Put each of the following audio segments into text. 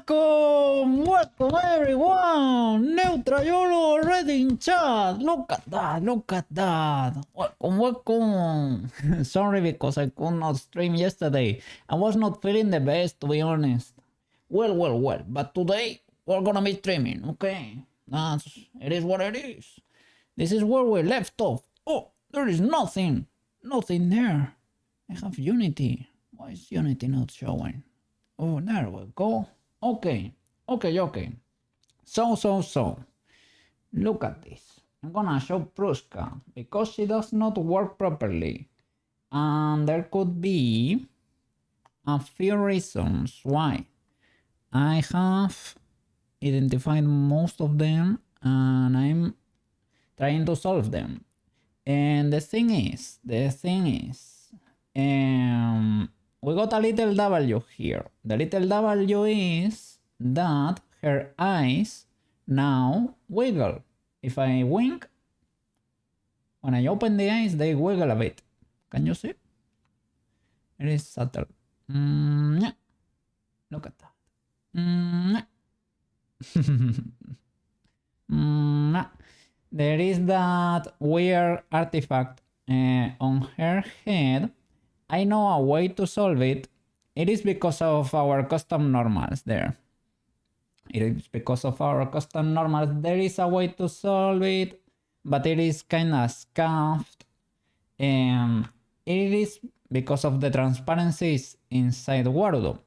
Welcome! Welcome everyone! Neutrayolo already in chat! Look at that! Look at that! Welcome, welcome! Sorry because I could not stream yesterday. I was not feeling the best, to be honest. Well, but today we're gonna be streaming, okay? It is what it is. This is where we left off. Oh, there is nothing! Nothing there. I have Unity. Why is Unity not showing? Oh, there we go. Okay. So. Look at this. I'm gonna show Prushka because she does not work properly. And there could be a few reasons why. I have identified most of them and I'm trying to solve them. And the thing is, we got a little W here. The little W is that her eyes now wiggle. If I wink, when I open the eyes, they wiggle a bit. Can you see? It is subtle. Look at that. There is that weird artifact on her head. I know a way to solve it. It is because of our custom normals there. It is because of our custom normals. There is a way to solve it, but it is kind of scuffed. It is because of the transparencies inside Warudo.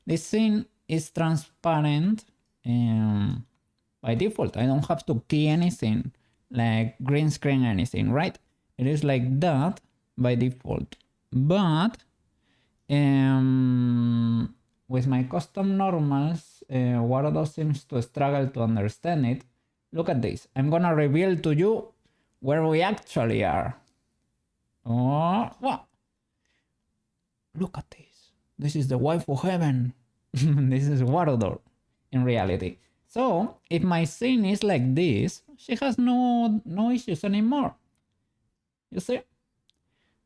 This scene is transparent by default. I don't have to key anything, like green screen anything, right? It is like that by default. But with my custom normals, Warudo seems to struggle to understand it. Look at this. I'm gonna reveal to you where we actually are. Oh, what? Look at this. This is the waifu heaven. This is Warudo in reality. So if my scene is like this, she has no issues anymore. You see?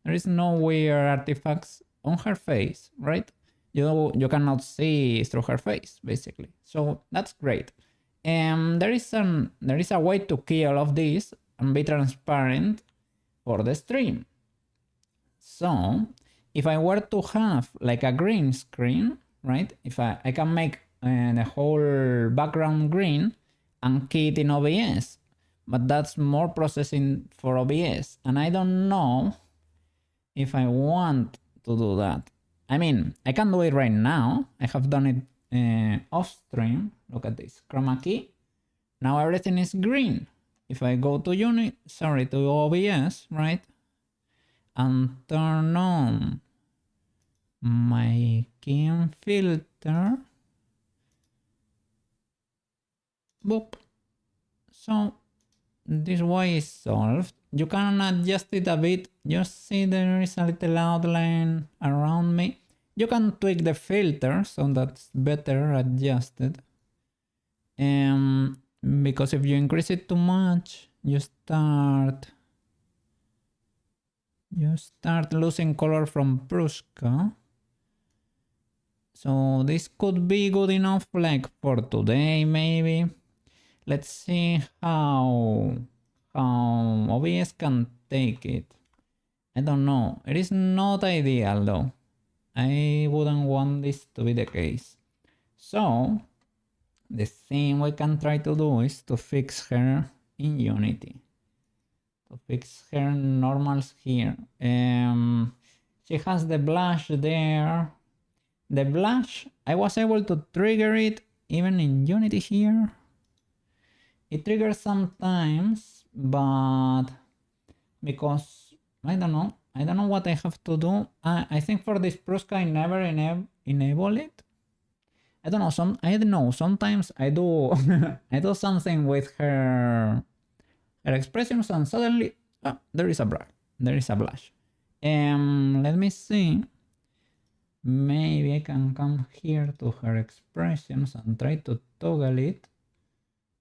There is no weird artifacts on her face, right? You cannot see through her face, basically. So that's great. There is a way to key all of this and be transparent for the stream. So if I were to have like a green screen, right? If I can make the whole background green and key it in OBS, but that's more processing for OBS, and I don't know if I want to do that. I mean, I can do it right now. I have done it off stream. Look at this chroma key. Now everything is green. If I go to to OBS, right, and turn on my keying filter, boop. So this way is solved. You can adjust it a bit. You see there is a little outline around me. You can tweak the filter so that's better adjusted. Because if you increase it too much, you start losing color from Prushka. So this could be good enough like for today maybe. Let's see how OBS can take it. I don't know. It is not ideal though. I wouldn't want this to be the case. So the thing we can try to do is to fix her in Unity. To fix her normals here. She has the blush there. The blush, I was able to trigger it even in Unity here. It triggers sometimes, but because I don't know what I have to do. I think for this Prushka I never enable it. I don't know. Sometimes I do I do something with her expressions and suddenly there is a blush. Let me see. Maybe I can come here to her expressions and try to toggle it.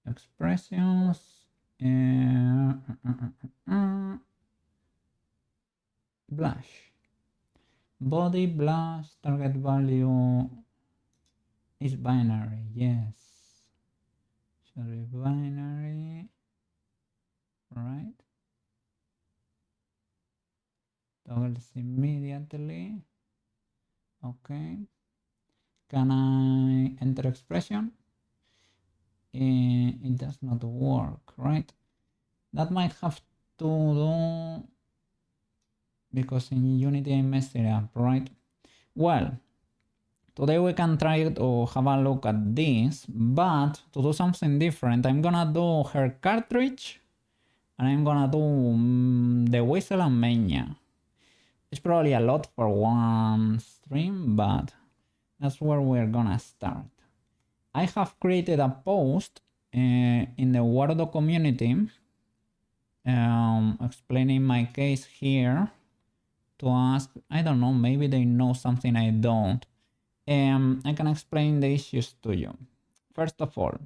Expressions. Blush. Body blush, target value. It's binary, yes. Should be binary, right? Toggles immediately. Okay. Can I enter expression? It does not work, right? That might have to do because in Unity I messed it up, right? Well, today we can try to have a look at this, but to do something different, I'm gonna do her cartridge and I'm gonna do the whistle and mania. It's probably a lot for one stream, but that's where we're gonna start. I have created a post in the Wardo community explaining my case here to ask, I don't know, maybe they know something I don't. I can explain the issues to you. First of all,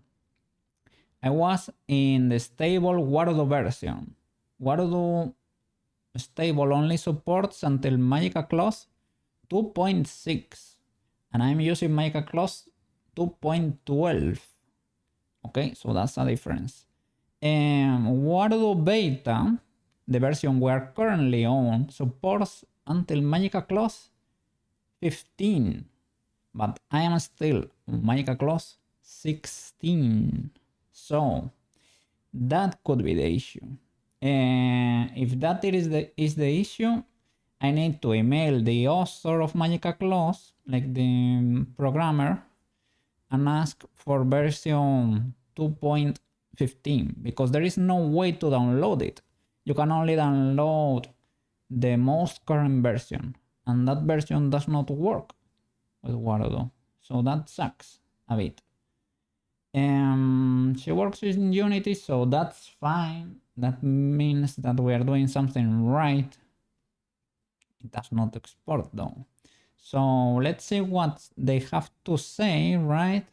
I was in the stable Wardo version. Wardo stable only supports until Magica Clause 2.6 and I'm using Magica Clause 2.12. Okay, so that's a difference. Wardo Beta, the version we are currently on, supports until Magica Clause 15, but I am still on Magica Clause 16. So that could be the issue. If that is the issue, I need to email the author of Magica Clause, like the programmer, and ask for version 2.15 because there is no way to download it. You can only download the most current version, and that version does not work with Wardo. So that sucks a bit. She works in Unity, so that's fine. That means that we are doing something right. It does not export though. So let's see what they have to say, right?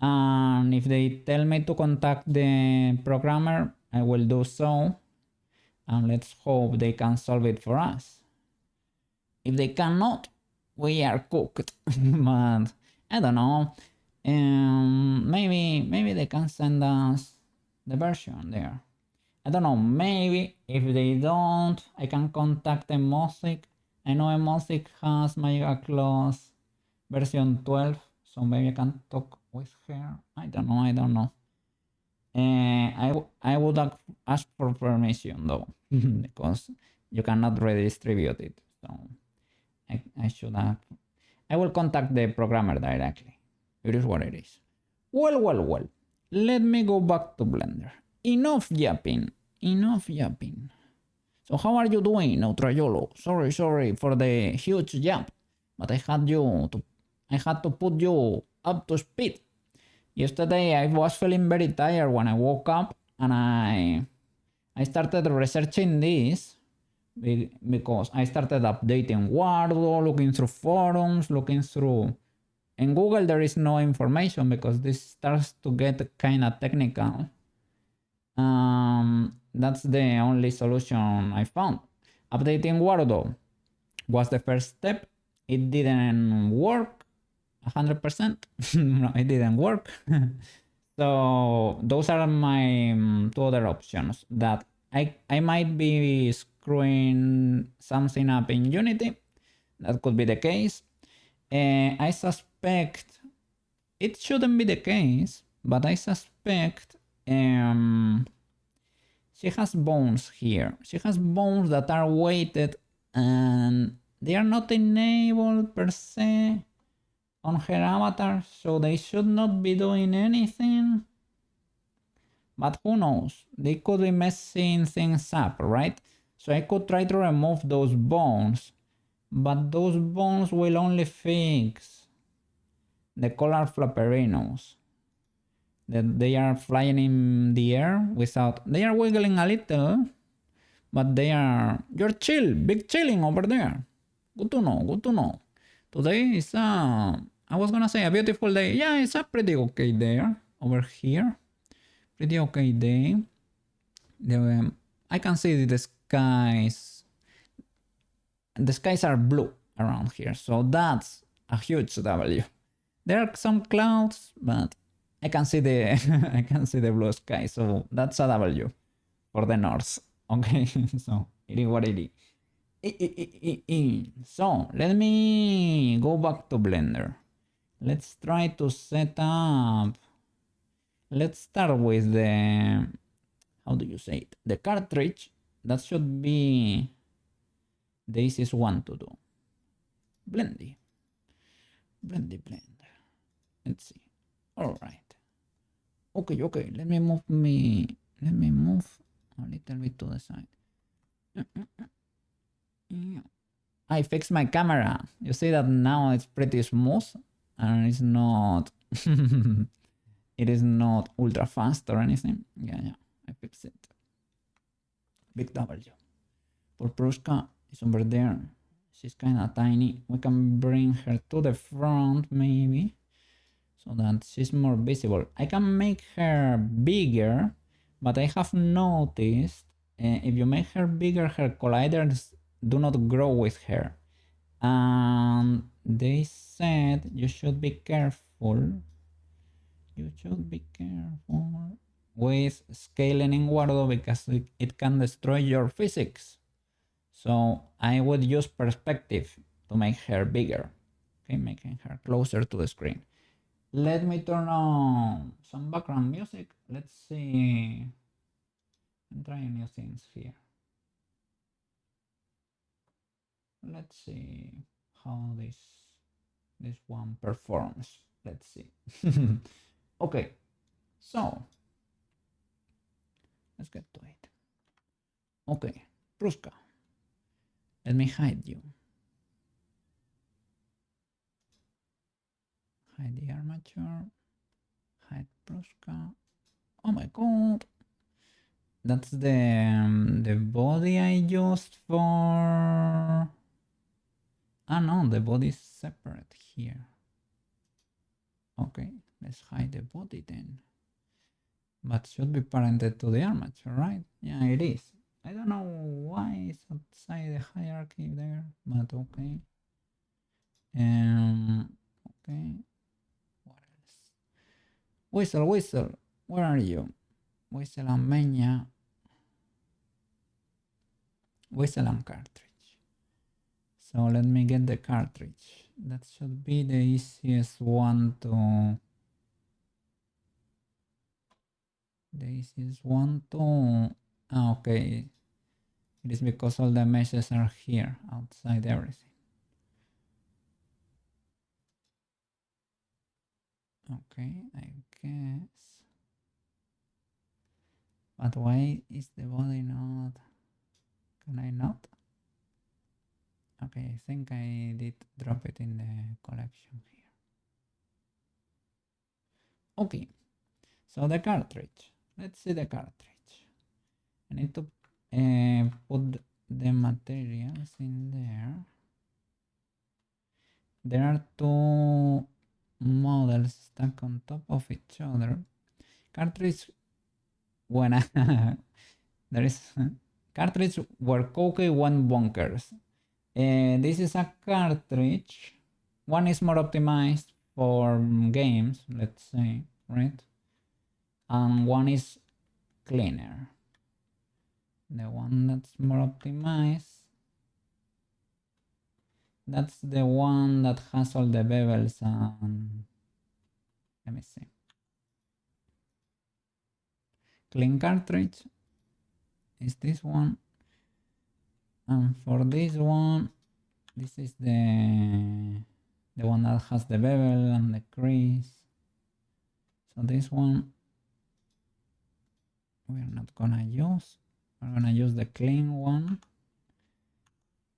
And if they tell me to contact the programmer, I will do so. And let's hope they can solve it for us. If they cannot, we are cooked. But I don't know. Maybe they can send us the version there. I don't know, maybe if they don't, I can contact Emosic. I know Emosic has Magica Clause version 12, so maybe I can talk with her. I don't know. I would ask for permission though, because you cannot redistribute it. So I should have. I will contact the programmer directly. It is what it is. Well. Let me go back to Blender. Enough yapping. So how are you doing, Neutrayolo? Sorry for the huge yap, but I had to put you up to speed. Yesterday I was feeling very tired when I woke up and I started researching this because I started updating Wardo, looking through forums, in Google there is no information because this starts to get kind of technical. That's the only solution I found. Updating Wardo was the first step. It didn't work 100%. No, it didn't work. So those are my two other options. That I might be screwing something up in Unity. That could be the case. I suspect it shouldn't be the case, but I suspect she has bones here. She has bones that are weighted and they are not enabled per se on her avatar, so they should not be doing anything. But who knows? They could be messing things up, right? So I could try to remove those bones, but those bones will only fix the color flapperinos. That they are flying in the air without... They are wiggling a little, but they are... You're chill, big chilling over there. Good to know. Today is I was gonna say a beautiful day. Yeah, it's a pretty okay day over here. Pretty okay day. I can see the skies. The skies are blue around here, so that's a huge W. There are some clouds, but I can see the I can see the blue sky, so that's a W for the north. Okay, so it is what it is. So let me go back to Blender. Let's try to set up. Let's start with the, how do you say it? The cartridge. That should be the easiest one to do. Blendy. Blendy blend. Let's see. All right. Okay, okay. Let me move a little bit to the side. I fixed my camera. You see that now it's pretty smooth and it's not it is not ultra fast or anything. Yeah, I fixed it. Big W. For Prushka is over there. She's kind of tiny. We can bring her to the front maybe so that she's more visible. I can make her bigger, but I have noticed if you make her bigger, her colliders do not grow with her. And they said you should be careful. You should be careful with scaling in Wardo because it can destroy your physics. So I would use perspective to make her bigger. Okay, making her closer to the screen. Let me turn on some background music. Let's see. I'm trying new things here. Let's see how this one performs. Let's see. Okay, so let's get to it. Okay, Prushka, let me hide you. Hide the armature. Hide Prushka. Oh my god. That's the body I used for... Ah no, the body is separate here. Okay, let's hide the body then. But should be parented to the armature, right? Yeah, it is. I don't know why it's outside the hierarchy there, but okay. Okay. What else? Whistle, whistle. Where are you? Whistle and Menya. Whistle and cartridge. So let me get the cartridge. That should be the easiest one to... The easiest one to... Ah, okay. It is because all the meshes are here, outside everything. Okay, I guess. But why is the body not... Can I not? Okay, I think I did drop it in the collection here. Okay, so the cartridge. Let's see the cartridge. I need to put the materials in there. There are two models stuck on top of each other. Cartridge when there is cartridge where Koke one bunkers. This is a cartridge. One is more optimized for games, let's say, right? And one is cleaner. The one that's more optimized, that's the one that has all the bevels and... Let me see. Clean cartridge is this one. And for this one, this is the one that has the bevel and the crease. So this one we're not gonna use. We're gonna use the clean one.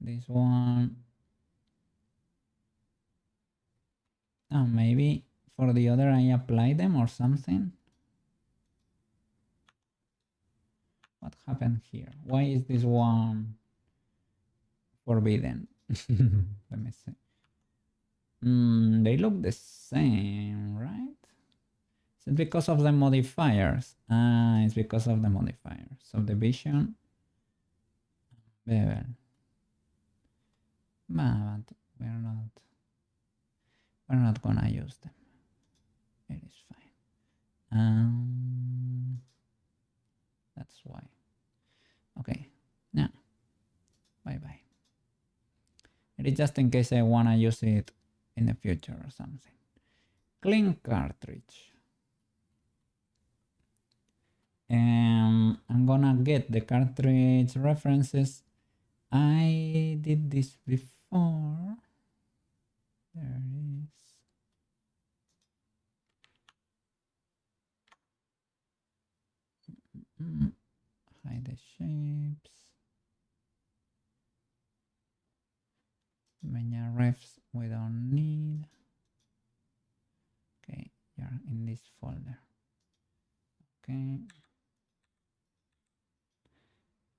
This one. Oh, maybe for the other I apply them or something. What happened here? Why is this one forbidden? Let me see. They look the same, right? Is it because of the modifiers? Ah, it's because of the modifiers. Subdivision. Bevel. But we're not. We're not gonna use them. It is fine. That's why. Okay, now, bye-bye. It is just in case I wanna use it in the future or something. Clean cartridge. I'm gonna get the cartridge references. I did this before. There it is. Hide the shapes. Many refs we don't need. Okay, you're in this folder. Okay.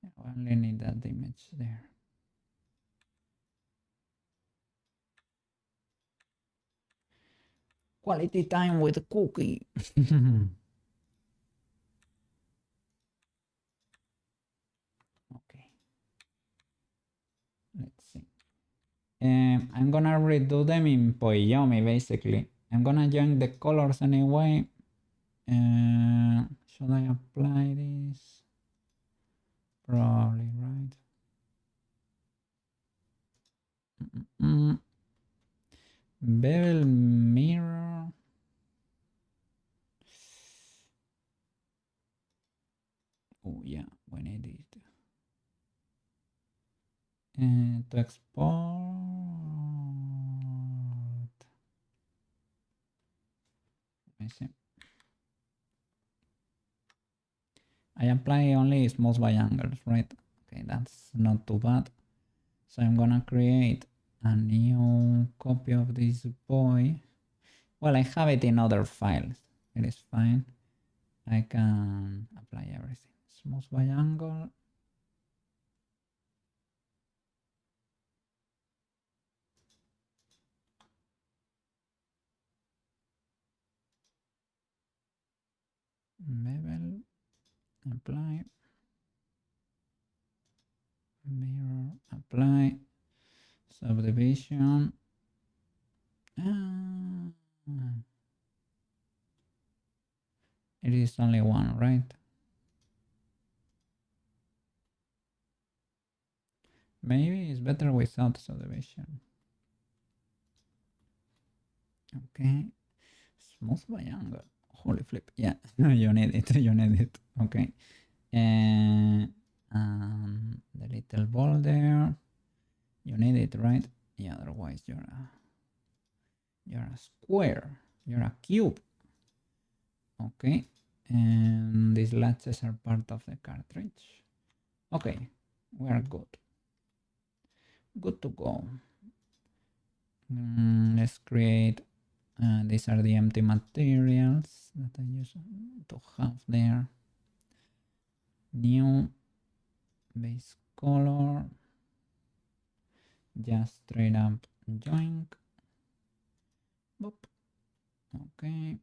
I only need that image there. Quality time with cookie. Okay. Let's see. I'm gonna redo them in Poiyomi basically. I'm gonna join the colors anyway. Should I apply this? Probably, right? Bevel mirror. Oh yeah, we need it. And to export. Let me see. I apply only smooth by angles, right? Okay, that's not too bad. So I'm gonna create a new copy of this boy. Well, I have it in other files. It is fine. I can apply everything. Smooth by angle. Bevel. Apply. Mirror. Apply. Subdivision. It is only one, right? Maybe it's better without subdivision. Okay. Smooth by angle. Holy flip. Yeah, you need it. You need it. Okay. And the little ball there. You need it, right? Yeah, otherwise you're a square. You're a cube. Okay. And these latches are part of the cartridge. Okay, we are good. Good to go. Let's create. These are the empty materials that I use to have there. New base color. Just straight up join. Boop. Okay.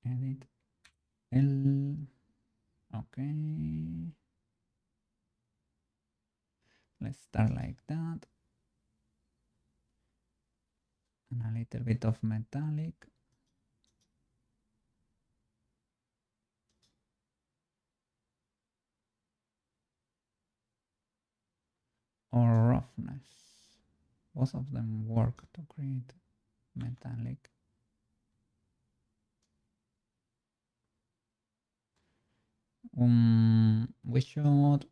Edit L. Okay. Let's start like that. And a little bit of metallic. Or roughness. Both of them work to create metallic. We should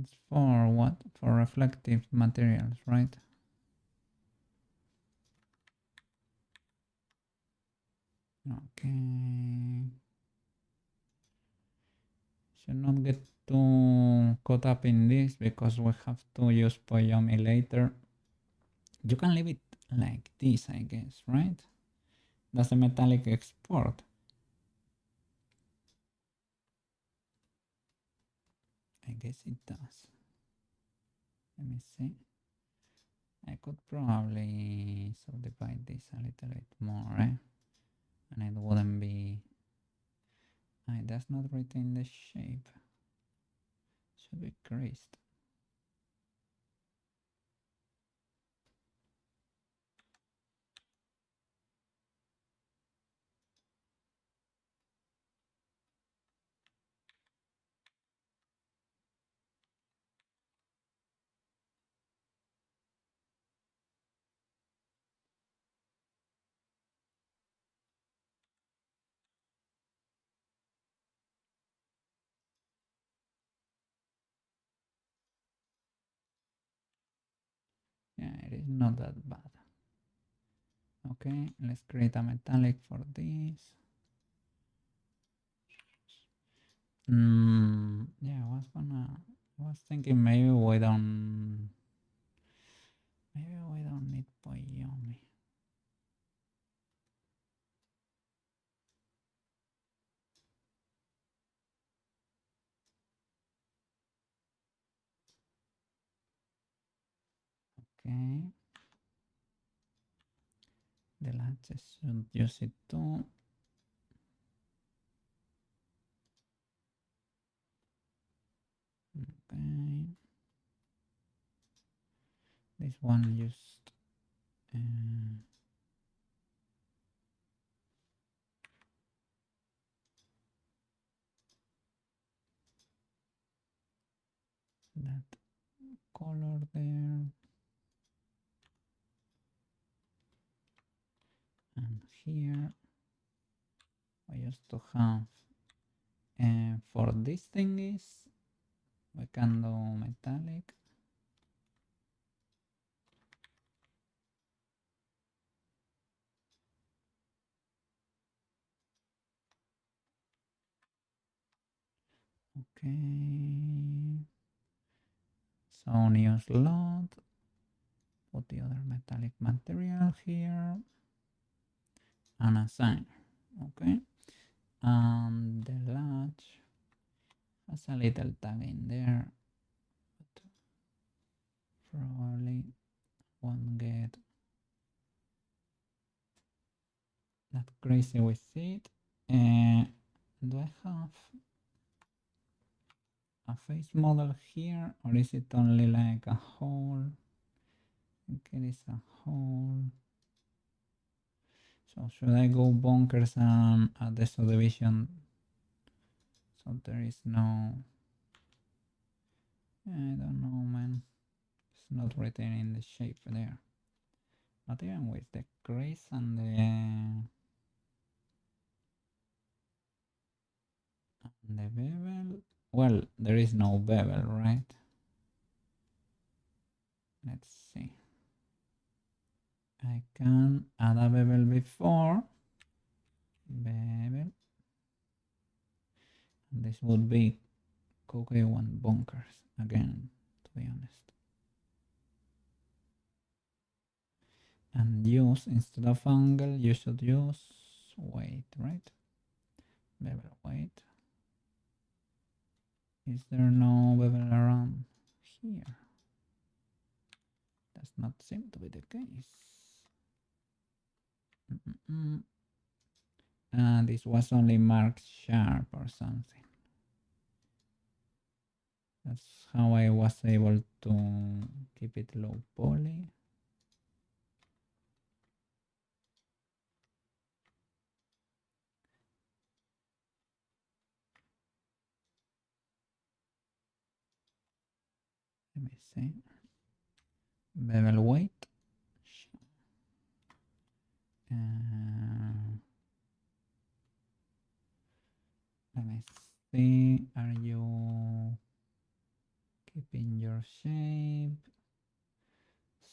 it's for what? For reflective materials, right? Okay. Should not get too caught up in this because we have to use Poyomi later. You can leave it like this, I guess, right? Does the metallic export? I guess it does. Let me see. I could probably subdivide this a little bit more, eh? And it wouldn't be It does not retain the shape. Should be creased. Yeah, it is not that bad. Okay, let's create a metallic for this. Yeah, I was thinking maybe we don't need Poyomi. Okay. The latches should use it too. Okay. This one used that color there. And here I used to have for these thingies we can do metallic. Okay. So new slot. Put the other metallic material here. And assign. Okay. And the latch has a little tag in there. But probably won't get that crazy with it. Do I have a face model here, or is it only like a hole? I think it is a hole. So should I go bonkers and add the subdivision so there is no... I don't know, man. It's not retaining the shape there. Not even with the crease and the bevel. Well, there is no bevel, right? Let's see. I can add a bevel before. Bevel. And this would be Coque1 bonkers again, to be honest. And use, instead of angle, you should use weight, right? Bevel weight. Is there no bevel around here? Does not seem to be the case. And this was only marked sharp or something. That's how I was able to keep it low poly. Let me see. Bevel weight. Let me see. Are you keeping your shape?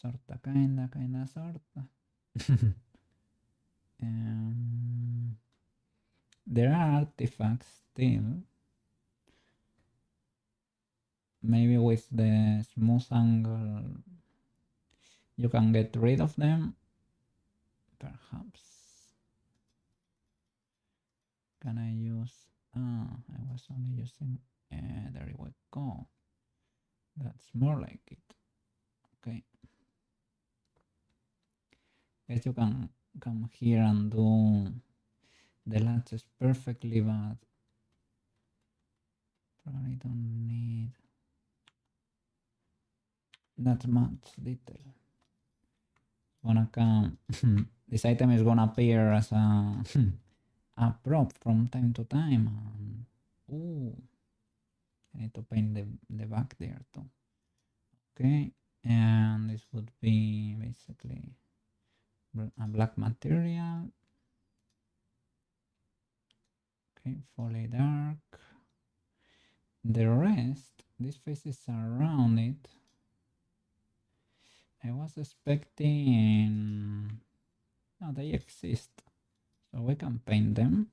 Sorta, kinda, sorta. There are artifacts still. Maybe with the smooth angle you can get rid of them. Perhaps. Can I use... I was only using... there we go. That's more like it. Okay. Guess you can come here and do the latches perfectly, but Probably don't need that much detail. Gonna come. This item is gonna appear as a a prop from time to time. Ooh, I need to paint the back there too. Okay, and this would be basically a black material. Okay, fully dark. The rest, these faces around it, I was expecting. No, they exist, so we can paint them.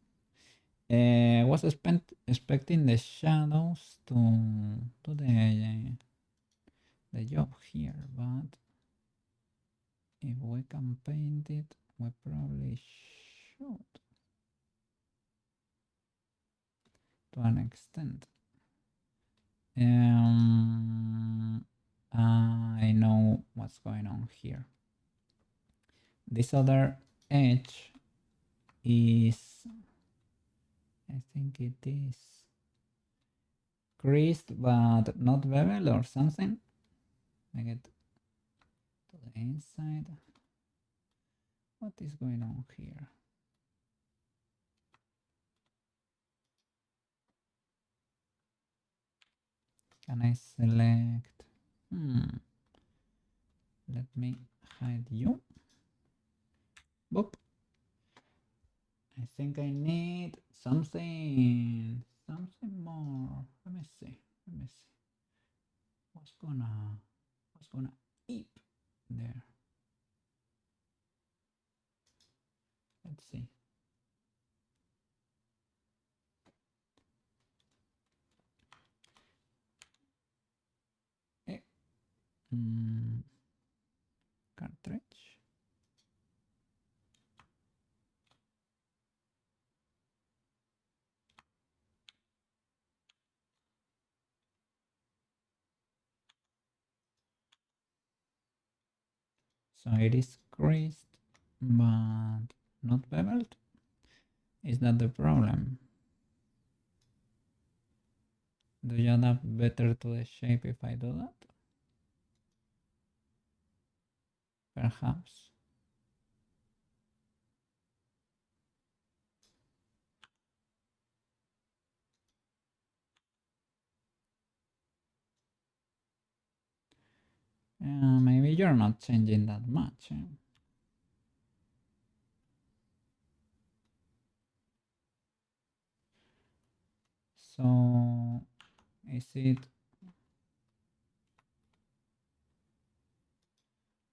I was expecting the shadows to do the job here, but if we can paint it, we probably should to an extent. I know what's going on here. This other edge is, I think it is creased but not beveled or something. I get to the inside. What is going on here? Can I select? Let me hide you. Boop. I think I need something more. Let me see. What's gonna eat there? Let's see. Cartridge. So it is creased, but not beveled. Is that the problem? Do you adapt better to the shape if I do that? Perhaps. Maybe you're not changing that much. So is it,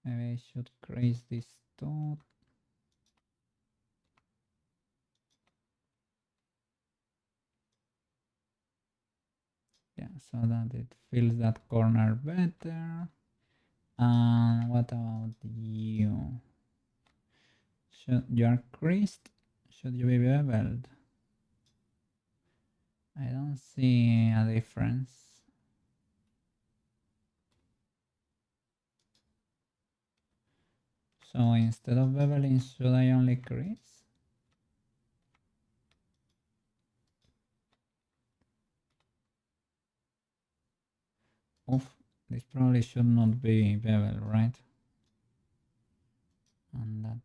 maybe I should crease this too. Yeah, so that it fills that corner better. And what about you? You are creased? Should you be beveled? I don't see a difference. So instead of beveling, should I only crease? Oof, this probably should not be beveled, right? And that.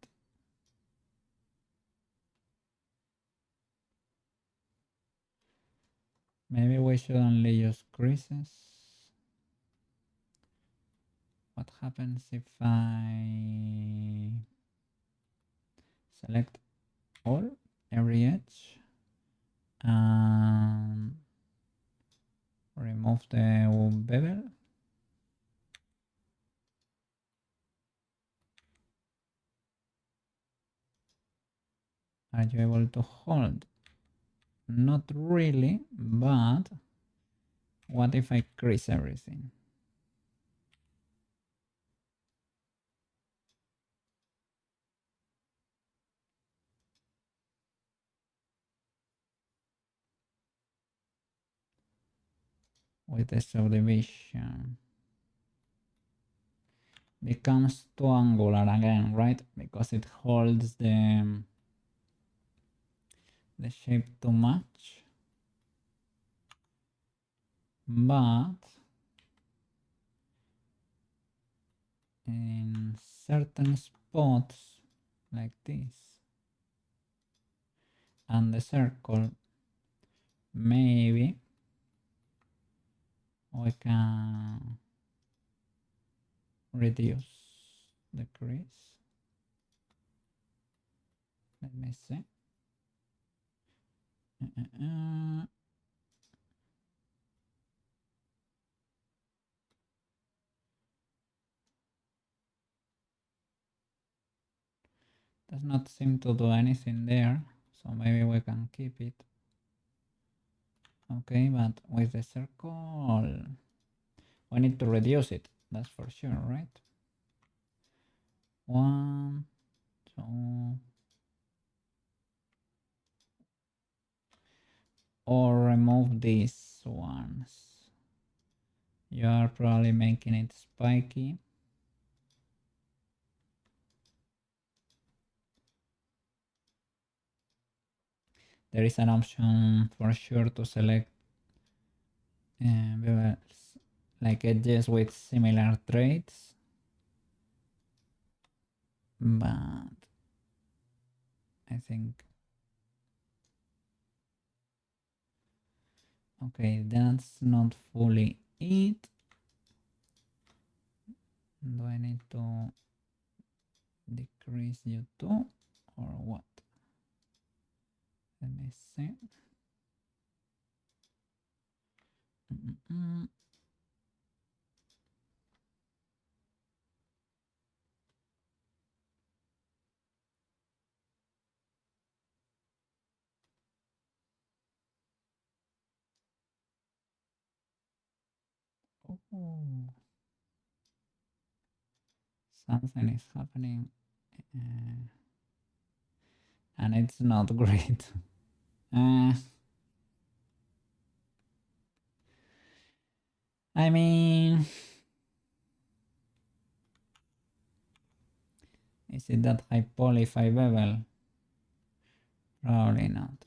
Maybe we should only use creases. What happens if I select all, every edge, and remove the bevel? Are you able to hold? Not really, but what if I crease everything? With the subdivision. Becomes too angular again, right? Because it holds the shape too much. but in certain spots like this and the circle, maybe we can reduce the crease. Let me see. Does not seem to do anything there, so maybe we can keep it. Okay, but with the circle, we need to reduce it, that's for sure, right? 1, 2, or remove these ones. You are probably making it spiky. There is an option for sure to select bevels, like edges with similar traits, but I think, okay, that's not fully it. Do I need to decrease you too, or what? Let me see. Oh, something is happening, and it's not great. I mean, is it that high poly 5 bevel? Probably not.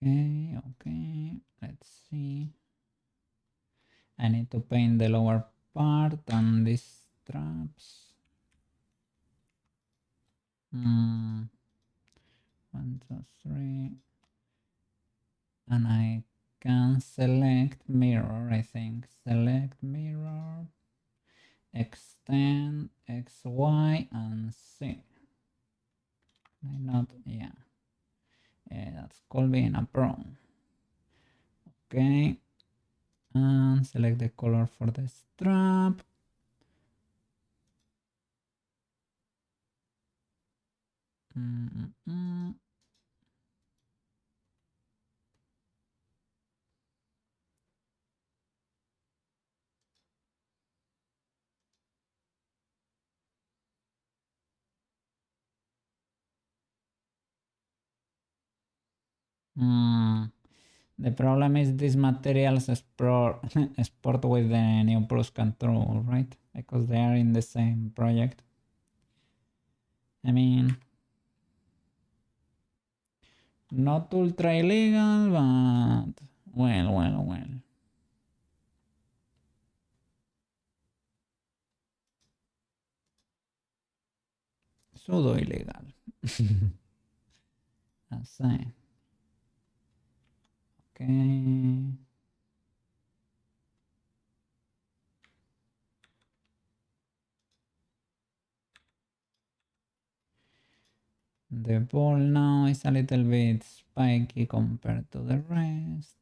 Okay, let's see. I need to paint the lower part and these straps. 1, 2, 3. And I can select mirror, I think. Select mirror, extend X, Y, and Z. Why not? Yeah. That's called being a pro. Okay. And select the color for the strap. The problem is these materials export with the new Prushka tool, right? Because they are in the same project. I mean, not ultra illegal, but well. Pseudo illegal. Así. Okay. The ball now is a little bit spiky compared to the rest.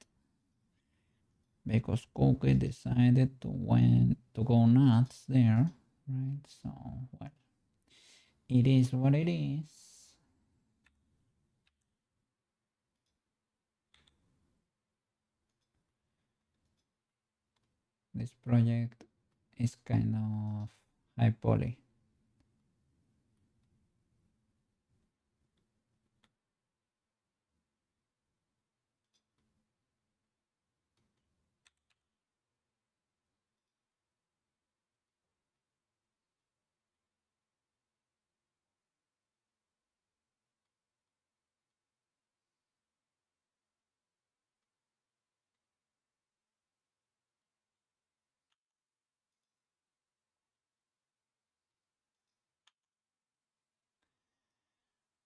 because Cookie decided to go nuts there, right? So, well, it is what it is. This project is kind of high poly.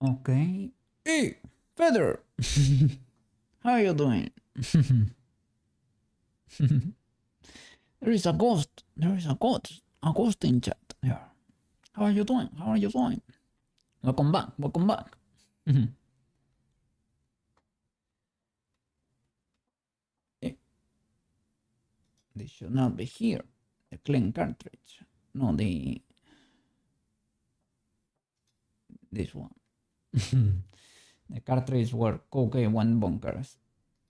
Okay. Hey, Feather! How are you doing? There is a ghost. There is a ghost. A ghost in chat here. How are you doing? How are you doing? Welcome back. Welcome back. Eh, this should not be here. The clean cartridge. No, this one. The cartridge where Cookie went bonkers.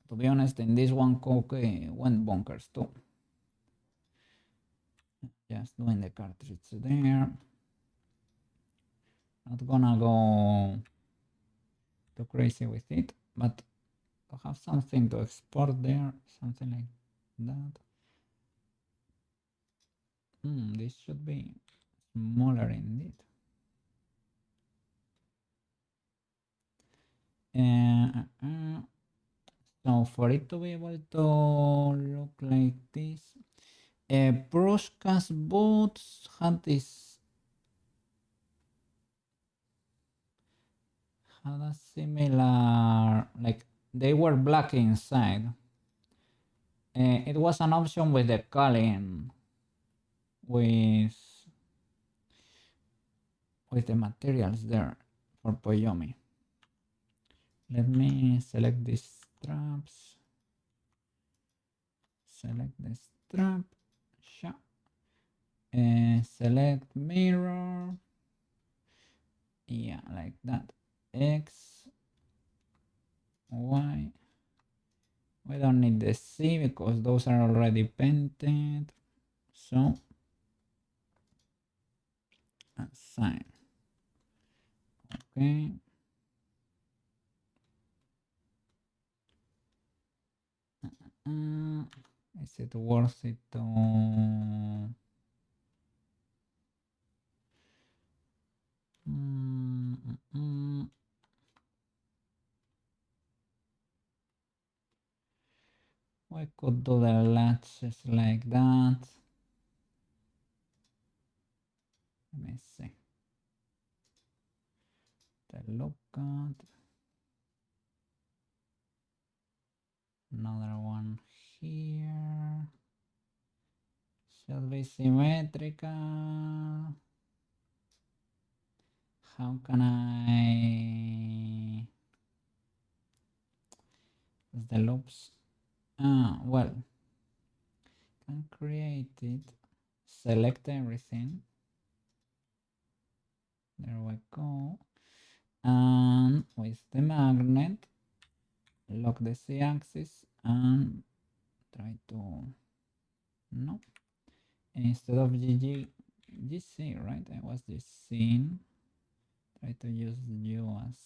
To be honest, in this one, Cookie went bonkers too. Just doing the cartridge there. Not gonna go too crazy with it, but to have something to export there, something like that. This should be smaller indeed. So for it to be able to look like this, Prushka's boots had a similar, like they were black inside. It was an option with the Kalin, with the materials there for Poyomi. Let me select these straps. Select the strap. Select mirror. Yeah, like that. X, Y. We don't need the C because those are already painted. So, assign. Okay. Is it worth it to... We could do the latches like that. Let me see. The lookout. Another one here. Should be symmetrical. How can I... The loops. Well, can create it. Select everything. There we go. And with the magnet, lock the Z-axis and try to... No. Instead of GC, right? I was just seeing. Try to use you as...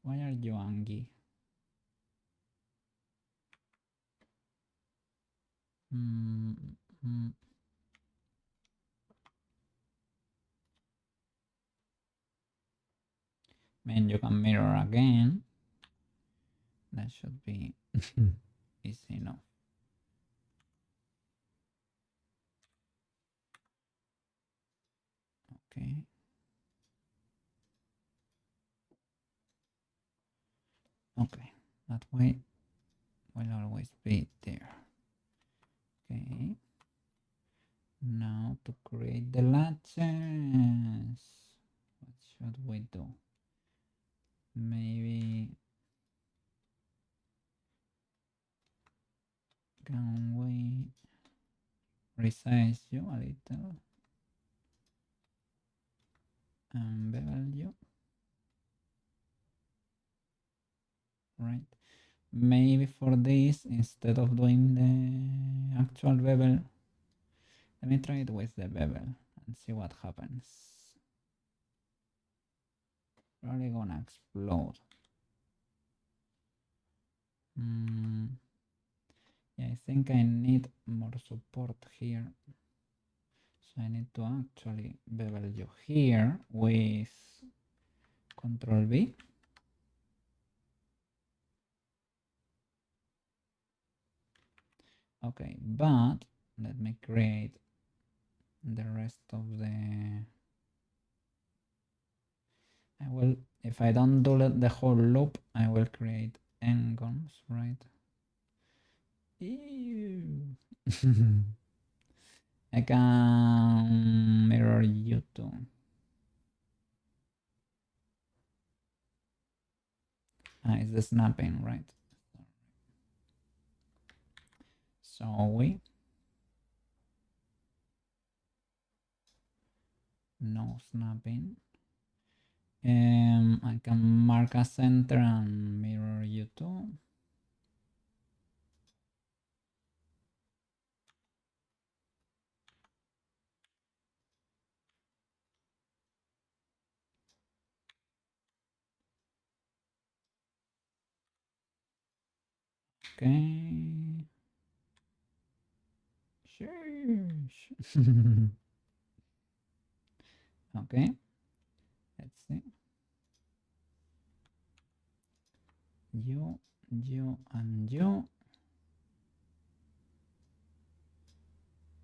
Why are you Angie? Man, you can mirror again. That should be easy enough. Okay. Okay, that way will always be there. Okay. Now to create the latches, what should we do? Maybe resize you a little and bevel you, right? Maybe for this, instead of doing the actual bevel, let me try it with the bevel and see what happens. Probably gonna explode. Yeah, I think I need more support here. So I need to actually bevel you here with Control V. Okay, but let me create the rest of the... I will, if I don't do the whole loop, I will create n-gons, right? Ew. I can mirror you too. It's the snapping, right? So we no snapping. I can mark a center and mirror you too. Okay. Shush. Okay. Let's see. You, and you.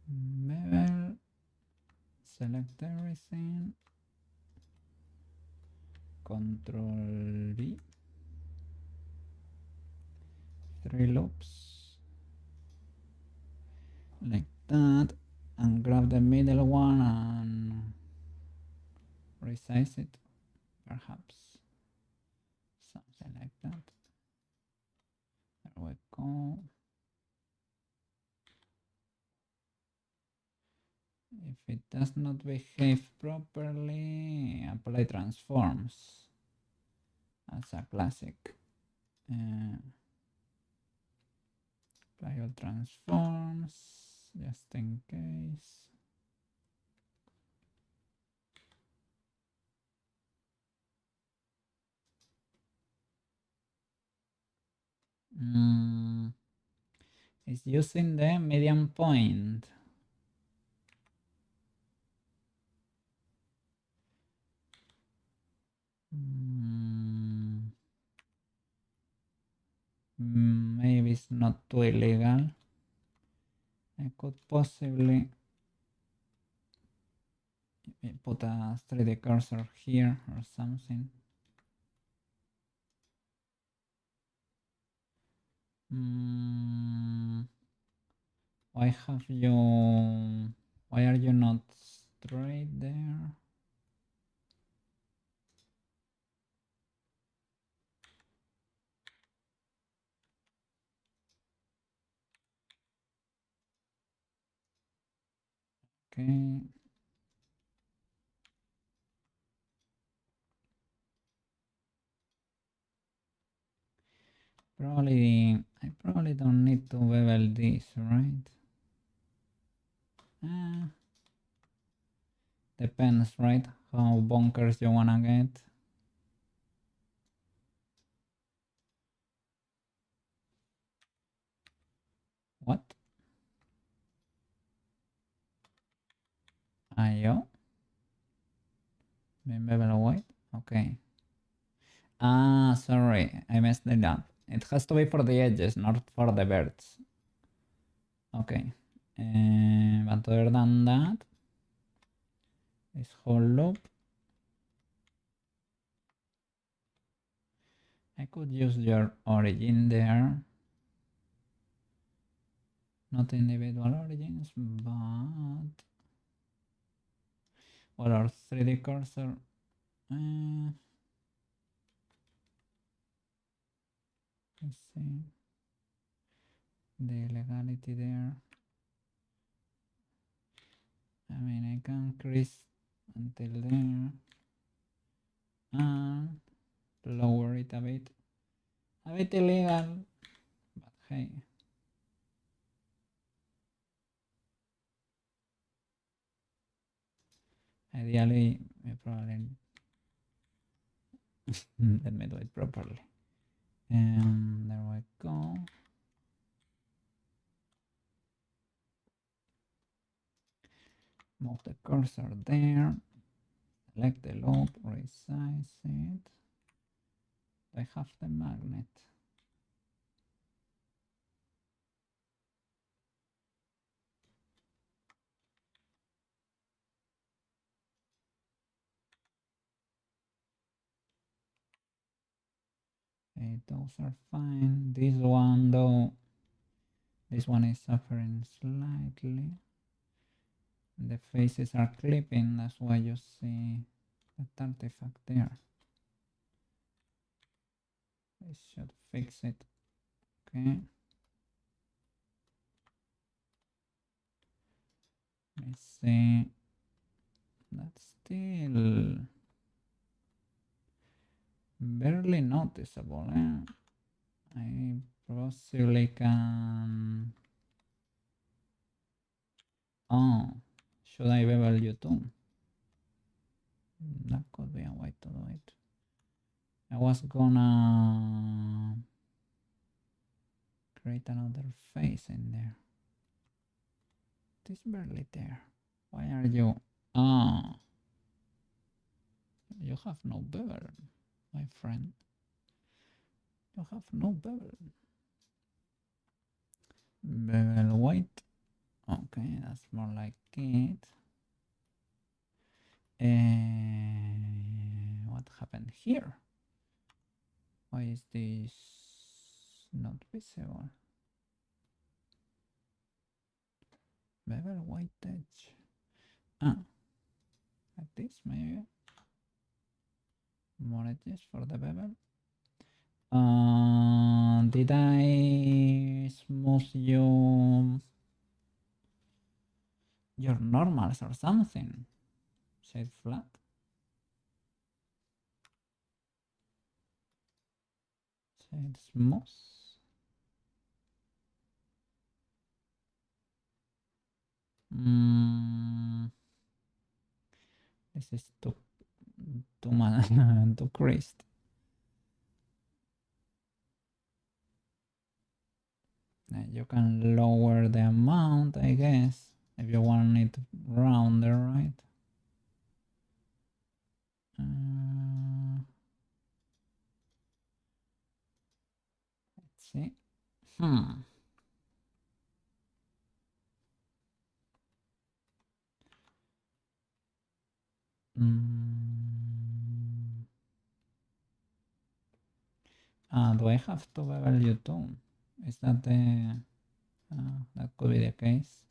Bevel. Select everything. Control V. 3 loops. Like that. And grab the middle one and resize it. Perhaps. Something like that. There we go. If it does not behave properly, apply transforms. That's a classic. Apply all transforms, just in case. It's using the median point. Maybe it's not too illegal. I could possibly put a 3D cursor here or something. Why have you... Why are you not straight there? Okay. I probably don't need to bevel this, right? Depends, right? How bonkers you wanna get. What? IO? Bevel white? Okay. Sorry, I messed it up. It has to be for the edges, not for the birds. Okay. But other than that, this whole loop, I could use your origin there. Not individual origins, but... Well, our 3D cursor... let's see. The legality there. I mean, I can increase until there and lower it a bit. A bit illegal, but hey. Ideally, probably let me do it properly. And there we go. Move the cursor there. Select the loop, resize it. I have the magnet. Okay, those are fine. This one though, this one is suffering slightly. The faces are clipping, that's why you see that artifact there. I should fix it. Okay. Let's see. That's still barely noticeable, eh? I possibly can... Oh, should I bevel you too? That could be a way to do it. I was gonna create another face in there. It is barely there. Why are you... Ah, you have no bevel, my friend. You have no bevel. Bevel white. Okay, that's more like it. What happened here? Why is this not visible? Bevel white edge. Ah, like this maybe. More edges for the bevel. Did I smooth your normals or something? Shade flat. Shade smooth. This is too creased. You can lower the amount, I guess, if you want it rounder, right? Let's see. Do I have to bevel you too? Is that the... that could be the case.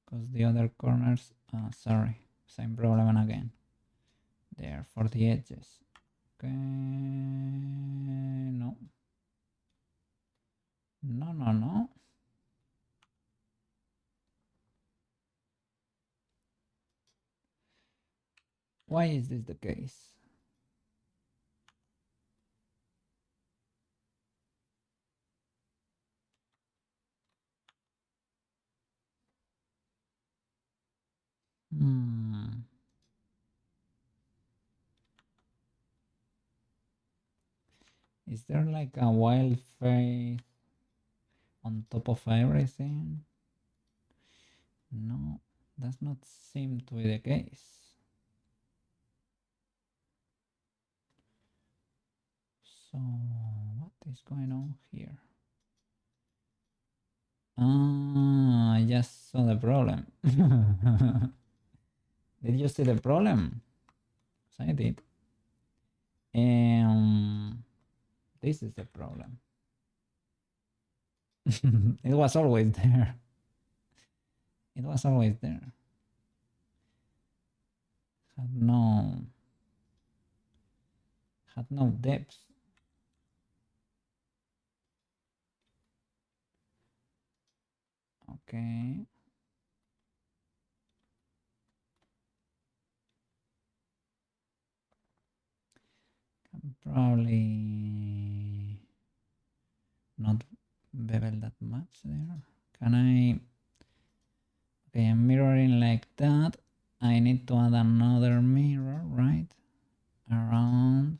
Because the other corners... sorry, same problem again. They are for the edges. Okay, no. No. Why is this the case? Is there like a wild face on top of everything? No, does not seem to be the case. So, what is going on here? I just saw the problem. Did you see the problem? Yes, I did. This is the problem. It was always there. It was always there. Had no depth. Okay. Probably not bevel that much there. Can I? Okay, I'm mirroring like that. I need to add another mirror, right? Around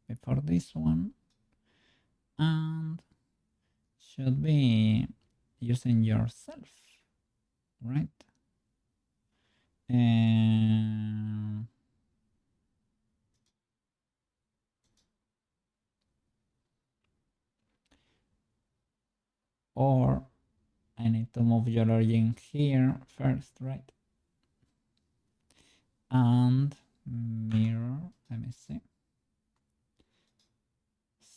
before this one. And should be using yourself, right? And or I need to move your origin here first, right? And mirror, let me see.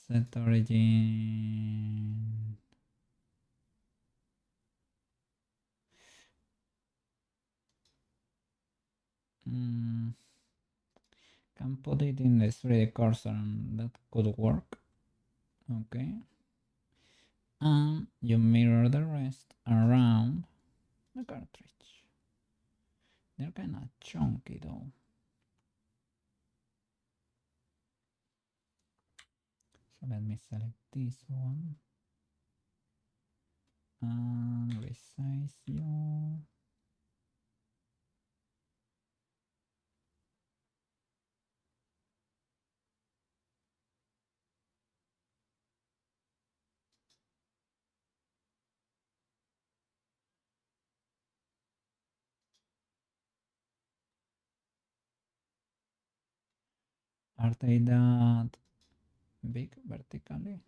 Set origin. Can put it in the 3D cursor and that could work. Okay. And you mirror the rest around the cartridge. They're kind of chunky though. So let me select this one and resize you. Are they that big vertically?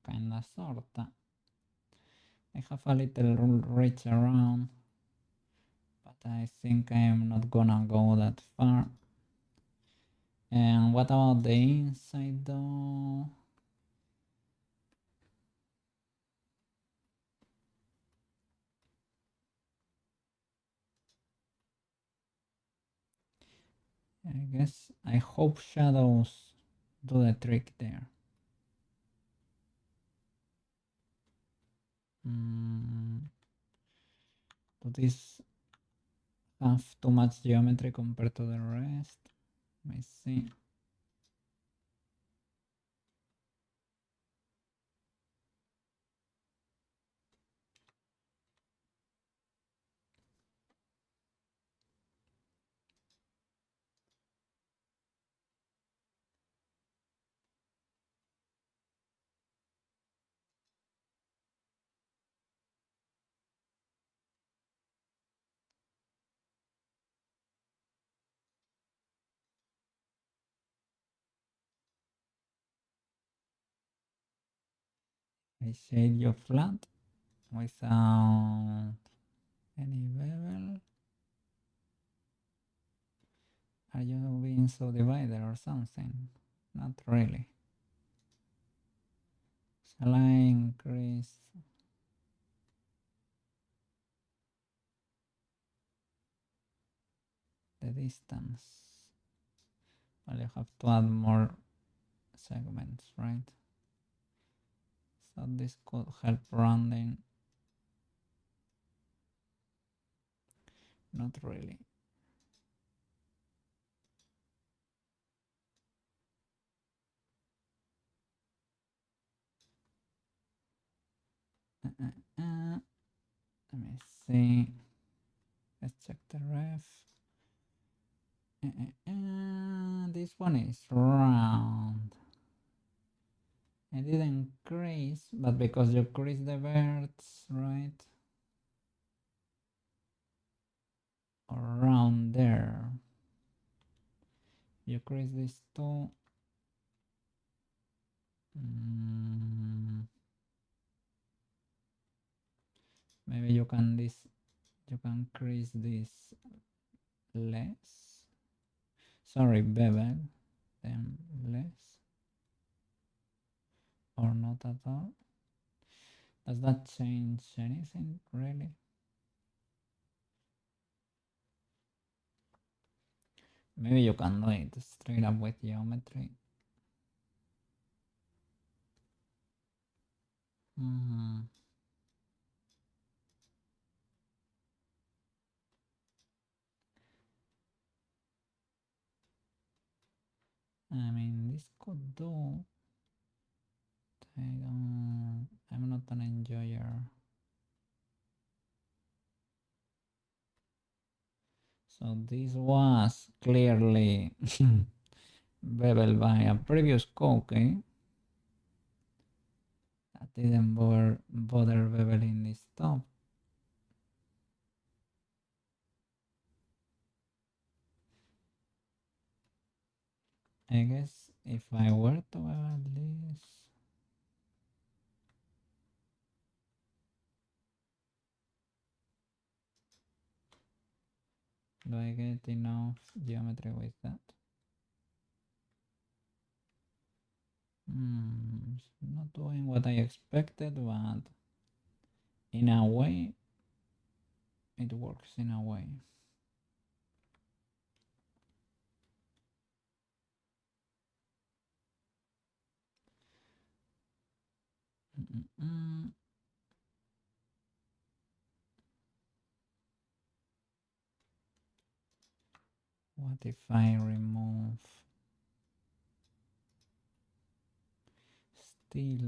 Kinda sorta. I have a little reach around, but I think I'm not gonna go that far. And what about the inside though? I guess I hope shadows do the trick there. Do this have too much geometry compared to the rest? Let me see. I shade you flat without any bevel. Are you being so divided or something? Not really. Shall I increase the distance? Well, you have to add more segments, right? So this could help rounding. Not really. Let me see. Let's check the ref. This one is round. I didn't crease, but because you crease the verts, right? Around there. You crease this too. Maybe you can crease this less. Sorry, bevel. Then less. Or not at all. Does that change anything really? Maybe you can do it straight up with geometry. I mean, this could do. I'm not an enjoyer. So this was clearly beveled by a previous coke, eh? That didn't bother beveling this top. I guess if I were to bevel this, do I get enough geometry with that? It's not doing what I expected, but in a way, it works in a way. What if I remove still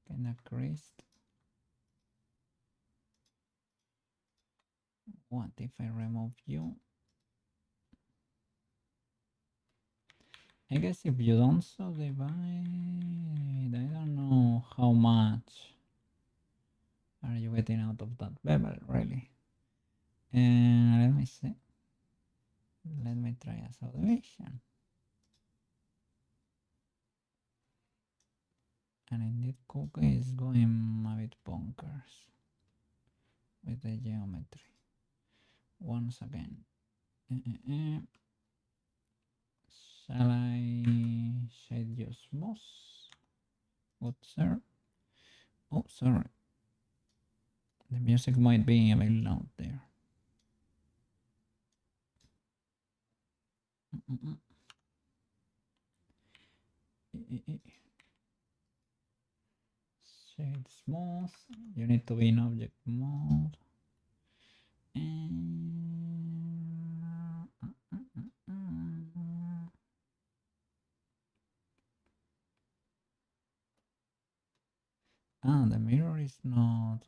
kinda creased? What if I remove you? I guess if you don't subdivide, I don't know how much are you getting out of that bevel, really. And let me see. Let me try a subdivision. And indeed, Cookie is going a bit bonkers with the geometry. Once again. Shall I shade you smooth? Good, sir. Oh, sorry. The music might be a bit loud there. Shade smooth. You need to be in object mode. The mirror is not.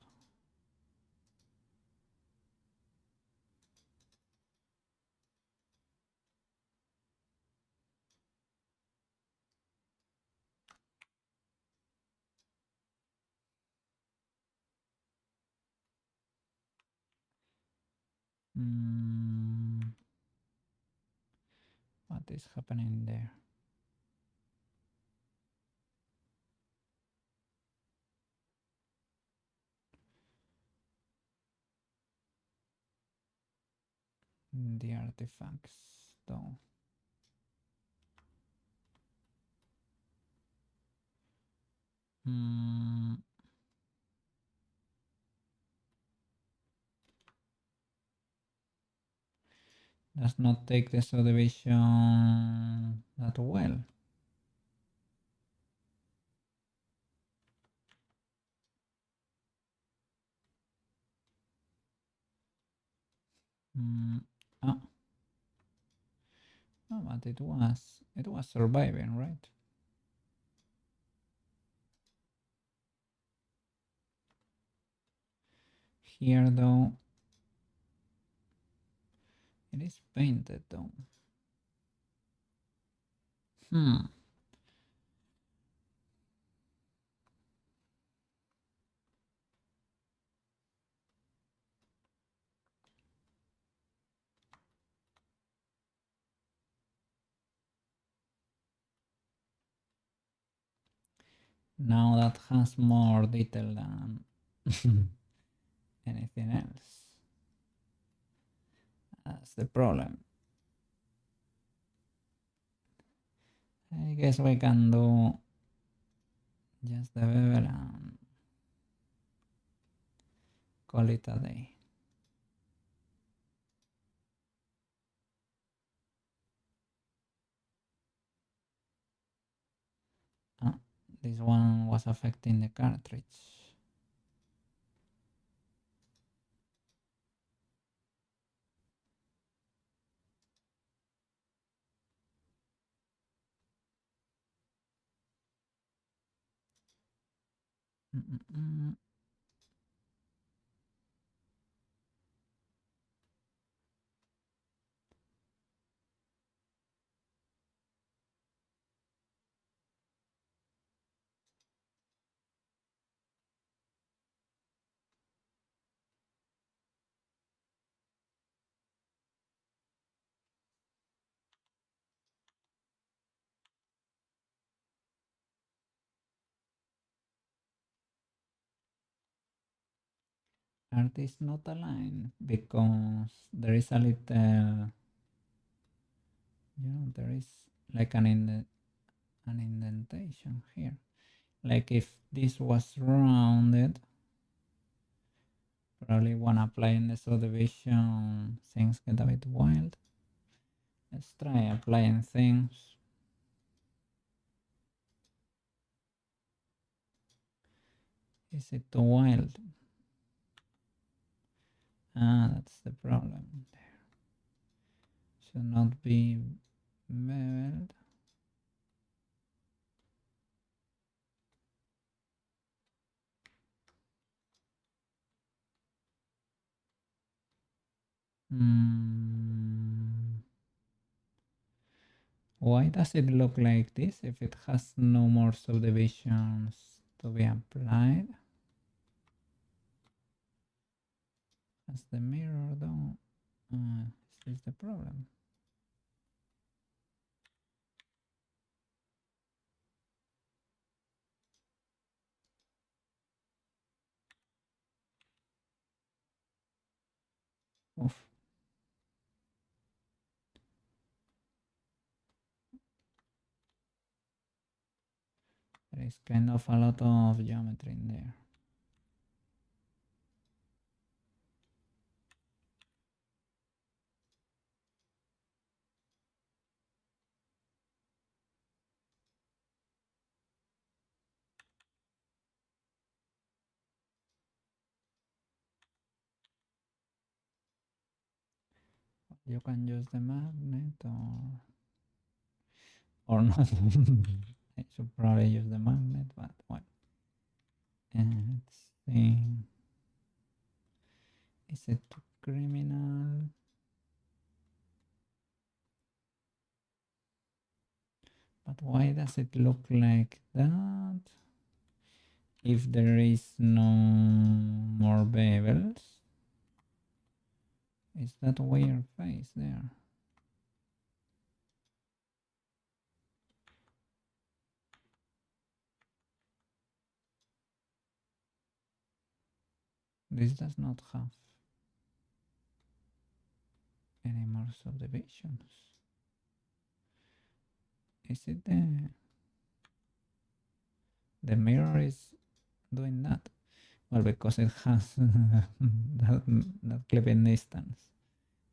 What is happening there? The artifacts, though. Does not take the subdivision that well. Oh, but it was surviving, right? Here, though, it is painted, though. Now that has more detail than anything else. That's the problem. I guess we can do just the bevel and call it a day. This one was affecting the cartridge. Mm-mm-mm. Art is not aligned because there is a little, there is like an indentation here. Like if this was rounded, probably when applying the subdivision, things get a bit wild. Let's try applying things. Is it too wild? Ah, that's the problem. Should not be beveled. Why does it look like this if it has no more subdivisions to be applied? As the mirror though, is this the problem? Oof. There is kind of a lot of geometry in there. You can use the magnet or not. I should probably use the magnet, but what? Let's see. Is it too criminal? But why does it look like that? If there is no more bevels, is that weird face there? This does not have any more subdivisions. Is it the mirror is doing that? Well, because it has that clipping distance,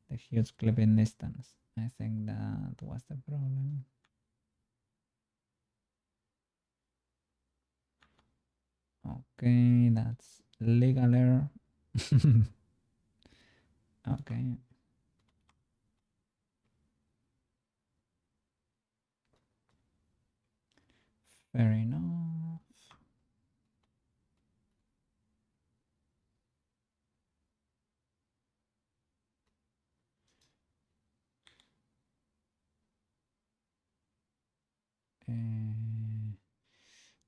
the huge clipping distance. I think that was the problem. Okay, that's legal error. Okay. Fair enough.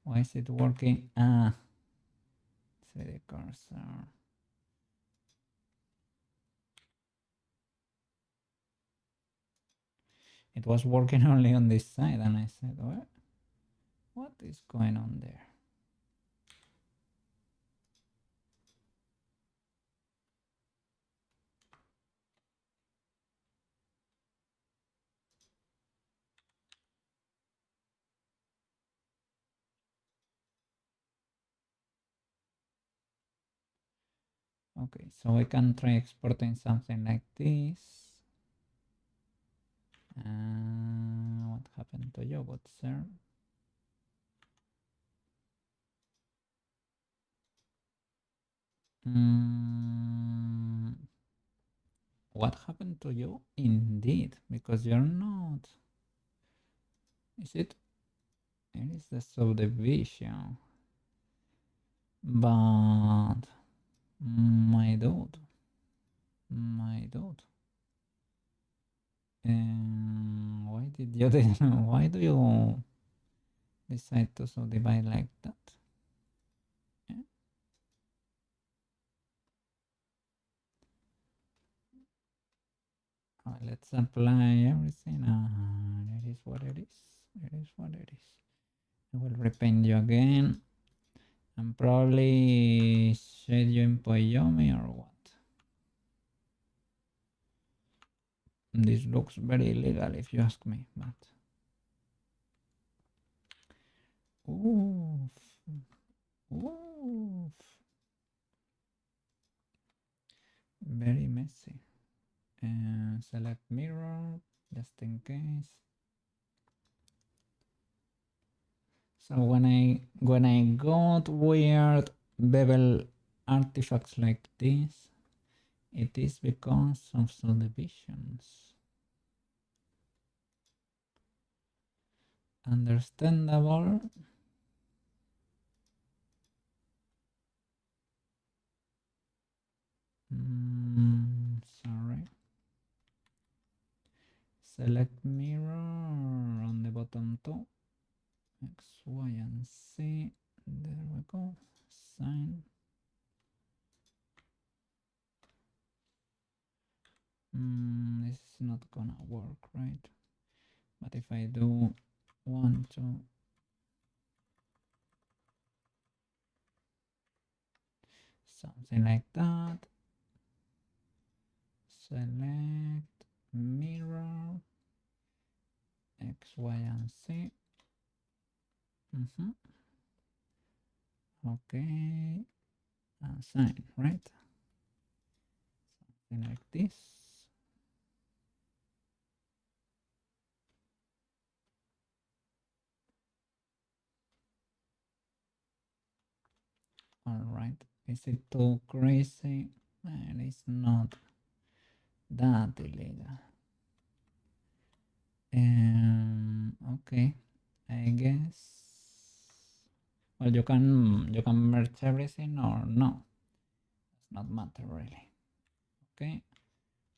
Why is it working? Ah, 3D cursor. It was working only on this side, and I said, what is going on there? Okay, so we can try exporting something like this. What happened to you, good sir? What happened to you? Indeed, because you're not. Is it? It is the subdivision. But my dude, why did you why do you decide to subdivide like that? Yeah. Let's apply everything. It is what it is. It is what it is. I will repaint you again and probably shade you in Poyomi or what. This looks very illegal if you ask me, but oof, oof, very messy. And select mirror just in case. So when I got weird bevel artifacts like this, it is because of subdivisions. Understandable. Sorry. Select mirror on the bottom two. X, Y, and Z. There we go. Sign. This is not gonna work, right? But if I do 1, 2, something like that. Select mirror X, Y, and Z. Okay, and sign, right? Something like this. All right. Is it too crazy? And it's not that illegal. Okay, I guess. Well, you can merge everything or no. It's not matter really. Okay,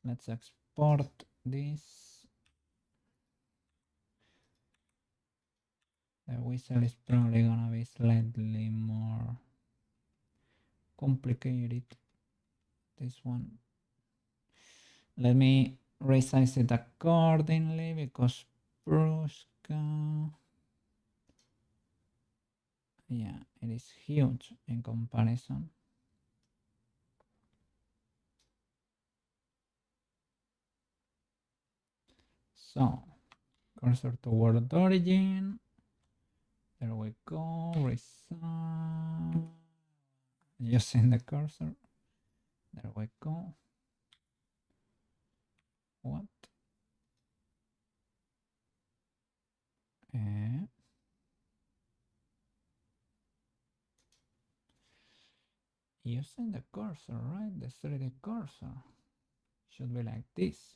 let's export this. The whistle is probably gonna be slightly more complicated. This one. Let me resize it accordingly because Prushka. Yeah, it is huge in comparison. So, cursor toward origin. There we go. Resize. Using the cursor. There we go. What? Using the cursor, right? The 3D cursor should be like this.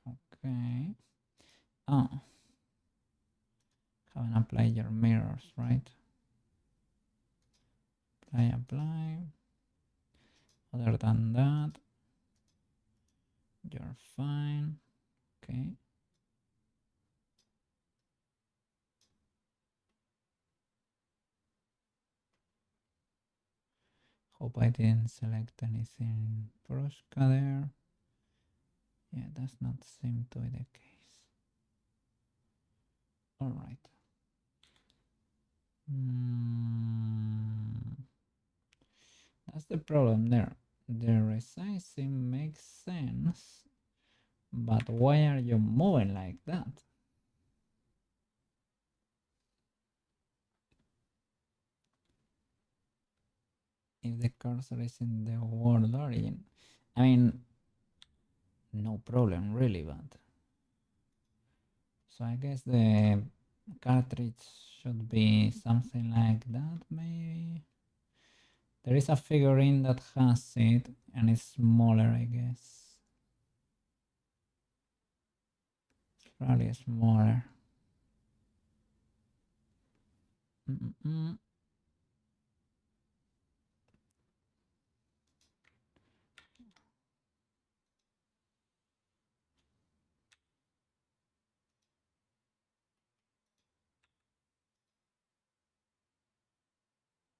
Okay. Oh, haven't applied your mirrors, right? Apply. Other than that, you're fine. Okay. Hope I didn't select anything Prushka there. Yeah, does not seem to be the case. All right. That's the problem there. The resizing makes sense, but why are you moving like that? If the cursor is in the world origin, I mean, no problem really, but so I guess the cartridge should be something like that, maybe. There is a figurine that has it and it's smaller, I guess. It's probably smaller. Mm-mm.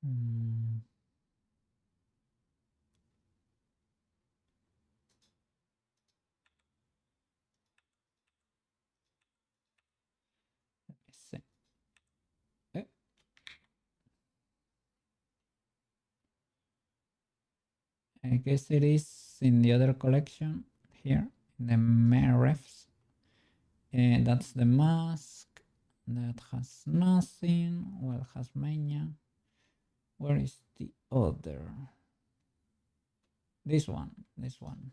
Mm. Let me see. Eh, I guess it is in the other collection here, in the main refs. And that's the mask. That has nothing. Well, has mania. Where is the other? This one. This one.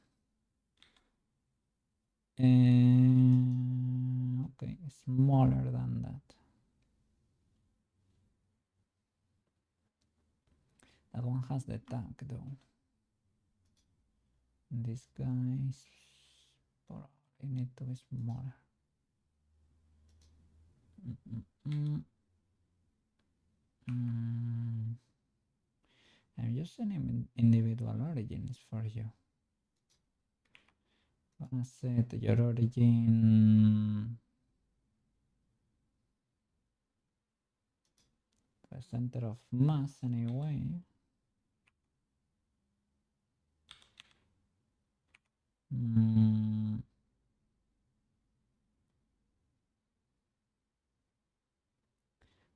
Okay, smaller than that. That one has the tank though. This guy's probably need to be smaller. I'm using individual origins for you. Gonna set your origin to the center of mass anyway.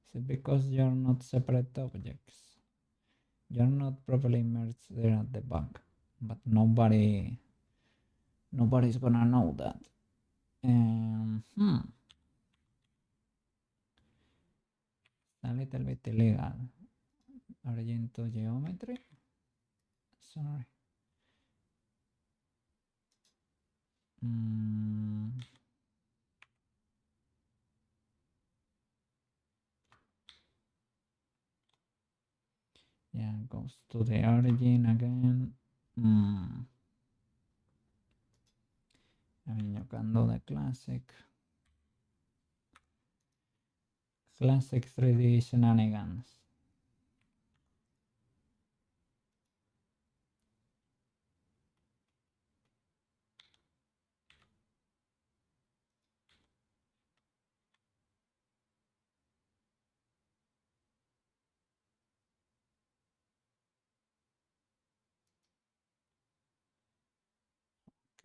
Is it because you're not separate objects? You're not properly merged there at the back, but nobody's gonna know that. A little bit illegal. Origin to geometry. Sorry. Yeah, goes to the origin again. I mean, you can do the classic 3D shenanigans.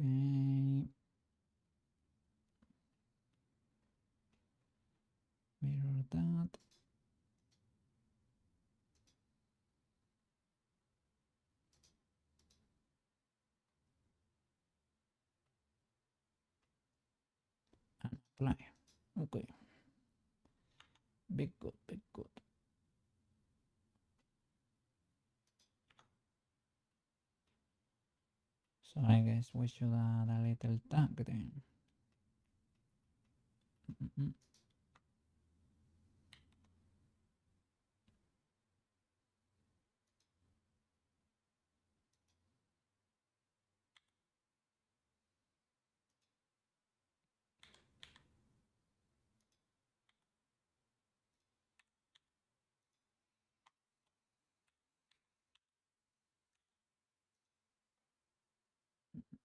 Okay. Mirror that. And apply. Okay. Big good, big good. So I guess we should add a little tag then.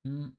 Mm.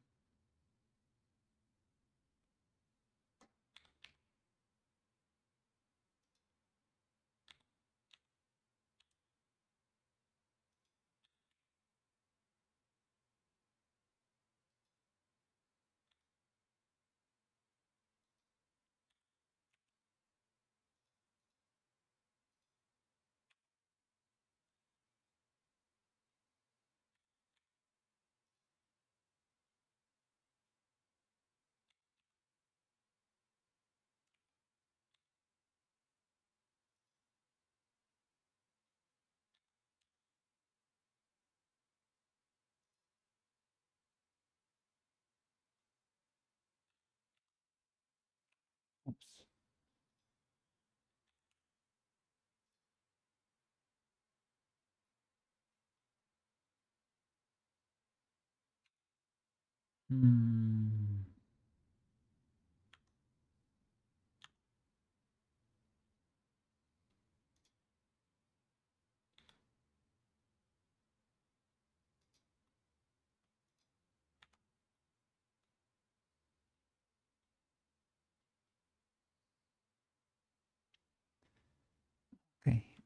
Oops.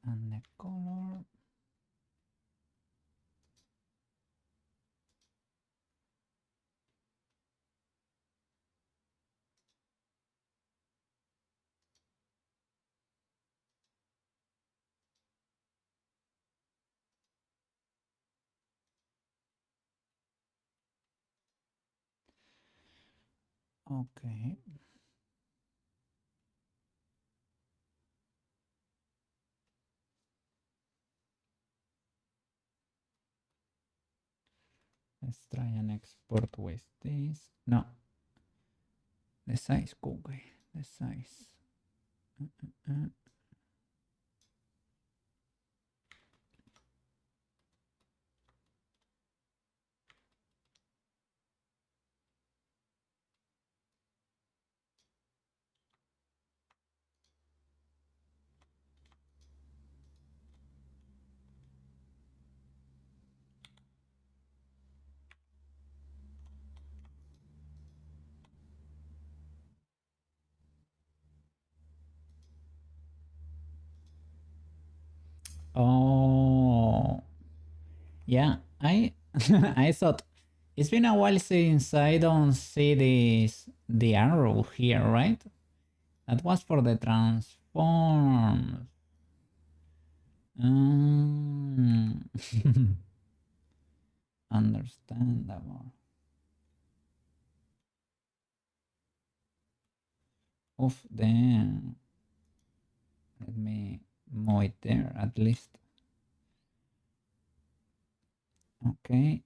And the color. Okay. Let's try and export with this. No. The size, Google. The size. Oh, yeah. I I thought it's been a while since I don't see the arrow here, right? That was for the transform. Mm. Understandable. Of then let me move it there at least. Okay.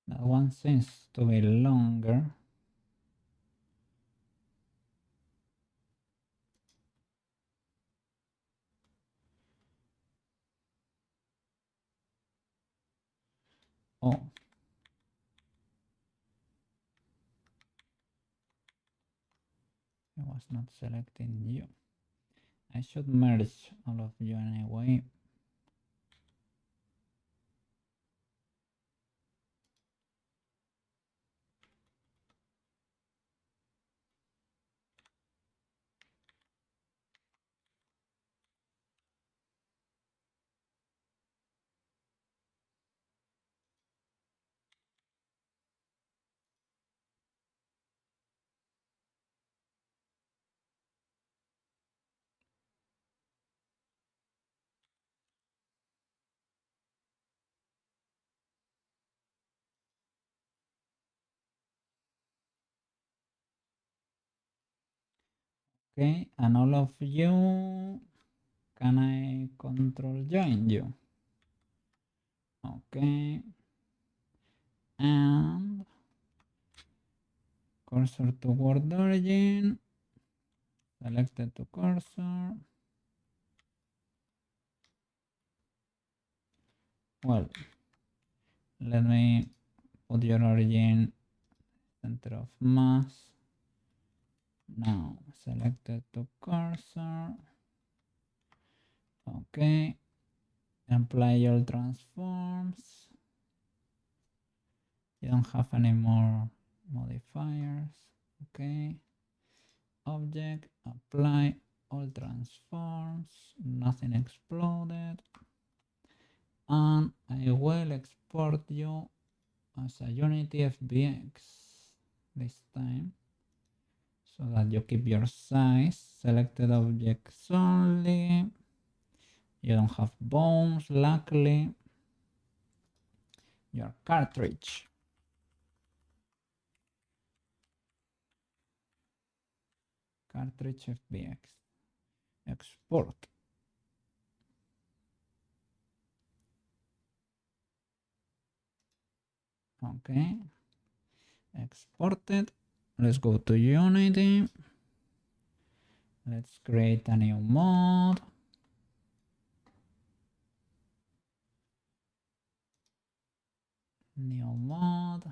That one seems to be longer. Oh. I was not selecting you. I should merge all of you anyway. Okay, and all of you, can I control join you? Okay, and cursor toward origin, selected to cursor. Well, let me put your origin center of mass. Now selected to cursor. Okay, apply all transforms. You don't have any more modifiers. Okay, object, apply all transforms, nothing exploded, and I will export you as a Unity FBX this time so that you keep your size. Selected objects only. You don't have bones, luckily. Your cartridge. Cartridge FBX. Export. Okay, exported. Let's go to Unity. Let's create a new mod. New mod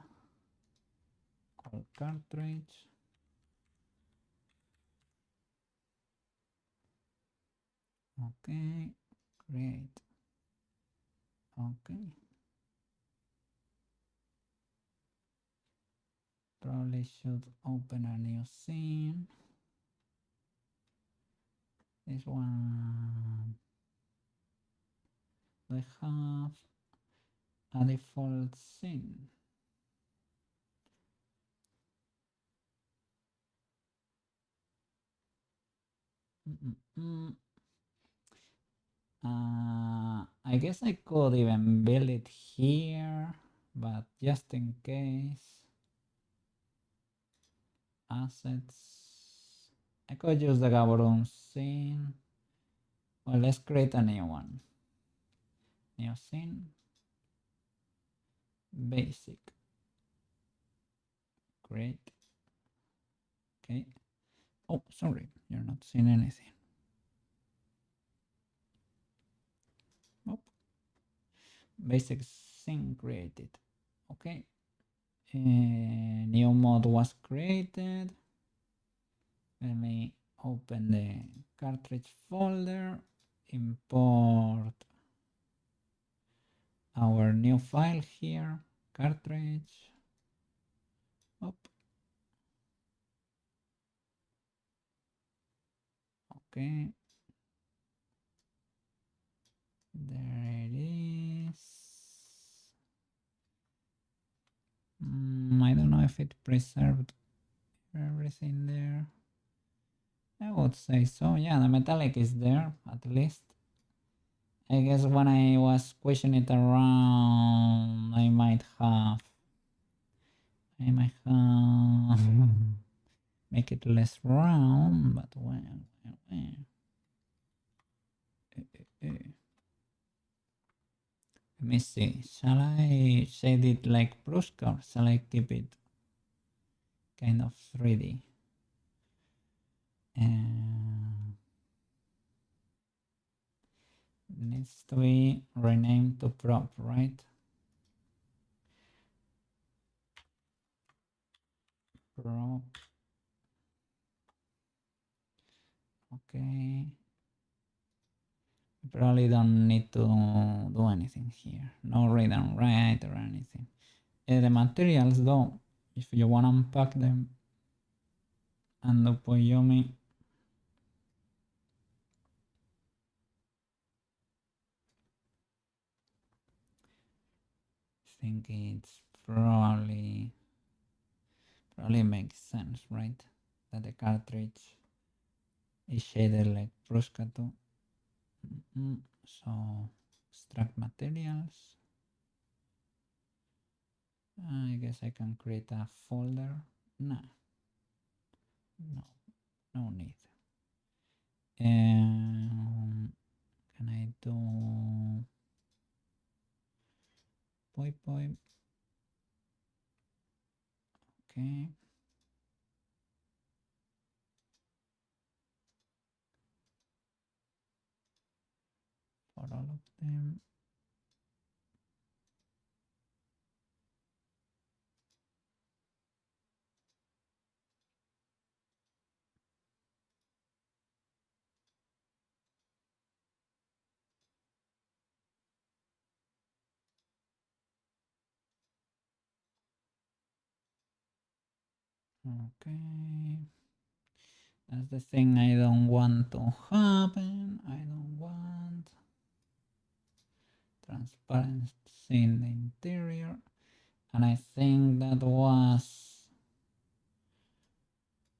called cartridge. Okay, create. Okay. Probably should open a new scene. This one. I have a default scene. I guess I could even build it here, but just in case. Assets. I could use the Gaborone scene. Well, let's create a new one. New scene. Basic. Great. Okay. Oh, sorry, you're not seeing anything. Oh. Basic scene created. Okay. New mod was created. Let me open the cartridge folder. Import our new file here. Cartridge. Up. Okay. There it is. I don't know if it preserved everything there. I would say so. Yeah, the metallic is there at least. I guess when I was squishing it around, I might have make it less round, but well. Let me see. Shall I shade it like Prushka or shall I keep it kind of 3D? Needs to be renamed to prop, right? Prop. Okay. Probably don't need to do anything here. No read and write or anything. The materials though, if you want to unpack them and Upoyomi. I think it's probably makes sense, right? That the cartridge is shaded like Prushka too. So extract materials. I guess I can create a folder. Nah. No need. Can I do poi? Okay. For all of them. Okay. That's the thing I don't want to happen. I don't want transparency in the interior. And I think that was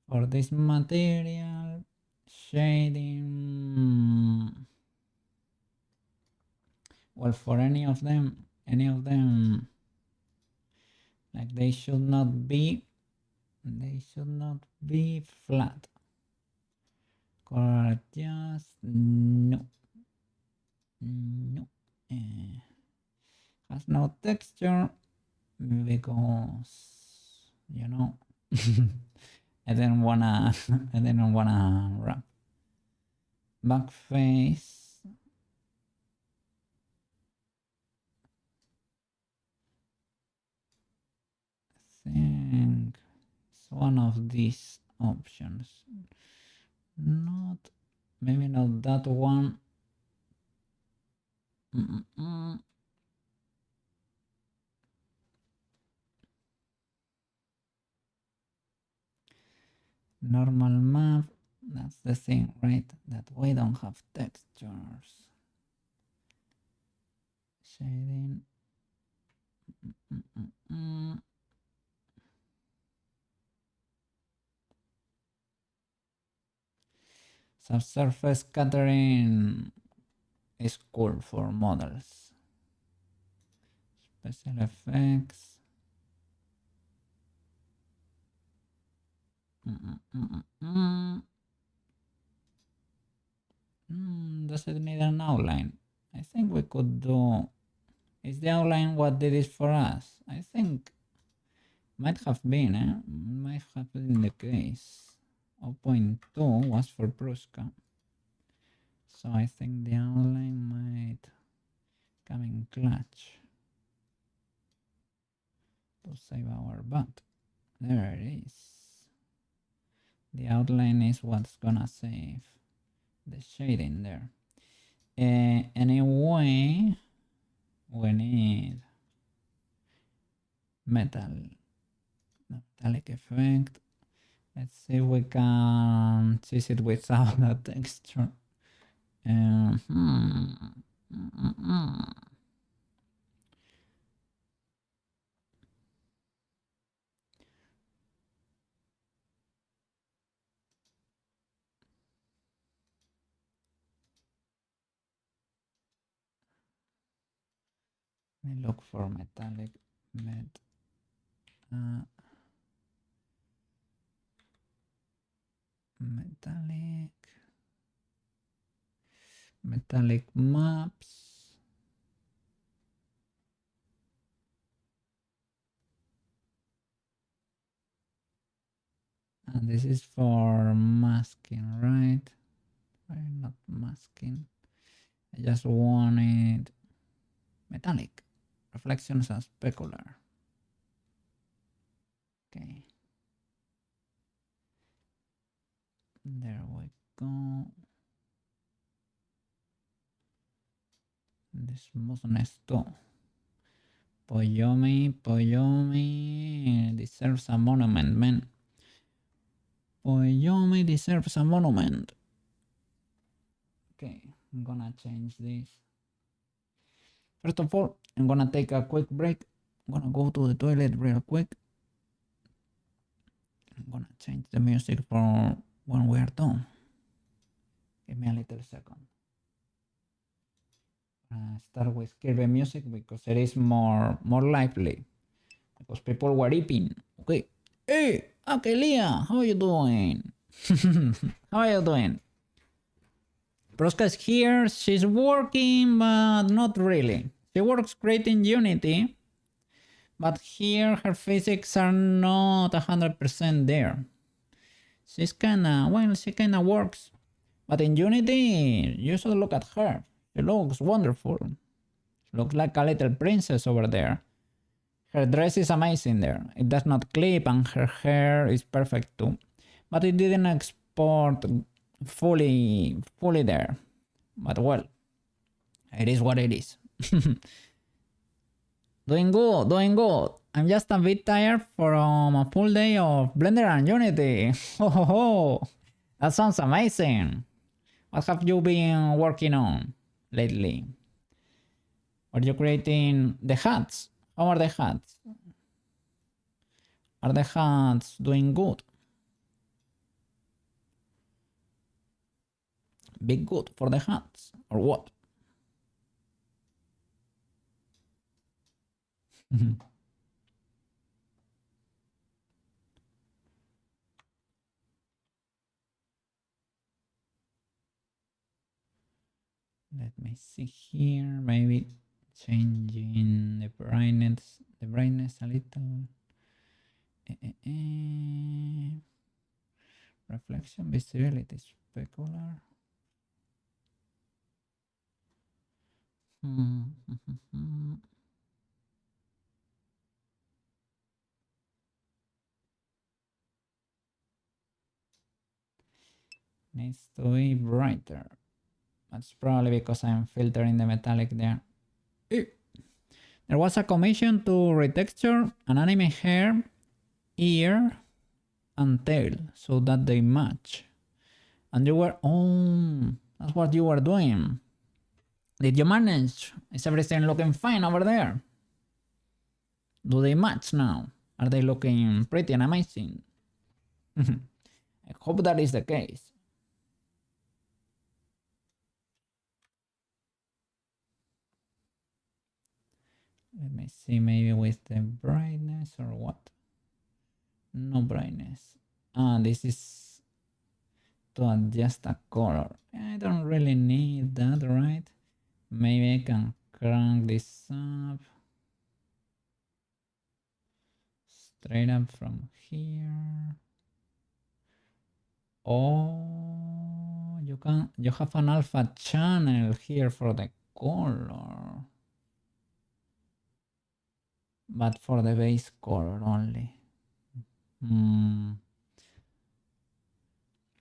for this material shading. Well, for any of them, like they should not be flat. Just no. Has no texture. because you know I didn't wanna I didn't wanna wrap. Back face. I think it's one of these options. Not maybe not that one. Mm-mm-mm. Normal map. That's the thing, right? That we don't have textures. Shading. Mm-mm-mm. Subsurface scattering is cool for models. Special effects. Does it need an outline? I think we could do. Is the outline what did it for us? I think might have been, might have been the case. 0.2 was for Prushka. So I think the outline might come in clutch to save our butt. There it is. The outline is what's gonna save the shading there. Anyway, we need metallic effect. Let's see if we can choose it without a texture. Let me look for metallic metallic maps. And this is for masking, right? I'm not masking. I just wanted metallic reflections and specular. Okay. There we go. The smoothness too. Poyomi deserves a monument, man. Poyomi deserves a monument. Okay, I'm gonna change this. First of all, I'm gonna take a quick break. I'm gonna go to the toilet real quick. I'm gonna change the music for when we are done. Give me a little second. Start with Kirby music because it is more lively. Because people were eating. Okay. Hey, Akelia, how are you doing? How are you doing? Prushka is here. She's working, but not really. She works great in Unity, but here her physics are not 100% there. She's kinda, well, she kinda works. But in Unity, you should look at her. She looks wonderful. She looks like a little princess over there. Her dress is amazing there. It does not clip and her hair is perfect too. But it didn't export fully there. But well, it is what it is. Doing good, doing good. I'm just a bit tired from a full day of Blender and Unity. Ho ho ho! That sounds amazing. What have you been working on lately? Are you creating the hats? How are the hats? Are the hats doing good? Big good for the hats or what? Let me see here. Maybe changing the brightness a little. Reflection, visibility, specular. Needs to be brighter. That's probably because I'm filtering the metallic there. There was a commission to retexture an anime hair, ear, and tail so that they match. And you were, that's what you were doing. Did you manage? Is everything looking fine over there? Do they match now? Are they looking pretty and amazing? I hope that is the case. Let me see, maybe with the brightness or what? No brightness. This is to adjust a color. I don't really need that, right? Maybe I can crank this up. Straight up from here. Oh, you have an alpha channel here for the color. But for the base color only.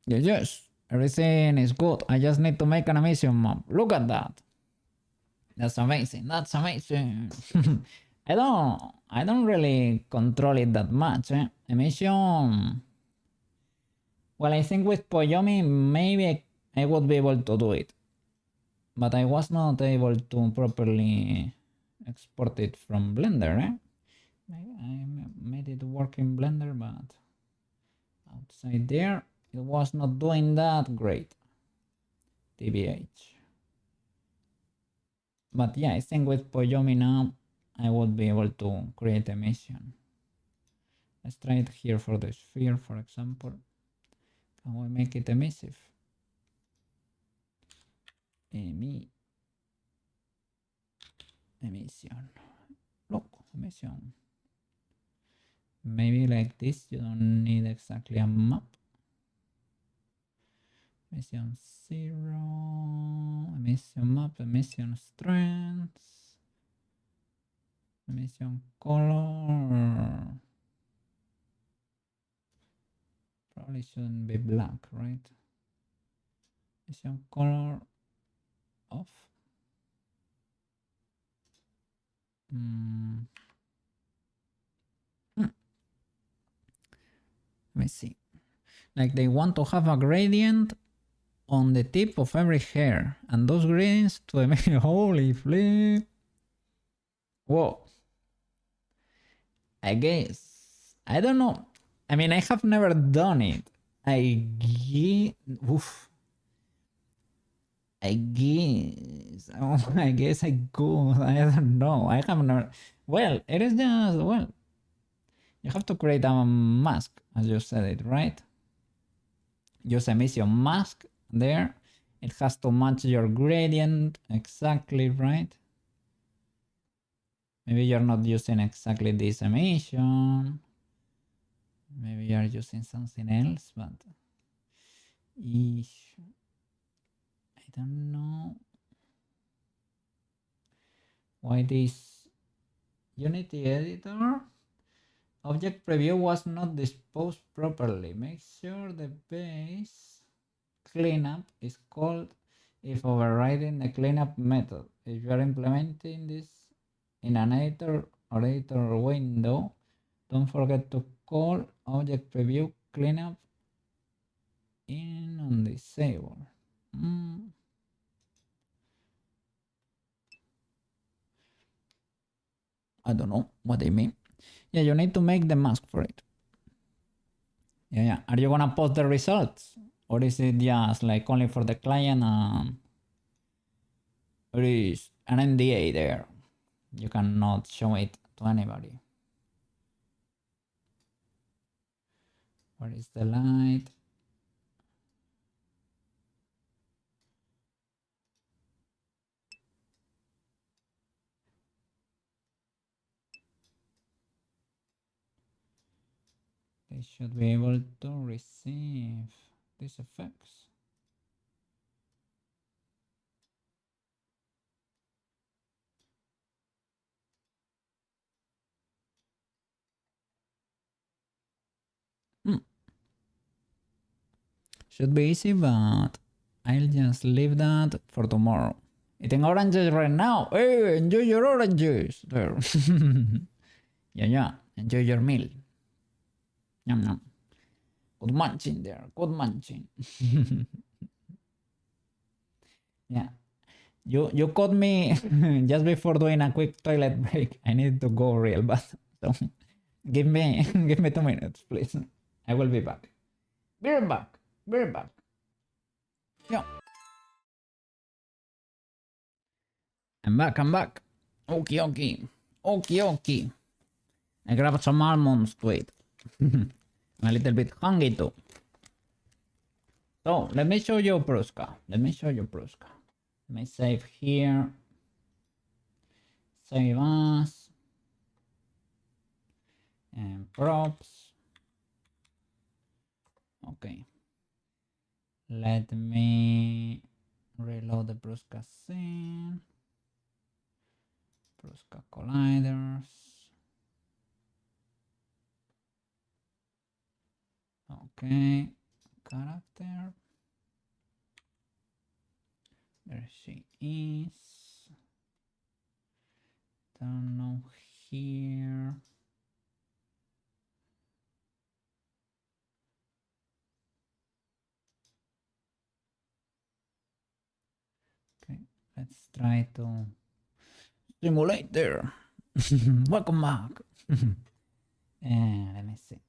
Yes, everything is good. I just need to make an emission map. Look at that. That's amazing. That's amazing. I don't really control it that much. Emission. Well, I think with Poyomi maybe I would be able to do it. But I was not able to properly export it from Blender. I made it work in Blender, but outside there it was not doing that great. TBH. But yeah, I think with Poyomi now I would be able to create a mission. Let's try it here for the sphere, for example. Can we make it emissive? Emission. Look, emission. Maybe like this, you don't need exactly a map. Emission 0, emission map, emission strengths, emission color. Probably shouldn't be black, right? Emission color off. Let me see. Like they want to have a gradient on the tip of every hair, and those gradients to emission. Holy flip! Whoa. I guess. I don't know. I mean, I have never done it. I guess. Oh, I guess I could. I don't know. I have never. Well, it is just. Well, you have to create a mask, as you said it, right? Use emission mask there. It has to match your gradient exactly, right? Maybe you're not using exactly this emission. Maybe you're using something else, but I don't know why this Unity editor object preview was not disposed properly. Make sure the base cleanup is called if overriding the cleanup method. If you are implementing this in an editor or editor window, don't forget to call object preview cleanup in on disable. I don't know what they mean. Yeah, you need to make the mask for it. Yeah. Are you gonna post the results? Or is it just like only for the client? Or is an NDA there? You cannot show it to anybody. Where is the light? They should be able to receive these effects. Should be easy, but I'll just leave that for tomorrow. Eating oranges right now. Hey, enjoy your oranges. There. Yeah. Enjoy your meal. Yum yum. Good munching there. Good munching. Yeah. You caught me just before doing a quick toilet break. I need to go real bad. So give me 2 minutes, please. I will be back. Be right back. Be right back. Yeah. I'm back. Okay. I grabbed some almonds to eat. I'm a little bit hungry too. So let me show you Prushka. Let me save here. Save as. And props. Okay. Let me reload the Prushka scene. Prushka colliders. Okay. Character. There she is. Don't know here. Okay, let's try to simulate there. Welcome back. And let me see.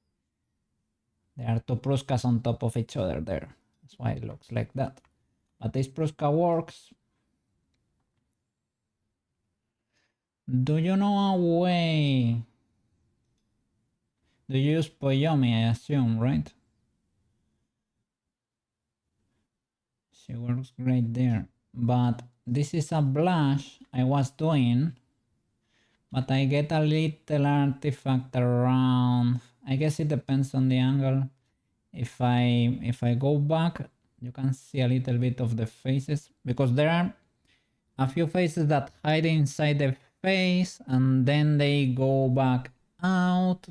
There are two Prushkas on top of each other there. That's why it looks like that. But this Prushka works. Do you know a way? Do you use Poyomi, I assume, right? She works great there. But this is a blush I was doing. But I get a little artifact around. I guess it depends on the angle. If I go back, you can see a little bit of the faces, because there are a few faces that hide inside the face and then they go back out.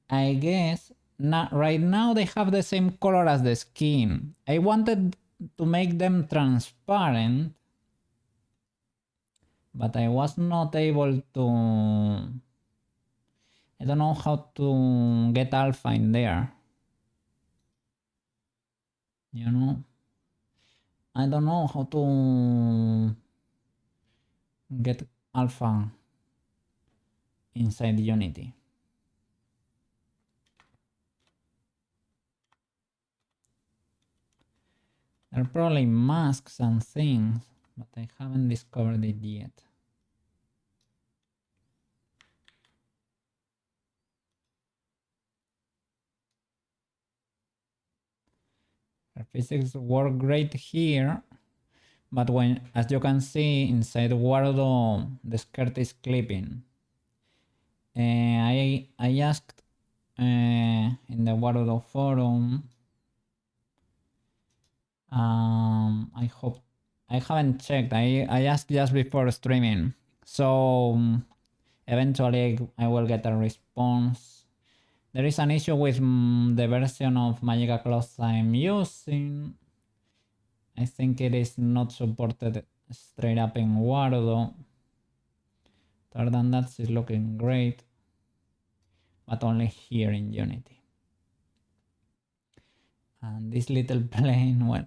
I guess not, right now they have the same color as the skin. I wanted to make them transparent, but I was not able to. I don't know how to get alpha in there. You know? I don't know how to get alpha inside Unity. There are probably masks and things, but I haven't discovered it yet. Her physics work great here, but when, as you can see inside Wardo, the skirt is clipping. I asked in the Wardo forum. I hope I haven't checked. I asked just before streaming, so eventually I will get a response. There is an issue with the version of Magica Clothes I'm using. I think it is not supported straight up in Wardo. Other than that, it's looking great, but only here in Unity. And this little plane, well,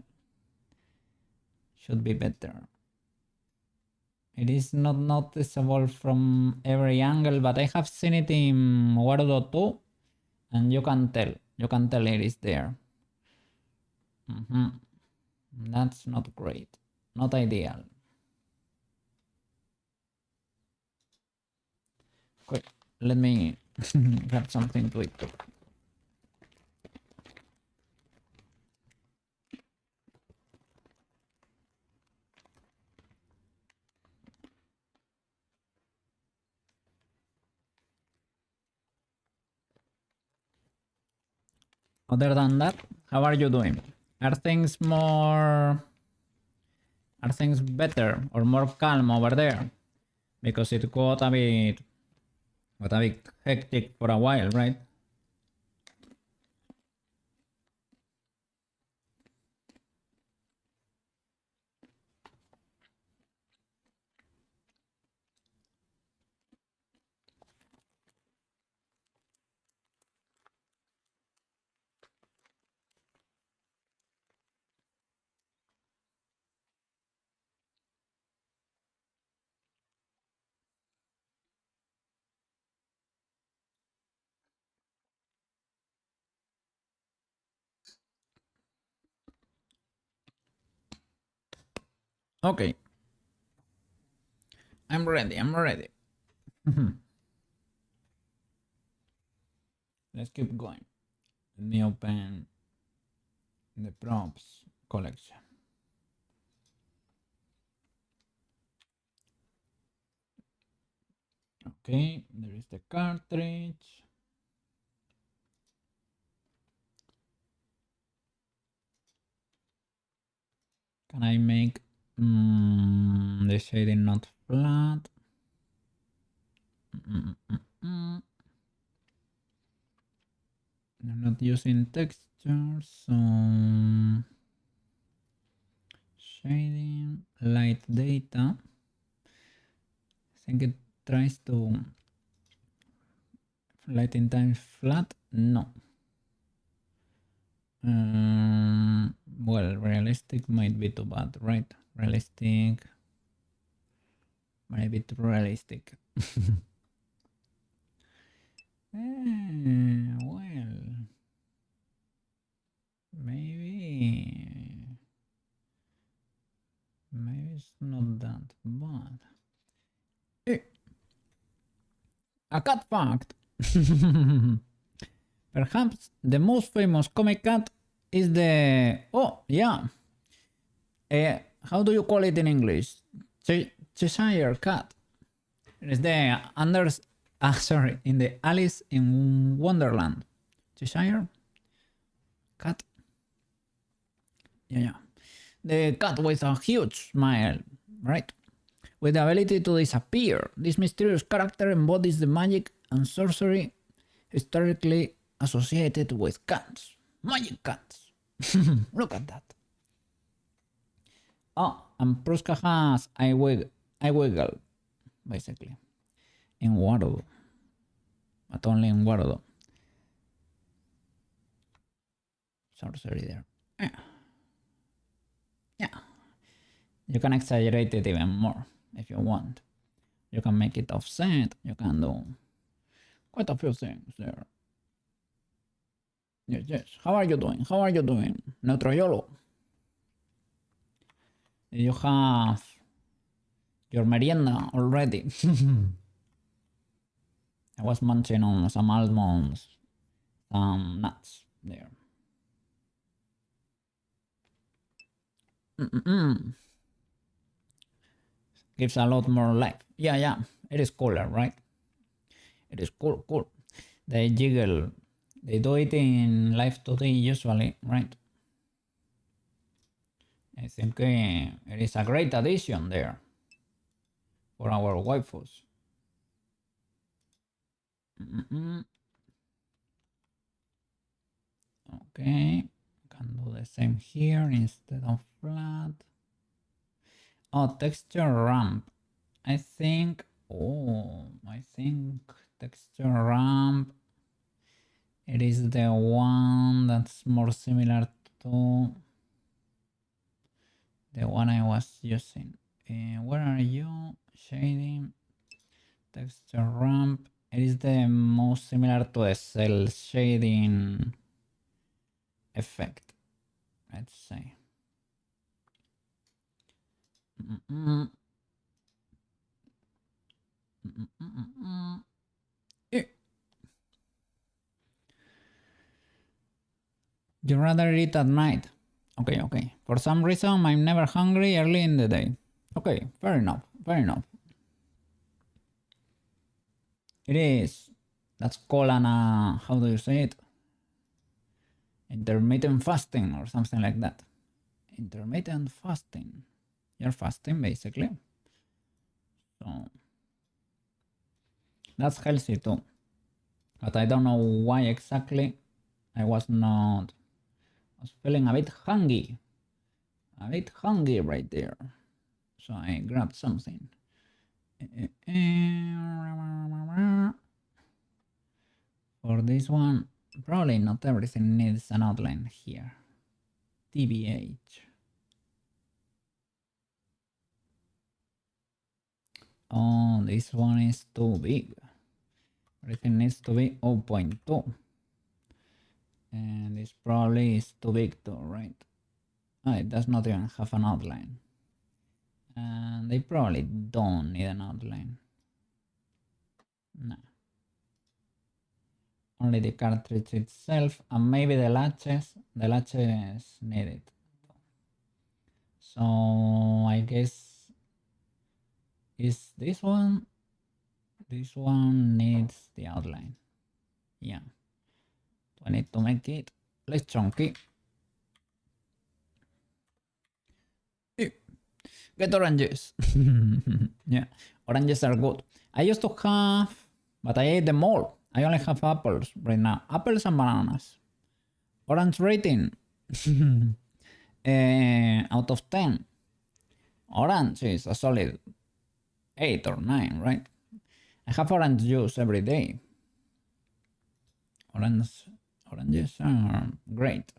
should be better. It is not noticeable from every angle, but I have seen it in Wardo 2, and you can tell it is there. That's not great, not ideal. Quick, let me grab something to eat. Other than that, how are you doing? Are things better or more calm over there? Because it got a bit hectic for a while, right? Okay, I'm ready. Let's keep going. Let me open the props collection. Okay, there is the cartridge. Can I make the shading not flat? I'm not using textures, so shading, light data. I think it tries to lighting times flat. No. Well, realistic might be too bad, right? Realistic might be too realistic. Well, maybe it's not that bad. A cat fact. Perhaps the most famous comic cat is the... Oh, yeah. How do you call it in English? Cheshire cat. It is the Anders... sorry, in the Alice in Wonderland. Cheshire cat. Yeah. The cat with a huge smile, right? With the ability to disappear. This mysterious character embodies the magic and sorcery historically associated with cats. Magic cats. Look at that. Oh, and Prushka has I wiggle, basically. In Waddle. But only in Waddle. Sorcery there. Yeah. You can exaggerate it even more if you want. You can make it offset. You can do quite a few things there. Yes. How are you doing? Neutroyolo. You have your merienda already. I was munching on some almonds, some nuts there. Gives a lot more life. Yeah. It is cooler, right? It is cool. They jiggle. They do it in Live Today usually, right? I think it is a great addition there for our waifus. Okay, can do the same here instead of flat. Oh, texture ramp. I think texture ramp. It is the one that's more similar to the one I was using. Where are you? Shading, texture ramp. It is the most similar to a cell shading effect, let's say. You rather eat at night. Okay. For some reason, I'm never hungry early in the day. Okay, fair enough. It is. That's called an, how do you say it? intermittent fasting or something like that. Intermittent fasting. You're fasting basically. So that's healthy too. But I don't know why exactly. I was feeling a bit hungry. A bit hungry right there. So I grabbed something. For this one, probably not everything needs an outline here. TBH. Oh, this one is too big. Everything needs to be 0.2. And this probably is too big too, right? Oh, it does not even have an outline. And they probably don't need an outline. No. Only the cartridge itself and maybe the latches. The latches need it. So I guess is this one? This one needs the outline. Yeah. Do I need to make it less chunky? Get oranges. Yeah, oranges are good. I used to have, but I ate them all. I only have apples right now. Apples and bananas. Orange rating. Out of 10. Orange is a solid 8 or 9, right? I have orange juice every day. Oranges are great.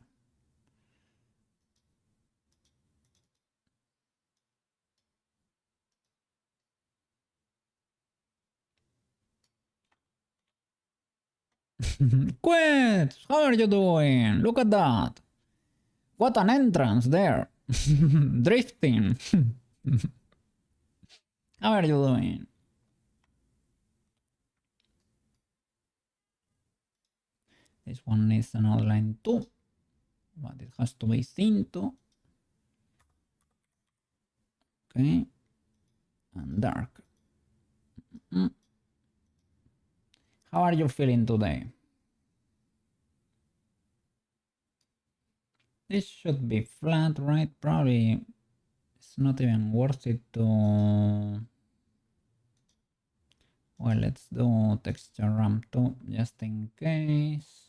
Quit! How are you doing? Look at that. What an entrance there. Drifting. How are you doing? This one needs an outline too, but it has to be thin too. Okay. And dark. How are you feeling today? This should be flat, right? Probably it's not even worth it to... Well, let's do texture ramp too, just in case.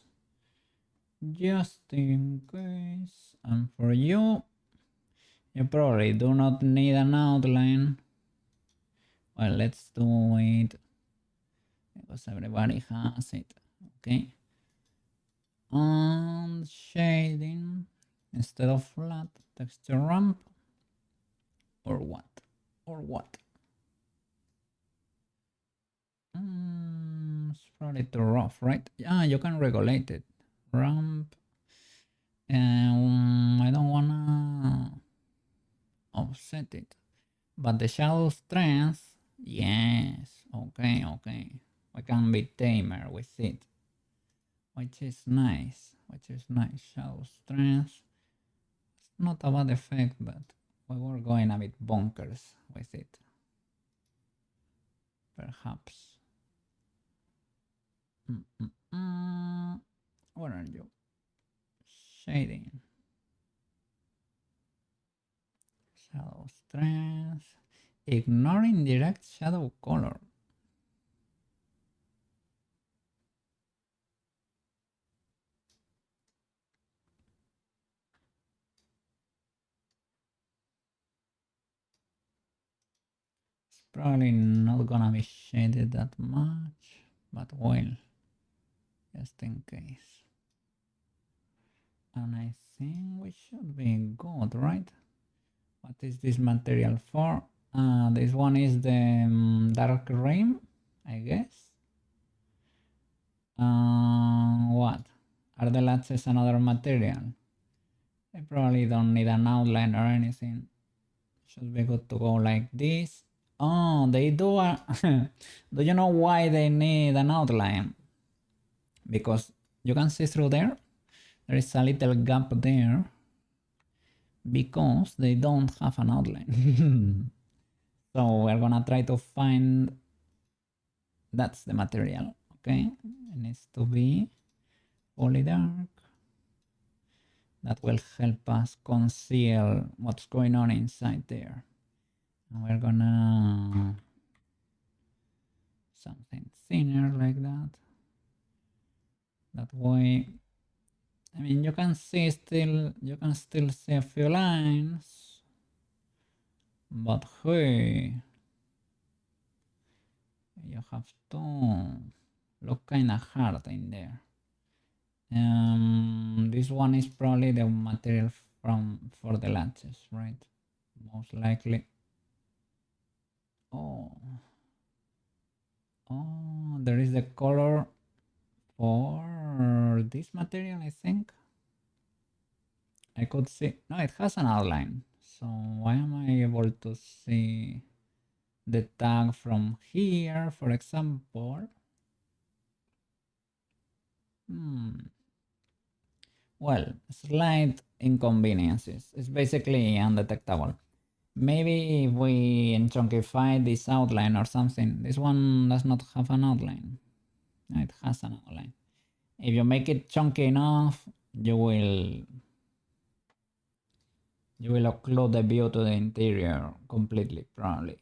Just in case. And for you, you probably do not need an outline. Well, let's do it because everybody has it. Okay. And shading instead of flat, texture ramp. Or what? Or what? It's probably too rough, right? Yeah, you can regulate it. Ramp. I don't wanna offset it. But the shadow strength, yes. Okay, okay. We can be tamer with it. Which is nice. Which is nice. Shadow strength. It's not a bad effect, but we were going a bit bonkers with it. Perhaps. Where are you? Shading. Shadow strength. Ignoring direct shadow color. It's probably not gonna be shaded that much, but well, just in case. And I think we should be good, right? What is this material for? This one is the dark rain, I guess. What? Are the latches another material? I probably don't need an outline or anything. Should be good to go like this. Oh, they do do you know why they need an outline? Because you can see through there. There is a little gap there because they don't have an outline. So we're gonna try to find, that's the material, okay? It needs to be fully dark. That will help us conceal what's going on inside there. And we're gonna something thinner like that. That way, I mean, you can still see a few lines, but hey, you have to look kind of hard in there. This one is probably the material for the latches, right? Most likely. Oh, there is the color for this material, I think. I could see, no, it has an outline. So why am I able to see the tag from here, for example? Well, slight inconveniences. It's basically undetectable. Maybe if we chunkify this outline or something. This one does not have an outline. No, it has an outline. If you make it chunky enough, you will occlude the view to the interior completely, probably.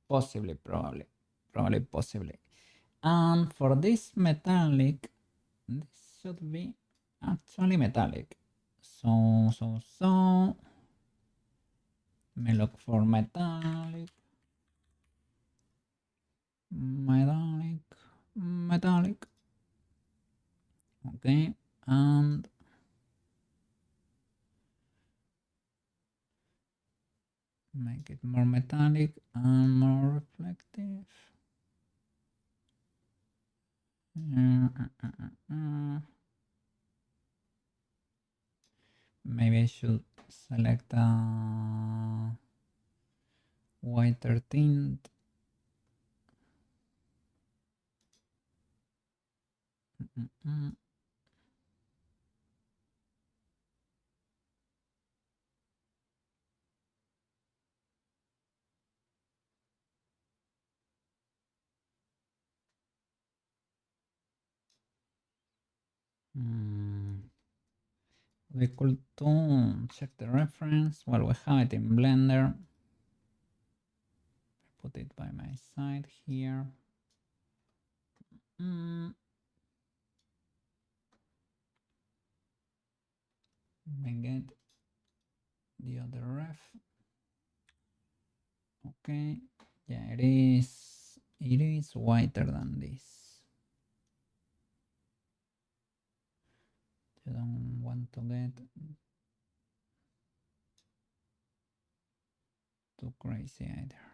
Possibly, probably. Probably, possibly. And for this metallic, this should be actually metallic. So. Me look for metallic. Metallic. Okay, and make it more metallic and more reflective. Maybe I should select a whiter tint. We could check the reference. Well, we have it in Blender. Put it by my side here. We get the other ref. Okay, yeah, it is whiter than this. You don't want to get too crazy either.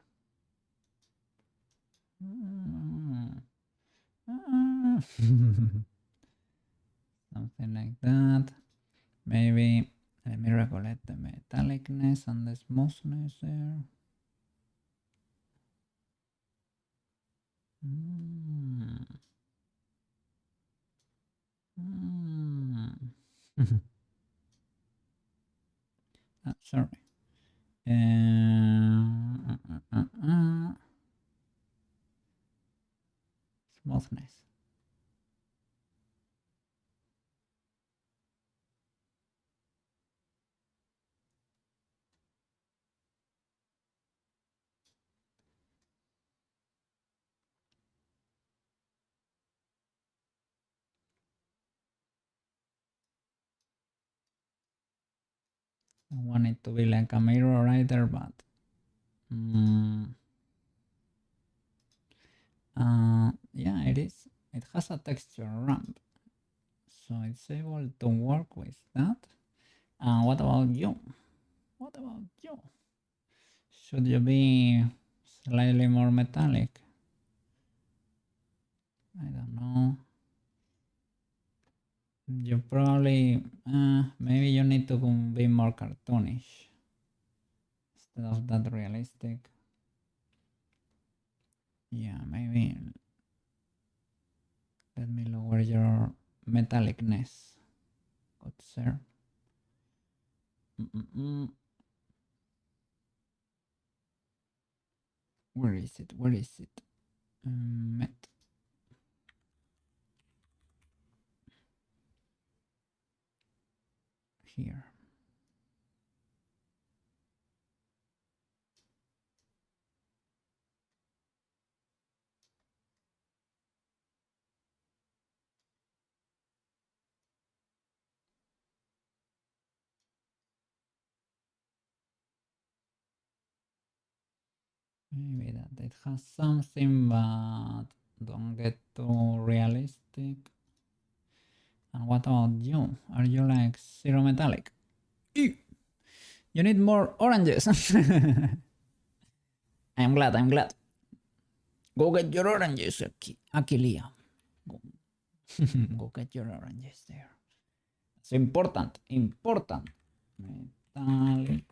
Something like that. Maybe let me regulate the metallicness and the smoothness there. Sorry. Smoothness. I want it to be like a mirror either, but yeah, it is. It has a texture ramp, so it's able to work with that. And what about you? What about you? Should you be slightly more metallic? I don't know. You probably maybe you need to be more cartoonish instead of that realistic. Yeah, maybe let me lower your metallicness, good sir. Where is it? Where is it? Met. here. Maybe that it has something, but don't get too realistic. And what about you? Are you like zero metallic? Ew. You need more oranges. I'm glad, I'm glad. Go get your oranges, Akilia. Go. Go get your oranges there. It's important, important. Metallic.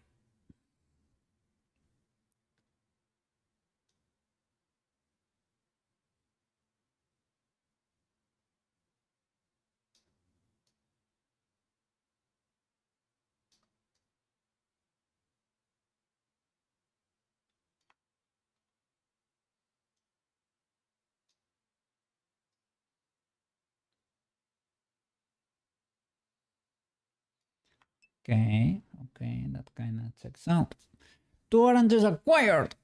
Okay, okay, that kind of checks out. 2 oranges acquired!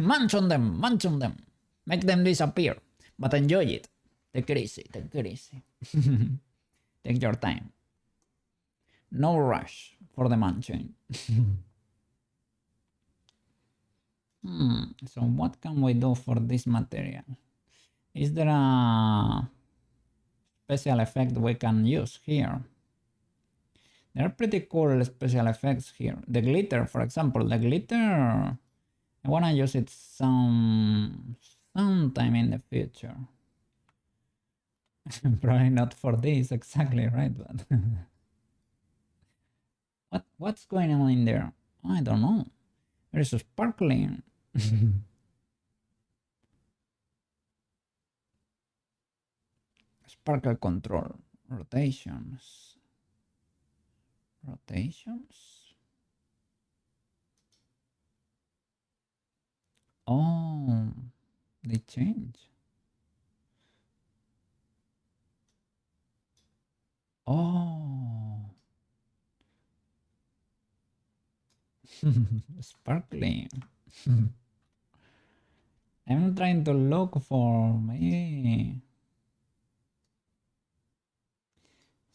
Munch on them, munch on them. Make them disappear. But enjoy it. Take it easy, take it easy. Take your time. No rush for the munching. So what can we do for this material? Is there a special effect we can use here? There are pretty cool special effects here. The glitter, for example, the glitter, I wanna use it sometime in the future. Probably not for this exactly, right? But what's going on in there? I don't know. There's a sparkling. Sparkle control. Rotations. Rotations? Oh, they change. Oh. Sparkling. I'm trying to look for maybe.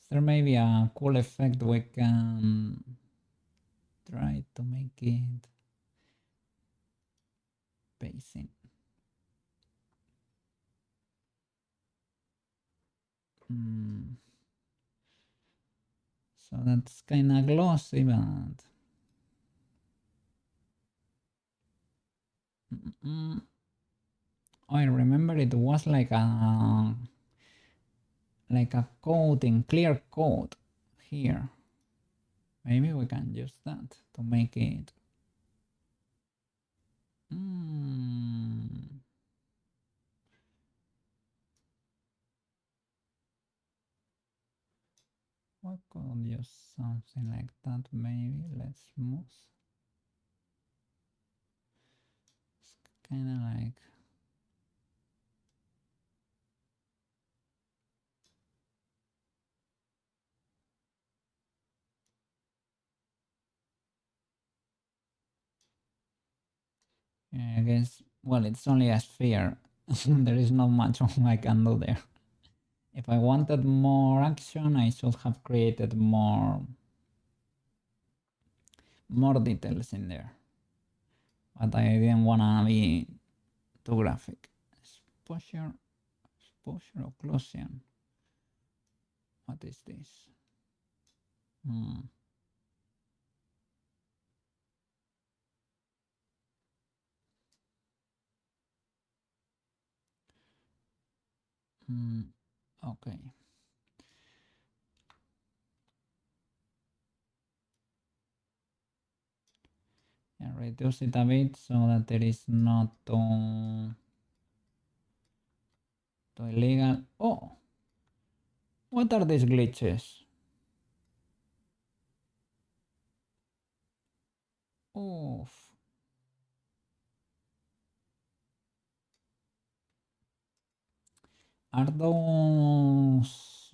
Is there maybe a cool effect we can try to make it pacing? So that's kind of glossy, but oh, I remember it was like a coating, clear coat here. Maybe we can use that to make it. We could use something like that. Maybe let's move. It's kind of like. I guess, well, it's only a sphere. There is not much I can do there. If I wanted more action, I should have created more details in there. But I didn't wanna be too graphic. Exposure, occlusion. What is this? Okay. Yeah, reduce it a bit so that there is not too illegal. Oh, what are these glitches? Oof. Are those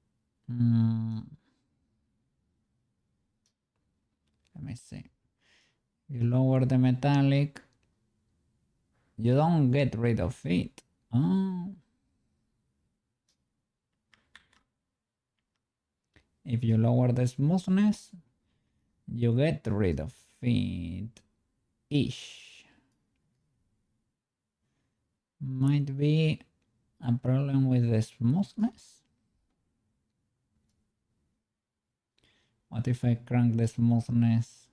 Let me see. You lower the metallic, you don't get rid of it. Oh. If you lower the smoothness, you get rid of it. Ish. Might be a problem with the smoothness. What if I crank the smoothness?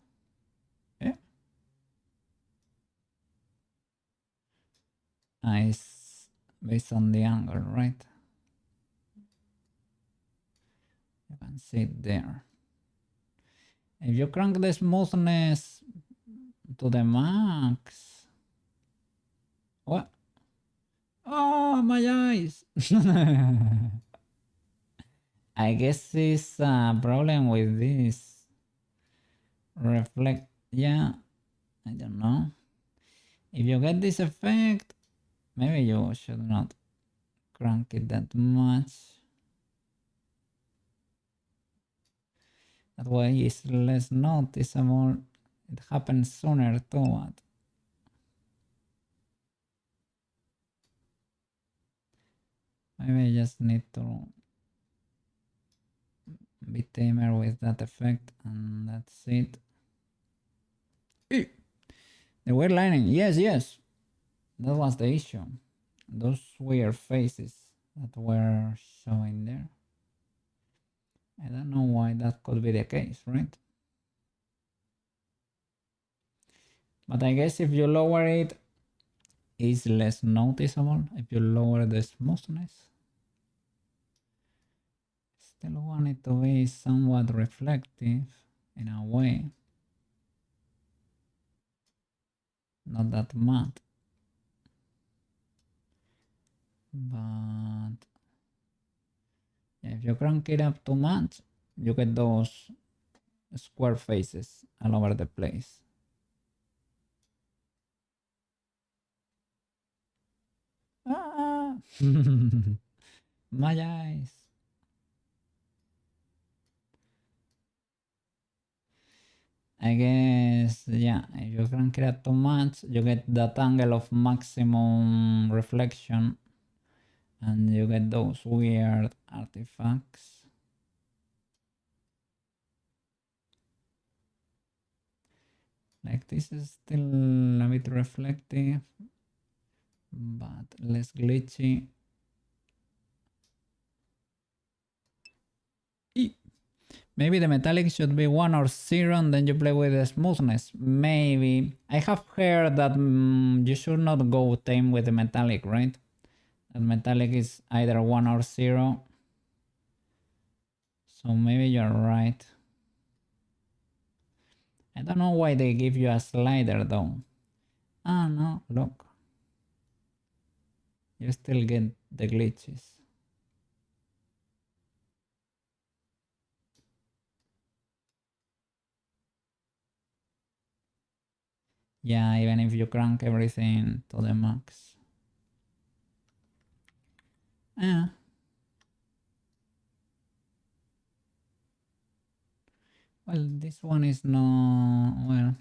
Yeah. It's based on the angle, right? You can see it there. If you crank the smoothness to the max. What? Oh, my eyes! I guess it's a problem with this reflect. Yeah, I don't know. If you get this effect, maybe you should not crank it that much. That way it's less noticeable. It happens sooner too. But maybe I just need to be tamer with that effect, and that's it. The weird lining, yes, that was the issue. Those weird faces that were showing there. I don't know why that could be the case, right? But I guess if you lower it, it's less noticeable. If you lower the smoothness, still want it to be somewhat reflective in a way. Not that matte. But yeah, if you crank it up too much, you get those square faces all over the place. Ah! My eyes. I guess, yeah, if you crank it up too much, you get that angle of maximum reflection and you get those weird artifacts. Like this is still a bit reflective, but less glitchy. Maybe the metallic should be 1 or 0 and then you play with the smoothness. Maybe. I have heard that you should not go tame with the metallic, right? That metallic is either 1 or 0. So maybe you're right. I don't know why they give you a slider though. Ah no, look. You still get the glitches. Yeah, even if you crank everything to the max. Yeah. Well, this one is no, well,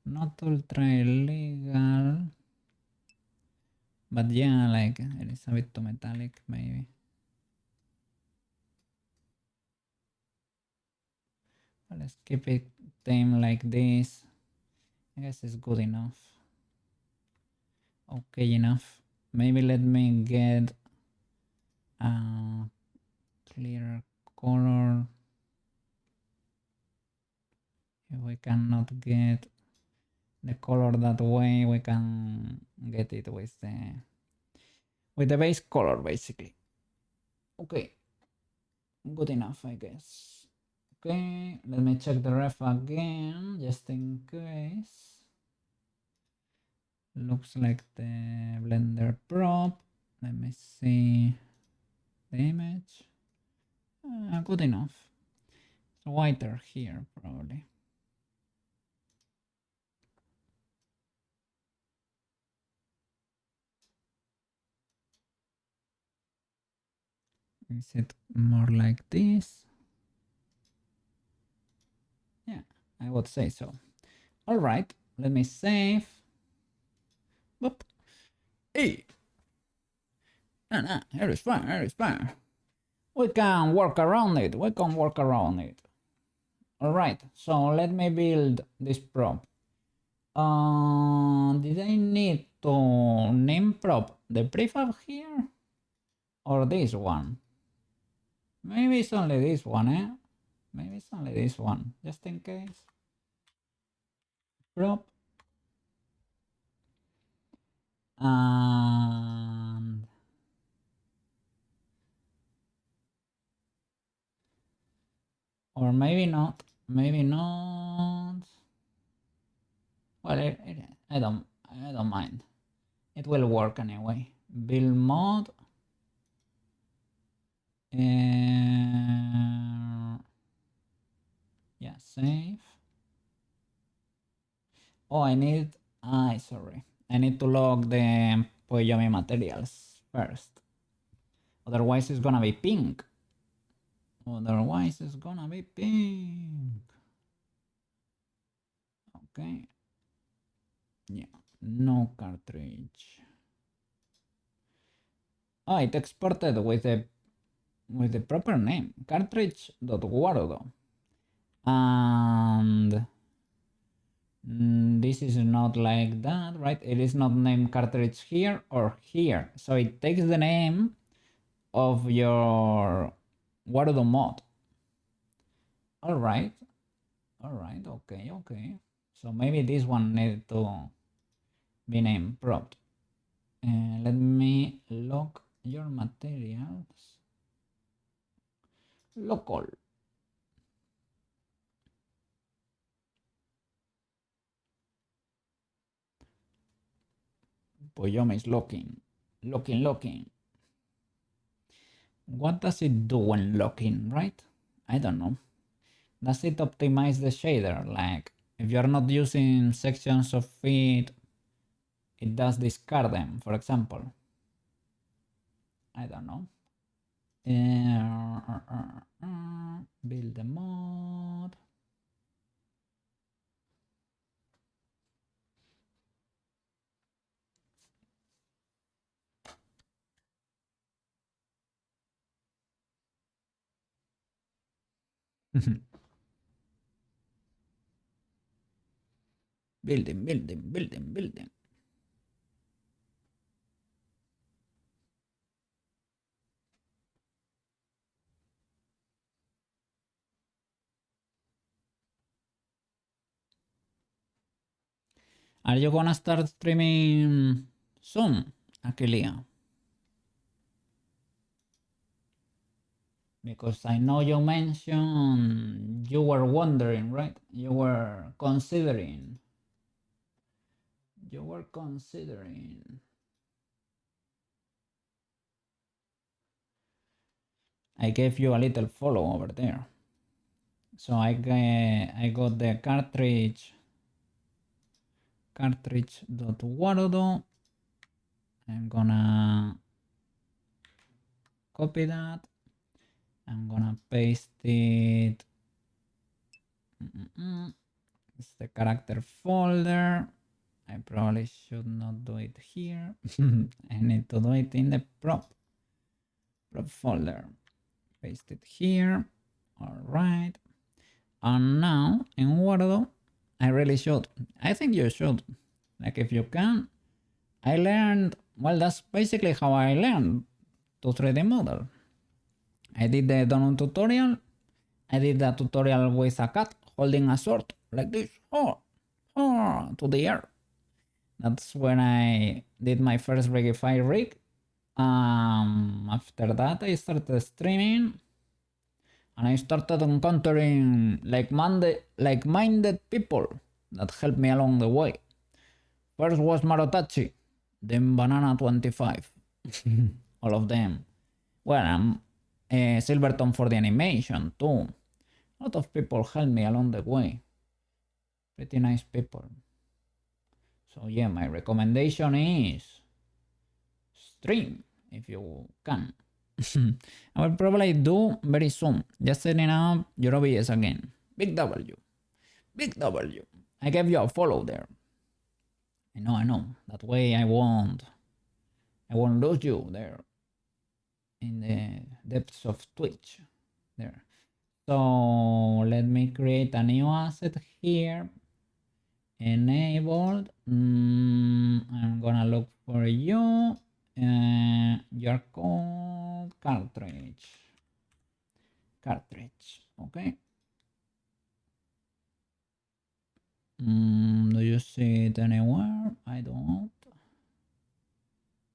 not ultra illegal. But yeah, like it is a bit too metallic maybe. But let's keep it tame like this. I guess it's good enough. Okay enough. Maybe let me get a clearer color. If we cannot get the color that way, we can get it with the base color basically. Okay, good enough I guess. Okay, let me check the ref again just in case. Looks like the Blender prop. Let me see the image. Good enough. It's whiter here probably. Is it more like this? Yeah, I would say so. All right, let me save. Boop. Hey, no, here is fine, here is fine. We can work around it, we can work around it. All right, so let me build this prop. Did I need to name prop the prefab here? Or this one? Maybe it's only this one, eh? Maybe it's only this one, just in case. Prop. And or maybe not, maybe not. Well, I don't mind. It will work anyway. Build mod. Yeah, save. Oh, I need. Sorry. I need to log the Poyomi materials first. Otherwise, it's gonna be pink. Otherwise, it's gonna be pink. Okay. Yeah. No cartridge. Oh, it exported with the proper name, cartridge.warudo. And this is not like that, right? It is not named cartridge here or here. So it takes the name of your Warudo mod. All right, okay. So maybe this one needed to be named prop. Let me log your materials. Local. Poyome is locking. Locking. What does it do when locking, right? I don't know. Does it optimize the shader? Like, if you're not using sections of it, it does discard them, for example. I don't know. Build the mod. Building. Are you gonna start streaming soon, Aquilia? Because I know you mentioned you were wondering, right? You were considering. I gave you a little follow over there. So I got the cartridge.warudo. I'm gonna copy that. I'm gonna paste it. It's the character folder. I probably should not do it here. I need to do it in the prop folder. Paste it here. All right. And now in Warudo, I really should. I think you should. Like if you can. I learned, well, that's basically how I learned to 3D model. I did the donut tutorial. I did the tutorial with a cat holding a sword like this. To the air. That's when I did my first Rigify rig. After that, I started streaming and I started encountering like-minded people that helped me along the way. First was Marotachi, then Banana25, all of them. Well, Silverton for the animation too. A lot of people helped me along the way. Pretty nice people. So yeah, my recommendation is stream if you can. I will probably do very soon. Just setting up your OBS again. Big W. Big W. I gave you a follow there. I know. That way I won't lose you there in the depths of Twitch there. So let me create a new asset here. Enabled. I'm gonna look for you. You're called cartridge. Okay. Do you see it anywhere? I don't.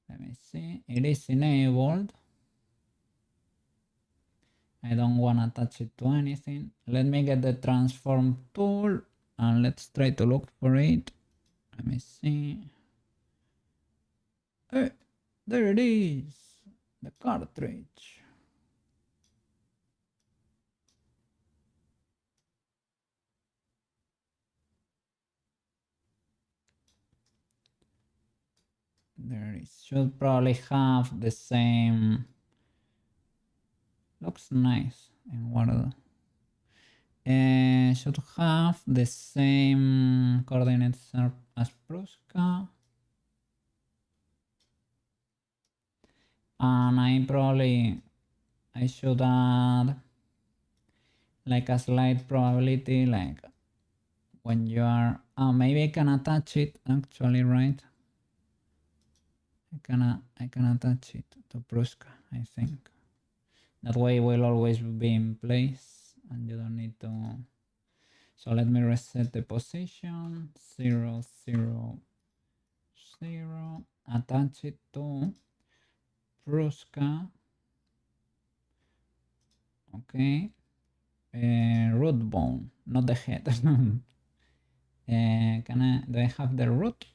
Let me see. It is enabled. I don't want to attach it to anything. Let me get the transform tool and let's try to look for it. Let me see. Hey, there it is. The cartridge. There it should probably have the same. Looks nice. And what should have the same coordinates as Prushka. And I should add like a slight probability, like when you are, maybe I can attach it actually, right? I can attach it to Prushka, I think. That way it will always be in place and you don't need to. So let me reset the position, 0, 0, 0, attach it to Prushka. Okay. Root bone, not the head. Do I have the root?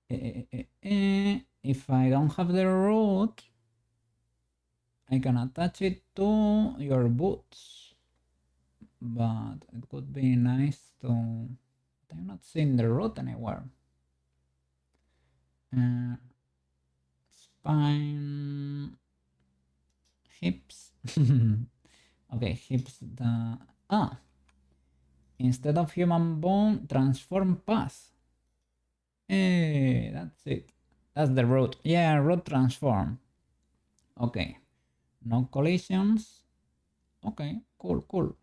If I don't have the root, I can attach it to your boots, but it could be nice to. I'm not seeing the root anywhere. Spine, hips. Okay, hips. Instead of human bone, transform path. Hey, that's it. That's the root. Yeah, root transform. Okay. No collisions. Okay, cool.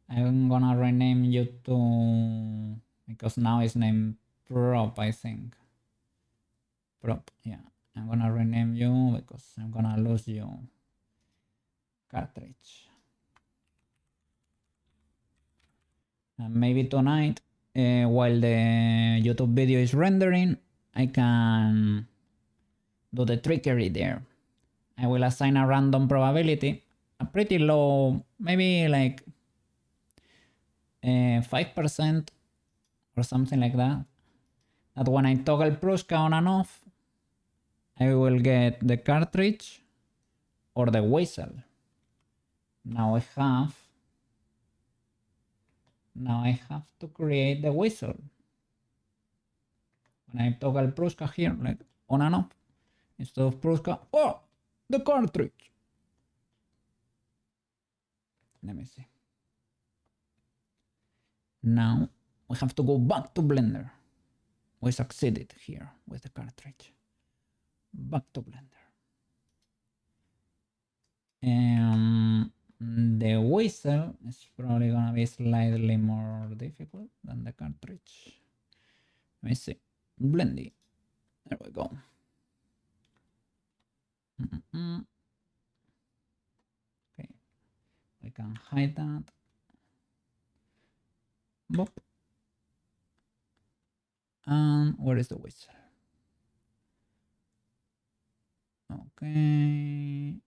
I'm gonna rename you to, because now it's named prop, I think. Prop, yeah. I'm gonna rename you because I'm gonna lose you. Cartridge. And maybe tonight, while the YouTube video is rendering, I can do the trickery there. I will assign a random probability, a pretty low, maybe like 5% or something like that. That when I toggle Prushka on and off, I will get the cartridge or the whistle. Now I have to create the whistle. When I toggle Prushka here, like on and off, instead of Prushka, oh, the cartridge. Let me see. Now we have to go back to Blender. We succeeded here with the cartridge. Back to Blender. The whistle is probably gonna be slightly more difficult than the cartridge. Let me see. Blendy. There we go. Okay. We can hide that. Boop. And where is the whistle? Okay.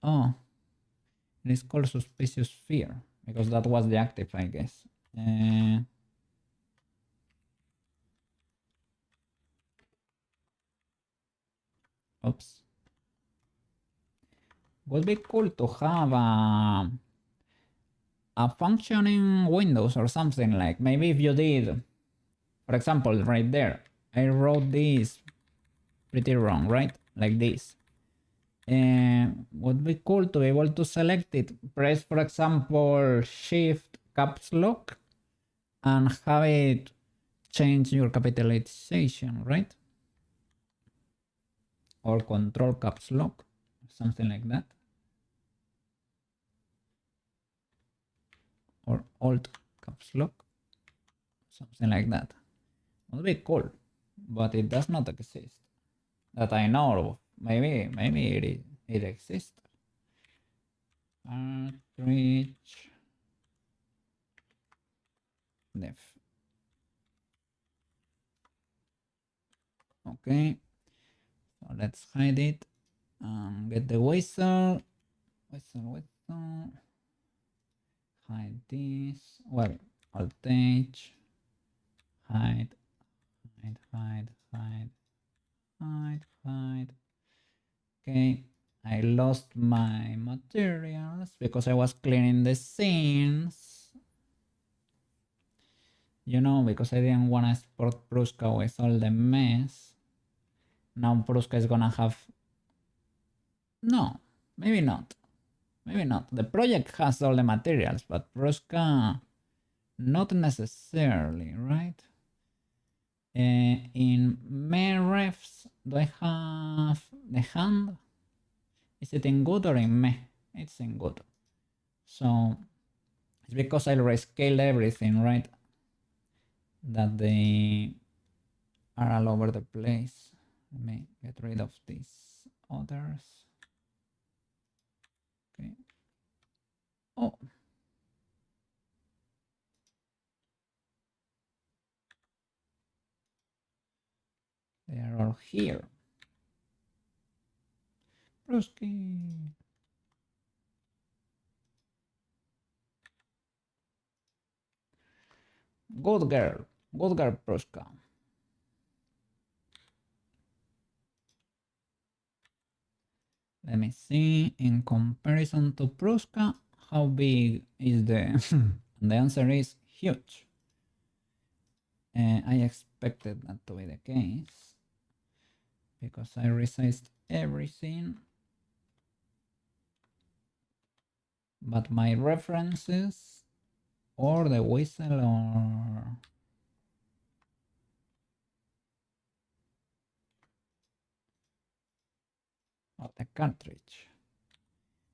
Oh, it is called suspicious fear because that was the active, I guess. Oops. Would be cool to have a functioning Windows or something, like maybe if you did, for example, right there, I wrote this pretty wrong, right? like this. Would be cool to be able to select it. Press, for example, Shift Caps Lock and have it change your capitalization, right? Or Control Caps Lock, something like that. Or Alt Caps Lock, something like that. Would be cool, but it does not exist that I know of. Maybe it exists. Cartridge def. Okay, so let's hide it. Get the whistle. Whistle. Hide this. Well, Alt H. Hide. Okay, I lost my materials because I was cleaning the scenes. You know, because I didn't want to export Prushka with all the mess. Now Prushka is gonna have... No, maybe not. Maybe not. The project has all the materials, but Prushka not necessarily, right? In main refs, do I have the hand? Is it in good or in meh? It's in good. So it's because I rescaled everything, right? That they are all over the place. Let me get rid of these others. Okay. Oh. They are all here. Prushki. Good girl, Prushka. Let me see, in comparison to Prushka, how big is the... The answer is huge. I expected that to be the case because I resized everything. But my references or the whistle or the cartridge.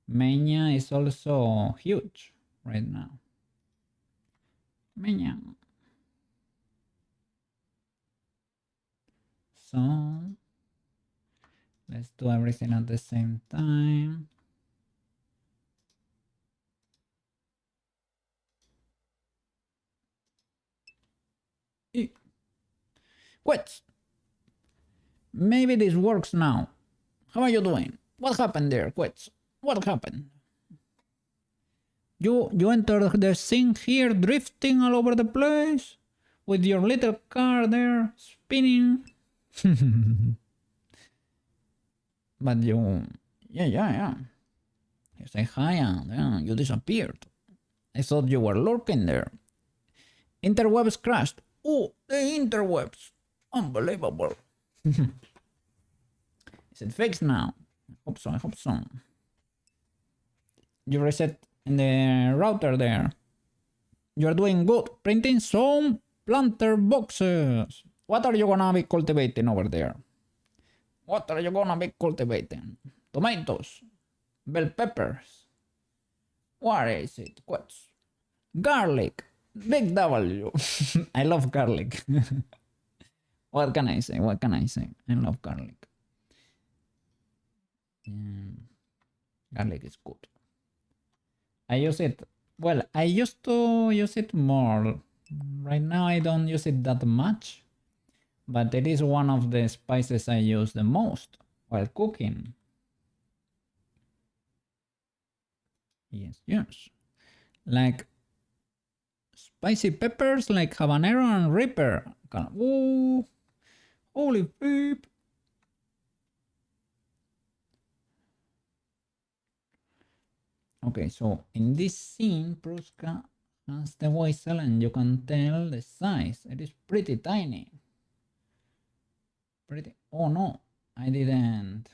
Mania is also huge right now. Mania. So let's do everything at the same time. Quits. Maybe this works now. How are you doing? What happened there, Quits? What happened? You entered the scene here, drifting all over the place, with your little car there, spinning. But you... Yeah. You say hi and you disappeared. I thought you were lurking there. Interwebs crashed. Oh, the interwebs. Unbelievable. Is it fixed now? I hope so. You reset in the router there. You're doing good. Printing some planter boxes. What are you gonna be cultivating over there? What are you gonna be cultivating? Tomatoes. Bell peppers. What is it? What's garlic? Big W. I love garlic. What can I say? I love garlic. Garlic is good. I use it... Well, I used to use it more. Right now I don't use it that much. But it is one of the spices I use the most while cooking. Yes. Like spicy peppers like habanero and reaper. Ooh, holy peep. Okay, so in this scene, Prushka has the whistle and you can tell the size. It is pretty tiny. Oh no, I didn't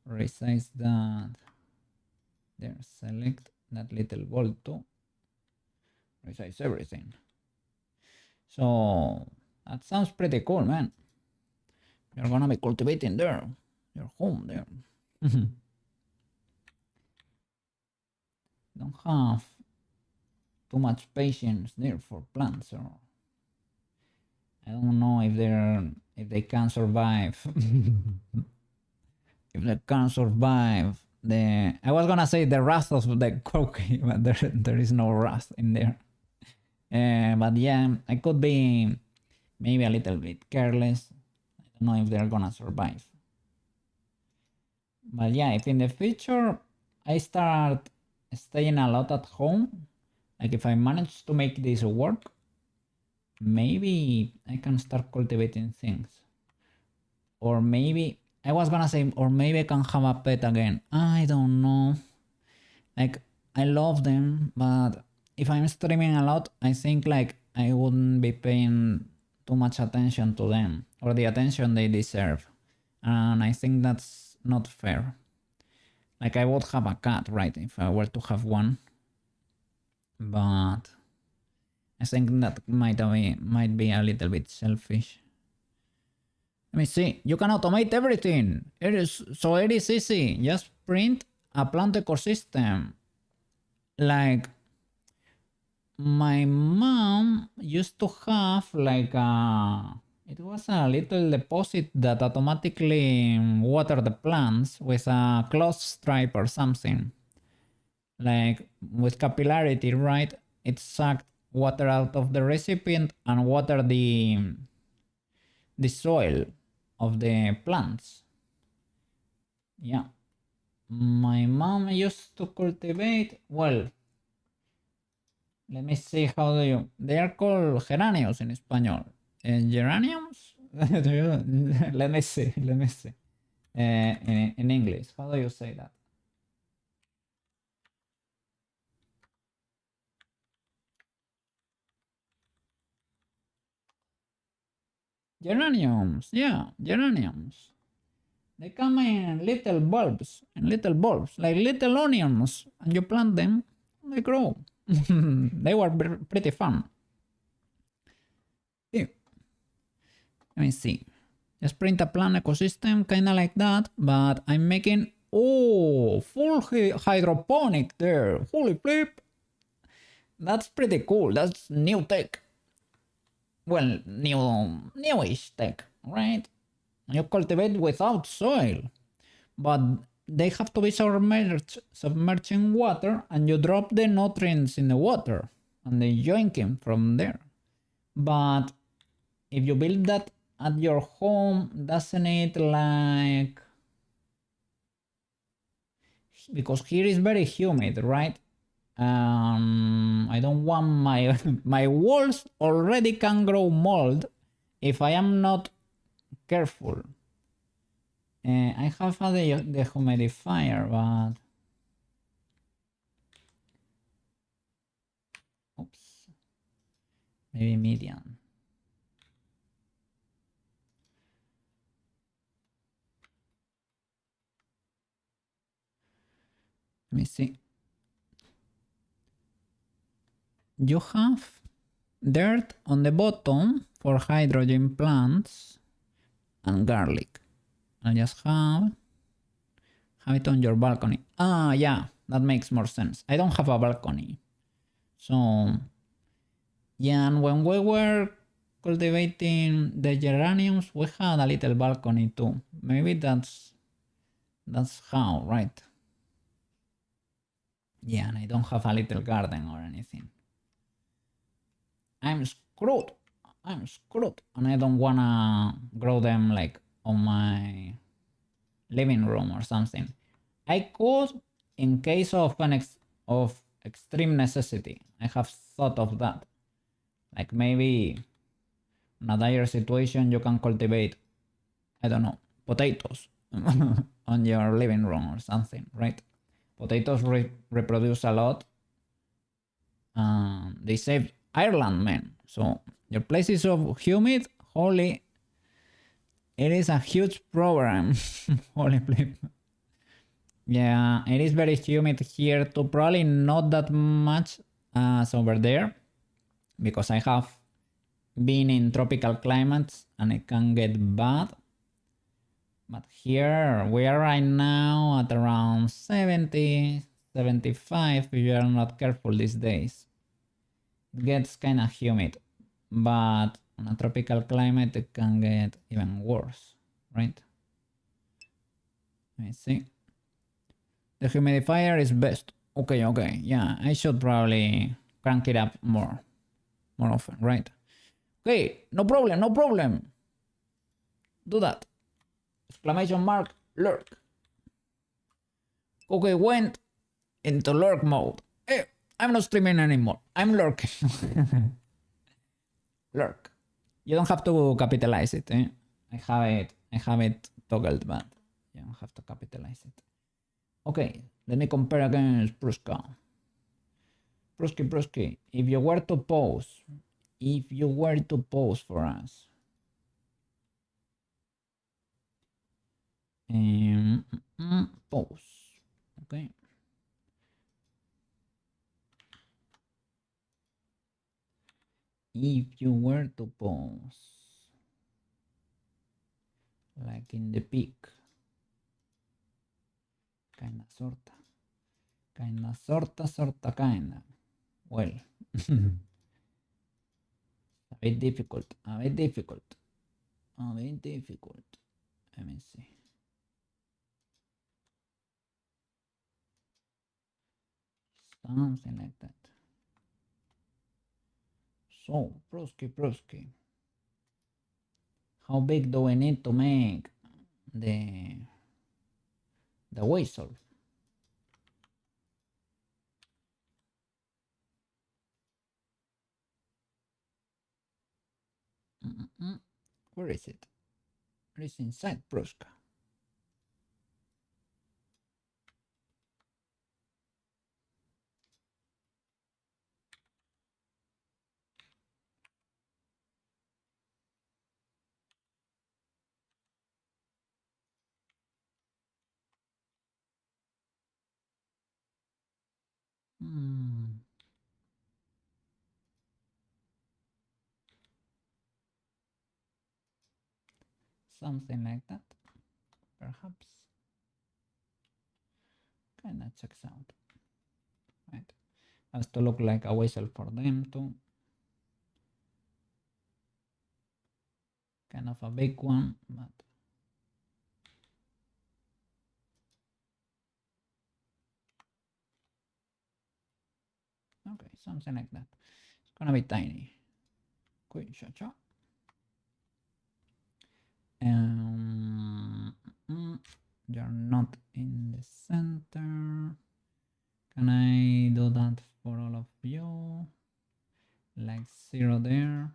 resize that. There, select that little ball too. Resize everything. So that sounds pretty cool, man. You're gonna be cultivating there. Your home there. Don't have too much patience there for plants, or I don't know if they can survive. If they can survive the, I was gonna say the wrath of the cookie, but there is no wrath in there. But yeah, I could be maybe a little bit careless. I don't know if they're gonna survive. But yeah, if in the future I start staying a lot at home, like if I manage to make this work, maybe I can start cultivating things. Or maybe, I was gonna say, or maybe I can have a pet again. I don't know. Like, I love them, but if I'm streaming a lot, I think like I wouldn't be paying too much attention to them, or the attention they deserve. And I think that's not fair. Like, I would have a cat, right, if I were to have one. But I think that might be a little bit selfish. Let me see. You can automate everything. It is easy. Just print a plant ecosystem. Like, my mom used to have like it was a little deposit that automatically water the plants with a cloth stripe or something. Like with capillarity, right? It sucked water out of the recipient and water the soil of the plants. Yeah. My mom used to cultivate, well, let me see how do you, they are called geranios in español. Geraniums? let me see. In English, how do you say that? Geraniums, yeah, geraniums. They come in little bulbs, like little onions, and you plant them, they grow. They were pretty fun. Yeah. Let me see. Just print a plant ecosystem, kind of like that, but I'm making, oh, full hydroponic there. Holy flip. That's pretty cool. That's new tech. Well, newish tech, right? You cultivate without soil, but they have to be submerged in water, and you drop the nutrients in the water and they join them from there. But if you build that at your home, doesn't it like, because here is very humid, right? I don't want my my walls already can grow mold if I am not careful. I have a dehumidifier, but oops, maybe medium. Let me see. You have dirt on the bottom for hydrogen plants and garlic. I'll just have it on your balcony. Ah, yeah, that makes more sense. I don't have a balcony. So, yeah, and when we were cultivating the geraniums, we had a little balcony too. Maybe that's how, right? Yeah, and I don't have a little garden or anything. I'm screwed. And I don't wanna grow them like on my living room or something. I could, in case of of extreme necessity. I have thought of that. Like maybe in a dire situation you can cultivate, I don't know, potatoes on your living room or something, right? Potatoes reproduce a lot. They saved Ireland, man. So your place is so humid, holy. It is a huge program. Holy flip. Yeah, it is very humid here too. Probably not that much as over there because I have been in tropical climates and it can get bad. But here we are right now at around 70, 75 if you are not careful these days. It gets kind of humid, but on a tropical climate it can get even worse, right? Let me see. The humidifier is best. Okay, okay, yeah, I should probably crank it up more often, right? Okay, no problem, no problem. Do that. Exclamation mark, lurk. Okay, went into lurk mode. Hey, I'm not streaming anymore. I'm lurking. Lurk. You don't have to capitalize it, eh? I have it toggled, but you don't have to capitalize it. Okay, let me compare against Prushka. Pruski, if you were to pose for us, pose, okay. If you were to pose, like in the peak, kinda, sorta, kinda. Well, a bit difficult. Let me see. Something like that. So, Pruski. How big do we need to make the whistle? Where is it? It is inside Prushka. Something like that, perhaps. Kinda checks out. Right. Has to look like a whistle for them too. Kind of a big one, but okay, something like that. It's gonna be tiny. Quick, cha-cha. You're not in the center. Can I do that for all of you? Like 0 there.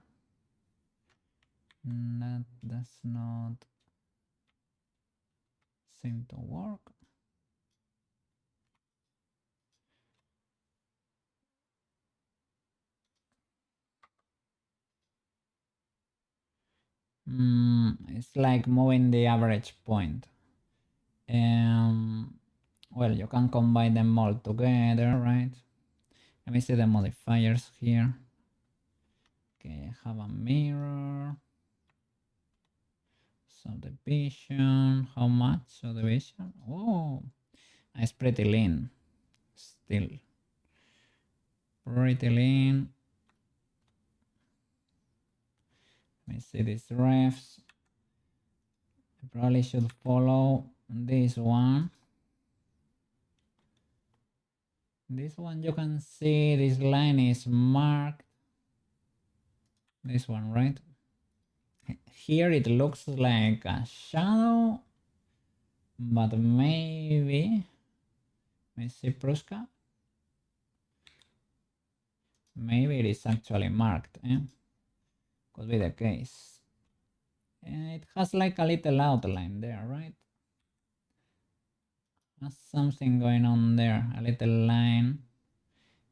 That does not seem to work. It's like moving the average point. Well, you can combine them all together, right? Let me see the modifiers here. Okay, I have a mirror. Subdivision. How much subdivision? Oh, it's pretty lean. Still. Pretty lean. Let me see these refs. I probably should follow this one. This one you can see this line is marked. This one, right? Here it looks like a shadow, but maybe, let me see Prushka. Maybe it is actually marked, eh? Could be the case. And it has like a little outline there, right? Has something going on there, a little line.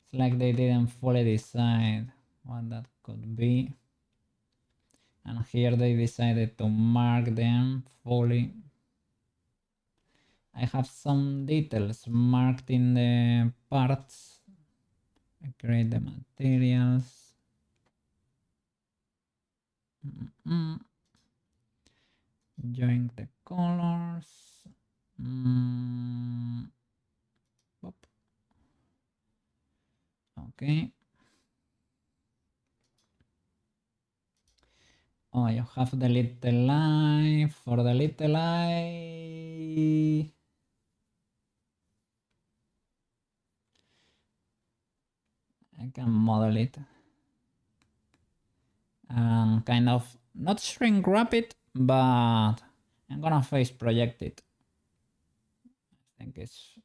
It's like they didn't fully decide what that could be. And here they decided to mark them fully. I have some details marked in the parts. I create the materials. Join the colors. Okay. Oh, you have the little eye. For the little eye, I can model it and kind of not shrink wrap it, but I'm gonna face project it. I think it's,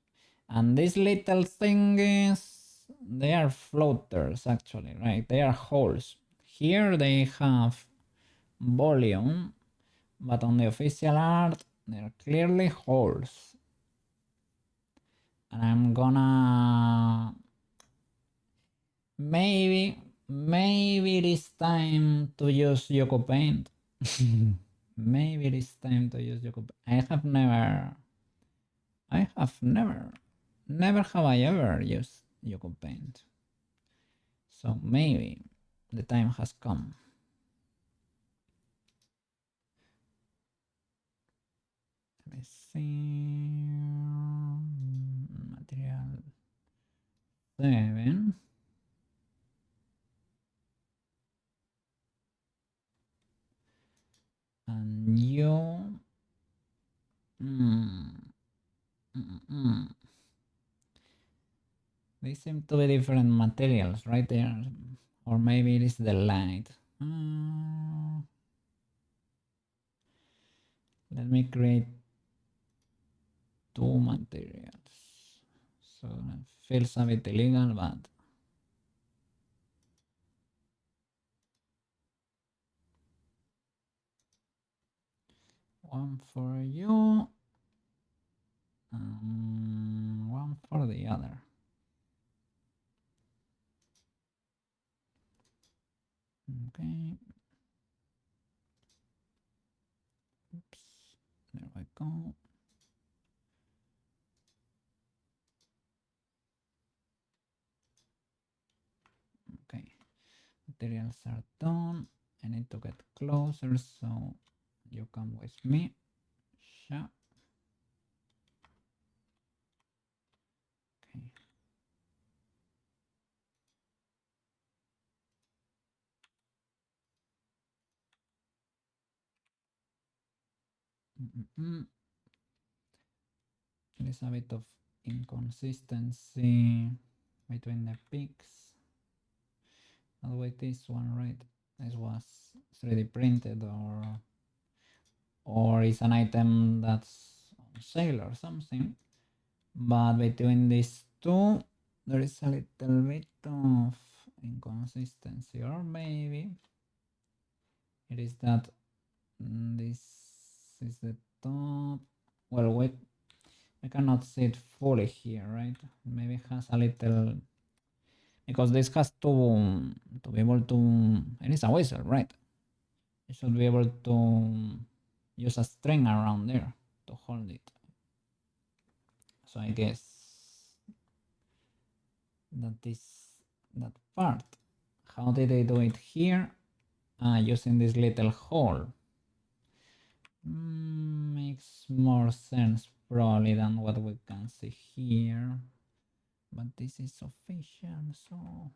and this little thing is, they are floaters actually, right? They are holes. Here they have volume, but on the official art they're clearly holes. And I'm gonna maybe it is time to use Ucupaint. Maybe it is time to use Ucupaint. Never have I ever used Ucupaint. So maybe the time has come. Let me see. Material 7. And you. They seem to be different materials right there. Or maybe it is the light. Let me create two materials. So it feels a bit illegal, but one for you and one for the other. Okay. Oops. There we go. Okay. Materials are done. I need to get closer, so you come with me. Sure. Okay. There's a bit of inconsistency between the peaks. Oh wait, this one, right? This was 3D printed, or is an item that's on sale or something. But between these two, there is a little bit of inconsistency, or maybe it is that this is the top. Well, wait, I cannot see it fully here, right? Maybe it has a little, because this has to be able to, it is a whistle, right? You should be able to use a string around there to hold it. So I guess that part, how did they do it here? Using this little hole. Makes more sense probably than what we can see here, but this is sufficient, so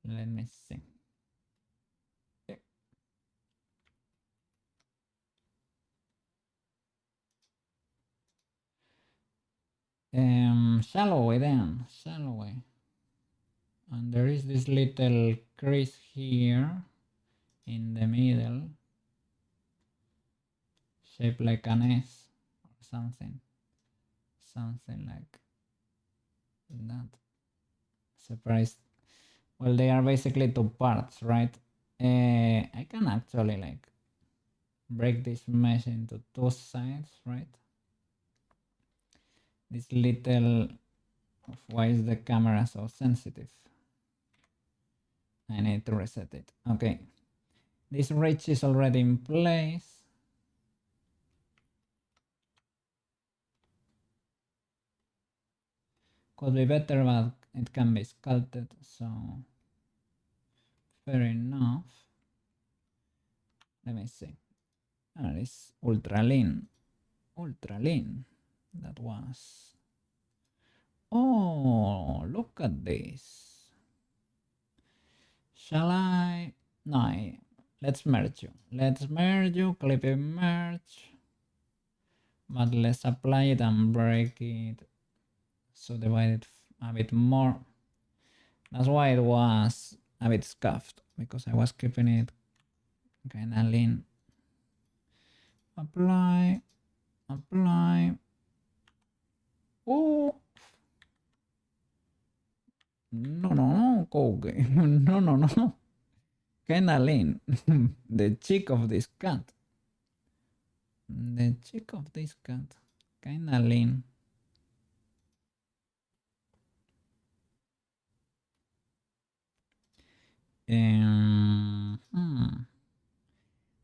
let me see. Shallow way then, shallow way. And there is this little crease here in the middle, shaped like an S or something like that. Surprised. Well, they are basically two parts, right? I can actually like break this mesh into two sides, right? This little Why is the camera so sensitive? I need to reset it. Okay. This ridge is already in place. Could be better, but it can be sculpted, so fair enough. Let me see. It's ultra lean. Ultra lean. That was. Oh, look at this. Shall I? No, let's merge you. Let's merge you, clip and merge. But let's apply it and break it. So divide it a bit more. That's why it was a bit scuffed, because I was keeping it kind of lean. Apply, apply. Oh, no, okay. No. Kind of lean. The cheek of this cat. The cheek of this cat. Kind of lean.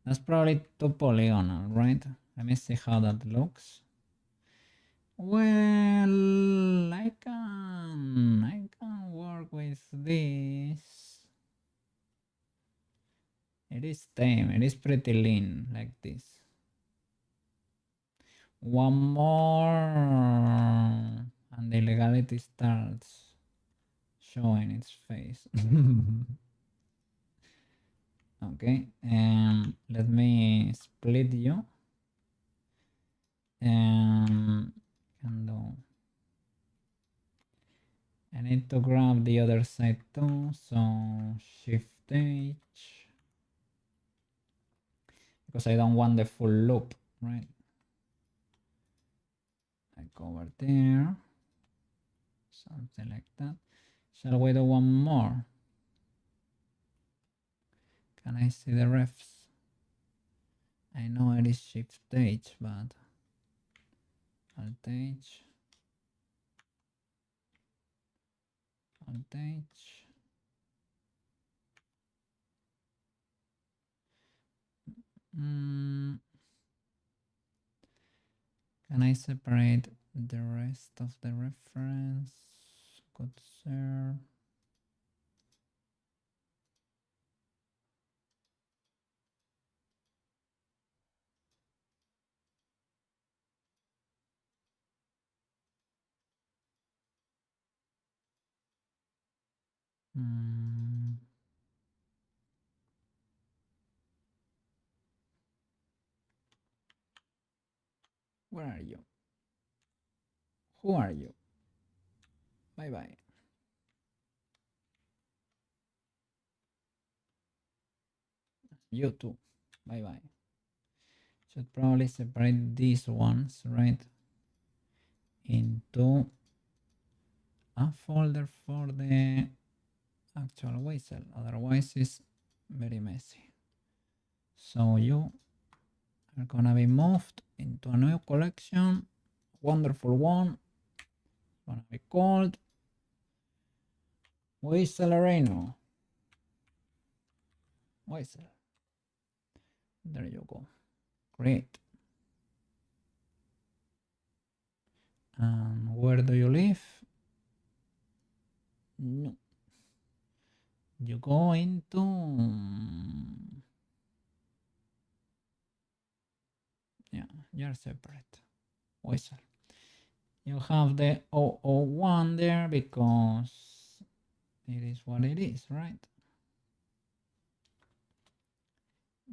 That's probably too polygonal, right? Let me see how that looks. Well, I can work with this. It is tame. It is pretty lean like this. One more, and the illegality starts showing its face. Okay, let me split you. Can do. I need to grab the other side too, so Shift H, because I don't want the full loop, right? I go over there, something like that. Shall we do one more? Can I see the refs? I know it is Shift H, but Alt H, Alt H. Can I separate the rest of the reference? Good sir. Where are you? Who are you? Bye bye. You too. Bye bye. Should probably separate these ones, right? Into a folder for the actual whistle. Otherwise, it's very messy. So you are gonna be moved into a new collection. Wonderful one. It's gonna be called Whistle Arena. Whistle. There you go. Great. And where do you live? No. You go into... Yeah, you're separate. Whistle. You have the 001 there because it is what it is, right?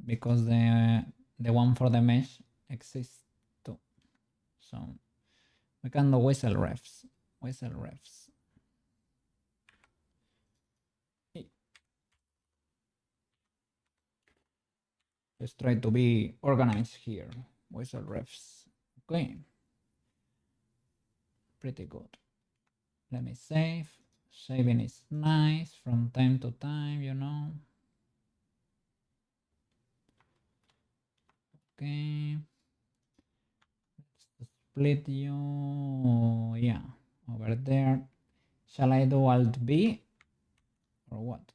Because the one for the mesh exists too. So we can do whistle refs. Whistle refs. Let's try to be organized here. Whistle refs. Okay. Pretty good. Let me save. Saving is nice from time to time, you know. Okay. Let's split you. Yeah, over there. Shall I do Alt B or what?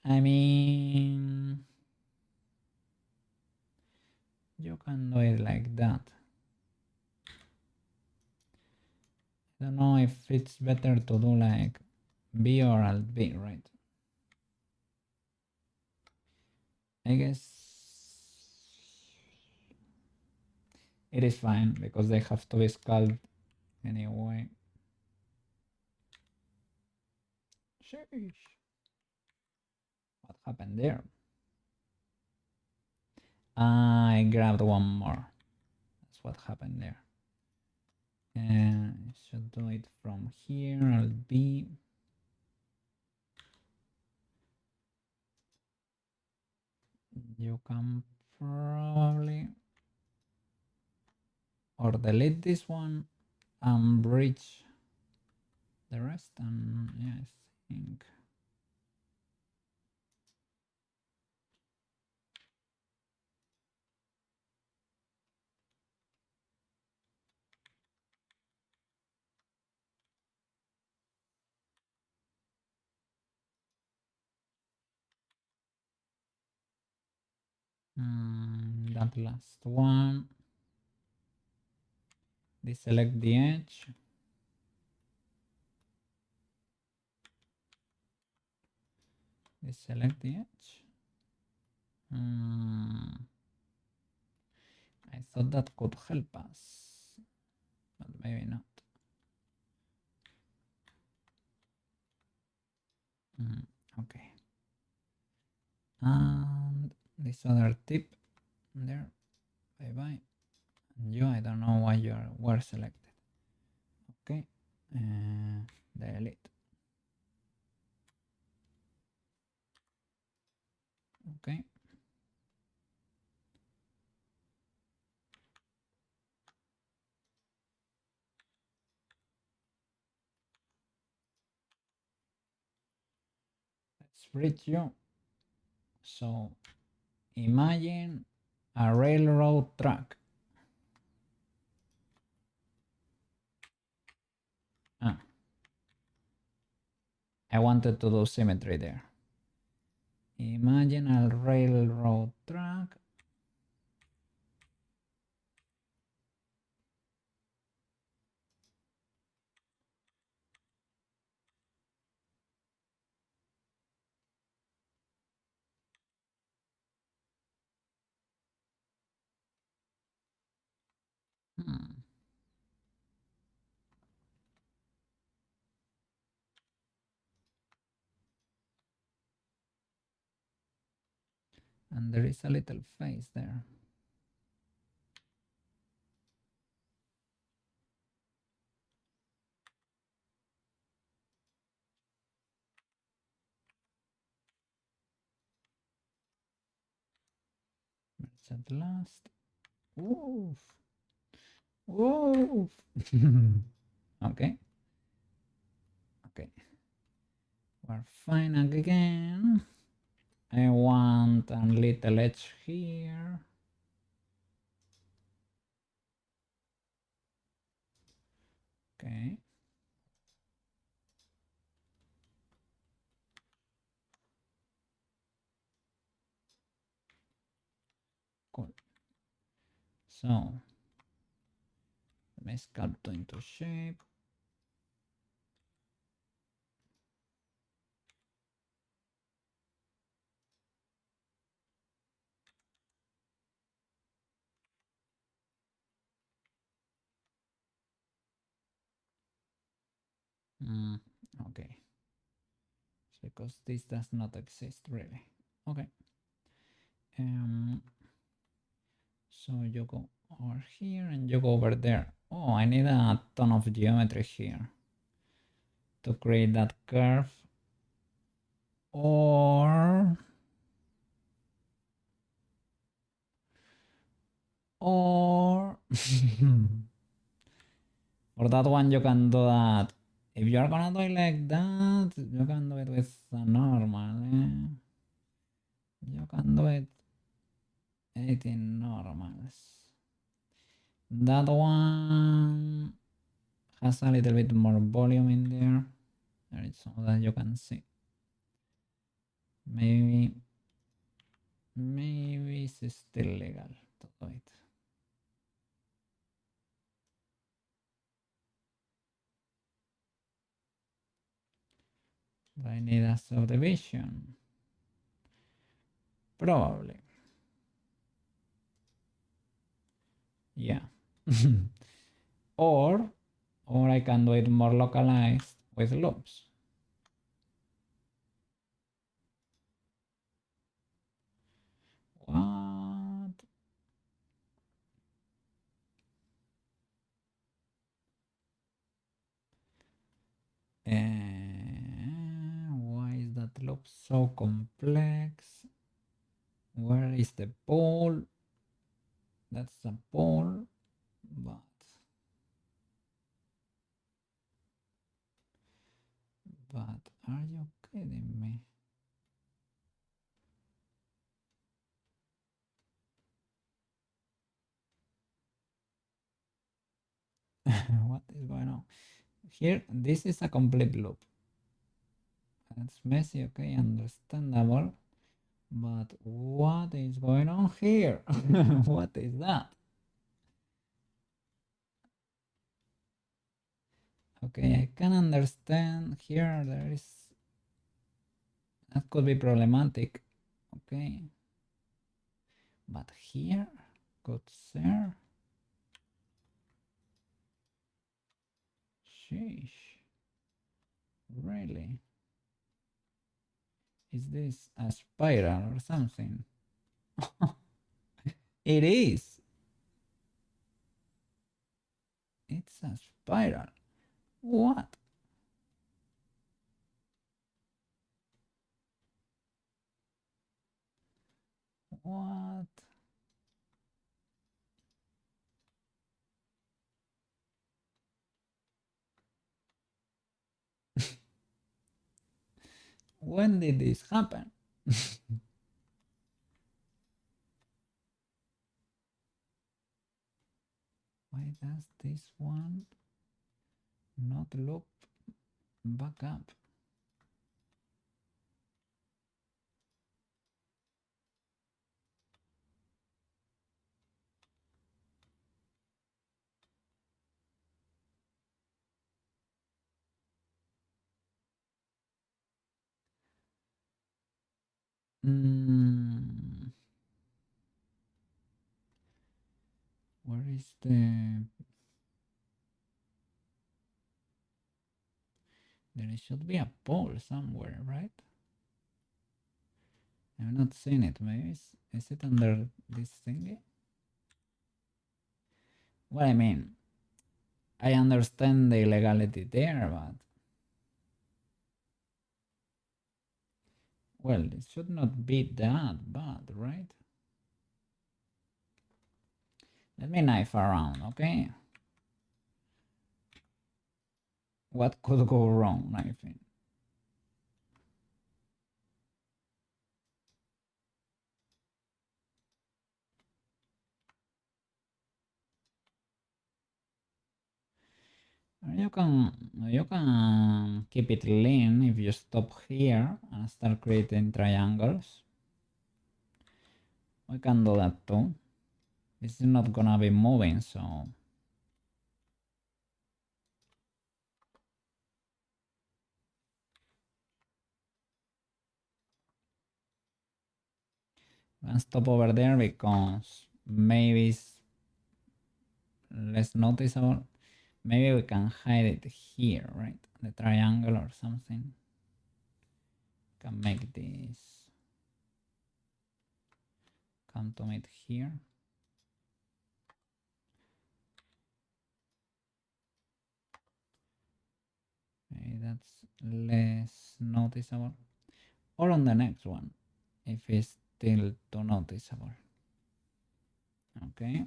I mean, you can do it like that. I don't know if it's better to do like B or Alt B, right? I guess it is fine because they have to be scaled anyway. Sheesh. What happened there? I grabbed one more. That's what happened there. And I should do it from here. I'll be. You can probably or delete this one and bridge the rest. And yeah, I think. That last one. Deselect the edge. Deselect the edge. I thought that could help us, but maybe not. Okay. And this other tip there. Bye bye. And you, I don't know why you were selected. Okay. Delete. Okay. Let's bridge you. So imagine a railroad track. I wanted to do symmetry there. Imagine a railroad track. And there is a little face there. Merge at last. Oof. Oof. Okay. Okay. We're fine again. I want a little edge here. Okay. Cool. So let me sculpt into shape. Okay. It's because this does not exist really. Okay. So you go over here and you go over there. Oh, I need a ton of geometry here to create that curve. Or for that one you can do that. If you're gonna do it like that, you can do it with a normal. You can do it 18 normals. That one has a little bit more volume in there. There is so that you can see. Maybe it's still legal to do it. Do I need a subdivision? Probably. Yeah. or I can do it more localized with loops. What? Why is that loop so complex? Where is the pole? That's a pole, but are you kidding me? What is going on? Here, this is a complete loop. It's messy, okay, understandable. But what is going on here? What is that? Okay, I can understand here there is that could be problematic. Okay. But here, good sir. Sheesh. Really? Is this a spiral or something? It is. It's a spiral. What? What? When did this happen? Why does this one not loop back up? Mm, where is the... There should be a pole somewhere, right? I've not seen it. Maybe is it under this thingy? Well, I mean, I understand the illegality there, but well, it should not be that bad, right? Let me knife around, okay? What could go wrong, knifing? You can keep it lean if you stop here and start creating triangles. We can do that too. This is not gonna be moving, so we can stop over there because maybe it's less noticeable. Maybe we can hide it here, right? The triangle or something. Can make this come to meet here. Maybe that's less noticeable. Or on the next one, if it's still too noticeable. Okay.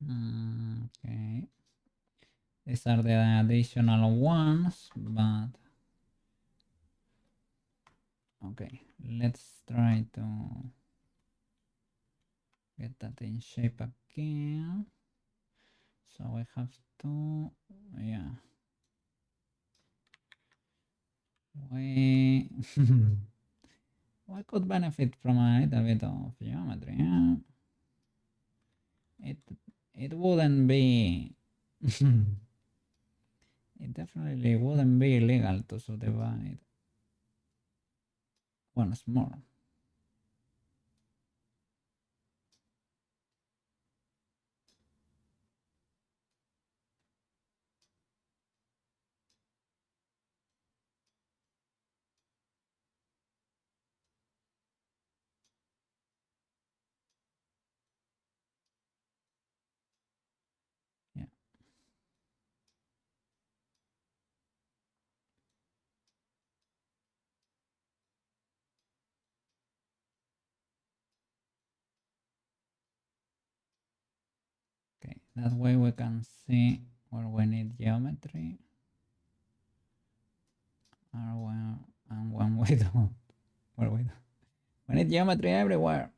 Okay. These are the additional ones, but okay, let's try to get that in shape again. So we have to, yeah. We could benefit from a little bit of geometry. Yeah? It wouldn't be. It definitely wouldn't be illegal to subdivide once more. Yeah. Okay, that way we can see where we need geometry and when we don't. Where we don't. We need geometry everywhere.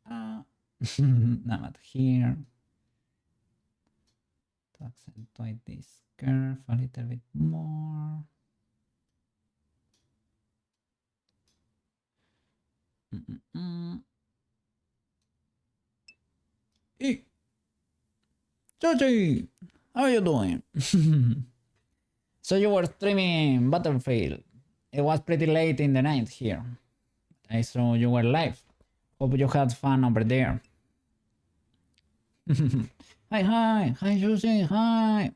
Not here. To accentuate this curve a little bit more. Hey, Georgie, how are you doing? So you were streaming Battlefield. It was pretty late in the night here. I saw you were live. Hope you had fun over there. Hi, Susie, hi.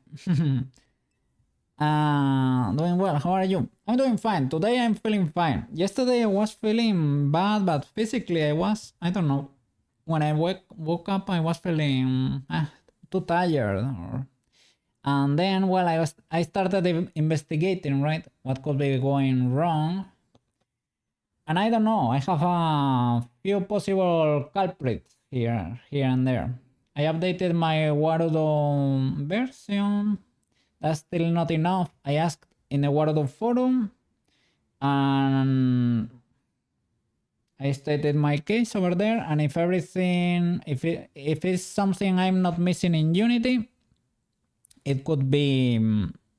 Doing well. How are you? I'm doing fine. Today I'm feeling fine. Yesterday I was feeling bad, but physically I don't know. When I woke up, I was feeling too tired. And then, well, I started investigating, right, what could be going wrong. And I don't know. I have a few possible culprits here and there. I updated my Warudo version. That's still not enough. I asked in the Warudo forum, and I stated my case over there. And if everything, if it's something I'm not missing in Unity, it could be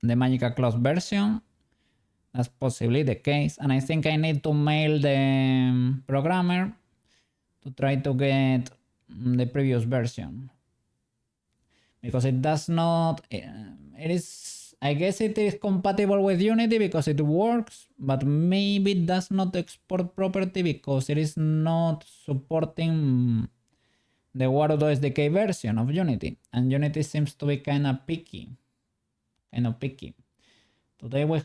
the Magical Cloth version. That's possibly the case. And I think I need to mail the programmer to try to get the previous version. Because it does not, it is, I guess it is compatible with Unity because it works, but maybe it does not export property because it is not supporting the Warudo SDK version of Unity. And Unity seems to be kind of picky. Today we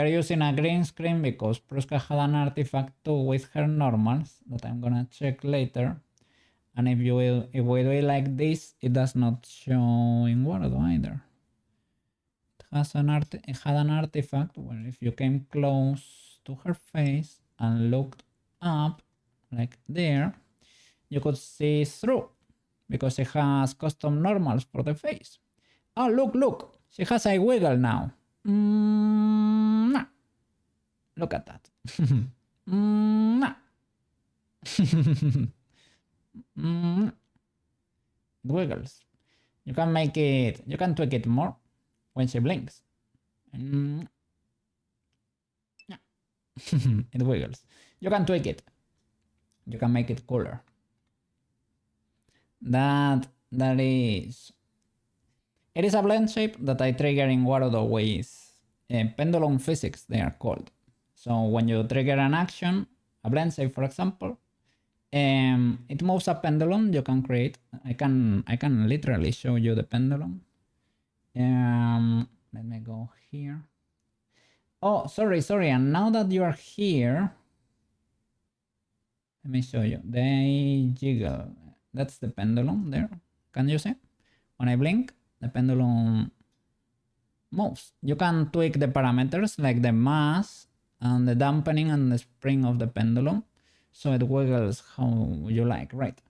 are using a green screen because Prushka had an artifact too with her normals that I'm gonna check later. And if we do it like this, it does not show in Warudo either. It had an artifact where if you came close to her face and looked up, like there, you could see through because it has custom normals for the face. Oh, look, she has a wiggle now. Look at that. It wiggles. You can make it, you can tweak it more when she blinks. It wiggles. You can tweak it. You can make it cooler. That is. It is a blend shape that I trigger in Warudo with pendulum physics, they are called. So when you trigger an action, a blend shape for example, it moves a pendulum you can create. I can literally show you the pendulum. Let me go here. Oh, sorry. And now that you are here, let me show you. They jiggle. That's the pendulum there. Can you see? When I blink, the pendulum moves. You can tweak the parameters like the mass and the dampening and the spring of the pendulum so it wiggles how you like, right?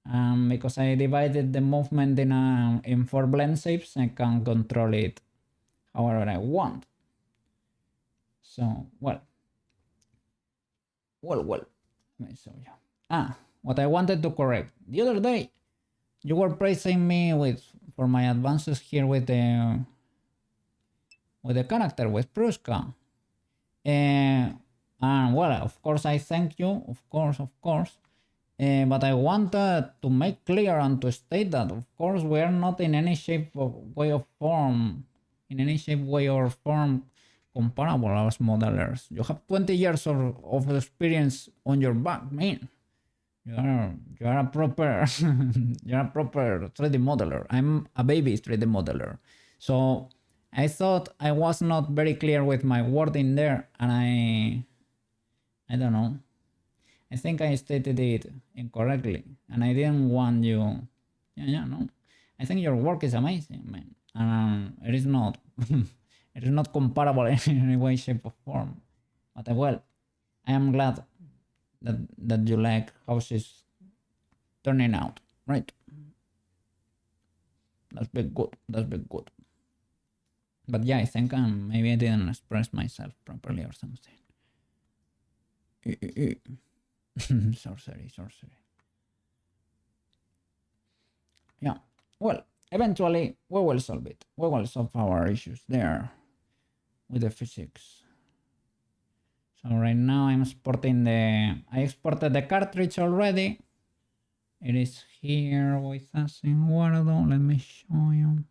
Because I divided the movement in 4 blend shapes, I can control it however I want. So, well, let me show you. What I wanted to correct. The other day, you were praising me for my advances here with the character, with Prushka. And well, of course, I thank you, of course. But I wanted to make clear and to state that, of course, we are not in any shape, way, or form comparable as modelers. You have 20 years of experience on your back, man. You are a proper you're a proper 3D modeler. I'm a baby 3D modeler. So I thought I was not very clear with my wording there, and I don't know. I think I stated it incorrectly, and I didn't want you. No. I think your work is amazing, man. It is not, it is not comparable in any way, shape, or form. But well, I am glad that you like how she's turning out, right? That's been good. But yeah, I think maybe I didn't express myself properly or something. Sorcery. Yeah, well, eventually we will solve it. We will solve our issues there with the physics. So right now I'm exporting I exported the cartridge already. It is here with us in Guardo. Let me show you.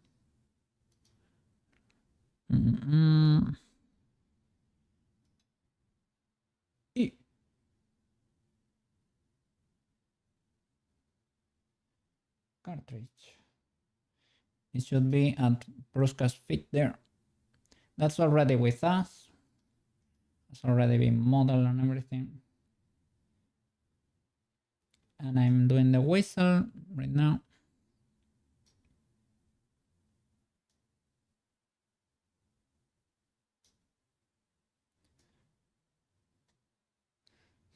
Cartridge. It should be at Prushka's feet there. That's already with us. It's already been modeled and everything. And I'm doing the whistle right now.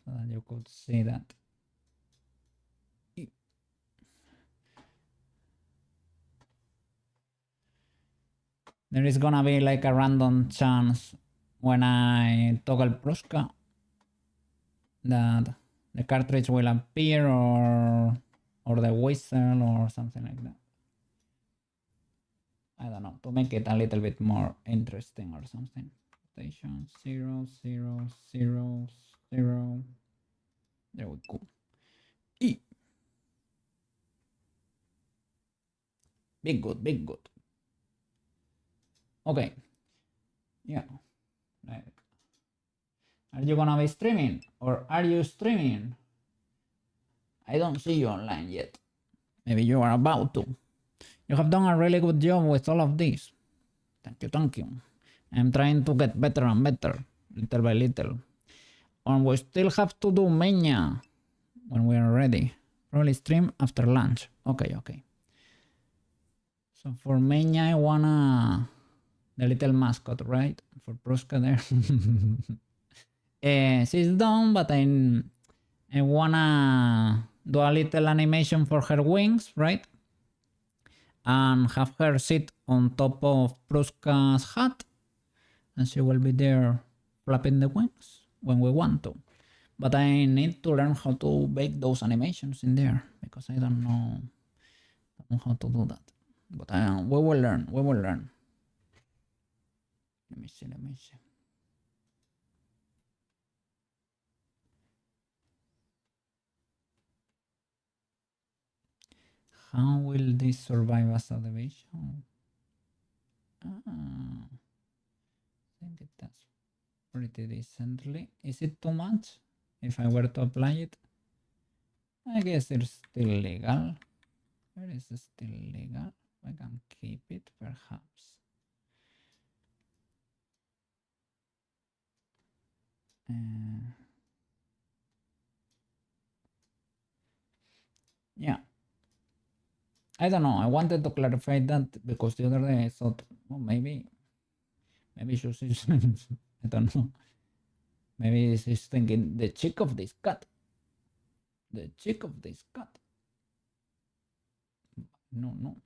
So that you could see that. There is gonna be like a random chance when I toggle Prushka that the cartridge will appear, or the whistle or something like that. I don't know, to make it a little bit more interesting or something. Station 0, 0, 0, 0. There we go. Big good. Okay. Yeah. Right. Are you gonna be streaming, or are you streaming? I don't see you online yet. Maybe you are about to. You have done a really good job with all of this. Thank you. I'm trying to get better and better, little by little. And we still have to do Mania when we are ready. Probably stream after lunch. Okay. So for Mania, I wanna the little mascot, right? For Prushka there. She's done, but I wanna do a little animation for her wings, right? And have her sit on top of Prushka's hat, and she will be there flapping the wings when we want to. But I need to learn how to make those animations in there, because I don't know how to do that. But we will learn. Let me see. How will this survive as a division? I think it does pretty decently. Is it too much if I were to apply it? I guess it's still legal. Where is it still legal? I can keep it, perhaps. Yeah. I don't know. I wanted to clarify that because the other day I thought, well, maybe she's I don't know. Maybe she's thinking the chick of this cat. No, no.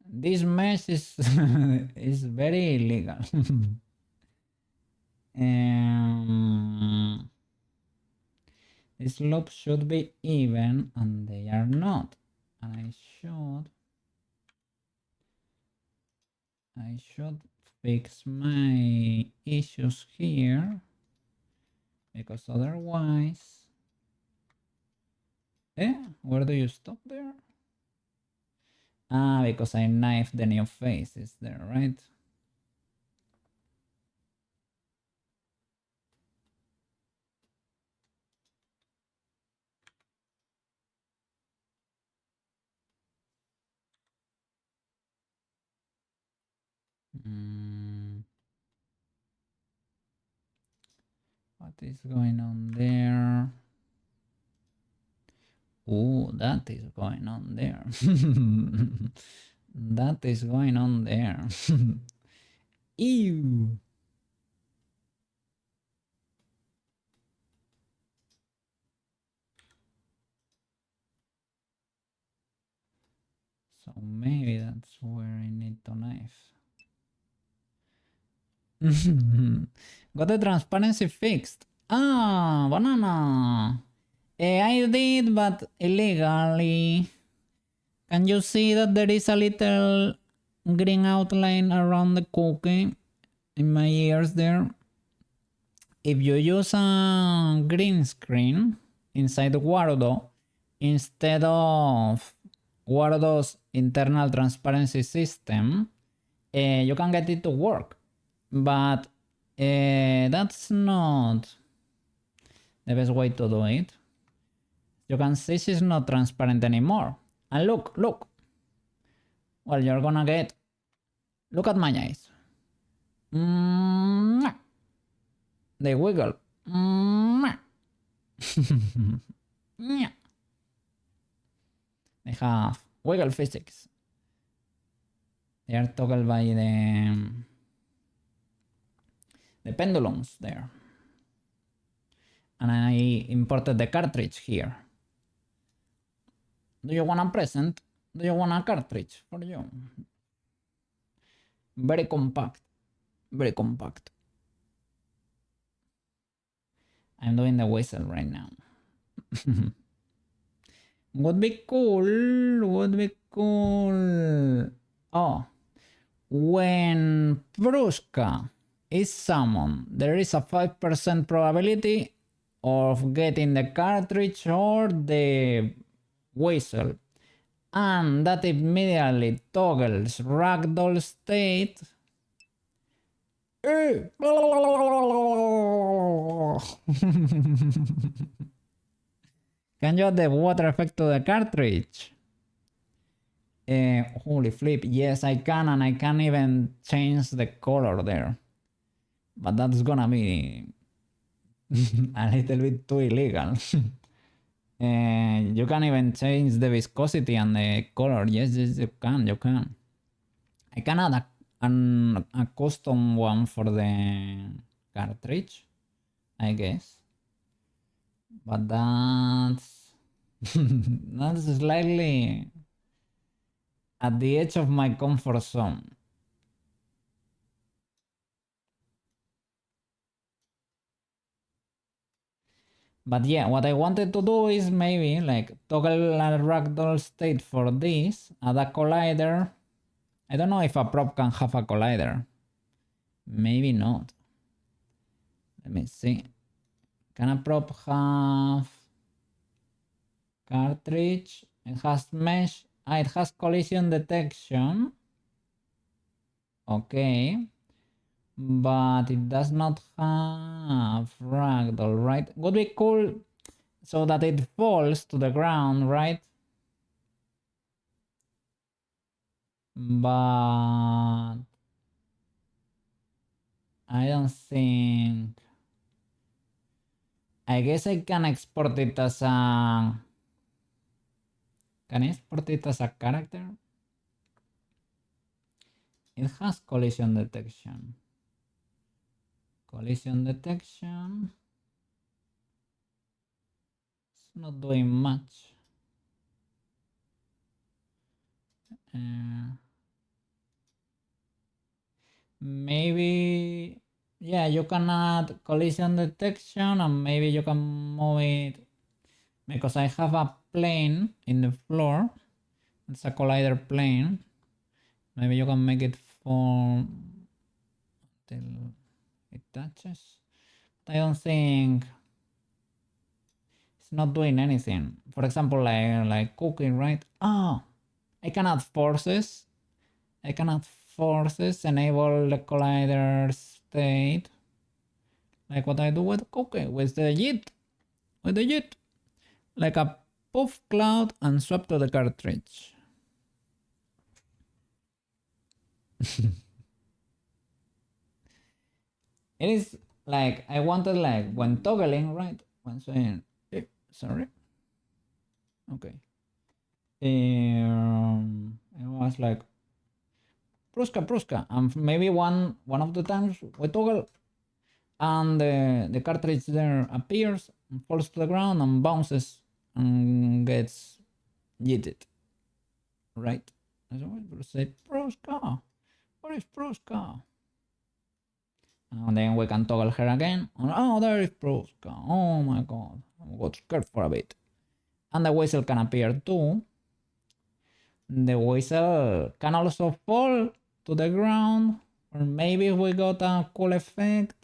This mesh is is very illegal. These loops should be even and they are not. And I should fix my issues here because otherwise where do you stop there? Ah, because I knifed the new faces there, right? What is going on there? Oh, that is going on there. That is going on there. Ew. So maybe that's where I need to knife. Got the transparency fixed. Ah, banana. I did, but illegally. Can you see that there is a little green outline around the cookie in my ears there? If you use a green screen inside Wardo instead of Wardo's internal transparency system, you can get it to work. But that's not the best way to do it. You can see she's not transparent anymore. And look. Well, you're gonna get... Look at my eyes. They wiggle. They have wiggle physics. They are toggled by the pendulums there. And I imported the cartridge here. Do you want a present? Do you want a cartridge for you? Very compact. Very compact. I'm doing the whistle right now. Would be cool. Oh, when Prushka is summoned, there is a 5% probability of getting the cartridge or the whistle, and that immediately toggles ragdoll state. Can you add the water effect to the cartridge? Holy flip, yes I can, and I can even change the color there. But that's gonna be a little bit too illegal. You can even change the viscosity and the color. Yes, you can. I can add a custom one for the cartridge, I guess. But that's that's slightly at the edge of my comfort zone. But yeah, what I wanted to do is maybe like toggle a ragdoll state for this, add a collider. I don't know if a prop can have a collider. Maybe not. Let me see. Can a prop have cartridge? It has mesh. It has collision detection. Okay. But it does not have ragdoll, right? Would be cool so that it falls to the ground, right? But I don't think... I guess I can export it as a Can I export it as a character? It has collision detection. Collision detection. It's not doing much. Maybe, yeah, you can add collision detection and maybe you can move it because I have a plane in the floor. It's a collider plane. Maybe you can make it form until it touches. I don't think it's not doing anything. For example, like cooking, right? Oh, I can add forces. I can add forces, enable the collider state. Like what I do with cooking, with the JIT. With the JIT. Like a puff cloud and swap to the cartridge. It is like I wanted like when toggling, right? When saying, sorry. Okay. It was like Prushka, and maybe one of the times we toggle, and the cartridge there appears and falls to the ground and bounces and gets yeeted, right? So we say Prushka, where is Prushka? And then we can toggle her again. And, oh, there is Prushka. Oh my god, I got scared for a bit. And the whistle can appear too. The whistle can also fall to the ground, or maybe we got a cool effect.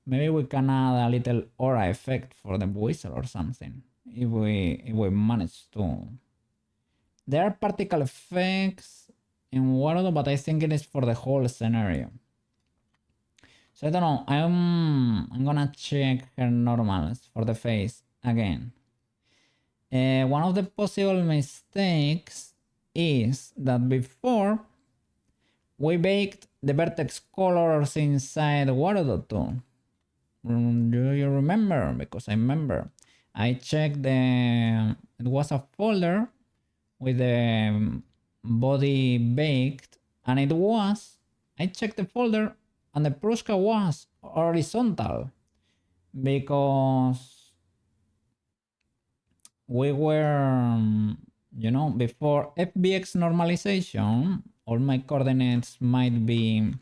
Maybe we can add a little aura effect for the whistle or something if we manage to. There are particle effects in Warudo, but I think it is for the whole scenario. So I don't know. I'm gonna check her normals for the face again. One of the possible mistakes is that before we baked the vertex colors inside Warudo 2. Do you remember? Because I remember. I checked it was a folder with the body baked, and it was, I checked the folder and the Prushka was horizontal because we were, before FBX normalization, all my coordinates might be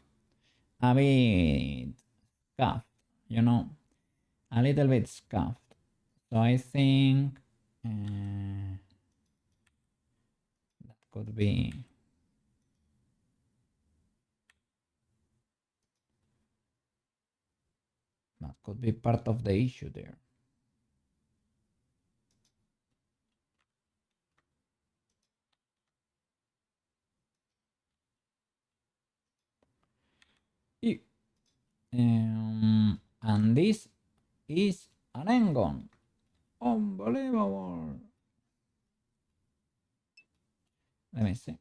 a bit scuffed, a little bit scuffed. So I think that could be part of the issue there. And this is an Engon. Unbelievable. Let me see.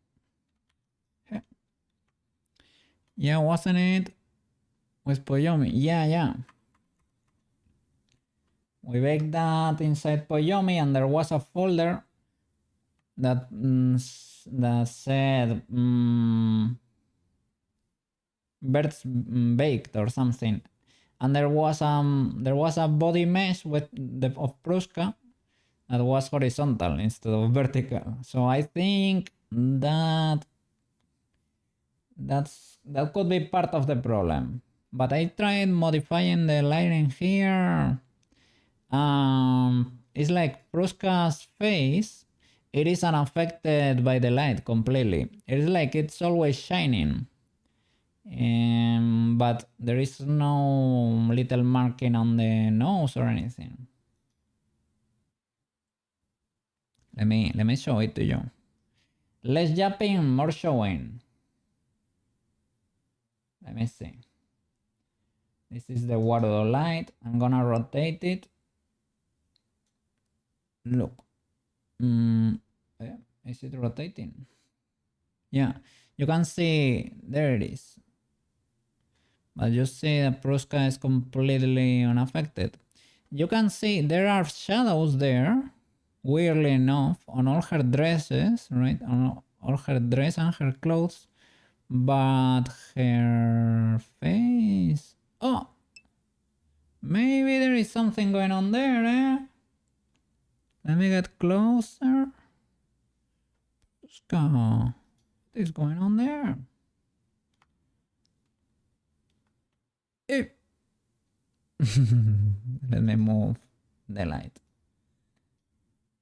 Yeah, wasn't it? With Poyomi. Yeah. We baked that inside Poyomi, and there was a folder that said birds baked or something, and there was a body mesh with of Prushka that was horizontal instead of vertical. So I think that could be part of the problem. But I tried modifying the lighting here. It's like Prushka's face. It is unaffected by the light completely. It's like it's always shining. But there is no little marking on the nose or anything. Let me show it to you. Less jumping, more showing. Let me see. This is the Warudo light. I'm gonna rotate it. Look. Is it rotating? Yeah, you can see there it is. But you see the Prushka is completely unaffected. You can see there are shadows there. weirdly enough, on all her dresses, right? On all her dress and her clothes, but her face. Oh, maybe there is something going on there, eh? Let me get closer. What is going on there? Eh. Let me move the light.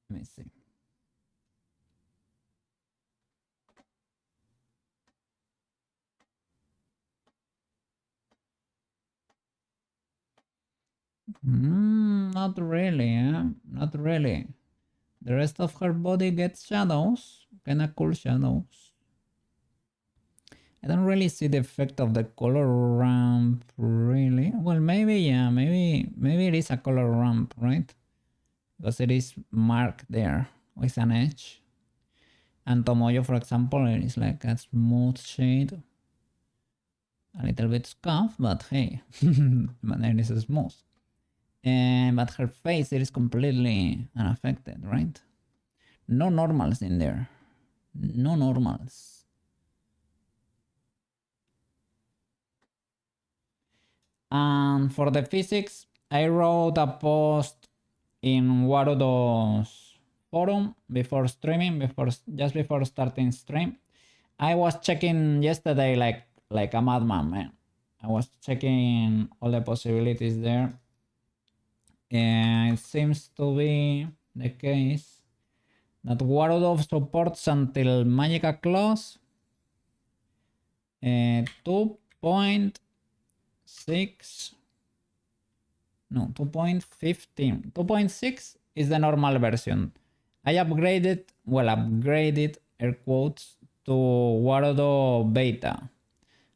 Let me see. Not really, eh? Not really. The rest of her body gets shadows, kinda cool shadows. I don't really see the effect of the color ramp, really. Well, maybe, yeah, maybe it is a color ramp, right? Because it is marked there with an edge. And Tomoyo, for example, it is like a smooth shade. A little bit scuffed, but hey, but it is smooth. But her face, it is completely unaffected, right? No normals in there. No normals. And for the physics, I wrote a post in Warudo's forum before streaming, just before starting stream. I was checking yesterday like a madman, man. I was checking all the possibilities there. And it seems to be the case that Warudo supports until Magica Clause 2.6. No, 2.15. 2.6 is the normal version. I upgraded, air quotes, to Warudo Beta.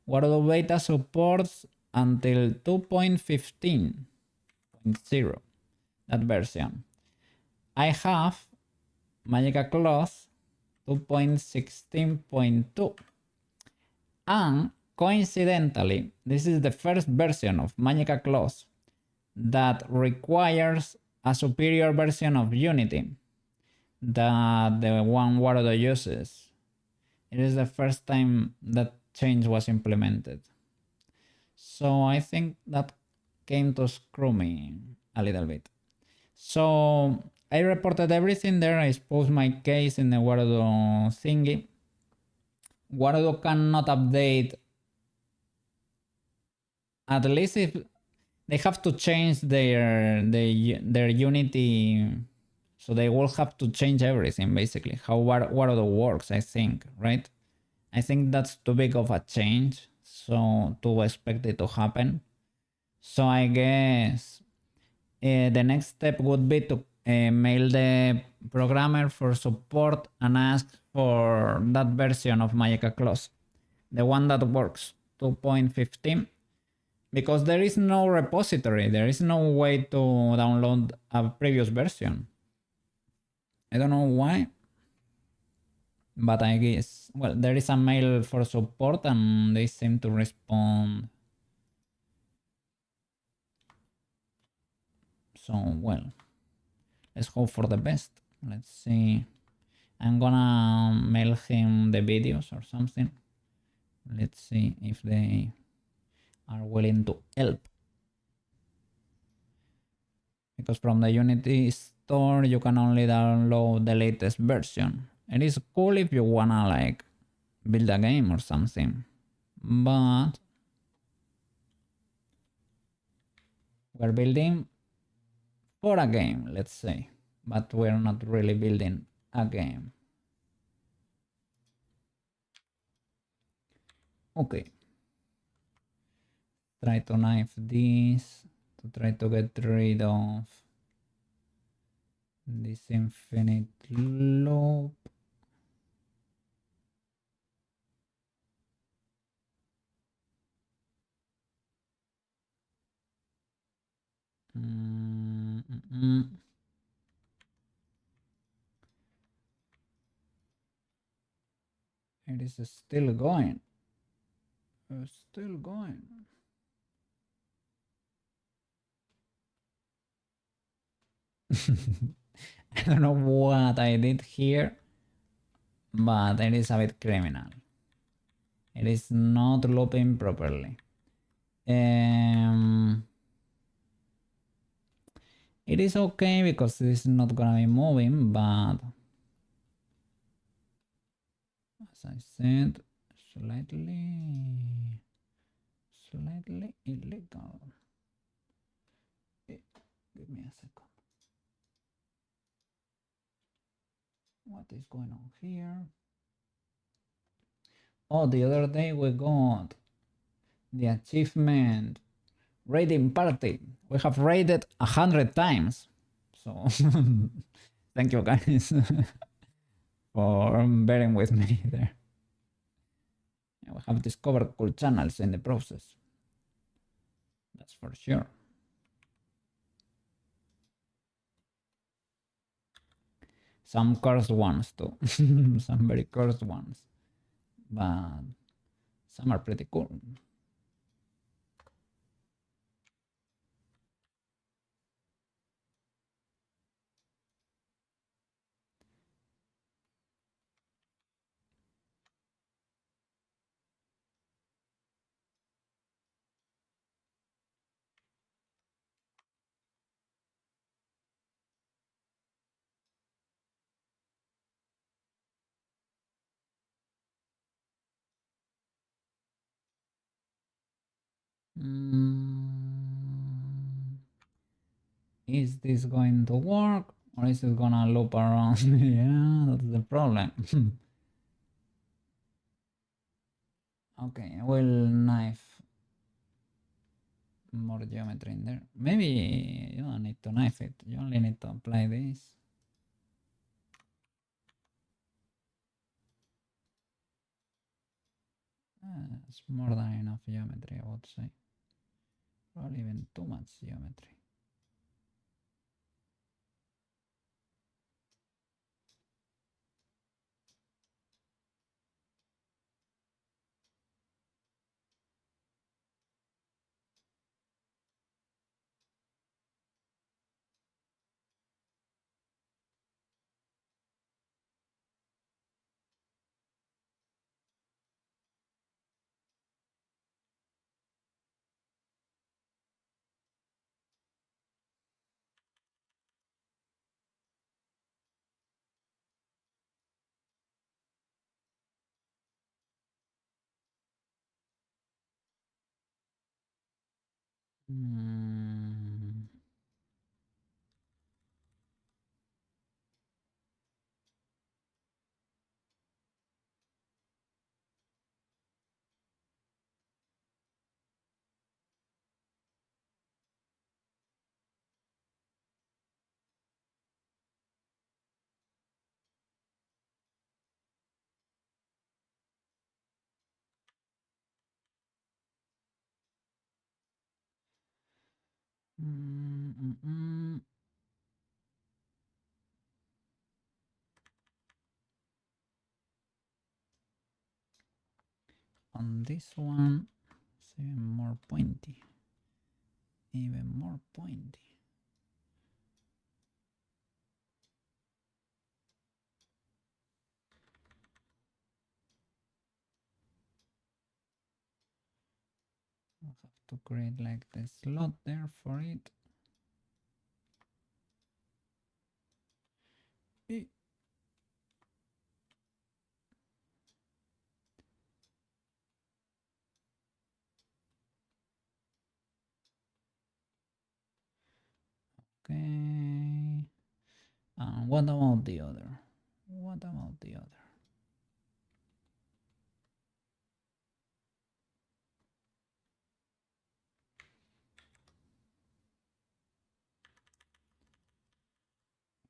Warudo Beta supports until 2.15.0, that version. I have Magica Cloth 2.16.2. And coincidentally, this is the first version of Magica Cloth that requires a superior version of Unity that the one Warudo uses. It is the first time that change was implemented. So I think that came to screw me a little bit. So I reported everything there. I exposed my case in the Warudo thingy. Warudo cannot update, at least if they have to change their Unity, so they will have to change everything basically, how Warudo works, I think, right? I think that's too big of a change, so to expect it to happen. So I guess the next step would be to mail the programmer for support and ask for that version of Magica Clause, the one that works, 2.15, because there is no repository, there is no way to download a previous version. I don't know why, but I guess, well, there is a mail for support and they seem to respond. So, well, let's hope for the best. Let's see. I'm gonna mail him the videos or something. Let's see if they are willing to help. Because from the Unity store, you can only download the latest version. It is cool if you wanna like build a game or something, but we're building for a game, let's say, but we're not really building a game. Okay, try to knife this to try to get rid of this infinite loop. It is still going. Still going. I don't know what I did here, but it is a bit criminal. It is not looping properly. It is okay because this is not gonna be moving, but as I said, slightly illegal. Give me a second. What is going on here? Oh, the other day we got the achievement raiding party. We have raided 100 times. So thank you guys for bearing with me there. We have discovered cool channels in the process. That's for sure. Some cursed ones too. Some very cursed ones. But some are pretty cool. Is this going to work or is it gonna loop around? Yeah, that's the problem. Okay, I will knife more geometry in there. Maybe you don't need to knife it, you only need to apply this. It's more than enough geometry, I would say. Probably even too much geometry. On this one, it's even more pointy. Even more pointy. I'll have to create like the slot there for it. Okay. And what about the other? What about the other?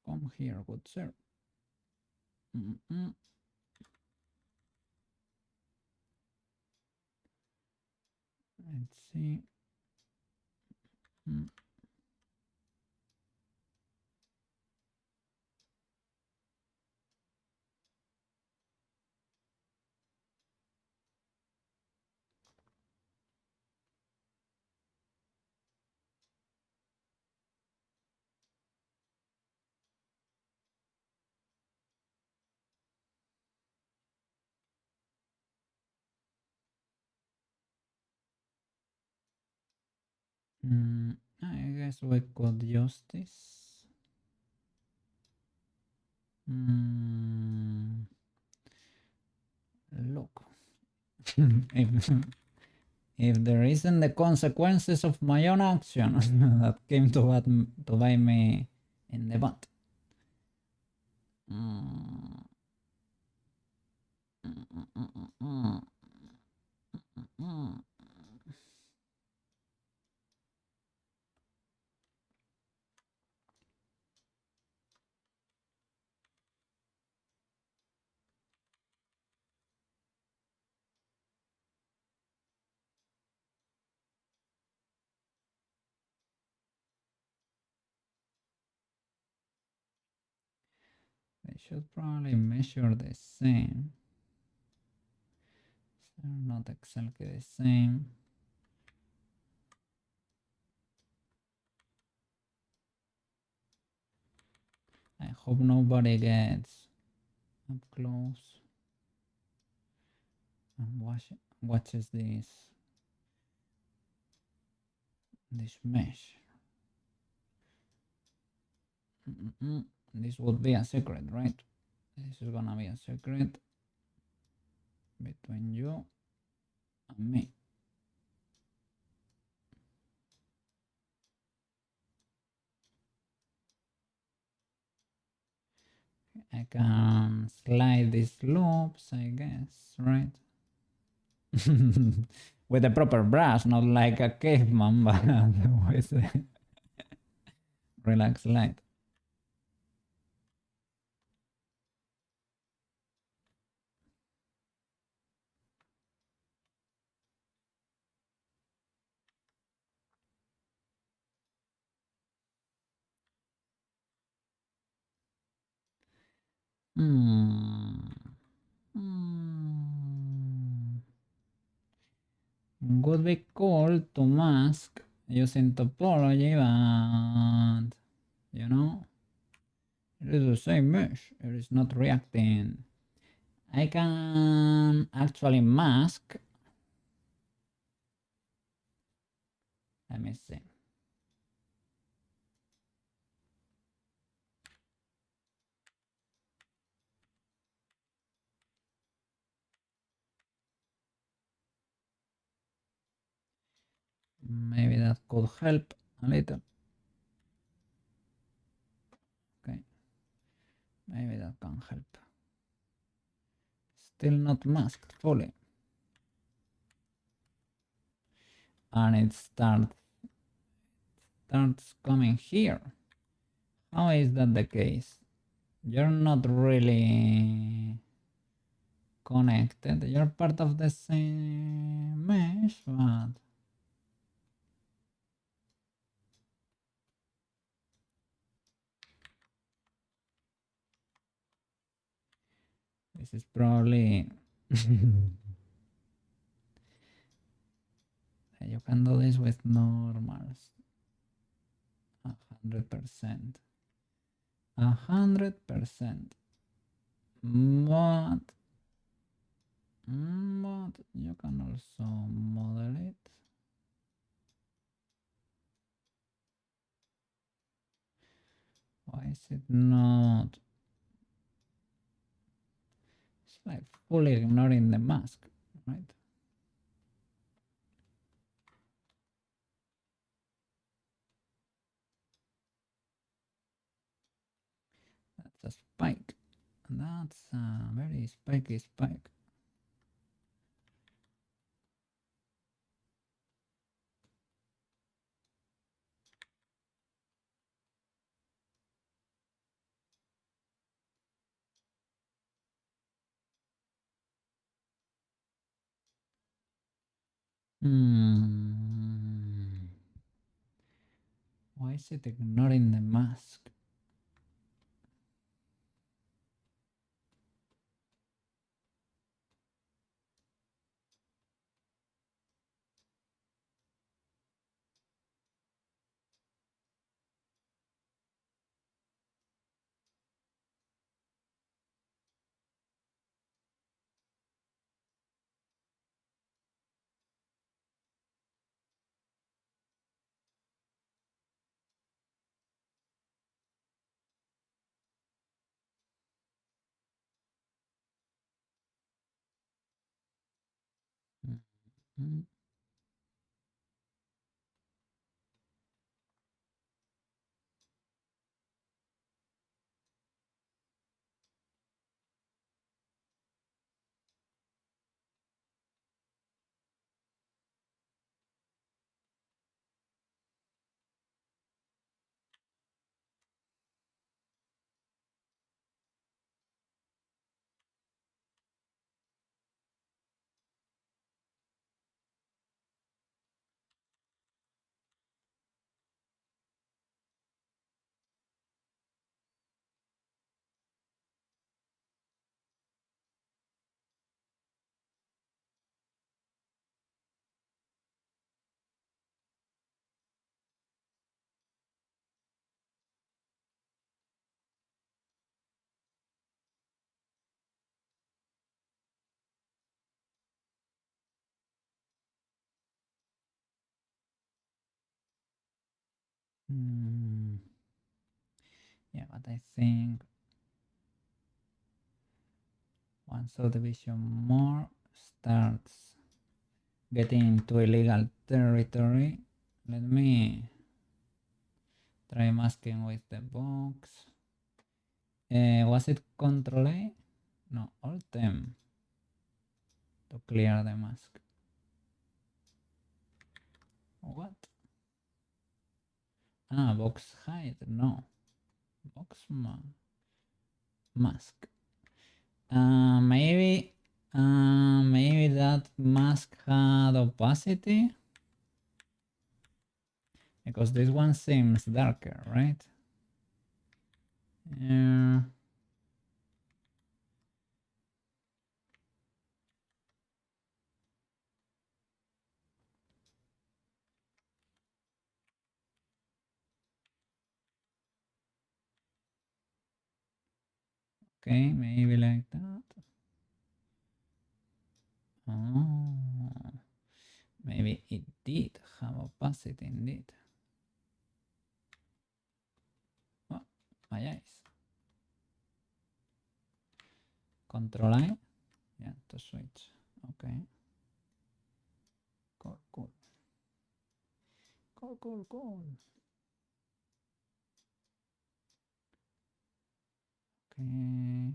Come here, good sir. Let's see. I guess we could use this. Look, if, if there isn't the consequences of my own action that came to bite me in the butt. They should probably measure the same. They're not exactly the same. I hope nobody gets up close and watches this mesh. This would be a secret, right? This is gonna be a secret between you and me. I can slide these loops, I guess, right? With a proper brush, not like a caveman, but with a relaxed light. Would be cool to mask using topology, but you know, it is the same mesh. It is not reacting. I can actually mask. Let me see. Maybe that could help a little. Okay. Maybe that can help. Still not masked fully. And it starts coming here. How is that the case? You're not really connected. You're part of the same mesh, but this is probably you can do this with normals. 100%. 100%. But you can also model it. Why is it not? It's like fully ignoring the mask, right? That's a spike. That's a very spiky spike. Why is it ignoring the mask? Mm. Mm. Yeah, but I think one subdivision more starts getting into illegal territory. Let me try masking with the box. Was it Control A? No, Alt M to clear the mask. What? Ah, box hide. No, box mask. Maybe that mask had opacity because this one seems darker, right? Okay, maybe like that. Oh, maybe it did have opacity indeed. Oh, my eyes. Control I. Yeah, to switch. Okay. Cool, cool. Cool, cool, cool. Okay.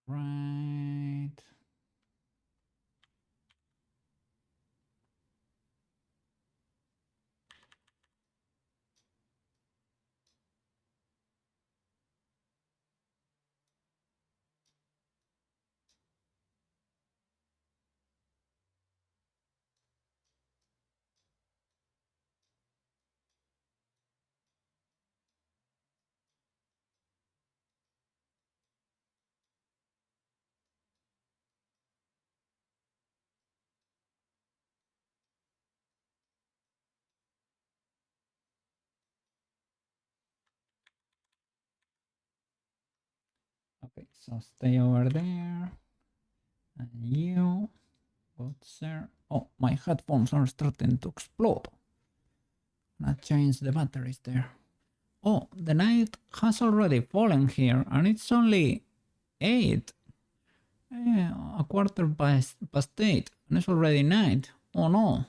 Right. Okay, so stay over there. And you, go there. Oh, my headphones are starting to explode. Not change the batteries there. Oh, the night has already fallen here, and it's only 8. A quarter past 8, and it's already night. Oh no,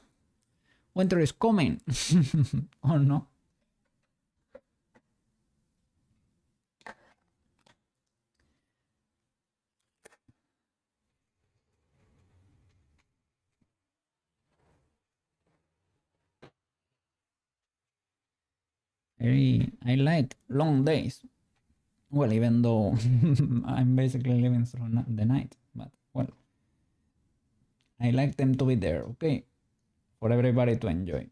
winter is coming. Oh no. I like long days. Well, even though I'm basically living through the night, but well, I like them to be there, okay? For everybody to enjoy.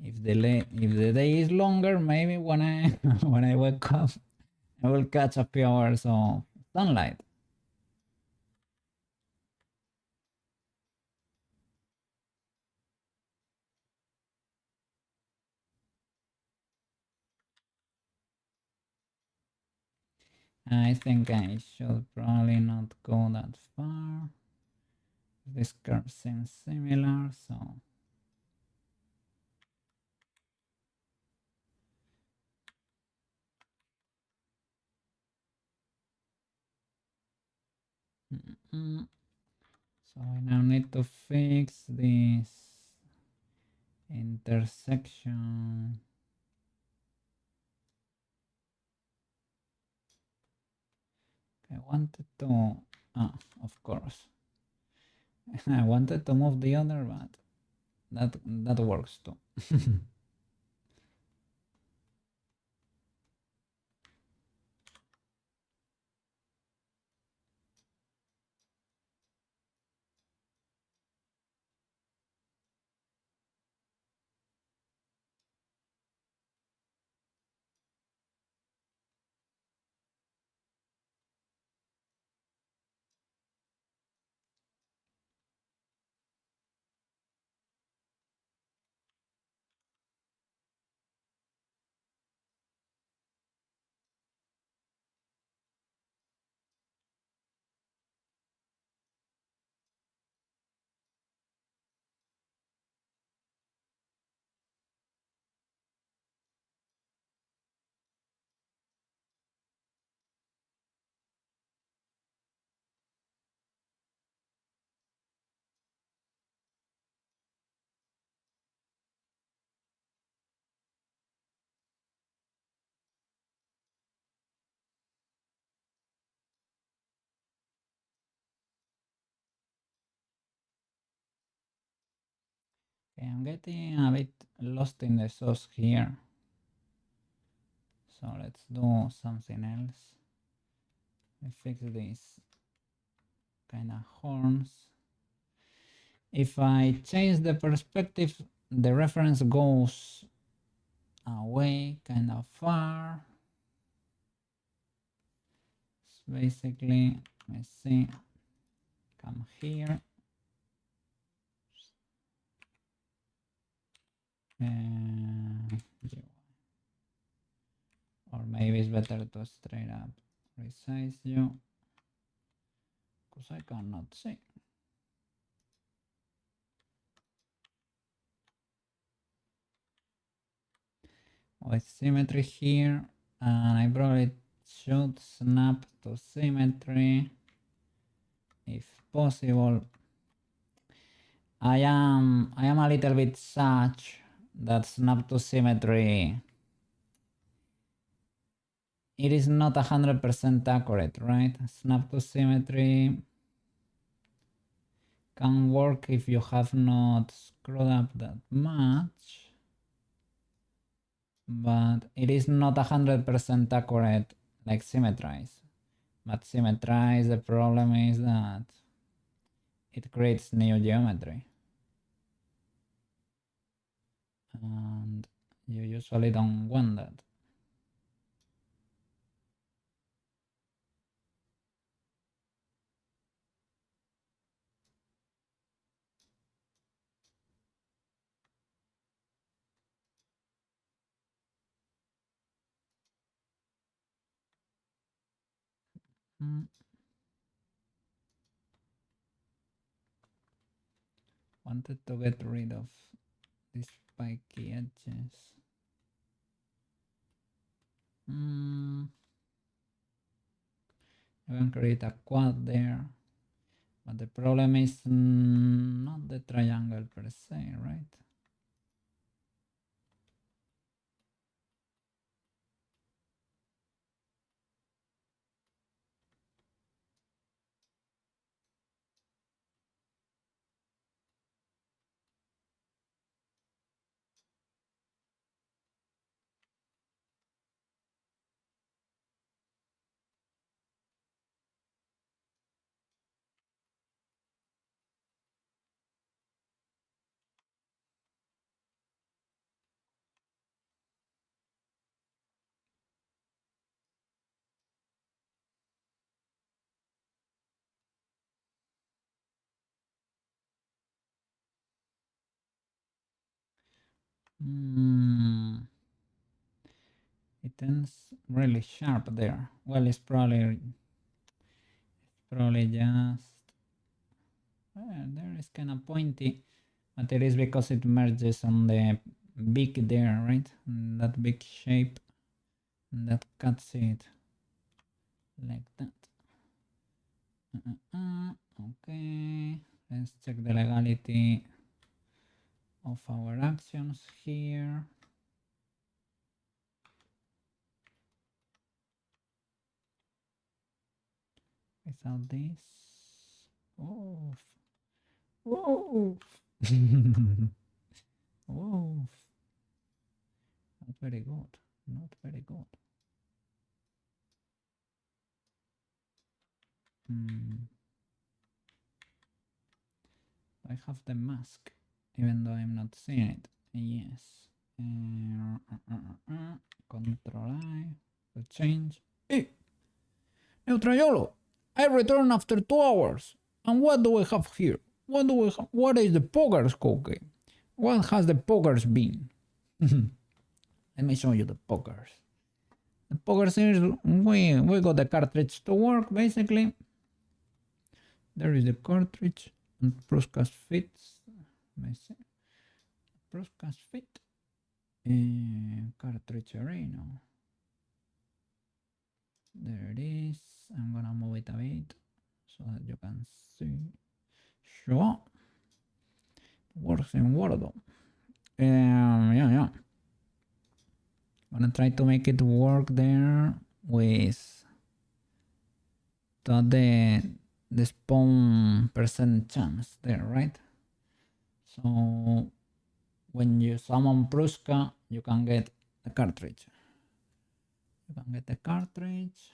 If the day is longer, maybe when I when I wake up, I will catch a few hours of sunlight. I think I should probably not go that far. This curve seems similar, so so I now need to fix this intersection. I wanted to, of course, I wanted to move the other, but that works too. Okay, I'm getting a bit lost in the sauce here. So let's do something else. I fix these kind of horns. If I change the perspective, the reference goes away kind of far. So basically, let's see, come here. Or maybe it's better to straight up resize you, because I cannot see. With symmetry here, and I probably should snap to symmetry if possible. I am a little bit such that snap to symmetry, it is not 100% accurate, right? Snap to symmetry can work if you have not screwed up that much, but it is not 100% accurate like symmetrize. But symmetrize, the problem is that it creates new geometry, and you usually don't want that. Wanted to get rid of these spiky edges. You can create a quad there, but the problem is not the triangle per se, right? It items really sharp there. Well, it's probably just well, there is kind of pointy, but it is because it merges on the beak there, right? And that big shape that cuts it like that. Okay, let's check the legality of our actions here. Without this, oof, oof, oof. Not very good. Not very good. I have the mask, even though I'm not seeing it. Yes. Control I. The change. Hey! Neutraiolo! I return after 2 hours. And what do we have here? What do we have? What is the poggers cookie? What has the poggers been? Let me show you the poggers. The poggers is we got the cartridge to work basically. There is the cartridge and Prushka's fits. Let me see. Prushka's fit. Cartridge array now. There it is. I'm gonna move it a bit so that you can see. Sure. Works in Word. Yeah. Gonna try to make it work there with the spawn percent chance there, right? So when you summon Prushka, you can get the cartridge. You can get the cartridge,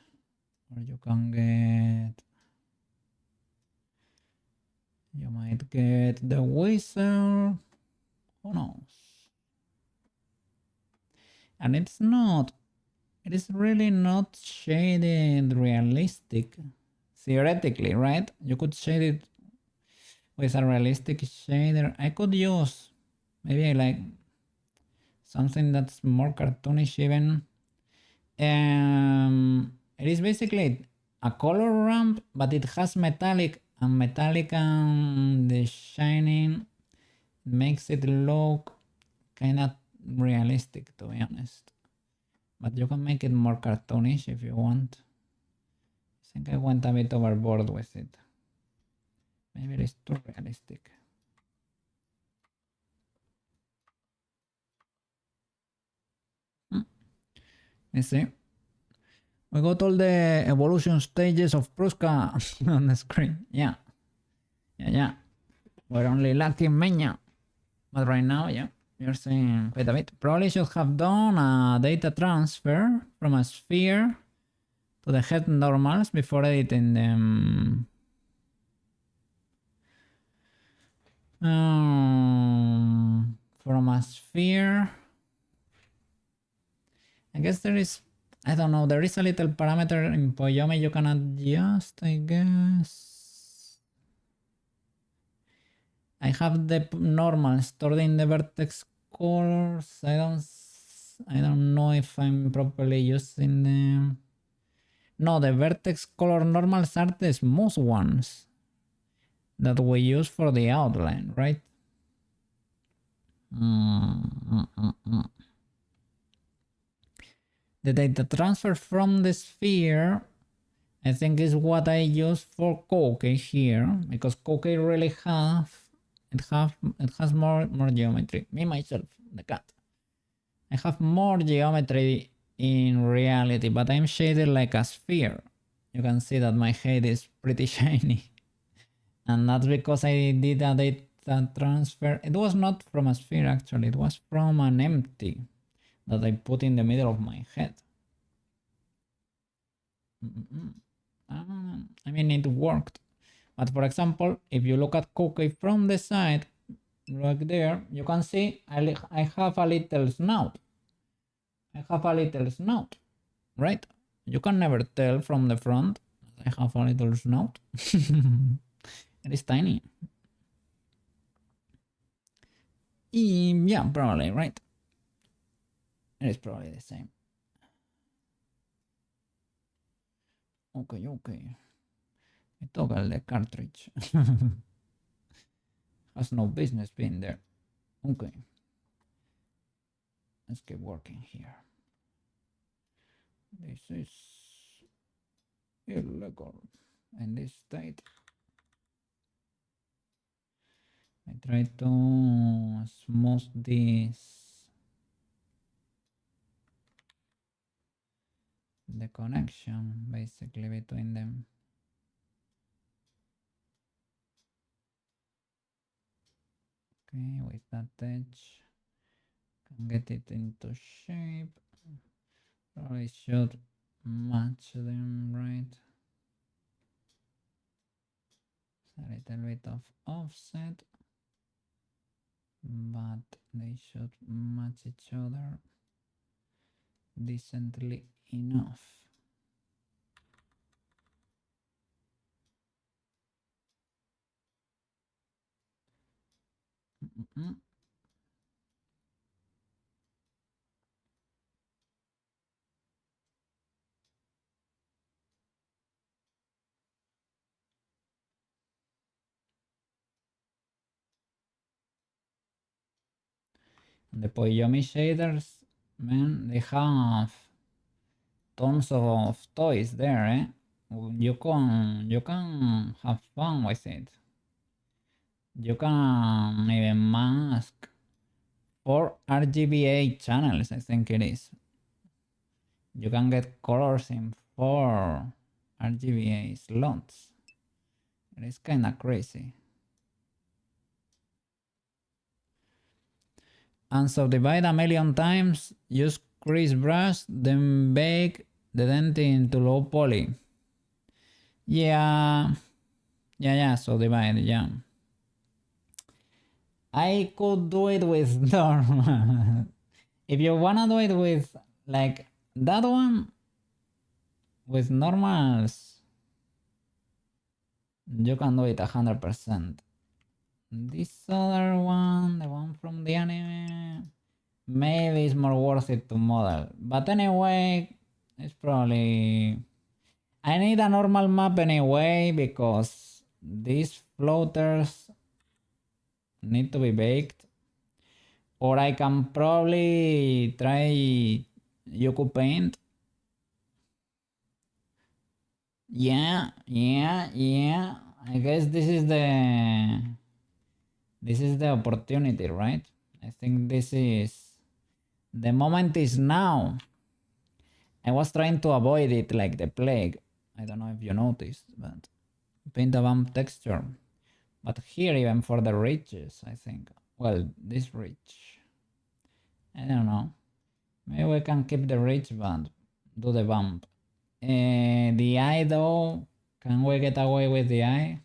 or you can get. You might get the whistle. Who knows? And it is really not shaded realistic. Theoretically, right? You could shade it with a realistic shader. I could use maybe like something that's more cartoonish even. It is basically a color ramp, but it has metallic and the shining makes it look kind of realistic, to be honest. But you can make it more cartoonish if you want. I think I went a bit overboard with it. Maybe it is too realistic. You see? We got all the evolution stages of Prushka on the screen. Yeah. We're only lucky in Mania. But right now, yeah, you're seeing quite a bit. Probably should have done a data transfer from a sphere to the head normals before editing them. From a sphere. I guess there is, I don't know, there is a little parameter in Poyomi you can adjust, I guess. I have the normal stored in the vertex colors. I don't know if I'm properly using them. No, the vertex color normals are the smooth ones that we use for the outline, right? The data transfer from the sphere, I think, is what I use for Koke here, because Koke really has more geometry. Me myself, the cat. I have more geometry in reality, but I'm shaded like a sphere. You can see that my head is pretty shiny. And that's because I did a data transfer. It was not from a sphere actually, it was from an empty that I put in the middle of my head. I mean, it worked. But for example, if you look at Cookie from the side, look there, you can see I have a little snout. Right? You can never tell from the front. I have a little snout. It is tiny. Yeah, probably, right? It is probably the same. Okay, okay. Me toca el de cartridge. Has no business being there. Okay. Let's keep working here. This is illegal in this state. I try to smooth this, the connection basically between them. Okay, with that edge, can get it into shape. Probably should match them right. A little bit of offset, but they should match each other decently enough. The Poyomi shaders, man, they have tons of toys there, eh? You can have fun with it. You can even mask 4 RGBA channels, I think it is. You can get colors in 4 RGBA slots. It is kinda crazy. And subdivide a million times, use crease brush, then bake the dent into low poly. Yeah, subdivide, yeah. I could do it with normal. If you wanna do it with like that one, with normals, you can do it 100%. This other one, the one from the anime, maybe it's more worth it to model. But anyway, it's probably... I need a normal map anyway because these floaters need to be baked. Or I can probably try Ucupaint. Yeah. I guess this is the opportunity, right? I think this is the moment is now. I was trying to avoid it like the plague. I don't know if you noticed, but paint a bump texture. But here even for the ridges, I think. Well, this ridge. I don't know. Maybe we can keep the ridge but do the bump. The eye though, can we get away with the eye?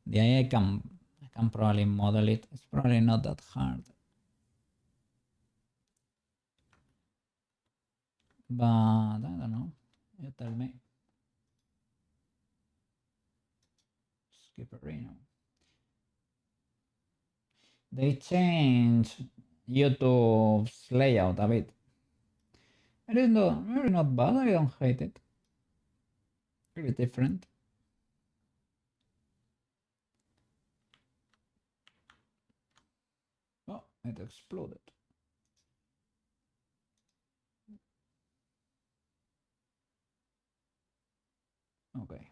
The eye I can probably model it. It's probably not that hard. But I don't know. You tell me. Skipperino. They changed YouTube's layout a bit. It is not really not bad. I don't hate it. Really different. Oh, it exploded. Okay.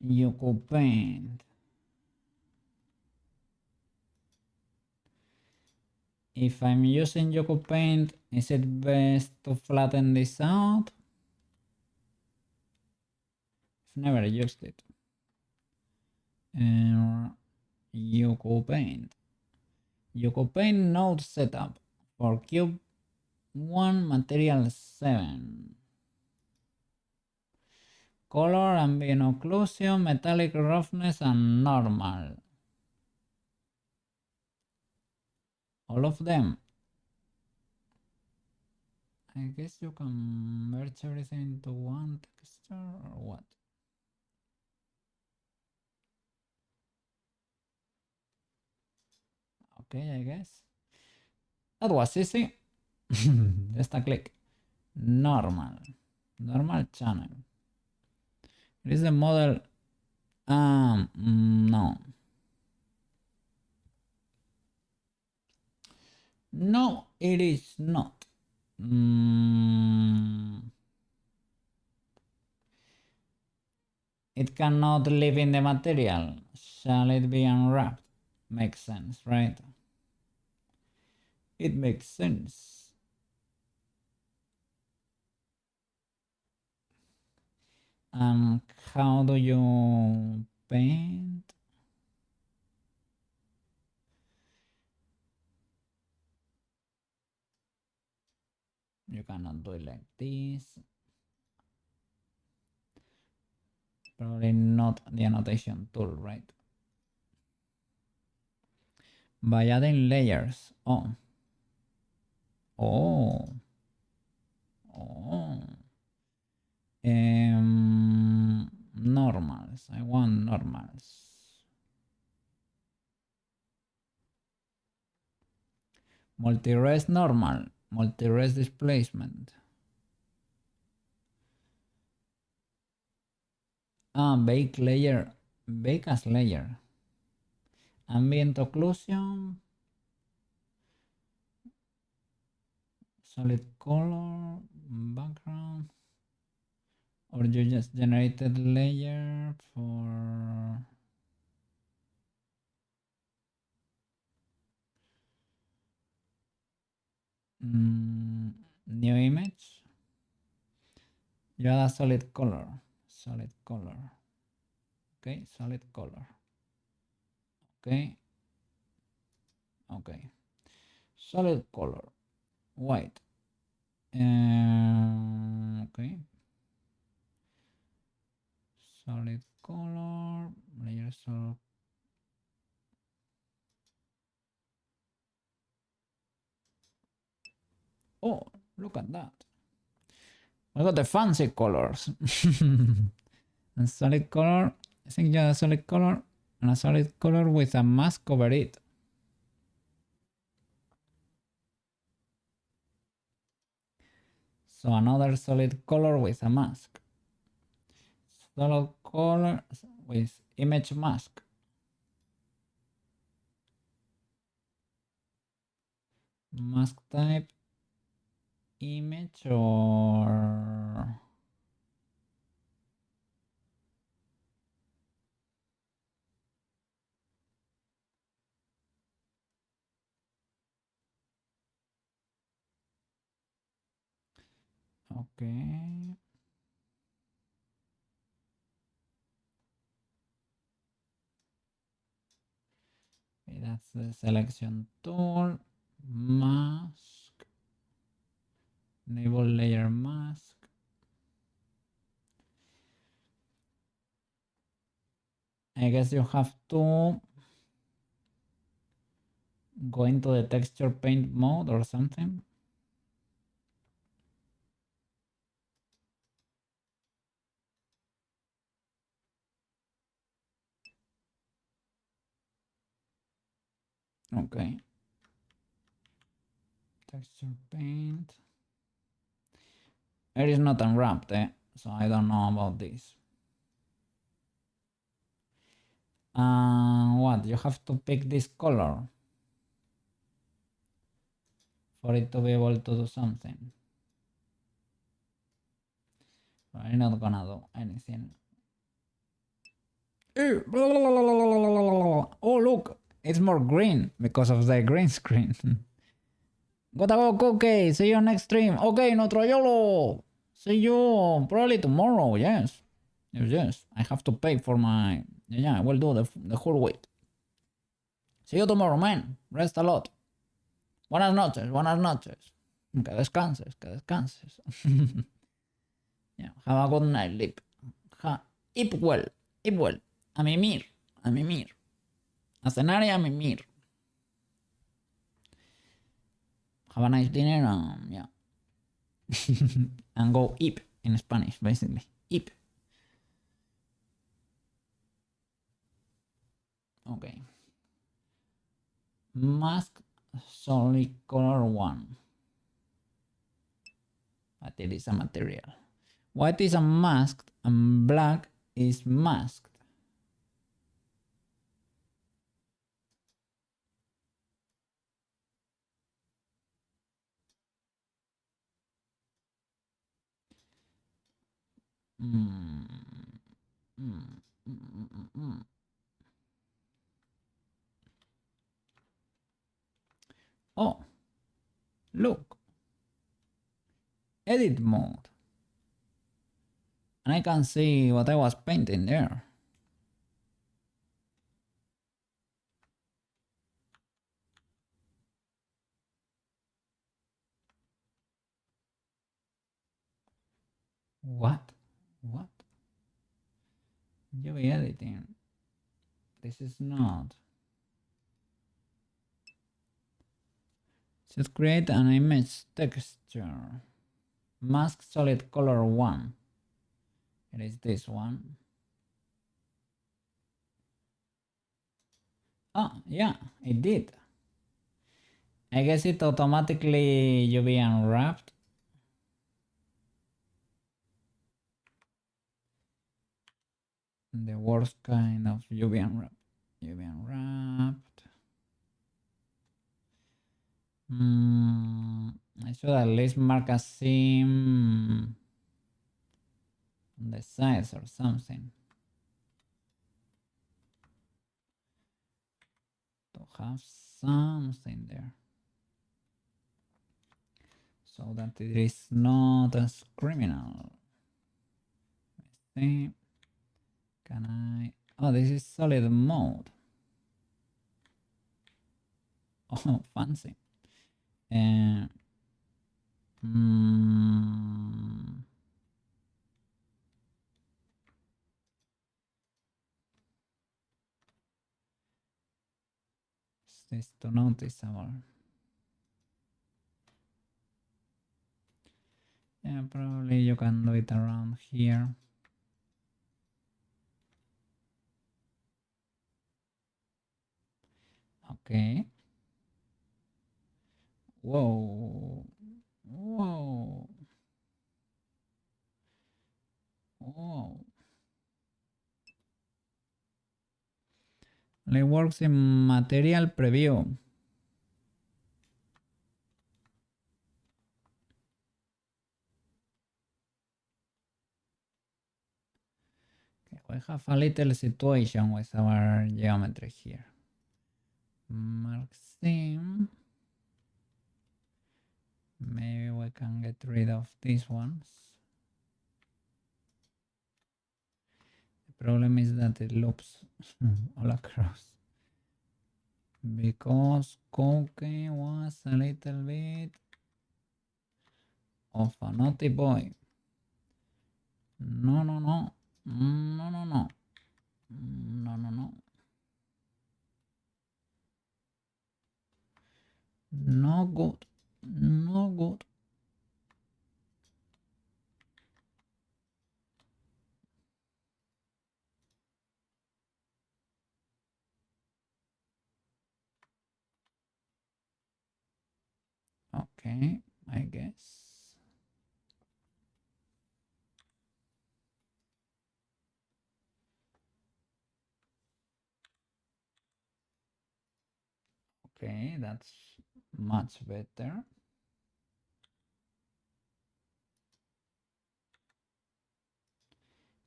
Ucupaint. If I'm using Ucupaint, is it best to flatten this out? I've never used it. Ucupaint. Ucupaint node setup for cube 1 material 7. Color, ambient occlusion, metallic roughness, and normal. All of them. I guess you can merge everything into one texture or what? Okay, I guess. That was easy. Just a click. Normal. Normal channel. It is the model. No. No, it is not. It cannot live in the material. Shall it be unwrapped? Makes sense, right? It makes sense. How do you paint? You cannot do it like this. Probably not the annotation tool, right? By adding layers. Oh. Oh. Oh. Normals. I want normals. Multi-res normal. Multi-res displacement. Bake layer. Bake as layer. Ambient occlusion. Solid color. Background. Or you just generated layer for new image. You add a solid color. Solid color. Okay, solid color. Okay. Okay. Solid color. White. Okay. Solid color. Layer solid. Oh, look at that. I got the fancy colors. And solid color. I think yeah, a solid color and a solid color with a mask over it. So another solid color with a mask. Solid color with image mask. Mask type image or okay. Okay, that's the selection tool. Mask. Enable layer mask. I guess you have to go into the texture paint mode or something. Okay. Texture paint. It is not unwrapped, so I don't know about this. What? You have to pick this color for it to be able to do something. I'm not gonna do anything. Oh, look, it's more green because of the green screen. Gotta go, Cookie. See you next stream. Okay, Notroyolo. See you probably tomorrow. Yes. Yes. I have to pay for my. Yeah, I will do the whole week. See you tomorrow, man. Rest a lot. Buenas noches, buenas noches. Que descanses, que descanses. Yeah, have a good night, Lip. Eat well, eat well. A mimir, a mimir. A cenar y a mimir. Have a nice dinner, yeah. And go eat in Spanish, basically. Eat. Okay. mask solid color 1, but it is a material. White is unmasked and black is masked. Mm. Mm. Mm. Oh, look, edit mode. And I can see what I was painting there. What? What? UV editing. This is not. Just create an image texture. Mask solid color 1. It is this one. Oh, yeah, it did. I guess it automatically UV unwrapped. The worst kind of UV unwrapped. UV unwrapped. I should at least mark a seam on the sides or something to have something there so that it is not as criminal. Let's see. Can I? Oh, this is solid mode. Oh, fancy. Mm, is this too noticeable? Yeah, probably you can do it around here. Okay. Whoa. Whoa. Whoa. It works in material preview. Okay, we have a little situation with our geometry here. Mark seam. Maybe we can get rid of these ones. The problem is that it loops all across. Because Koke was a little bit of a naughty boy. No, no, no. No, no, no. No, no, no. No good. No good. Okay, I guess. Okay, that's much better.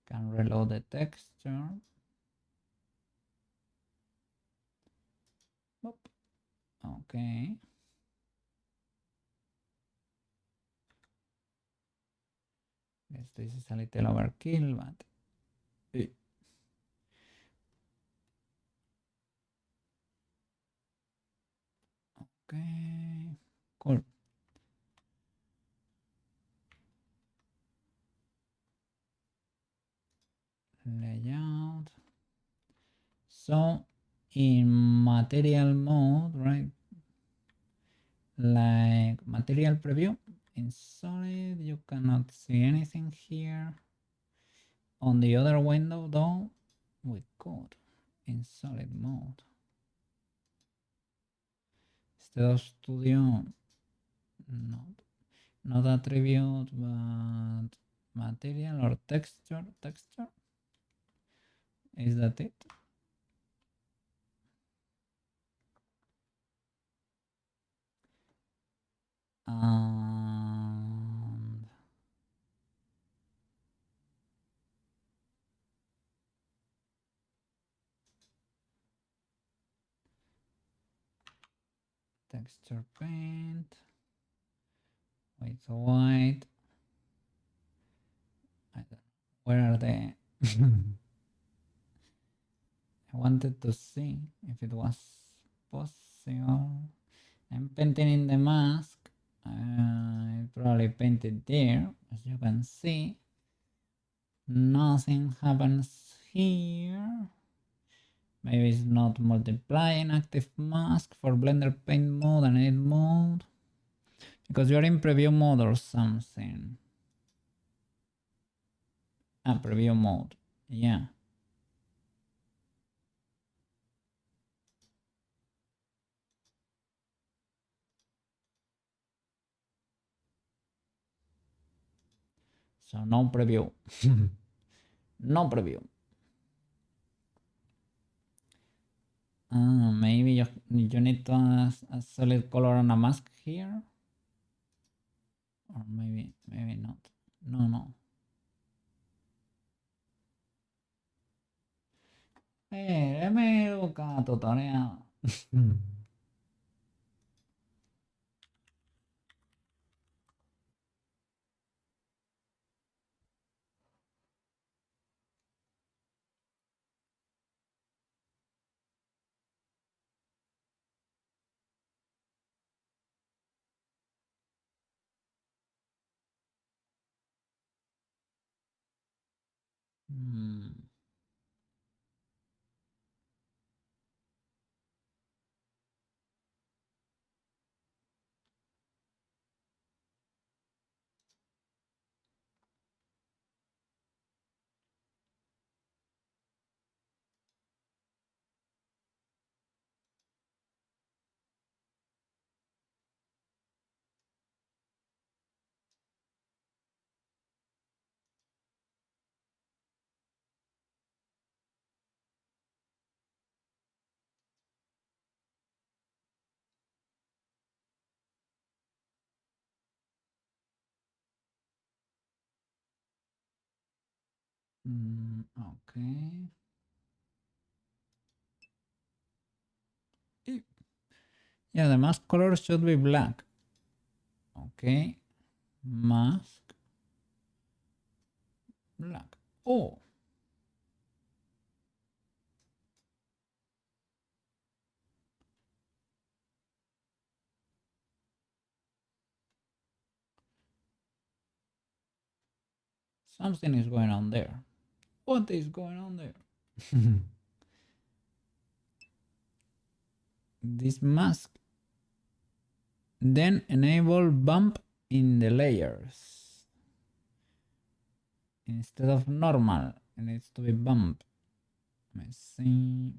Can reload the texture. Oop. Okay. Guess this is a little overkill, but okay, cool. Layout. So in material mode, right? Like material preview in solid, you cannot see anything here. On the other window though, we could in solid mode. instead of studio, not attribute, but material or texture. Is that it? And texture paint with white. I don't know. Where are they? I wanted to see if it was possible. I'm painting in the mask. I probably painted there, as you can see. Nothing happens here. Maybe it's not multiplying active mask for Blender Paint mode and edit mode. Because you're in preview mode or something. Ah, preview mode. Yeah. So no preview. No preview. Maybe you need to add a solid color on a mask here. Or maybe not. No. Let me look at tutorial. Okay. Yeah, the mask color should be black. Okay. Mask. Black. Oh. Something is going on there. What is going on there? This mask. Then enable bump in the layers. Instead of normal, it needs to be bump. Let's see.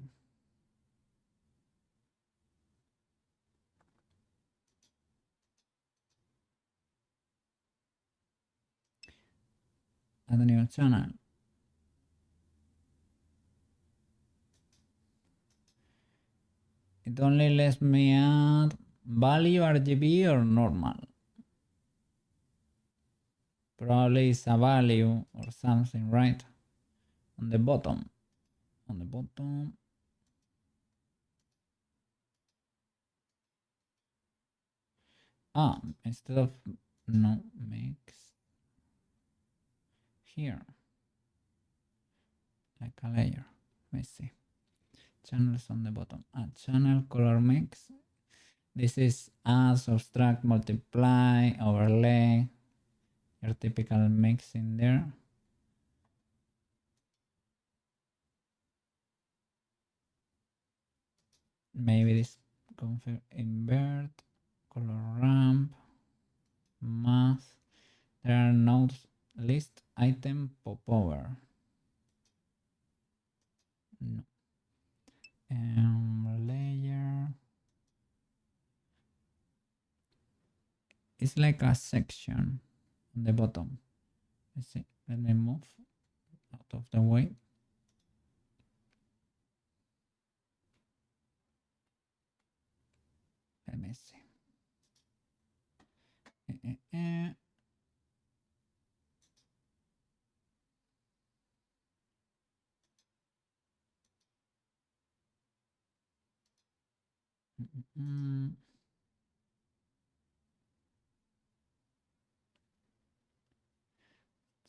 Add a new channel. It only lets me add value RGB or normal. Probably it's a value or something, right? On the bottom. On the bottom. Ah, instead of no mix here. Like a layer. Let me see. Channels on the bottom. Channel color mix. This is add, subtract, multiply, overlay. Your typical mix in there. Maybe this configure invert, color ramp, mask. There are nodes list item popover. No. Layer. It's like a section on the bottom. Let's see. Let me move out of the way. Let me see.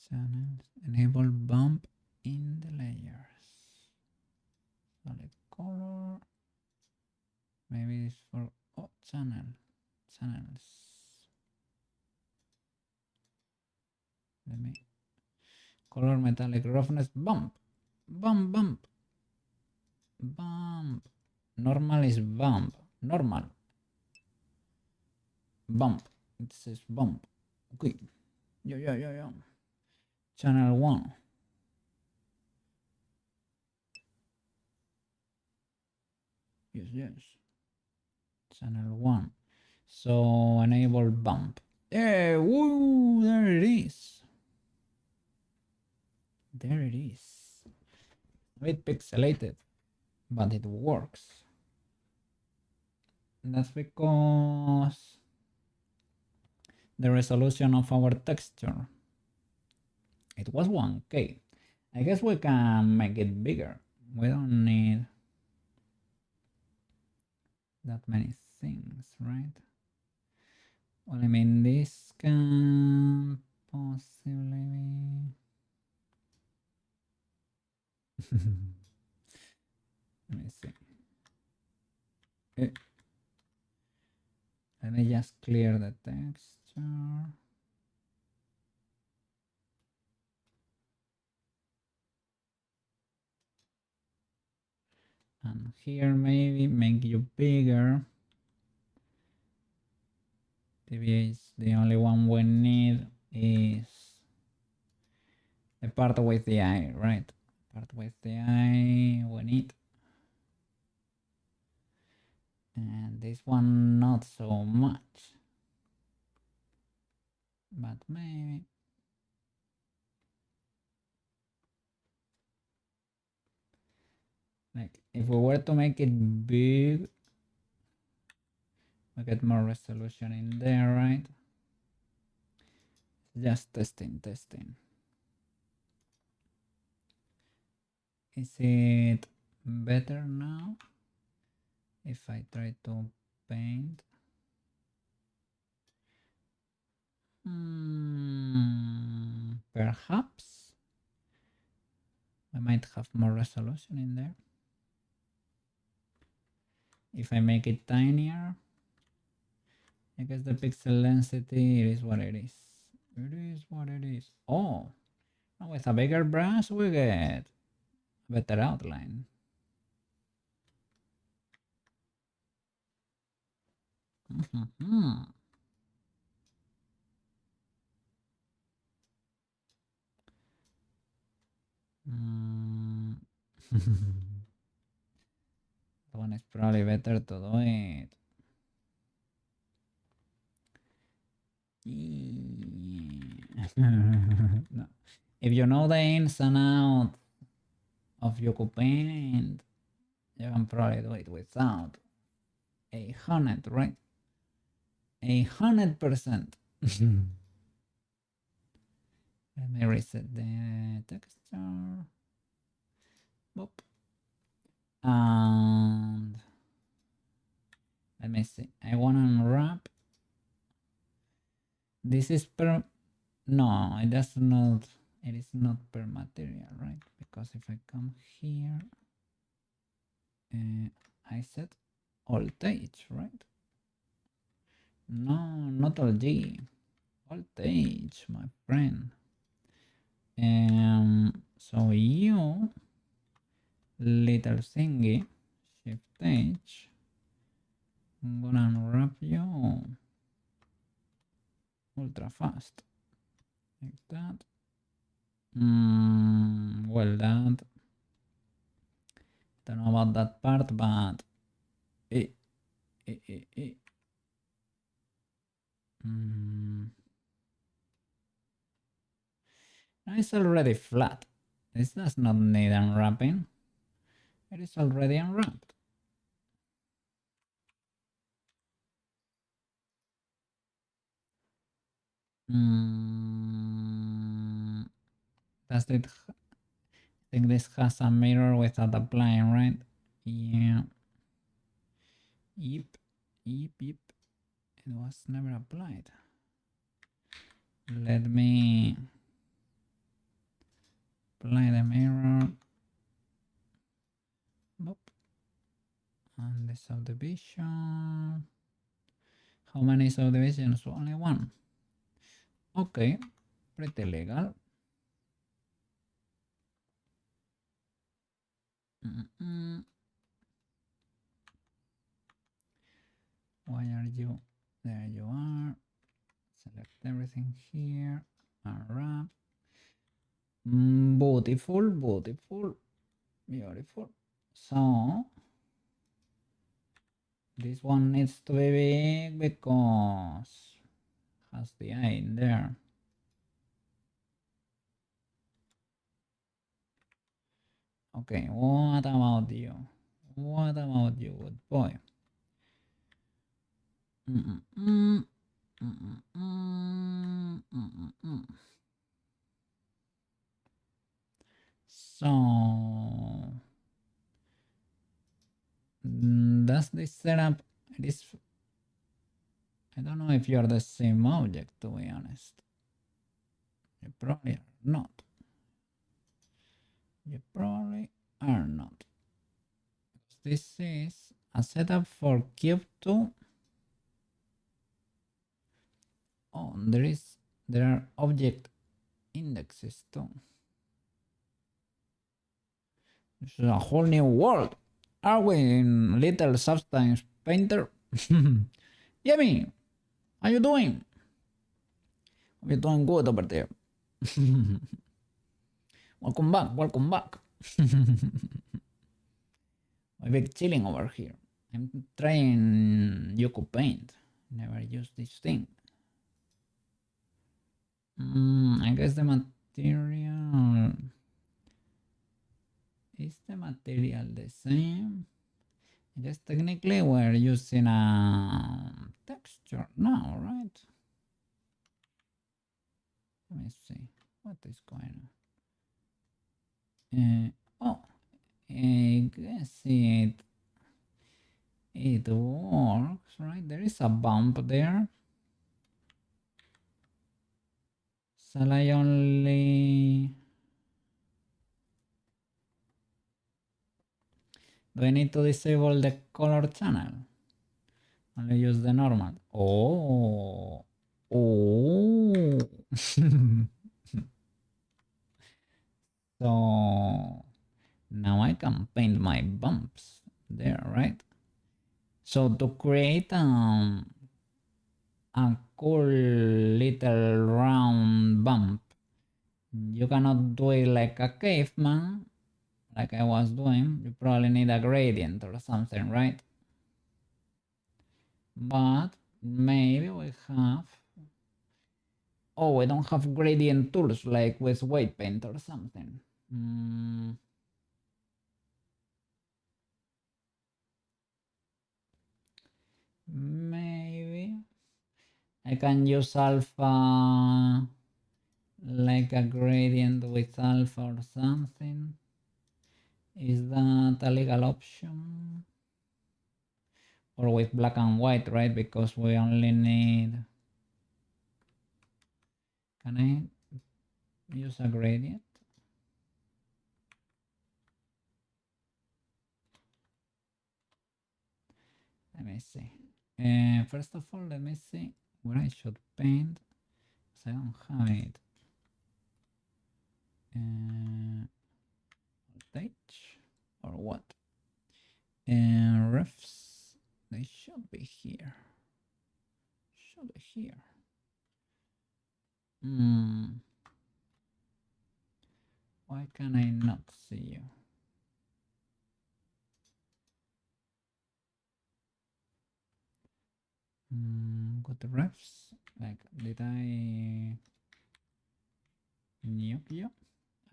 Channels. Enable bump in the layers. Solid color. Maybe it's for channels. Let me color metallic roughness bump. Bump. Normal is bump. Normal. Bump. It says bump. Okay. Yeah. Channel 1. Yes. Channel 1. So enable bump. Hey, woo, there it is. A bit pixelated, but it works. That's because the resolution of our texture, it was 1K. I guess we can make it bigger. We don't need that many things, right? Well, I mean, this can possibly be... Let me see. Let me just clear the texture. And here maybe make you bigger. TBH, the only one we need is the part with the eye, right? Part with the eye we need. And this one not so much. But maybe. Like if we were to make it big, we get more resolution in there, right? Just testing. Is it better now? If I try to paint. Perhaps I might have more resolution in there. If I make it tinier, I guess the pixel density is what it is. Oh, with a bigger brush we get better outline. That one is probably better to do it. No. If you know the ins and outs of Ucupaint, you can probably do it without 100, right? 100%. Let me reset the texture. Boop. And let me see. I want to unwrap. This is per... No, it does not... It is not per material, right? Because if I come here... I set voltage, right? No, not all G. Voltage, my friend. So you... Little thingy. Shift H. I'm gonna unwrap you ultra fast like that. Well, that don't know about that part, but It's already flat. This does not need unwrapping. It is already unwrapped. Does it? I think this has a mirror without applying, right? Yeah. Yep. Yep. Yep. It was never applied. Let me apply the mirror. Boop. And the subdivision. How many subdivisions? Only one. Okay. Pretty legal. Why are you? There you are. Select everything here. Unwrap. Beautiful, beautiful, beautiful. So this one needs to be big because has the eye in there. Okay, what about you? What about you, good boy? So does this setup? It is. I don't know if you're the same object, to be honest. You probably are not. You probably are not. This is a setup for cube 2. Oh, there are object indexes too. This is a whole new world. Are we in Little Substance Painter? Yummy! How you doing? We're doing good over there. Welcome back, welcome back. I'm big chilling over here. I'm trying Ucupaint. Never used this thing. I guess the material is the material the same. I guess technically we're using a texture now, right? Let me see what is going on. Oh, I guess it works, right? There is a bump there. Shall I only... Do I need to disable the color channel? Only use the normal. Oh. Oh. So now I can paint my bumps there, right? So to create a cool little round bump, you cannot do it like a caveman, like I was doing. You probably need a gradient or something, right? But maybe we have... Oh, we don't have gradient tools like with weight paint or something. Maybe I can use alpha, like a gradient with alpha or something. Is that a legal option? Or with black and white, right? Because we only need... Can I use a gradient? Let me see. First of all, let me see where I should paint. So I don't have it. Voltage or what? And refs, they should be here. Should be here. Why can I not see you? Got the refs. Like, did I nuke you?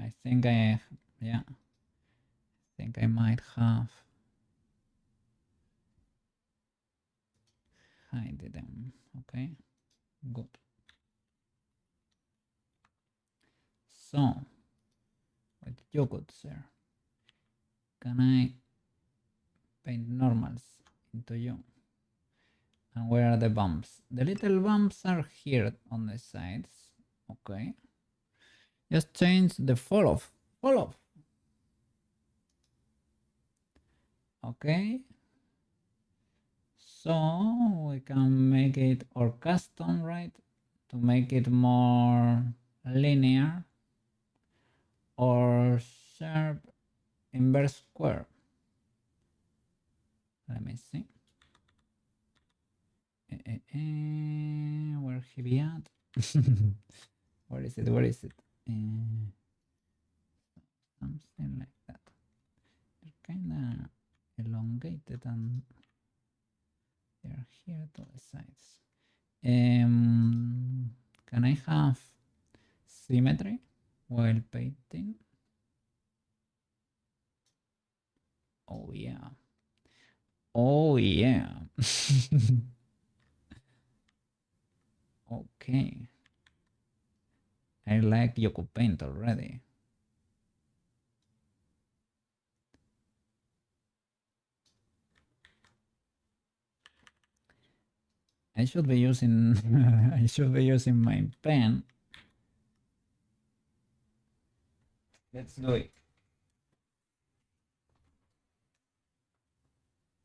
I think I, yeah. I think I might have hide them. Okay, good. So, what you could, sir? Can I paint normals into you? And where are the bumps? The little bumps are here on the sides. Okay. Just change the fall off. Fall off. Okay. So we can make it or custom, right? To make it more linear or sharp inverse square. Let me see. Where he be at? Where is it? Where is it? Something like that. They're kind of elongated and they're here to the sides. Can I have symmetry while painting? Oh yeah. Oh yeah. Okay. I like Ucupaint already. I should be using I should be using my pen. Let's do it.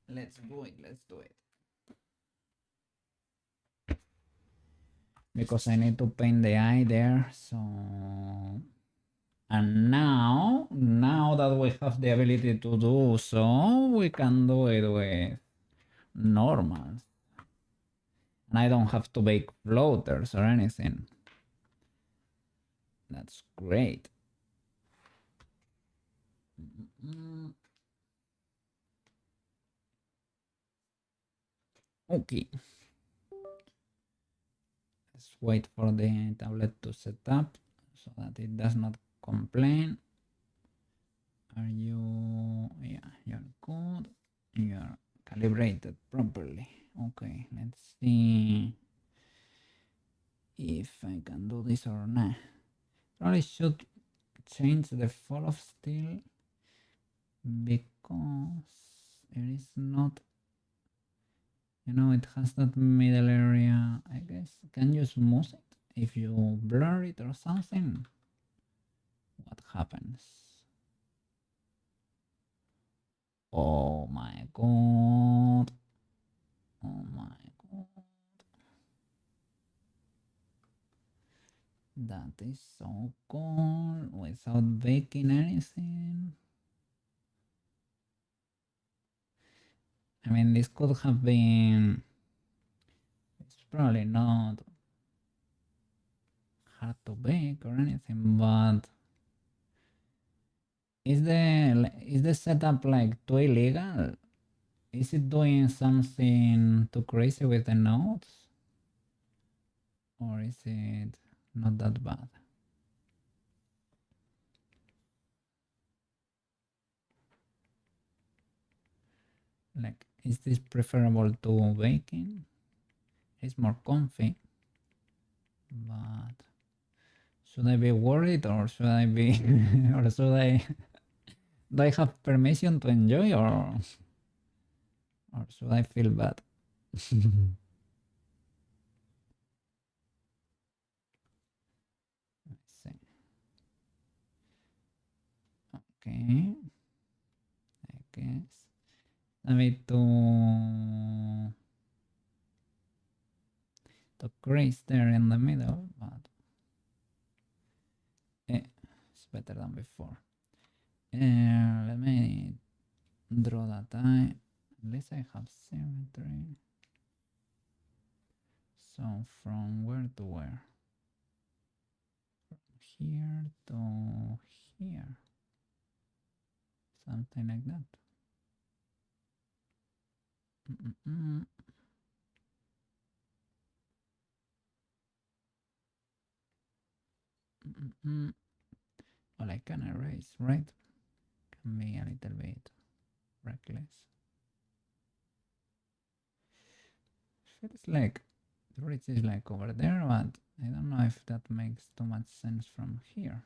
Let's do it. Let's do it. Because I need to paint the eye there. So, and now that we have the ability to do so, we can do it with normals. And I don't have to make floaters or anything. That's great. Okay. Let's wait for the tablet to set up so that it does not complain. Are you, yeah, you're good. You're calibrated properly. Okay, let's see if I can do this or not. Probably should change the fall of steel because it is not, you know, it has that middle area. I guess, can you smooth it if you blur it or something? What happens? Oh my god. Oh my god. That is so cool without baking anything. I mean, this could have been, it's probably not hard to bake or anything, but is the setup like too illegal? Is it doing something too crazy with the nodes? Or is it not that bad? Like, is this preferable to baking? It's more comfy, but should I be worried or should I be, or should I, do I have permission to enjoy or should I feel bad? Let's see. Okay, I guess. I need to crease there in the middle, but it's better than before. Let me draw that eye. At least I have symmetry. So from where to where? From here to here. Something like that. I can erase, right? Can be a little bit reckless. Feels like the bridge is like over there, but I don't know if that makes too much sense from here.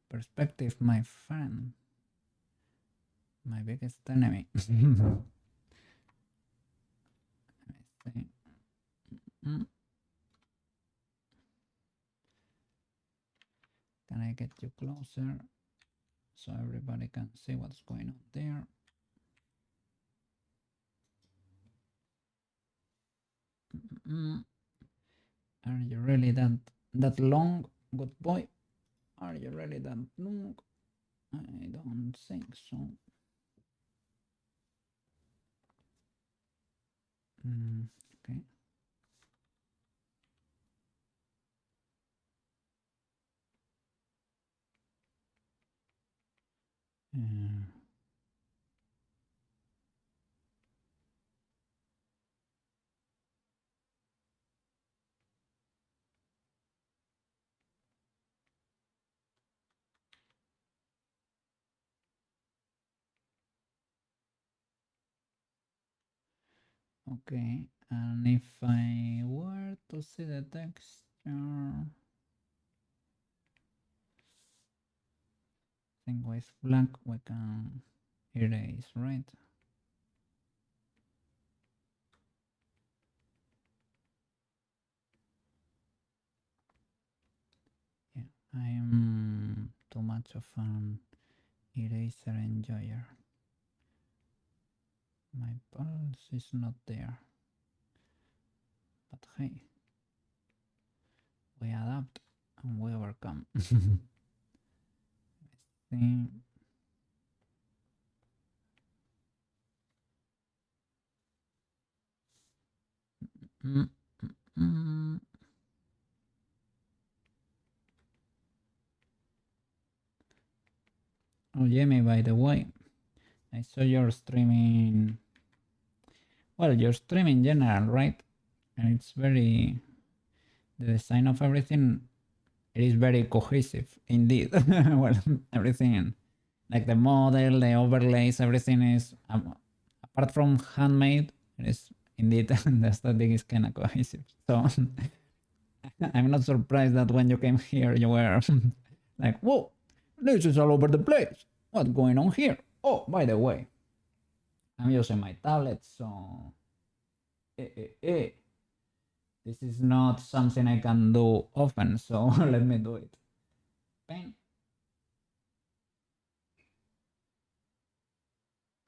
Perspective, my friend. My biggest enemy. Let me see. Can I get you closer so everybody can see what's going on there? Are you really that long, good boy? Are you really that long? I don't think so. Okay. Okay, and if I were to see the texture, I think with black we can erase, right? Yeah, I am too much of an eraser enjoyer. My pulse is not there. But hey, we adapt and we overcome. I think Oh, Jamie, by the way, I saw your streaming. Well, your stream in general, right? And it's very. The design of everything, it is very cohesive indeed. Well, everything, like the model, the overlays, everything is, apart from handmade, it is indeed the aesthetic is kind of cohesive. So I'm not surprised that when you came here, you were like, whoa, this is all over the place. What's going on here? Oh, by the way, I'm using my tablet, so this is not something I can do often, so let me do it. Paint.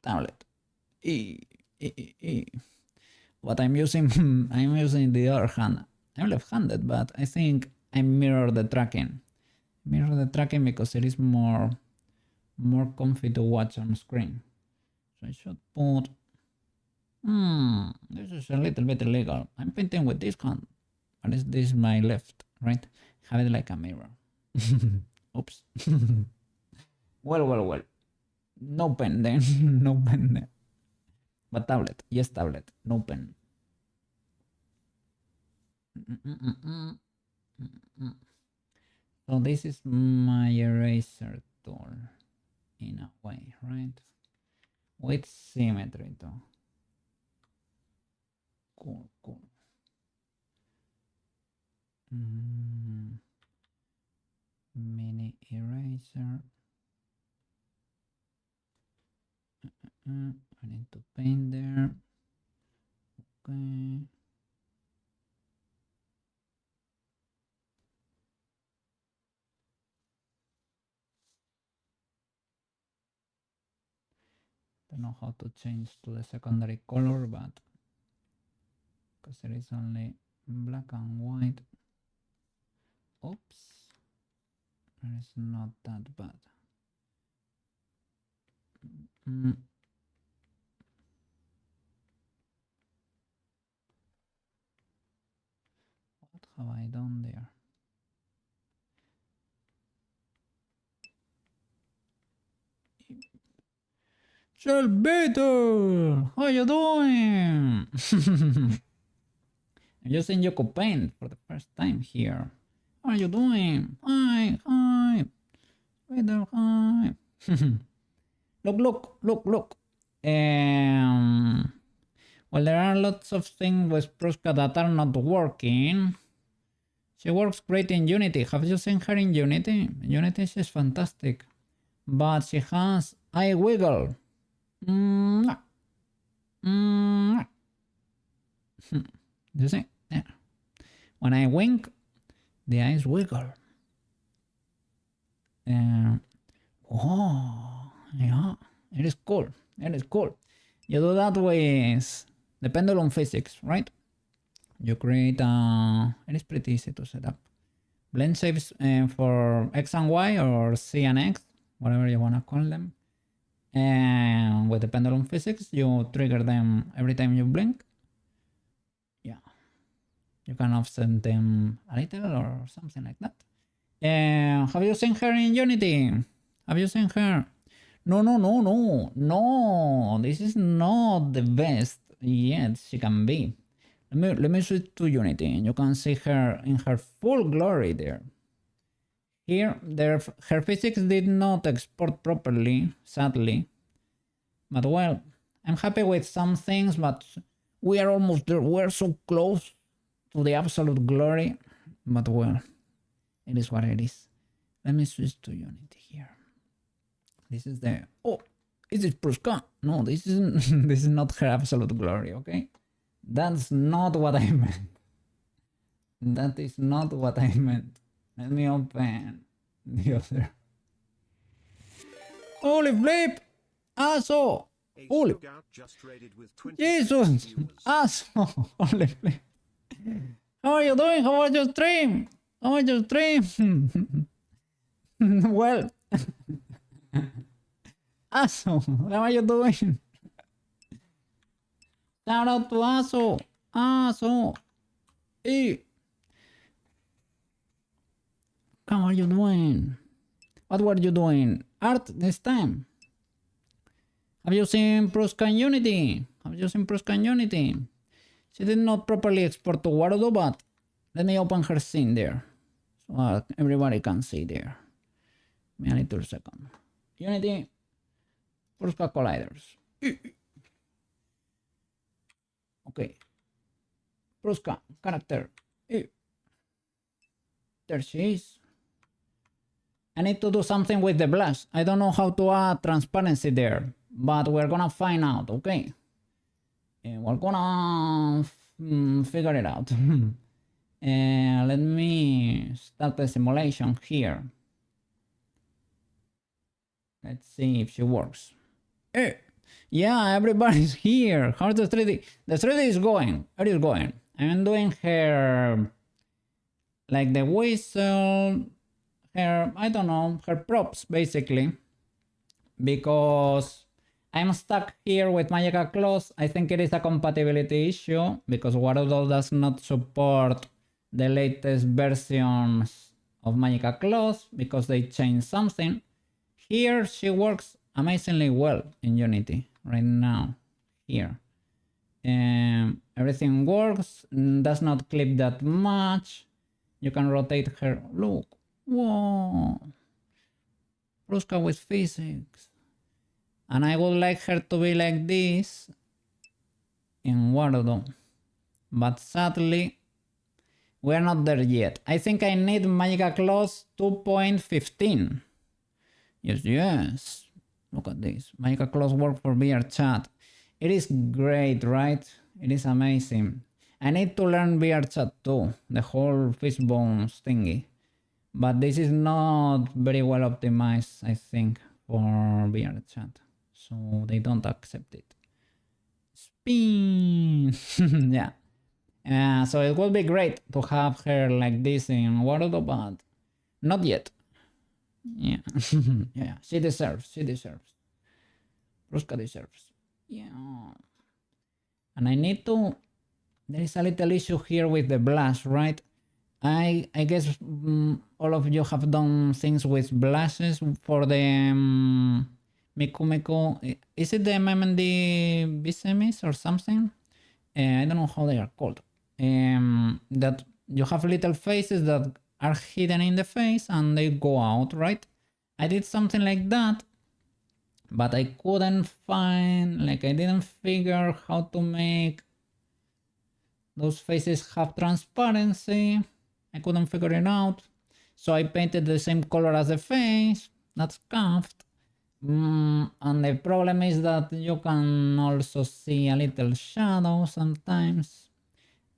Tablet. What I'm using, I'm using the other hand. I'm left-handed, but I think I mirror the tracking. Mirror the tracking because it is more comfy to watch on screen. So I should put. This is a little bit illegal. I'm painting with this hand, but this is my left, right? Have it like a mirror. Oops. Well. No pen then. No pen then. But tablet. Yes, tablet. No pen. So this is my eraser tool in a way, right? With symmetry though. Cool. Mini eraser. I need to paint there. Okay. Don't know how to change to the secondary color, but because there is only black and white. Oops. It's not that bad. What have I done there? Better! How you doing? I'm using Ucupaint for the first time here. How are you doing? Hi. Look. Well, there are lots of things with Prushka that are not working. She works great in Unity. Have you seen her in Unity? Unity, she's fantastic. But she has eye wiggle. You see? Yeah. When I wink, the eyes wiggle. Oh, yeah. It is cool. You do that with the pendulum physics, right? You create it is pretty easy to set up. Blend shapes for X and Y or C and X, whatever you want to call them. And with the pendulum physics, you trigger them every time you blink. Yeah. You can offset them a little or something like that. Have you seen her in Unity? Have you seen her? No. This is not the best yet she can be. Let me switch to Unity and you can see her in her full glory there. Here, her physics did not export properly, sadly. But well, I'm happy with some things, but we are almost there. We're so close to the absolute glory. But well, it is what it is. Let me switch to Unity here. This is the... Oh, is it Prushka? No, this is not her absolute glory, okay? That's not what I meant. That is not what I meant. Let me open the other. Holy flip! Asshole! Holy... Jesus! Asshole! Holy flip! How are you doing? How was your stream? Well... Asshole! How are you doing? Shout out to Asshole! Hey! How are you doing? What were you doing? Art this time? Have you seen Prushka in Unity? She did not properly export to Warudo, but let me open her scene there. So everybody can see there. Give me a little second. Unity. Prushka colliders. Okay. Prushka character. There she is. I need to do something with the blush. I don't know how to add transparency there, but we're gonna find out, okay? And we're gonna figure it out. Let me start the simulation here. Let's see if she works. Yeah, everybody's here. How's the 3D? The 3D is going. It is going. I'm doing her... like the whistle... her... I don't know. Her props, basically. Because... I'm stuck here with Magical Claws. I think it is a compatibility issue. Because Warudo does not support the latest versions of Magical Claws. Because they changed something. Here she works amazingly well in Unity right now. Here. Everything works. Does not clip that much. You can rotate her. Look. Whoa. Prushka with physics. And I would like her to be like this in Warudo. But sadly, we're not there yet. I think I need Magical Claws 2.15. Yes. Look at this. Magical Claws work for VR chat. It is great, right? It is amazing. I need to learn VR chat too. The whole fishbones thingy. But this is not very well optimized, I think, for VR chat. So they don't accept it. Spin! Yeah. So it would be great to have her like this in Warudo, but not yet. Yeah. Yeah. She deserves. Prushka deserves. Yeah. And I need to... There is a little issue here with the blush, right? I guess all of you have done things with blushes for the Miku. Is it the MMD Bisemis or something? I don't know how they are called. That you have little faces that are hidden in the face and they go out, right? I did something like that, but I couldn't find, like I didn't figure how to make those faces have transparency. I couldn't figure it out. So I painted the same color as the face. That's scuffed. And the problem is that you can also see a little shadow sometimes.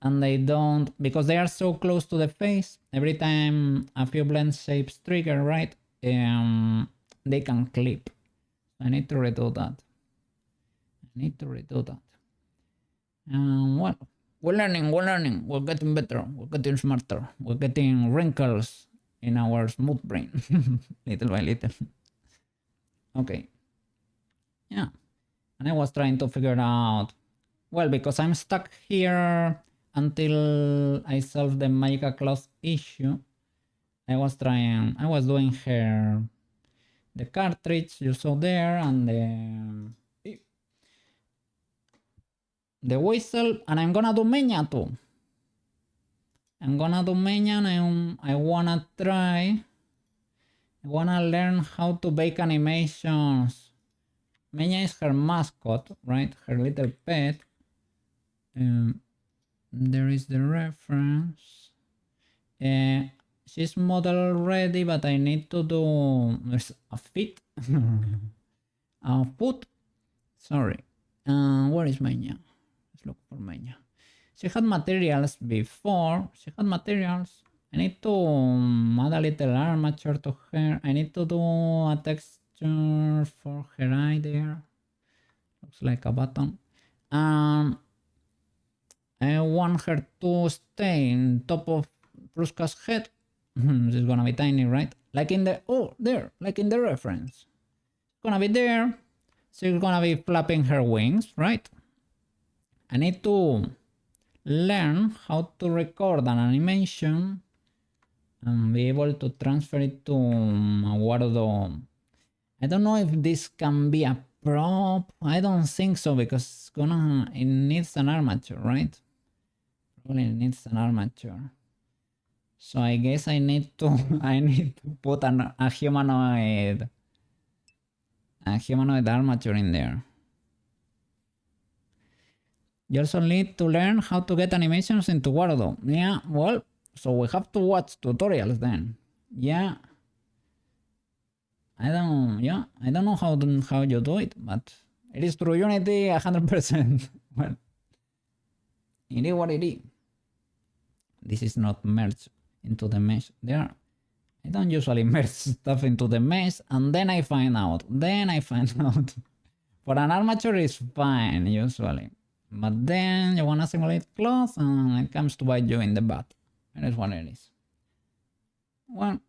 And they don't, because they are so close to the face, every time a few blend shapes trigger, right? They can clip. I need to redo that. Well, we're learning, we're getting better, we're getting smarter, we're getting wrinkles in our smooth brain, little by little. Okay. Yeah. And I was trying to figure out, well, because I'm stuck here until I solve the Magica Cloth issue, I was doing her, the cartridge you saw there, and the whistle, and I'm gonna do Menya too. I'm gonna do Menya, and I wanna learn how to bake animations. Menya is her mascot, right? Her little pet. There is the reference. She's model already, but I need to do, there's a feet, a foot. Sorry. Where is Menya? Let's look for Menya. She had materials before. I need to add a little armature to her. I need to do a texture for her eye there. Looks like a button. I want her to stay on top of Prushka's head. This is gonna be tiny, right? Like in the, like in the reference. It's gonna be there. She's gonna be flapping her wings, right? I need to learn how to record an animation and be able to transfer it to Aguardo. I don't know if this can be a prop. I don't think so, because it needs an armature, right? Probably needs an armature. So I guess I need to put a humanoid armature in there. You also need to learn how to get animations into Wardo. Yeah, well, so we have to watch tutorials then. Yeah. I don't know how you do it, but it is through Unity 100%. Well, it is what it is. This is not merged into the mesh. I don't usually merge stuff into the mesh, and then I find out. For an armature is fine usually, but then you wanna simulate cloth and it comes to bite you in the butt. That is what it is. Well,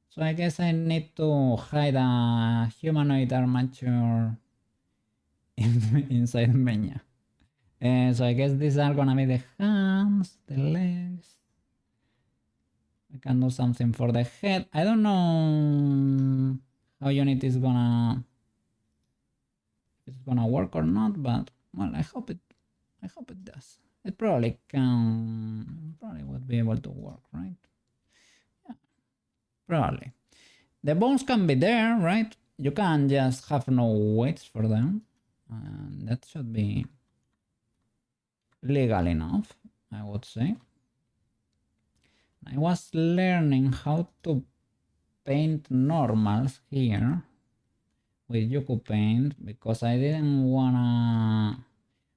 so I guess I need to hide a humanoid armature inside Menya. So I guess these are gonna be the hands, the legs. I can do something for the head. I don't know how Unity is gonna, if it's gonna work or not, but well, I hope it does. It probably would be able to work, right? Yeah, probably. The bones can be there, right? You can just have no weights for them. And that should be legal enough, I would say. I was learning how to paint normals here with Ucupaint because I didn't wanna,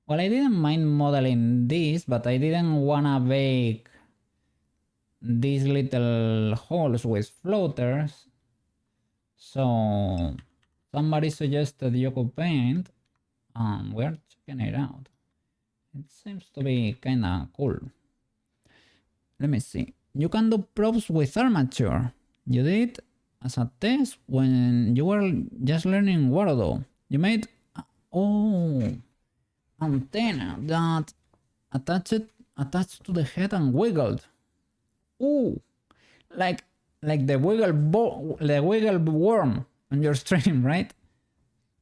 well, I didn't mind modeling this, but I didn't wanna bake these little holes with floaters. So somebody suggested Ucupaint, and we're checking it out. It seems to be kinda cool. Let me see. You can do props with armature. You did as a test when you were just learning Wardo. You made antenna that attached to the head and wiggled. Ooh, like the wiggle worm on your stream, right?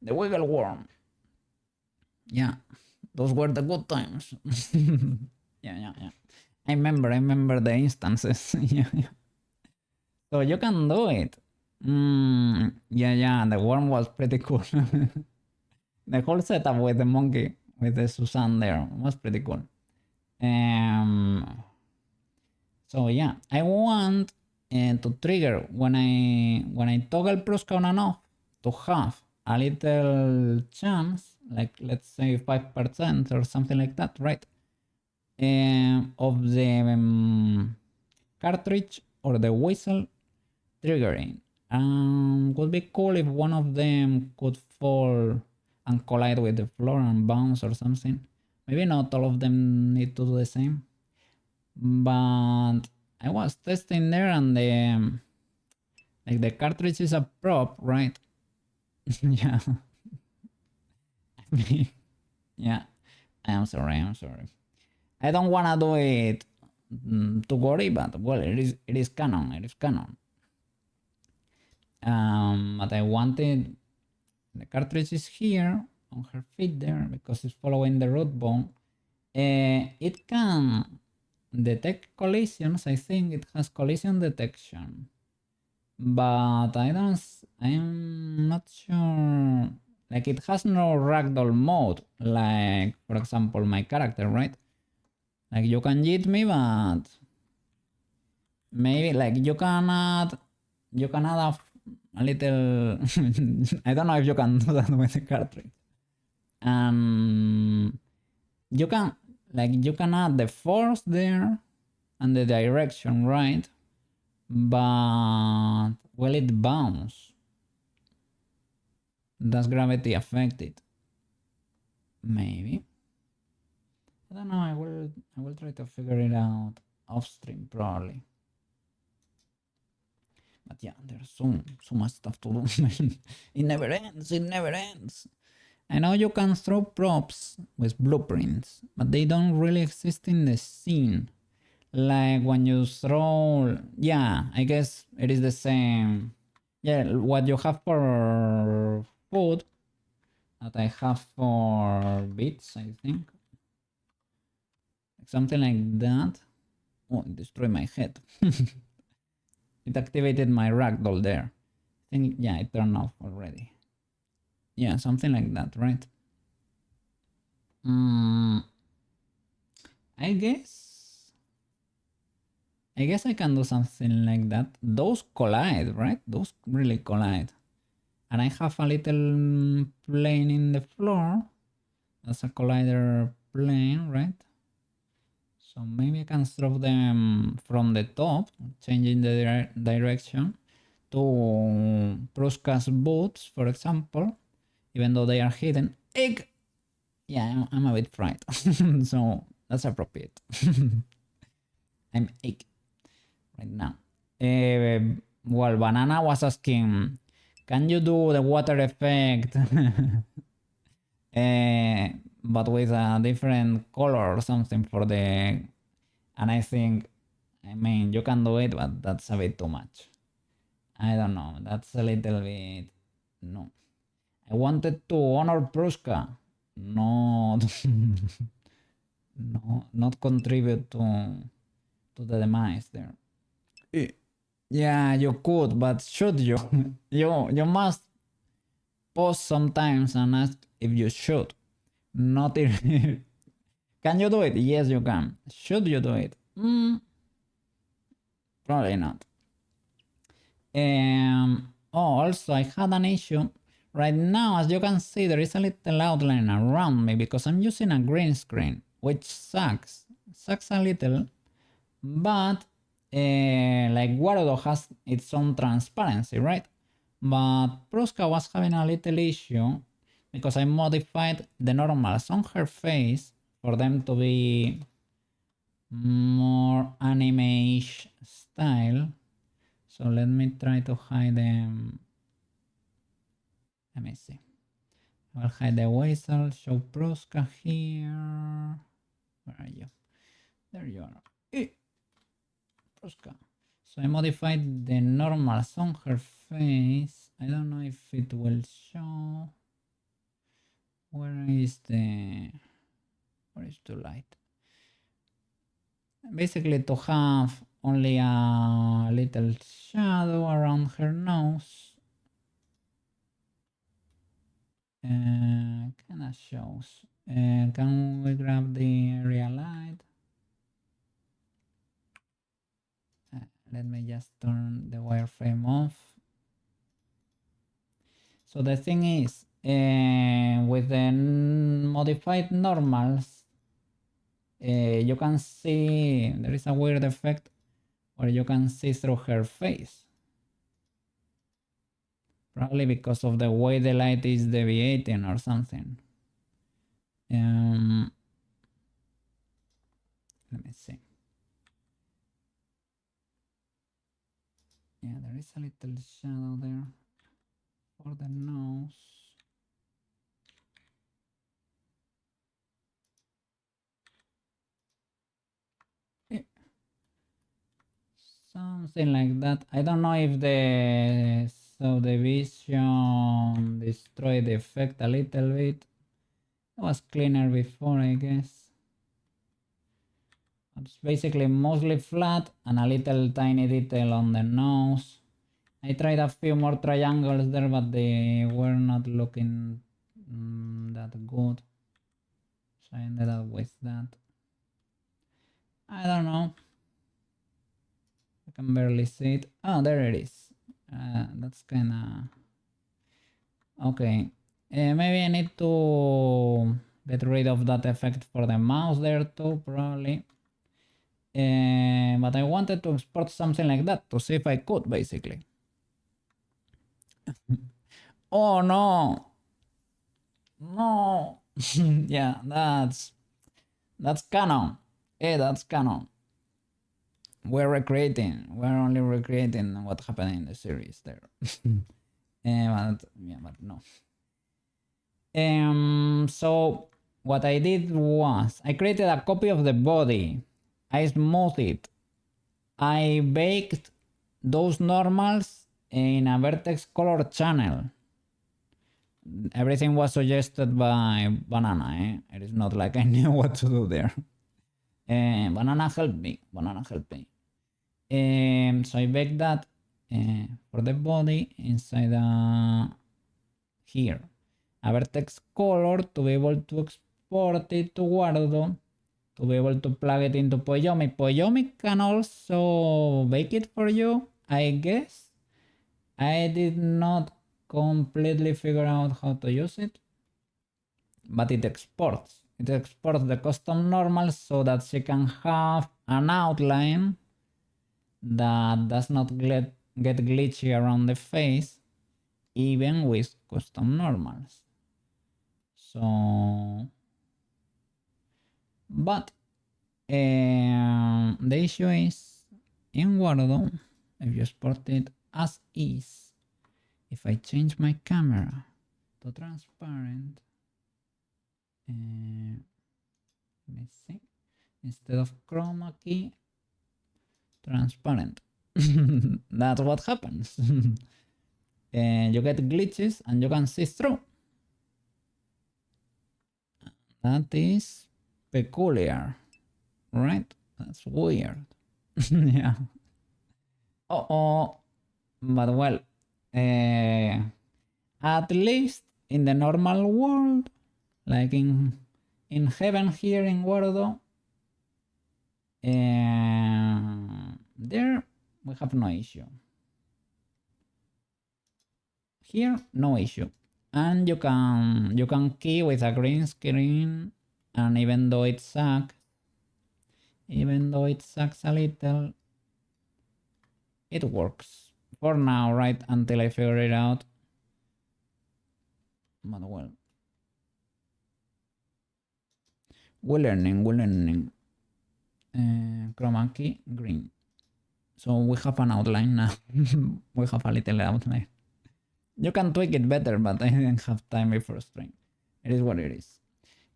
The wiggle worm. Yeah, those were the good times. Yeah. I remember the instances. Yeah. So you can do it. Yeah, the worm was pretty cool. The whole setup with the monkey, with the Susan there, was pretty cool. So yeah, I want to trigger when I toggle Prushka on and off to have a little chance, like let's say 5% or something like that, right? Of the cartridge or the whistle triggering. Would be cool if one of them could fall and collide with the floor and bounce or something. Maybe not all of them need to do the same. But I was testing there and like the cartridge is a prop, right? Yeah. Yeah. I'm sorry. I don't wanna do it to worry, but well, it is canon. It is canon. But I wanted the cartridge is here on her feet there because it's following the root bone. It can detect collisions. I think it has collision detection, but I'm not sure. Like it has no ragdoll mode, like for example my character, right? Like you can hit me, but maybe like you can add a little. I don't know if you can do that with the cartridge. You can you can add the force there and the direction, right? But will it bounce? Does gravity affect it? Maybe. I don't know. I will try to figure it out off stream probably. But yeah, there's so much stuff to do. It never ends. It never ends. I know you can throw props with blueprints, but they don't really exist in the scene. Like when you throw, yeah, I guess it is the same. Yeah, what you have for food that I have for bits, I think. Something like that. Oh, it destroyed my head. It activated my ragdoll there. I think, yeah, it turned off already. Yeah, something like that, right? I guess I can do something like that. Those collide, right? Those really collide. And I have a little plane in the floor. That's a collider plane, right? So maybe I can throw them from the top, changing the direction to Prushka's boots, for example, even though they are hidden. Egg! Yeah, I'm a bit fried, so that's appropriate. I'm egg right now. Well, Banana was asking, can you do the water effect but with a different color or something for the... And I think, I mean, you can do it, but that's a bit too much. I don't know, that's a little bit... No. I wanted to honor Prushka, not... no, not contribute to the demise there. Yeah, you could, but should you? You must pause sometimes and ask if you should. Not if... Can you do it? Yes, you can. Should you do it? Probably not. Also, I had an issue. Right now, as you can see, there is a little outline around me because I'm using a green screen, which sucks. Sucks a little, but like Warudo has its own transparency, right? But Prushka was having a little issue because I modified the normals on her face for them to be more anime-ish style. So let me try to hide them. Let me see. I will hide the whistle, show Prushka here. Where are you? There you are. Prushka. So I modified the normals on her face. I don't know if it will show. Where is the light? basically to have only a little shadow around her nose. Kind of shows. Can we grab the area light? Let me just turn the wireframe off. So the thing is, with the modified normals, you can see there is a weird effect where you can see through her face. Probably because of the way the light is deviating or something. Let me see. Yeah, there is a little shadow there for the nose. Yeah. Something like that. I don't know if the vision destroyed the effect a little bit. It was cleaner before, I guess. It's basically mostly flat and a little tiny detail on the nose. I tried a few more triangles there, but they were not looking that good. So I ended up with that. I don't know. I can barely see it. Oh, there it is. That's kind of... Okay. Maybe I need to get rid of that effect for the mouse there too, probably. But I wanted to export something like that to see if I could, basically. Oh no! No! Yeah, that's canon. Hey, that's canon. We're only recreating what happened in the series there. But no. So what I did was I created a copy of the body. I smoothed it. I baked those normals in a vertex color channel. Everything was suggested by Banana. It is not like I knew what to do there. Banana helped me. So I baked that for the body inside here. A vertex color to be able to export it to Guardo, to be able to plug it into Poyomi. Poyomi can also bake it for you, I guess. I did not completely figure out how to use it, but it exports. It exports the custom normals so that she can have an outline that does not get glitchy around the face, even with custom normals. So, but the issue is in Wordle, if you export it as is, if I change my camera to transparent, let me see, instead of chroma key, transparent. That's what happens. You get glitches and you can see through. That is peculiar, right? That's weird. Yeah. But well, at least in the normal world, like in heaven here in Gordo, there we have no issue. Here, no issue. And you can key with a green screen, and even though it sucks a little, it works for now, right? Until I figure it out. But well, we're learning. Chroma key green. So we have an outline now. We have a little outline. You can tweak it better, but I didn't have time before stream. It is what it is.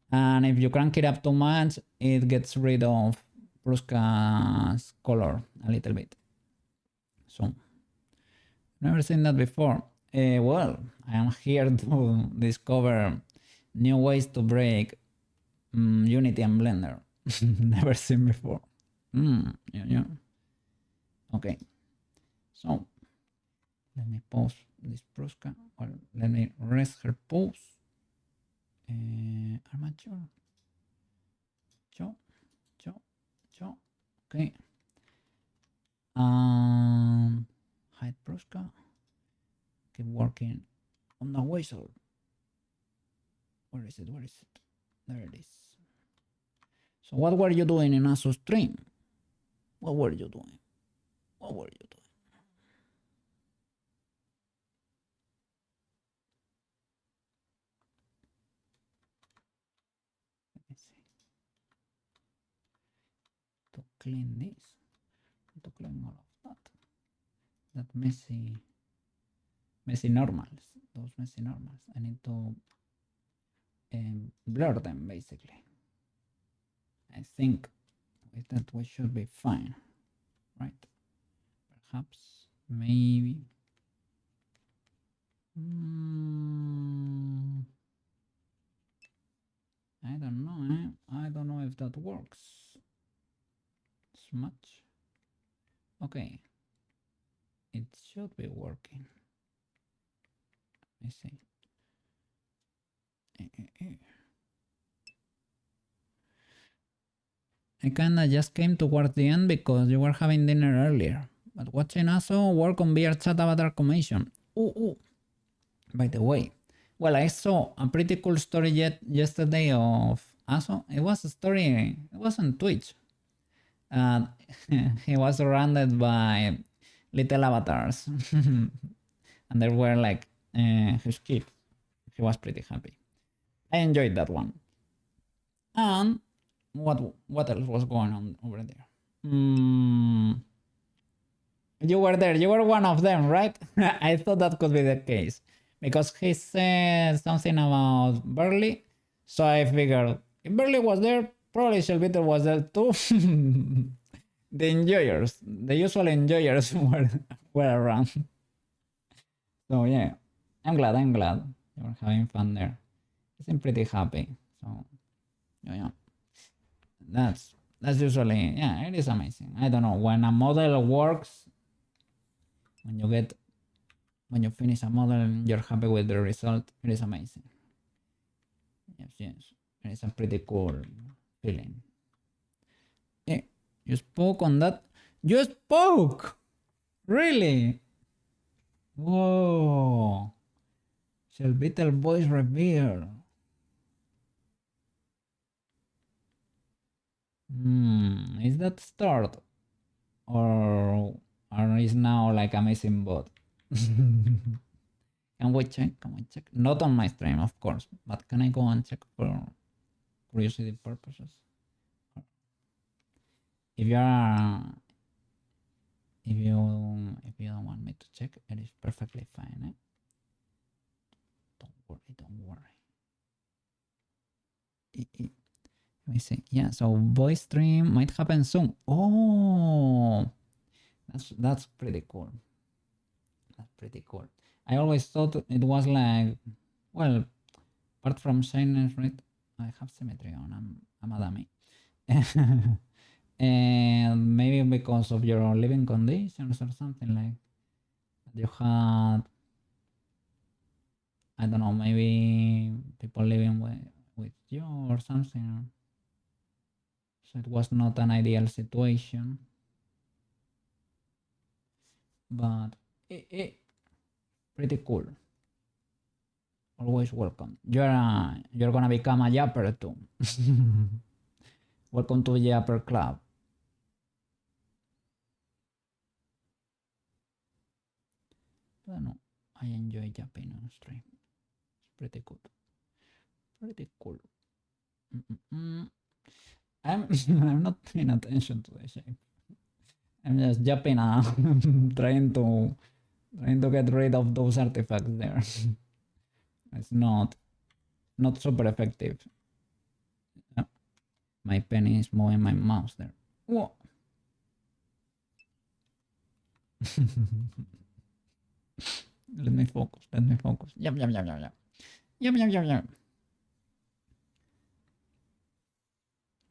And if you crank it up too much, it gets rid of Prushka's color a little bit. So, never seen that before. Well, I am here to discover new ways to break Unity and Blender. Never seen before. Yeah. Okay. So let me pause this Prushka. Or let me rest her pose. Armature. Cho. Okay. Hide Prushka. Keep working on the whistle. Where is it? There it is. So what were you doing in ASUS stream? What were you doing? Let me see. To clean this. To clean all of that messy normals. Those messy normals. I need to blur them basically. I think with that we should be fine, right? Perhaps, maybe. I don't know. I don't know if that works as much. Okay, it should be working. Let me see. I kinda just came towards the end because you were having dinner earlier. But watching also work on VR chat avatar commission. Ooh. By the way, well, I saw a pretty cool story yesterday of Aso. It was a story, it was on Twitch. And he was surrounded by little avatars. And there were like his kids. He was pretty happy. I enjoyed that one. And what else was going on over there? You were there. You were one of them, right? I thought that could be the case. Because he said something about Burley. So I figured if Burley was there, probably Shelviter was there too. The enjoyers, the usual enjoyers were around. So yeah, I'm glad you were having fun there. You seem pretty happy. So yeah. That's usually, yeah, it is amazing. I don't know, when a model works, when you finish a model and you're happy with the result, it is amazing. Yes, it's a pretty cool feeling. Yeah, you spoke on that. You spoke! Really? Whoa. Shelvital voice reveal. Is that start? Or is now like a missing bot? Can we check? Not on my stream, of course, but can I go and check for curiosity purposes? If you don't want me to check, it is perfectly fine. Eh? Don't worry. Let me see. Yeah, so voice stream might happen soon. Oh, that's pretty cool. I always thought it was like, well, apart from shyness, right? I have symmetry on. I'm a dummy. And maybe because of your living conditions or something, like you had, I don't know, maybe people living with you or something. So it was not an ideal situation. But pretty cool. Always welcome. You're gonna become a yapper too. Welcome to the Yapper Club. I don't know. I enjoy yapping on stream. It's pretty good. Pretty cool. I'm not paying attention to the shape. I'm just yapping trying to get rid of those artifacts there. It's not super effective. My pen is moving my mouse there. Whoa. Let me focus. Yum.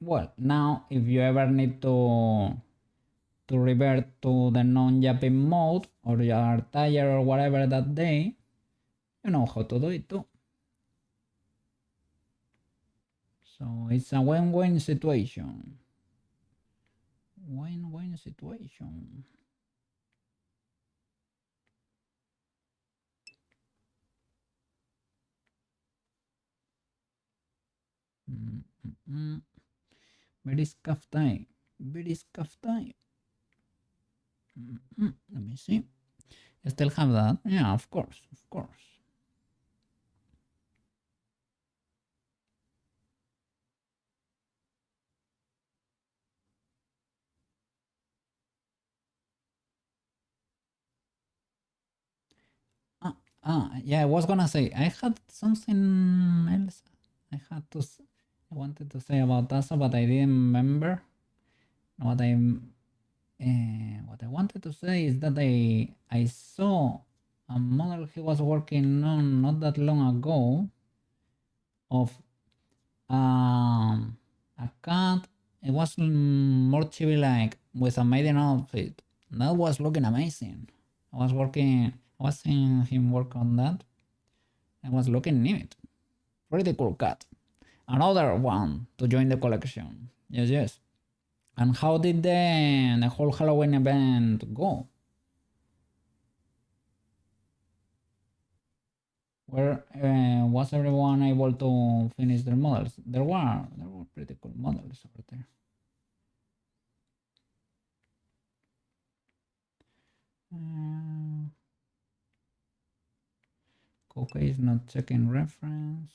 Well, now if you ever need to revert to the non-yapping mode, or you are tired or whatever that day, you know how to do it too. So it's a win-win situation. Win-win situation. Very scuff time. Very scuff time. Let me see. I still have that. Yeah, of course, of course. Yeah, I was gonna say I had something else. I had to. I wanted to say about Tasa, but I didn't remember. What what I wanted to say is that I saw a model he was working on not that long ago of a cat. It was more chibi like with a maiden outfit. That was looking amazing. I was seeing him work on that. I was looking neat. Pretty cool cat. Another one to join the collection. Yes, yes. And how did the whole Halloween event go? Where was everyone able to finish their models? There were pretty cool models over there. Coca is not checking reference.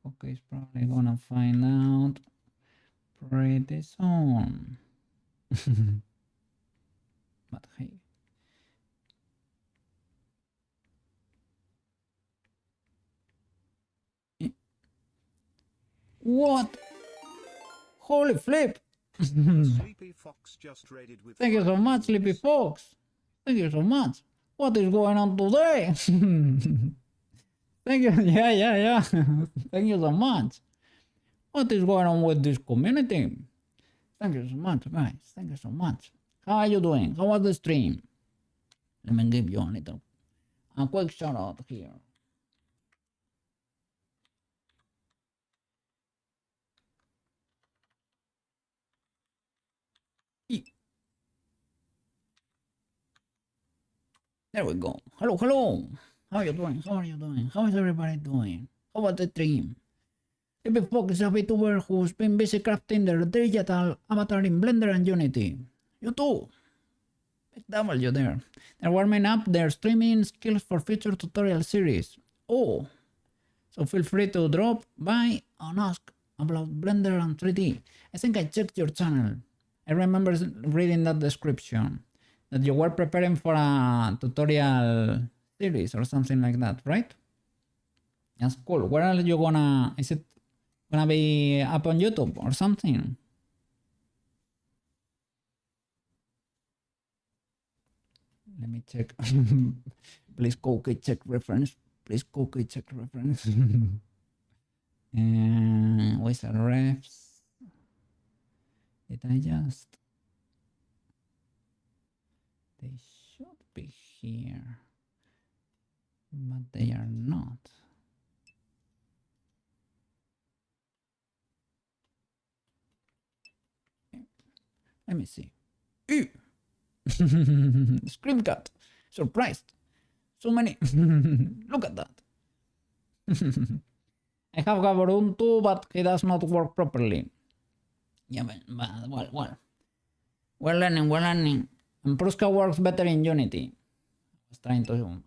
Coca is probably gonna find out pretty soon. But hey. What? Holy flip! Sleepy Fox just raided with Thank you so much, Sleepy Fox. Thank you so much. What is going on today? Thank you. Yeah. Thank you so much. What is going on with this community? Thank you so much, guys. Thank you so much. How are you doing? How was the stream? Let me give you a quick shout out here. There we go. Hello. How are you doing? How are you doing? How is everybody doing? How about the stream? Sleepy Fox is a VTuber who's been busy crafting their digital avatar in Blender and Unity. You too. Big W there. They're warming up their streaming skills for future tutorial series. Oh, so feel free to drop by and ask about Blender and 3D. I think I checked your channel. I remember reading that description, that you were preparing for a tutorial series or something like that, right? That's cool. Where are you gonna, is it gonna be up on YouTube or something? Let me check. Please cookie check reference. Please cookie check reference. And wizard refs. Did I just? They should be here, but they are not. Let me see. Scream cat. Surprised. So many. Look at that. I have Gaborun too, but he does not work properly. Yeah, but well. We're learning. And Prushka works better in Unity. I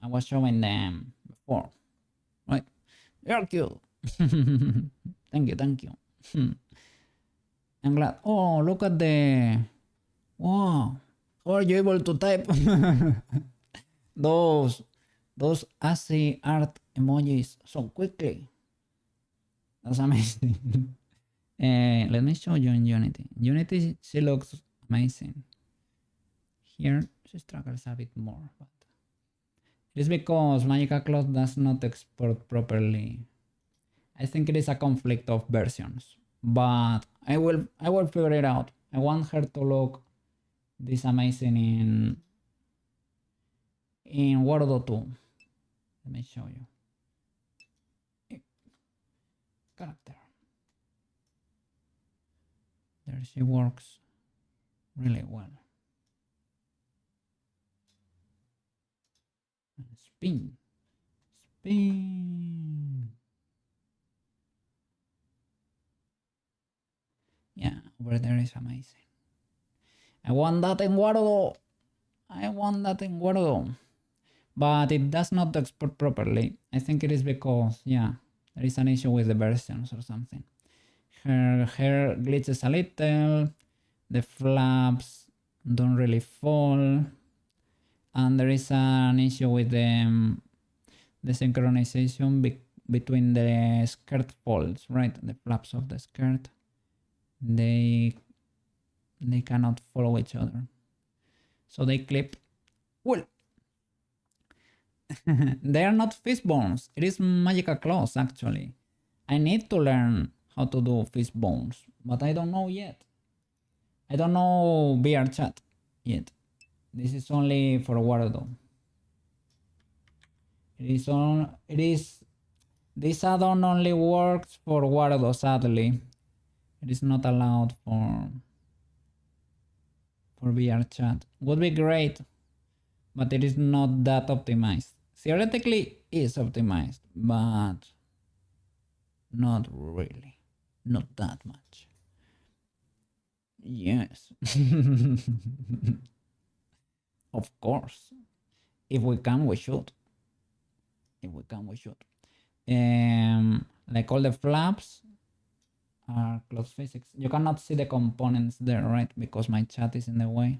was showing them before. Right? You're cute. Thank you. I'm glad. Oh, look at the. Wow. How are you able to type those ASCII art emojis so quickly? That's amazing. Let me show you in Unity. Unity, she looks amazing. Here, she struggles a bit more. But it is because Magical Cloth does not export properly. I think it is a conflict of versions. but I will figure it out. I want her to look this amazing in Word 2. Let me show you. Character. There she works really well. And spin. Yeah, over there is amazing. I want that in Word. But it does not export properly. I think it is because, yeah, there is an issue with the versions or something. Her hair glitches a little, the flaps don't really fall, and there is an issue with the synchronization between the skirt folds, right? The flaps of the skirt, they cannot follow each other. So they clip. Well, they are not fist bones. It is magical claws, actually. I need to learn how to do fist bones, but I don't know yet. I don't know VR chat yet. This is only for Wardo. This add-on only works for Wardo, sadly. It is not allowed for VR chat. Would be great, but it is not that optimized. Theoretically, is optimized, but not really. Not that much. Yes. Of course. If we can, we should. Like all the flaps are closed physics. You cannot see the components there, right? Because my chat is in the way.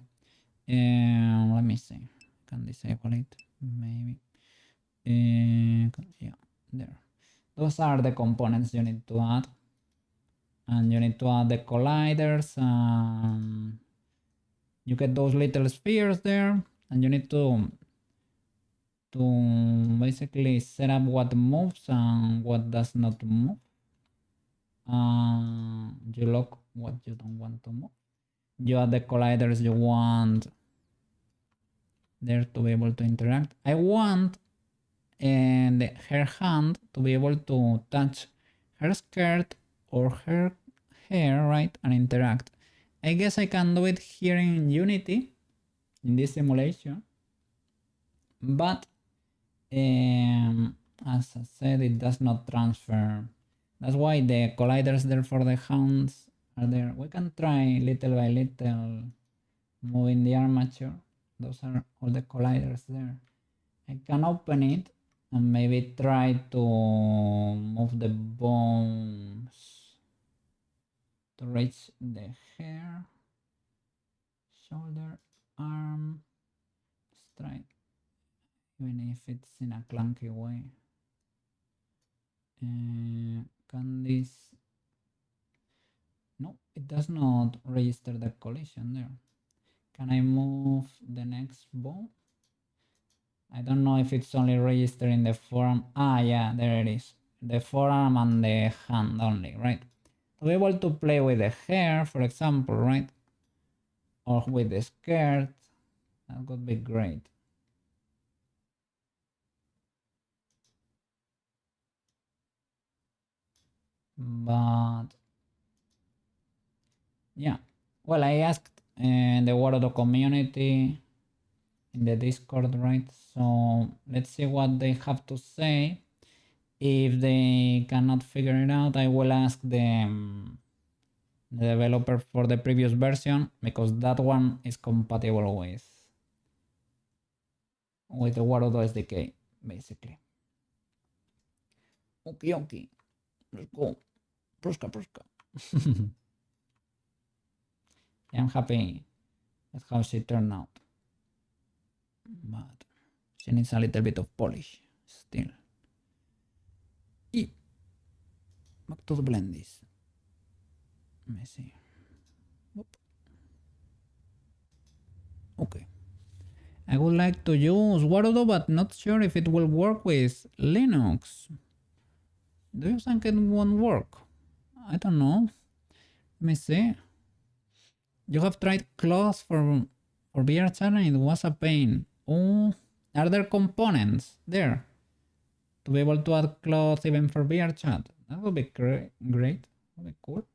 Let me see. Can disable it? Maybe. Yeah, there. Those are the components you need to add. And you need to add the colliders. You get those little spheres there. And you need to basically set up what moves and what does not move. You lock what you don't want to move. You add the colliders you want there to be able to interact. I want her hand to be able to touch her skirt or her hair, right, and interact. I guess I can do it here in Unity, in this simulation, but as I said, it does not transfer. That's why the colliders there for the hands are there. We can try little by little moving the armature. Those are all the colliders there. I can open it and maybe try to move the bones to reach the hair, shoulder, arm. Let's try, even if it's in a clunky way. Can this? No, it does not register the collision there. Can I move the next bone? I don't know if it's only registered in the forearm. Ah, yeah, there it is. The forearm and the hand only, right? To be able to play with the hair, for example, right? Or with the skirt, that would be great. But yeah, well, I asked the Wardo community in the Discord, right? So let's see what they have to say. If they cannot figure it out, I will ask the developer for the previous version, because that one is compatible with the Wardo SDK, basically. Okay, let's go. Prushka. I'm happy with how she turned out, but she needs a little bit of polish still. Back to the blendies. Let me see. Oop. Okay. I would like to use Wardo, but not sure if it will work with Linux. Do you think it won't work? I don't know. me see. You have tried cloth for VR chat and it was a pain. Oh, are there components there to be able to add cloth even for VR chat? That would be great. That would be cool.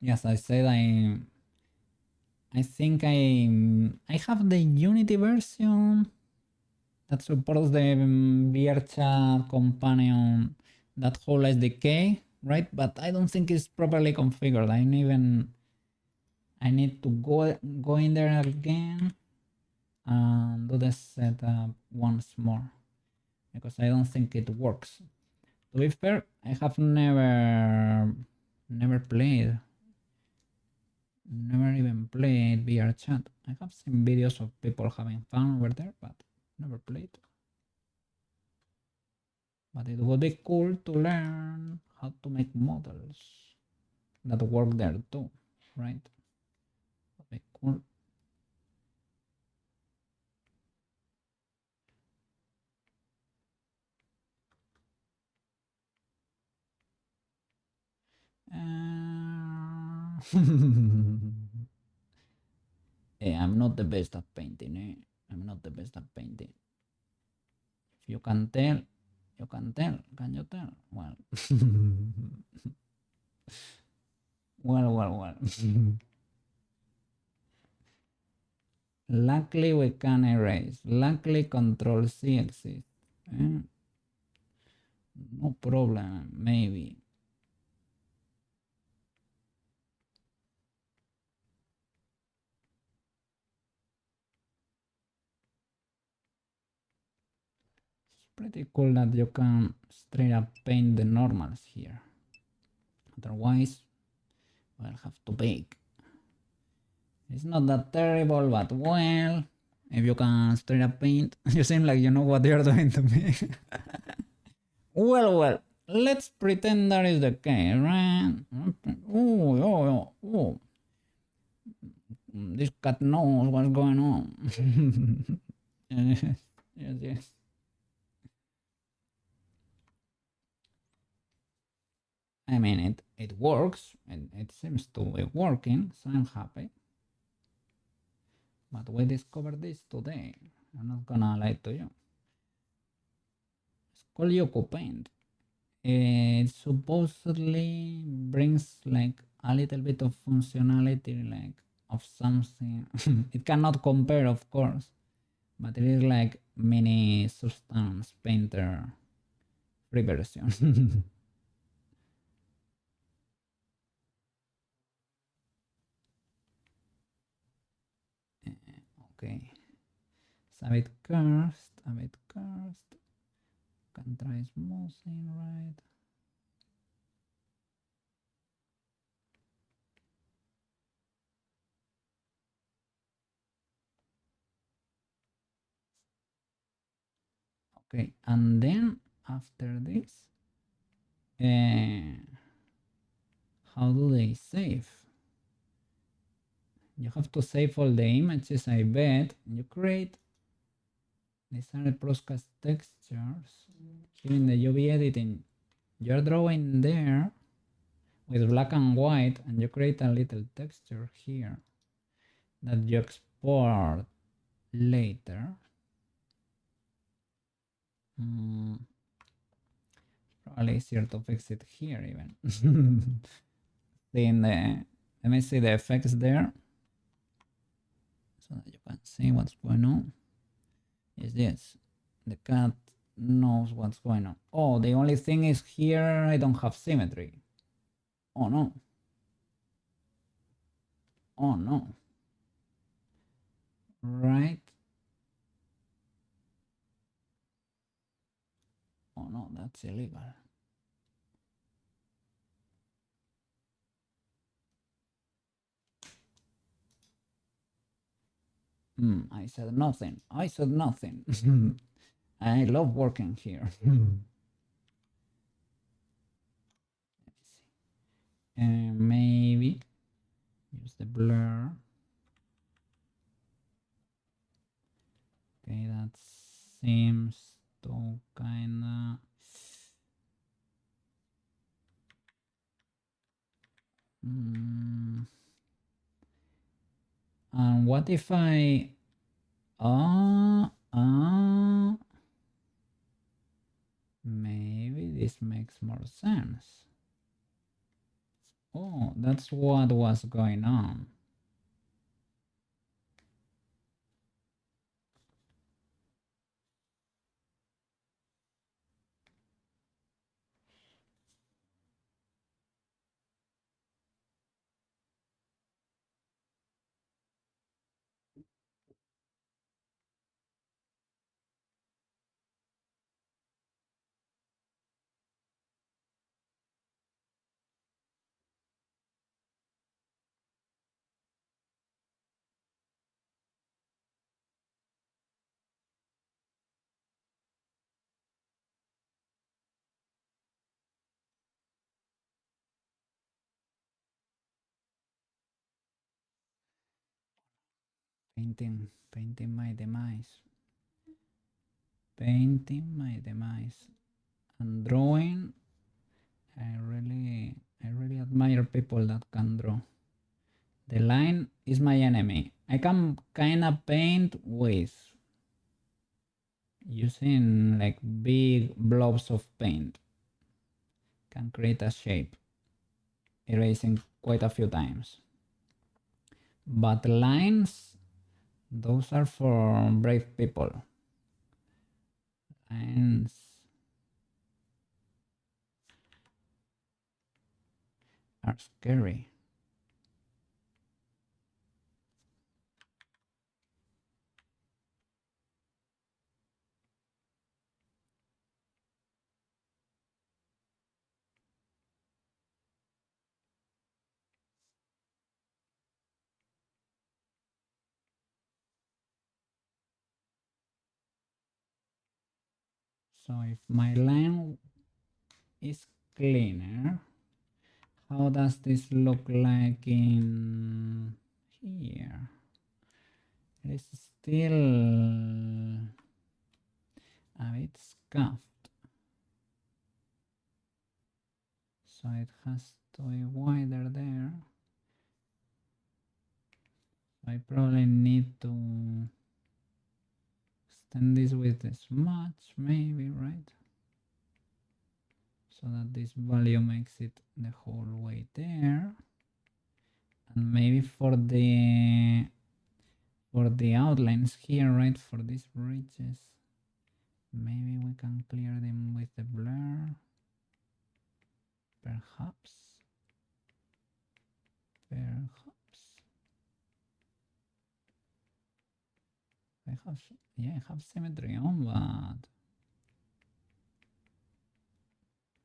Yes, I said I think I have the Unity version that supports the VRChat companion, that whole SDK, right? But I don't think it's properly configured. I need to go in there again and do the setup once more because I don't think it works. To be fair, I have never played, never even played VRChat. I have seen videos of people having fun over there, but never played. But it would be cool to learn how to make models that work there too, right? Would be cool. Hey, I'm not the best at painting, eh? I'm not the best at painting. If you can tell, you can tell. Can you tell? Well, well. Luckily, we can erase. Luckily, Control C exists. Eh? No problem, maybe. It's pretty cool that you can straight up paint the normals here. Otherwise, we'll have to bake. It's not that terrible, but well, if you can straight up paint, you seem like you know what you're doing to me. Well, let's pretend that is the case, right? Oh. This cat knows what's going on. Yes. I mean, it works, and it seems to be working, so I'm happy. But we discovered this today. I'm not gonna lie to you. It's called Ucupaint. It supposedly brings like a little bit of functionality, like of something. It cannot compare, of course, but it is like mini Substance Painter free version. Okay, it's a bit cursed, Can try smoothing, right? Okay, and then after this, how do they save? You have to save all the images, I bet. You create, these are the Prushka textures. Here in the UV editing, you're drawing there with black and white, and you create a little texture here that you export later. Probably easier to fix it here even. Let me see the effects there so that you can see what's going on. Yes, the cat knows what's going on. Oh, the only thing is here I don't have symmetry. Oh no. Oh no. Right. Oh no, that's illegal. I said nothing. I said nothing. I love working here. Maybe use the blur. Okay, that seems to kinda. And what if I... maybe this makes more sense. Oh, that's what was going on. Painting my demise. Painting my demise. And drawing, I really admire people that can draw. The line is my enemy. I can kinda paint with using like big blobs of paint. Can create a shape, erasing quite a few times. But lines, those are for brave people. Lines are scary. So if my line is cleaner, how does this look like in here? It is still a bit scuffed, so it has to be wider there. I probably need to extend this with the smudge, maybe, right? So that this value makes it the whole way there. And maybe for the outlines here, right, for these bridges, maybe we can clear them with the blur. Perhaps. I have symmetry on, but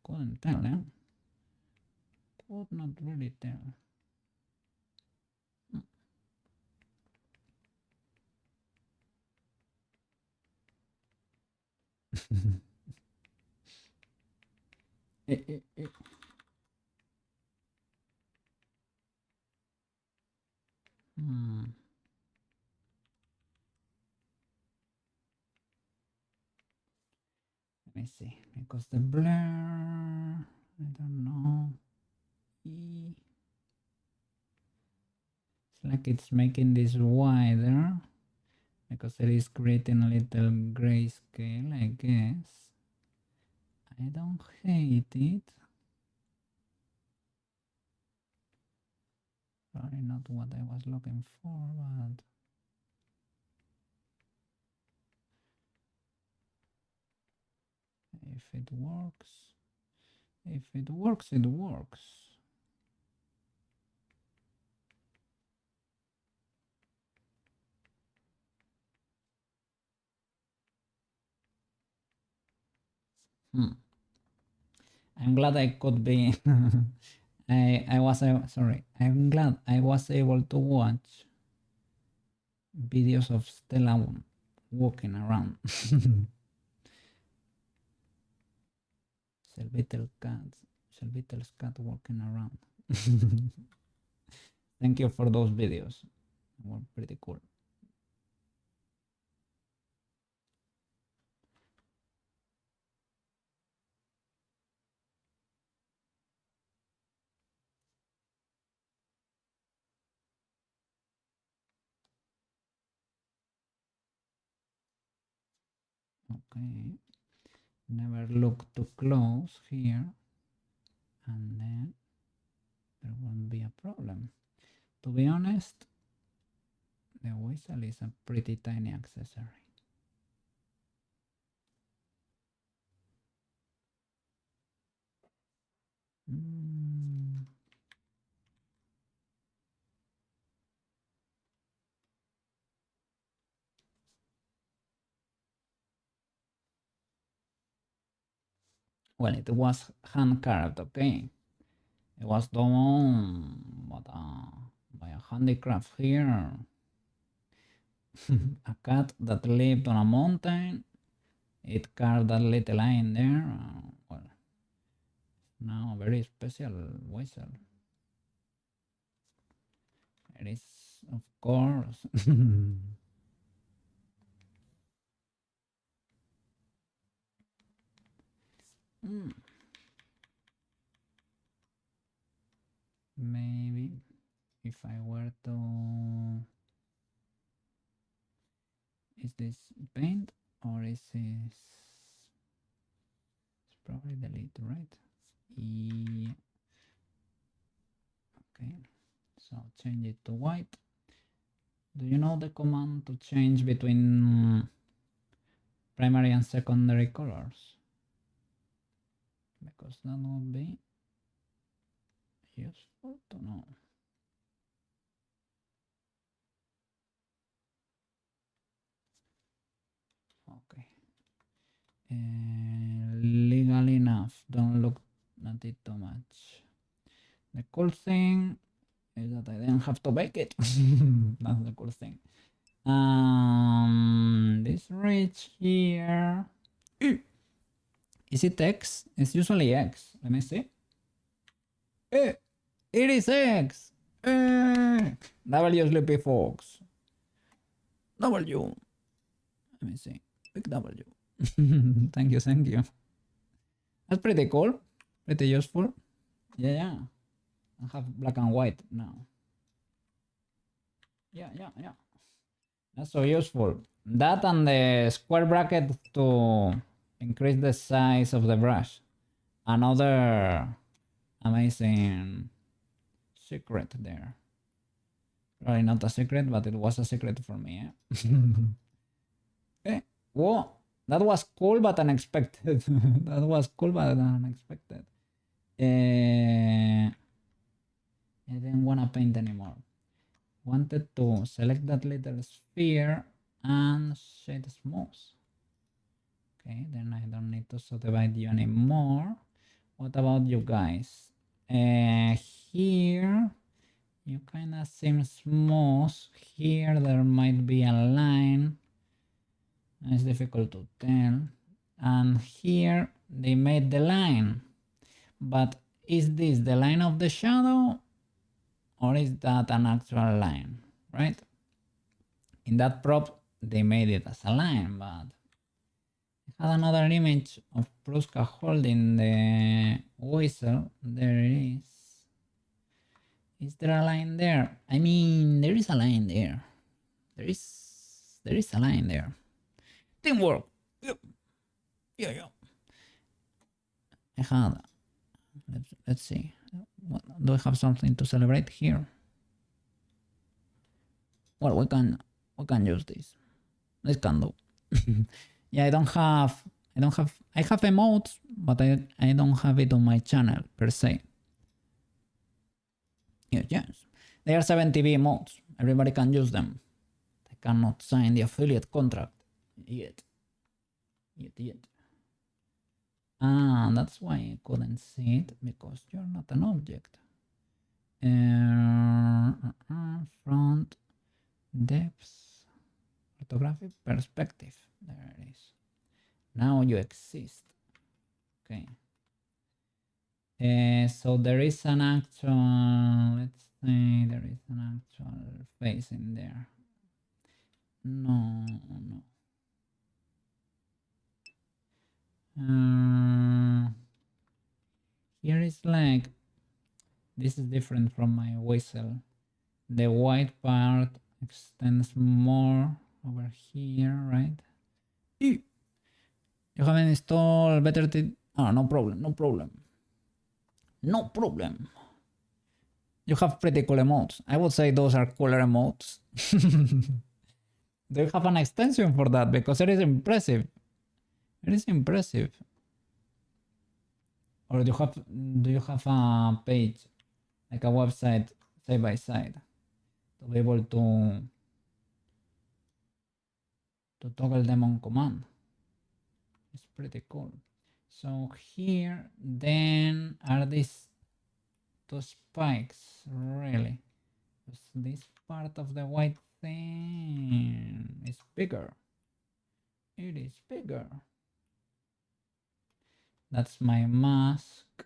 couldn't tell, eh? Could not really tell. Hmm. Let me see, because the blur, I don't know. It's like it's making this wider because it is creating a little grayscale, I guess. I don't hate it. Probably not what I was looking for, but if it works, it works. I'm glad I could be. I was sorry. I'm glad I was able to watch videos of Stella walking around. Selvitel's cat walking around. Thank you for those videos. They were pretty cool. Okay. Never look too close here, and then there won't be a problem. To be honest, the whistle is a pretty tiny accessory. Well, it was hand carved, okay. It was done by a handicraft here. A cat that lived on a mountain. It carved that little line there. Well, now a very special whistle. It is, of course. Maybe if I were to... Is this paint or is this... It's probably delete, right? Yeah. Okay, so change it to white. Do you know the command to change between primary and secondary colors? Because that would be useful to know. Okay. Legal enough. Don't look at it too much. The cool thing is that I didn't have to bake it. That's the cool thing. This ridge here. Is it X? It's usually X. Let me see. It is X. W Sleepy Fox. W. Let me see. Big W. Thank you, thank you. That's pretty cool. Pretty useful. Yeah. I have black and white now. Yeah. That's so useful. That and the square bracket to increase the size of the brush. Another amazing secret there. Probably not a secret, but it was a secret for me. Okay. Whoa, that was cool but unexpected. That was cool but unexpected. I didn't want to paint anymore. Wanted to select that little sphere and shade smooth. Okay, then I don't need to subdivide you anymore. What about you guys? Here you kind of seem smooth. Here there might be a line. It's difficult to tell. And here they made the line. But is this the line of the shadow or is that an actual line, right? In that prop they made it as a line, but I had another image of Prushka holding the whistle. There it is. Is there a line there? I mean, there is a line there. There is a line there. Teamwork. Yeah. I had. Let's see. Do I have something to celebrate here? Well, we can use this. This can do. Yeah, I have emotes, but I don't have it on my channel per se. Yes. They are 70B emotes. Everybody can use them. I cannot sign the affiliate contract yet. That's why I couldn't see it, because you're not an object. Front, depth, orthographic, perspective. There it is. Now you exist. Okay. So there is an actual, let's say there is an actual face in there. No. Here is like, this is different from my whistle. The white part extends more over here, right? You haven't installed better no problem, no problem. No problem. You have pretty cool emotes. I would say those are cooler emotes. Do you have an extension for that? Because it is impressive. It is impressive. Or do you have a page, like a website, side by side, to be able to toggle them on command? It's pretty cool. So here then are these two spikes, really? This part of the white thing is bigger. It is bigger. That's my mask.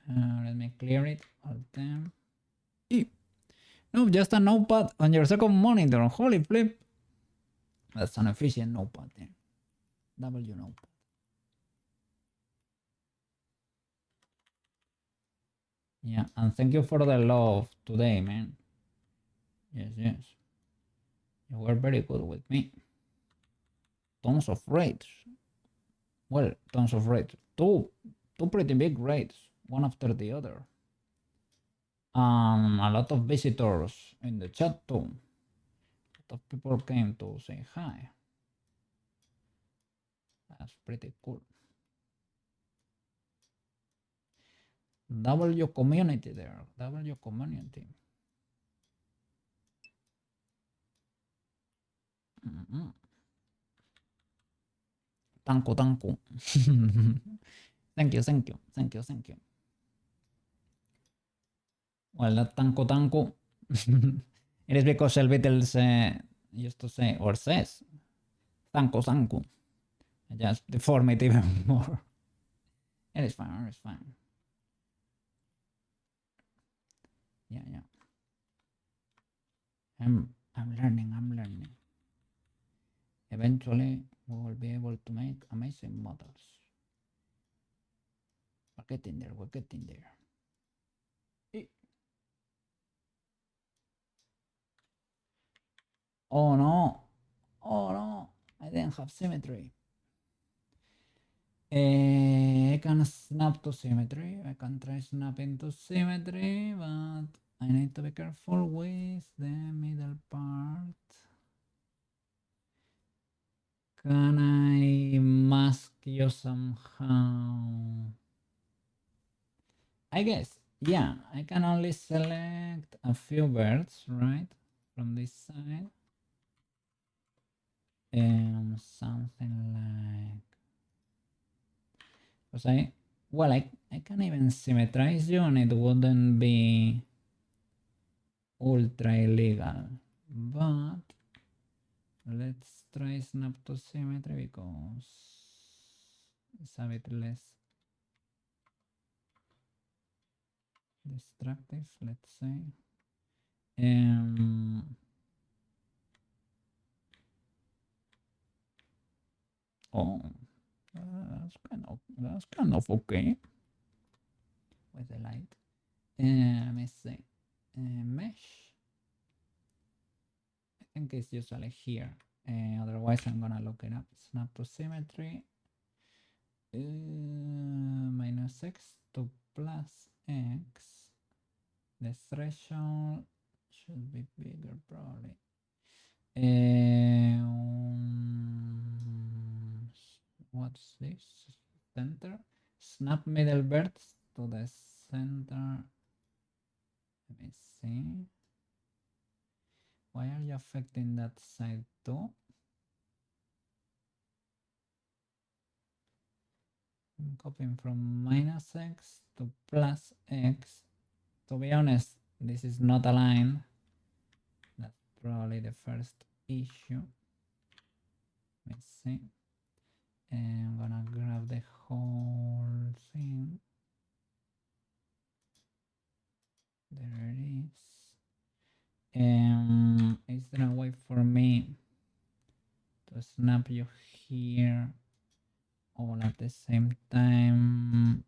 Let me clear it. Alt them. No, just a notepad on your second monitor. Holy flip. That's an efficient notepad there. W notepad. Yeah, and thank you for the love today, man. Yes, yes. You were very good with me. Tons of raids. Well, tons of raids. Two pretty big raids, one after the other. A lot of visitors in the chat too. A lot of people came to say hi. That's pretty cool. Double your community there. Double your community. Tanku, tanku. Thank you, thank you, thank you, thank you. Well, that tanku, tanku. It is because Elvitels used to say, or says, tanku, tanku. I just deform it even more. It is fine, it is fine. Yeah, yeah. I'm learning, I'm learning. Eventually, we will be able to make amazing models. We're getting there, we're getting there. Oh no, oh no, I didn't have symmetry. I can snap to symmetry, I can try snapping to symmetry, but I need to be careful with the middle part. Can I mask you somehow? I guess, yeah, I can only select a few birds, right? From this side. Something like, because I can even symmetrize you and it wouldn't be ultra illegal, but let's try snap to symmetry because it's a bit less destructive, let's say. Oh, that's kind of okay with the light. Let me see. Mesh. I think it's usually here. Otherwise, I'm gonna look it up. Snap to symmetry. Minus x to plus x. The threshold should be bigger, probably. What's this? Center. Snap middle birds to the center. Let me see. Why are you affecting that side too? I'm copying from minus x to plus x. To be honest, this is not aligned. That's probably the first issue. Let's see. And I'm gonna grab the whole thing. There it is. Is there a way for me to snap you here all at the same time?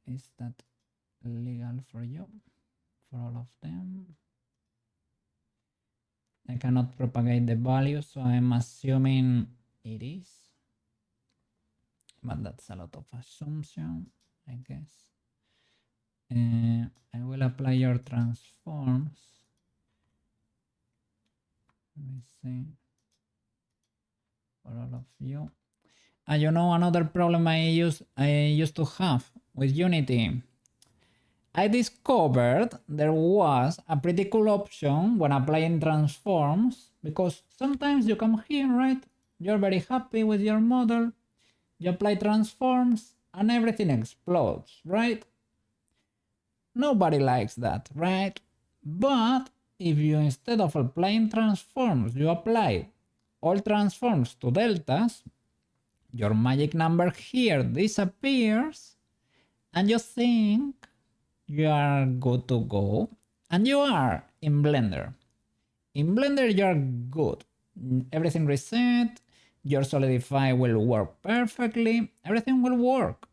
Is that legal for you? For all of them? I cannot propagate the value, so I'm assuming it is. But that's a lot of assumption, I guess. I will apply your transforms. Let me see. For all of you. And you know another problem I used to have with Unity. I discovered there was a pretty cool option when applying transforms, because sometimes you come here, right? You're very happy with your model, you apply transforms and everything explodes, right? Nobody likes that, right? But if you, instead of applying transforms, you apply all transforms to deltas, your magic number here disappears and you think you are good to go, and you are in Blender. In Blender you are good. Everything reset, your solidify will work perfectly, everything will work.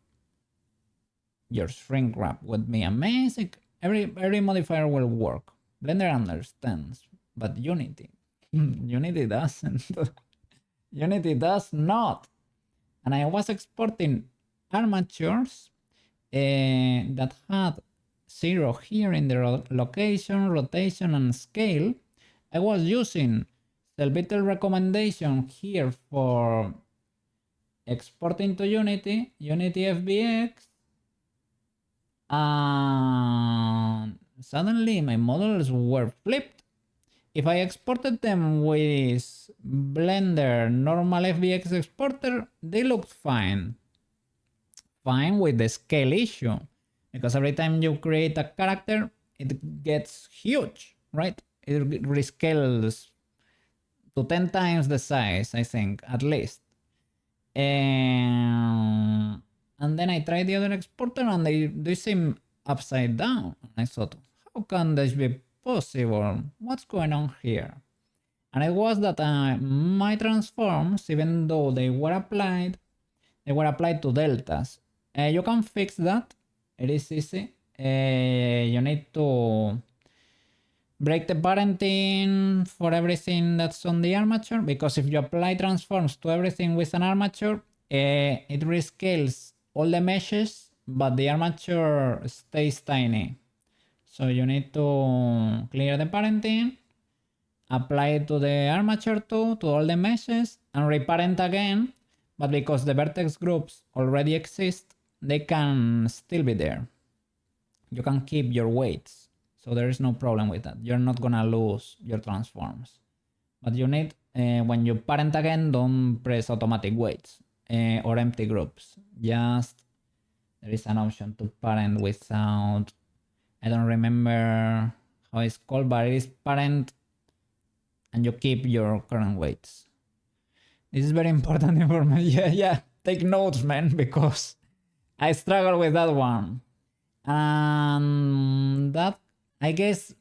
Your shrink wrap would be amazing, every modifier will work. Blender understands, but Unity, Unity doesn't. Unity does not. And I was exporting armatures that had 0 here in the location, rotation, and scale. I was using the little recommendation here for exporting to Unity, Unity FBX, and suddenly my models were flipped. If I exported them with Blender normal FBX exporter, they looked fine. Fine with the scale issue, because every time you create a character, it gets huge, right? It rescales to 10 times the size, I think, at least. And then I tried the other exporter and they seem upside down. I thought, how can this be possible? What's going on here? And it was that my transforms, even though they were applied to deltas. You can fix that. It is easy. You need to break the parenting for everything that's on the armature, because if you apply transforms to everything with an armature, it rescales all the meshes, but the armature stays tiny. So you need to clear the parenting, apply it to the armature too, to all the meshes, and reparent again. But because the vertex groups already exist, they can still be there. You can keep your weights, so there is no problem with that. You're not gonna lose your transforms. But you need, when you parent again, don't press automatic weights or empty groups. Just, there is an option to parent without, I don't remember how it's called, but it is parent and you keep your current weights. This is very important information. Yeah, take notes, man, because I struggle with that one. And that, I guess,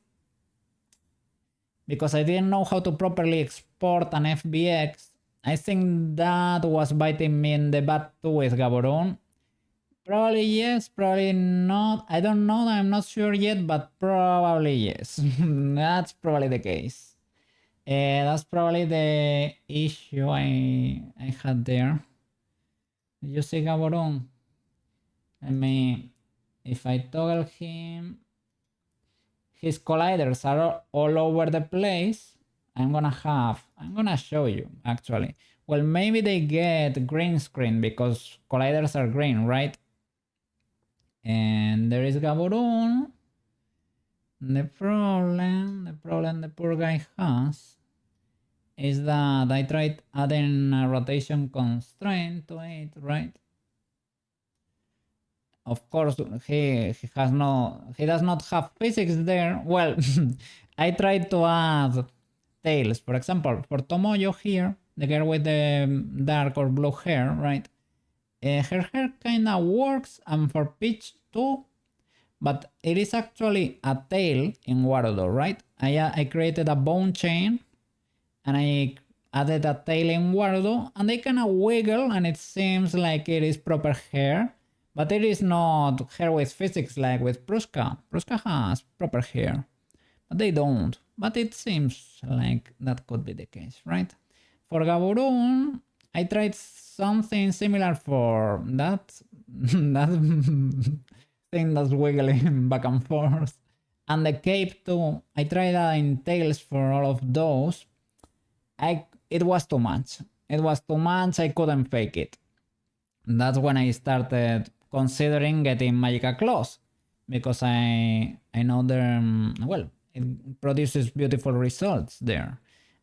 because I didn't know how to properly export an FBX, I think that was biting me in the butt too with Gaborone. Probably yes, probably not. I don't know, I'm not sure yet, but probably yes. That's probably the case. That's probably the issue I had there. Did you see Gaborone? I mean, if I toggle him, his colliders are all over the place. I'm gonna show you actually. Well, maybe they get green screen because colliders are green, right? And there is Gaborone. The problem the poor guy has is that I tried adding a rotation constraint to it, right? Of course, he does not have physics there. Well, I tried to add tails. For example, for Tomoyo here, the girl with the dark or blue hair, right? Her hair kinda works, and for Peach too, but it is actually a tail in Warudo, right? I created a bone chain and I added a tail in Warudo, and they kinda wiggle and it seems like it is proper hair, but it is not hair with physics like with Prushka. Prushka has proper hair, but they don't. But it seems like that could be the case, right? For Gaborone, I tried something similar for that that thing that's wiggling back and forth. And the cape too. I tried that in Tails for all of those. It was too much. It was too much. I couldn't fake it. That's when I started considering getting Magica Claws, because I know they're well, it produces beautiful results there.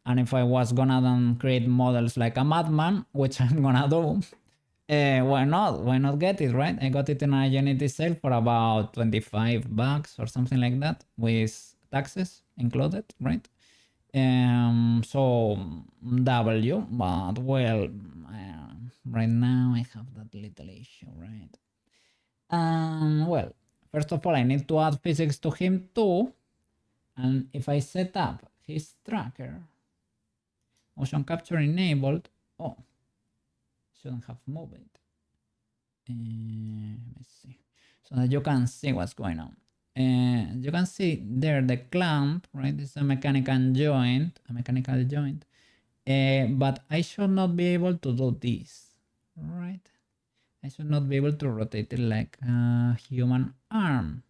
And if I was gonna create models like a madman, which I'm gonna do, why not? Why not get it, right? I got it in a Unity sale for about $25 or something like that, with taxes included, right? So W, but well, right now I have that little issue, right? Well, first of all, I need to add physics to him too. And if I set up his tracker, motion capture enabled, oh, shouldn't have moved it. Let's see, so that you can see what's going on. You can see there the clamp, right? This is a mechanical joint, but I should not be able to do this, right? I should not be able to rotate it like a human arm.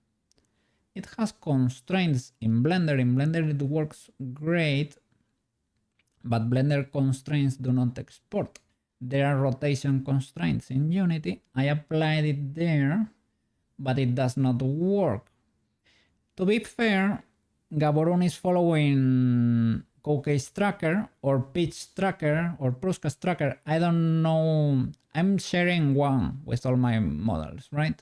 It has constraints in Blender. In Blender it works great, but Blender constraints do not export. There are rotation constraints in Unity. I applied it there, but it does not work. To be fair, Gaborone is following Cowcase Tracker or Pitch Tracker or Prushka's Tracker. I don't know. I'm sharing one with all my models, right?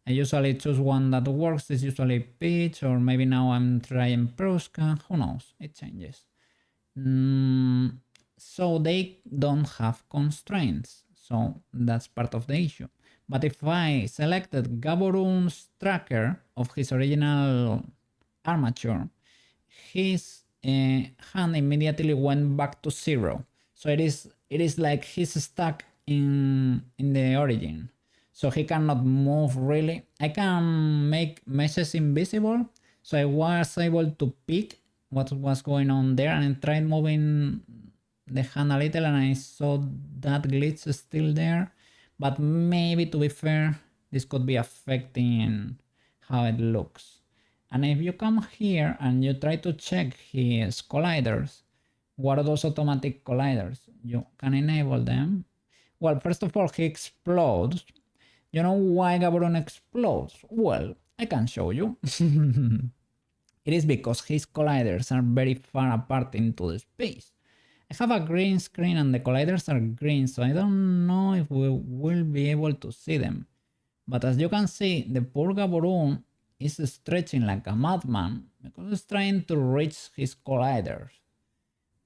I usually choose one that works. It's usually Pitch, or maybe now I'm trying Prushka. Who knows? It changes. So they don't have constraints. So that's part of the issue. But if I selected Gaborone's tracker of his original armature, his hand immediately went back to 0. So it is like he's stuck in the origin. So he cannot move really. I can make meshes invisible. So I was able to pick what was going on there and I tried moving the hand a little and I saw that glitch still there. But maybe, to be fair, this could be affecting how it looks. And if you come here and you try to check his colliders, what are those automatic colliders? You can enable them. Well, first of all, he explodes. You know why Gaborone explodes? Well, I can show you. It is because his colliders are very far apart into the space. I have a green screen and the colliders are green, so I don't know if we will be able to see them. But as you can see, the poor Gaborone is stretching like a madman because it's trying to reach his colliders.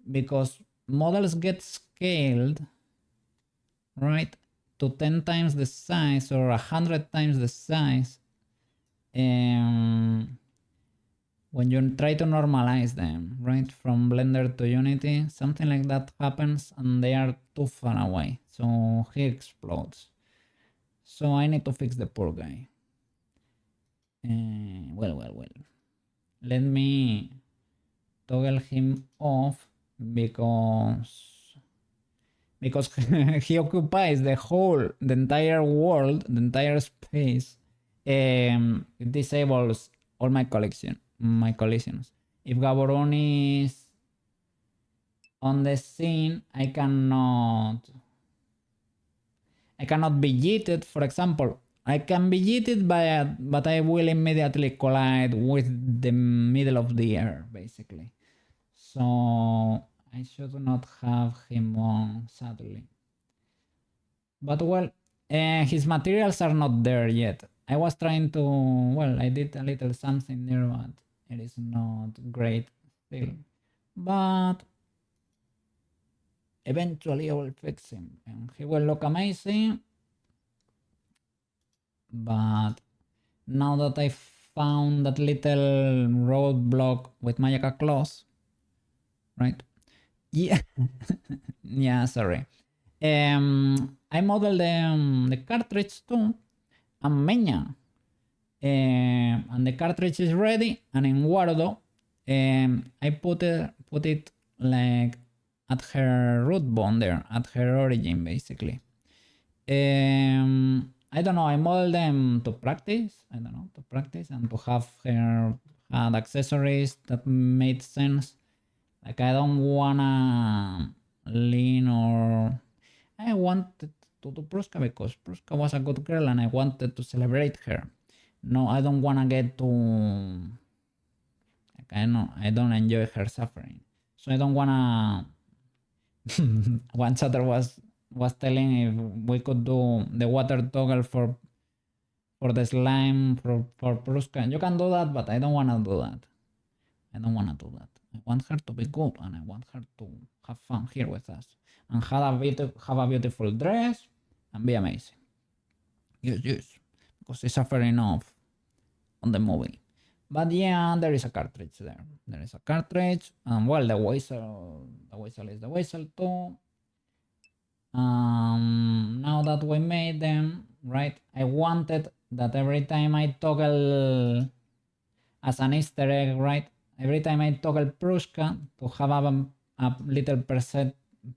Because models get scaled, right, to 10 times the size or 100 times the size when you try to normalize them, right, from Blender to Unity. Something like that happens and they are too far away, so he explodes. So I need to fix the poor guy. Well. Let me toggle him off because he occupies the entire world, the entire space. It disables all my collisions. If Gaborone is on the scene, I cannot be yeeted, for example. I can be yeeted, but I will immediately collide with the middle of the air, basically. So I should not have him on, sadly. But well, his materials are not there yet. I was trying to, well, I did a little something there, but it is not great still. But eventually I will fix him and he will look amazing. But now that I found that little roadblock with Magica Claws, right? Yeah, yeah, sorry. I modeled the cartridge too, and Menya. And the cartridge is ready, and in Wardo, I put it like at her root bone there, at her origin basically. I don't know, I model them to practice, I don't know, to practice and to have her had accessories that made sense. Like I don't wanna lean or I wanted to do Prushka because Prushka was a good girl and I wanted to celebrate her. No, I don't wanna get to like I don't enjoy her suffering. So I don't wanna one chatter was telling if we could do the water toggle for the slime for Prushka. You can do that, but I don't wanna do that. I don't wanna do that. I want her to be good and I want her to have fun here with us and have a beautiful dress and be amazing. Yes, because she's suffering enough on the movie. But yeah, there is a cartridge there. There is a cartridge, and well, the whistle is the whistle too. Now that we made them, right? I wanted that every time I toggle as an Easter egg, right? Every time I toggle Prushka to have a little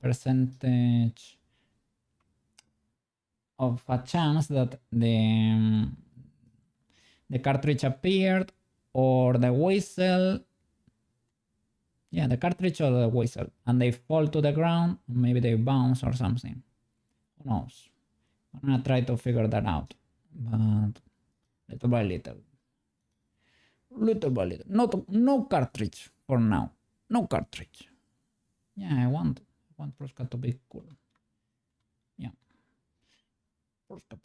percentage of a chance that the cartridge appeared or the whistle. Yeah, the cartridge or the whistle, and they fall to the ground. Maybe they bounce or something. Who knows? I'm gonna try to figure that out, but little by little. Little by little. No cartridge for now. No cartridge. Yeah, I want Prushka to be cool. Yeah. Prushka.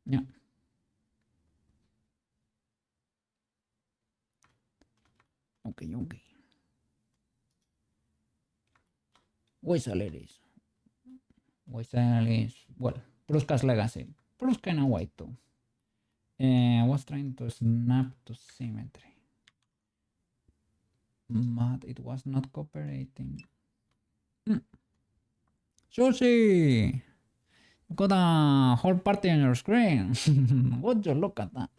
Yeah. Okay. Whistle it is. Whistle is, well, Prushka's legacy. Prushka in a way too. I was trying to snap to symmetry, but it was not cooperating. Sushi! You got a whole party on your screen. Would you look at that?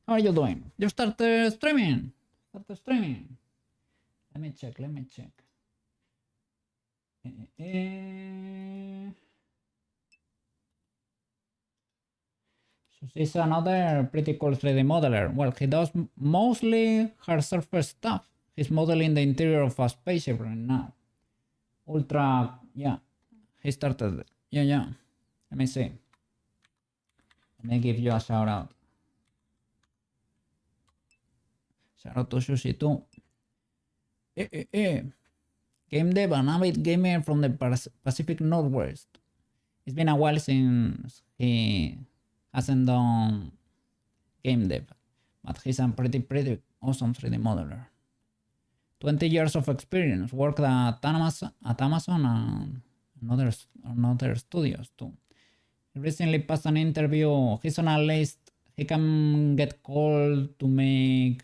How are you doing? You started streaming. Let me check. So she's another pretty cool 3D modeler. Well, he does mostly hard surface stuff. He's modeling the interior of a spaceship right now. Ultra, yeah. He started, yeah. Let me see. Let me give you a shout out. Shout out to Sushi too. Game dev, an avid gamer from the Pacific Northwest. It's been a while since he hasn't done game dev, but he's a pretty awesome 3D modeler. 20 years of experience, worked at Amazon and other studios too. He recently passed an interview. He's on a list. He can get called to make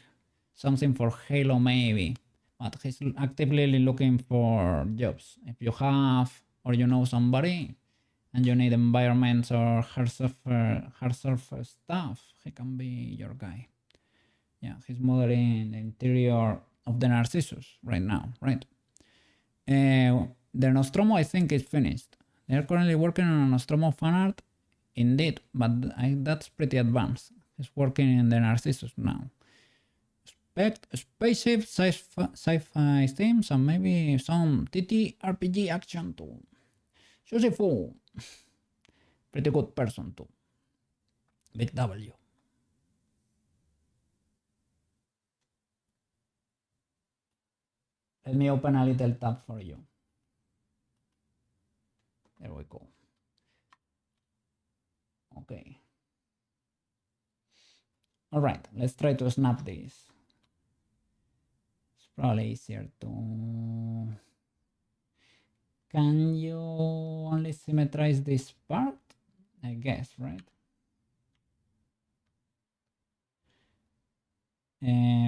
something for Halo maybe, but he's actively looking for jobs. If you have or you know somebody and you need environments or hard surface stuff, he can be your guy. Yeah, he's modeling the interior of the Narcissus right now, right? The Nostromo, I think, is finished. They're currently working on a Nostromo fan art, indeed, but that's pretty advanced. He's working in the Narcissus now. Expect spaceship, sci-fi themes, and maybe some TT RPG action too. Sushi pretty good person too. Big W. Let me open a little tab for you. There we go. Okay. All right, let's try to snap this. It's probably easier to... Can you only symmetrize this part? I guess, right?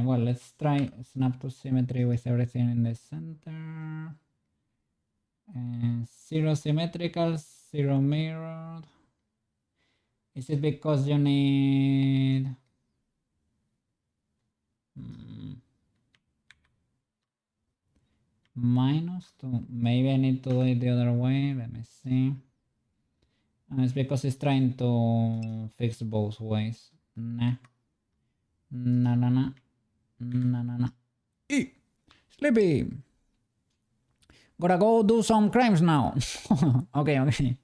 Well, let's try snap to symmetry with everything in the center. Zero symmetrical, zero mirrored. Is it because you need... -2. Maybe I need to do it the other way. Let me see. It's because it's trying to fix both ways. Nah. Nah, nah, nah. Nah, nah, nah. Sleepy. Gotta go do some crimes now. Okay, okay.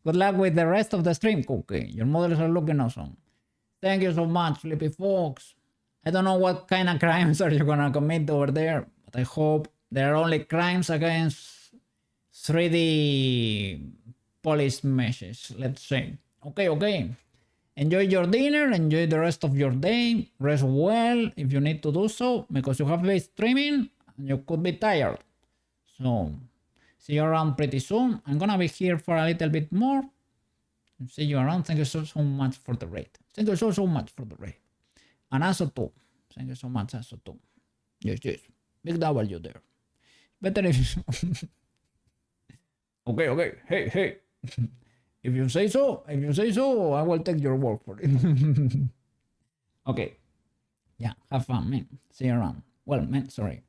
Good luck with the rest of the stream, Cookie. Your models are looking awesome. Thank you so much, Sleepy Fox. I don't know what kind of crimes are you gonna commit over there, but I hope there are only crimes against 3D polished meshes, let's say. Okay, okay. Enjoy your dinner, enjoy the rest of your day, rest well if you need to do so, because you have been streaming and you could be tired. So, see you around pretty soon. I'm gonna be here for a little bit more. See you around. Thank you so much for the raid. Thank you so much for the raid. And also too. Thank you so much, also too. Yes, yes. Big W there. Better if Okay, okay. Hey, hey. If you say so, I will take your word for it. Okay. Yeah, have fun, man. See you around. Well, man, sorry.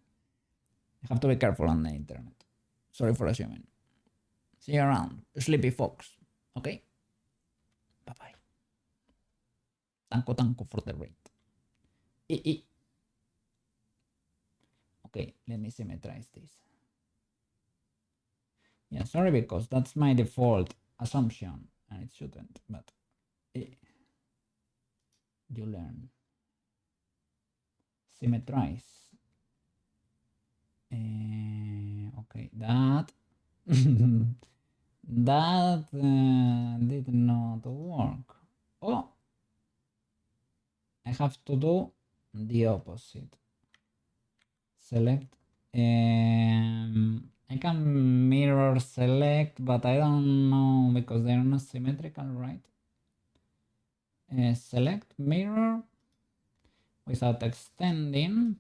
I have to be careful on the internet. Sorry for assuming. See you around. Sleepy Fox. Okay? Bye-bye. Tanko for the raid. Okay, let me symmetrize this. Yeah, sorry, because that's my default assumption, and it shouldn't, but you learn. Symmetrize. Okay, that that did not work. Oh, I have to do the opposite. Select. I can mirror select, but I don't know because they're not symmetrical, right? Select mirror without extending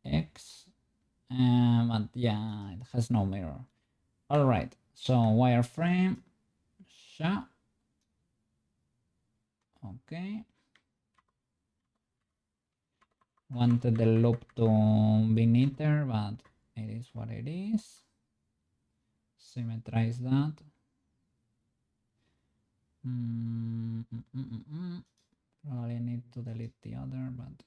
X, but yeah, it has no mirror. All right, so wireframe, sha. Okay. Wanted the loop to be neater, but it is what it is. Symmetrize that. Probably need to delete the other, but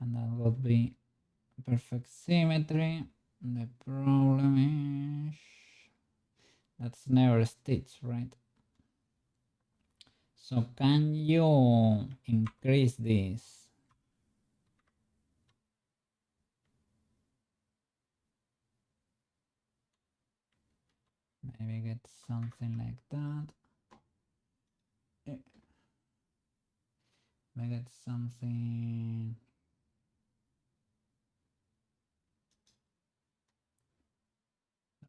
and that would be perfect symmetry. The problem is that's never stitched, right? So can you increase this? Maybe get something like that. Maybe get something.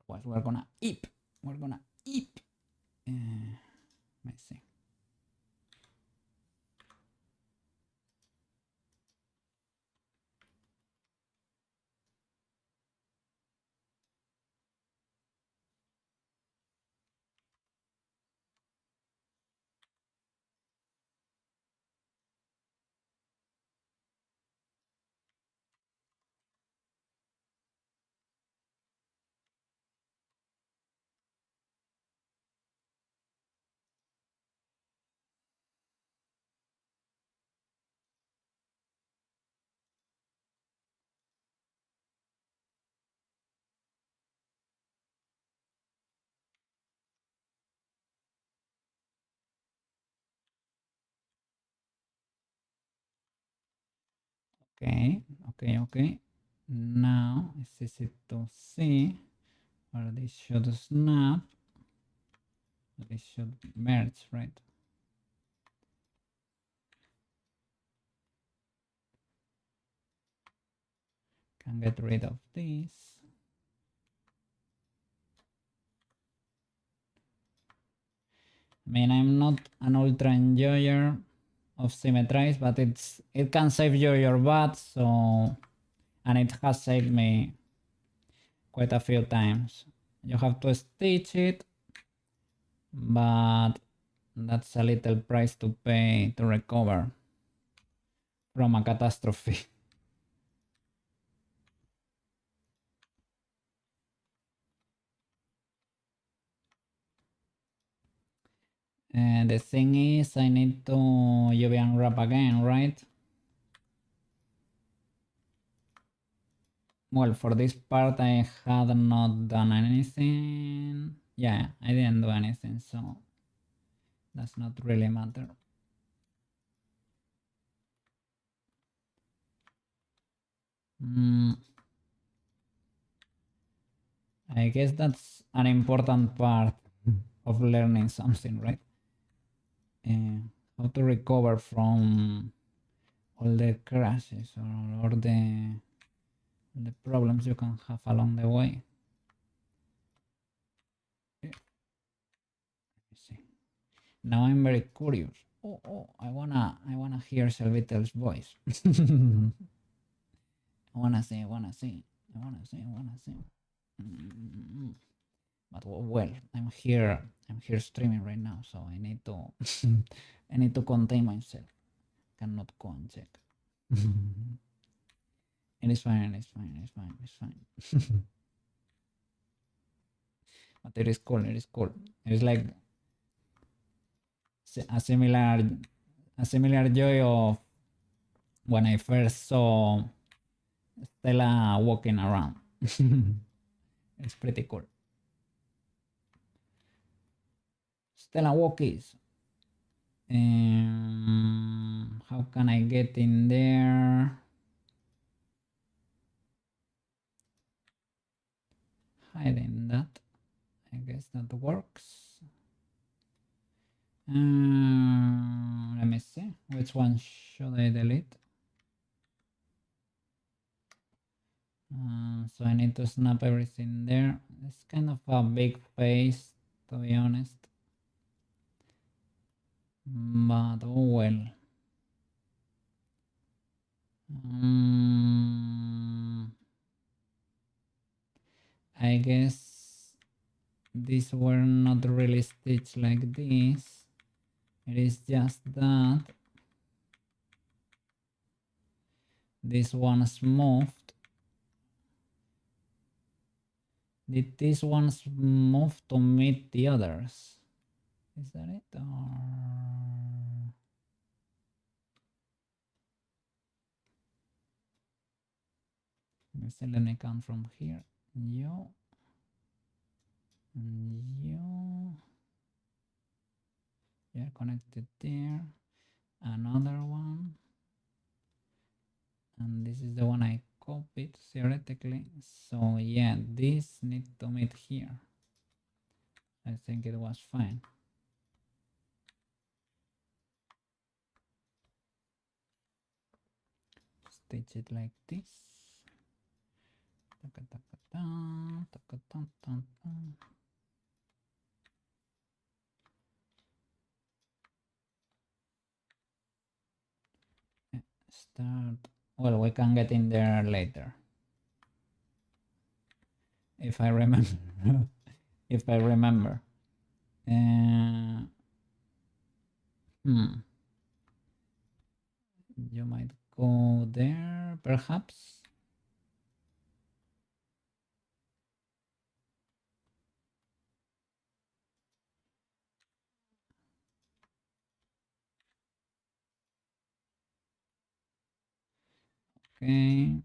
Otherwise, we're gonna eep. We're gonna eep. Let's see. Okay, okay, okay. Now it's easy to see where this should snap. This should merge, right? Can get rid of this. I mean, I'm not an ultra enjoyer of symmetrize, but it can save you your butt, so, and it has saved me quite a few times. You have to stitch it, but that's a little price to pay to recover from a catastrophe. And the thing is, I need to UV unwrap again, right? Well, for this part, I had not done anything. Yeah, I didn't do anything, so does not really matter. I guess that's an important part of learning something, right? How to recover from all the crashes or the problems you can have along the way. Let me see. Now I'm very curious. Oh, I wanna hear Selvitel's voice. I wanna see. But well, I'm here streaming right now, so I need to I need to contain myself. Cannot go and check. It's fine. But it is cool. It's like a similar joy of when I first saw Stella walking around. It's pretty cool. Stella walkies. How can I get in there? Hiding that. I guess that works. Let me see. Which one should I delete? So I need to snap everything there. It's kind of a big face, to be honest. But oh well. I guess these were not really stitched like this. It is just that this one's moved. Did these ones move to meet the others? Is that it? Or... let me count from here. You and you. You're connected there. Another one. And this is the one I copied theoretically. So yeah, this need to meet here. I think it was fine. Stitch it like this. Start. Well, we can get in there later. If I remember. If I remember. You might go there, perhaps. Okay.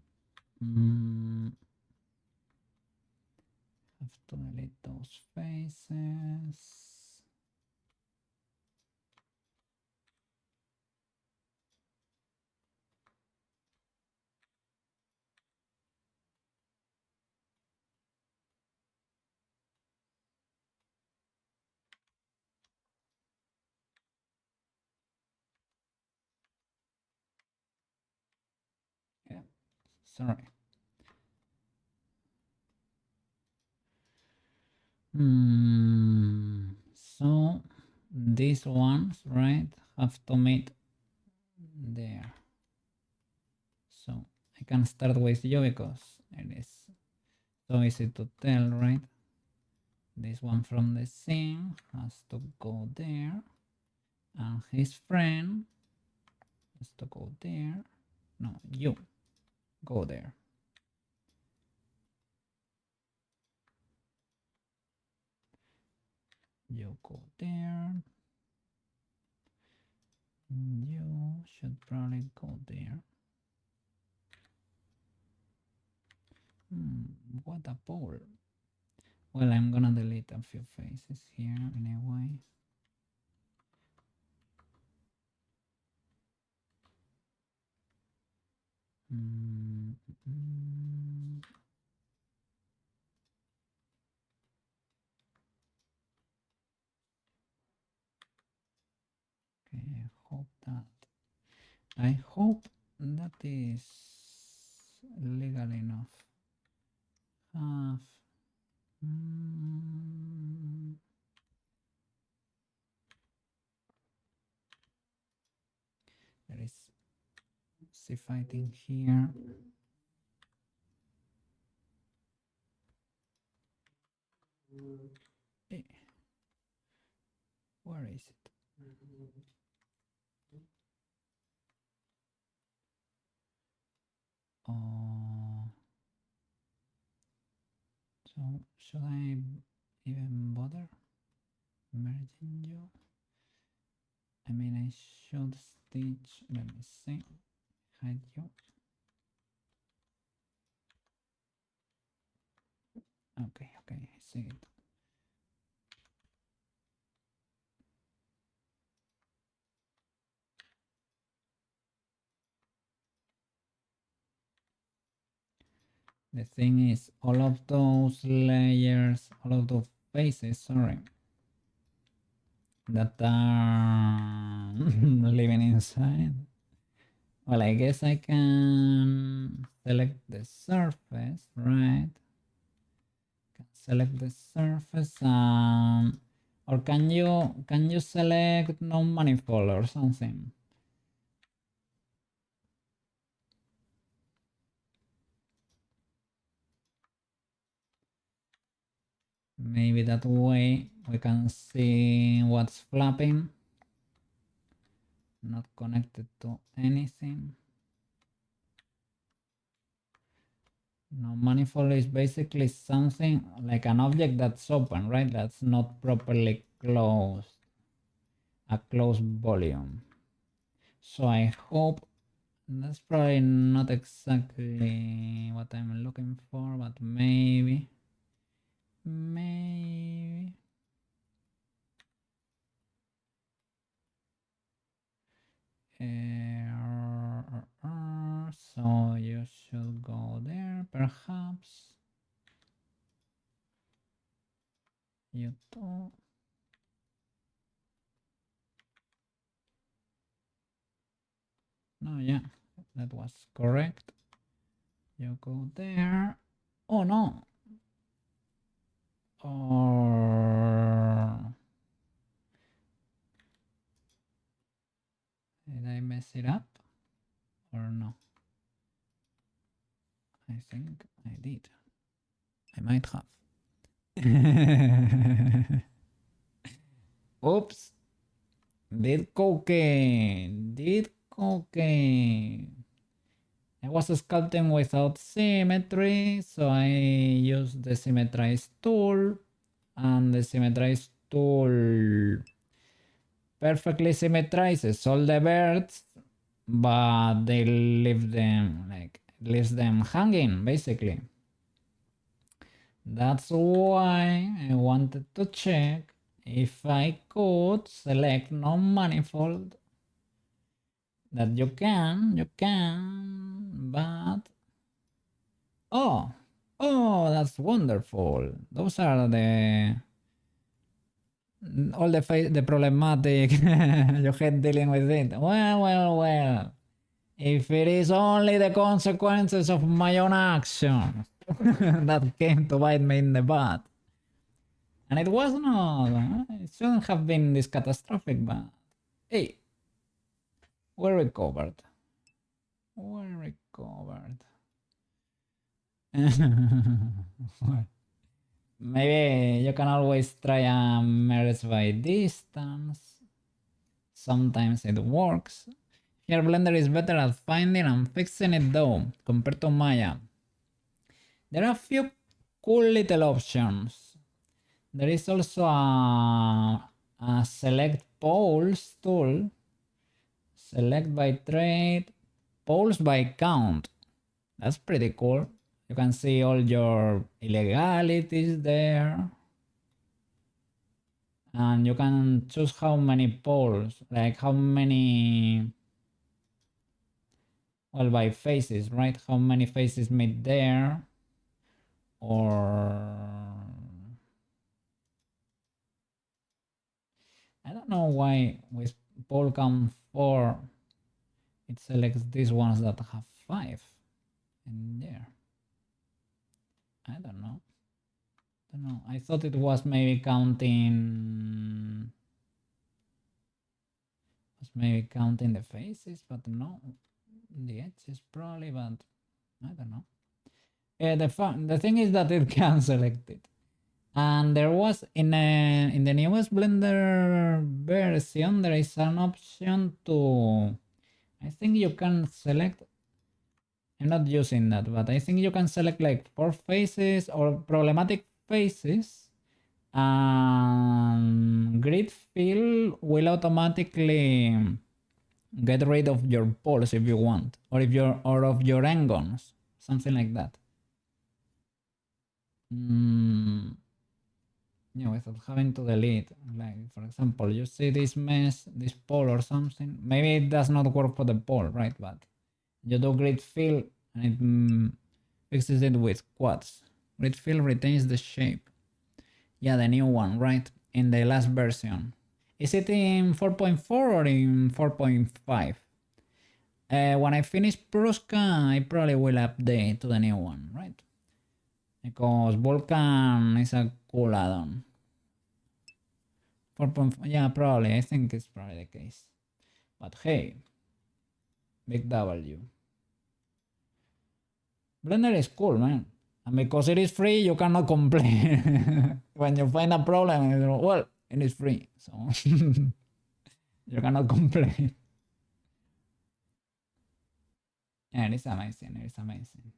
Have to delete those faces. Yeah, sorry. So these ones, right, have to meet there. So I can start with you because it is so easy to tell, right? This one from the scene has to go there, and his friend has to go there. No, you go there. You go there. You should probably go there. What a pole. Well, I'm gonna delete a few faces here anyway. Okay, I hope that is legal enough. There is sea fighting here. Hey. Where is it? Oh, so should I even bother merging you? I mean, I should stitch. Let me see. Hide you. Okay, I see it. The thing is, all of those layers, all of those faces, sorry, that are living inside. Well, I guess I can select the surface, right? Can select the surface, or can you select non-manifold or something? Maybe that way we can see what's flapping, not connected to anything. No, manifold is basically something like an object that's open, right? That's not properly closed, a closed volume. So I hope that's probably not exactly what I'm looking for, but maybe. So you should go there, perhaps. You too. No, yeah, that was correct. You go there. Oh no. Or did I mess it up? Or no? I think I did. I might have. Oops. Did cocaine. I was sculpting without symmetry, so I used the symmetrize tool, and the symmetrize tool perfectly symmetrizes all the birds, but they leaves them hanging basically. That's why I wanted to check if I could select non-manifold. That you can, but oh, that's wonderful. Those are all the problematic you had dealing with it. Well. If it is only the consequences of my own actions that came to bite me in the butt. And it was not, it shouldn't have been this catastrophic, but hey, we're recovered. Maybe you can always try a merge by distance. Sometimes it works. If Here Blender is better at finding and fixing it though, compared to Maya. There are a few cool little options. There is also a select poles tool. Select by trade, poles by count. That's pretty cool. You can see all your illegalities there. And you can choose how many poles, like how many, well, by faces, right? How many faces made there, or I don't know why with pole count 4 it selects these ones that have 5 in there. I don't know. I thought it was maybe counting the faces, but no, the edges probably, but I don't know. The thing is that it can select it. And there was in the newest Blender version, there is an option to, I think you can select, I'm not using that, but I think you can select like 4 faces or problematic faces, and grid fill will automatically get rid of your poles if you want, or of your engons, something like that. Yeah, without having to delete. Like for example, you see this mess, this pole or something. Maybe it does not work for the pole, right? But you do grid fill and it fixes it with quads. Grid fill retains the shape. Yeah, the new one, right? In the last version. Is it in 4.4 or in 4.5? When I finish Prushka, I probably will update to the new one, right? Because Vulkan is a cool add-on. 4.5, yeah, probably. I think it's probably the case. But hey, big W. Blender is cool, man. And because it is free, you cannot complain. When you find a problem, well, it is free, so you cannot complain. Yeah, it is amazing. It is amazing.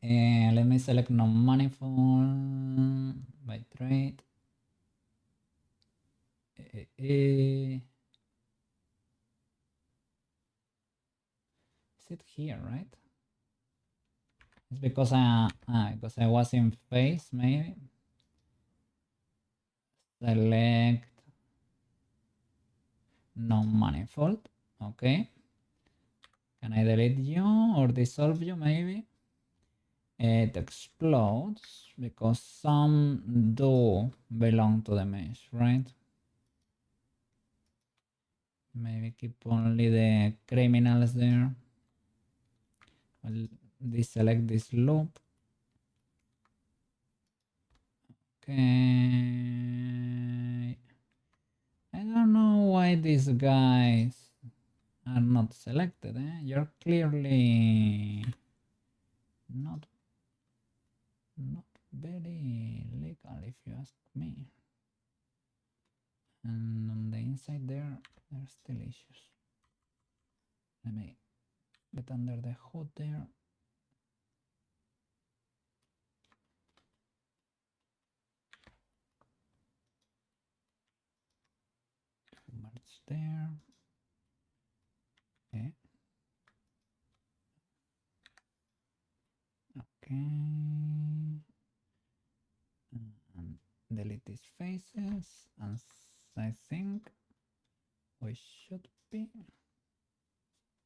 And let me select non-manifold by trade. Is it here, right? It's because I was in face, maybe. Select non-manifold. Okay. Can I delete you or dissolve you, maybe? It explodes because some do belong to the mesh, right? Maybe keep only the criminals there. I'll deselect this loop. Okay. I don't know why these guys are not selected. You're clearly not very legal, if you ask me. And on the inside there are still issues. Let me get under the hood there. Merge there. Okay. And delete these faces, and I think we should be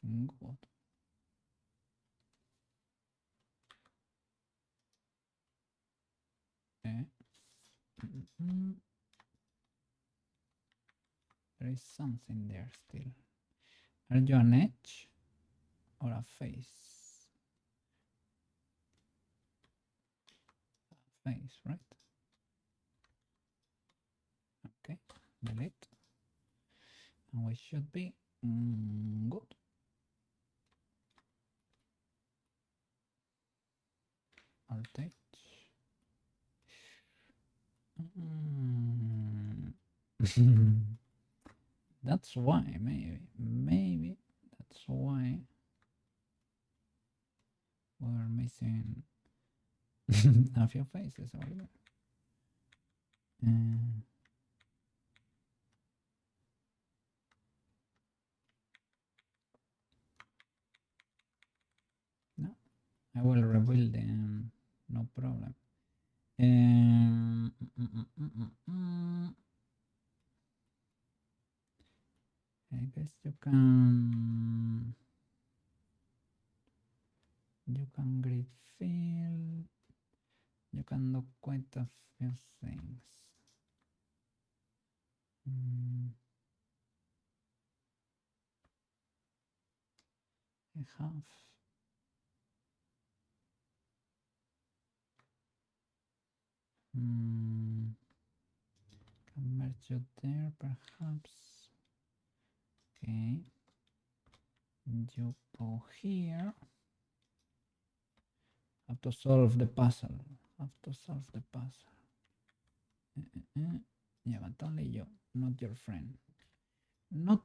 good. Okay. There is something there still. Are you an edge or a face? A face, right? Okay, delete. And we should be good. Alt H. That's why, maybe. That's why we're missing a few faces over there. No, I will rebuild them, no problem. I guess you can grid fill. You can do quite a few things. I have can merge you there perhaps. Okay, you go here. Have to solve the puzzle. Yeah, but only you, not your friend. And how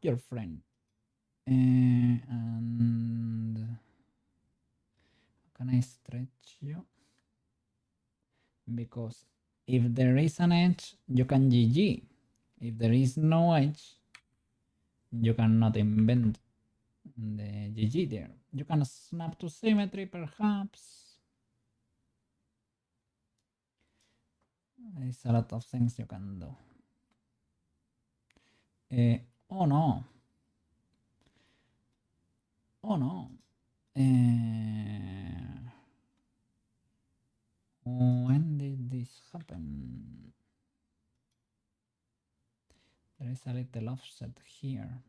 can I stretch you? Because if there is an edge, you can GG. If there is no edge, you cannot invent the GG there. You can snap to symmetry perhaps. There's a lot of things you can do. Oh no. When did this happen? There is a little offset here.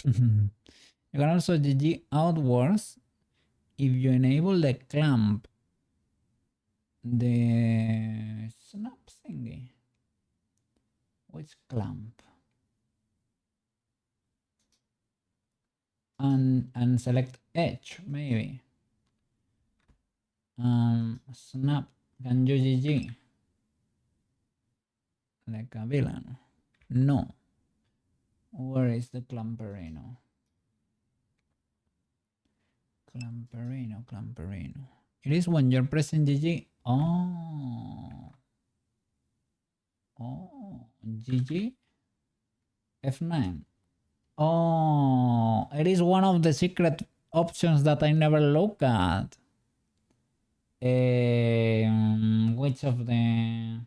You can also GG outwards if you enable the clamp, the snap thingy. Which clamp? And select edge, maybe. Snap, can you GG? Like a villain. No. Where is the clamperino? Clamperino. It is when you're pressing GG. Oh, GG. F9. Oh, it is one of the secret options that I never look at. Which of the...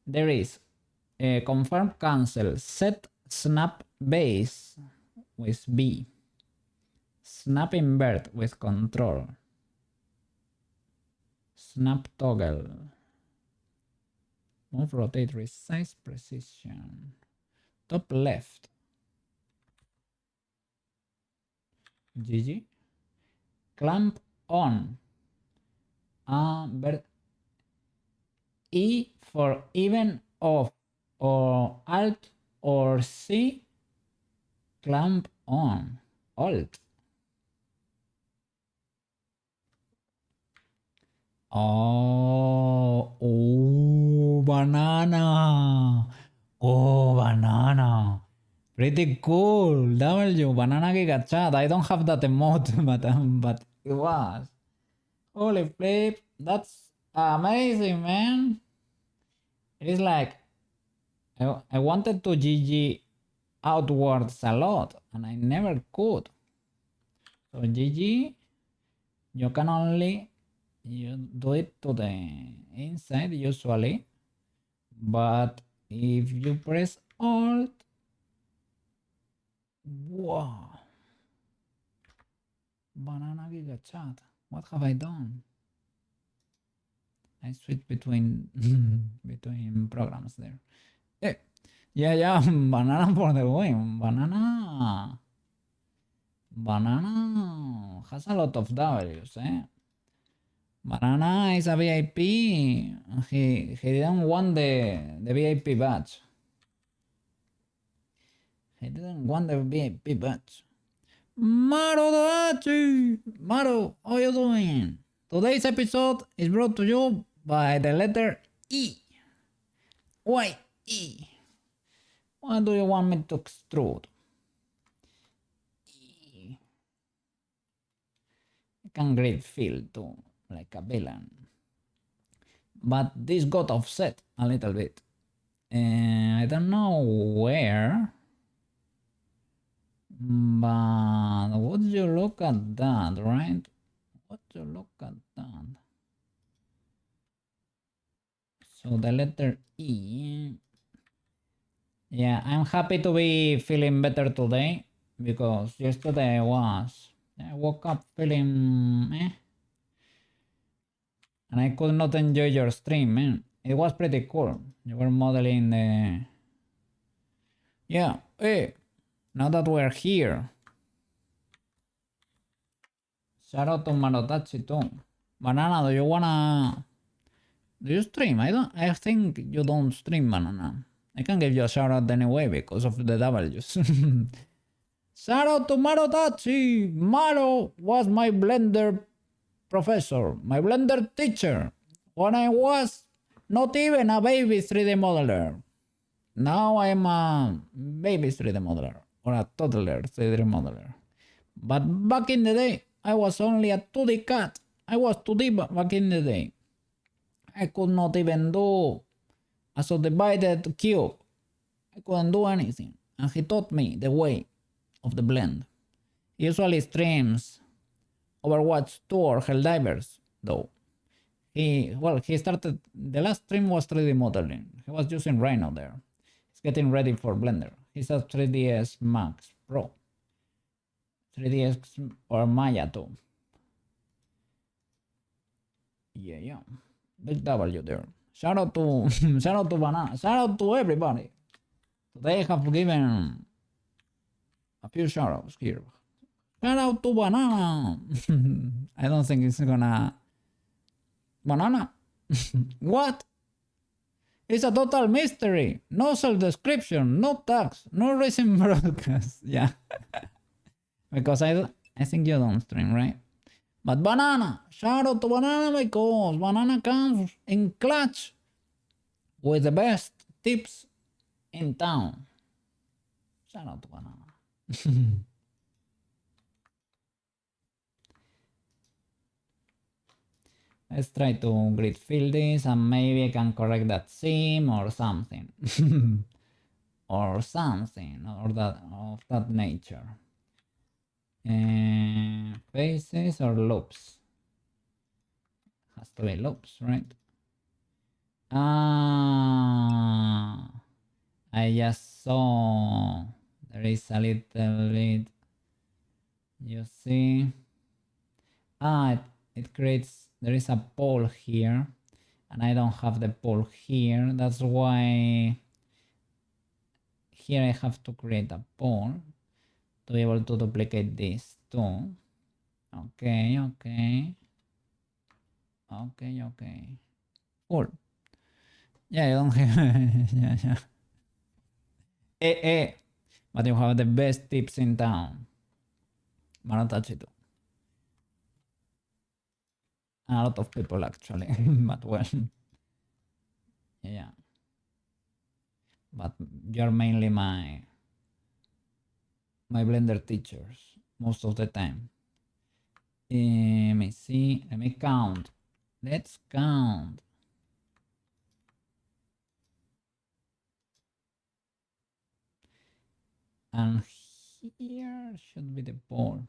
There is confirm cancel, set snap base with B, snap invert with control, snap toggle, move, rotate, resize, precision, top left, GG, clamp on, E for even off, or Alt or C, clamp on, Alt. Oh, banana. Oh, banana. Pretty cool. W, banana giga chat. I don't have that emote, but it was. Holy flip. That's amazing, man. It is like I wanted to GG outwards a lot and I never could. So GG, you can only do it to the inside usually, but if you press Alt, wow, banana giga chat. What have I done? I switch between between programs there. Yeah, banana for the win. Banana has a lot of W's, eh? Banana is a VIP. He didn't want the VIP badge. He didn't want the VIP badge. Maro Doachi! Maro, how you doing? Today's episode is brought to you by the letter E. Why E? Why do you want me to extrude? E. I can grade fill too, like a villain. But this got offset a little bit. I don't know where. But would you look at that, right? Would you look at that? So the letter E. Yeah, I'm happy to be feeling better today because yesterday I woke up feeling and I could not enjoy your stream, man. It was pretty cool. You were modeling the... Yeah, hey, now that we're here. Shout out to Marotachi too. Banana, do you wanna... Do you stream? I think you don't stream, Banana. I can give you a shout out anyway because of the W's. Shout out to Marotachi! Maro was my Blender professor, my Blender teacher, when I was not even a baby 3D modeler. Now I'm a baby 3D modeler, or a toddler 3D modeler. But back in the day, I was only a 2D cat. I was 2D back in the day. I could not even do a subdivided cube. I couldn't do anything. And he taught me the way of the blend. He usually streams Overwatch 2 or Helldivers, though. He started, the last stream was 3D modeling. He was using Rhino there. He's getting ready for Blender. He's a 3ds Max Pro. 3ds or Maya too. Yeah. Big W there. Shout out to Banana. Shout out to everybody. Today I have given a few shout outs here. Shout out to Banana. I don't think it's gonna... Banana? What? It's a total mystery. No self-description, no tags, no recent broadcast. Yeah. Because I think you don't stream, right? But Banana, shout out to Banana because Banana comes in clutch with the best tips in town. Shout out to Banana. Let's try to grid fill this and maybe I can correct that seam or something. Or something or that of that nature. Faces or loops? Has to be loops, right? I just saw there is a little bit, you see. It creates, there is a pole here and I don't have the pole here. That's why here I have to create a pole to be able to duplicate this too. Okay. Cool. Yeah, you don't have... yeah. But you have the best tips in town. Marotachi too. A lot of people actually, but well. Yeah. But you're mainly my Blender teachers most of the time. Let me see. Let me count. Let's count. And here should be the pole.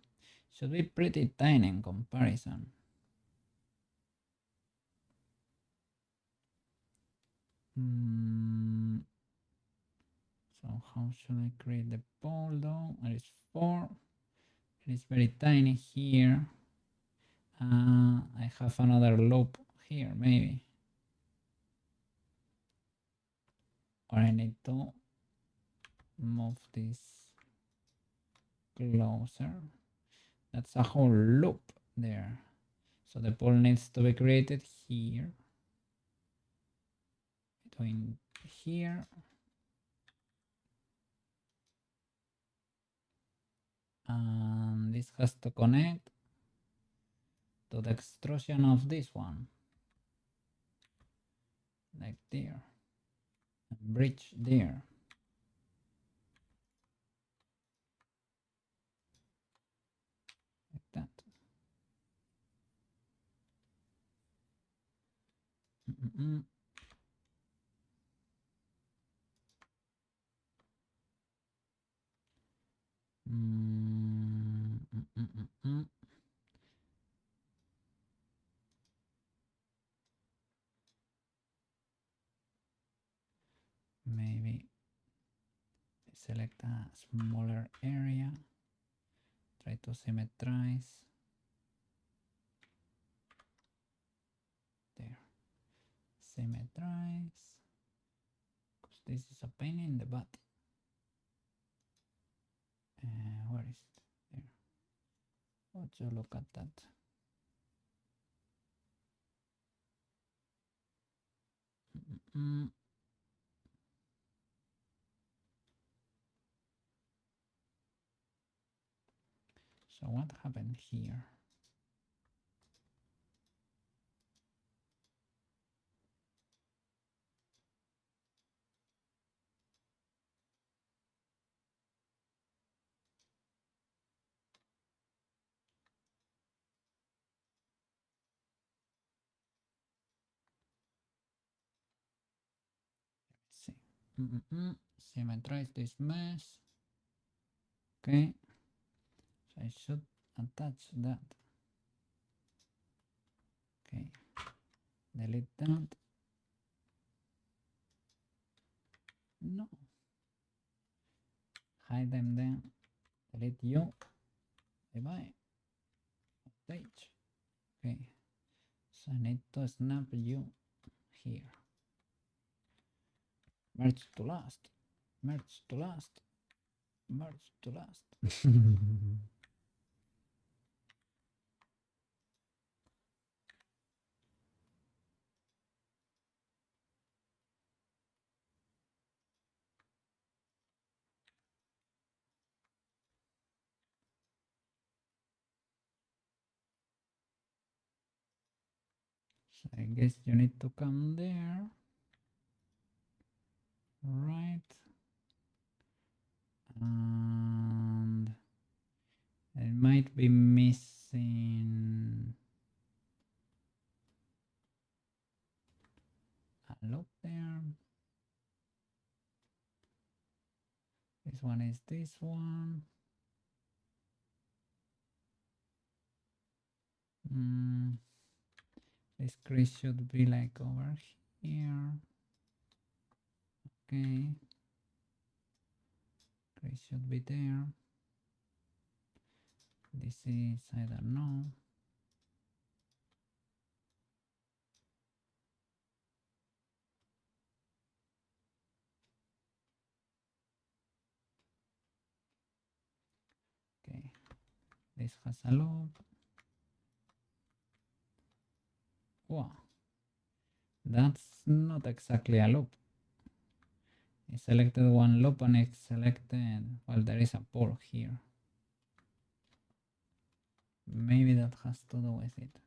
Should be pretty tiny in comparison. So how should I create the pole though? It is 4. It is very tiny here. I have another loop here maybe. Or I need to move this closer. That's a whole loop there. So the pole needs to be created here. Between here. And this has to connect to the extrusion of this one. Like there. bridge there. Like that. Mm-mm. Maybe select a smaller area. Try to symmetrize. There. Symmetrize. Because this is a pain in the butt. Where is it? There. Would you look at that? So what happened here? Let's see. Symmetrize this mess. Okay. So I should attach that. Okay. Delete that. No. Hide them then. Delete you. Bye bye. Stage. Okay. So I need to snap you here. Merge to last. Merge to last. Merge to last. So I guess you need to come there. Right. And it might be missing a loop there. This one is this one. This crease should be like over here. Okay. Crease should be there. This is, I don't know. Okay. This has a loop. Wow. That's not exactly a loop. I selected one loop and it's selected, well, there is a pore here. Maybe that has to do with it.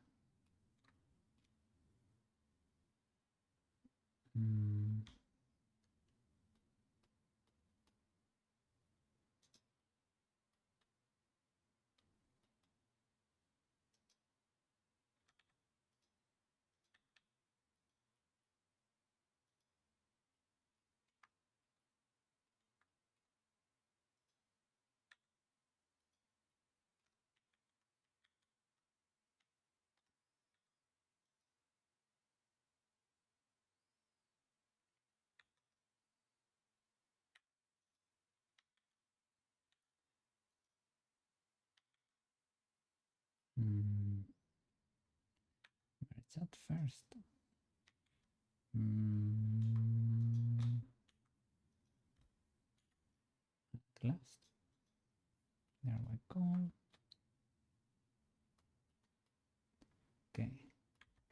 Where's that first? At last. There we go. Okay.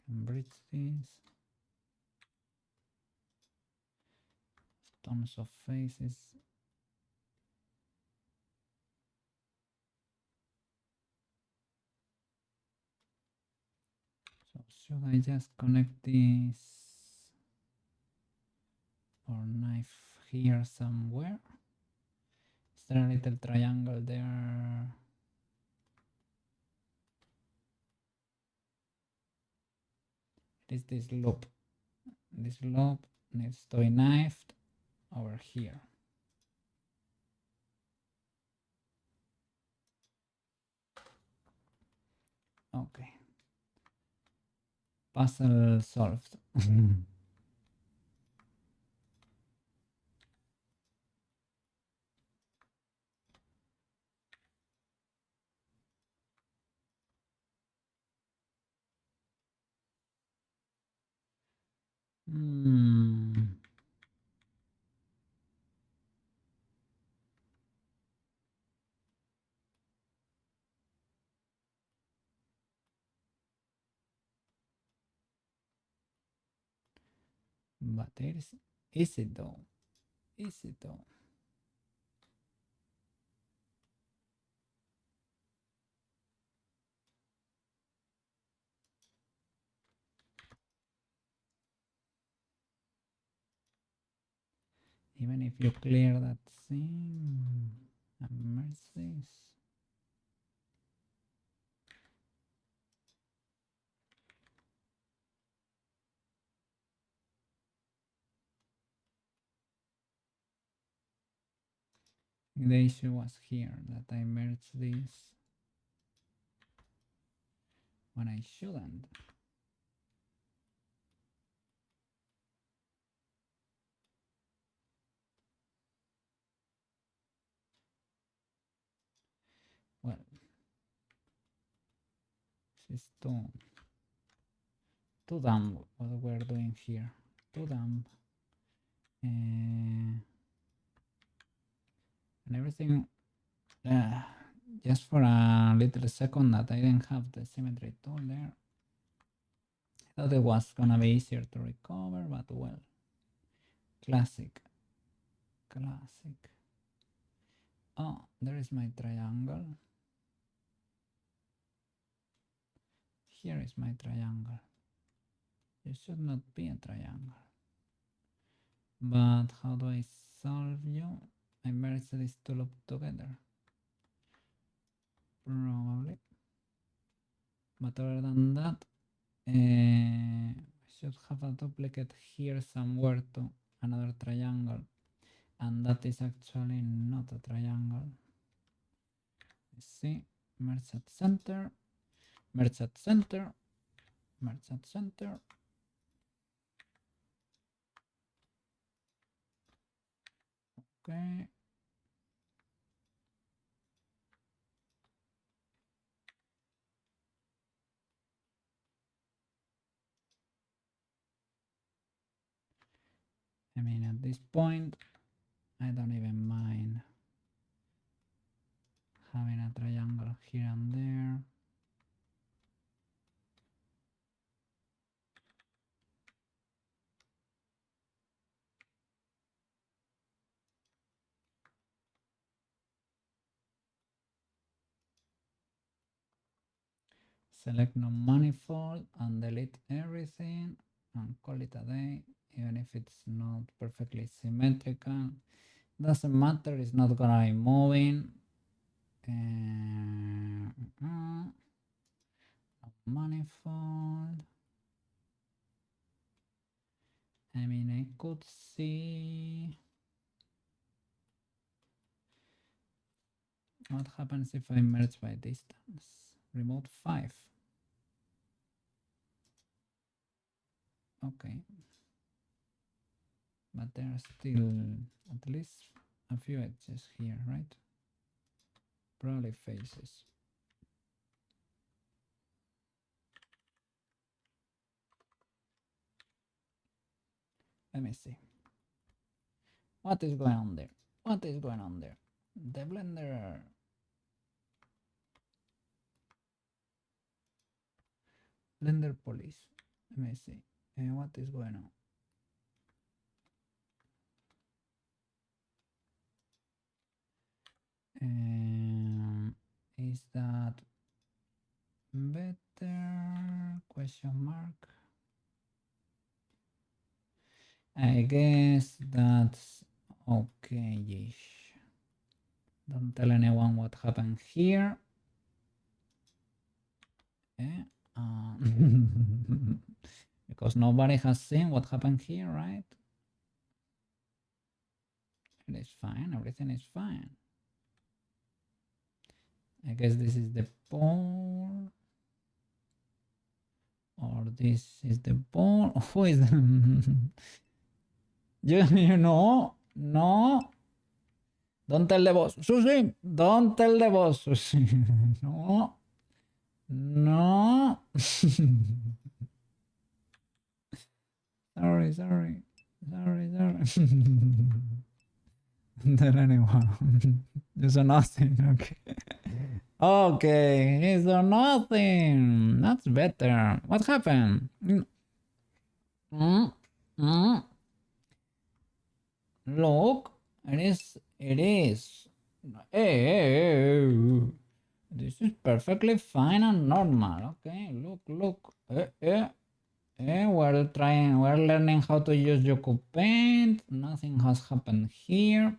Can bridge this. Tons of faces. So should I just connect this or knife here somewhere. Is there a little triangle there? It is this loop. This loop needs to be knifed over here. Okay. Puzzle solved. Hmm. But is it though? Is it though? Even if you clear that seam and mercies. The issue was here that I merged this when I shouldn't. Well, this is too dumb what we're doing here. Too dumb. And everything, just for a little second that I didn't have the symmetry tool there. I thought it was gonna be easier to recover, but well. Classic. Classic. Oh, there is my triangle. Here is my triangle. It should not be a triangle. But how do I solve you? I merge these two loops together. Probably. But other than that, I should have a duplicate here somewhere to another triangle. And that is actually not a triangle. See, merge at center, merge at center, merge at center. Okay. I mean, at this point, I don't even mind having a triangle here and there. Select non-manifold and delete everything and call it a day, even if it's not perfectly symmetrical. Doesn't matter, it's not gonna be moving. Manifold. I mean, I could see what happens if I merge by distance. Remove 5. Okay. But there are still at least a few edges here, right? Probably faces. Let me see. What is going on there? What is going on there? The Blender. Blender police. Let me see. What is going on? Is that better? Question mark. I guess that's okay-ish. Don't tell anyone what happened here. Eh? Because nobody has seen what happened here, right? It is fine, everything is fine. I guess this is the pole. Or this is the pole. Who is you know? No. Don't tell the boss. Susie! Don't tell the boss, Susie. No. No. Sorry. Sorry. Tell anyone. You saw nothing. Okay. Okay. He saw nothing. That's better. What happened? Mm, mm. Look. It is. It is. Hey. This is perfectly fine and normal. Okay. Look. We're learning how to use Ucupaint. Nothing has happened here.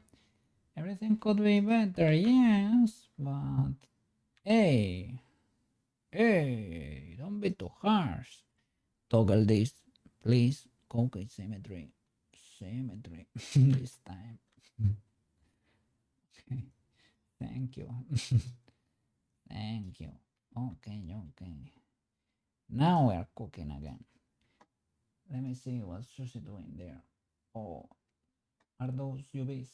Everything could be better, yes, but hey, don't be too harsh. Toggle this, please. Okay, symmetry. This time. Okay, thank you. Thank you. Okay. Now we're cooking again. Let me see what's Susie doing there. Oh, are those UVs?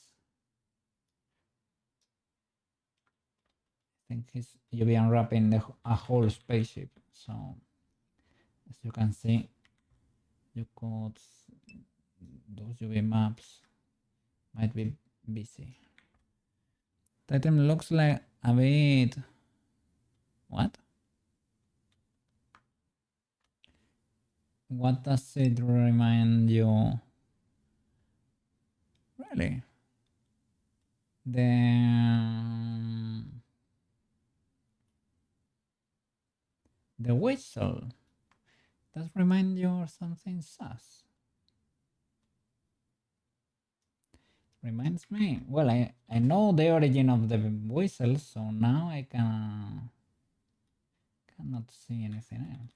I think he's UV unwrapping a whole spaceship. So, as you can see, you could those UV maps might be busy. The item looks like a bit. What? What does it remind you? Really? The whistle. Does remind you of something sus? Reminds me. Well, I know the origin of the whistle, so now I cannot see anything else.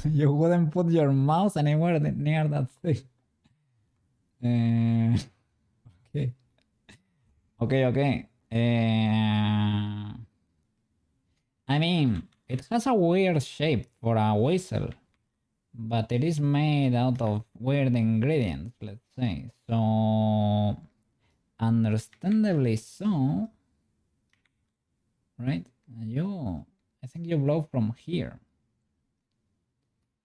You wouldn't put your mouse anywhere near that thing. Okay. Okay. I mean, it has a weird shape for a whistle, but it is made out of weird ingredients, let's say. So, understandably so, right? I think you blow from here.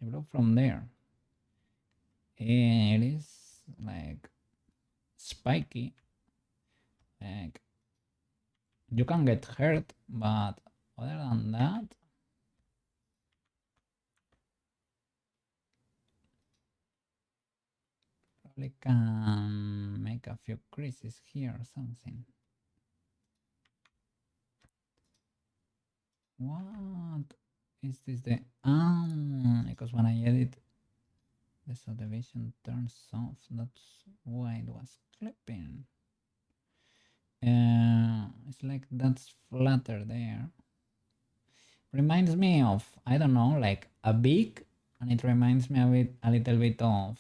You blow from there. And it is like spiky. Like you can get hurt, but other than that, probably can make a few creases here or something. What is this? Because when I edit, the subdivision turns off. That's why it was clipping. It's like that's flatter there. Reminds me of, I don't know, like a beak, and it reminds me a little bit of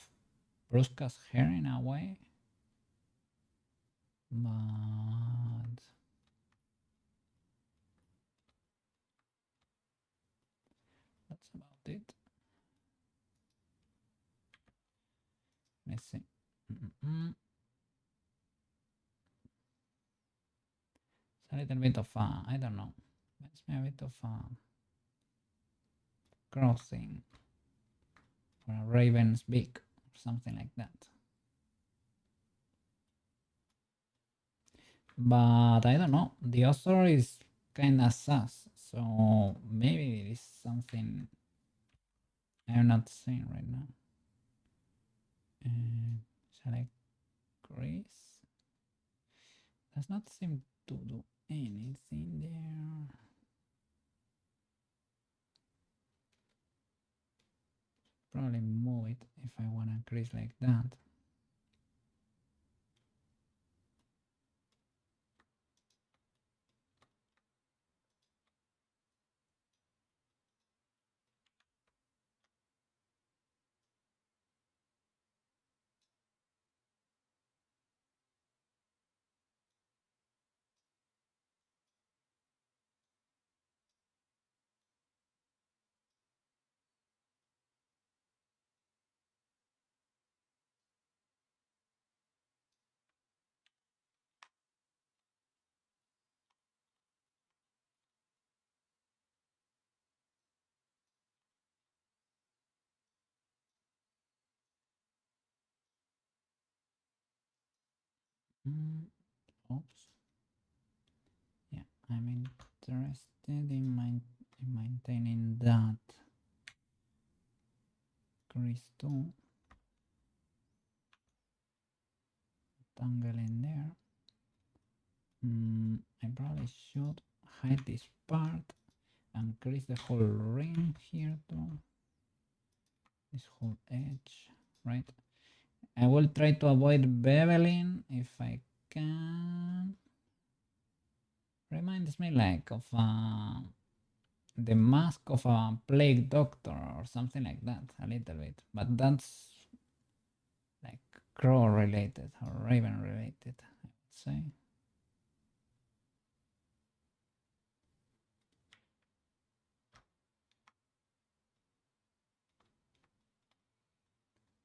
Prushka's hair in a way. But that's about it. Let's see. It's a little bit of a, I don't know. Reminds me a bit of a crossing or a raven's beak or something like that. But I don't know. The author is kind of sus, so maybe it is something I'm not seeing right now. Shall I crease? Does not seem to do anything there. probably move it if I want to crease like that. Oops. Yeah, I'm interested in maintaining that crease too. Tangle in there. I probably should hide this part and crease the whole ring here too. This whole edge, right? I will try to avoid beveling if I can. Reminds me like of the mask of a plague doctor or something like that, a little bit. But that's like crow related or raven related, I would say.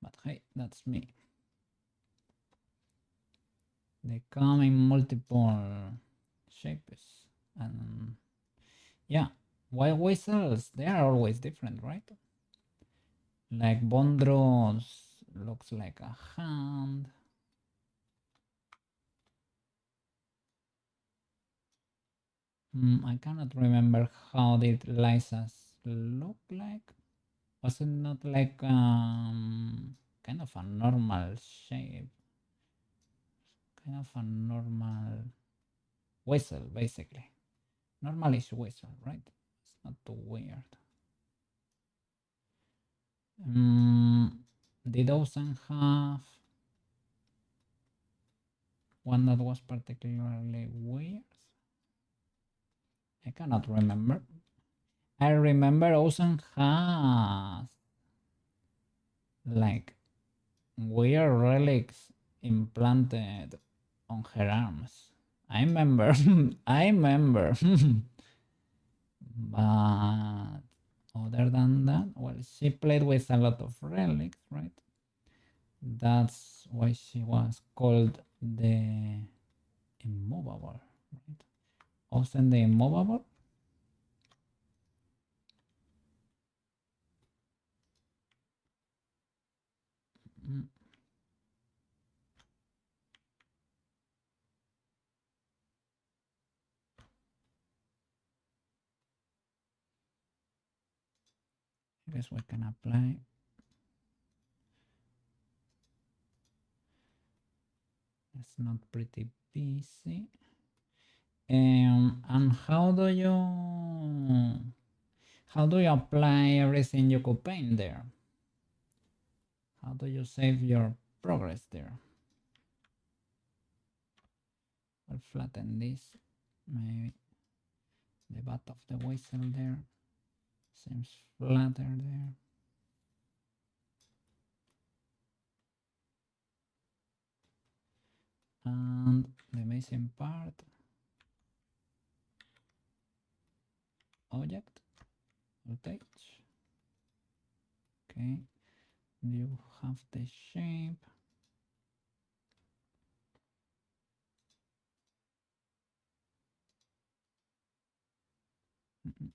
But hey, that's me. They come in multiple shapes. And yeah, while whistles, they are always different, right? Like Bondros looks like a hand. I cannot remember how did Liza's look like. Was it not like kind of a normal shape? Kind of a normal whistle, basically. Normalish whistle, right? It's not too weird. Did Ocean have one that was particularly weird? I cannot remember. I remember Ocean has like weird relics implanted on her arms. I remember. I remember. But other than that, well, she played with a lot of relics, right? That's why she was called the immovable, right? Often the immovable. Mm, I guess we can apply. It's not pretty busy. And how do you apply everything you could paint there? How do you save your progress there? I'll flatten this. Maybe the butt of the whistle there seems flatter there. And the missing part, object, voltage. Okay, you have the shape.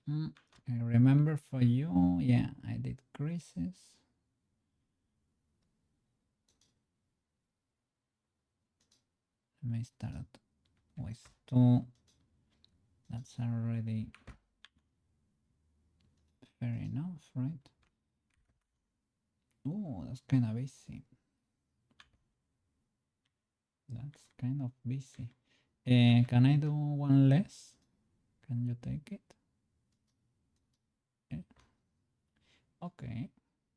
I remember for you, yeah, I did creases. Let me start with 2. That's already fair enough, right? Oh, that's kind of busy. That's kind of busy. Can I do one less? Can you take it? Yeah. Okay,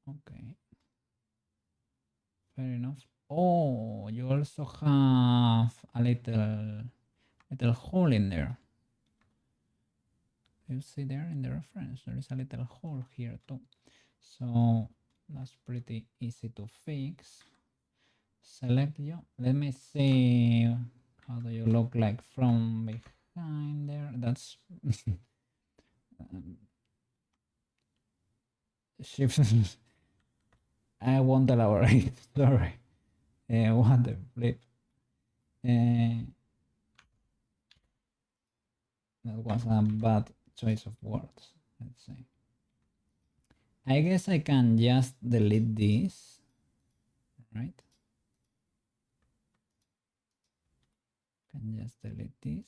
okay. Fair enough. Oh, you also have a little hole in there. You see there in the reference, there is a little hole here too. So that's pretty easy to fix. Select you. Let me see how do you look like from behind there. That's shift. I won't elaborate. Sorry. What the flip. That was a bad choice of words. Let's see. I guess I can just delete this, right? Can just delete this.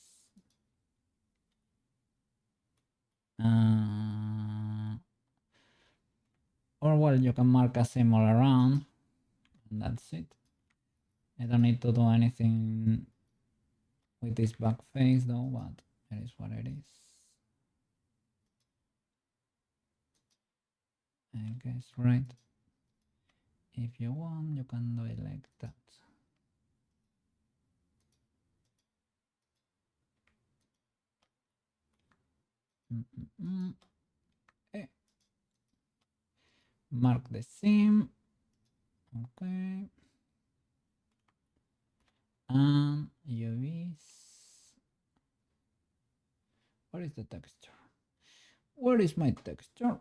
Or well, you can mark a symbol around, and that's it. I don't need to do anything with this back face though, but it is what it is. I guess, right? If you want, you can do it like that. Okay. Mark the seam. Okay. And UVs. Where is the texture? Where is my texture?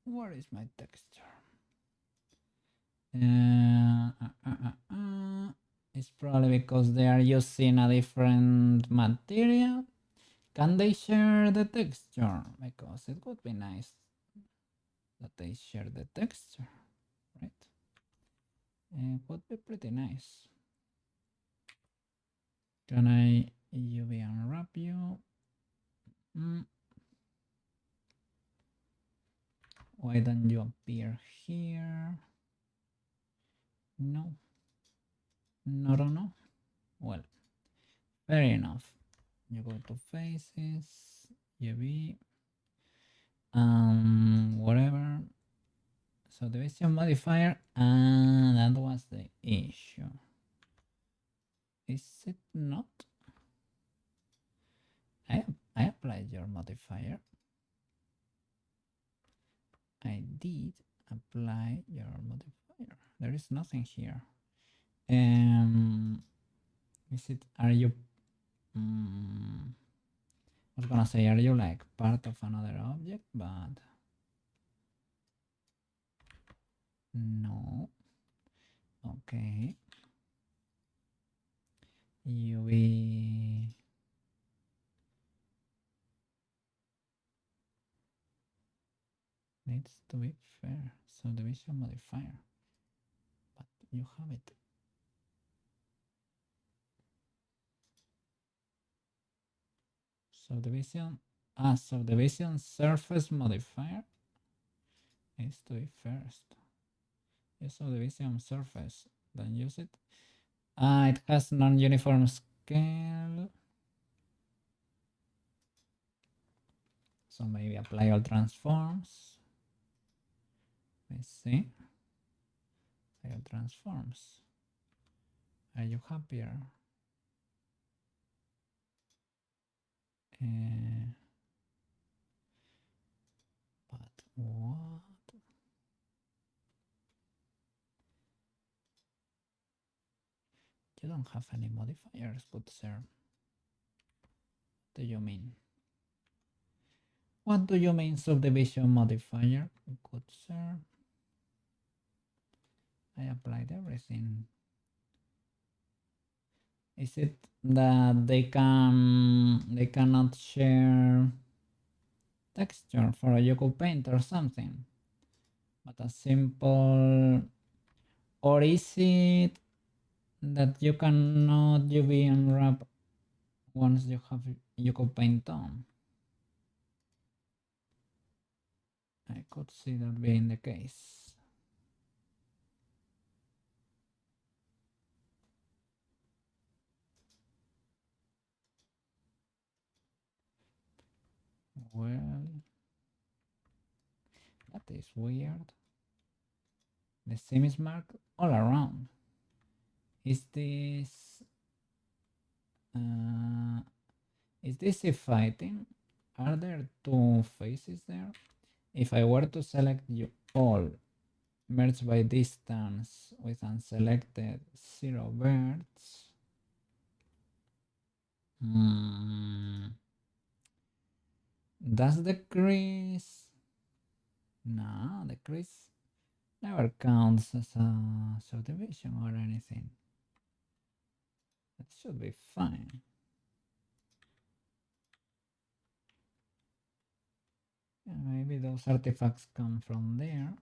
Where is my texture? It's probably because they are using a different material. Can they share the texture? Because it would be nice that they share the texture, right? It would be pretty nice. Can I UV unwrap you? Why don't you appear here? No. No. Well, fair enough. You go to faces, UV, whatever. So the vision modifier, and that was the issue. Is it not? I applied your modifier. I did apply your modifier. There is nothing here. Is it? Are you? I was gonna say, are you like part of another object, but no. Okay. UV. Needs to be fair. Subdivision modifier. But you have it. Subdivision surface modifier needs to be first. Use subdivision surface. Don't use it. It has non-uniform scale. So maybe apply all transforms. Let's see. Apply all transforms. Are you happier? But what? You don't have any modifiers, good sir. What do you mean? What do you mean subdivision modifier, good sir? I applied everything. Is it that they cannot share texture for a Ucupaint or something? But a simple, or is it that you cannot UV unwrap once you have Ucupaint on? I could see that being the case. Well, that is weird. The seam is marked all around. Is this if fighting? Are there two faces there? If I were to select you all, merge by distance with unselected 0 birds. Does the crease? No, the crease never counts as a subdivision or anything. That should be fine. Yeah, maybe those artifacts come from there.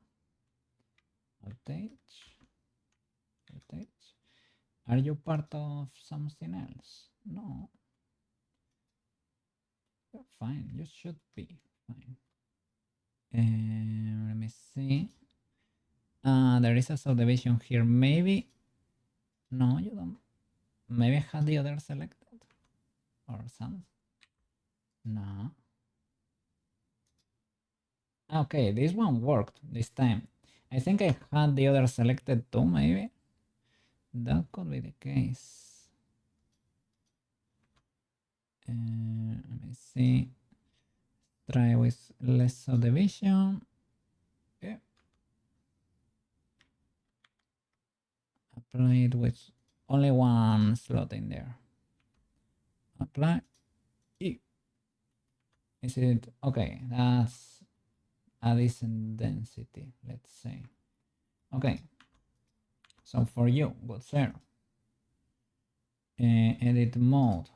Outage. Outage. Are you part of something else? No. You're fine. You should be fine. Let me see. There is a subdivision here. Maybe. No, you don't. Maybe I had the other selected. Or some. No. Okay, this one worked this time. I think I had the other selected too, maybe. That could be the case. Let me see. Try with less subdivision. Yeah. Apply it with only one slot in there. Apply. Is it okay? That's a decent density, let's say. Okay. So for you, good sir. Edit mode.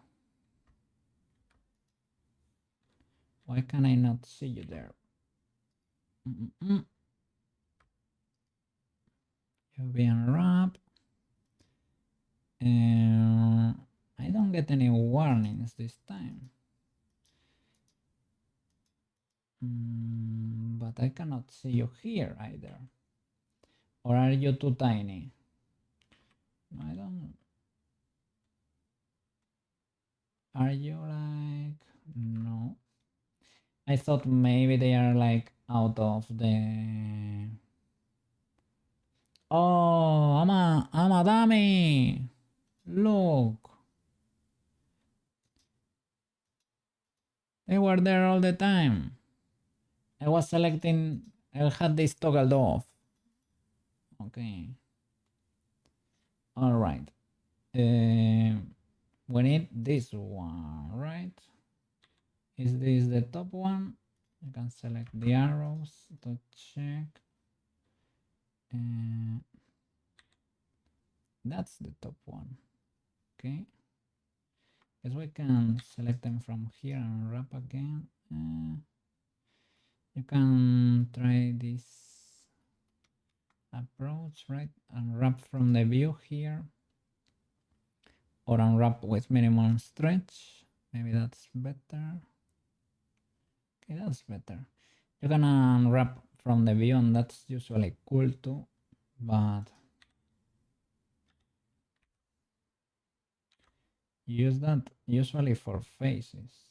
Why can I not see you there? UV unwrap. I don't get any warnings this time. But I cannot see you here either. Or are you too tiny? I don't. Are you like. No. I thought maybe they are like out of the. Oh, I'm a dummy. Look. They were there all the time. I was selecting. I had this toggled off. Okay. All right. We need this one, right? Is this the top one? You can select the arrows to check. That's the top one. Okay. Guess we can select them from here and wrap again. You can try this approach, right? Unwrap from the view here. Or unwrap with minimum stretch. Maybe that's better. Okay, that's better. You can unwrap from the view and that's usually cool too. But use that usually for faces.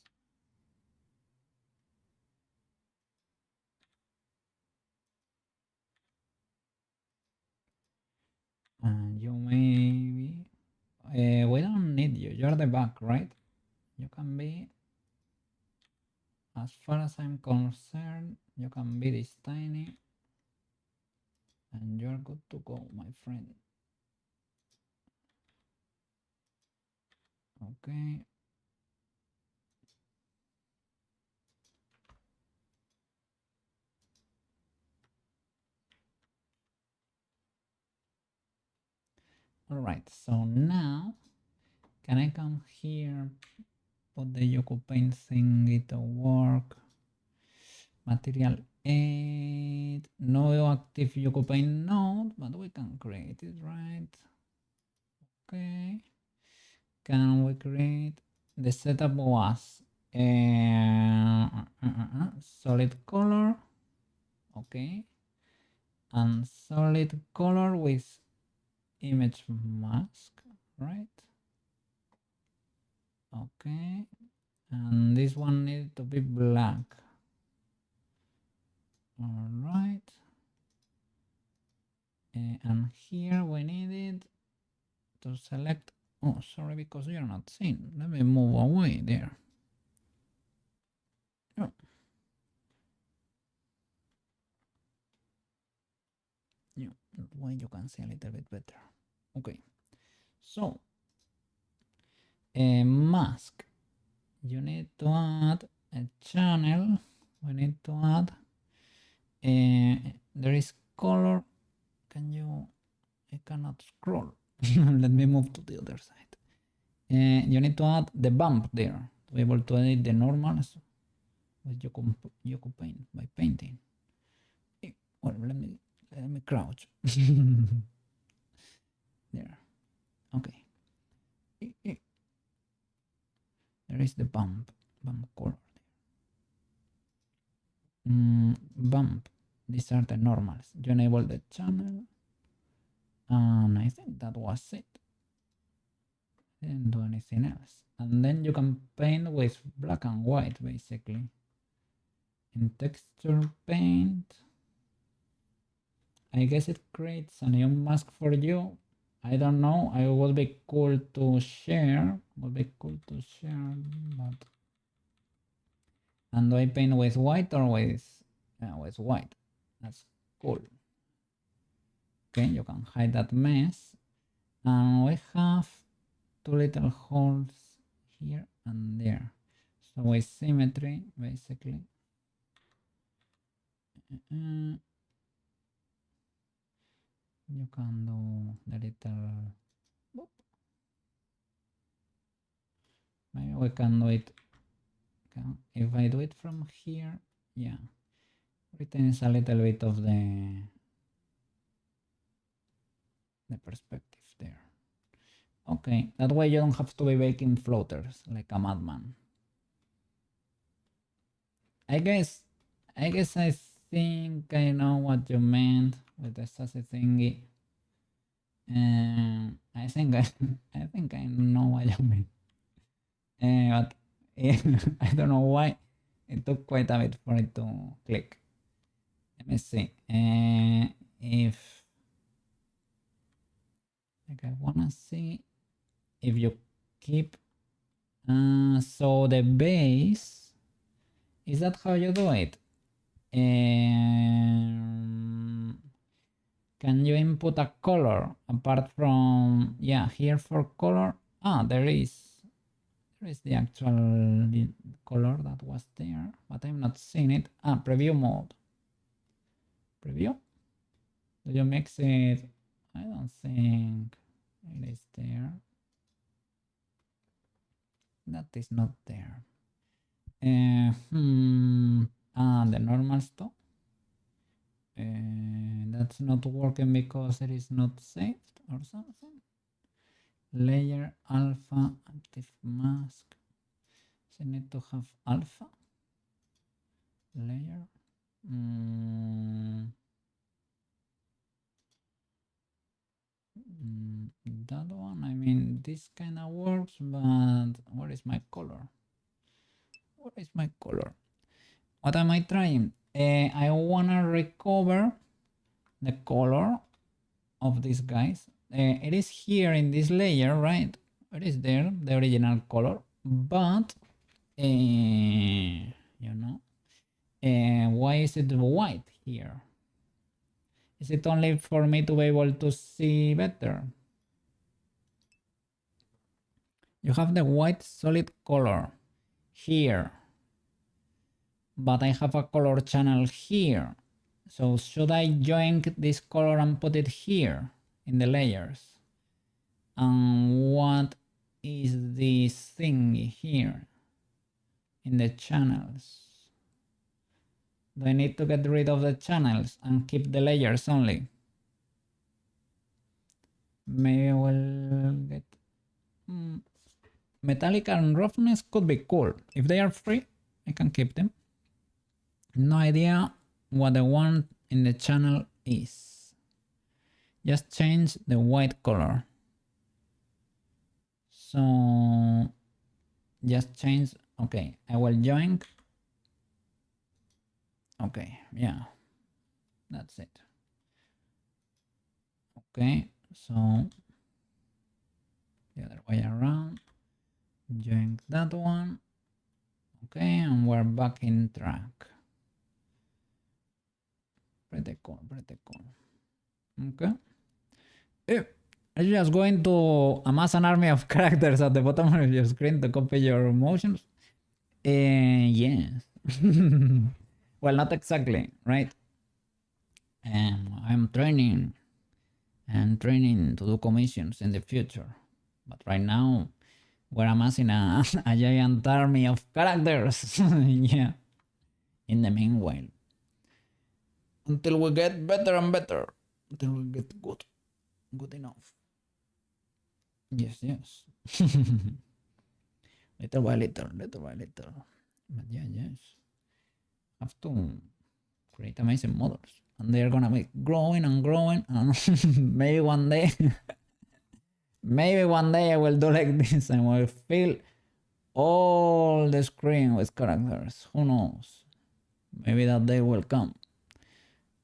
And you maybe we don't need you. You're the back, right? You can be, as far as I'm concerned, you can be this tiny and you're good to go, my friend. Okay. All right, so now can I come here, put the Ucupaint thingy to work? Material 8, no active Ucupaint node, but we can create it, right? Okay. Can we create? The setup was solid color, okay, and solid color with image mask, right? Okay, and this one needs to be black. All right. And here we needed to select. Oh, sorry, because you're not seen. Let me move away there. Oh. Yeah, that way you can see a little bit better. Okay, so a mask. You need to add a channel. We need to add. There is color. Can you? I cannot scroll. Let me move to the other side. You need to add the bump there to be able to edit the normals with Ucupaint by painting. Well, let me crouch. There. Okay. There is the bump color. Bump. These are the normals. You enable the channel, and I think that was it. Didn't do anything else. And then you can paint with black and white, basically. In texture paint, I guess it creates a new mask for you. I don't know. It would be cool to share. But and do I paint with white or with white? That's cool. Okay, you can hide that mess. And we have two little holes here and there. So with symmetry, basically. You can do the little. Whoop. Maybe we can do it. If I do it from here, yeah, retains a little bit of the perspective there. Okay, that way you don't have to be making floaters like a madman. I think I know what you meant with the sassy thingy. I think I know what you mean. But I don't know why it took quite a bit for it to click. Let me see. If like I wanna see if you keep. So the base, is that how you do it? Can you input a color apart from, yeah, here for color? There is the actual color that was there, but I'm not seeing it. Preview mode. Preview? Do you mix it? I don't think it is there. That is not there. The normal stuff. That's not working because it is not saved or something. Layer alpha active mask. So I need to have alpha layer. That one, I mean, this kind of works, but where is my color? What is my color? What am I trying? I wanna recover the color of these guys. It is here in this layer, right? It is there, the original color, but you know, why is it white here? Is it only for me to be able to see better? You have the white solid color here, but I have a color channel here. So should I join this color and put it here in the layers? And what is this thing here in the channels? Do I need to get rid of the channels and keep the layers only? Maybe we'll get... Metallic and roughness could be cool. If they are free, I can keep them. No idea what the one in the channel is. Just change the white color. So just change. Okay, I will join. Okay, yeah, that's it. Okay, so the other way around, join that one. Okay, and we're back in track. Pretty cool, pretty cool. Okay. I'm just going to amass an army of characters at the bottom of your screen to copy your motions. Yes. Well, not exactly, right? I'm training and training to do commissions in the future. But right now, we're amassing a giant army of characters. Yeah. In the meanwhile. Until we get better and better. Until we get good. Good enough. Yes, yes. Little by little, little by little. But yeah, yes. Have to create amazing models. And they're gonna be growing and growing. And maybe one day, maybe one day I will do like this and will fill all the screen with characters. Who knows? Maybe that day will come.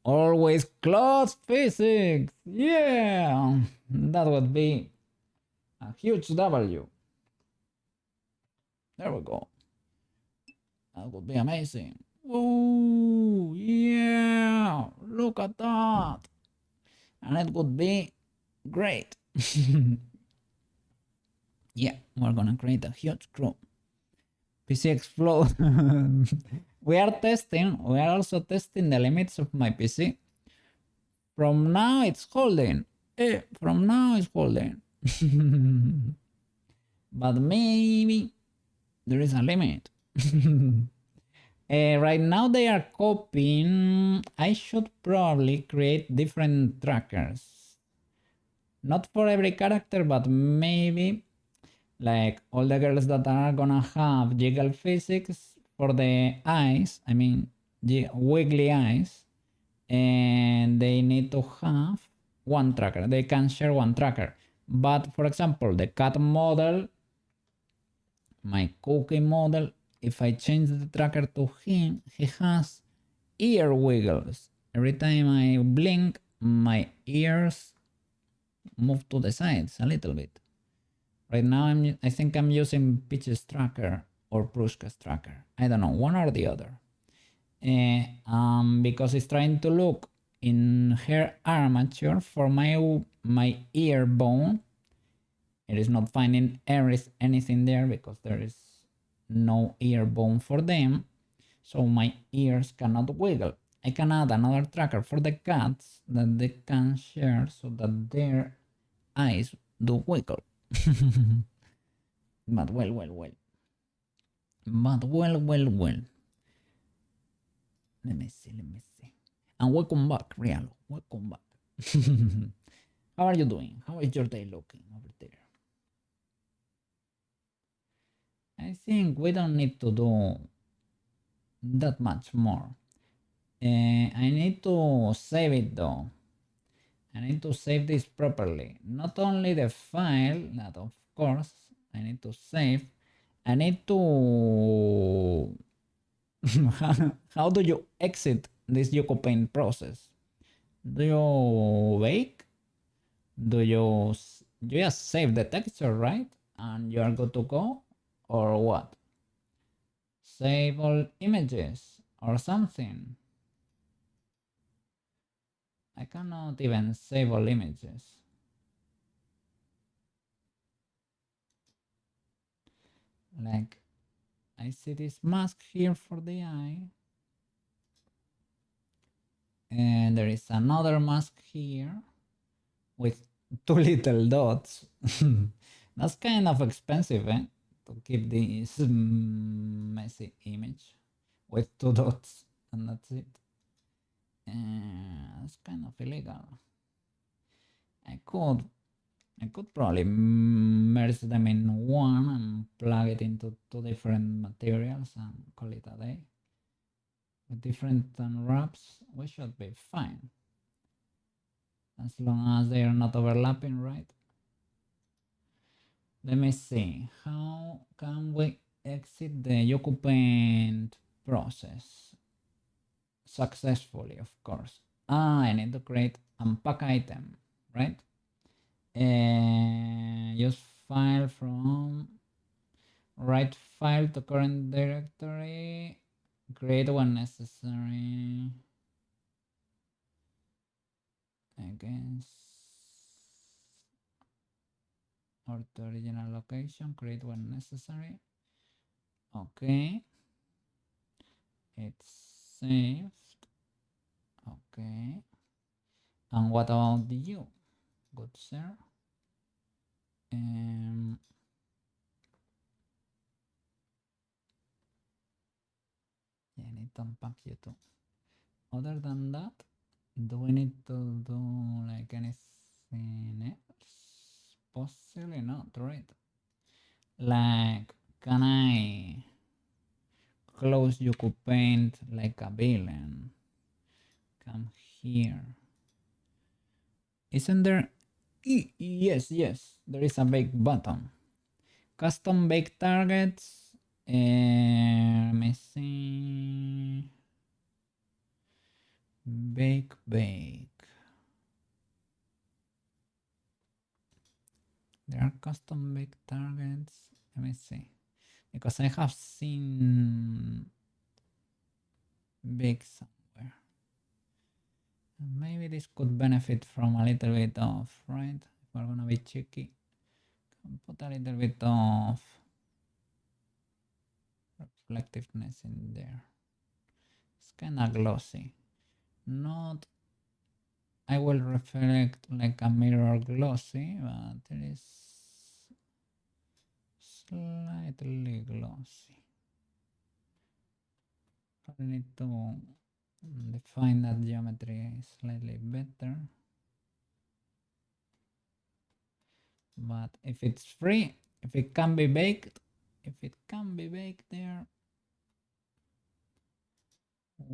Always close physics. Yeah, that would be a huge W. There we go. That would be amazing. Oh, yeah. Look at that. And it would be great. Yeah, we're gonna create a huge crew. PC explode. We are also testing the limits of my PC. From now it's holding. From now it's holding. But maybe there is a limit. Right now they are copying. I should probably create different trackers. Not for every character, but maybe like all the girls that are gonna have jiggle physics for the eyes. I mean, wiggly eyes. And they need to have one tracker. They can share one tracker. But for example, the cat model, my cookie model, if I change the tracker to him, he has ear wiggles. Every time I blink, my ears move to the sides a little bit. Right now, I think I'm using Peach's tracker or Prushka's tracker. I don't know, one or the other. Because it's trying to look in her armature for my ear bone. It is not finding anything there because there is no ear bone for them, so my ears cannot wiggle. I can add another tracker for the cats that they can share so that their eyes do wiggle. But well. But well. Let me see. And welcome back, Real. Welcome back. How are you doing? How is your day looking over there? I think we don't need to do that much more. I need to save it though. I need to save this properly. Not only the file, that of course I need to save. I need to... How do you exit this Ucupaint process? Do you bake? Do you just save the texture, right? And you are good to go? Or what? Save all images or something. I cannot even save all images. Like, I see this mask here for the eye. And there is another mask here with 2 little dots. That's kind of expensive, eh? To keep this messy image with 2 dots and that's it. It's kind of illegal. I could probably merge them in one and plug it into 2 different materials and call it a day. With different unwraps, we should be fine. As long as they are not overlapping, right? Let me see. How can we exit the Ucupaint process? Successfully, of course. I need to create unpack item. right? Use file from write file to current directory, create when necessary. Against or the original location, create when necessary. Okay, it's saved. Okay, and what about you, good sir? Yeah, I need to unpack you too. Other than that, do we need to do like anything else? Possibly not, right? Like, can I close Ucupaint like a villain? Come here. Isn't there? Yes, yes, there is a bake button. Custom bake targets. Let me see. Bake. There are custom bake targets. Let me see. Because I have seen bake somewhere. Maybe this could benefit from a little bit of, right? If we're gonna be cheeky, put a little bit of reflectiveness in there. It's kind of glossy. Not, I will reflect like a mirror glossy, but it is slightly glossy. I need to define that geometry slightly better. But if it's free, if it can be baked there,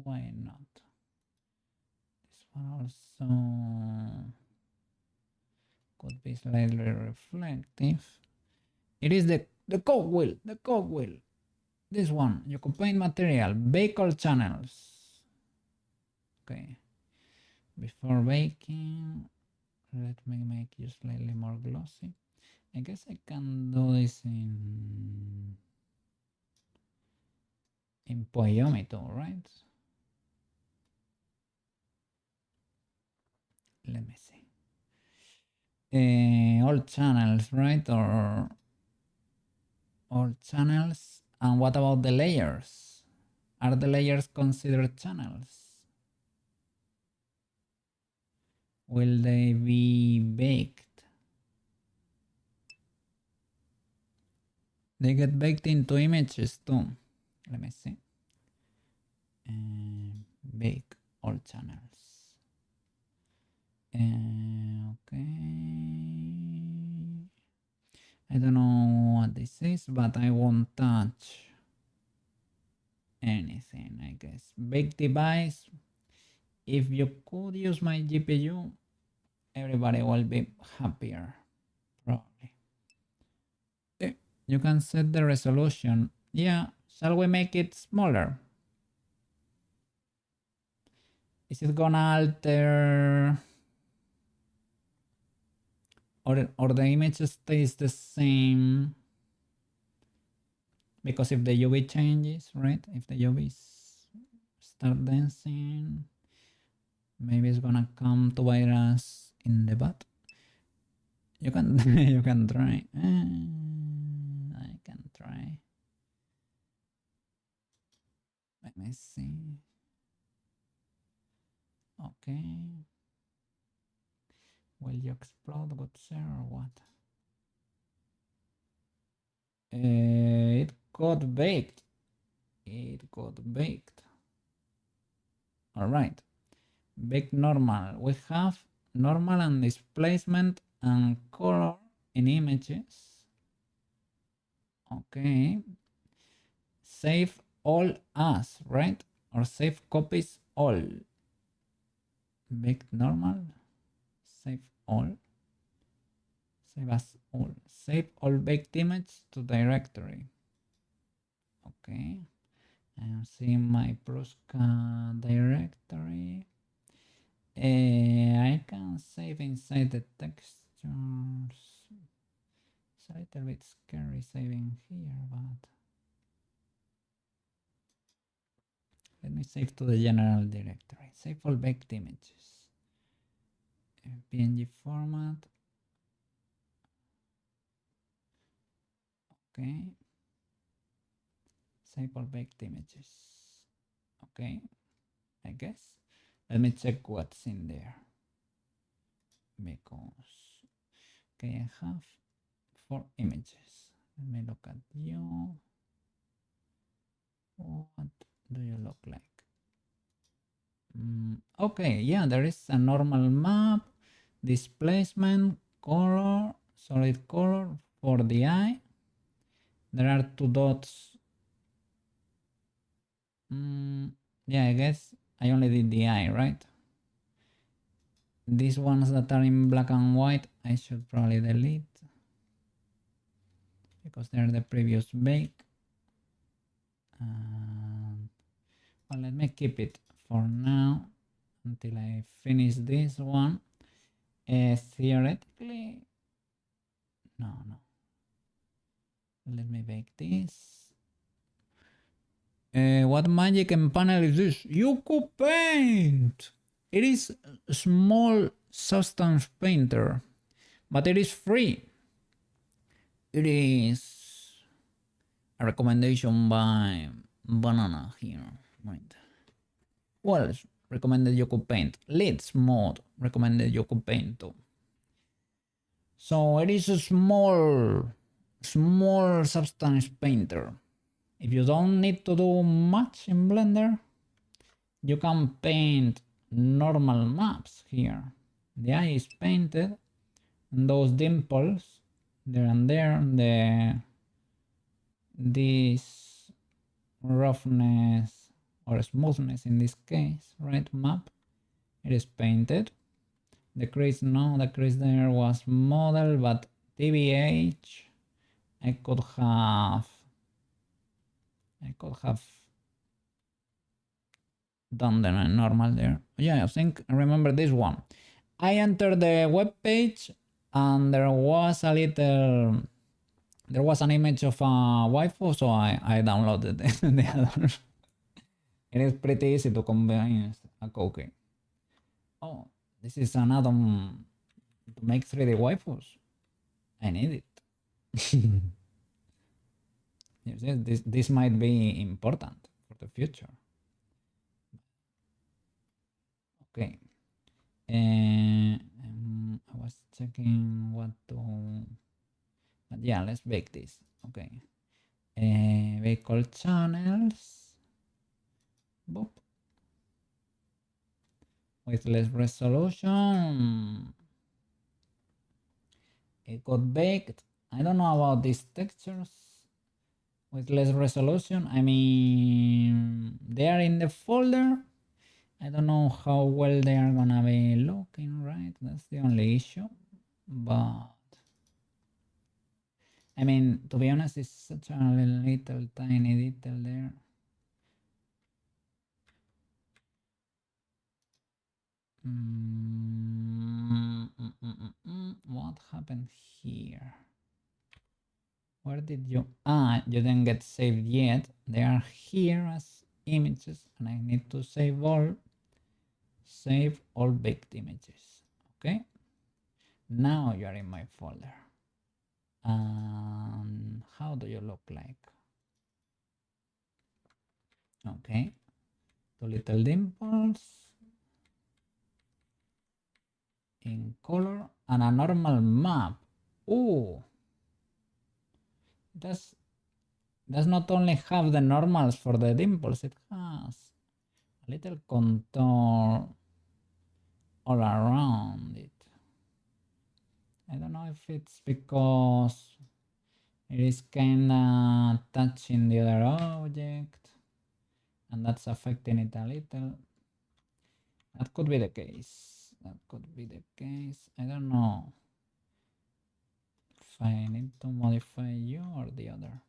why not? This one also could be slightly reflective. It is the cogwheel. This one, you can paint material, bake all channels. Okay. Before baking, let me make you slightly more glossy. I guess I can do this in Poyometo, right? Let me see. All channels, right? Or all channels. And what about the layers? Are the layers considered channels? Will they be baked? They get baked into images too. Let me see. Bake all channels. Okay. I don't know what this is, but I won't touch anything, I guess. Bake device. If you could use my GPU, everybody will be happier, probably. You can set the resolution. Yeah, shall we make it smaller? Is it gonna alter or the image stays the same? Because if the UV changes, right? If the UVs start dancing, maybe it's gonna come to bite us in the butt. You can you can try. I can try. Let me see. Okay. Will you explode, good sir, or what? It got baked. It got baked. All right. Bake normal. We have normal and displacement and color in images. Okay. Save all as, right? Or save copies all. Bake normal. Save all. Save as all. Save all baked image to directory. Okay. I am seeing my Prushka directory. I can save inside the textures. It's a little bit scary saving here, but let me save to the general directory. Save all baked images. PNG format. Okay. Save all baked images. Okay, I guess. Let me check what's in there. Because, okay, I have 4 images. Let me look at you. What do you look like? Okay, yeah, there is a normal map, displacement, color, solid color for the eye. There are 2 dots. Yeah, I guess I only did the eye, right? These ones that are in black and white, I should probably delete because they're the previous bake. Well, let me keep it for now until I finish this one. Theoretically, no. Let me bake this. What magic and panel is this? Ucupaint! It is a small substance painter, but it is free. It is a recommendation by Banana here. Right. Well, recommended Ucupaint. Leads mode recommended Ucupaint too. So it is a small substance painter. If you don't need to do much in Blender, you can paint normal maps here. The eye is painted, and those dimples there and there, this roughness or smoothness in this case, right, map, it is painted. The crease, no, the crease there was model, but TBH, I could have done the normal there. Yeah, I think I remember this one. I entered the web page and there was an image of a waifu, so I downloaded the other. It is pretty easy to combine a cookie. Oh, this is an add-on to make 3D waifus. I need it. Yes, this might be important for the future. Okay. I was checking what to... But yeah, let's bake this. Okay. Bake all channels. Boop. With less resolution. It got baked. I don't know about these textures with less resolution. I mean, they are in the folder. I don't know how well they are gonna be looking, right? That's the only issue. But I mean, to be honest, it's such a little tiny detail there. What happened here? Where did you... you didn't get saved yet. They are here as images and I need to save all baked images. Okay, now you are in my folder. How do you look like? Okay, 2 little dimples in color and a normal map. Oh, does not only have the normals for the dimples, it has a little contour all around it. I don't know if it's because it is kinda touching the other object and that's affecting it a little. That could be the case. I don't know if I need to modify you or the other.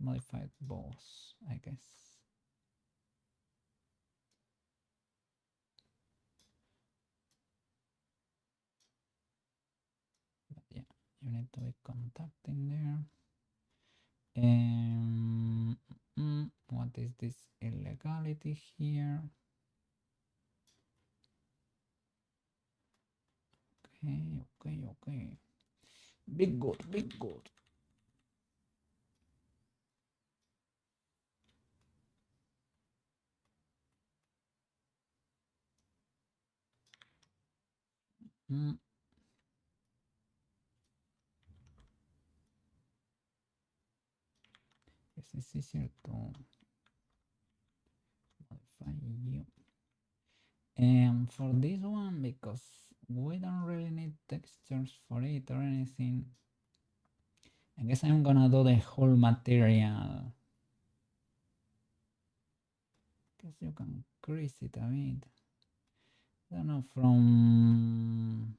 Modify both, I guess. You need to be contacting there. What is this illegality here? Okay. Big good. This is easier to modify you. And for this one, because we don't really need textures for it or anything, I guess I'm gonna do the whole material. Guess you can crease it a bit. I don't know, from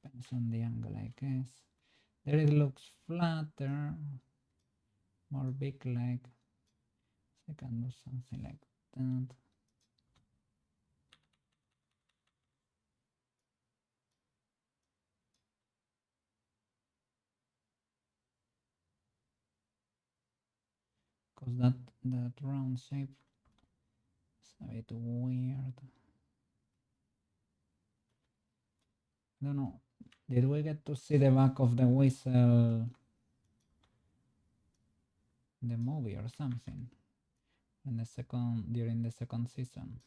depends on the angle, I guess. There it looks flatter, more big like. So I can do something like that. Because that round shape is a bit weird. I don't know. Did we get to see the back of the whistle in the movie or something? During the second season?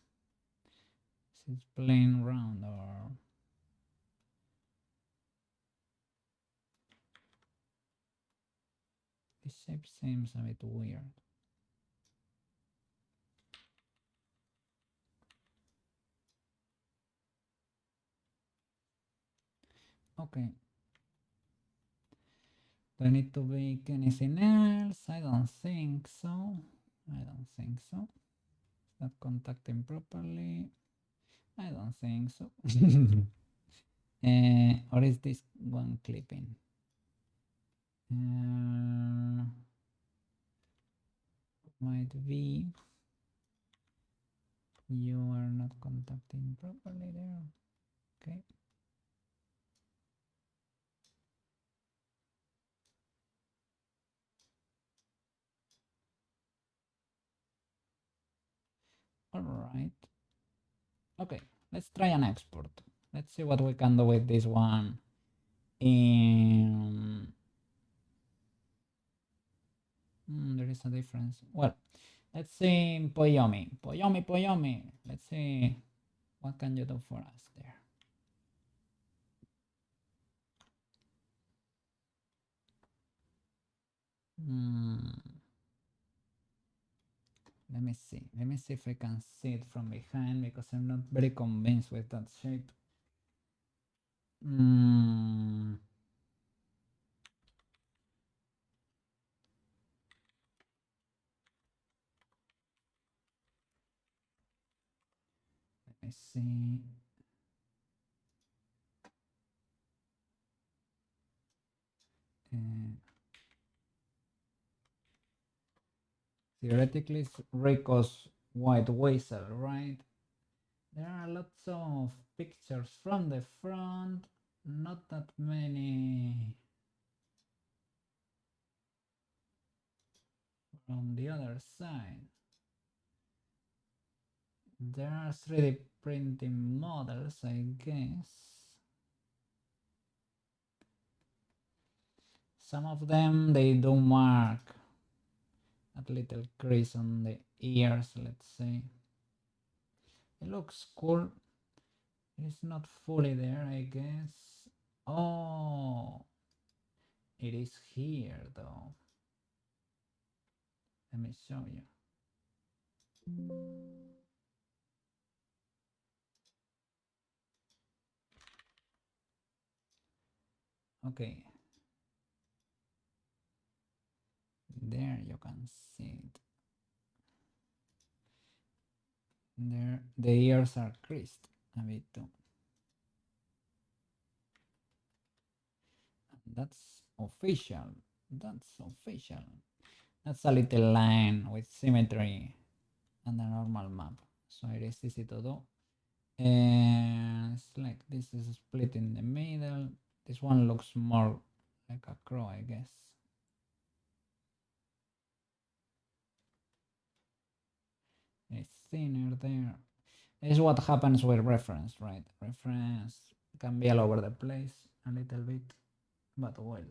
Is it plain round or this shape seems a bit weird. Okay. Do I need to make anything else? I don't think so. Is that contacting properly? I don't think so. Or is this one clipping? Might be. You are not contacting properly there. Okay. All right. Okay, let's try an export. Let's see what we can do with this one. There is a difference. Well, let's see Poyomi. Poyomi. Let's see what can you do for us there. Let me see. Let me see if I can see it from behind because I'm not very convinced with that shape. Let me see. Theoretically, it's Rico's white whistle, right? There are lots of pictures from the front, not that many from the other side. There are 3D printing models, I guess. Some of them, they do mark a little crease on the ears, let's say. It looks cool. It's not fully there, I guess. Oh, it is here though. Let me show you. Okay. There you can see it. There, the ears are creased a bit too. That's official. That's a little line with symmetry and a normal map. So it is easy to do. And it's like this is split in the middle. This one looks more like a crow, I guess. It's thinner there. This is what happens with reference, right? Reference can be all over the place a little bit, but well,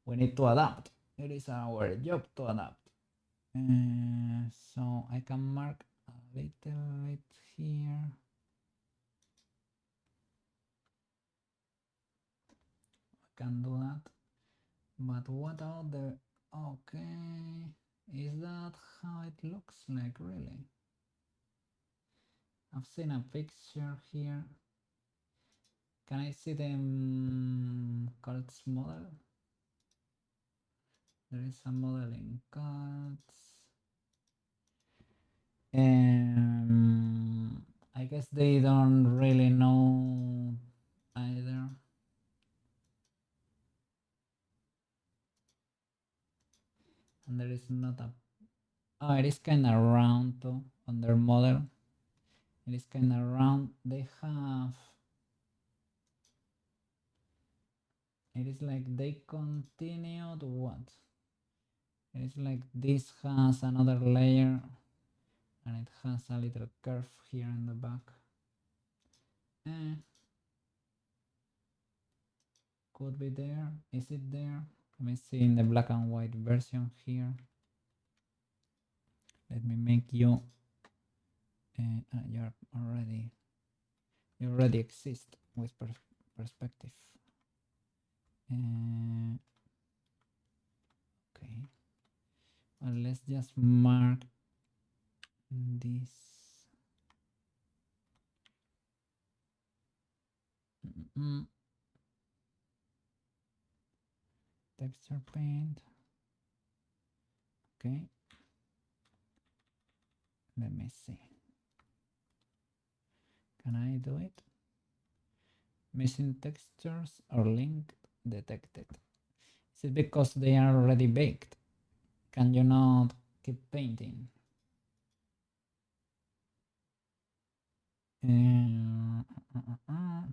we need to adapt. It is our job to adapt. So I can mark a little bit here. I can do that. But what about the... Okay. Is that how it looks like, really? I've seen a picture here. Can I see the Cults model? There is a model in Cults. I guess they don't really know either. And there is not a... Oh, it is kind of round too on their model. It is kind of round. They have... It is like they continued what? It is like this has another layer and it has a little curve here in the back. Could be there. Is it there? Let me see in the black and white version here. Let me make you... you already exist with perspective. Okay. Well, let's just mark this. Texture paint. Okay. Let me see. Can I do it? Missing textures or link detected. Is it because they are already baked? Can you not keep painting?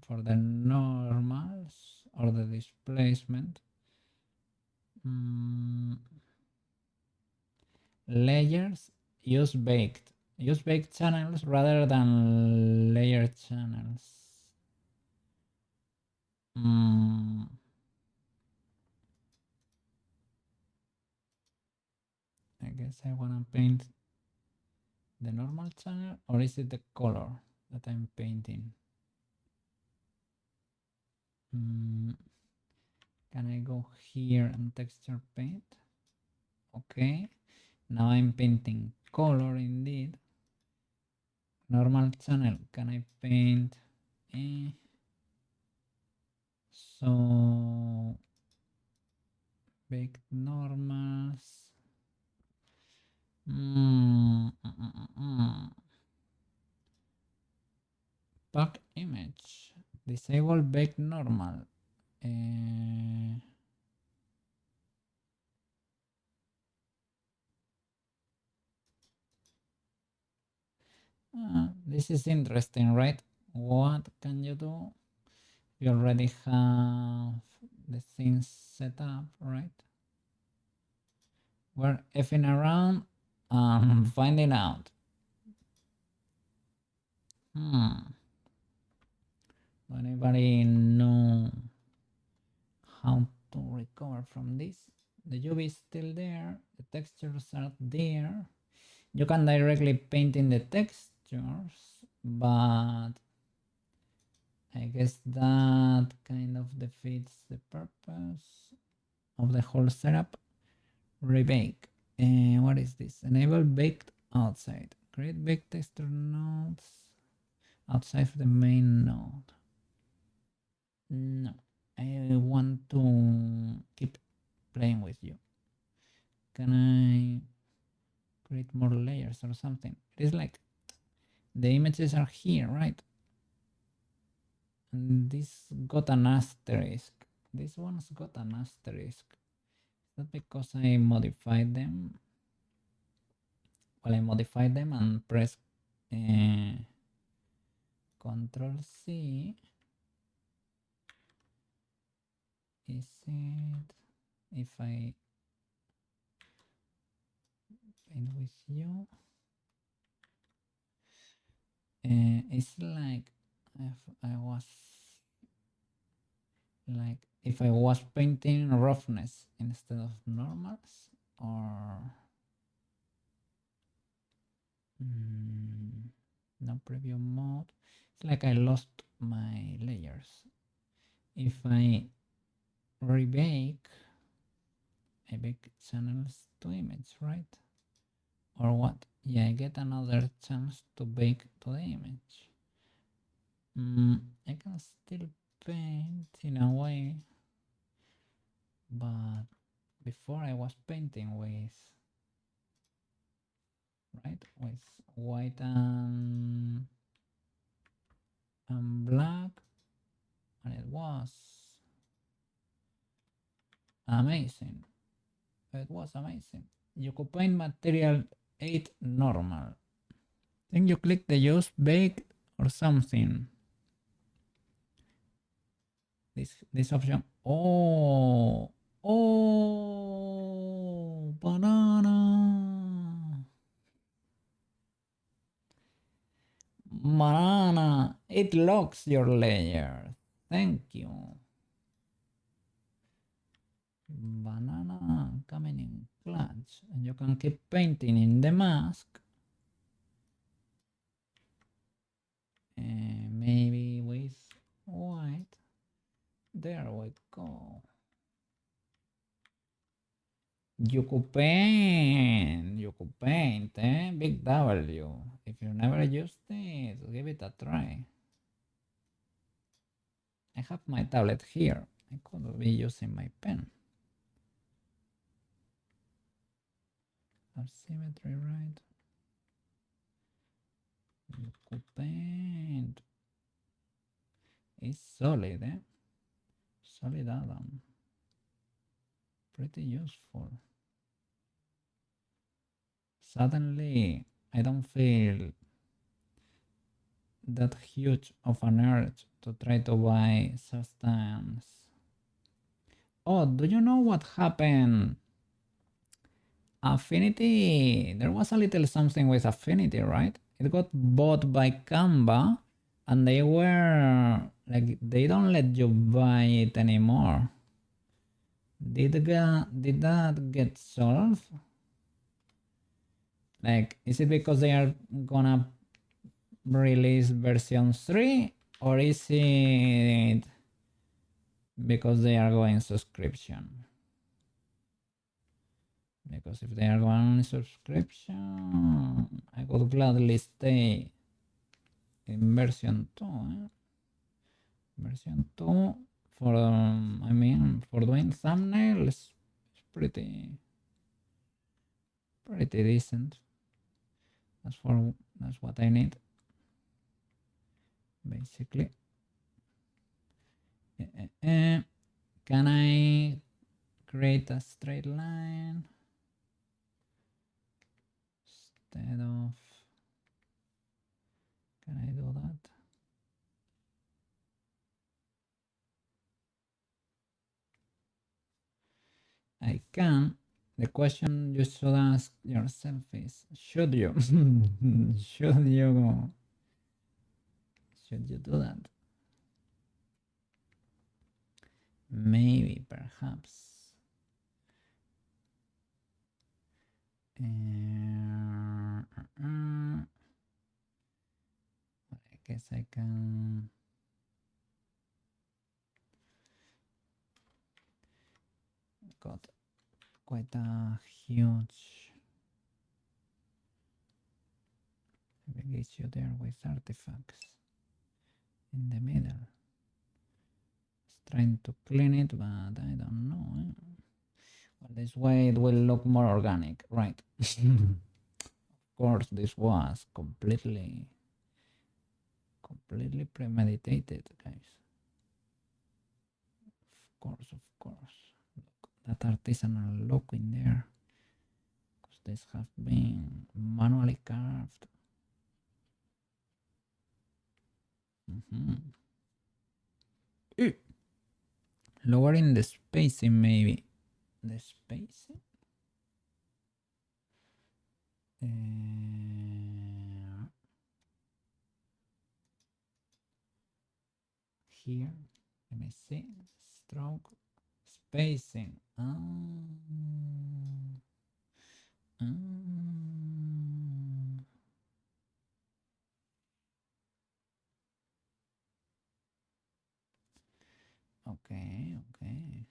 For the normals or the displacement. Layers, use baked. Use baked channels rather than layered channels. I guess I want to paint the normal channel, or is it the color that I'm painting? Can I go here and texture paint? Okay, now I'm painting color indeed. Normal channel, can I paint? So baked normals. Pack image. Disable baked normal. This is interesting, right? What can you do? You already have the things set up, right? We're effing around and finding out. Anybody know how to recover from this? The UV is still there, the textures are there. You can directly paint in the textures, but I guess that kind of defeats the purpose of the whole setup. Rebake. What is this? Enable baked outside. Create baked texture nodes outside of the main node. No, I want to keep playing with you. Can I create more layers or something? It is like the images are here, right? And this got an asterisk. This one's got an asterisk. Is that because I modified them? Well, I modified them and press Control C. Is it if I paint with you? It's like if I was painting roughness instead of normals, or no preview mode. It's like I lost my layers. If I rebake, I bake channels to image, right? Or what? Yeah, I get another chance to bake to the image. I can still paint in a way, but before I was painting with white and black, and it was amazing. It was amazing. Ucupaint material 8 normal. Then you click the use bake or something. This option. Oh, banana. Banana. It locks your layer. Thank you. Banana coming in clutch. And you can keep painting in the mask. Maybe with white. There we go. Ucupaint, Big W. If you never used it, give it a try. I have my tablet here. I could be using my pen. Symmetry, right? Ucupaint. It's solid, Solid Adam. Pretty useful. Suddenly, I don't feel that huge of an urge to try to buy substance. Oh, do you know what happened? Affinity, there was a little something with Affinity, right? It got bought by Canva and they were like, they don't let you buy it anymore. Did that get solved? Like, is it because they are gonna release version 3, or is it because they are going subscription? Because if they are going subscription, I would gladly stay in version 2. Version 2 for for doing thumbnails, it's pretty decent. That's what I need, basically. Can I create a straight line instead of? Can I do that? I can. The question you should ask yourself is, should you? Should you do that? Maybe, perhaps. I guess I can. Got quite a huge big issue there with artifacts in the middle. It's trying to clean it, but I don't know. Well, this way it will look more organic, right? Of course, this was completely premeditated, guys. Of course. Look, that artisanal look in there. Because these have been manually carved. Lowering the spacing, maybe. The spacing? Here, let me see. Stroke, spacing. Okay, okay.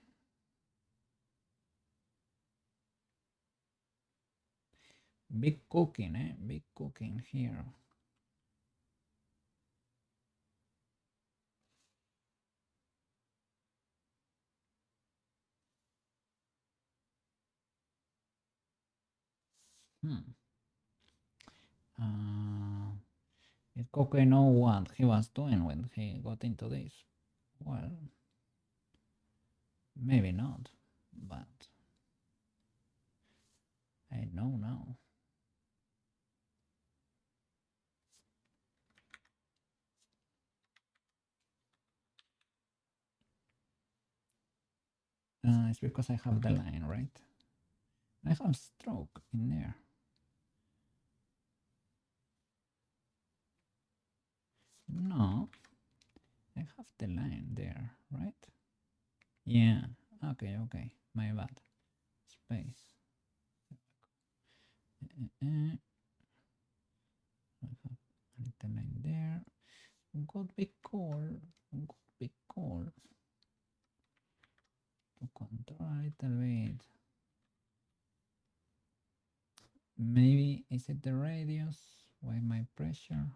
Big cooking, eh? Big cooking here. Did Coco know what he was doing when he got into this? Well, maybe not, but I know now. It's because I have the line, right? I have stroke in there. No, I have the line there, right? Yeah, okay, okay, my bad. Space. I have a little line there. Could be cool. Could be cool. To control a little bit. Maybe is it the radius? Why my pressure?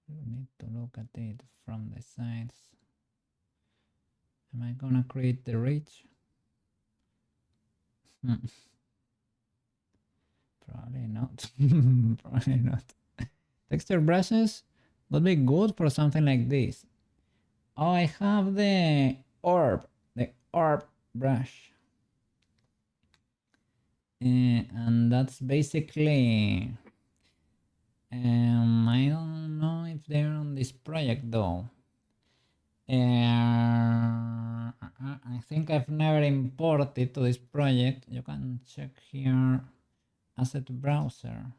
You need to look at it from the sides. Am I gonna create the ridge? Probably not. Probably not. Texture brushes would be good for something like this. Oh, I have the orb brush. And that's basically I don't know if they're on this project though. I think I've never imported to this project. You can check here, asset browser.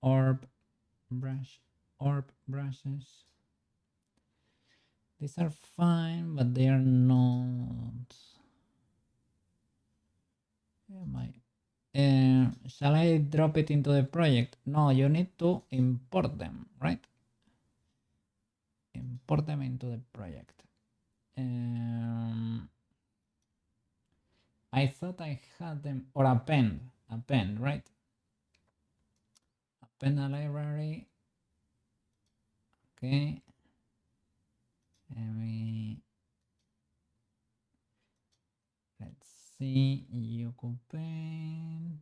Orb brushes. These are fine, but they are not. Shall I drop it into the project? No, you need to import them, right? Import them into the project. I thought I had them, or append, right? Append a library. Okay. Let's see, Ucupaint.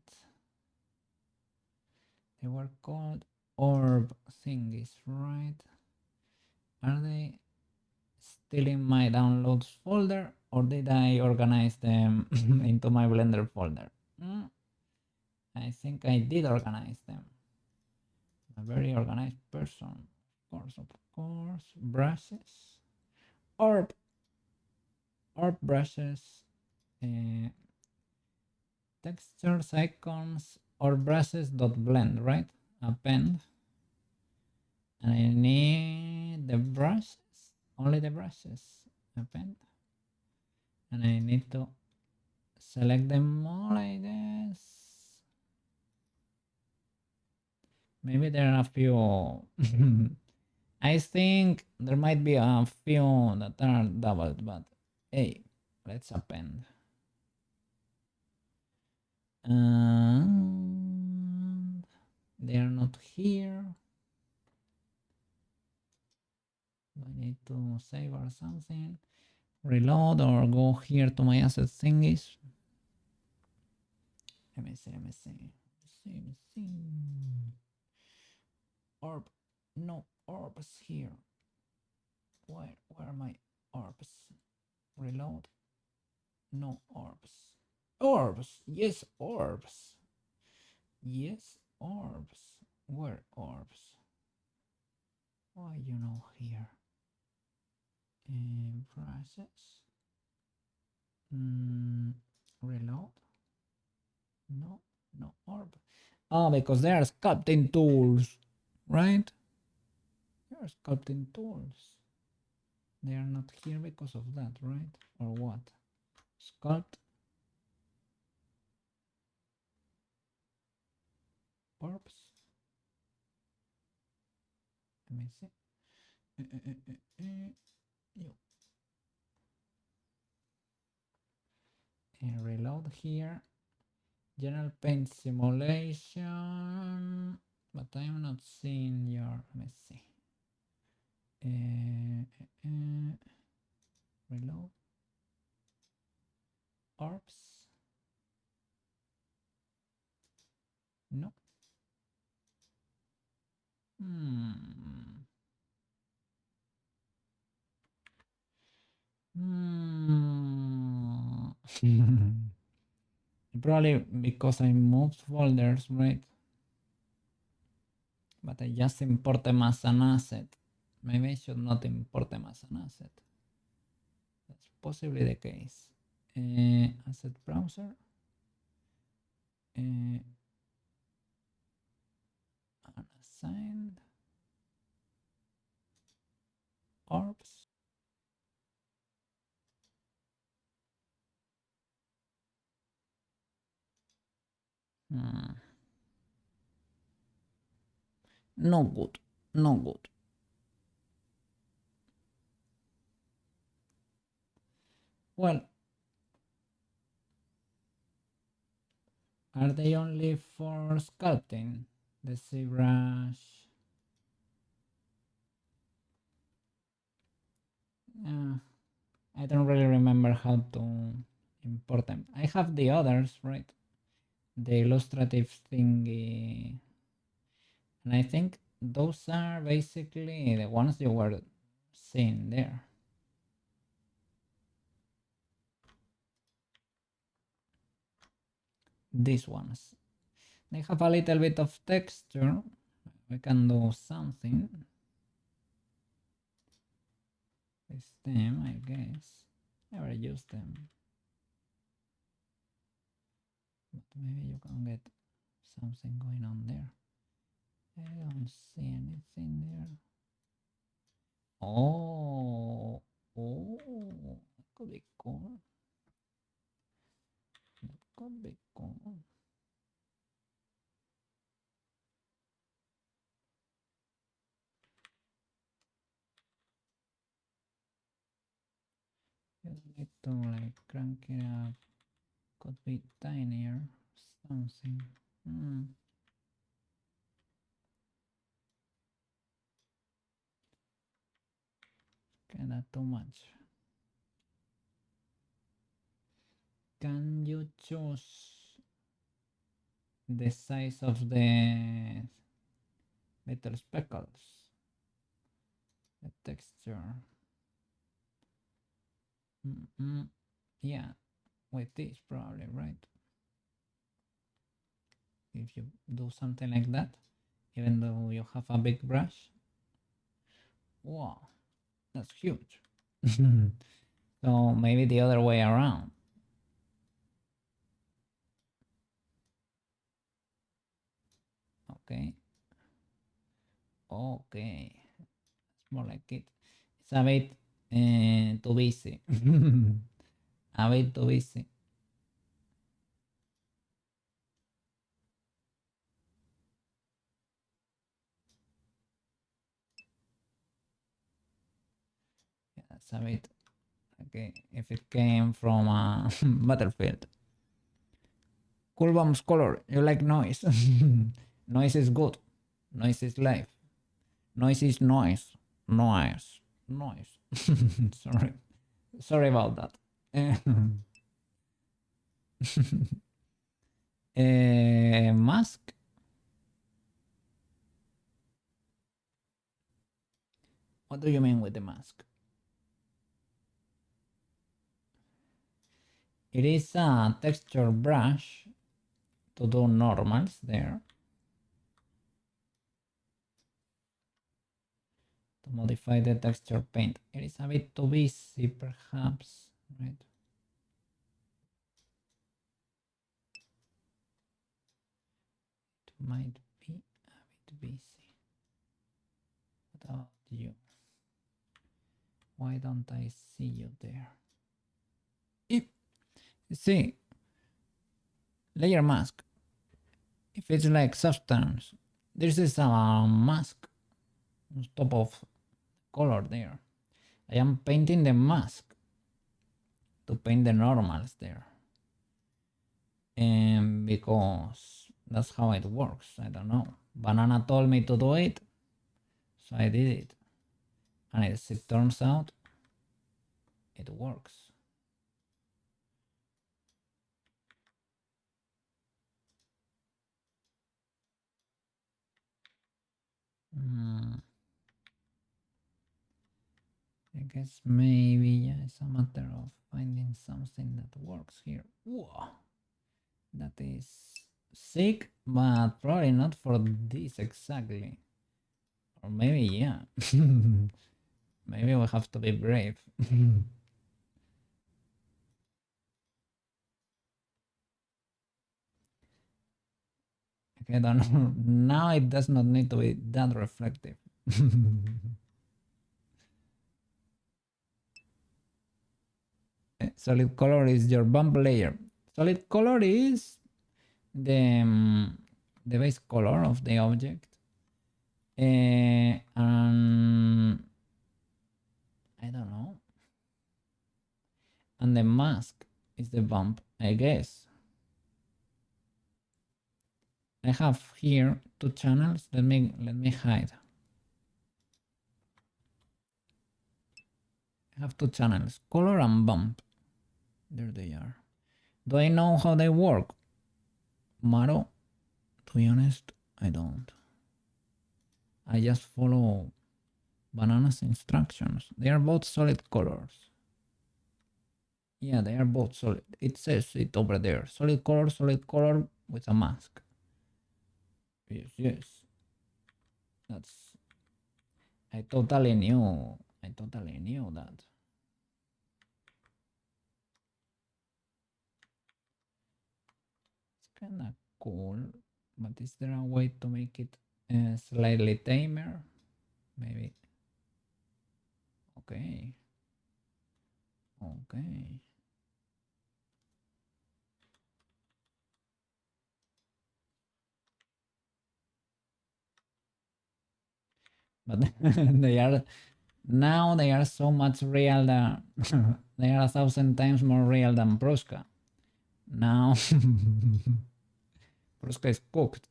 They were called orb thingies, right? Are they still in my downloads folder, or did I organize them into my Blender folder? I think I did organize them. A very organized person. Of course. Brushes. Orb brushes. Textures, icons, or brushes.blend, right? Append. And I need the brushes. Only the brushes. Append. And I need to select them all, I guess. Maybe there are a few. I think there might be a few that are doubled, but hey, let's append. And they are not here. Do I need to save or something? reload or go here to my asset thingies. Let me see. Orb, no orbs here. Where are my orbs? Reload, no orbs. Orbs, yes, orbs. Yes, orbs. Where orbs? Why you know here? In process. Reload. No, no orb. Oh, because they are sculpting tools, right? They are sculpting tools. They are not here because of that, right? Or what? Sculpt. Orbs. Let me see. And reload here. General paint simulation, but I'm not seeing your. Let me see. Reload. Orbs. No. Probably because I moved folders, right? But I just import them as an asset. Maybe I should not import them as an asset. That's possibly the case. Asset browser. Unassigned. Orbs. No good. No good. Well, are they only for sculpting? The ZBrush. I don't really remember how to import them. I have the others, right? The illustrative thingy. And I think those are basically the ones you were seeing there. These ones. They have a little bit of texture. We can do something. It's them, I guess. Never use them. But maybe you can get something going on there. I don't see anything there. Oh, that could be cool. That could be cool. You need to like crank it up. Could be tinier. Something. Kinda too much. Can you choose the size of the little speckles? The texture. Yeah, with this probably, right? If you do something like that, even though you have a big brush. Wow, that's huge. So maybe the other way around. Okay. Okay. It's more like it. It's a bit too busy. A bit too busy. Yeah, that's a bit. Okay, if it came from a Battlefield. Cool bombs color. You like noise. Noise is good. Noise is life. Noise is noise. Noise. Noise. Sorry. Sorry about that. Mask. What do you mean with the mask? It is a texture brush to do normals there. To modify the texture paint. It is a bit too busy perhaps, right? It might be a bit busy. What about you? Why don't I see you there? If, see, layer mask. If it's like substance, this is a mask on top of color there. I am painting the mask to paint the normals there. And because that's how it works, I don't know. Banana told me to do it, so I did it. And as it turns out, it works. I guess maybe yeah, it's a matter of finding something that works here. Whoa, that is sick, but probably not for this exactly. Or maybe yeah. Maybe we have to be brave. Okay, I don't know. Now it does not need to be that reflective. Solid color is your bump layer. Solid color is the base color of the object. And I don't know. And the mask is the bump, I guess. I have here two channels. Let me hide. I have two channels, color and bump. There they are. Do I know how they work? Maro, to be honest, I don't. I just follow Banana's instructions. They are both solid colors. Yeah, they are both solid. It says it over there. Solid color with a mask. Yes, yes. That's... I totally knew that. It's kind of cool, but is there a way to make it slightly tamer? Maybe. Okay. Okay. But they are now they are so much real that they are 1,000 times more real than Prushka. Now Prushka is cooked.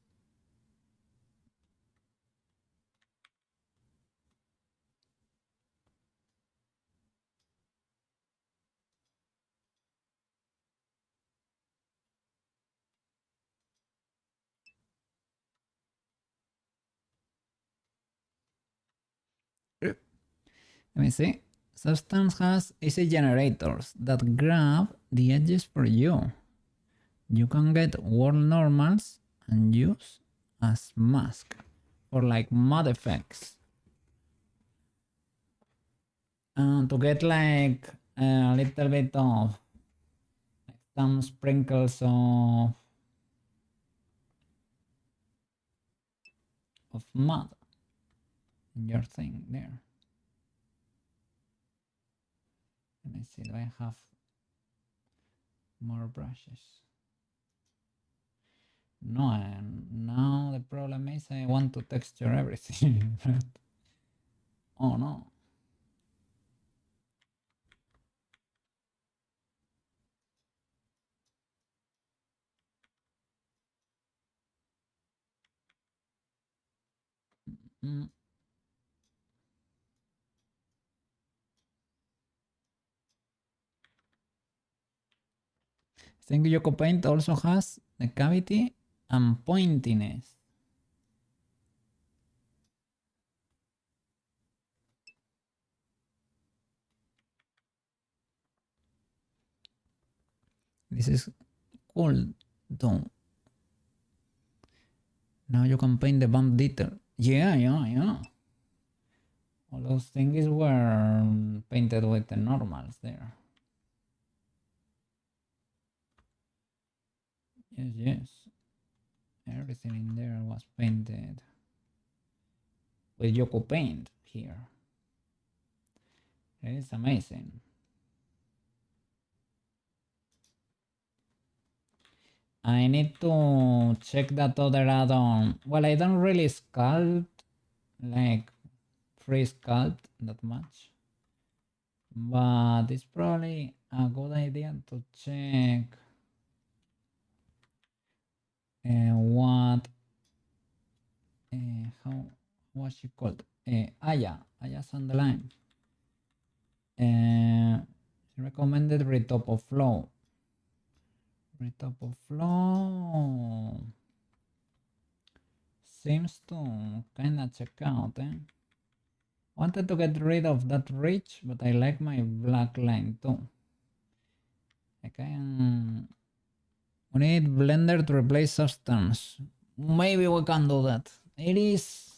Let me see. Substance has easy generators that grab the edges for you. You can get world normals and use as mask for like mud effects. To get like a little bit of some sprinkles of mud in your thing there. Let me see, do I have more brushes? No, and now the problem is I want to texture everything. Oh no. Mm. think Ucupaint also has the cavity and pointiness. This is cool though. Now you can paint the bump detail. Yeah. All those things were painted with the normals there. Yes. Everything in there was painted with Ucupaint here. It is amazing. I need to check that other add-on. Well, I don't really sculpt, like free sculpt that much. But it's probably a good idea to check what, how was she called? Aya's on the line. She recommended Retopo Flow. Retopo Flow seems to kinda check out, eh? Wanted to get rid of that ridge, but I like my black line too. Like we need Blender to replace substance. Maybe we can do that. It is,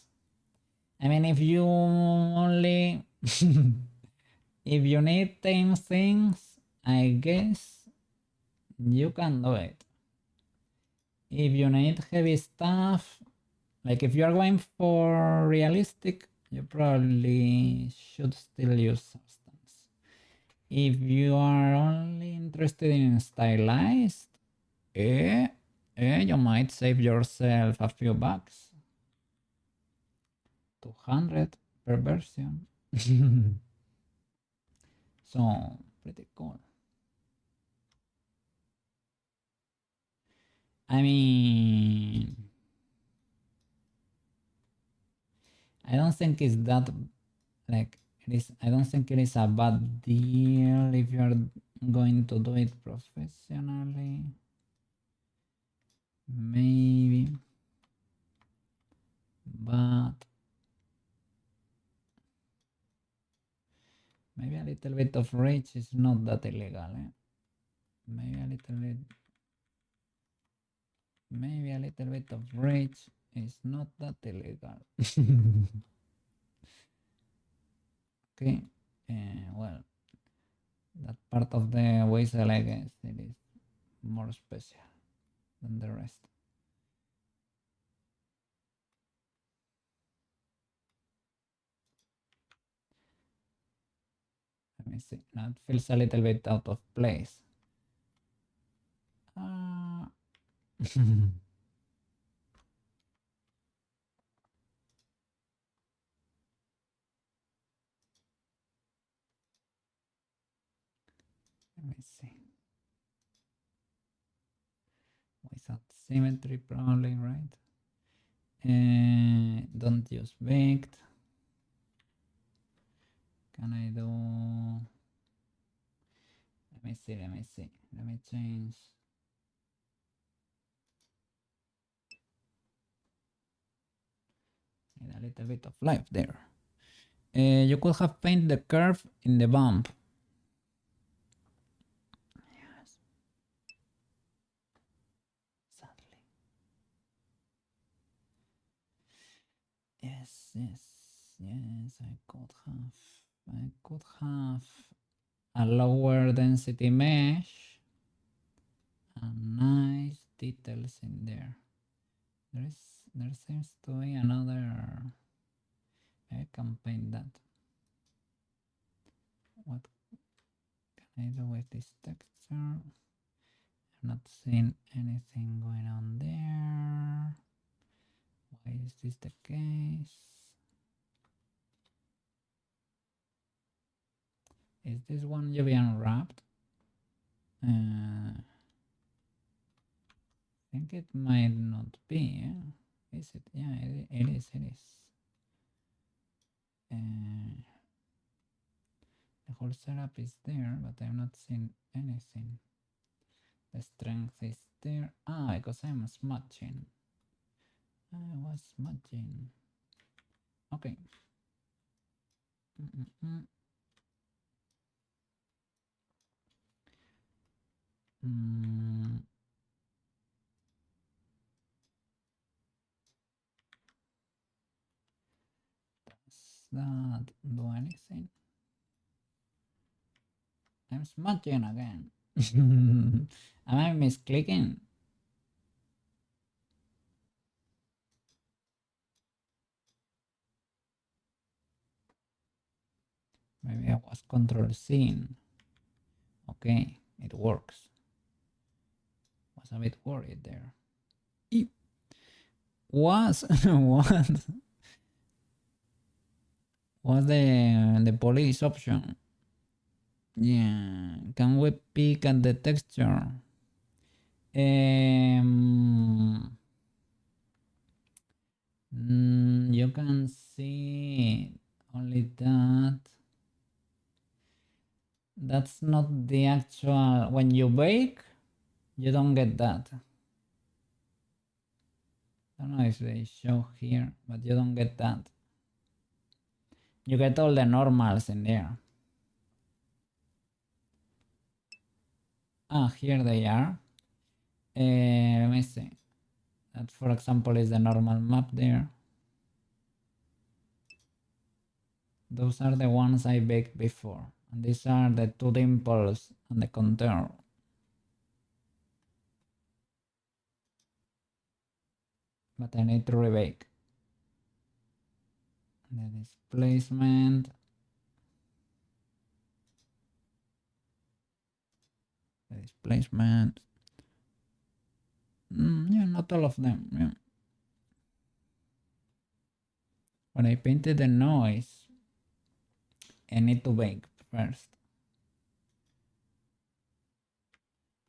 I mean, if you only if you need tame things, I guess you can do it. If you need heavy stuff, like if you are going for realistic, you probably should still use substance. If you are only interested in stylized, you might save yourself a few bucks. 200 per version. So pretty cool. I mean, I don't think it's that, like, it is. I don't think it is a bad deal if you are going to do it professionally. Maybe, but maybe a little bit of rage is not that illegal, eh? Maybe a little bit of rage is not that illegal. Okay, well, that part of the whistle, I guess, it is more special than the rest. Let me see. Now it feels a little bit out of place. Let me see. Without symmetry, probably, right? Don't use baked. Can I do? Let me see. Let me change. Need a little bit of life there. You could have painted the curve in the bump. Yes. Sadly. Yes. I could have a lower density mesh and nice details in there. There seems to be another. I can paint that. What can I do with this texture? I'm not seeing anything going on there. Why is this the case? Is this one UV unwrapped? I think it might not be. Yeah? Is it? Yeah, it is. The whole setup is there, but I'm not seeing anything The strength is there. Ah, because I'm smudging. I was smudging. Okay. Does that do anything? I'm smudging again. Am I misclicking? Maybe I was control C. Okay, it works. Was a bit worried there. Was the police option? Yeah, can we peek at the texture? You can see only that. That's not the actual. When you bake, you don't get that. I don't know if they show here, but you don't get that. You get all the normals in there. Ah, here they are. Let me see. That, for example, is the normal map there. Those are the ones I baked before. And these are the two dimples and the contour. But I need to rebake. The displacement. The displacement. Yeah, not all of them. Yeah. When I painted the noise, I need to bake first.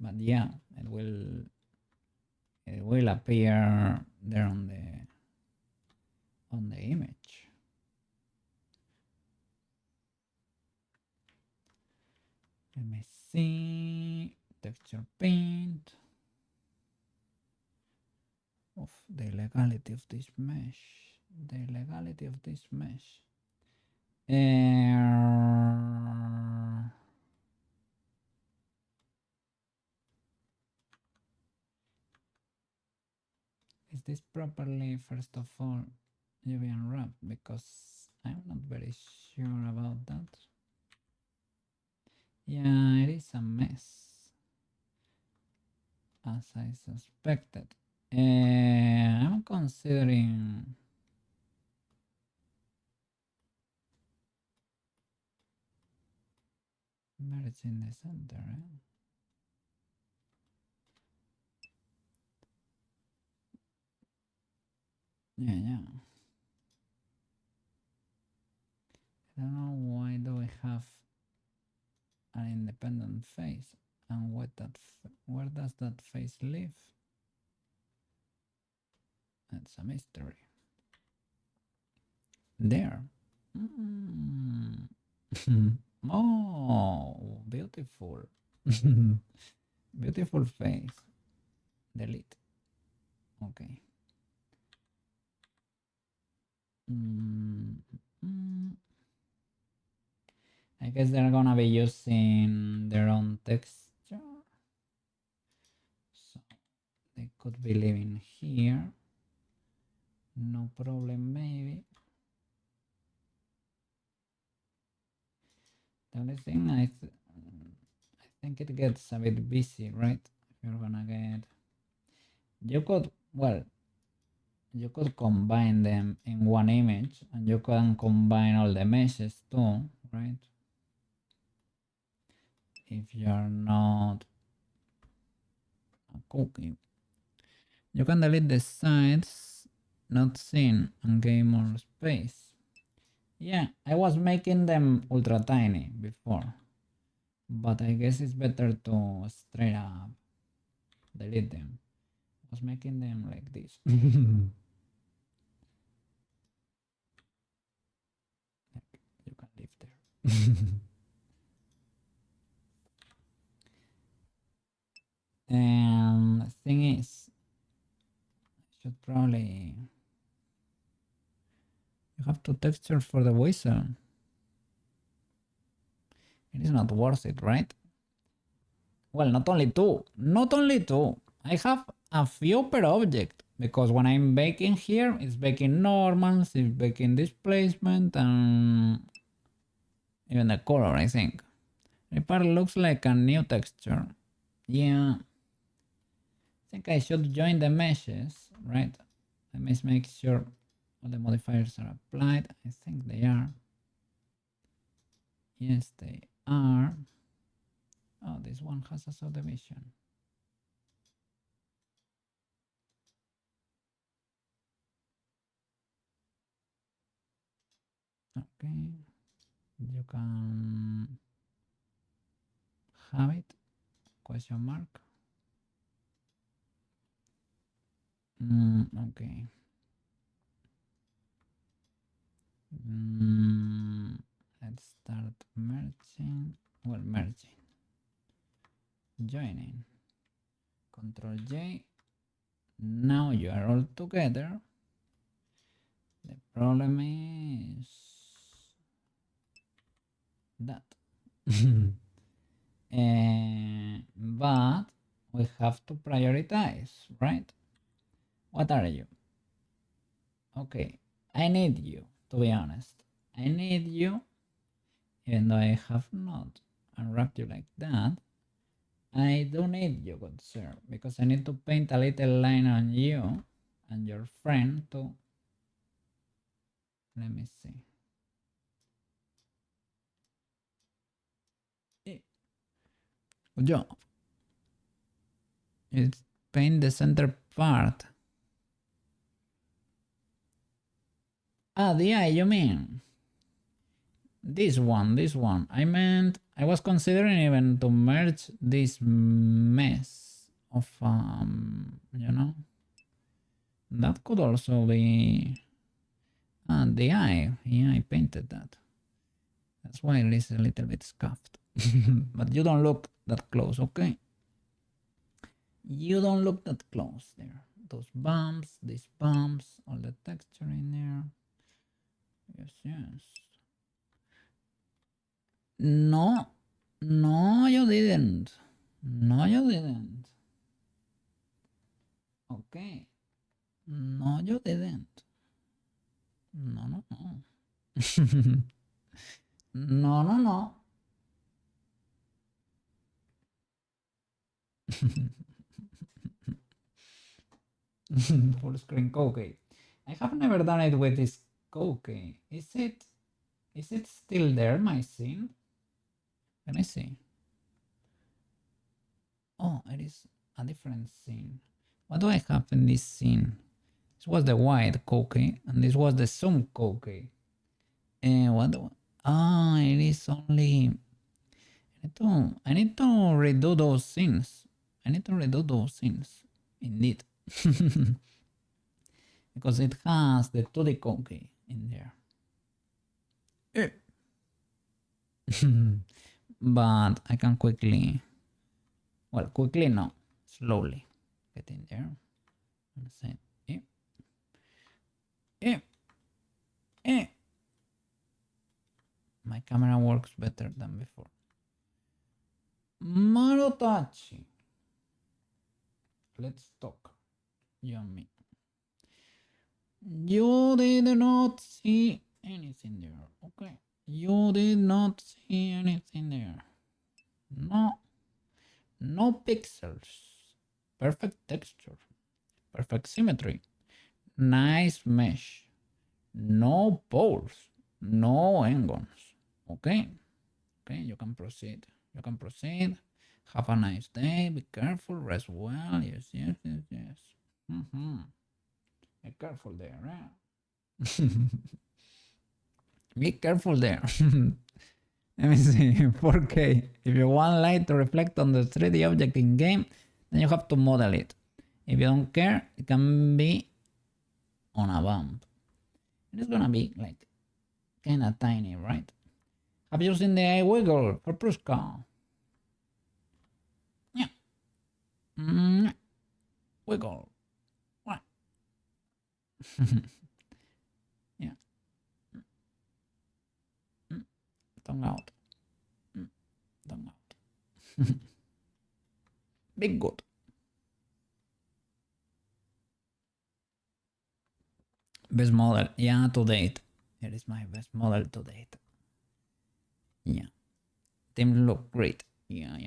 But yeah, it will appear there on the image. Let me see. Texture paint. Of the legality of this mesh. The legality of this mesh. Is this properly, first of all, UV unwrapped? Because I'm not very sure about that. Yeah, it is a mess, as I suspected. I'm considering merging the center. Yeah. I don't know why do I have an independent face, and where does that face live? That's a mystery. There. Oh, beautiful. Beautiful face. Delete. Okay. I guess they're gonna be using their own texture. So they could be living here. No problem, maybe. The only thing I think it gets a bit busy, right? If you're gonna get, you could combine them in one image, and you can combine all the meshes too, right? If you're not a cookie, you can delete the sides not seen and gain more space. Yeah, I was making them ultra tiny before, but I guess it's better to straight up delete them. I was making them like this. You can live there. two textures for the whistle. It is not worth it, right? Well, not only two. Not only two. I have a few per object. Because when I'm baking here, it's baking normals, it's baking displacement, and even the color, I think. It part looks like a new texture. Yeah. I think I should join the meshes, right? Let me make sure all the modifiers are applied. I think they are. Yes, they are. Oh, this one has a subdivision. Okay. You can have it. Question mark. Okay. Let's start merging. Well, merging. Joining. Control J. Now you are all together. The problem is that. But we have to prioritize, right? What are you? Okay, I need you, to be honest. I need you, even though I have not unwrapped you like that. I do need you, good sir, because I need to paint a little line on you and your friend too. Let me see. Good job. It's paint the center part. Ah, the eye, you mean? This one. I meant, I was considering even to merge this mess of, you know, that could also be, the eye. Yeah, I painted that. That's why it is a little bit scuffed. But you don't look that close, okay? You don't look that close there. Those bumps, these bumps, all the texture in there. Yes, yes. No, no, you didn't. No, you didn't. Okay. No, you didn't. No, no, no. No, no, no. Full screen Coke. I have never done it with this Coke. Is it still there, my scene? Let me see. Oh, it is a different scene. What do I have in this scene? This was the white Coke, and this was the zoom Coke. And what do it is only I need to redo those scenes. I need to redo those scenes. Indeed. Because it has the 2D cookie in there. But I can quickly, well, quickly no, slowly get in there and say, My camera works better than before. Marotachi. Let's talk, you and me. You did not see anything there, okay? You did not see anything there. No. No pixels. Perfect texture. Perfect symmetry. Nice mesh. No poles. No angles. Okay? Okay, you can proceed. You can proceed. Have a nice day. Be careful. Rest well. Yes, yes, yes, yes. Be careful there, right? Be careful there. Let me see. 4K. If you want light to reflect on the 3D object in game, then you have to model it. If you don't care, it can be on a bump. It is gonna be like kinda tiny, right? Have you seen the eye wiggle for Prushka? Yeah. Wiggle. What? Yeah. Don't out. Don't out. Big good. Best model. Yeah, to date. It is my best model to date. Yeah. Team look great. Yeah. I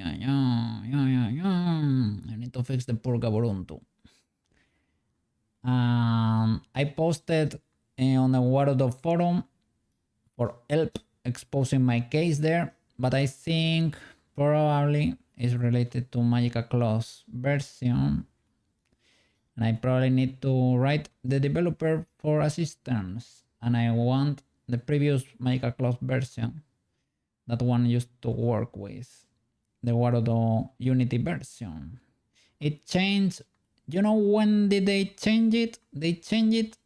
need to fix the Purga Ubuntu. I posted on the Warudo forum for help exposing my case there, but I think probably is related to Magica Claus version, and I probably need to write the developer for assistance, and I want the previous Magica Claus version, that one used to work with, the Warudo Unity version. It changed. You know when did they change it? They changed it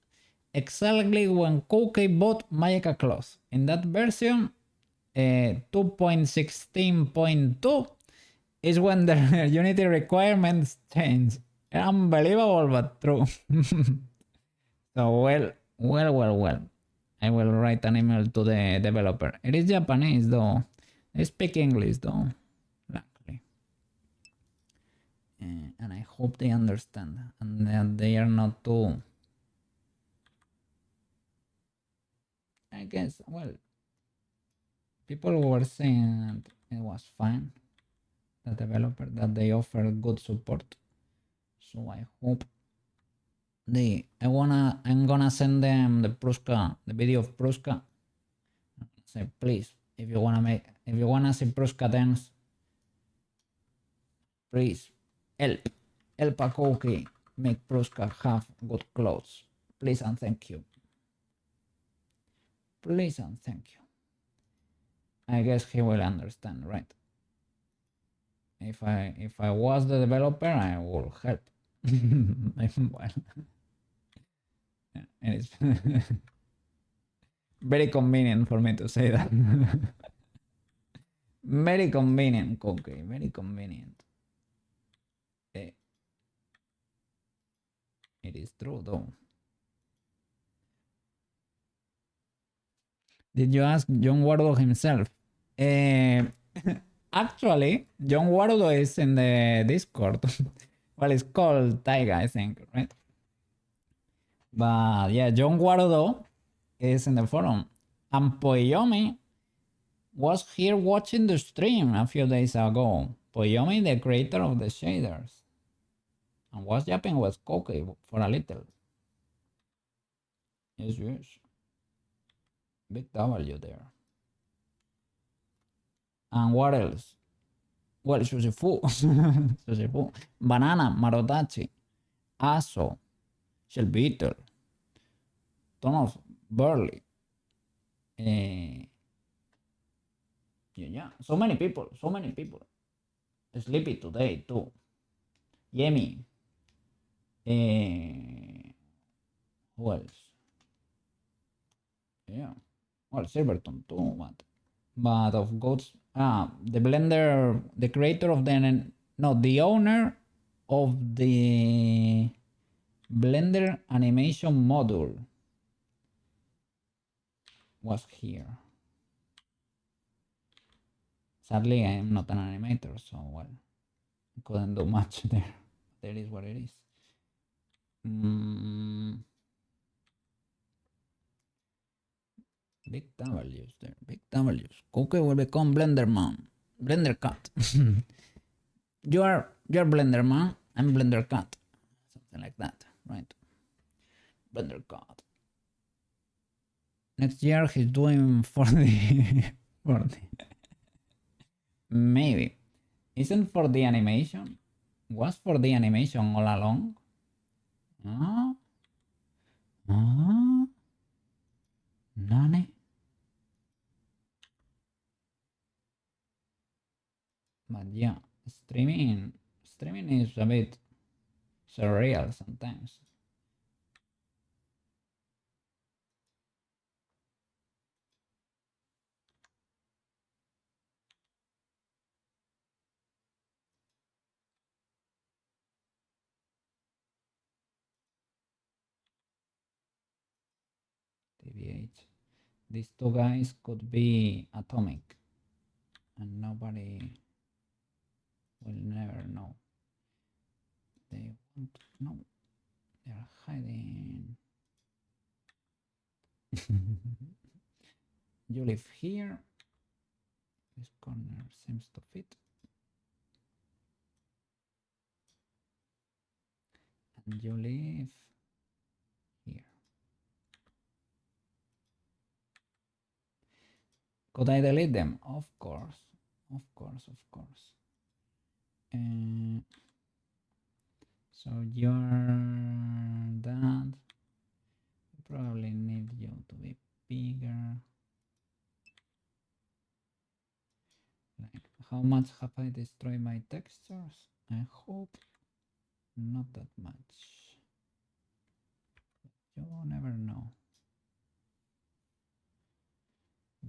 exactly when Koukei bought Magica Claus. In that version, 2.16.2 is when the Unity requirements change. Unbelievable, but true. So well. I will write an email to the developer. It is Japanese though. They speak English though. Luckily. And I hope they understand and that they are not too. I guess, well, people were saying that it was fine, the developer, that they offer good support. So I hope I'm gonna send them the Prushka, the video of Prushka. Say, please, if you wanna see Prushka dance, please help a Koki make Prushka have good clothes. Please and thank you. Please and thank you. I guess he will understand, right? If I was the developer, I will help. Well, it is very convenient for me to say that. Very convenient, Koki. Very convenient. It is true, though. Did you ask John Wardo himself? Actually, John Wardo is in the Discord. Well, it's called Taiga, I think, right? But yeah, John Wardo is in the forum. And Poyomi was here watching the stream a few days ago. Poyomi, the creator of the shaders. And was yapping with Koki for a little. Yes. Big W there. And what else? Well, Sushifu. Sushifu. Banana, Marodachi, Aso, Shell Beetle, Ton of Burley. Yeah, so many people. Sleepy today too. Yemi. Who else? Yeah. Well, Silverton too, but of goats. The blender, the creator of the owner of the Blender animation module was here. Sadly, I'm not an animator, so well, I couldn't do much there. That is what it is. Big W's there. Big W's. Koke will become Blender Man. Blender Cat. You're Blender Man. I'm Blender Cat. Something like that, right? Blender Cat. Next year he's doing 40. 40. Maybe. Isn't for the animation? Was for the animation all along? Nani? But yeah, streaming is a bit surreal sometimes. TBH. These two guys could be atomic, and nobody will never know. They want to know. They're hiding. You live here. This corner seems to fit. And you live here. Could I delete them? Of course. Of course, of course. So you're that. Probably need you to be bigger. Like, how much have I destroyed my textures? I hope not that much. You never know.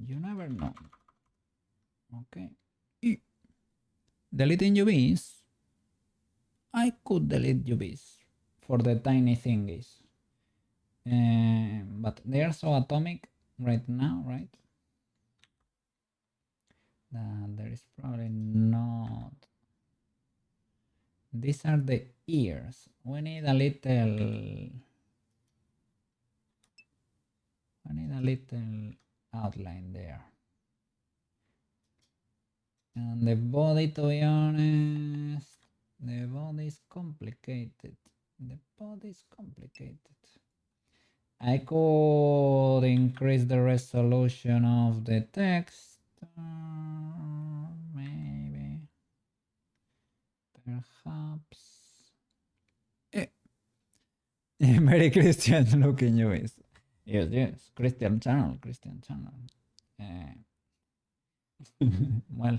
You never know. Okay. Deleting UVs. I could delete UVs for the tiny thingies. But they are so atomic right now, right? That there is probably not. These are the ears. We need a little outline there. And the body, to be honest, the body is complicated. The body is complicated. I could increase the resolution of the text. Maybe. Perhaps. Very Christian looking you is. Yes, yes. Christian channel. Well,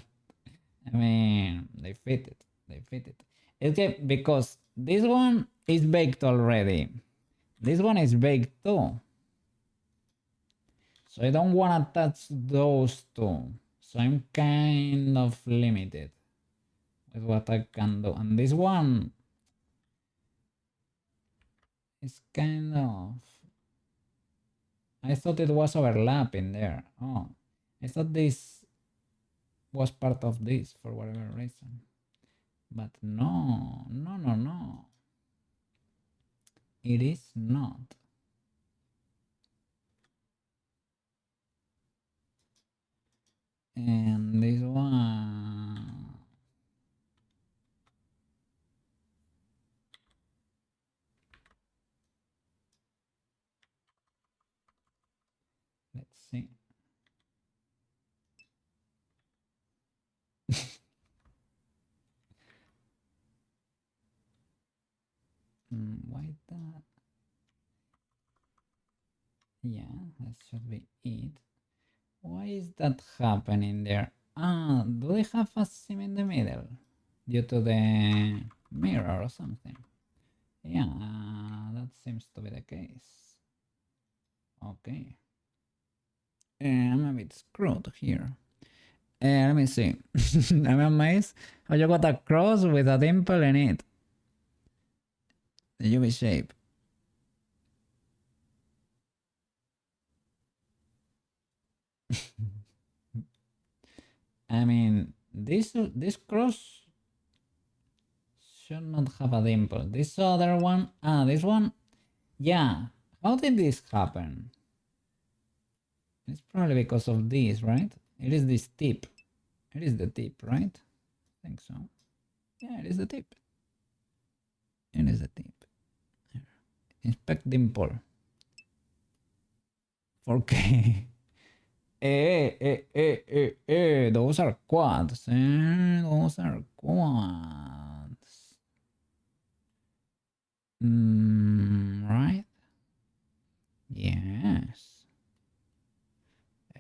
I mean, they fit it. It's because this one is baked already. This one is baked too. So I don't want to touch those two. So I'm kind of limited with what I can do. And this one is kind of... I thought it was overlapping there. Oh, I thought this was part of this for whatever reason. But no. It is not. And this one... Let's see. Why that? Yeah, that should be it. Why is that happening there? Do they have a seam in the middle? Due to the mirror or something? Yeah, that seems to be the case. Okay. I'm a bit screwed here. Let me see. I'm amazed how you got a cross with a dimple in it. The UV shape. I mean, this cross should not have a dimple. This other one, this one, yeah. How did this happen? It's probably because of this, right? It is this tip. It is the tip, right? I think so. Yeah, it is the tip. It is the tip. Inspect dimple. 4K. Those are quads. Those are quads. Right? Yes.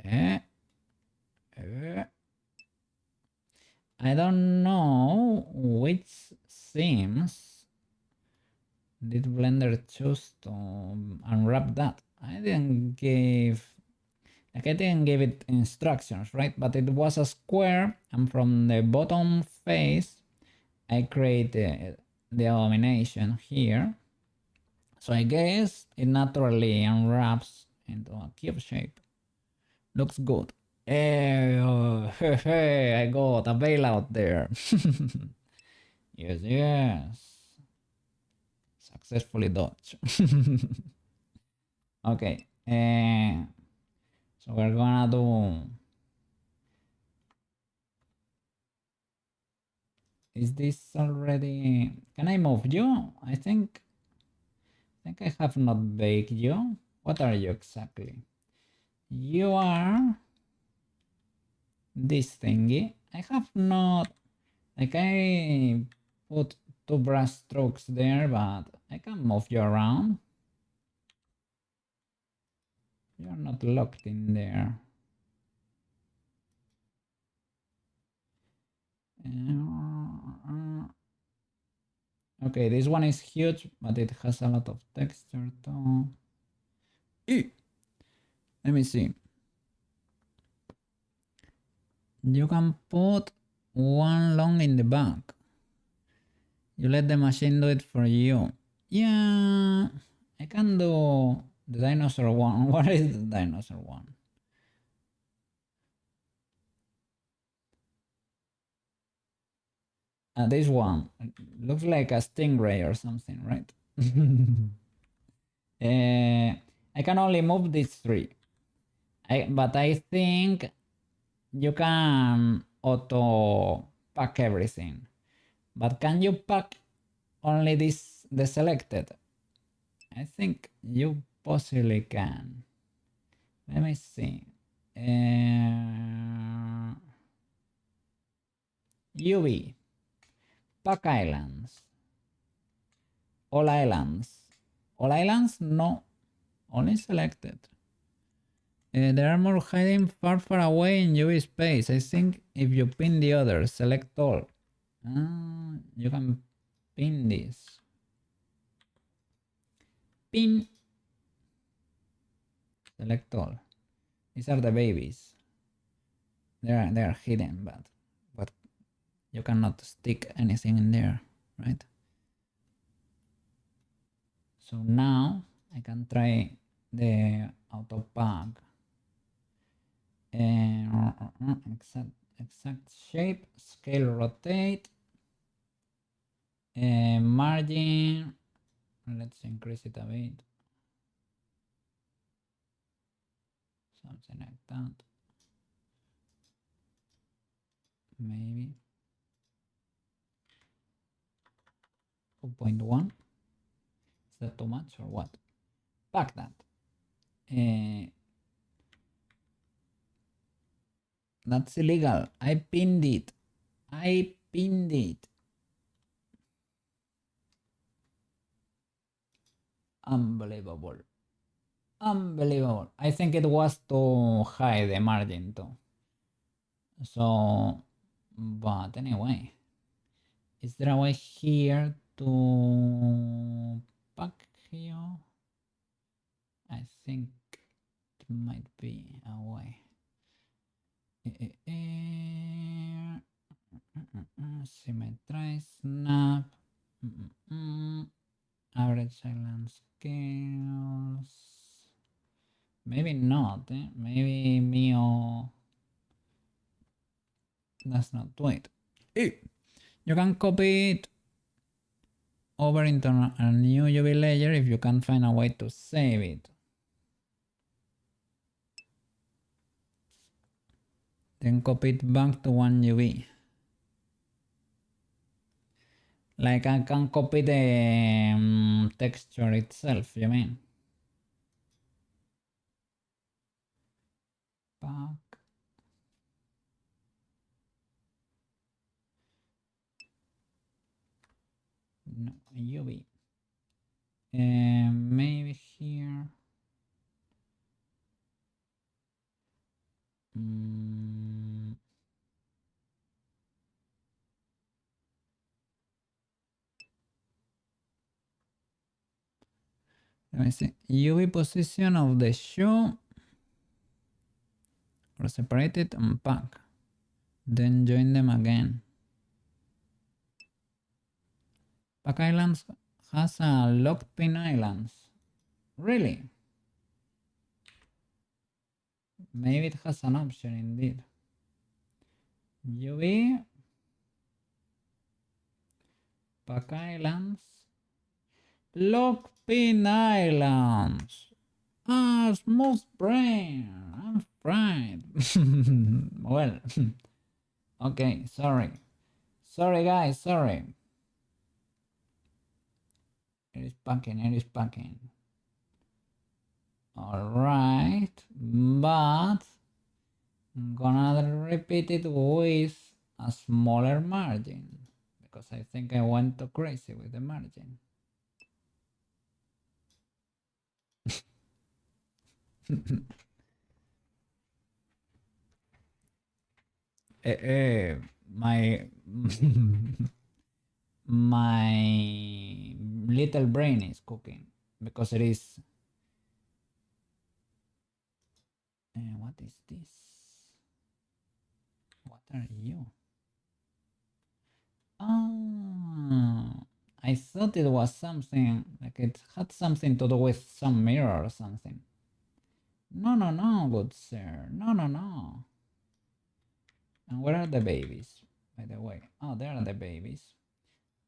I don't know which seams did Blender choose to unwrap that. I didn't give it instructions, right? But it was a square, and from the bottom face I created the illumination here. So I guess it naturally unwraps into a cube shape. Looks good. Hey, I got a bailout there. Yes, yes. Successfully dodged. Okay. So we're gonna do. Is this already? Can I move you? I think I have not baked you. What are you exactly? You are this thingy. I have not. Like I put two brush strokes there, but I can move you around. You're not locked in there. Okay, this one is huge, but it has a lot of texture too. Let me see. You can put one long in the back. You let the machine do it for you. Yeah, I can do the dinosaur one. What is the dinosaur one? This one looks like a stingray or something, right? I can only move these three. But I think you can auto pack everything. But can you pack only the selected? I think you possibly can. Let me see. UV. Pack islands. All islands. All islands? No. Only selected. There are more hiding far away in UV space. I think if you pin the others, select all. You can pin this. Pin. Select all. These are the babies. They are hidden, but you cannot stick anything in there, right? So now I can try the auto pack. Exact shape, scale, rotate, margin. Let's increase it a bit. Something like that. Maybe 2.1. Is that too much or what? Pack that. That's illegal. I pinned it. I pinned it. Unbelievable. Unbelievable. I think it was too high the margin too. So, but anyway, is there a way here to pack here? I think it might be a way. Symmetry, snap, average island scales. Maybe not, maybe Mio does not do it. You can copy it over into a new UV layer if you can find a way to save it. Then copy it back to one UV. Like I can copy the texture itself, you mean? Back. No, UV. Maybe here. Let me see. UV position of the shoe. Or separate it and pack. Then join them again. Pack islands has a locked pin islands. Really? Maybe it has an option indeed. UV. Pack Islands. Lockpin Islands. Ah, smooth brain. I'm fried. Well, okay, sorry. Sorry, guys, sorry. It is packing, it is packing. Alright, but I'm gonna repeat it with a smaller margin because I think I went too crazy with the margin. My my little brain is cooking because it is. What is this? What are you? Ah, I thought it was something like it had something to do with some mirror or something. No, no, no, good sir. No, no, no. And where are the babies, by the way? Oh, there are the babies.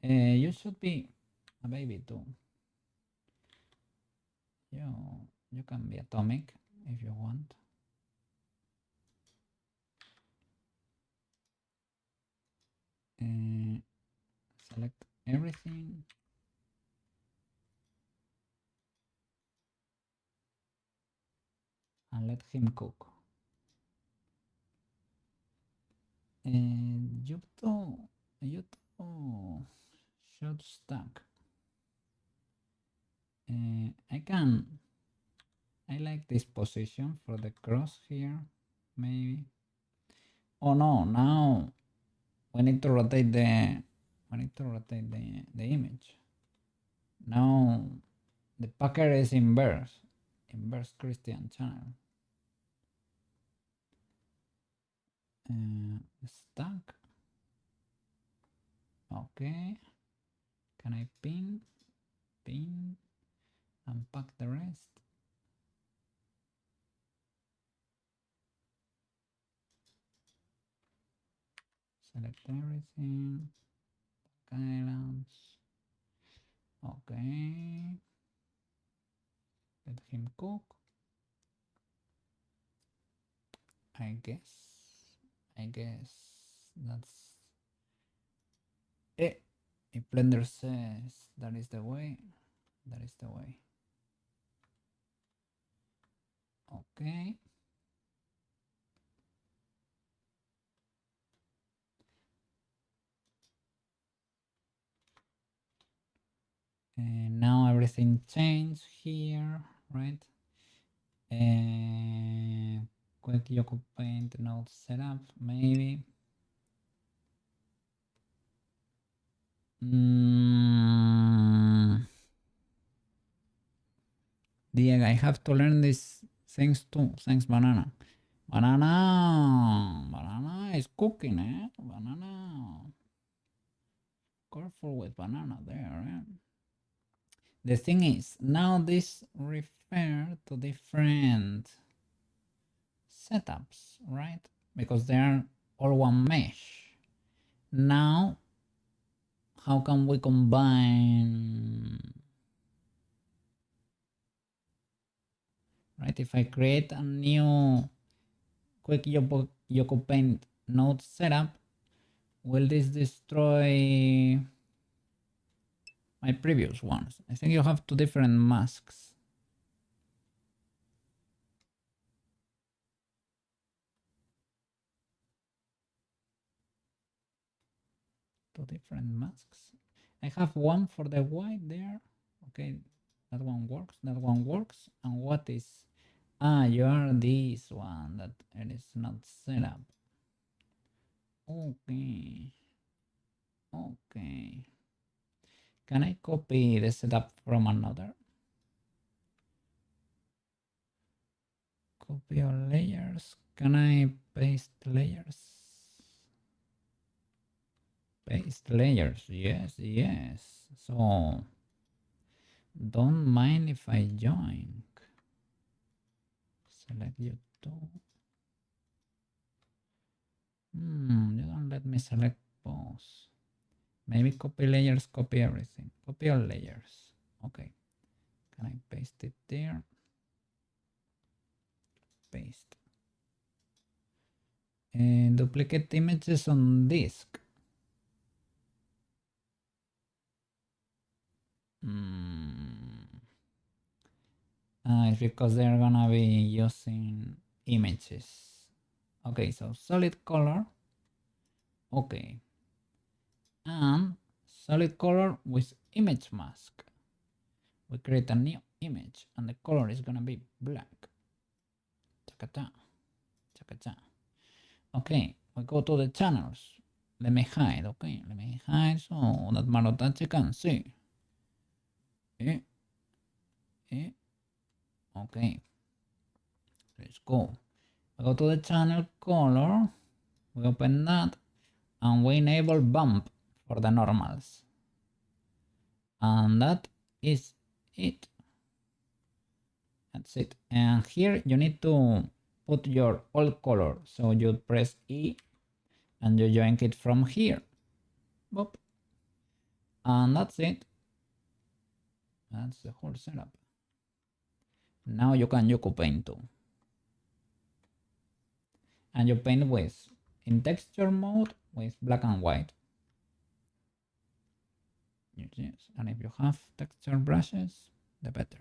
You should be a baby too. You can be atomic if you want. Select everything. And let him cook. And you too should stack. I like this position for the cross here, maybe. Oh no, now we need to rotate the image. Now the packer is inverse Christian channel. Stack. Okay. Can I pin, and pack the rest? Select everything. Islands. Okay. Let him cook. I guess that's it. If Blender says that is the way, that is the way. Okay. And now everything changed here, right? Quick Ucupaint node setup, maybe. Diego, I have to learn these things too. Thanks, Banana. Banana is cooking, eh? Banana. Careful with banana there, eh? The thing is, now this refer to different setups, right? Because they are all one mesh. Now, how can we combine? Right, if I create a new quick Ucupaint node setup, will this destroy my previous ones? I think you have two different masks. Two different masks. I have one for the white there. Okay, that one works. That one works. And what is? Ah, you are this one that it is not set up. Okay. Okay. Can I copy the setup from another? Copy all layers. Can I paste layers? Paste layers. Yes, yes. So don't mind if I join. Select you two. You don't let me select both. Maybe copy layers, copy everything. Copy all layers. Okay. Can I paste it there? Paste. And duplicate images on disk. It's because they're gonna be using images. Okay, so solid color. Okay. And solid color with image mask. We create a new image and the color is gonna be black. Chakata. Chakata. Okay, we go to the channels. Let me hide, okay? Let me hide so that Marotachi can see. Okay. Let's go. We go to the channel color. We open that and we enable bump for the normals. And that is it. That's it. And here you need to put your old color. So you press E and you join it from here. Boop. And that's it. That's the whole setup. Now you can Ucupaint too. And you paint with, in texture mode, with black and white. Yes, and if you have texture brushes, the better.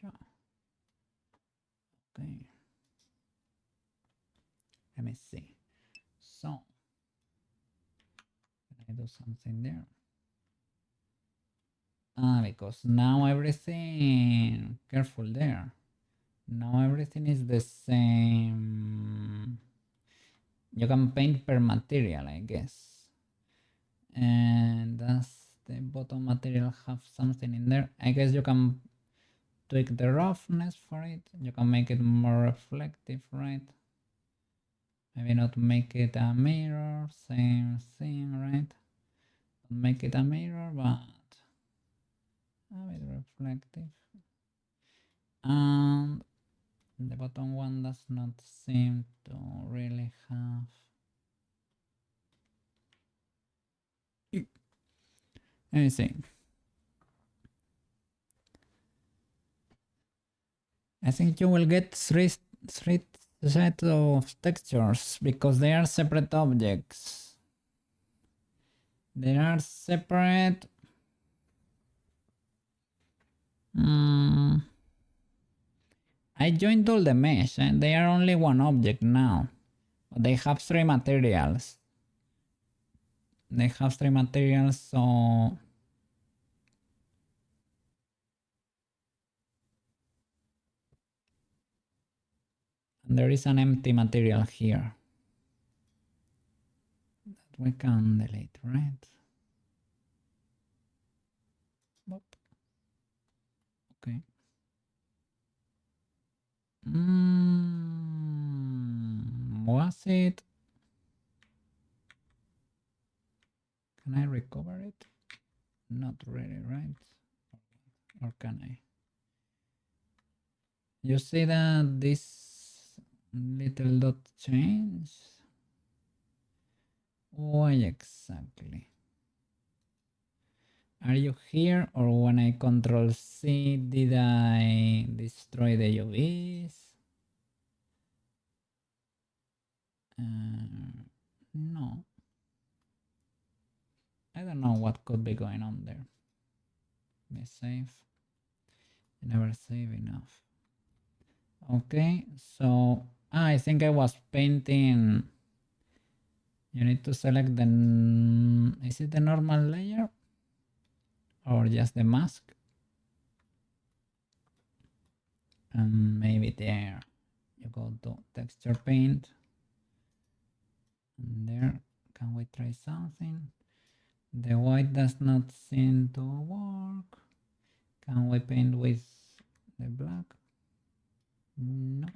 Sure. Okay. Let me see. So, can I do something there? Because now everything, careful there. Now everything is the same. You can paint per material, I guess. And does the bottom material have something in there? I guess you can tweak the roughness for it. You can make it more reflective, right? Maybe not make it a mirror, same thing, right? Don't make it a mirror, but a bit reflective. And the bottom one does not seem to really have. Let me see. I think you will get three set of textures because they are separate objects. They are separate. I joined all the mesh and they are only one object now. But they have three materials. They have three materials, so and there is an empty material here that we can delete, right? Okay. Was it? Can I recover it? Not really, right? Or can I? You see that this little dot change? Why exactly? Are you here, or when I control C, did I destroy the UVs? No. I don't know what could be going on there. Let me save. Never save enough. Okay, so I think I was painting. You need to select the, is it the normal layer or just the mask? And maybe there you go to texture paint. And there, can we try something? The white does not seem to work. Can we paint with the black? No.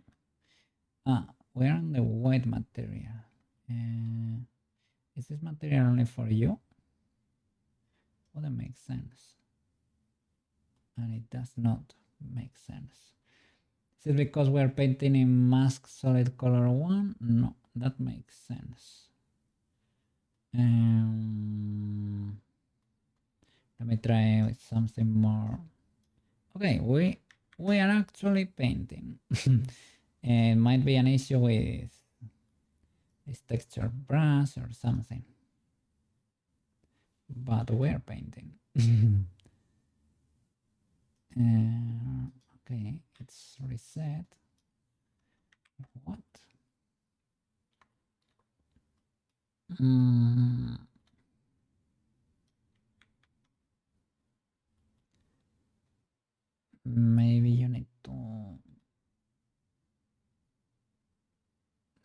We're on the white material. Is this material only for you? Wouldn't make sense. And it does not make sense. Is it because we're painting in mask solid color 1? No, that makes sense. Let me try with something more. Okay, we are actually painting. It might be an issue with this texture brush or something, but we're painting. Okay, it's reset. What? Maybe you need to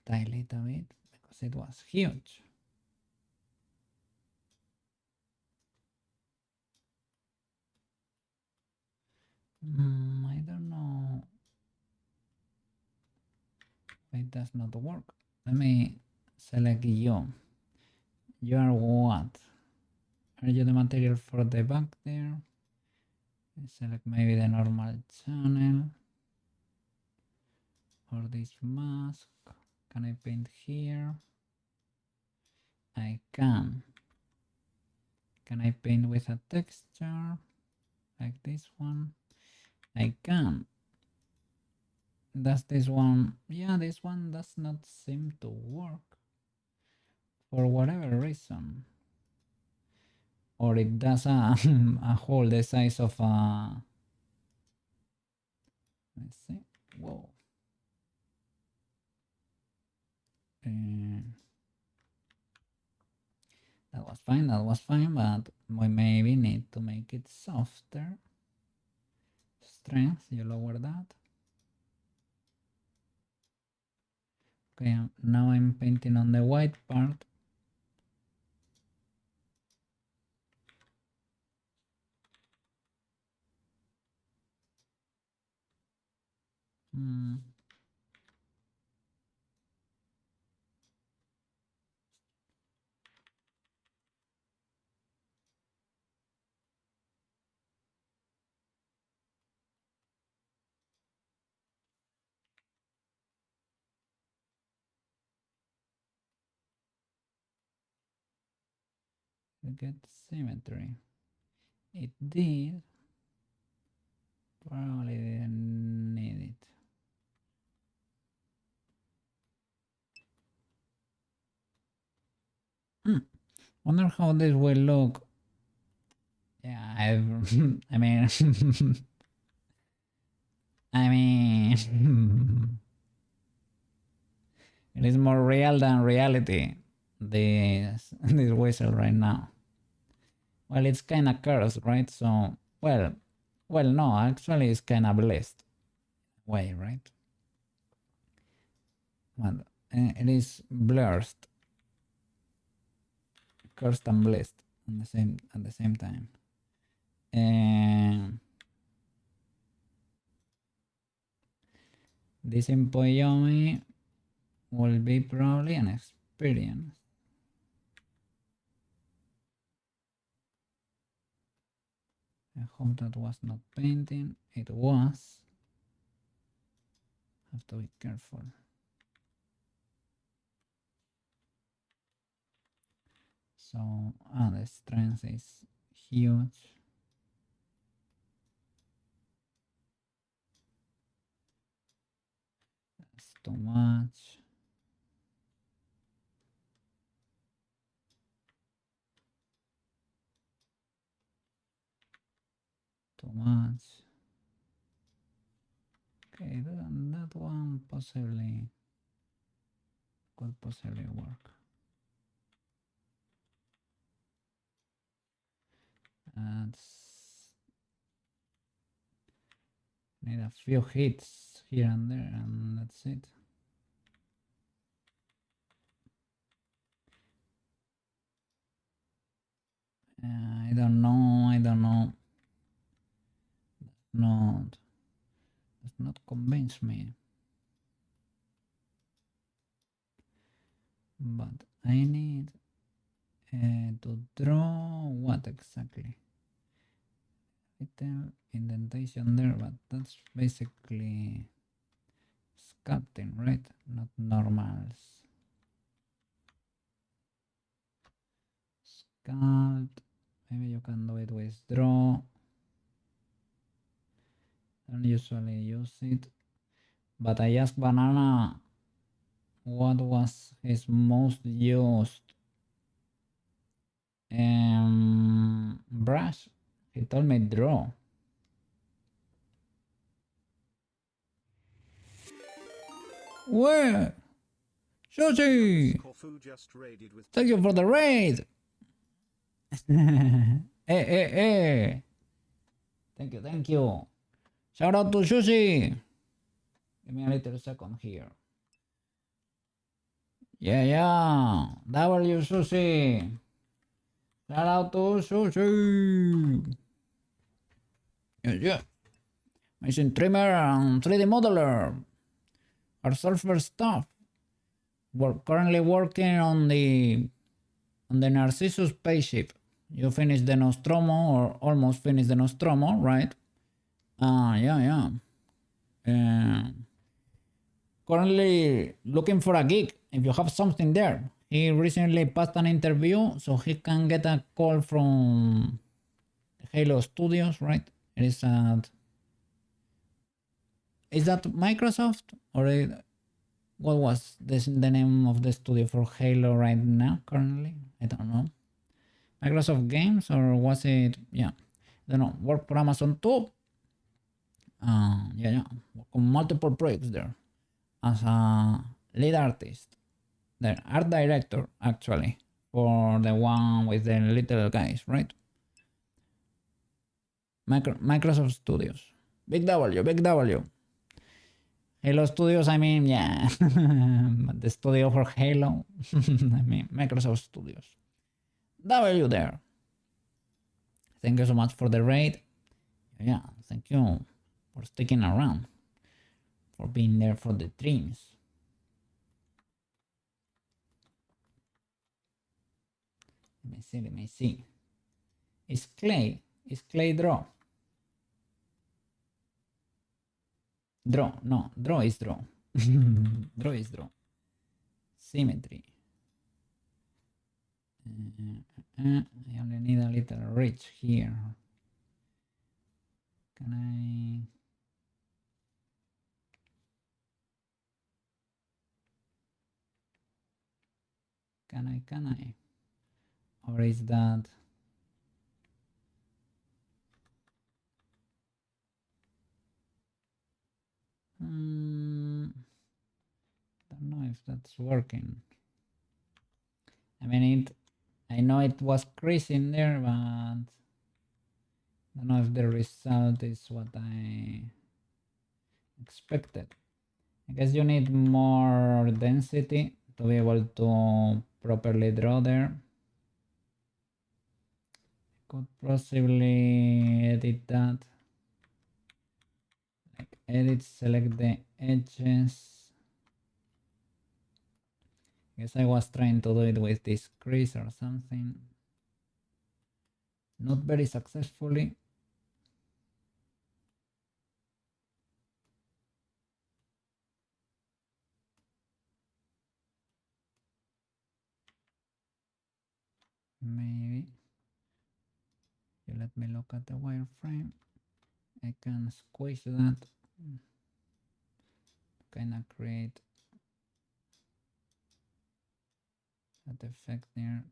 dilate a bit because it was huge. I don't know. It does not work. Let me select you. You are what? Are you the material for the back there? Select maybe the normal channel or this mask. Can I paint here? I can. Can I paint with a texture like this one? I can. Does this one? Yeah, this one does not seem to work for whatever reason. Or it does a, a hole the size of a... Let's see. Whoa. That was fine, but we maybe need to make it softer. Strength, you lower that. Okay, now I'm painting on the white part. To get symmetry. It did. Probably didn't need it. Wonder how this will look. Yeah, I mean, I mean, it is more real than reality. This whistle right now. Well, it's kind of cursed, right? So, well, no, actually, it's kind of blessed way, right? Well, it is blurred, cursed and blessed at the same time. This Empoyomi will be probably an experience. I hope that was not painting. It was. Have to be careful. So, the strength is huge. That's too much. Too much. Okay, that one possibly could possibly work. Need a few hits here and there, and that's it. I don't know. No, does not convince me. But I need to draw what exactly? Little indentation there, but that's basically Sculpting, right? Not normals. Sculpt. Maybe you can do it with draw. Don't usually use it. But I asked Banana what was his most used brush. He told me draw. Where? Sushi! Thank you for the raid! Hey. Thank you. Shout out to Sushi! Give me a little second here. Yeah. W Sushi! Shout out to Sushi! Yeah. Machine trimmer and 3D modeler. Our sulfur stuff. We're currently working on the Narcissus spaceship. You finished the Nostromo or almost finished the Nostromo, right? Yeah. Currently looking for a gig. If you have something there. He recently passed an interview, so he can get a call from Halo Studios, right? It is at... Is that Microsoft or what was this the name of the studio for Halo right now currently? I don't know. Microsoft Games or was it? Yeah, I don't know. Work for Amazon too. Yeah. Work on multiple projects there as a lead artist. The art director actually for the one with the little guys, right? Microsoft Studios. Big W. Halo Studios, I mean, yeah. The studio for Halo. I mean, Microsoft Studios. W there. Thank you so much for the raid. Yeah, thank you for sticking around. For being there for the dreams. Let me see. Is clay draw? Draw is draw. Draw is draw. Symmetry. I only need a little ridge here. Can I? Or is that? Don't know if that's working. I mean, I know it was creasing there, but I don't know if the result is what I expected. I guess you need more density to be able to properly draw there. Could possibly edit that. Like edit, select the edges. Guess I was trying to do it with this crease or something. Not very successfully. Maybe. You let me look at the wireframe. I can squish that. Kind of create that effect there.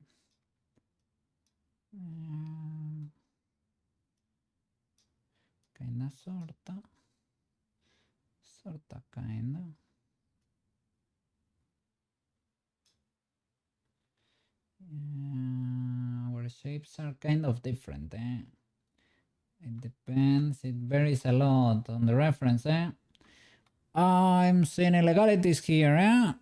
Kinda, sorta, kinda. Our shapes are kind of different, eh? It depends, it varies a lot on the reference, eh? I'm seeing illegalities here, eh?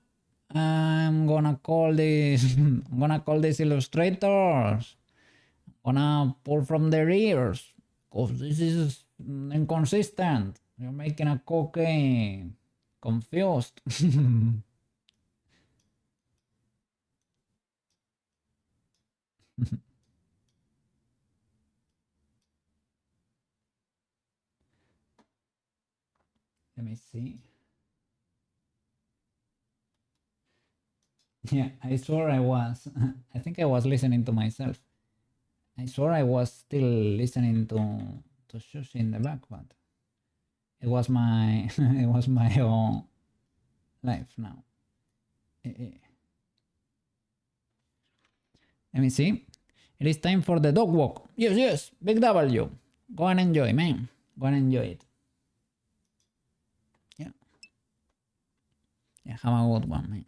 I'm gonna call this I'm gonna call these illustrators. I'm gonna pull from their ears. Cause this is inconsistent. You're making a cookie confused. Let me see. Yeah, I swore I was. I think I was listening to myself. I swore I was still listening to Shush in the back, but it was my it was my own life now. Let me see. It is time for the dog walk. Yes, yes, big W. Go and enjoy, man. Go and enjoy it. Yeah, yeah. Have a good one, man.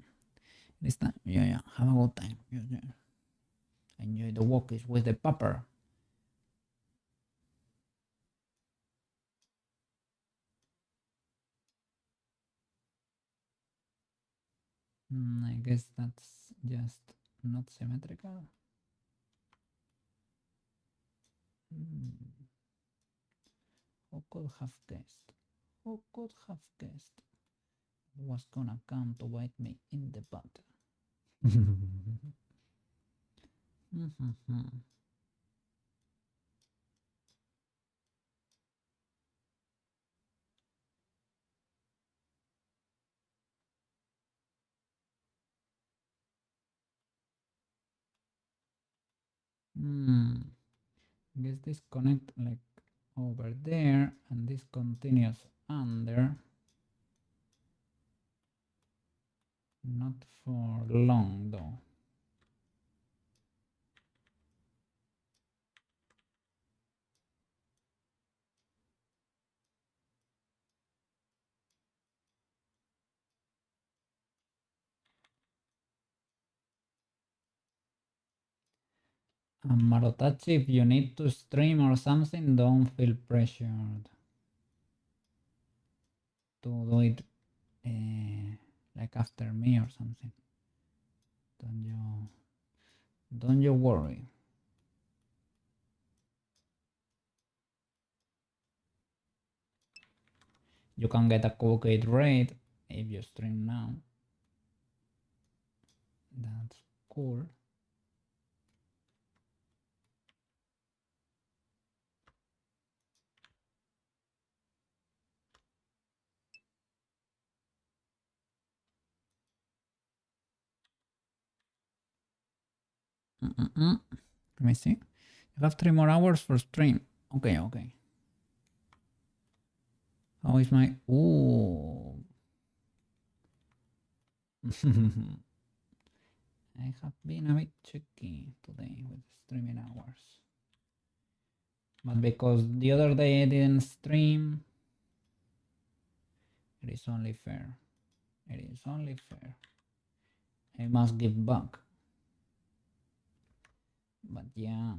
This time, yeah, yeah. Have a good time. Yeah, yeah. Enjoy the walk is with the pupper. I guess that's just not symmetrical. Who could have guessed? Who could have guessed it was gonna come to bite me in the butt? Guess this connect like over there and this continues under. Not for long though. And Marotachi, if you need to stream or something, don't feel pressured to do it like after me or something. Don't you worry. You can get a cool gate rate if you stream now. That's cool. Let me see. You have 3 more hours for stream. Okay, okay. How is my... Ooh. I have been a bit tricky today with streaming hours. But because the other day I didn't stream, it is only fair. It is only fair. I must give back. But yeah.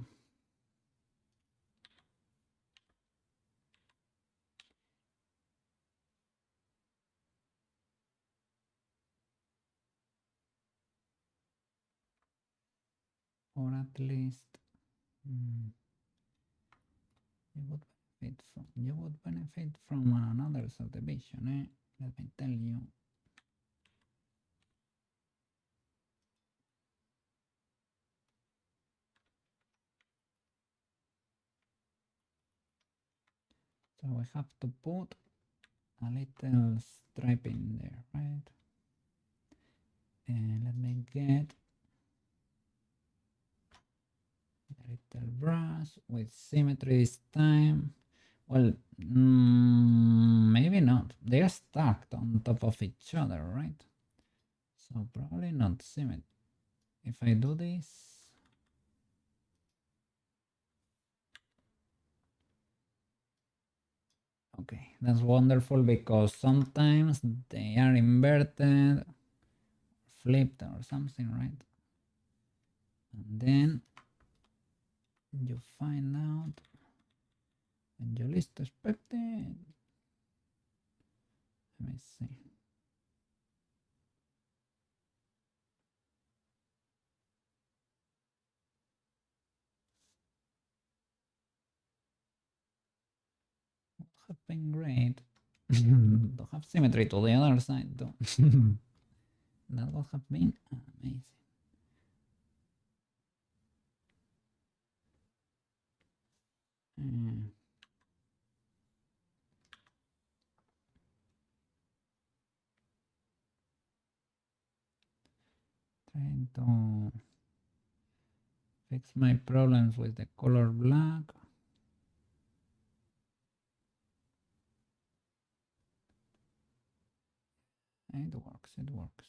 Or at least you would benefit from another subdivision, eh? Let me tell you. So we have to put a little stripe in there, right? And let me get a little brush with symmetry this time. Well, maybe not. They are stacked on top of each other, right? So probably not symmetry. If I do this, okay, that's wonderful because sometimes they are inverted, flipped or something, right? And then you find out when you least expect it. Let me see. Would have been great to have symmetry to the other side though. That would have been amazing. Trying to fix my problems with the color black. It works, it works.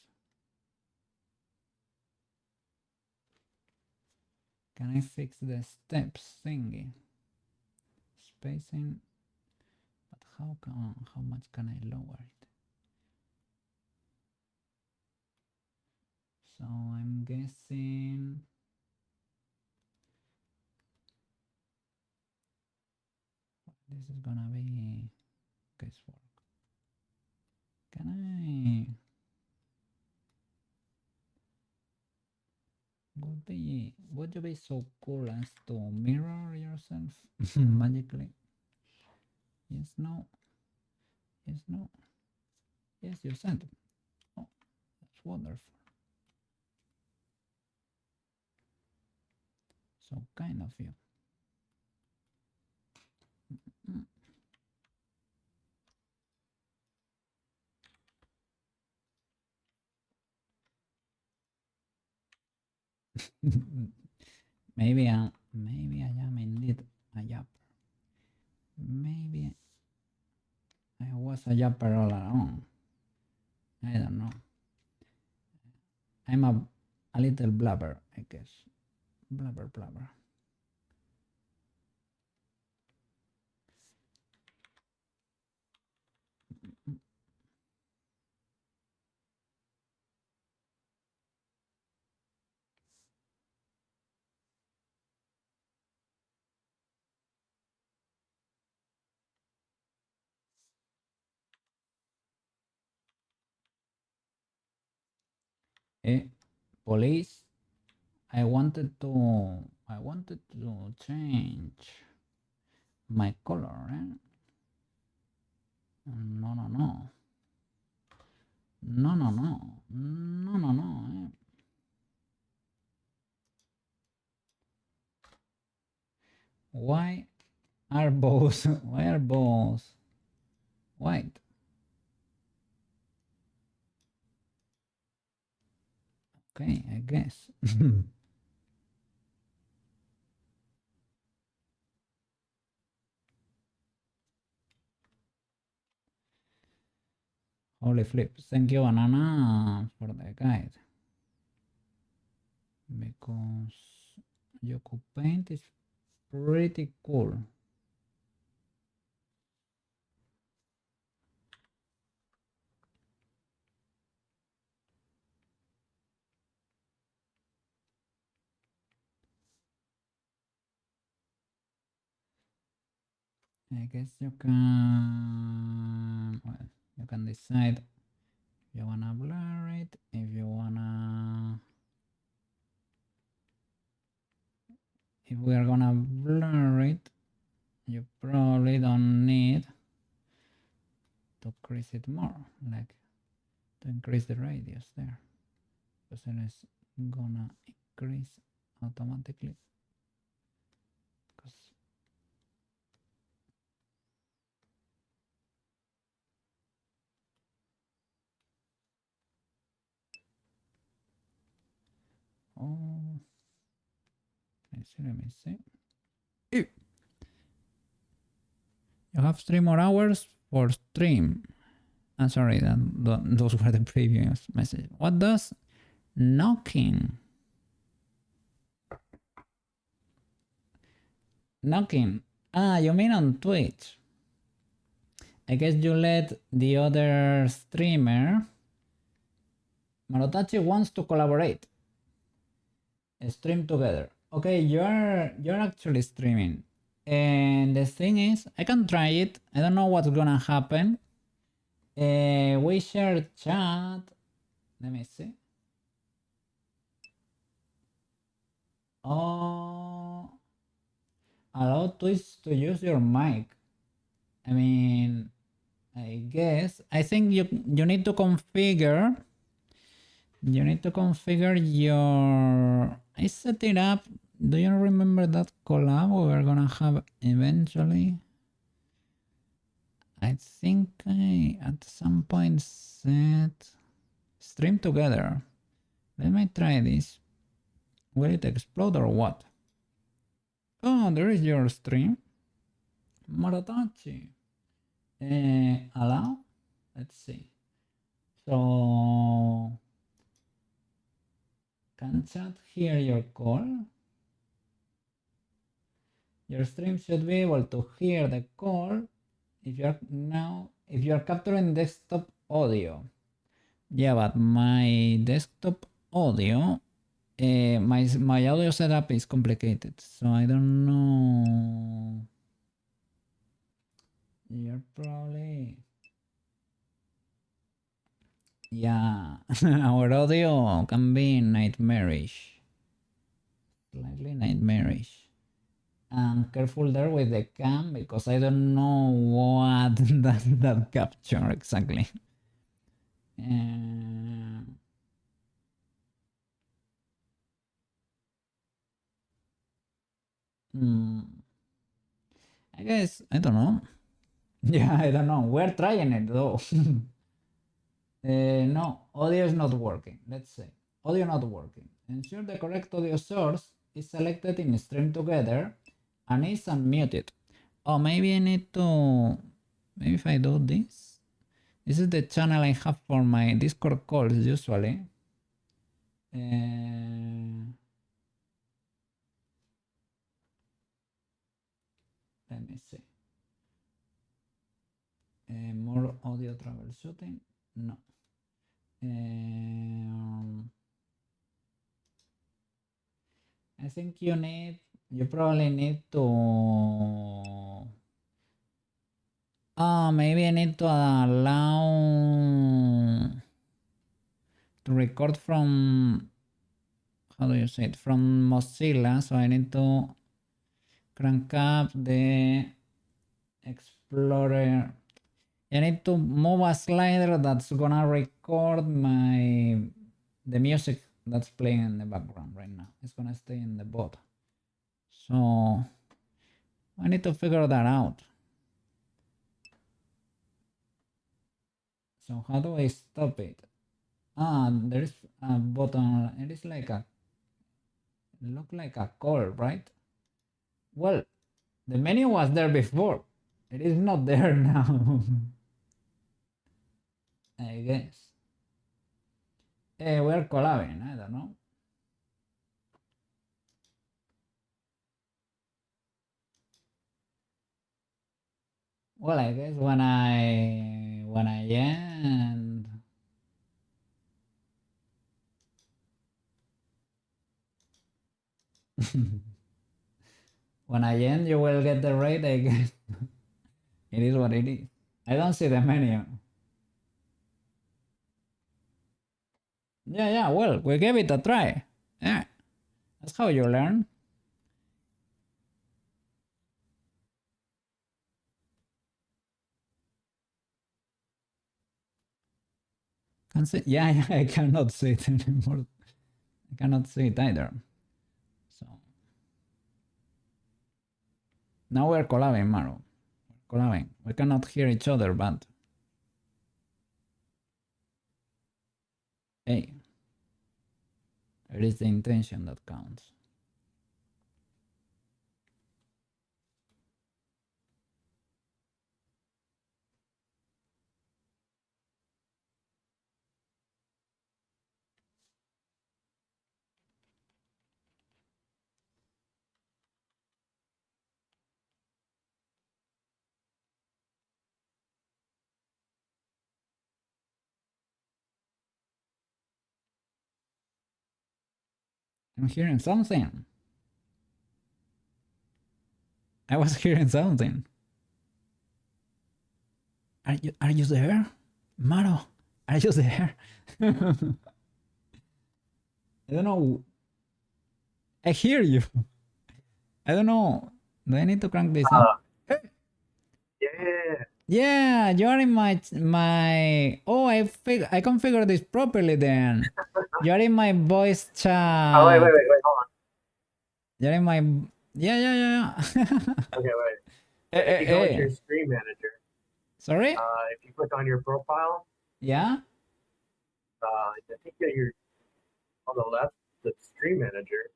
Can I fix the steps thingy? Spacing, but how much can I lower it? So I'm guessing this is gonna be guesswork. Can I? Would you be so cool as to mirror yourself magically? Yes, no. Yes, no. Yes, you said. Oh, that's wonderful. So kind of you. maybe I am indeed a yapper. Maybe I was a yapper all along. I don't know. I'm a little blubber, I guess. Blubber. Police. I wanted to change my color. No. Why are both white? Okay, I guess. Holy flip. Thank you, Banana, for the guide. Because Ucupaint is pretty cool. I guess you can, well, you can decide if you wanna blur it, if we are gonna blur it, you probably don't need to increase it more, like to increase the radius there, because it is gonna increase automatically. Oh, let me see. You have 3 more hours for stream. I'm sorry, those were the previous messages. What does knocking? Ah, you mean on Twitch? I guess you let the other streamer. Marotachi wants to collaborate. Stream together. Okay, you're actually streaming. And the thing is, I can try it. I don't know what's gonna happen. We share chat. Let me see. Oh, allow Twitch to use your mic. I mean, I guess. I think you need to configure. You need to configure your. I set it up. Do you remember that collab we're gonna have eventually? I think I at some point set stream together. Let me try this. Will it explode or what? Oh, there is your stream. Maratachi. Allow? Let's see. So, can chat hear your call? Your stream should be able to hear the call if you're capturing desktop audio. Yeah, but my desktop audio, my audio setup is complicated, so I don't know. You're probably, yeah, our audio can be nightmarish, slightly nightmarish. And careful there with the cam because I don't know what does that capture exactly. I guess, I don't know. Yeah, I don't know. We're trying it though. No, audio is not working. Let's say audio not working. Ensure the correct audio source is selected in stream together and is unmuted. Oh, maybe I need to. Maybe if I do this. This is the channel I have for my Discord calls usually. Let me see. More audio troubleshooting? No. I think you probably need to. Oh, maybe I need to allow to record from, how do you say it, from Mozilla. So I need to crank up the Explorer. I need to move a slider that's gonna record the music that's playing in the background right now. It's gonna stay in the bot. So I need to figure that out. So how do I stop it? There is a button. It is like look like a call, right? Well, the menu was there before. It is not there now. I guess. We're collabing. I don't know. Well, I guess when I end. When I end, you will get the rate, I guess. It is what it is. I don't see the menu. Yeah, well, we gave it a try. Yeah, that's how you learn. Can see, yeah, I cannot see it anymore. I cannot see it either. So now we're collabing, Maro. Collabing. We cannot hear each other, but hey, it is the intention that counts. I'm hearing something. I was hearing something. Are you there? Maro, are you there? I don't know. I hear you. I don't know. Do I need to crank this up? Yeah. Yeah, you're in my. Oh, I configured this properly then. You're in my voice chat. Oh, wait, hold on. You're in my. Yeah. Okay, wait. If you go into your screen manager, Sorry? if you click on your profile, Yeah? I think that On the left, the stream manager.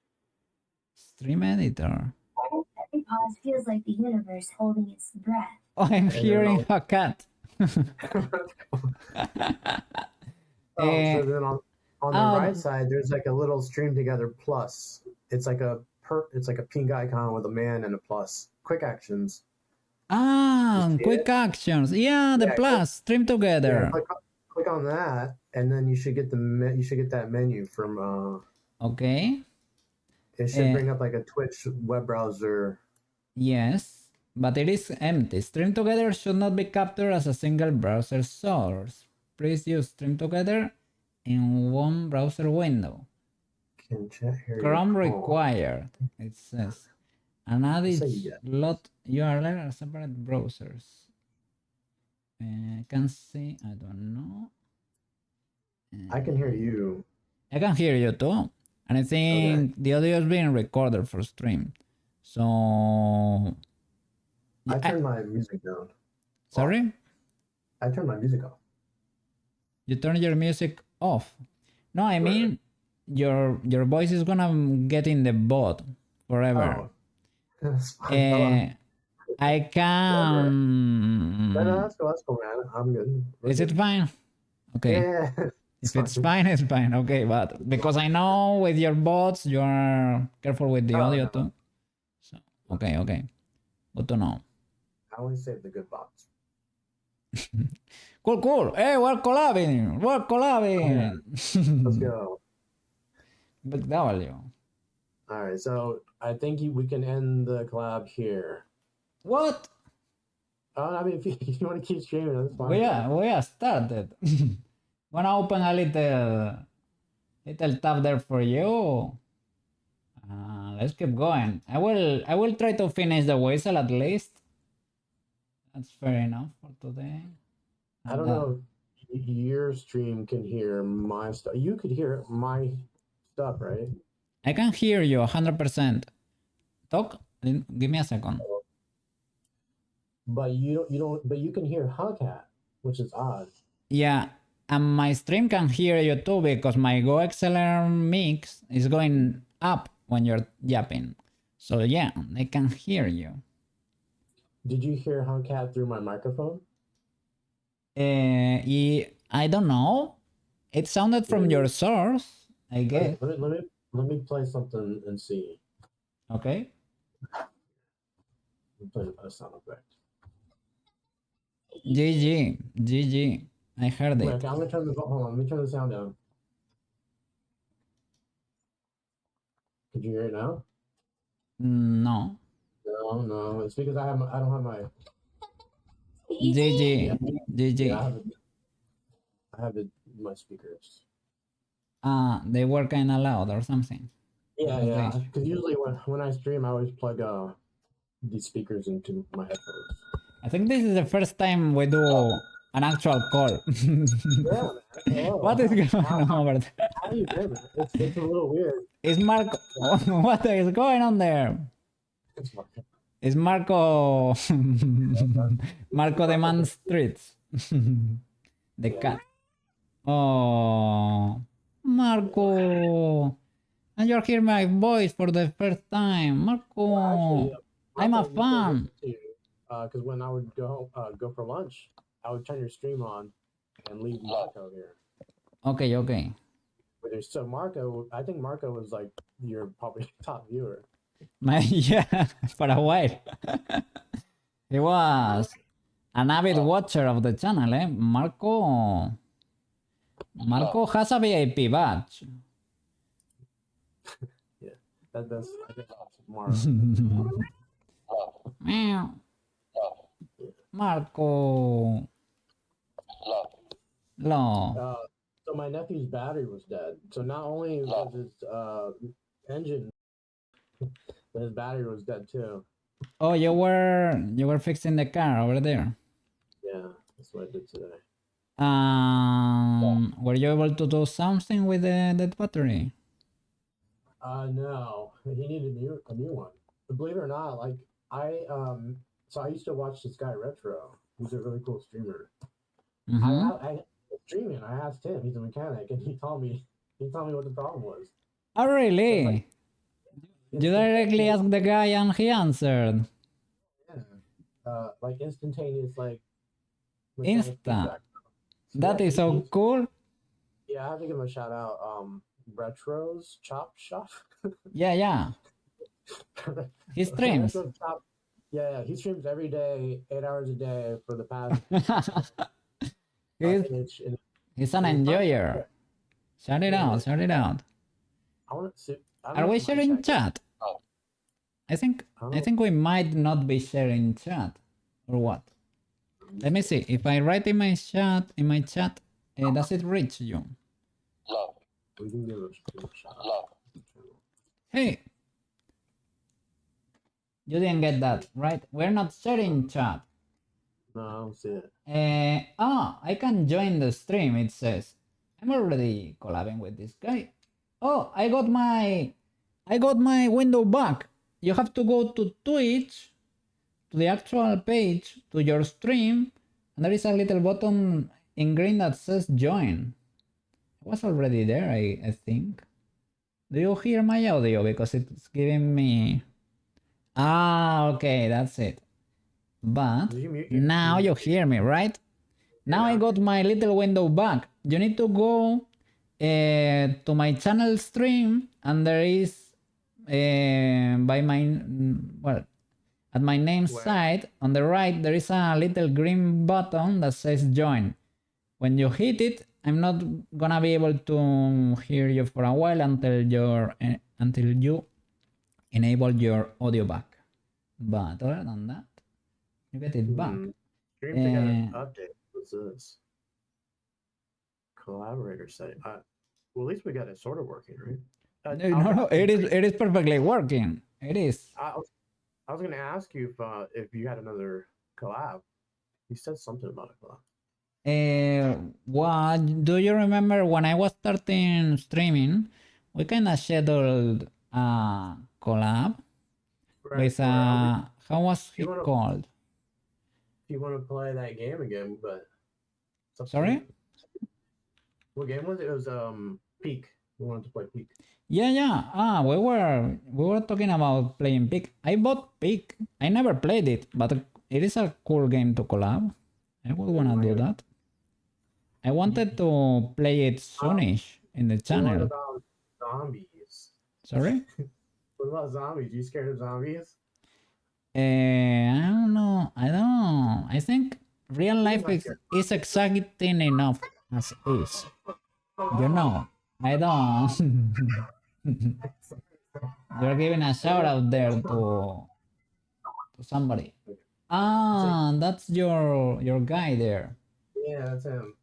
Stream editor. Every pause feels like the universe holding its breath. Oh, I'm And then hearing a cat. Oh, Eh, so then on the right side, there's like a little stream together plus. It's like a pink icon with a man and a plus. Quick actions. See quick it? actions. Yeah, the Yeah, plus stream Yeah, together. click on that, and then you should get that menu from. Okay. It should bring up like a Twitch web browser. Yes, but it is empty. Stream together should not be captured as a single browser source. Please use stream together in one browser window. Can chat hear Chrome your call? required, it says. And add Say each yes. lot URL are separate browsers. Can see, I don't know. I can hear you. I can hear you too. And I think the audio is being recorded for stream. So I turned my music down. Sorry? I turned my music off. You turn your music off. No, I mean your voice is gonna get in the bot forever. Oh. That's fine. I can. No, that's cool, man. I'm good. Is it fine? Okay. Yeah. If it's fine, it's fine. Okay, but because I know with your bots you are careful with the audio no. too. So okay. Good to know. I only save the good bots. Cool. Hey, we're collabing. Let's go. Big W. All right, so I think we can end the collab here. What? I mean, if you want to keep streaming, that's fine. We are started. Wanna open a little tab there for you. Let's keep going. I will try to finish the whistle at least. That's fair enough for today. I don't know if your stream can hear my stuff. You could hear my stuff, right? I can hear you 100%. Talk. Give me a second. But you don't. But you can hear Hellcat, which is odd. Yeah, and my stream can hear you too because my Go XLR mix is going up when you're yapping. So yeah, they can hear you. Did you hear Hellcat through my microphone? I don't know. It sounded from your source, I guess. Let me play something and see. Okay. Let me play a sound effect. GG. I heard it. Wait, okay, I'm gonna turn the hold on. Let me turn the sound down. Could you hear it now? No. No. It's because I don't have my. GG. Yeah, I have my speakers. They were kind of loud or something. Yeah. Because usually when I stream, I always plug these speakers into my headphones. I think this is the first time we do an actual call. Yeah, man. What is going on over there? How you doing? It's a little weird. Is Marco? What is going on there? It's Marco. Is Marco? Marco demands treats. The cat. Oh, Marco! And you're hearing my voice for the first time, Marco. Well, actually, I'm a Marco, fan. Because when I would go for lunch, I would turn your stream on and leave Marco here. Okay. So Marco, I think Marco was like your probably top viewer. Yeah, for a while. He was an avid watcher of the channel, eh? Marco has a VIP badge. Yeah, that's I guess Marco. Meow. Marco. Lo. So my nephew's battery was dead. So not only was his engine, but his battery was dead too. Oh, you were fixing the car over there. Yeah, that's what I did today. Were you able to do something with that battery? No, he needed a new one. But believe it or not, like so I used to watch this guy Retro. He's a really cool streamer. Mm-hmm. I streaming. I asked him. He's a mechanic, and he told me He told me what the problem was. Oh, really? You directly asked the guy and he answered. Yeah. Like instantaneous, like mechanic Insta. feedback. That is so cool. Yeah, I have to give him a shout out. Retros Chop Shop. Yeah. He streams. Retro Chop. Yeah, he streams every day, 8 hours a day for the past. He's an enjoyer. Shout it out. I want to see. Are we sharing chat? I think we might not be sharing chat, or what? Let me see. If I write in my chat, does it reach you? We can give it a shot. Hey, you didn't get that, right? We're not sharing chat. No, I don't see it. I can join the stream. It says I'm already collabing with this guy. Oh, I got my window back. You have to go to Twitch, to the actual page, to your stream, and there is a little button in green that says join. It was already there, I think. Do you hear my audio? Because it's giving me... Ah, okay, that's it. But now you hear me, right? Now I got my little window back. You need to go to my channel stream, and there is by my at my name side on the right there is a little green button that says join. When you hit it, I'm not gonna be able to hear you for a while until you enable your audio back. But other than that, you get it back. Stream together update. What's this? Collaborator setting. Well, at least we got it sort of working, right? No, it is perfectly working. It is. I was gonna ask you if you had another collab. You said something about a collab. What do you remember when I was starting streaming? We kind of scheduled a collab with how was he called? If you want to play that game again, but sorry, what game was it? It was Peak. We wanted to play Peak. Yeah. We were talking about playing Peak. I bought Peak. I never played it, but it is a cool game to collab. I would wanna do that. I wanted to play it soonish in the channel. What about zombies? Sorry? What about zombies? You scared of zombies? I don't know. I think real life is exciting enough as is. You know, I don't. You're giving a shout out there to somebody. Ah, that's your guy there. Yeah, that's him.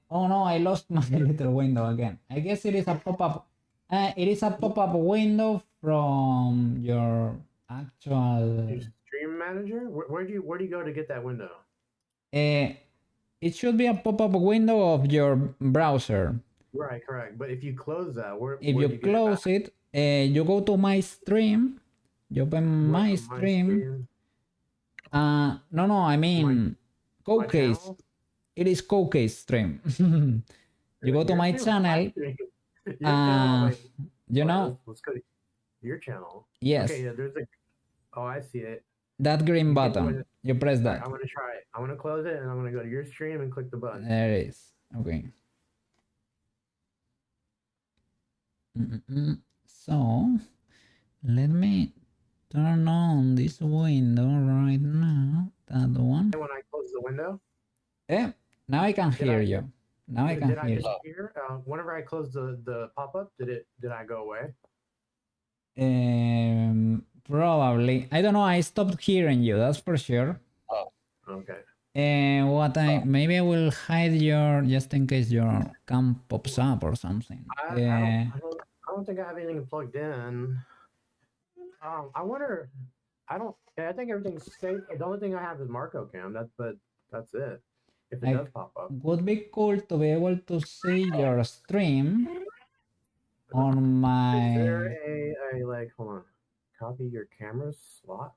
Oh no, I lost my little window again. I guess it is a pop-up. It is a pop-up window from your actual your stream manager. Where do you go to get that window? It should be a pop-up window of your browser. Right, correct. But if you close that, if you close it, you go to my stream. You open my stream. No, I mean Cowcase. It is Cowcase stream. You go to my channel. You know. Let's go to your channel. Yes. Okay, yeah, there's a. Oh, I see it. That green button. You press that. I'm gonna try it. I'm gonna close it and I'm gonna go to your stream and click the button. There it is. Okay. So, let me turn on this window right now. That one. When I close the window. Now I can hear you. Now I can hear you. Whenever I close the pop-up, did I go away? Probably. I don't know. I stopped hearing you. That's for sure. Oh, okay. Maybe I will hide your just in case your cam pops up or something. I don't think I have anything plugged in. I wonder. I think everything's safe. The only thing I have is Marco Cam. That's it. If it does pop up, would be cool to be able to see your stream on my. Is there a like? Hold on. Copy your camera slot.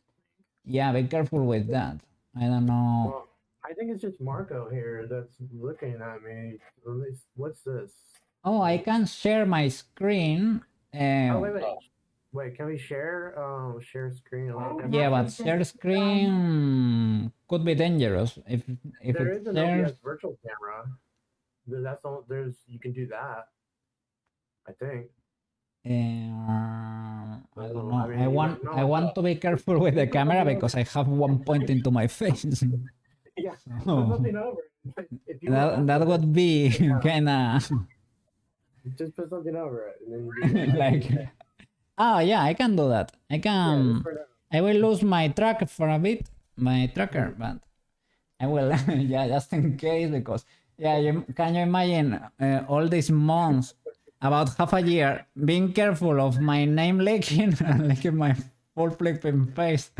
Yeah, be careful with that. I don't know. Well, I think it's just Marco here that's looking at me. What's this? Oh, I can share my screen. Oh wait, can we share screen? Yeah, but share screen could be dangerous if There it is an shares. OBS virtual camera. That's all. You can do that. I think. I don't know. I mean, you might I not. want to be careful with the camera because I have one point into my face. Yeah, put So something over. If you want that would be kind of just put something over it, and then you do like. Oh yeah, I can do that. I yeah, can. just for now. I will lose my track for a bit, my tracker, but I will. Yeah, just in case because yeah, can you imagine all these months, about half a year, being careful of my name leaking and leaking my full flipping face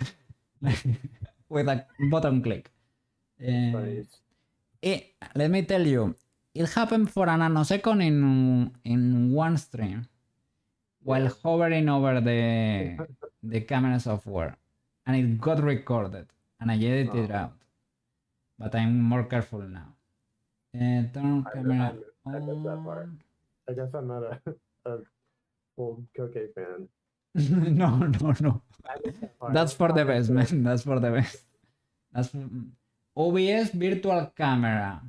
with a button click. Funny. Let me tell you, it happened for a nanosecond in one stream while hovering over the camera software, and it got recorded, and I edited it out. But I'm more careful now. Turn camera I missed that part. on. I guess I'm not a full Koke fan. No. I missed that part. That's for the best, man. man. That's for the best. That's OBS virtual camera.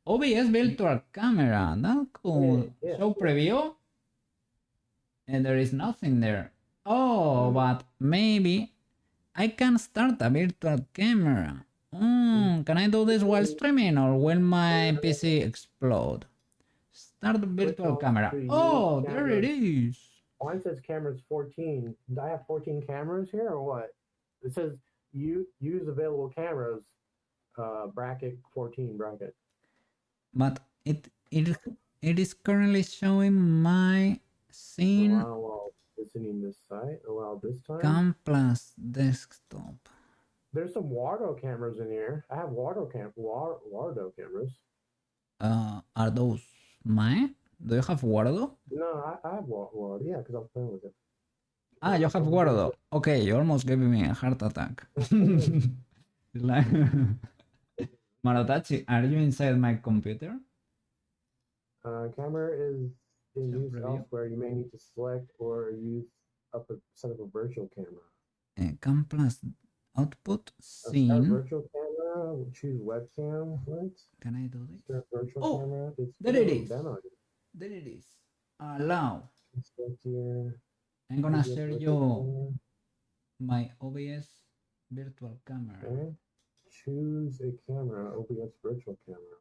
OBS virtual camera. That's cool. Yeah. Show preview. And there is nothing there. Oh, but maybe I can start a virtual camera. Can I do this while streaming or will my PC explode? Start virtual camera. Oh, there it is. Mine says cameras 14. Do I have 14 cameras here or what? It says use available cameras, bracket 14 bracket. But it is currently showing my scene. Allow while visiting this site. Allow this time. Cam plus desktop. There's some Wardo cameras in here. I have Wardo cameras. Are those mine? Do you have Wardo? No, I have Wardo. Yeah, because I'm playing with it. Ah, you have Wardo. Okay, you almost gave me a heart attack. Like Marotachi, are you inside my computer? Camera is in Show use preview. elsewhere. You may need to select or use set up a virtual camera. Cam plus output Start scene. virtual camera. Choose webcam. What? Can I do this? Start virtual Oh, camera. there it is. Demo. There it is. Allow. Select here. I'm gonna OBS share virtual you camera. my OBS virtual camera. Okay. Choose a camera. OBS virtual camera.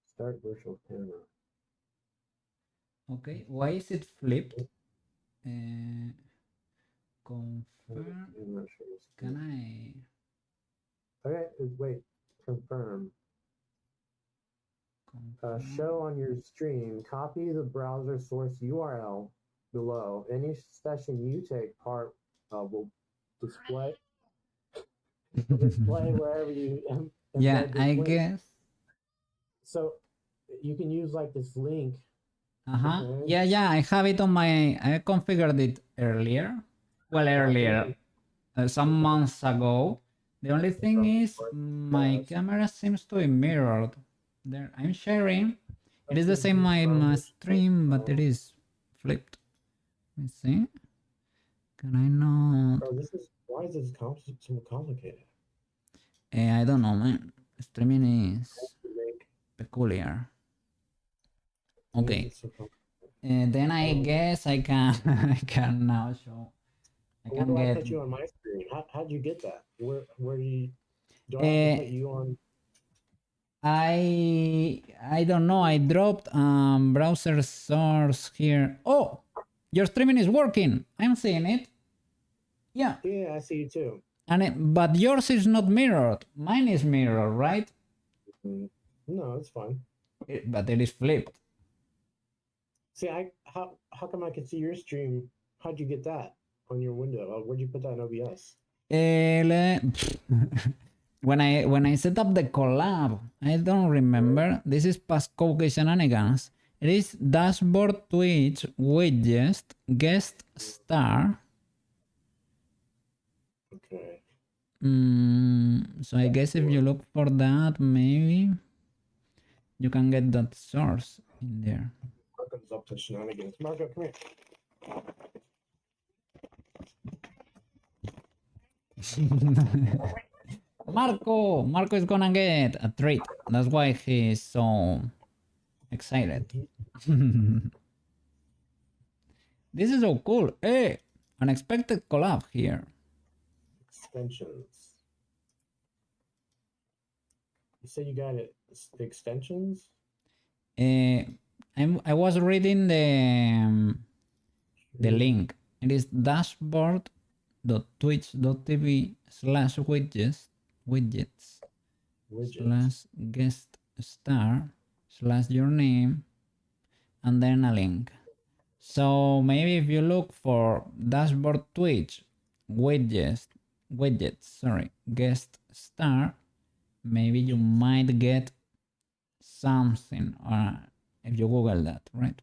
Start virtual camera. Okay, why is it flipped? Confirm. I'm not sure. Can I? Okay, wait. Confirm. Confirm? Show on your stream. Copy the browser source URL below. Any session you take part will display wherever you. Yeah, embed this I link. guess. So you can use like this link. Okay. Yeah, I have it on my. I configured it earlier. Well, earlier, some months ago. The only thing is, my camera seems to be mirrored. There, I'm sharing. It is the same my stream, but it is flipped. Let me see. Can I not? Oh, why is this so complicated? I don't know, man. Streaming is peculiar. Okay. Then I guess I can I can now show. I Where can do I get. put you on my screen? How'd you get that? Where do you? Do I have to put you on? I don't know. I dropped browser source here. Oh, your streaming is working. I'm seeing it. Yeah. Yeah, I see you too. But yours is not mirrored. Mine is mirrored, right? No, it's fine. But it is flipped. See, how come I can see your stream? How'd you get that on your window? Where'd you put that in OBS? When I set up the collab, I don't remember. This is passcode shenanigans. It is dashboard Twitch widget guest star. Okay. So I guess if you look for that, maybe you can get that source. in there. Marco's up to shenanigans. Marco, come here. Marco is gonna get a treat. That's why he's so excited. This is so cool. Hey, unexpected collab here. Extensions. You say you got it. Extensions? I was reading the link. It is dashboard.twitch.tv/widgets Widgets. slash guest star slash your name and then a link. So maybe if you look for dashboard Twitch widgets guest star, maybe you might get something, or if you Google that, right?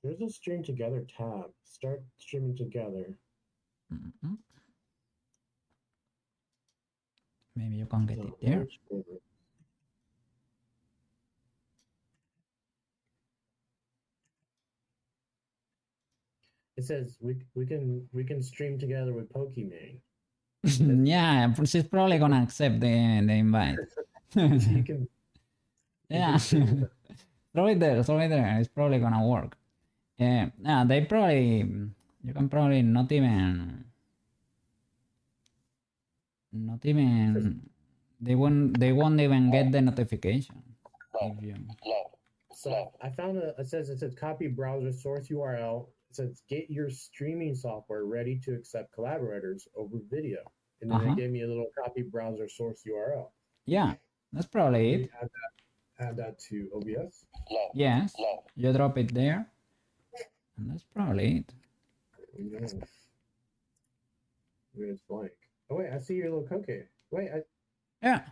There's a stream together tab. Start streaming together. Mhm. Maybe you can get it there. It says we can stream together with Pokimane. Yeah, she's probably gonna accept the invite. You can. Yeah, throw it there. It's probably gonna work. Yeah, they probably, you can probably not even, they won't even get the notification if you. So I found it says copy browser source URL. It says get your streaming software ready to accept collaborators over video, and then it gave me a little copy browser source URL. Yeah, that's probably it. Add that to OBS. Yes, you drop it there, and that's probably it. No. It's blank. Oh wait, I see your little cookie. Wait, Yeah.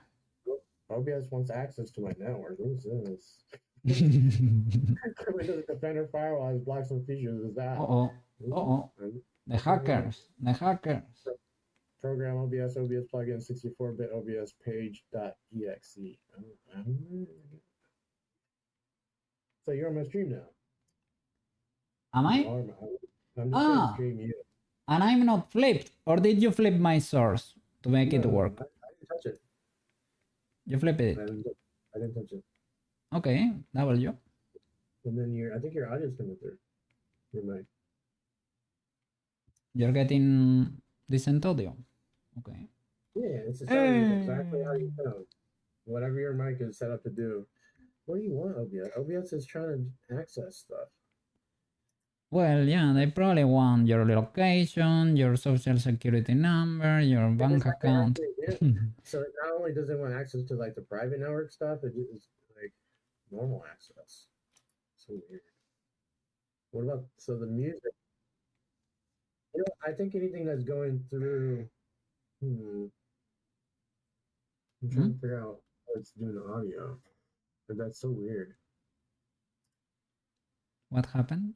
OBS wants access to my network. Who's this? Windows Defender Firewall has blocked some features. Is that? The hackers. Program OBS plugin 64-bit OBS page.exe. So you're on my stream now. Am I? I'm just going to stream you. And I'm not flipped. Or did you flip my source to make it work? I didn't touch it. You flipped it. I didn't touch it. Okay, W. And then I think your audio's coming through. Your mic. You're getting decent audio. Okay. Yeah, it's exactly how you sound. Whatever your mic is set up to do. What do you want, OBS? OBS is trying to access stuff. Well, yeah, they probably want your location, your social security number, your bank account. So it not only does it want access to like the private network stuff, it is like normal access. So weird. What about the music? I think anything that's going through. I'm trying to figure out how it's doing the audio, but that's so weird. What happened?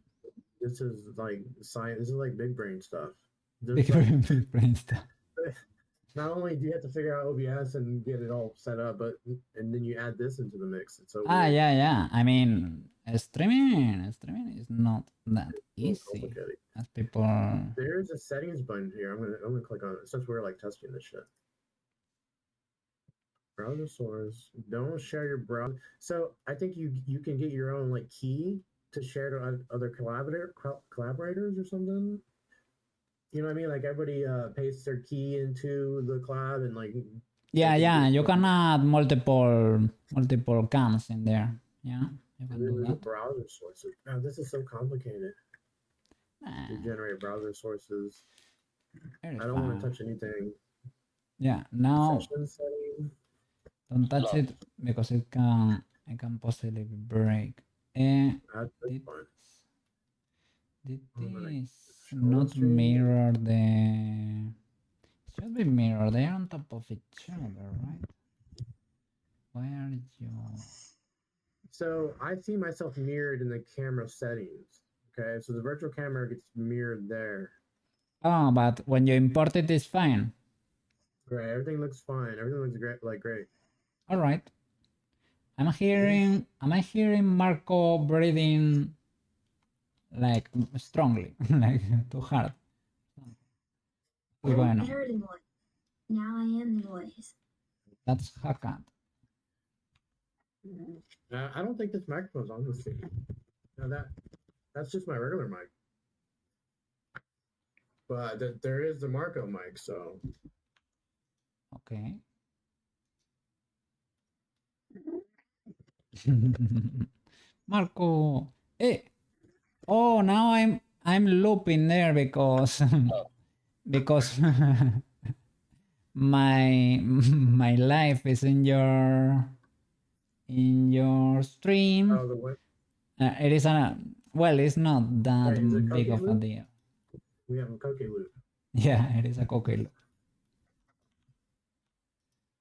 This is like science. This is like big brain stuff. Big brain stuff. Not only do you have to figure out OBS and get it all set up, and then you add this into the mix. It's so weird. Yeah. I mean, streaming is not that easy. As people. There's a settings button here. I'm gonna click on it since we're like testing this shit. Browser source. Don't share your browser. So I think you can get your own like key to share to other collaborators or something. You know what I mean? Like everybody pastes their key into the collab and like. Yeah. You can add multiple cams in there. Yeah, you can do that. Browser sources. Man, this is so complicated. To generate browser sources. I don't want to touch anything. Yeah, now don't touch it because it can possibly break. Did this not mirror the? It should be mirrored. They are on top of each other, right? Why are you? So I see myself mirrored in the camera settings. Okay, so the virtual camera gets mirrored there. Oh, but when you import it, it's fine. Great, everything looks fine. Everything looks great. All right. Am I hearing Marco breathing like strongly, like too hard? Muy I bueno. heard a noise. Now I am the noise. That's Hakan. I don't think this microphone's on this thing. No, that's just my regular mic. But there is the Marco mic, so Okay. Marco. Hey. Oh, now I'm looping there because because my life is in your stream. the way It is well, it's not that Wait, is it big Cookie of a Loop? deal. We have a cookie loop. Yeah, it is a coquilo.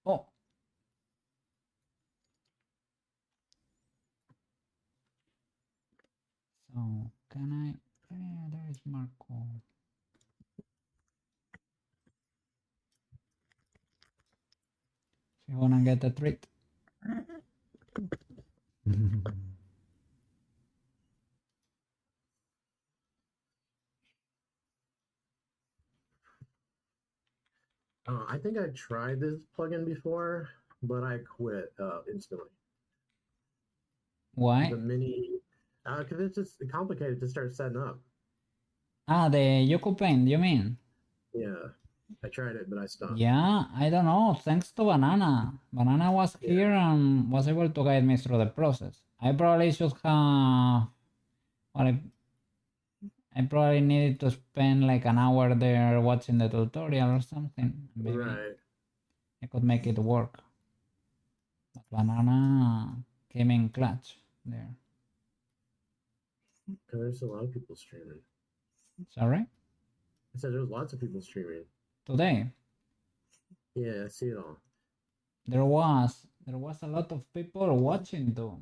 Oh. So can I? Yeah, there is Marco. You wanna get a treat? I think I tried this plugin before, but I quit instantly. Why? The mini, because it's just complicated to start setting up. Ah, the Ucupaint, you mean? Yeah, I tried it, but I stopped. Yeah, I don't know. Thanks to Banana. Banana was Yeah. here and was able to guide me through the process. I probably should have. Well, I probably needed to spend like an hour there watching the tutorial or something. Maybe Right. I could make it work. But Banana came in clutch there. Because there's a lot of people streaming. Sorry? I said there's lots of people streaming. Today Yeah, I see it all. there was a lot of people watching too.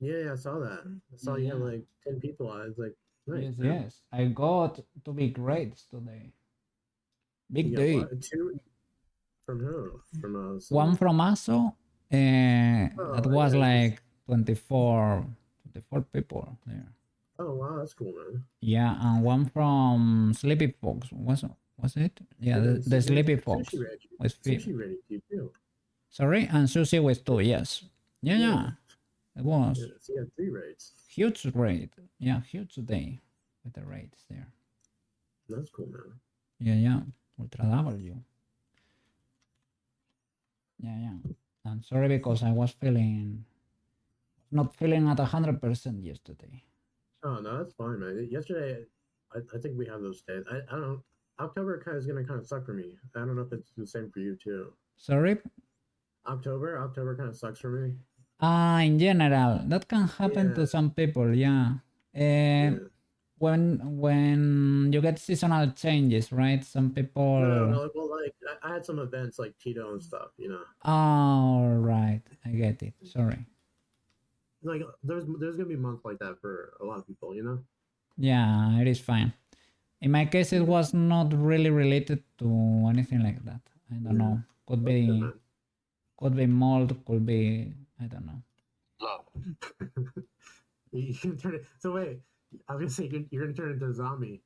Yeah, I saw that. I saw you had Yeah. like 10 people. I was like, nice. Yes, man. yes. I got 2 big grades today. Big You got day. what? 2 from who? From One from ASO. That was yeah, like 24 people there. Oh wow, that's cool, man. Yeah, and one from Sleepy Fox. Was it? Yeah, the Sleepy Fox Sushi ready. with Sushi ready too. Sorry, and Sushi with 2. Yes. Yeah. It was Yeah, so you had 3 raids. huge raid. Yeah, huge day with the raids there. That's cool, man. Yeah. Ultra W. Yeah. I'm sorry because I was not feeling at 100% yesterday. Oh no, that's fine, man. Yesterday, I think we have those days. I don't know. October is gonna kind of suck for me. I don't know if it's the same for you too. Sorry? October kind of sucks for me. In general, that can happen to Yeah. some people, yeah. Yeah. When you get seasonal changes, right? Some people. No, well, like I had some events like Tito and stuff, you know. All right, I get it. Sorry. Like there's gonna be months like that for a lot of people, you know. Yeah, it is fine. In my case, it was not really related to anything like that. I don't know. Could be mold. Could be, I don't know. You can turn it. So wait, obviously you're gonna turn into a zombie.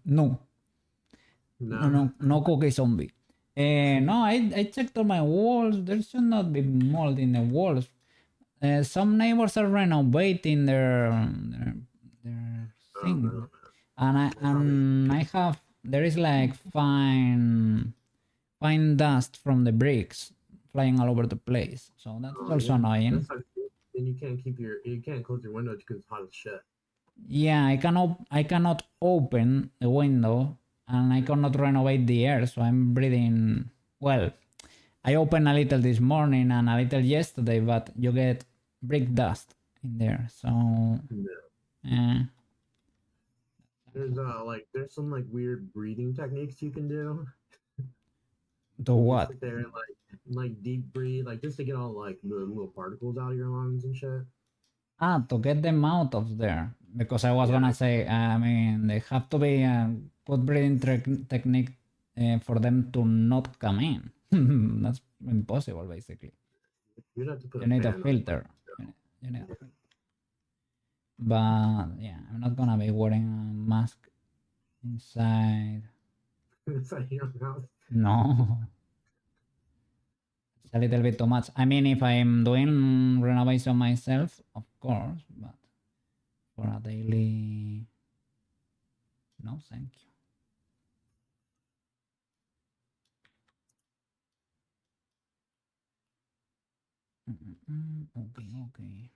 No. No. No cookie zombie. No, I checked on my walls. There should not be mold in the walls. Some neighbors are renovating their thing, no. and I have there is like fine dust from the bricks flying all over the place. So that's also annoying. Then you can't close your window because it's hot as shit. Yeah, I cannot open the window and I cannot renovate the air, so I'm breathing. Well, I opened a little this morning and a little yesterday, but you get brick dust in there. So there's some like weird breathing techniques you can do. To what? Sit there and like deep breathe, like just to get all like the little particles out of your lungs and shit. To get them out of there. Because I was gonna say, I mean, they have to be a good breathing technique for them to not come in. That's impossible, basically. You'd have to put You need a fan on it. filter. You need a filter. But yeah, I'm not gonna be wearing a mask inside. Inside your house. No. It's a little bit too much. I mean, if I'm doing renovation myself, of course, but for a daily, no, thank you. Okay.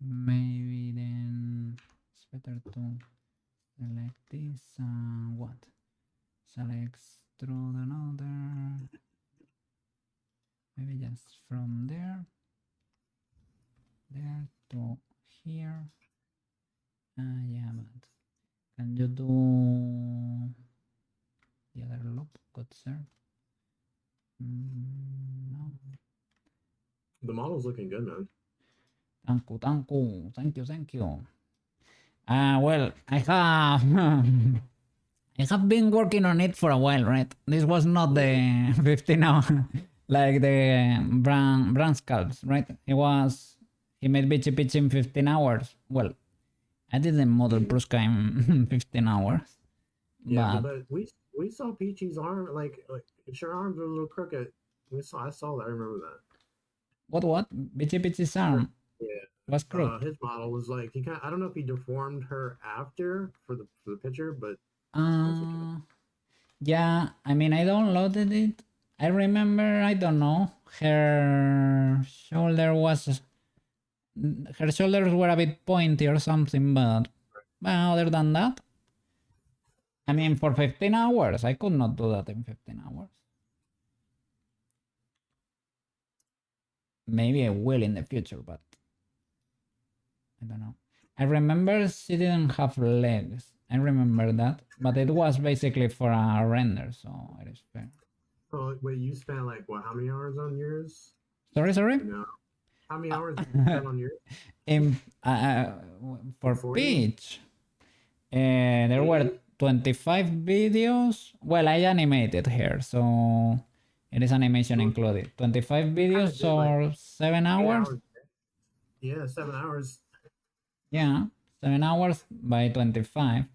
Maybe then it's better to select this. What? Select extrude another. Maybe just from there to here. Yeah, but can you do the other loop? Good sir. No. The model's looking good, man. Thank you. Well, I have I have been working on it for a while, right? This was not the 15 hour like the brand scalps, right? He made Bitchy Pitch in 15 hours. Well, I didn't model Prushka in 15 hours. Yeah, but we saw Peachy's arm, like her arms were a little crooked. I saw that. I remember that. What? Bitchy Pitchy's arm? Yeah. Was crooked. His model was like he I don't know if he deformed her after for the picture, but yeah, I mean I downloaded it. I remember, I don't know, her shoulders were a bit pointy or something, but other than that, I mean, for 15 hours, I could not do that in 15 hours. Maybe I will in the future, but I don't know. I remember she didn't have legs. I remember that, but it was basically for a render, so it is fair. Oh wait, you spent like what? How many hours on yours? Sorry? No. How many hours did you spend on yours? For 40? Peach, there were 25 videos. Well, I animated here, so it is animation included. 25 videos or 7 hours? Yeah, 7 hours. Yeah, 7 hours by 25.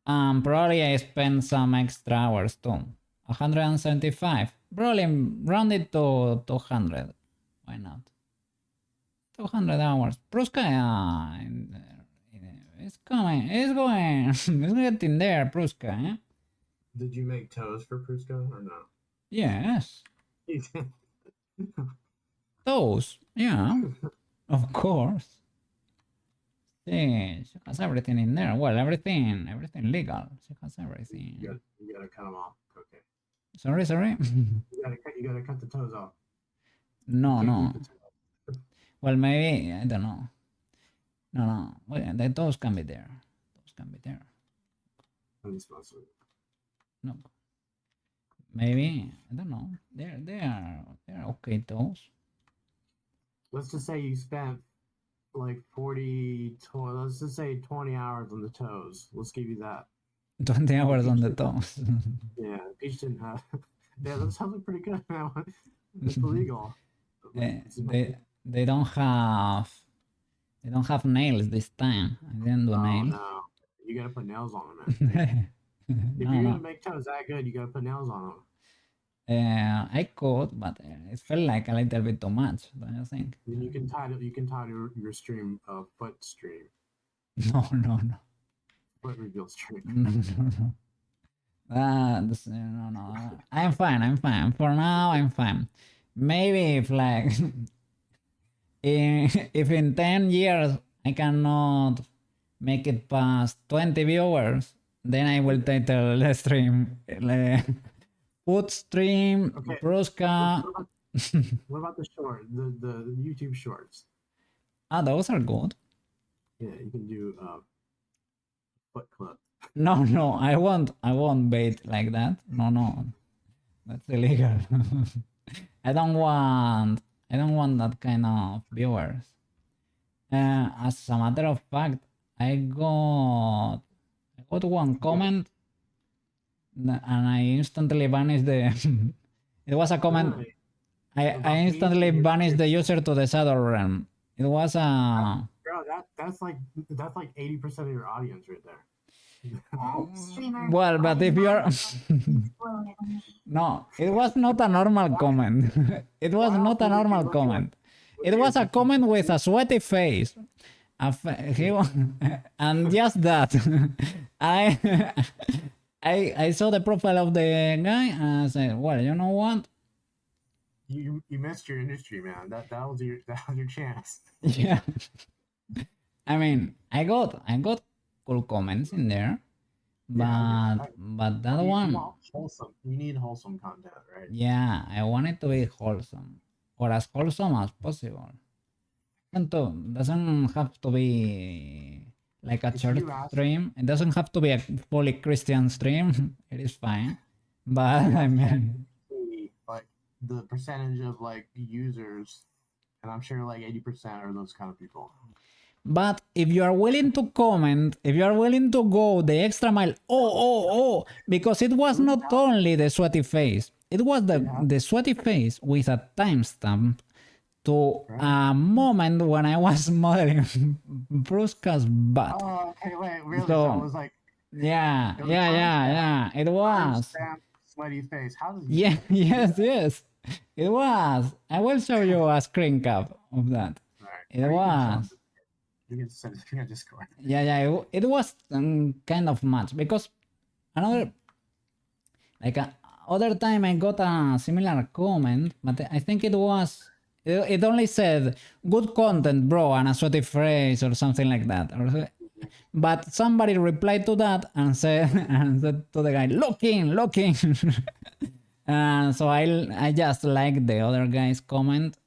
Probably I spent some extra hours too. 175. Probably round it to 200. Why not? 200 hours. Prushka, it's coming. It's going. It's getting there, Prushka. Eh? Did you make toes for Prushka or no? Yes. Toes. Yeah. Of course. See, she has everything in there. Well, everything legal. She has everything. You gotta cut them off. Okay. Sorry. You gotta cut the toes off. No. Well, maybe, I don't know. No. Well, the toes can be there. No. Maybe, I don't know. They are okay toes. Let's just say you spent like 40, let's just say 20 hours on the toes. Let's give you that. 20 hours on the toes. Yeah, Peach didn't have. Yeah, that sounds like pretty good now. It's illegal. They don't have nails this time. I didn't do nails. No. You gotta put nails on them, man. If you're gonna make toes that good, you gotta put nails on them. I could, but it felt like a little bit too much, don't you think? Then you can tie your stream foot stream. No. Foot reveal stream. No. No. I'm fine. For now, I'm fine. Maybe if like if in 10 years I cannot make it past 20 viewers, then I will title the stream food stream, okay. Prushka. What about the short, the YouTube shorts? Those are good. Yeah, you can do foot club. No, I won't bait like that. No, that's illegal. I don't want that kind of viewers. As a matter of fact, I got one comment and I instantly banished the It was a comment. Really? I About me? instantly banished the user to the shadow realm. It was a. Bro, that's like 80% of your audience right there. Streamer. Well, but if you're. No, it was not a normal comment. It was not a normal comment. It was a comment with a sweaty face. And just that. I I saw the profile of the guy and I said, well, you know what? You missed your industry, man. That was your chance. Yeah. I mean, I got cool comments in there. But that one, wholesome. You need wholesome content, right? yeah, I want it to be wholesome or as wholesome as possible. Doesn't have to be like a church stream. It doesn't have to be a fully Christian stream. It is fine. But I mean, like the percentage of like users, and I'm sure like 80% are those kind of people. but if you are willing to comment, if you are willing to go the extra mile, because it was not only the sweaty face, it was the sweaty face with a timestamp to a moment when I was modeling Prushka's butt. Oh, okay, wait, really? So, it was like, yeah, it was. Sweaty face. How does Yeah, yes, it was. I will show you a screen cap of that. It was. You can send it to Discord. Yeah, it was kind of much because another other time I got a similar comment, but I think it only said good content, bro, and a sweaty phrase or something like that. But somebody replied to that and said to the guy, looking. So I just like the other guy's comment.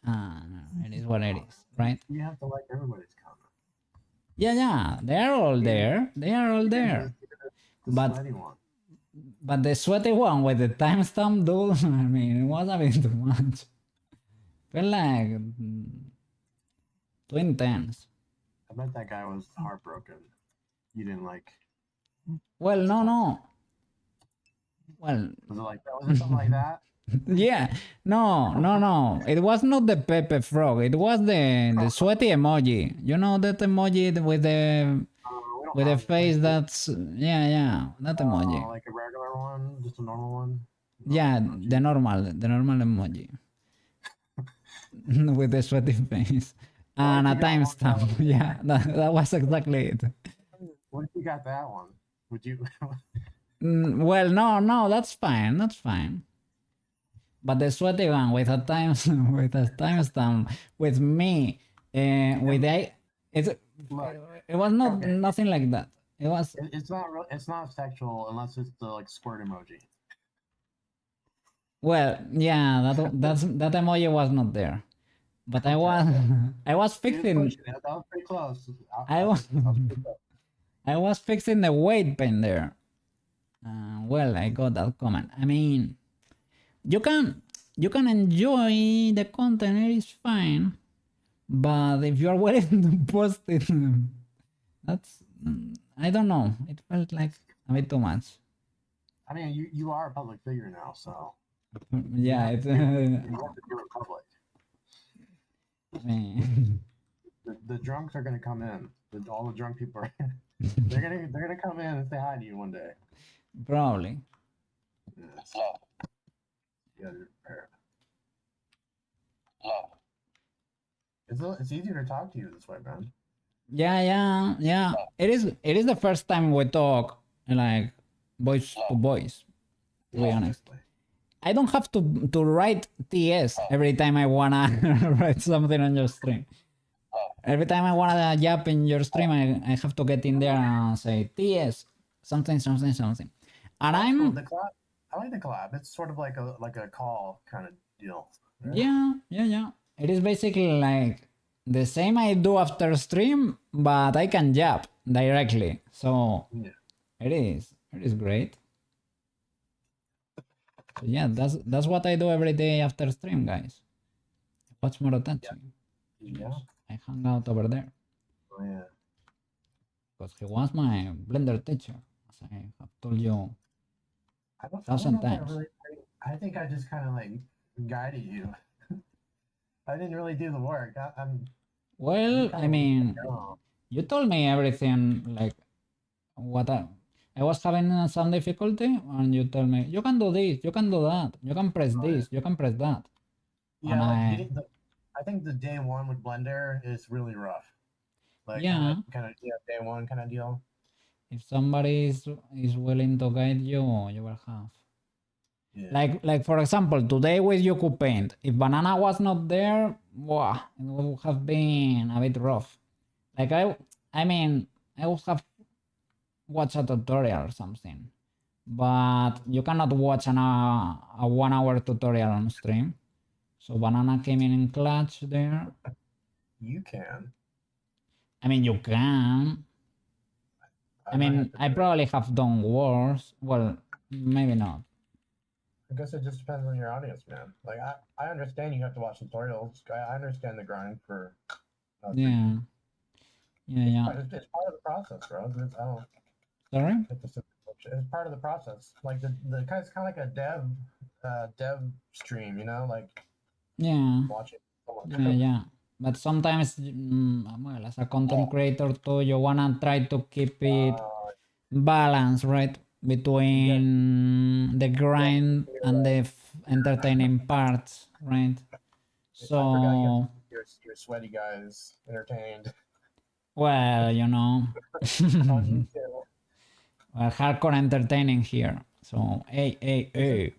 It is what it is, right? You have to like everybody's comment. Yeah, they're all there. They are all there. But the sweaty one with the timestamp, dude, I mean, it was a bit too much. Felt like too intense. I bet that guy was heartbroken. You didn't like. Well, no. Well, was it something like that? Yeah, no. It was not the Pepe frog. It was the sweaty emoji. You know that emoji with the face that's that emoji. Like a regular one, just a normal one. Yeah, the normal emoji with the sweaty face and a timestamp. Yeah, that was exactly it. What if you got that one? Would you? Well, no, that's fine. But the sweaty one with a timestamp with me, it was nothing like that. It was. It's not real. It's not sexual unless it's the like squirt emoji. Well, yeah, that emoji was not there, but I was fixing. That was pretty close. I was fixing the weight pen there. Well, I got that comment. I mean, you can enjoy the content, it is fine, but if you are willing to post it, that's I don't know. It felt like a bit too much. I mean, you are a public figure now, so yeah, you have to do it public. I mean, the drunks are gonna come in. All the drunk people are. they're gonna come in and say hi to you one day. Probably. Yes. Yeah, you're prepared. It's easier to talk to you this way, man. Yeah. It is the first time we talk like voice to voice. To be honest, I don't have to write TS every time I wanna write something on your stream. Every time I wanna jump in your stream, I have to get in there and say TS something. And I like the collab. It's sort of like a call kind of deal. Right? Yeah. It is basically like the same I do after stream, but I can jab directly. So it is great. So yeah, that's what I do every day after stream, guys. Watch more attention. Yeah. I hang out over there. Oh yeah. Because he was my Blender teacher, as I have told you 1,000 times. I think I just kind of like guiding you. I didn't really do the work. I'm Well, kind I of mean, wrong. you told me everything like what I was having some difficulty, and you tell me you can do this, you can do that, you can press Oh, yeah. this, you can press that, and Yeah, like I think the day one with Blender is really rough. Like yeah, day one kind of deal. if somebody is willing to guide you, you will have. Yeah. Like for example, today with Ucupaint, if banana was not there, wow, it would have been a bit rough. Like I mean, I would have watched a tutorial or something, but you cannot watch a 1 hour tutorial on stream. So banana came in clutch there. You can. I mean, you can. I might mean, have to I do it. probably have done worse. Well, maybe not. I guess it just depends on your audience, man. Like I understand you have to watch tutorials. I understand the grind for 3D. Yeah, yeah, yeah. It's part of the process, bro. I don't Sorry. it's part of the process. Like the it's kind of like a dev stream, you know, like Yeah, watching someone yeah, code. yeah. But sometimes, well, as a content creator too, you wanna try to keep it balanced, right? Between the grind and the entertaining parts, right? I forgot you have to So, keep your sweaty guys entertained well, on YouTube. well, hardcore entertaining here. So, hey.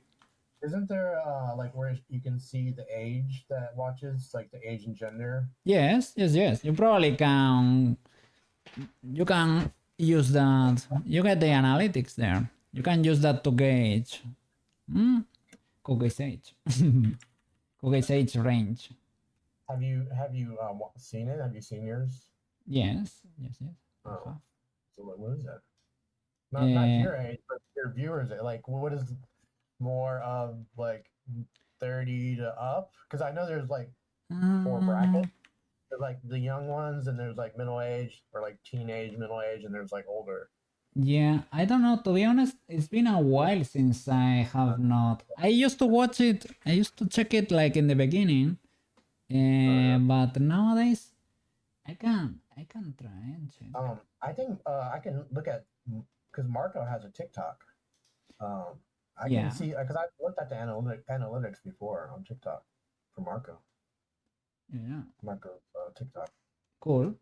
Isn't there like where you can see the age that watches, like the age and gender? Yes. You probably can. You can use that. You get the analytics there. You can use that to gauge. Cookies age. Cookies age range. Have you seen it? Have you seen yours? Yes. Oh, so what is that? Not your age, but your viewers. Like, what is more of like 30 to up? Because I know there's like 4 brackets. There's like the young ones, and there's like middle age, or like teenage, middle age, and there's like older. Yeah, I don't know. To be honest, it's been a while since I have not. I used to watch it. I used to check it like in the beginning, but nowadays I can try and check. I think I can look at, because Marco has a TikTok. I Yeah. can see because I've looked at the analytics before on TikTok for Marco. Yeah. Marco's TikTok. Cool.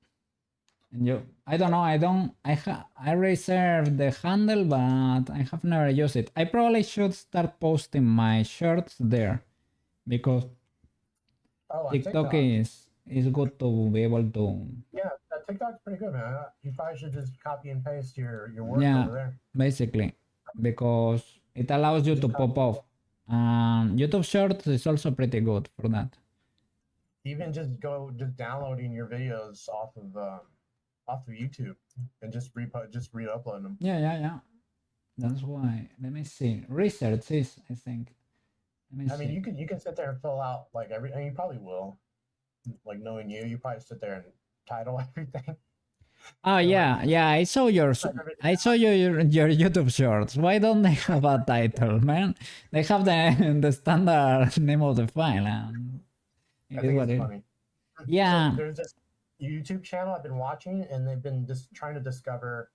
And I don't know. I reserved the handle, but I have never used it. I probably should start posting my shorts there, because TikTok is good to be able to. Yeah, TikTok's pretty good, man. You probably should just copy and paste your work Yeah, over there. basically, because it allows you to pop off. YouTube Shorts is also pretty good for that. Even just downloading your videos off of YouTube and just re-upload them. Yeah. That's why. Let me see. Research is, I think. I mean, you can sit there and fill out like and you probably will. Like, knowing you probably sit there and title everything. Oh yeah. I saw your YouTube Shorts. Why don't they have a title, man? They have the standard name of the file. I think it's funny. Yeah. So there's this YouTube channel I've been watching, and they've been just trying to discover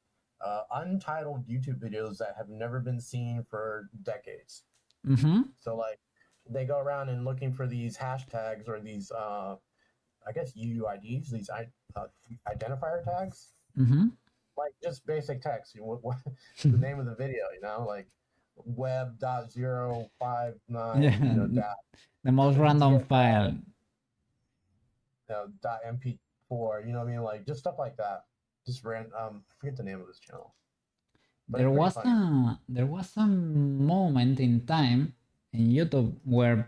untitled YouTube videos that have never been seen for decades. So like, they go around and looking for these hashtags, or these I guess UUIDs, these identifier tags. Like just basic text. What the name of the video? Like web.059. Yeah. The most random file. .mp4. You know what I mean? Like just stuff like that. Just random. I forget the name of this channel. But There was a moment in time in YouTube where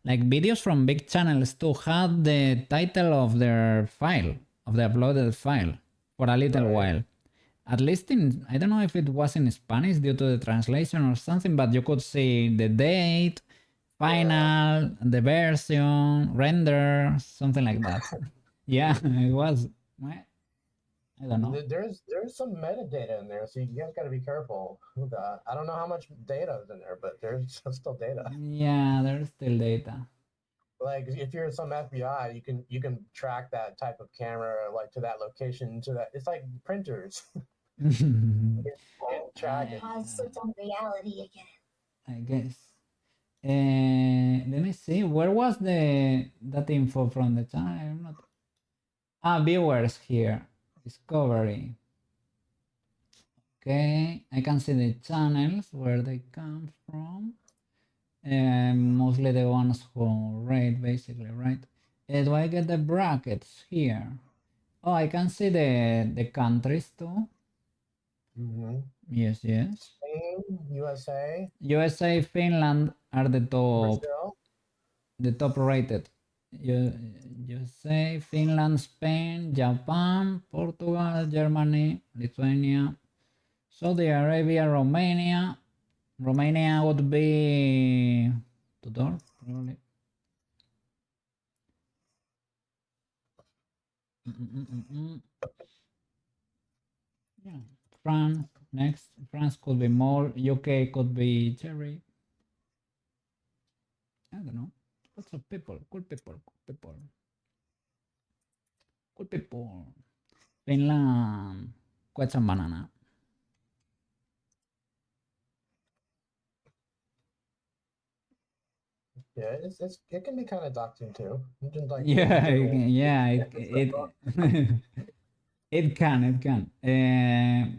like videos from big channels too had the title of their file, of the uploaded file, for a little while. At least I don't know if it was in Spanish due to the translation or something, but you could see the date, final, the version, render, something like that. Yeah, it was. I don't know. There's some metadata in there, so you guys got to be careful with that. I don't know how much data is in there, but there's still data. Yeah, there's still data. Like if you're some FBI, you can track that type of camera like to that location to that. It's like printers. You can track it. I've slipped on reality again. I guess. Let me see. Where was that info from the channel? I'm not. Viewers here. Discovery. Okay, I can see the channels where they come from. Mostly the ones who rate, basically, right? Do I get the brackets here? Oh, I can see the countries too. Mm-hmm. Yes, yes. Spain, USA, USA, Finland are Brazil. the top rated. USA, Finland, Spain, Japan, Portugal, Germany, Lithuania, Saudi Arabia, Romania. Romania would be Tudor, probably. Yeah. France next. France could be more. UK could be Cherry. I don't know. Lots of people. Cool people. Cool people. Cool people. Finland. Quite some banana. Yeah, it can be kind of doxing too. You can, like, Yeah, yeah. stuff. It can.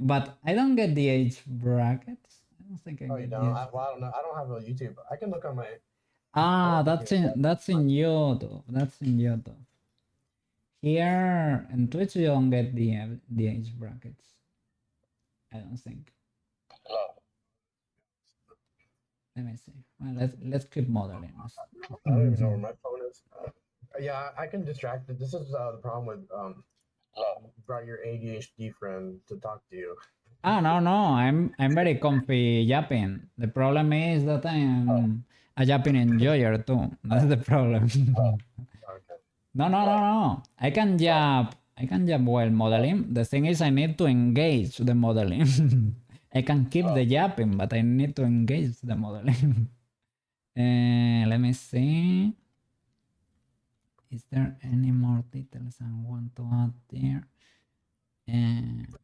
But I don't get the age brackets. I don't think I Oh, you get the don't? age. Well, I don't know. I don't have a YouTube. I can look on my. That's in YouTube. That's in YouTube. Here in Twitch you don't get the age brackets. I don't think. Let me see. Well, let's keep modeling. I don't even know where my phone is. Yeah, I can distract it. This is the problem with brought your ADHD friend to talk to you. Oh no, I'm very comfy yapping. The problem is that I'm a yapping enjoyer too. That's the problem. Okay. No. I can yap. I can yap while modeling. The thing is, I need to engage the modeling. I can keep the yapping, but I need to engage the modeling. Let me see. Is there any more details I want to add there?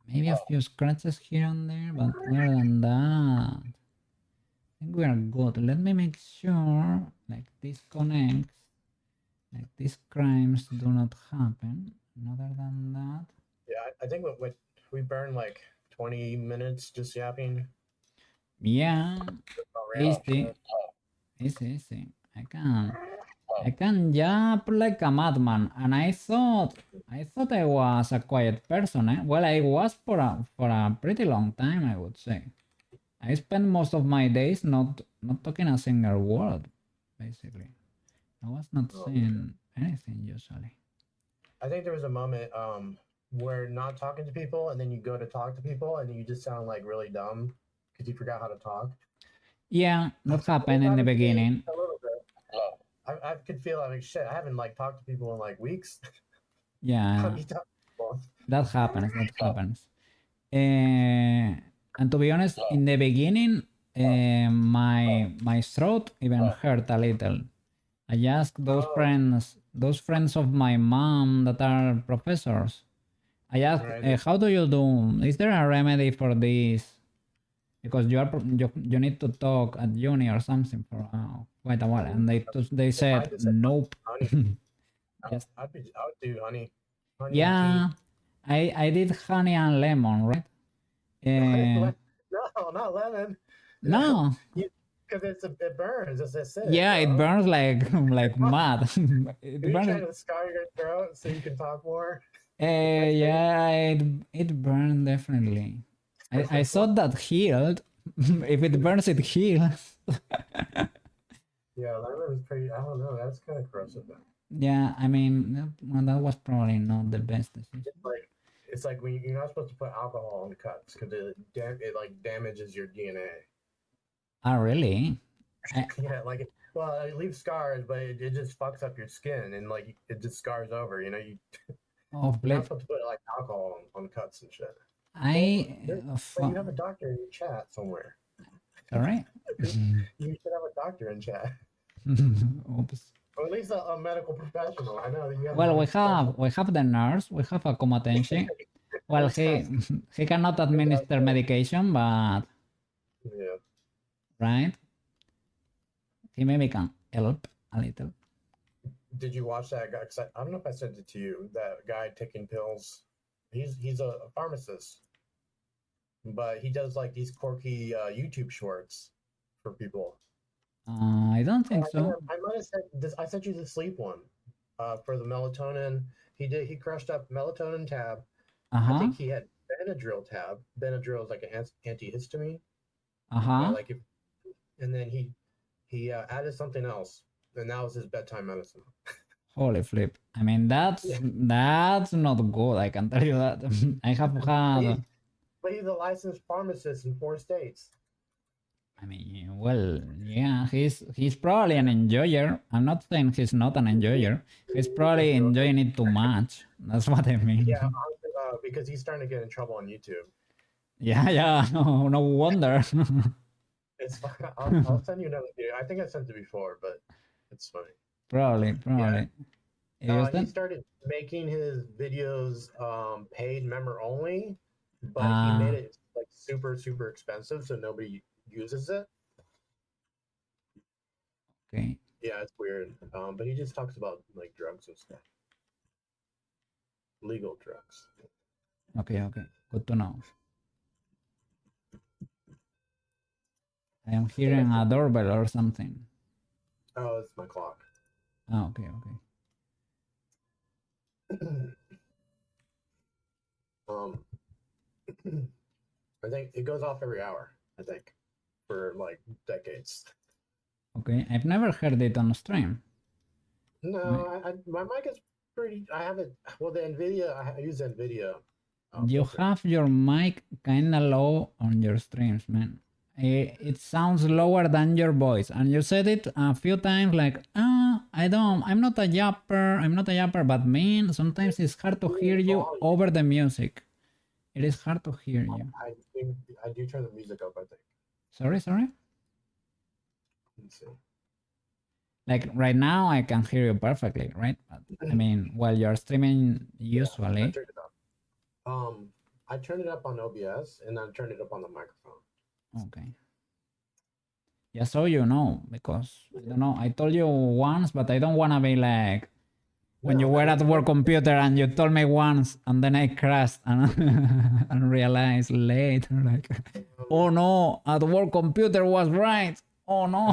Maybe a few scratches here and there, but other than that, I think we are good. Let me make sure like this connects, like these crimes do not happen. And other than that, Yeah, I think what we burn like 20 minutes just yapping. yeah, about random shit. easy. I can yap like a madman, and I thought I was a quiet person. Eh? Well, I was for a pretty long time, I would say. I spend most of my days not talking a single word, basically. I was not saying anything usually. I think there was a moment where not talking to people, and then you go to talk to people, and you just sound like really dumb because you forgot how to talk. Yeah, that happened in the beginning. A little bit. I could feel like shit. I haven't like talked to people in like weeks. Yeah, that happens. That happens. And to be honest, in the beginning, my throat even hurt a little. I asked those friends of my mom that are professors. I asked, how do you do? Is there a remedy for this? Because you need to talk at uni or something for quite a while, and they said nope. Yes. I would do honey. Yeah, I did honey and lemon, right? No, not lemon. No. Because it burns. It's acidic. Yeah, it burns like mad. Are you trying to scar your throat so you can talk more? Yeah, it burned definitely. I thought that healed. If it burns, it heals. Yeah, lemon is pretty. I don't know. That's kind of corrosive. Yeah, I mean, that was probably not the best decision. It's like when you're not supposed to put alcohol in cuts because it like damages your DNA. Oh, really? Yeah, like it leaves scars, but it just fucks up your skin and like it just scars over. You know, Oh, You're not flip. supposed to put like alcohol on cuts and shit. I But you have a doctor in your chat somewhere. sorry. You should have a doctor in chat, Oops. or at least a medical professional. I know that you have. Well, a we have the nurse. We have a Komatenshi. Well, he cannot administer medication, but Yeah. right, he maybe can help a little. Did you watch that guy? 'Cause I don't know if I sent it to you. That guy taking pills. He's a pharmacist, but he does like these quirky YouTube shorts for people. I don't think I think so. I might have sent this. I sent you the sleep one for the melatonin. He crushed up melatonin tab. I think he had Benadryl tab. Benadryl is like an antihistamine. Like if, and then he added something else, and that was his bedtime medicine. Holy flip. I mean, that's not good. I can tell you that. I have had. But he's a licensed pharmacist in 4 states. I mean, well, yeah, he's probably an enjoyer. I'm not saying he's not an enjoyer. He's probably enjoying it too much. That's what I mean. Yeah, because he's starting to get in trouble on YouTube. Yeah. No wonder. It's fine. I'll send you another video. I think I sent it before, but it's funny. Probably. Yeah. He started making his videos paid member only, but he made it like super expensive, so nobody uses it. Okay. Yeah, it's weird. But he just talks about like drugs and stuff, legal drugs. Okay. Good to know. I am hearing a doorbell or something. Oh, it's my clock. Oh, okay. I think it goes off every hour. I think for like decades. Okay, I've never heard it on stream. No, my mic is pretty. I have it. Well, the NVIDIA. I use NVIDIA. You have your mic kind of low on your streams, man. It sounds lower than your voice, and you said it a few times like, I'm not a yapper, but man, sometimes it's hard to hear you over the music. It is hard to hear you. I do turn the music up, I think. Sorry? Let's see. Like right now I can hear you perfectly, right? But, I mean, while you're streaming usually. I turned it up. I turned it up on OBS and then turned it up on the microphone. Okay. Yeah, so you know, because I don't know, I told you once, but I don't want to be like when you were at work computer and you told me once and then I crashed and, and realized later like, oh no, at work computer was right. Oh no.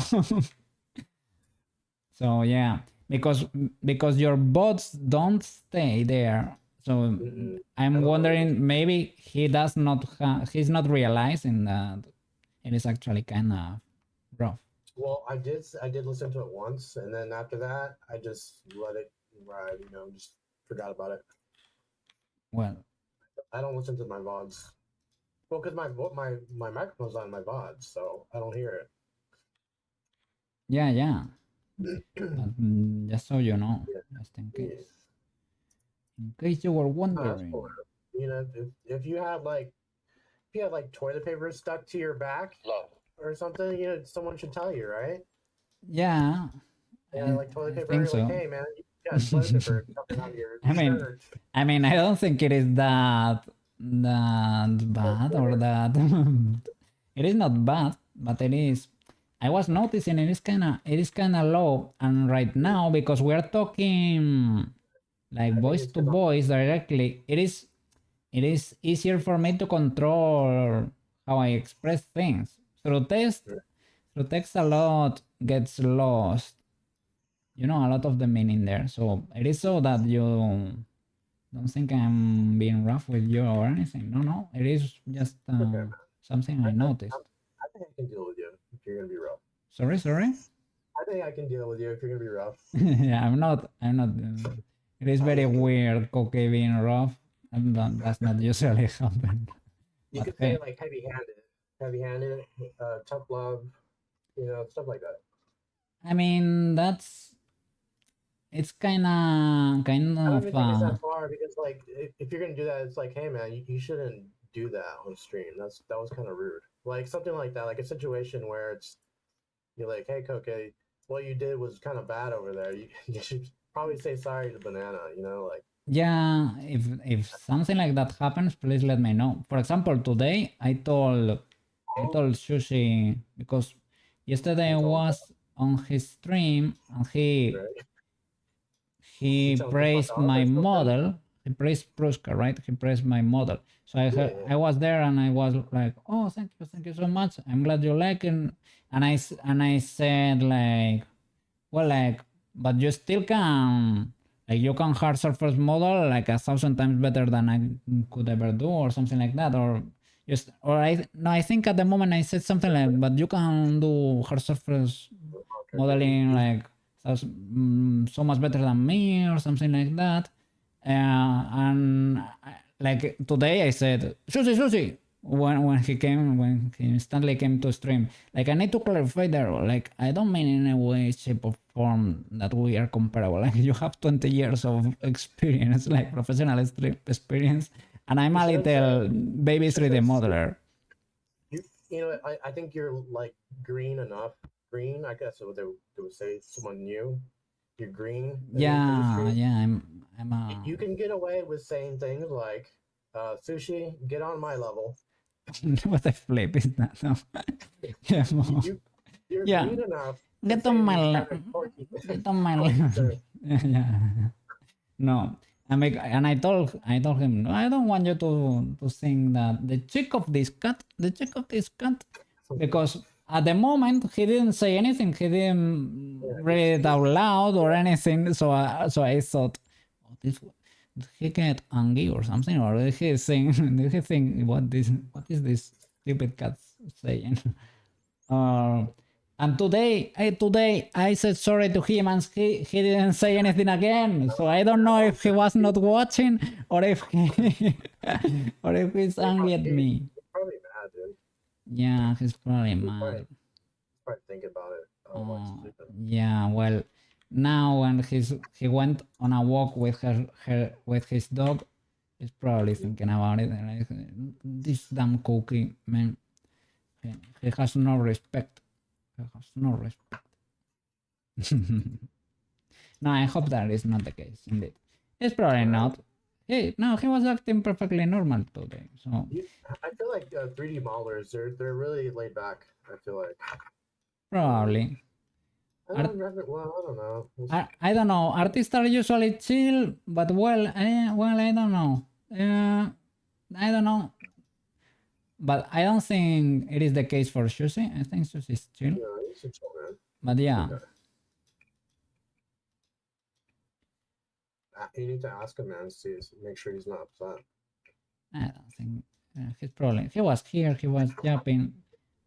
So yeah, because your bots don't stay there. So I'm wondering, maybe he's not realizing that it is actually kind of rough. Well, I did listen to it once, and then after that, I just let it ride. Just forgot about it. Well, I don't listen to my VODs. Well, because my microphone's on my VODs, so I don't hear it. Yeah. But, just so you know, just in case. Yeah. In case you were wondering. If you had like toilet paper stuck to your back or something, someone should tell you, right? Yeah. Like toilet paper. Think so. Like, hey man, you got toilet paper coming out of your shirt. I mean, I don't think it is that bad or that. It is not bad, but it is. I was noticing it is kind of low, and right now because we are talking like voice to voice directly, it is easier for me to control how I express things. Through text a lot gets lost. A lot of the meaning there. So it is so that you don't think I'm being rough with you or anything. No. It is just something I noticed. I think I can deal with you if you're gonna be rough. Sorry? I think I can deal with you if you're gonna be rough. Yeah, I'm not. It is very weird, Cocky being rough, and that's not usually happen. You could say like heavy-handed, tough love, stuff like that. I mean, that's it's kind I don't of even think it's that far because like if you're gonna do that, it's like, hey man, you shouldn't do that on stream. That was kind of rude. Like something like that, like a situation where it's you're like, hey Koke, what you did was kind of bad over there. You should probably say sorry to Banana. You know, like yeah. If something like that happens, please let me know. For example, today I told Sushi because yesterday I you told him, was on his stream and right? You he tell him to fuck praised off my or something. model. He praised Prushka, right? He praised my model. So Yeah, I was there and I was like, "Oh, thank you so much. I'm glad you like it." And I said like, "Well, like, but you still can like you can hard surface model like 1,000 times better than I could ever do, or something like that, or." Just or I no, I think at the moment I said something like, but you can do hard surface okay. modeling like so much better than me or something like that. Like today I said, Sushi, when he instantly came to stream, like I need to clarify there, like I don't mean in a way, shape or form that we are comparable. Like you have 20 years of experience, like professional experience, and I'm You a shouldn't say. little baby You should 3D say modeler. you know, I think you're like green enough. Green, I guess what they would say, someone new. You're green in the Yeah, industry. yeah, I'm You a can get away with saying things like, "Sushi, get on my level." what a flip is that? No. Yeah, You're yeah. green enough to Get on say my these kind of level. Get on my quirky level. things. Yeah. No. And I told him, no, I don't want you to think that the chick of this cat, because at the moment he didn't say anything. He didn't Yeah, read it out loud or anything. So I thought, oh, did he get angry or something, or did he think did he think what is this stupid cat saying? Uh, and today I said sorry to him and he didn't say anything again. So I don't know if he was not watching or if he or if he's angry at me. he's probably mad, dude. Yeah, he's probably He's mad. probably think about it while he's Oh, sleeping. yeah. Well, now when he went on a walk with her with his dog, he's probably thinking about it. Like, this damn cookie man, he has no respect. He has no respect. No, I hope that is not the case. Indeed, it's probably not. Hey, no, he was acting perfectly normal today. So I feel like 3D modelers, they're really laid back. I feel like. probably. Art, Well, I don't know. I don't know. Artists are usually chill, but I don't know. I don't know. But I don't think it is the case for Sushi. I think Sushi is chill. Yeah, he's a chill man. But yeah, Okay. You need to ask him, man. See, make sure he's not upset. I don't think he's probably he was here. He was jumping,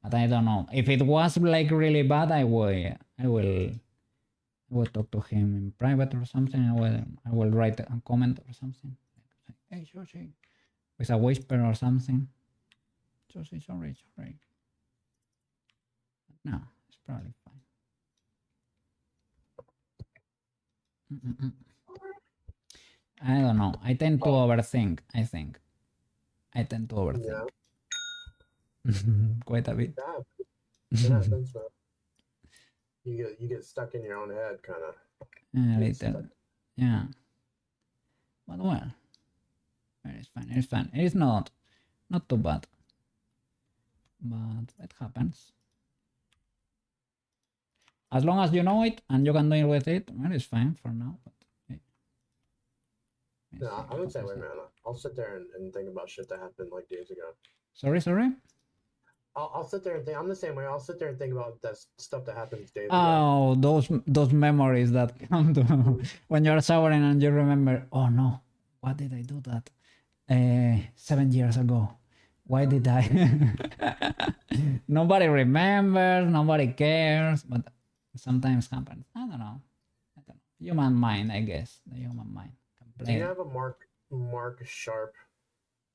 but I don't know if it was like really bad. I will talk to him in private or something. I will write a comment or something. Like, hey, Sushi, with a whisper or something. Sushi, sorry. No, it's probably fine. I don't know. I tend to overthink. I think I tend to overthink quite a bit. Yeah, it happens, man. You get stuck in your own head, kind of. A little, yeah. But well, it's fine. It's fine. It is not too bad, but it happens. As long as you know it and you can deal with it, well, it's fine for now. But No, I'm the same way, man. I'll sit there and think about shit that happened like days ago. Sorry. I'll sit there and think. I'm the same way. I'll sit there and think about that stuff that happened days ago. Oh, those memories that come to when you're showering and you remember. Oh no, why did I do that? 7 years ago. Why did I? Nobody remembers. Nobody cares. But sometimes happens. I don't know. Human mind, I guess. The human mind. Do you have a mark sharp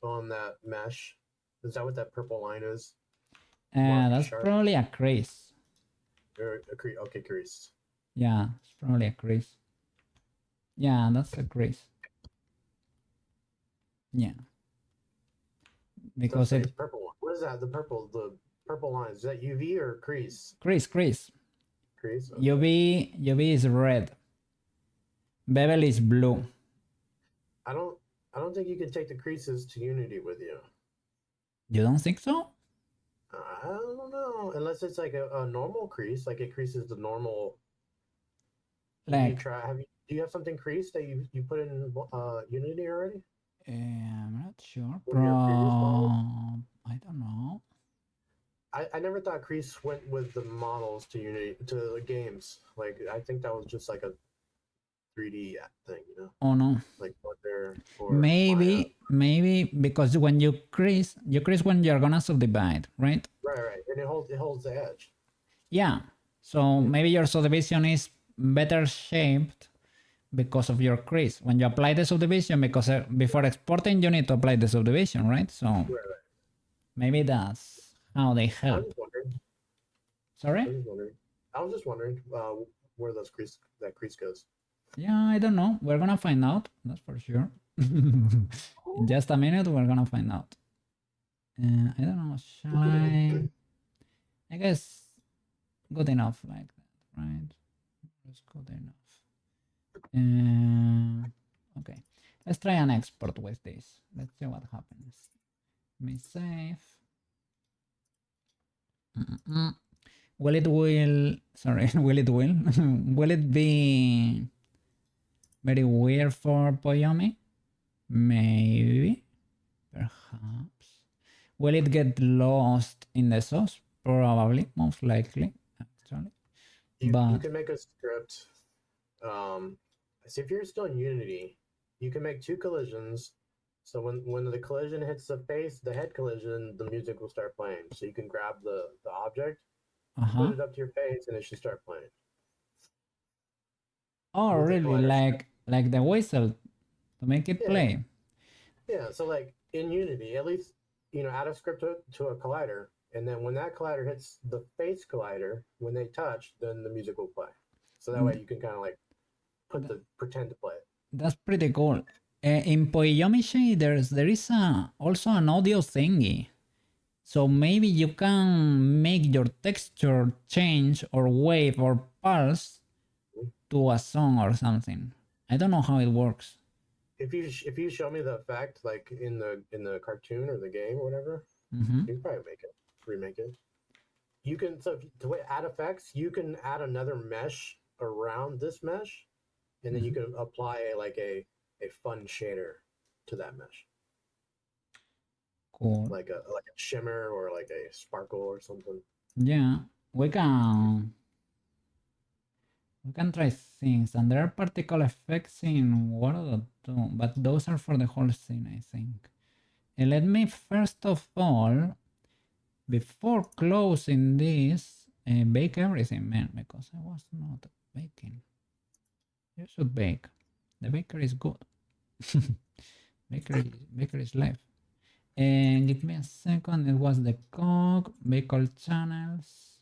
on that mesh? Is that what that purple line is? That's sharp? probably a crease. Okay, crease. Yeah, it's probably a crease. Yeah, that's a crease. Yeah. Because That's it the purple one. What is that? The purple line. Is that UV or crease? crease. Crease. Okay. UV is red. Bevel is blue. I don't think you can take the creases to Unity with you. You don't think so? I don't know. Unless it's like a normal crease, like it creases the normal. Like Do you have something creased that you put in Unity already? I'm not sure. One of your previous models? I don't know. I never thought crease went with the models to Unity to the games. Like I think that was just like a 3D thing, you know, Oh no. like what they're for Maybe because when you crease when you're gonna subdivide, right? right, and it holds the edge. Yeah. So maybe your subdivision is better shaped because of your crease. When you apply the subdivision, because before exporting you need to apply the subdivision, right? So Right. maybe that's how they I was help. just wondering. Sorry? I was just wondering where that crease goes. Yeah, I don't know. We're gonna find out. That's for sure. In just a minute, we're gonna find out. I don't know. Shall I? I guess good enough like that, right? That's good enough. Okay. Let's try an export with this. Let's see what happens. Let me save. Will it will it be very weird for Poyomi? Maybe, perhaps. Will it get lost in the sauce? Probably, most likely, actually. You But can make a script. So if you're still in Unity, you can make 2 collisions. So when the collision hits the face, the head collision, the music will start playing. So you can grab the object, put it up to your face, and it should start playing. oh, With the really? collider. Like the whistle to make it play? Yeah. So like in Unity, at least add a script to a collider, and then when that collider hits the face collider, when they touch, then the music will play. So that way you can kind of like pretend to play it. That's pretty cool. In Poyomi shaders, there is also an audio thingy. So maybe you can make your texture change or wave or pulse to a song or something. I don't know how it works. If you show me the effect like in the cartoon or the game or whatever, you can probably remake it. You can to add effects, you can add another mesh around this mesh, and then you can apply a fun shader to that mesh. Cool. Like a shimmer or like a sparkle or something. Yeah, we can try things, and there are particle effects in World 2, but those are for the whole scene, I think. And let me first of all, before closing this, bake everything, man, because I was not baking. You should bake. The baker is good. baker is life. And give me a second. It was the cog, bake all channels.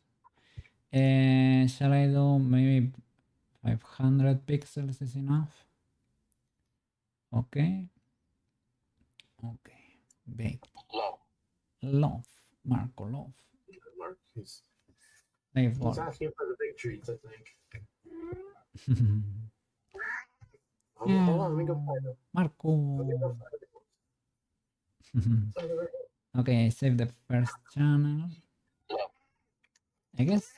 Shall I do maybe 500 pixels is enough? Okay. Okay. Bake. Love. Marco, love. Mark, he's He's asking for the big treats, I think. Hold on, let me go find them. Marco. Okay, I saved the first channel. I guess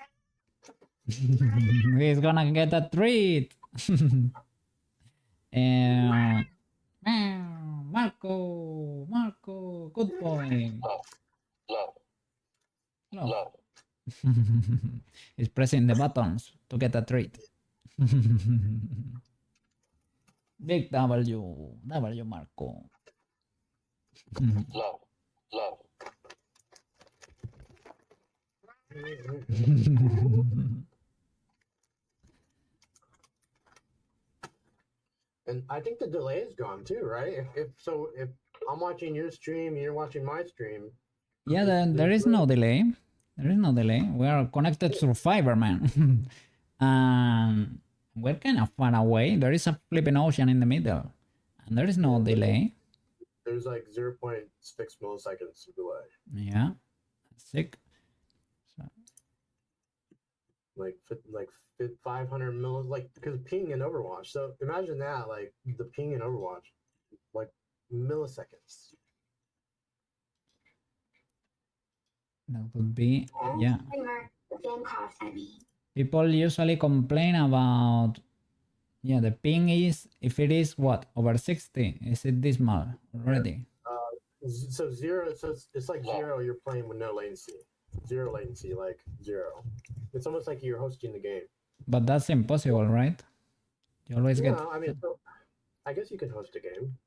he's gonna get a treat. Marco, good boy. Love. He's pressing the buttons to get a treat. Big W, Marco. Love. And I think the delay is gone too, right? If I'm watching your stream, you're watching my stream. Yeah, there is no delay. There is no delay. We are connected through fiber, man. we're kind of far away. There is a flipping ocean in the middle, and there is no delay. There's like 0.6 milliseconds delay. Yeah, sick. So, like 500 millis, like because ping in Overwatch. So imagine that, like the ping in Overwatch, like milliseconds. that would be, yeah. The fan coughs at me. People usually complain about, yeah, the ping is, if it is what, over 60, is it dismal already? So zero, so it's like zero, you're playing with no latency. Zero latency, like zero. It's almost like you're hosting the game. But that's impossible, right? You always get... I mean, so, I guess you can host a game.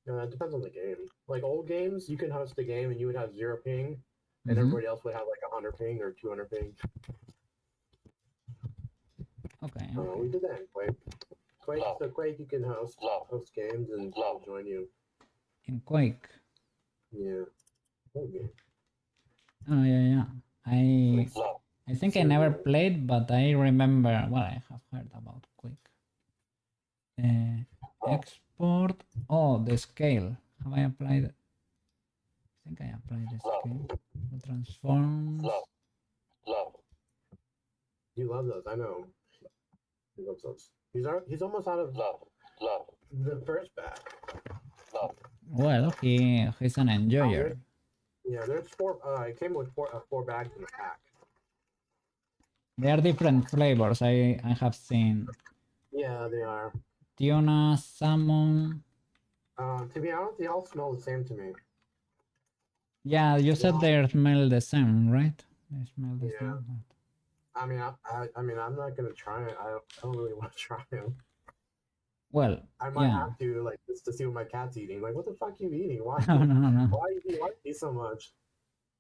It depends on the game. Like old games, you can host a game and you would have zero ping, and everybody else would have like 100 ping or 200 ping. Okay. We did that in Quake. So Quake, you can host games and they'll join you. In Quake. Yeah. Okay. Oh yeah. I think I never played, but I remember. Well, I have heard about Quake. Export. Oh, the scale. Have I applied? I think I applied the scale. Transforms. You love those, I know. He loves those. He's almost out of the first pack. Well, he's an enjoyer. Yeah, there's four. It came with four bags in the pack. They are different flavors. I have seen. Yeah, they are. Tuna, salmon. To be honest, they all smell the same to me. Yeah, you said they smell the same, right? They smell the same. I mean, I'm not gonna try it. I don't really want to try them. Well, I might have to, like, just to see what my cat's eating. Like, what the fuck are you eating? Why? No. Why you eat so much?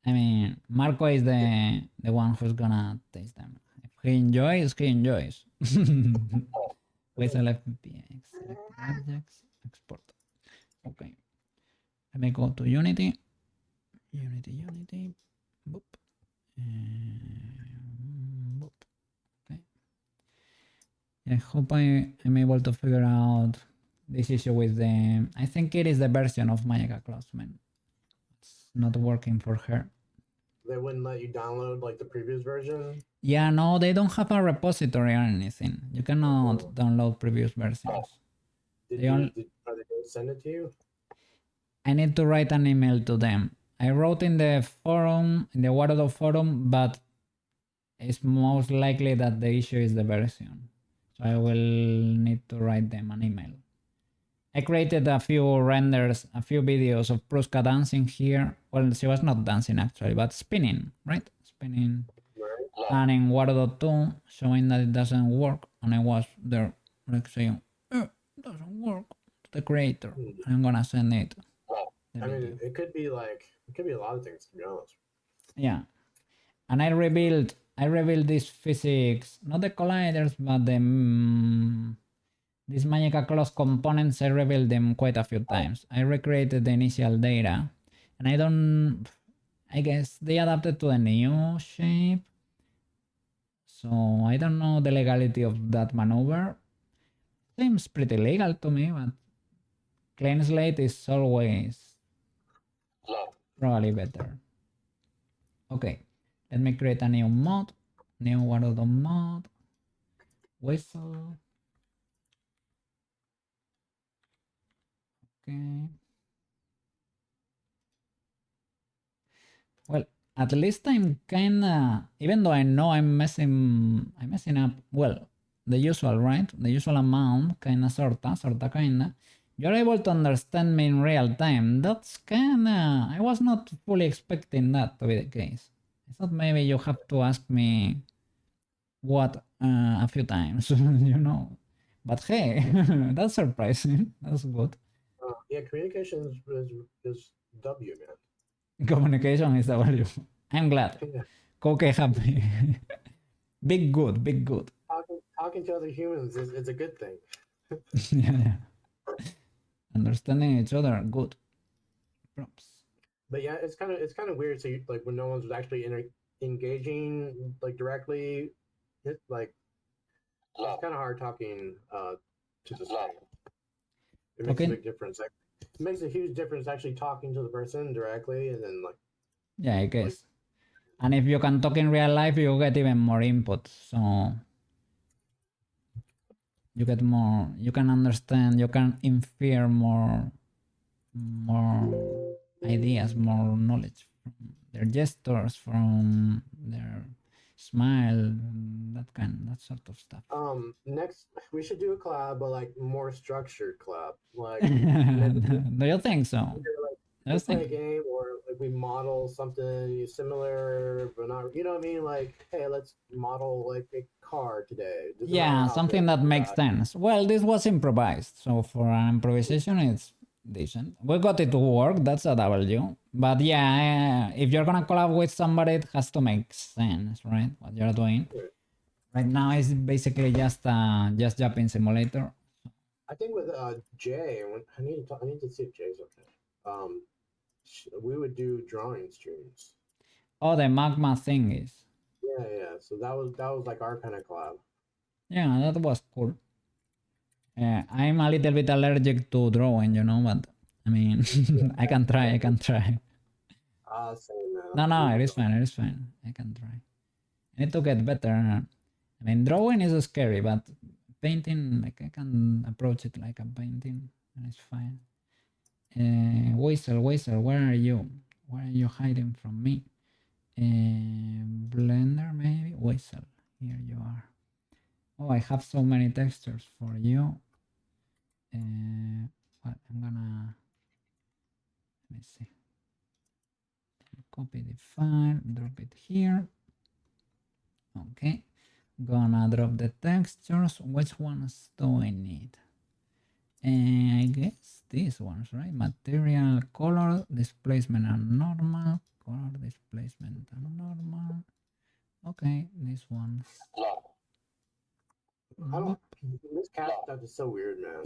I mean, Marco is the one who's gonna taste them. If he enjoys, he enjoys. We select PX, select objects, export. Okay. Let me go to Unity. Unity. Boop. Boop. Okay. I hope I'm able to figure out this issue with the... I think it is the version of Mayaka Closman. It's not working for her. They wouldn't let you download like the previous version? Yeah, no, they don't have a repository or anything. You cannot download previous versions. Are they going to send it to you? I need to write an email to them. I wrote in the forum, in the Waterdo forum, but it's most likely that the issue is the version. So I will need to write them an email. I created a few renders, a few videos of Prushka dancing here. Well, she was not dancing actually, but spinning, right? Spinning. Right. And in Waterdo 2, showing that it doesn't work. And I was there like saying, it doesn't work to the creator. I'm gonna send it. I mean, it could be a lot of things, to be honest. Yeah. And I revealed this physics, not the colliders, but the these Mayaka Clause components. I revealed them quite a few times. I recreated the initial data, and I guess they adapted to a new shape. So I don't know the legality of that maneuver. Seems pretty legal to me, but clean slate is always probably better. Okay, let me create a new mod, new Waterdo mod, whistle. Okay. Well, at least I'm kinda, even though I know I'm messing up, well, the usual, right? The usual amount, sorta, kinda. You're able to understand me in real time. That's kinda, I was not fully expecting that to be the case. I thought maybe you have to ask me what a few times, you know. But hey, that's surprising. That's good. Yeah, communication is W, man. Communication is W. I'm glad. Yeah. Okay, happy. Big good. Talking to other humans is a good thing. Yeah. Understanding each other, good. Props. But yeah, it's kind of weird. So like when no one's actually engaging like directly, like It's kind of hard talking to the screen. It makes Okay. a big difference. Like, it makes a huge difference actually talking to the person directly, and then like Yeah, I guess. And if you can talk in real life, you get even more input. So you get more, you can understand, you can infer more ideas, more knowledge from their gestures, from their smile, that sort of stuff. Next we should do a collab, but like more structured collab. Like Do you think so? we play a game, or like we model something similar but not, you know what I mean? Like, hey, let's model like a car today. Doesn't matter Yeah, how something big that or makes not. sense. Well, this was improvised, so for an improvisation, it's decent. We got it to work. That's a W. But yeah, if you're gonna collab with somebody, it has to make sense, right? What you're doing. Right now is basically just jumping simulator. I think with Jay, I need to see if Jay's okay. We would do drawing streams. Oh, the magma thing is. Yeah. So that was like our kind of collab. Yeah, that was cool. I'm a little bit allergic to drawing, you know, but I mean, I can try. Same, man. No, it is fine. It is fine. I can try. I need to get better. I mean, drawing is scary, but painting, like I can approach it like a painting, and it's fine. Whistle, where are you? Where are you hiding from me? Blender, maybe? Whistle, here you are. Oh, I have so many textures for you. What I'm gonna, let me see. Copy the file, drop it here. Okay, gonna drop the textures. Which ones do I need? I guess these ones, right? Material, color, displacement, and normal. Color, displacement, and normal. Okay, this one. I don't. This cat stuff is so weird, man.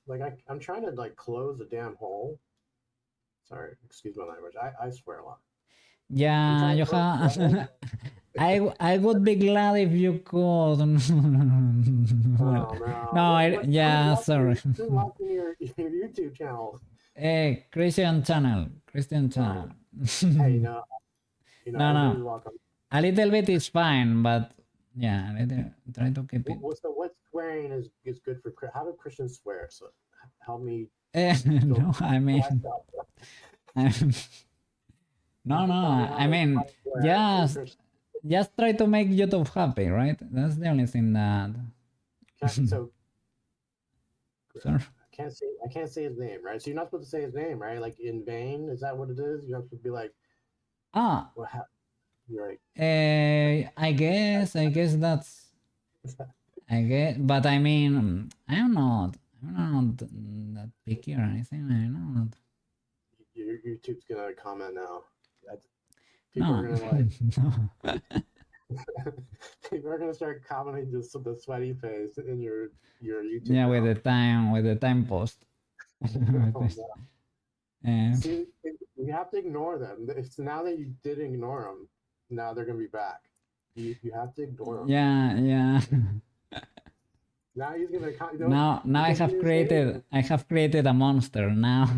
Like I'm trying to like close a damn hole. Sorry, excuse my language. I swear a lot. Yeah, you have. I would be glad if you could. Well, no, yeah, sorry. Who's watching your YouTube channel? Hey, Christian channel. Hey, no, everybody's welcome. A little bit is fine, but yeah, try to keep it. What swearing is good for? How do Christians swear? So help me. No, I mean, no, I mean, just try to make YouTube happy, right? That's the only thing that. So, Sorry. I can't say his name, right? So you're not supposed to say his name, right? Like in vain, is that what it is? You're not supposed to be like, you're like. I guess that's. I guess, but I mean, I'm not that picky or anything. I'm not. Your YouTube's gonna comment now. People are gonna like. No. People are gonna start commenting just the sweaty face in your YouTube. Yeah, now. with the time post. See, you have to ignore them. It's now that you did ignore them. Now they're gonna be back. You have to ignore them. Yeah. Now he's gonna. Now I have created a monster. Now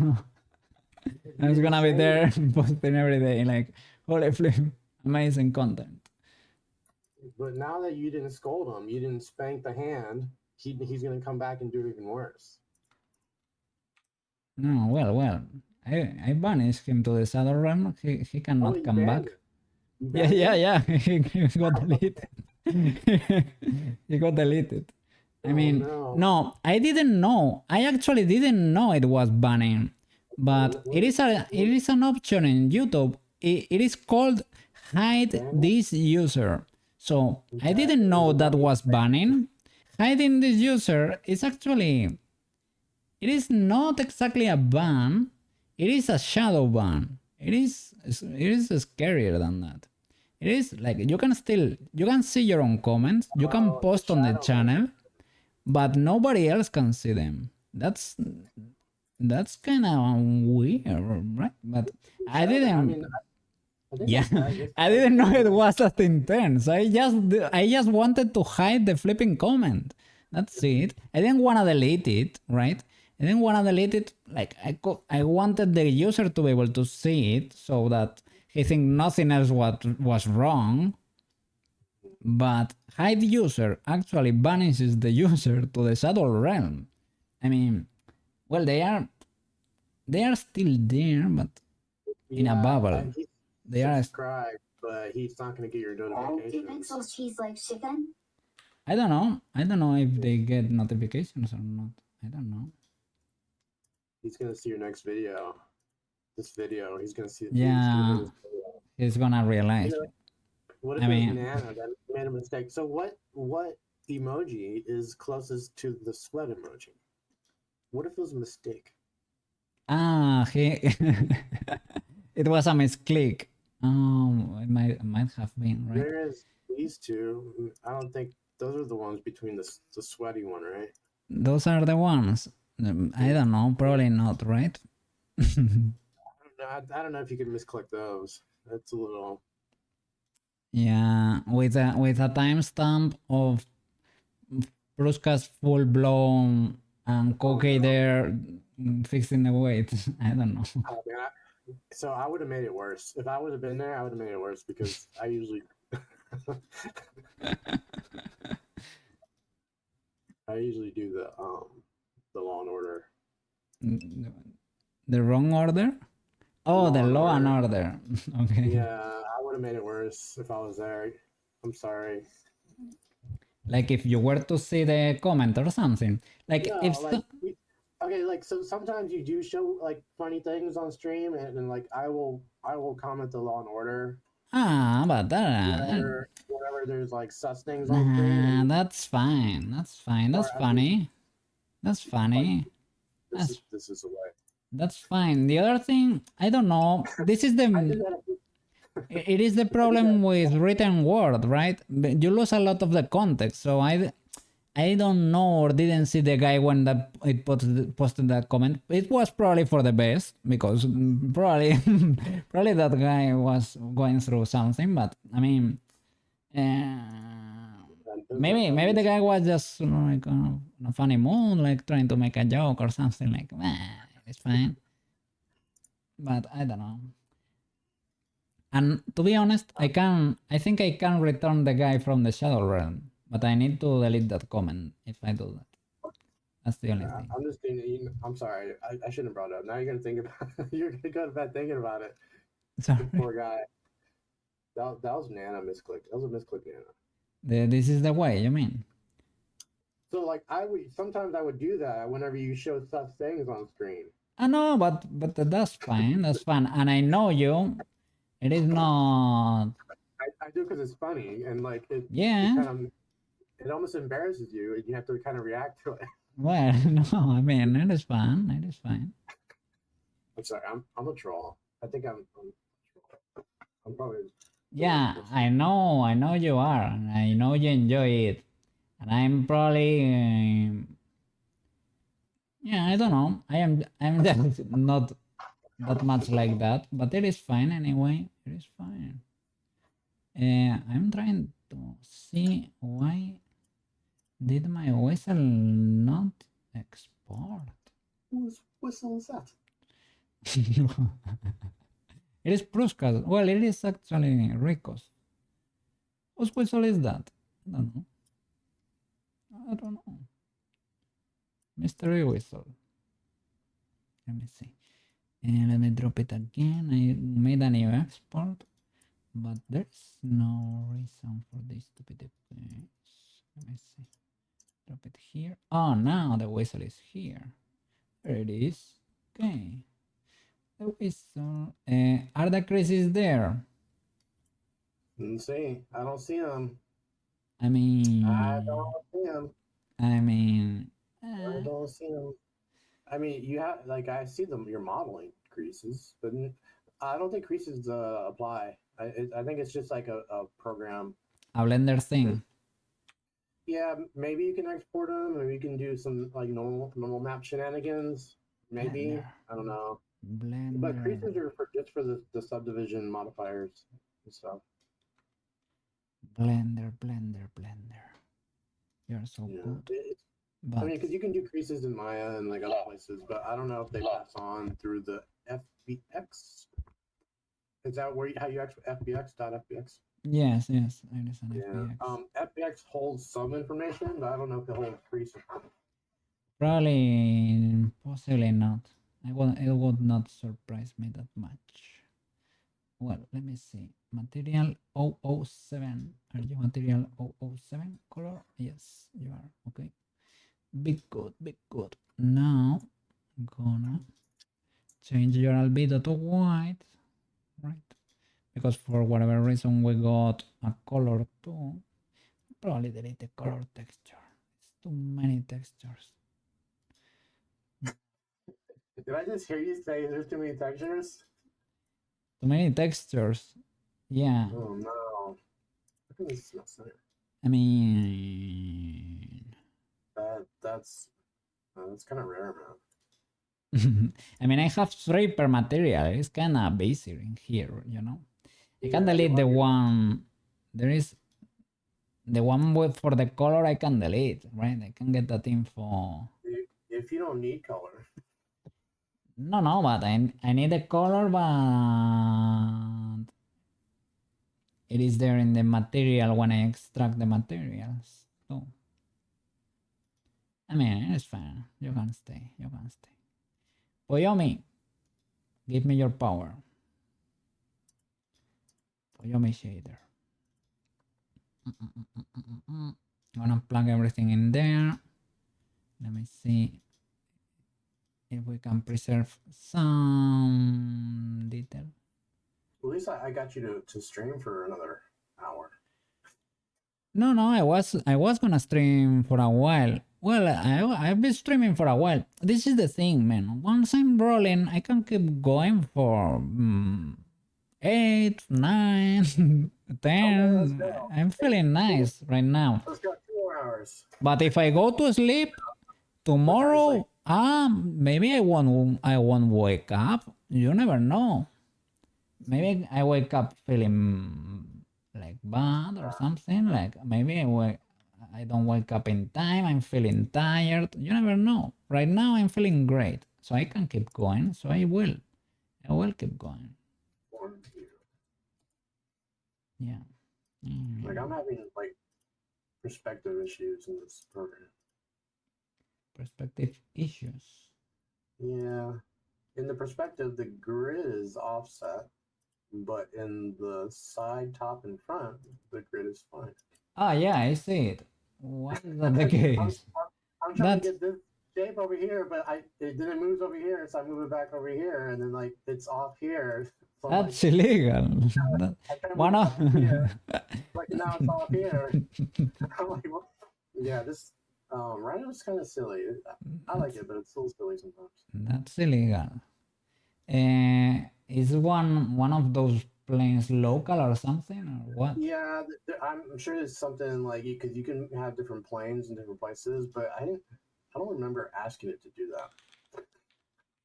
I'm gonna be there posting every day, like holy flip, amazing content. But now that you didn't scold him, you didn't spank the hand, he's gonna come back and do it even worse. No, well, I banished him to the Shadow Realm. He cannot come back. Yeah. He got deleted. He got deleted. I mean, no, I didn't know. I actually didn't know it was banning, but it is an option in YouTube. It is called hide this user. So I didn't know that was banning. Hiding this user is actually, it is not exactly a ban. It is a shadow ban. It is scarier than that. It is like you can see your own comments. You can post on the channel, but nobody else can see them. That's kind of weird, right? But I didn't. I think Yeah, this I didn't know it was that intense. I just wanted to hide the flipping comment. That's it. I didn't want to delete it, right? I didn't want to delete it. Like I wanted the user to be able to see it so that he think nothing else was wrong. But hide user actually banishes the user to the shadow realm. I mean, well, they are still there, but in a bubble. He's They are. subscribed, but he's not going to get your Do notifications. pencils cheese like chicken? I don't know. I don't know if they get notifications or not. I don't know. He's going to see your next video. This video, he's going to see. Yeah, he's gonna realize. What if I it was mean- Nana that made a mistake? So what emoji is closest to the sweat emoji? What if it was a mistake? He. It was a misclick. It might have been, right? Whereas these two, I don't think those are the ones between the sweaty one, right? Those are the ones. I don't know. Probably not, right? I don't know if you could misclick those. That's a little. Yeah, with a timestamp of Prushka's full blown and Koke there fixing the weight. I don't know. Oh, man, so I would have made it worse. If I would have been there, I would have made it worse because I usually. I usually do the Law and Order. The wrong order? Oh, the law and order. Okay. Yeah, I would have made it worse if I was there. I'm sorry. Like if you were to see the comment or something. Like No, if like, okay, like so sometimes you do show like funny things on stream, and like I will comment the Law and Order but that whenever there's like sus things on stream. that's fine. That's fine. That's Or at funny. That's funny. This is the way. That's fine. The other thing, I don't know. This is the it is the problem with written word, right? You lose a lot of the context. So I don't know or didn't see the guy when it posted that comment. It was probably for the best because probably probably that guy was going through something. But I mean, maybe the guy was just like in a funny mood, like trying to make a joke or something. Like, it's fine. But I don't know. And to be honest, I think I can return the guy from the Shadow Realm, but I need to delete that comment if I do that. That's the only thing. I'm just thinking. I'm sorry. I shouldn't have brought it up. Now you're gonna think about. You're gonna go to bed thinking about it. Sorry. Poor guy. That was Nana misclick. That was a misclick Nana. This is the way, you mean? So like sometimes I would do that whenever you show such things on screen. I know, but that's fine. That's fine. And I know you. It is not. I do because it's funny and like it. Yeah. It almost embarrasses you, and you have to kind of react to it. Well, no, I mean it is fine. It is fine. I'm sorry. I'm a troll. I think I'm probably. Yeah, I know you are, and I know you enjoy it, and I'm probably. Yeah, I don't know. I'm just not that much like that, but it is fine anyway. It is fine. I'm trying to see why did my whistle not export? Whose whistle is that? It is Prushka's. Well, it is actually Rico's. Whose whistle is that? I don't know. I don't know. Mystery whistle. Let me see. And let me drop it again. I made a new export, but there's no reason for this to be the case. Let me see. Drop it here. Oh, now the whistle is here. There it is. Okay. The whistle. Are the creases there? Let's see. I don't see them. I mean. I don't see them. I mean. I don't see them. I mean, you have like I see them. You're modeling creases, but I don't think creases apply. I think it's just like a program. A Blender thing. Yeah, maybe you can export them. Maybe you can do some like normal map shenanigans. Maybe Blender. I don't know. But creases Blender. are just for the subdivision modifiers and stuff. Blender. You're so Yeah. good. I mean, But because you can do creases in Maya and like other places, but I don't know if they pass on through the FBX. Is that where how you actually FBX.FBX? yes, it is an Yeah. FBX. FBX holds some information, but I don't know if it holds creases. Probably, possibly not. It would not surprise me that much. Well, let me see. Material 007. Are you material 007 color? Yes, you are. Okay. Big good. Now, I'm gonna change your albedo to white, right? Because for whatever reason we got a color too. Probably delete the color texture. It's too many textures. Did I just hear you say there's too many textures? Too many textures. Yeah. Oh no. I think this is not center. I mean, That's kind of rare, man. I mean, I have 3 per material. It's kind of basic in here, you know. I can delete the one. There is the one with for the color. I can delete, right? I can get that info. If you don't need color. No, but I need the color, but it is there in the material when I extract the materials. So, I mean, it's fine. You can stay. Poyomi, give me your power. Poyomi shader. I'm gonna plug everything in there. Let me see if we can preserve some detail. At least I got you to stream for another hour. No, I was gonna stream for a while. Well, I've been streaming for a while. This is the thing, man. Once I'm rolling, I can keep going for 8, 9, 10. I'm feeling nice right now. Let's go 2 more hours. But if I go to sleep tomorrow, maybe I won't wake up. You never know. Maybe I wake up feeling like bad or something. Like maybe I don't wake up in time. I'm feeling tired. You never know. Right now I'm feeling great, so I can keep going. So I will keep going. Yeah. Like I'm having like perspective issues in this program. Perspective issues. Yeah. In the perspective, the grid is offset, but in the side, top, and front, the grid is fine. Yeah, I see it. Why is that the case? I'm trying to get this shape over here, but it didn't move over here, so I move it back over here, and then like it's off here. So That's illegal. One of like now it's off here. I'm like, well, yeah, this Rhino's kind of silly. I like it, but it's still silly sometimes. That's illegal. Is one of those planes local or something or what? Yeah, I'm sure it's something like because you can have different planes in different places, but I don't remember asking it to do that.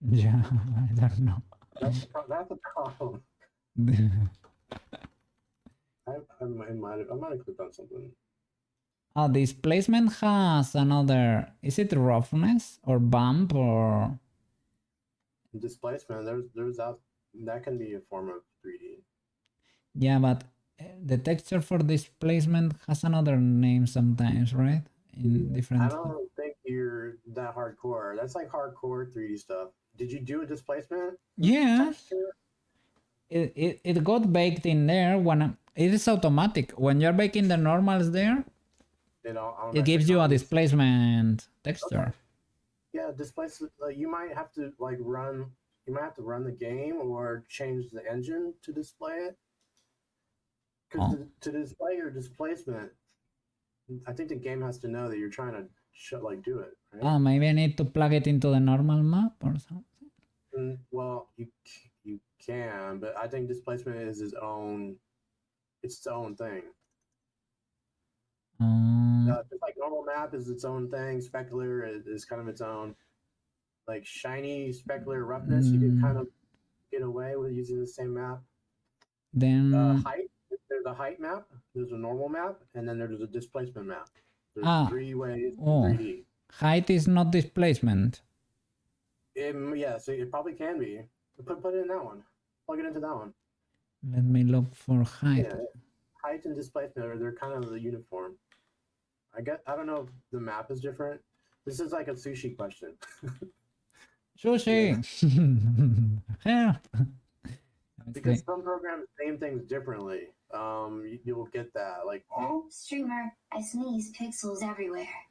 Yeah, I don't know. That's a problem. I might have clicked on something. Displacement has another. Is it roughness or bump or Displacement? There's that can be a form of 3D. yeah, but the texture for displacement has another name sometimes, right? In different. I don't think you're that hardcore. That's like hardcore 3D stuff. Did you do a displacement? Yeah. It got baked in there when it is automatic. When you're baking the normals there, it gives you a displacement texture. Okay. Yeah, displacement. You might have to run. You might have to run the game or change the engine to display it. Because to display your displacement, I think the game has to know that you're trying to do it. Right? Maybe I need to plug it into the normal map or something. Well, you can, but I think displacement is its own thing. Just like normal map is its own thing, specular is kind of its own. like shiny specular roughness, you can kind of get away with using the same map. Then Height, there's a height map, there's a normal map, and then there's a displacement map. There's Ah, 3 ways in oh, 3D. height is not displacement. Yeah, so it probably can be. Put it in that one. Plug it into that one. Let me look for height. Yeah, height and displacement they're kind of the uniform. I don't know if the map is different. This is like a sushi question. Sushi. Help. Because some programs name things differently. You'll get that. Like Oh, streamer, I sneeze pixels everywhere.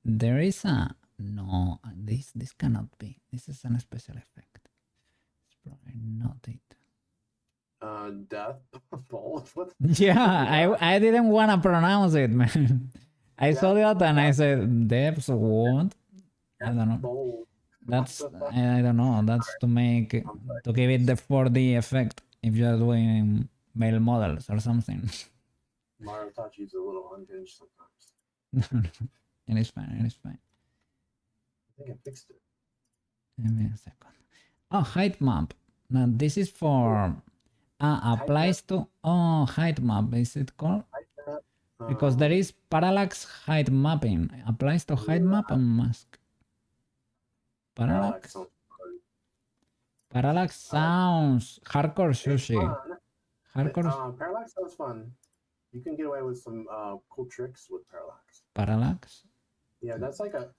There is a no. This cannot be. This is an special effect. It's probably not it. death balls. What? Yeah, I didn't want to pronounce it, man. I saw that and I said, "Depths what?" I don't know. Bold. That's I don't know. That's to give it the 4D effect if you're doing male models or something. Mario Tachi's a little unhinged sometimes. No, it is fine. It is fine. I think I fixed it. Give me a second. Oh, height map. Now this is for applies to height map. Is it called? Because there is parallax height mapping. Applies to height map and mask. Parallax. Parallax sounds hardcore sushi. Hardcore. Parallax sounds fun. You can get away with some cool tricks with parallax. Parallax. Yeah, that's like a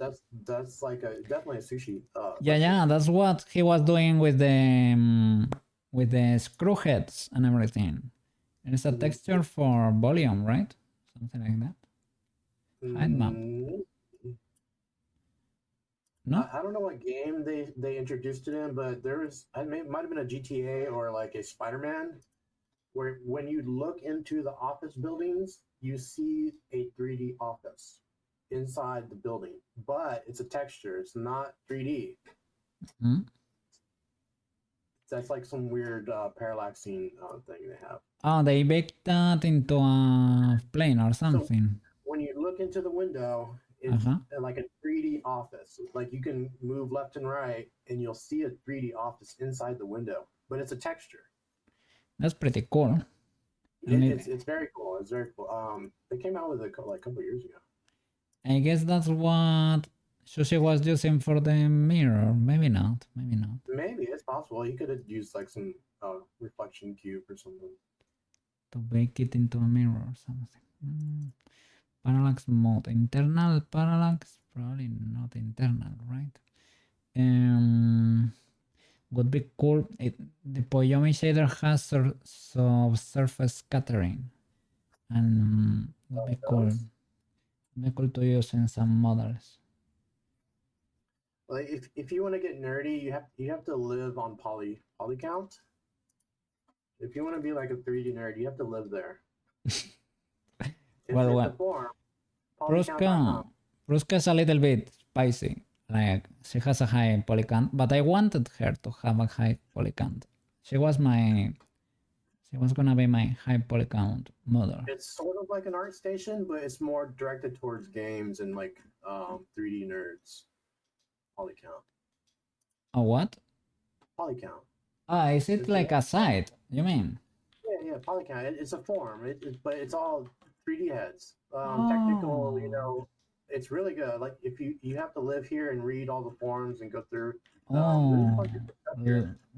definitely a sushi. Yeah, that's what he was doing with the screw heads and everything. It's a texture for volume, right? Something like that. Height map. No? I don't know what game they introduced it in, but might have been a GTA or like a Spider-Man, where when you look into the office buildings, you see a 3D office inside the building, but it's a texture. It's not 3D. Hmm? That's like some weird parallaxing thing they have. Oh, they baked that into a plane or something. When you look into the window, it's like a 3D office. Like you can move left and right, and you'll see a 3D office inside the window, but it's a texture. That's pretty cool. It's very cool. It's very cool. They came out with it like a couple of years ago. I guess that's what Sushi was using for the mirror. Maybe not. Maybe not. Maybe it's possible. He could have used like some reflection cube or something to bake it into a mirror or something. Parallax mode. Internal parallax? Probably not internal, right? Would be cool. The Poyomi shader has surface scattering. And would be cool. Would be cool to use in some models. Like if you want to get nerdy, you have to live on poly count. If you want to be like a 3D nerd, you have to live there. Well, Prushka is a little bit spicy. Like she has a high poly count, but I wanted her to have a high poly count. She was gonna be my high poly count model. It's sort of like an art station, but it's more directed towards games and like 3D nerds. Poly count. A what? Poly count. Is it like a site? You mean? Yeah, poly count. It's a form, but it's all 3D heads. Technical, you know, it's really good. Like if you have to live here and read all the forms and go through.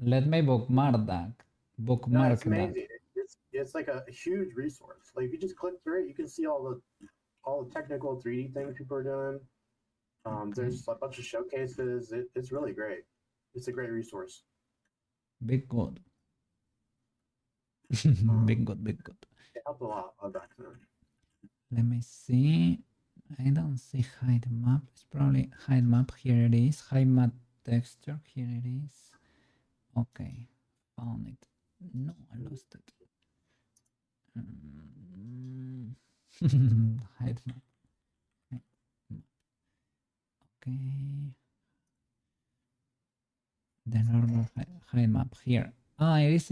Let me bookmark that. It's amazing. It's like a huge resource. Like if you just click through it, you can see all the technical 3D things people are doing. There's a bunch of showcases. It's really great. It's a great resource. Big good. Big good. It helped a lot back then. Let me see. I don't see height map. It's probably height map. Here it is. Height map texture. Here it is. Okay. Found it. No, I lost it. Height map. Okay. The normal height map here. It is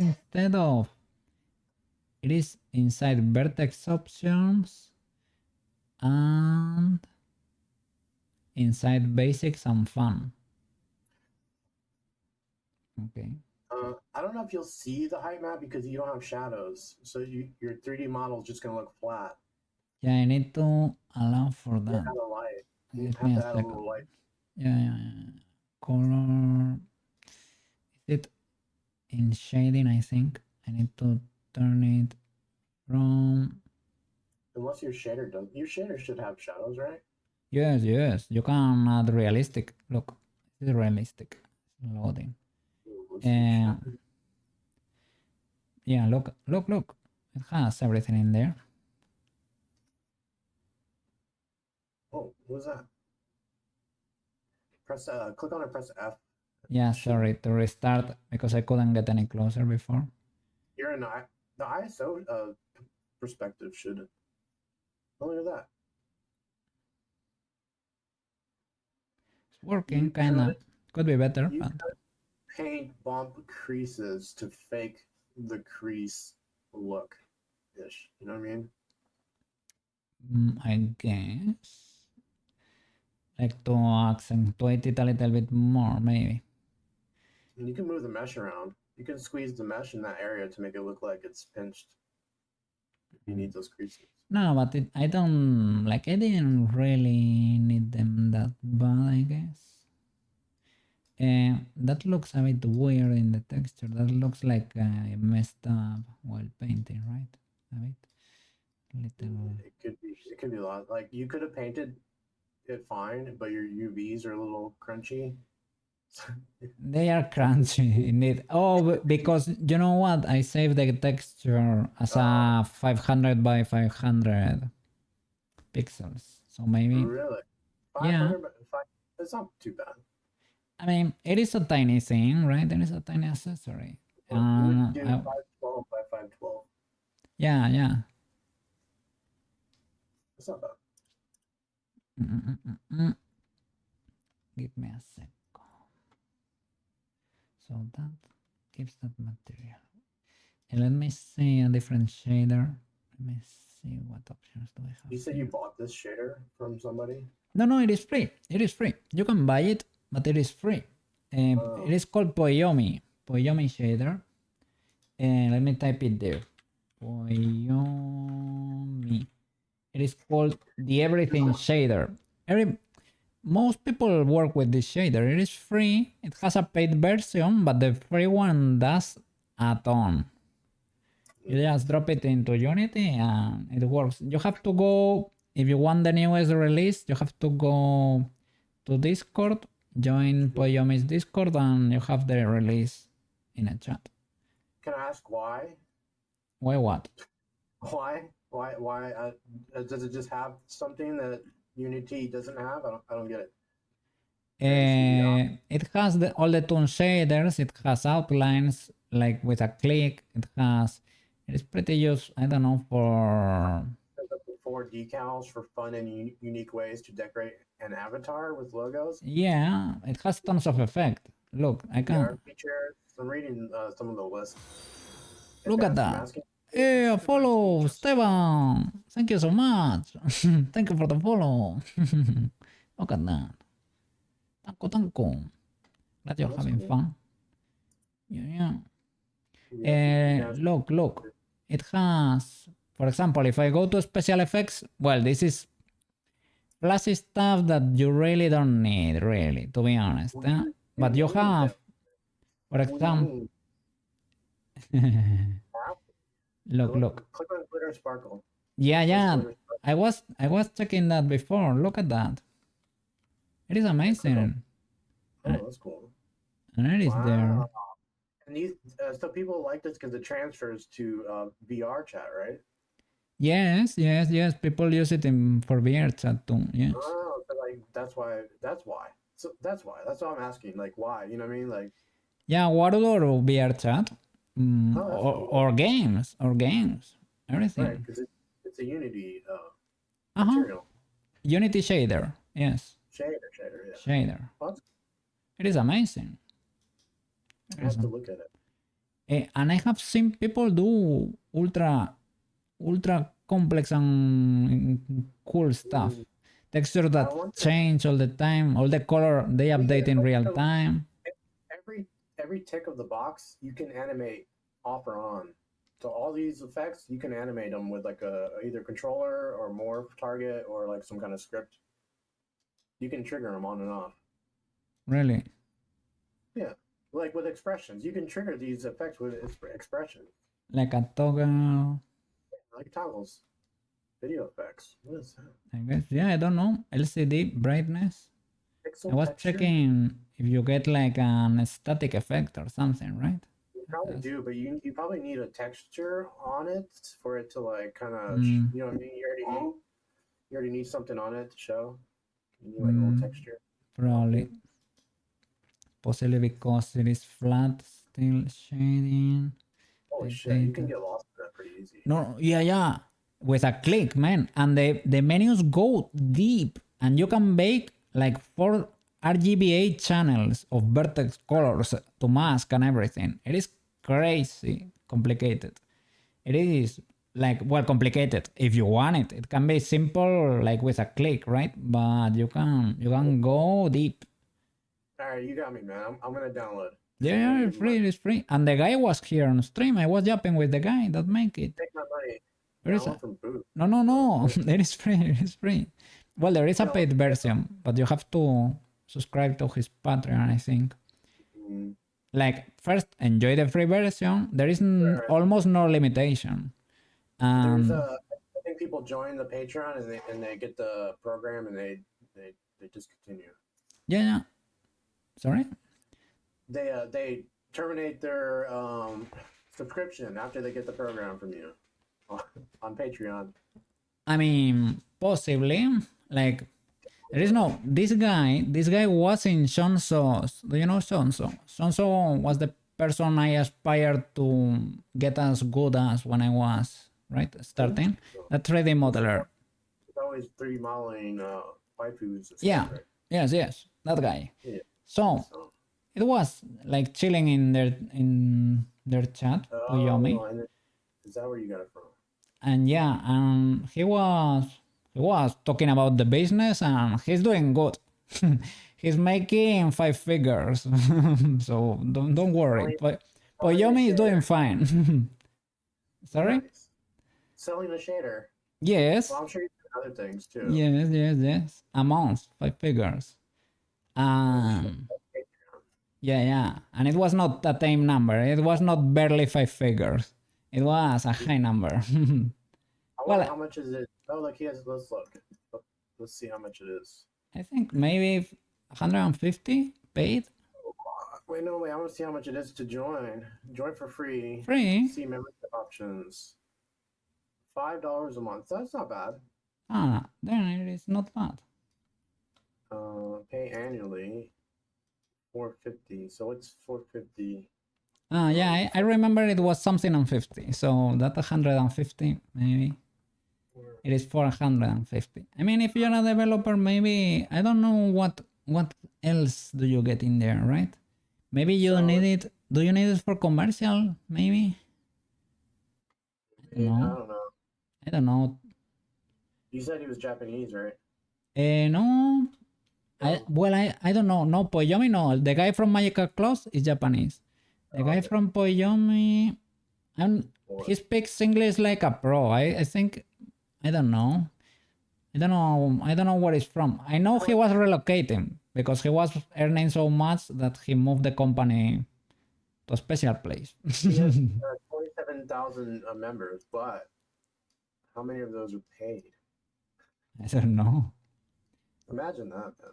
it is inside vertex options and inside basics and fun. Okay. I don't know if you'll see the height map because you don't have shadows, so your 3D model is just gonna look flat. Yeah, I need to allow for You that. add a light. You Give have me a to add a little second. light. Yeah. Color. Is it in shading? I think I need to turn it from. Unless your shader does. Your shader should have shadows, right? Yes. You can add realistic. Look, this is realistic. Loading. Ooh, let's see shadow. Yeah, look. It has everything in there. Oh, what was that? Press click on it. Press F. Yeah, Should- sorry to restart because I couldn't get any closer before. You're in the ISO perspective should. Oh, look at that. It's working, You kinda. Could be better, You but could paint bump creases to fake the crease look ish. You know what I mean? I guess. Like to accentuate it a little bit more, maybe. And you can move the mesh around. You can squeeze the mesh in that area to make it look like it's pinched. If you need those creases. No, but I don't like. I didn't really need them that bad, I guess. That looks a bit weird in the texture. That looks like I messed up while painting, right? A bit. Little. It could be a lot. Like you could have painted it fine, but your UVs are a little crunchy. They are crunchy indeed. Oh, because you know what? I saved the texture as a 500 by 500 pixels. So maybe. Really? Yeah. 500 It's not too bad. I mean, it is a tiny thing, right? It is a tiny accessory. You would do 512 by 512. Yeah. It's not bad. Give me a sec. So that gives that material. And let me see a different shader. Let me see what options do I have. You said here. you bought this shader from somebody? No, it is free. It is free. You can buy it, but it is free. It is called Poyomi shader. And let me type it there. Poyomi. It is called the everything shader. Most people work with this shader. It is free. It has a paid version, but the free one does a ton. You just drop it into Unity and it works. You have to go, if you want the newest release, you have to go to Discord, join Poyomi's Discord, and you have the release in a chat. Can I ask why? Why what? Why? Does it just have something that Unity doesn't have? I don't get it. It has all the toon shaders. It has outlines like with a click. It is pretty used. I don't know for. There's up to 4 decals for fun and unique ways to decorate an avatar with logos. Yeah, it has tons of effect. Look, I can. Features. I'm reading some of the lists. Look at that. Hey, follow, Esteban. Thank you so much. Thank you for the follow. Look at that. Tanko. Glad you're having fun. Yeah. Look. It has, for example, if I go to special effects, well, this is flashy stuff that you really don't need, really, to be honest. But you have, for example, look. Click on glitter and sparkle. Yeah. I was checking that before. Look at that. It is amazing. Oh, that's cool. And it is there. And these, so people like this because it transfers to VR chat, right? Yes. People use it for VR chat too. Yes. Oh, so like that's why. So that's why I'm asking. Like, why? You know what I mean? Like. Yeah, what other VR chat? Or games. Everything. Right, because it's a Unity Uh-huh. material. Unity shader. Yes. Shader, yeah. Shader. What? It is amazing. I have to look at it. And I have seen people do ultra complex and cool stuff. Texture that change all the time. All the color they update in real time. every tick of the box you can animate off or on. So all these effects you can animate them with like a either controller or morph target or like some kind of script. You can trigger them on and off. Really? Yeah, like with expressions, you can trigger these effects with expressions, Like a toggle. like toggles, video effects. What is that? I guess. Yeah, I don't know. LCD brightness. Pixel I was texture? checking if you get like an static effect or something, right? You probably do, but you probably need a texture on it for it to like kind of Mm. you know what I mean. You already need something on it to show. You need like a little texture. Probably. Possibly because it is flat, still shading. Holy the shit, you can data. get lost in that pretty easy. No, yeah. With a click, man. And the menus go deep. And you can bake like 4 RGBA channels of vertex colors to mask and everything. It is crazy complicated. It is like, well, complicated if you want it. It can be simple like with a click, right? But you can go deep. All right, you got me, man. I'm gonna download. Yeah, it's free, it's free. And the guy was here on stream. I was jumping with the guy that make it. Take my money. Where is Download it? from Boot. No. It is free. It is free. Well, there is a paid version, but you have to subscribe to his Patreon, I think. Mm. Like, first, enjoy the free version. There is almost no limitation. There's I think people join the Patreon and they get the program and they discontinue. Yeah. Sorry? They terminate their subscription after they get the program from you on Patreon. I mean, possibly. Like, there is no... This guy was in Shonso's... Do you know Shonso? Shonso was the person I aspired to get as good as when I was, right, starting. A 3D modeler. It's always 3D modeling waifus. Yeah. Right? Yes. That guy. Yeah. So, it was like chilling in their chat, Oyomi. And is that where you got it from? And yeah, he was talking about the business and he's doing good. He's making 5 figures. So don't worry. But Oyomi is doing fine. Sorry? Nice. Selling a shader. Yes. Well, I'm sure you do other things too. Yes. A month, 5 figures. Yeah. And it was not a tame number. It was not barely 5 figures. It was a high number. I wonder how much is it? Oh, look, let's look. Let's see how much it is. I think maybe 150 paid. Wait, I want to see how much it is to join. Join for free. Free? See membership options. $5 a month. That's not bad. Then it is not bad. Pay annually. $450. So it's $450. Yeah, I remember it was something on 50. So that 150 maybe. It is 450. I mean, if you're a developer, maybe I don't know what else do you get in there, right? Maybe you need it. Do you need it for commercial? Maybe. I don't know. You said he was Japanese, right? No. I don't know. No, Poyomi, no. The guy from Magical Claws is Japanese. The guy from Poyomi, he speaks English like a pro. I think, I don't know where he's from. I know he was relocating because he was earning so much that he moved the company to a special place. He has 27,000 members, but how many of those are paid? I don't know. Imagine that, man.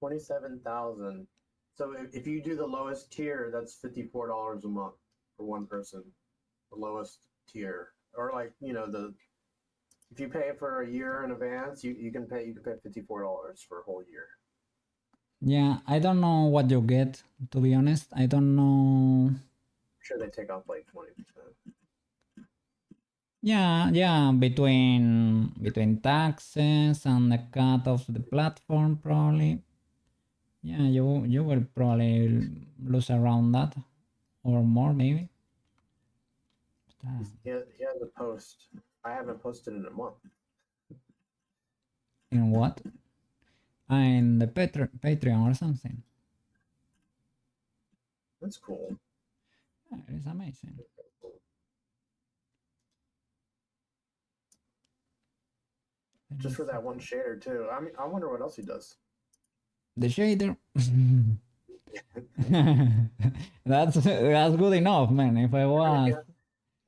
27,000. So if you do the lowest tier, that's $54 a month for one person. The lowest tier, or like if you pay for a year in advance, you can pay $54 for a whole year. Yeah, I don't know what you get, to be honest. I don't know. I'm sure they take off like 20%. Yeah, between taxes and the cut of the platform, probably. Yeah, you will probably lose around that or more, maybe. He has a post. I haven't posted in a month. In what? In the Patreon or something. That's cool. Yeah, it is amazing. Let Just me for see. that one shader too. I mean, I wonder what else he does. The shader. That's good enough, man. If I was, Yeah.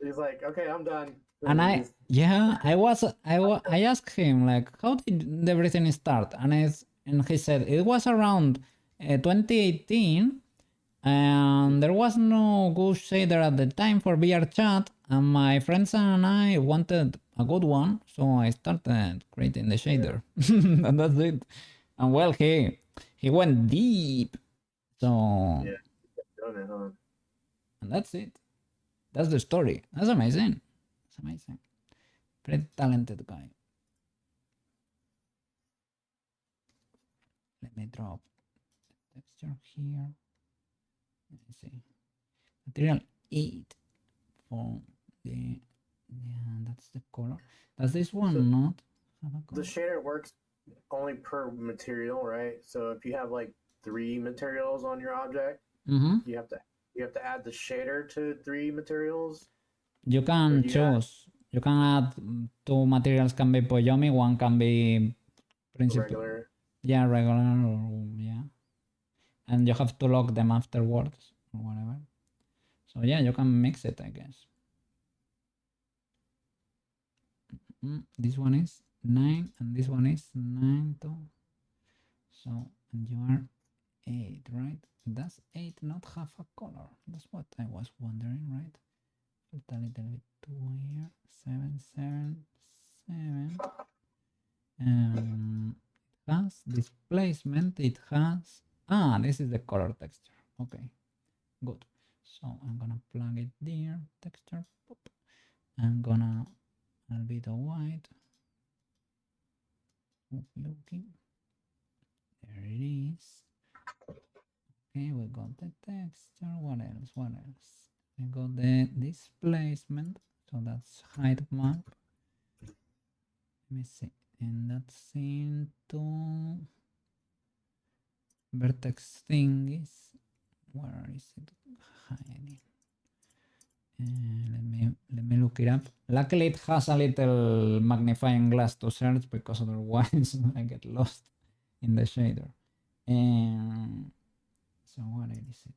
He's like, okay, I'm done. and Then he I just- yeah, I asked him like, how did everything start? And he said it was around 2018, and there was no good shader at the time for VR chat, and my friends and I wanted a good one, so I started creating the shader, and that's it. And well, he went deep, so Yeah. Doing it, huh? and that's it. That's the story. That's amazing. That's amazing. Pretty talented guy. Let me drop the texture here. Let me see. Material 8 for the, yeah, that's the color. Does this one So not have a the color? shader works only per material, right? So if you have like 3 materials on your object, Mm-hmm. you have to add the shader to 3 materials. You Or can do you add choose. You can add 2 materials can be Poyomi, one can be principal. regular? Yeah, regular or yeah. And you have to lock them afterwards or whatever. So yeah, you can mix it, I guess. This one is 9 and this one is 9 too. So, and you are 8, right? Does 8 not have a color? That's what I was wondering, right? Put a little bit too here. 7, 7, 7. It has displacement. It has... Ah, this is the color texture. Okay, good. So I'm gonna plug it there. Texture. Pop. I'm gonna albeit white. Looking. There it is. Okay, we got the texture. What else? What else? We got the displacement. So that's height map. Let me see. And that's into vertex thingies. Where is it hiding? Let me look it up. Luckily, it has a little magnifying glass to search because otherwise I get lost in the shader. And so what is it?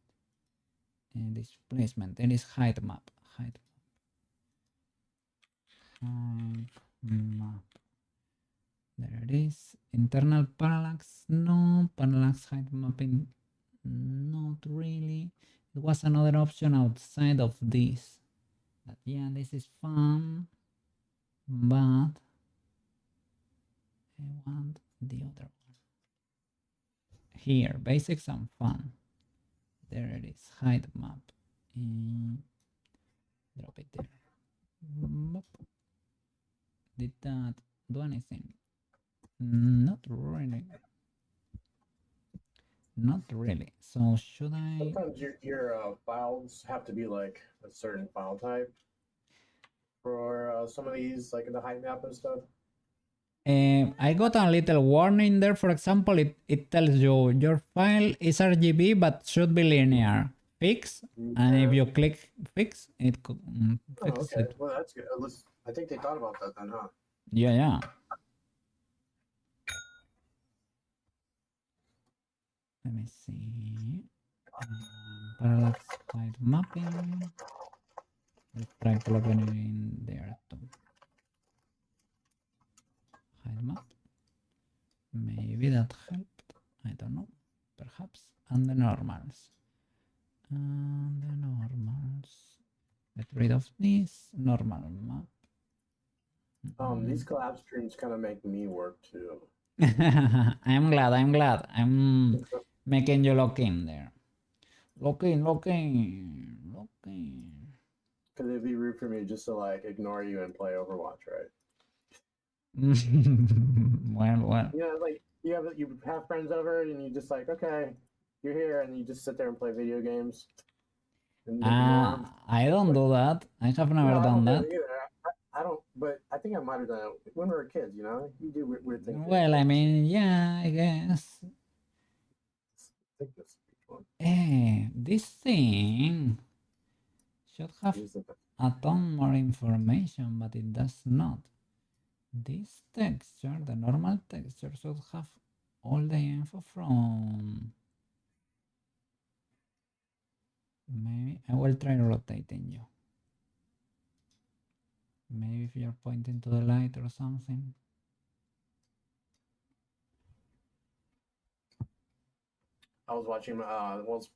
And displacement. It is height map. Height map. There it is. Internal parallax. No. Parallax height mapping. Not really. It was another option outside of this. But yeah, this is fun. But I want the other one. Here, basics and fun. There it is. Height map. Drop it there. Did that do anything? Not really. Not really. So should I? Sometimes your files have to be like a certain file type for some of these, like in the height map and stuff. I got a little warning there. For example, it tells you your file is RGB but should be linear. Fix, and if you click fix, it Oh, fixes okay. it. Well, that's good. At least I think they thought about that then, huh? Yeah, yeah. Let me see. Parallax height mapping. Let's try plugging it in there too. Height map. Maybe that helped. I don't know. Perhaps. And the normals. And the normals. Get rid of this normal map. These collab streams kind of make me work too. I'm glad. I'm making you lock in there. Lock in. Because it'd be rude for me just to like ignore you and play Overwatch, right? Well. You know, like you have friends over and you just like, okay, you're here, and you just sit there and play video games. And ignore 'em. I don't do that. I have No, never I done don't do that. it either. I don't, but I think I might have done it when we were kids. You know, you do weird things. Well, I mean, yeah, I guess. I think this is one. This thing should have Use the- a ton more information, but it does not. This texture, the normal texture, should have all the info from... Maybe I will try rotating you. Maybe if you're pointing to the light or something. I was watching I was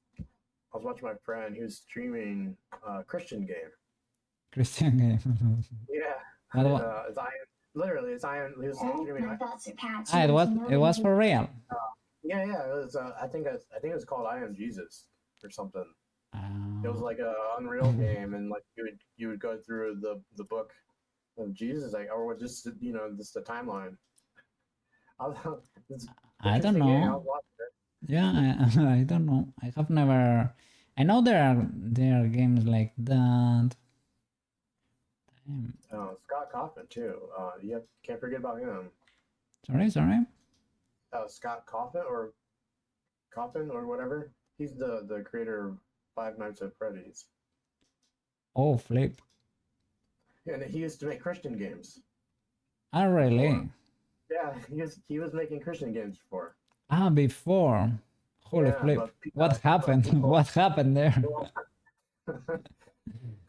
watching my friend. He was streaming a Christian game. Christian game. Yeah. What? It's Iron. Literally, it's Iron. He was streaming. My thoughts are patchy. Ah, it was for real. Yeah, yeah. It was. I think it was called I Am Jesus or something. It was like a Unreal game, and like you would go through the book of Jesus, like, or just just the timeline. It's I don't interesting game. I know. was watching it. Yeah, I don't know. I have never. I know there are games like that. Damn. Scott Kaufman too. Can't forget about him. Sorry. Scott Kaufman or whatever. He's the creator of Five Nights at Freddy's. Oh, flip. And he used to make Christian games. Ah, really? Yeah, he was making Christian games before. Ah, before. Holy Yeah, flip. but What happened? people- What happened there?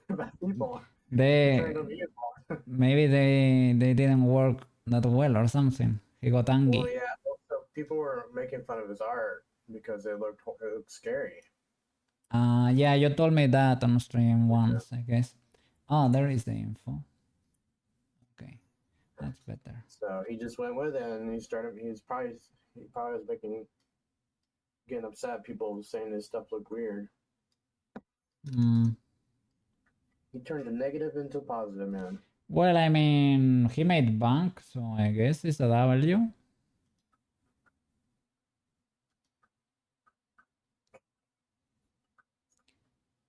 Bad people. They Turned him evil. maybe they didn't work that well or something. He got angry. Well, yeah. Also, people were making fun of his art because it looked scary. Yeah, you told me that on stream once, I guess. Oh, there is the info. Okay, that's better. So he just went with it, and he probably was getting upset. People saying his stuff looked weird. Mm. He turned the negative into positive, man. Well, I mean, he made bank, so I guess it's a W.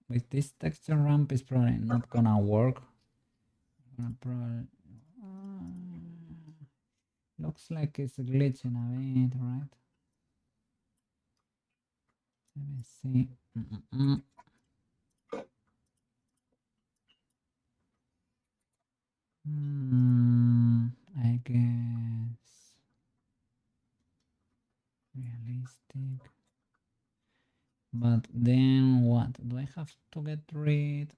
With this texture ramp, is probably not gonna work. Probably, looks like it's glitching a bit, right? Let me see. I guess realistic. But then what? Do I have to get rid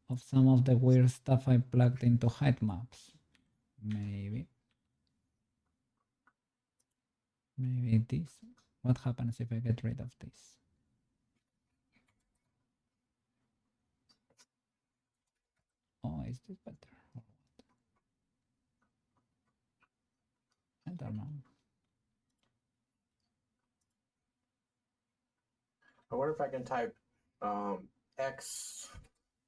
of some of the weird stuff I plugged into height maps? Maybe. Maybe this. What happens if I get rid of this? Oh, is this better? Or what? I don't know. I wonder if I can type x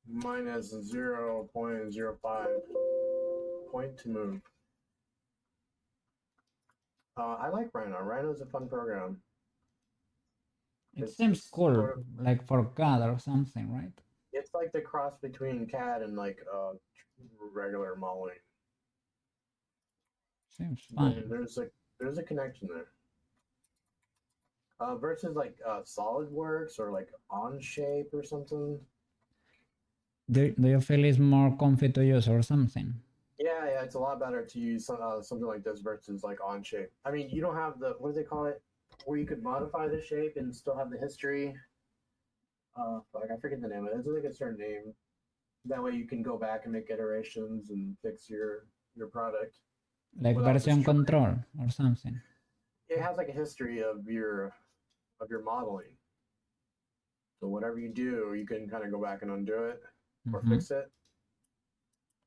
minus 0.05 point to move. I like Rhino. Rhino's a fun program. It It's seems just cool, sort of- like for CAD or something, right? It's like the cross between CAD and like regular modeling. Seems fine. There's a connection there. Versus like SolidWorks or like Onshape or something. Do you feel it's more comfy to use or something? Yeah, it's a lot better to use something like this versus like Onshape. I mean, you don't have the, what do they call it, where you could modify the shape and still have the history. Like I forget the name of it. It's like a certain name. That way you can go back and make iterations and fix your product. Like Without version destroying- control or something. It has like a history of your modeling. So whatever you do, you can kind of go back and undo it or Mhm. fix it.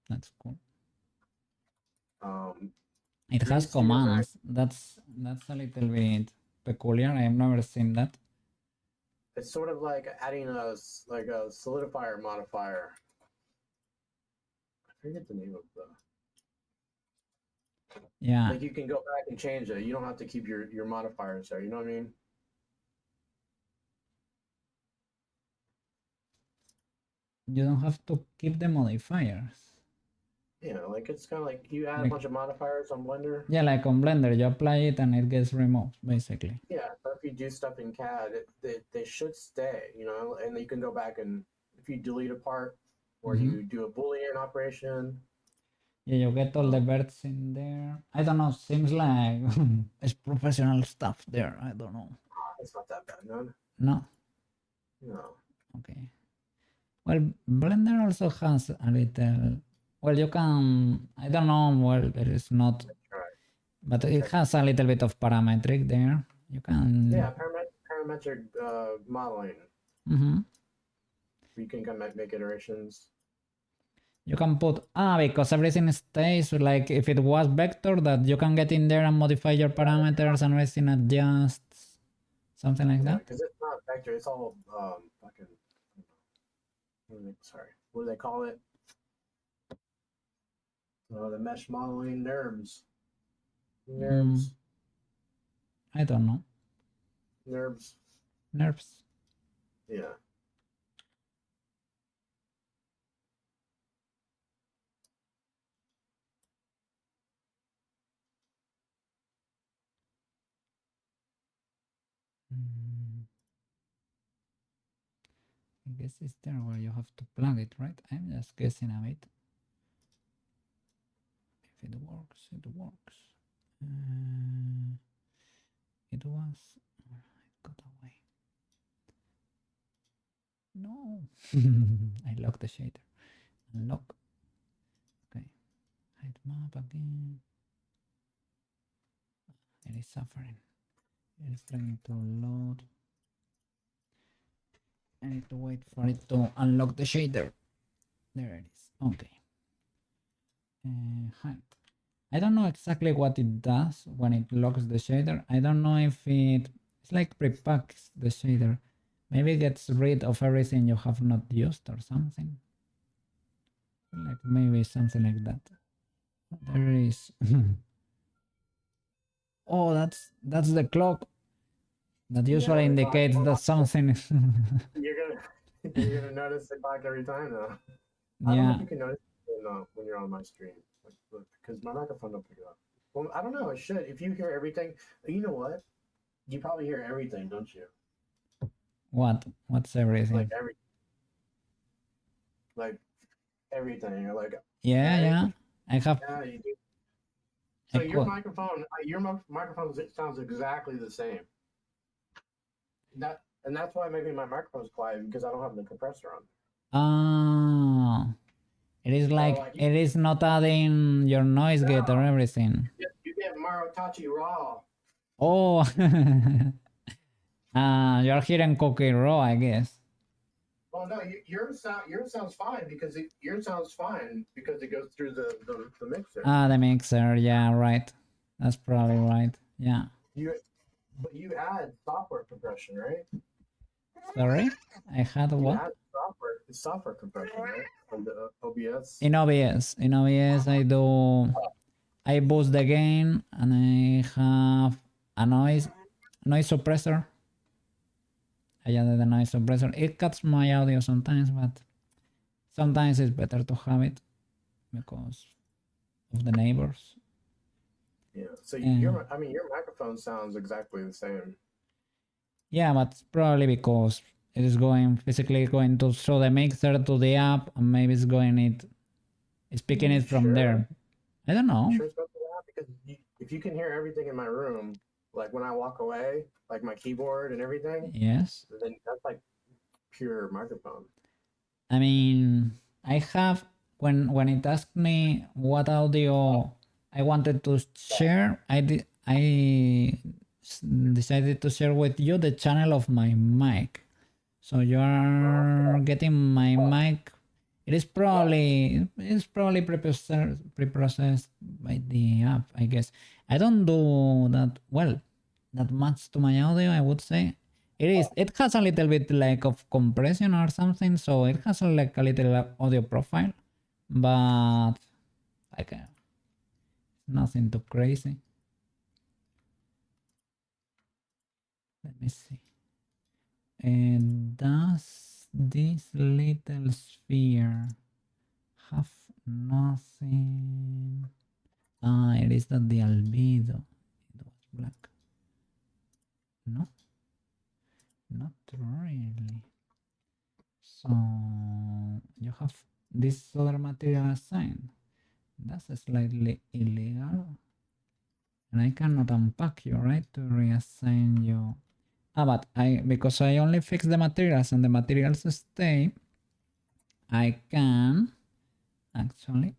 That's cool. Um, It has 3D Studio Max. commands. That's a little bit peculiar. I have never seen that. It's sort of like adding a solidifier modifier. I forget the name of the. Yeah. Like you can go back and change it. You don't have to keep your modifiers there. You know what I mean? You don't have to keep the modifiers. Yeah, like it's kind of like you add a Like- bunch of modifiers on Blender. Yeah, like on Blender, you apply it and it gets removed, basically. Yeah, but if you do stuff in CAD, they should stay, you know, and you can go back and if you delete a part or Mhm. you do a Boolean operation. Yeah, you get all the birds in there. I don't know, seems like it's professional stuff there. I don't know. It's not that bad, no, No? no. Okay. Well, Blender also has a little. Well, you can. I don't know. Well, it is not. Right. But it has a little bit of parametric there. You can. Yeah, parametric modeling. Mhm. You can kind of make iterations. You can put because everything stays like if it was vector that you can get in there and modify your parameters and everything adjusts, something like Yeah, that. because it's not vector. It's all fucking. Sorry, what do they call it? The mesh modeling NURBS. NURBS. I don't know. NURBS. Nerves. Yeah. I guess it's there where you have to plug it, right? I'm just guessing a bit. If it works, it works. It was. It got away. No. I locked the shader. Unlock. Okay. Hide map again. It is suffering. It is trying to load. I need to wait for it to unlock the shader. There it is. Okay. Hide. I don't know exactly what it does when it locks the shader. I don't know if it's like prepacks the shader. Maybe it gets rid of everything you have not used or something. Like maybe something like that. There is. Oh, that's the clock that usually indicates that something is. You're gonna notice the clock every time though. I don't know Yeah. if you can notice it when you're on my stream, because my microphone don't pick it up. Well, I don't know. It should. If you hear everything, you know what? You probably hear everything, don't you? What? What's everything? Like everything. You're like, Yeah, right? yeah. I have. Yeah, you do. So I your could. microphone sounds exactly the same. That's why maybe my microphone's quiet because I don't have the compressor on. Ah, it is like like it is not adding your noise gate or everything. You get Marotachi raw. Oh, you're hearing Cookie Raw, I guess. Well, no, yours sounds fine because yours sounds fine because it goes through the mixer. The mixer. Yeah, right. That's probably right. Yeah. But you add software compression, right? Sorry, I had You what? add software compression, right? From the OBS. In OBS, I do. I boost the gain and I have a noise suppressor. I added a noise suppressor. It cuts my audio sometimes, but sometimes it's better to have it because of the neighbors. Yeah. So your microphone sounds exactly the same. Yeah, but it's probably because it is physically going to show the mixer to the app, and maybe it's picking it from there. I don't know. Sure, it's about that because if you can hear everything in my room, like when I walk away, like my keyboard and everything. Yes. Then that's like pure microphone. I mean, I have when it asked me what audio I wanted to share, I decided to share with you the channel of my mic. So you are getting my mic. It is probably preprocessed by the app, I guess. I don't do that much to my audio, I would say. It has a little bit like of compression or something, so it has like a little audio profile, but like nothing too crazy. Let me see. And does this little sphere have nothing? is that the albedo? It was black. No, not really. So you have this other material assigned. That's slightly illegal. And I cannot unpack you, right? To reassign you. Ah, but because I only fix the materials and the materials stay, I can actually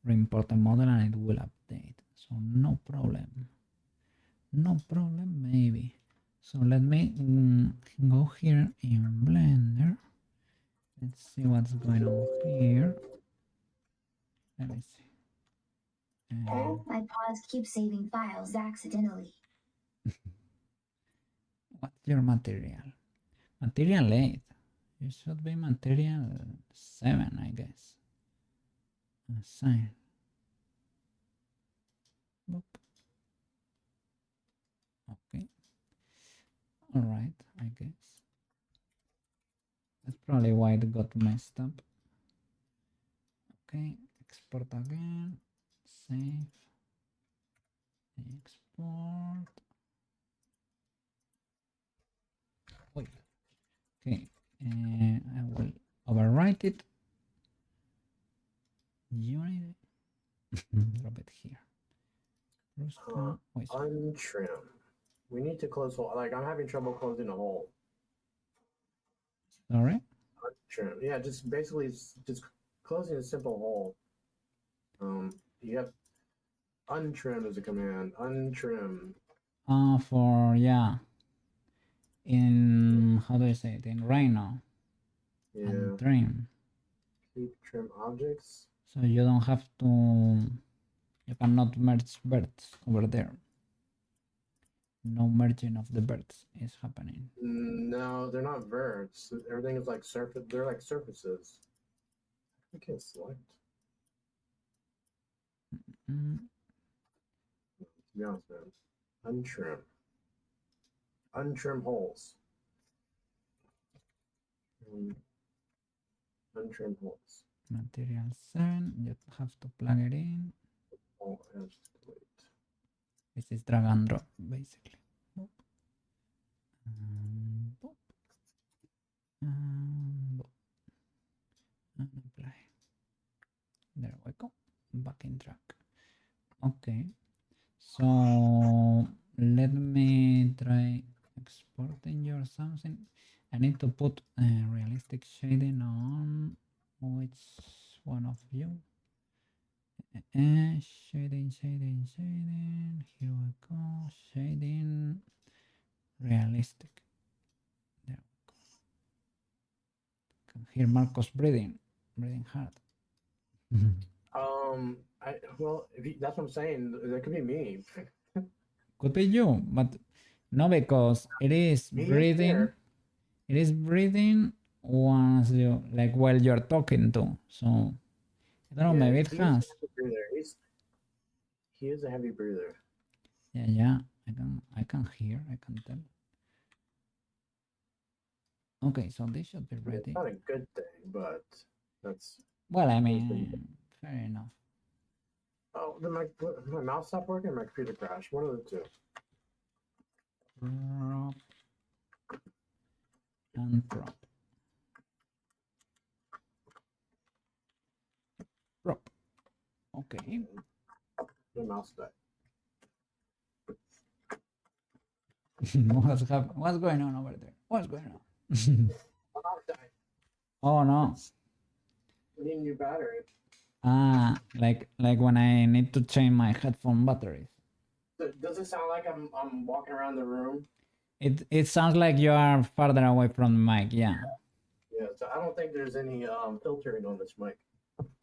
re-import the model and it will update. So no problem. No problem, maybe. So let me go here in Blender. Let's see what's going on here. Let me see. Oh, my paws keep saving files accidentally. What's your material? Material 8. It should be material 7, I guess. Assign. Boop. Okay. Alright, I guess. That's probably why it got messed up. Okay, export again. Save. Export. Wait. Okay, I will overwrite it. Unit. Drop it here. Prushka. Wait, sorry. Untrim. We need to close hole. Like I'm having trouble closing the hole. Sorry. Untrim. Yeah, just basically just closing a simple hole. You have untrim as a command. Untrim. For yeah. In how do I say it? In Rhino. Yeah. And trim. Keep trim objects. So you don't have to. You cannot merge birds over there. No merging of the birds is happening. No, they're not verts. Everything is like surface. They're like surfaces. I can't select. Mm. To be honest, man. Untrim. Untrim holes. Untrim holes. Material 7. You have to plug it in. Oh, and wait. This is drag and drop, basically. Boop. And boop. And boop. And apply. There we go. Back in track. Okay. So let me try exporting your something. I need to put realistic shading on which one of you? Shading. Here we go. Shading. Realistic. There we go. Can hear Marcos breathing hard. That's what I'm saying. That could be me. Could be you, but no, because it is Me breathing. here. It is breathing once you like while you're talking to. So I don't know. Maybe it He's has. a heavy breather. He is a heavy breather. Yeah. I can hear. I can tell. Okay, so this should be ready. It's not a good thing, but that's. Well, I mean, fair enough. Oh, my mouse stopped working. My computer crashed. One of the two. Prop and prop. Prop. Okay. The mouse died. What's going on over there? What's going on? My mouse died. Oh no. I need a new battery. Like when I need to change my headphone batteries. Does it sound like I'm walking around the room? It sounds like you are farther away from the mic, yeah. Yeah, so I don't think there's any filtering on this mic.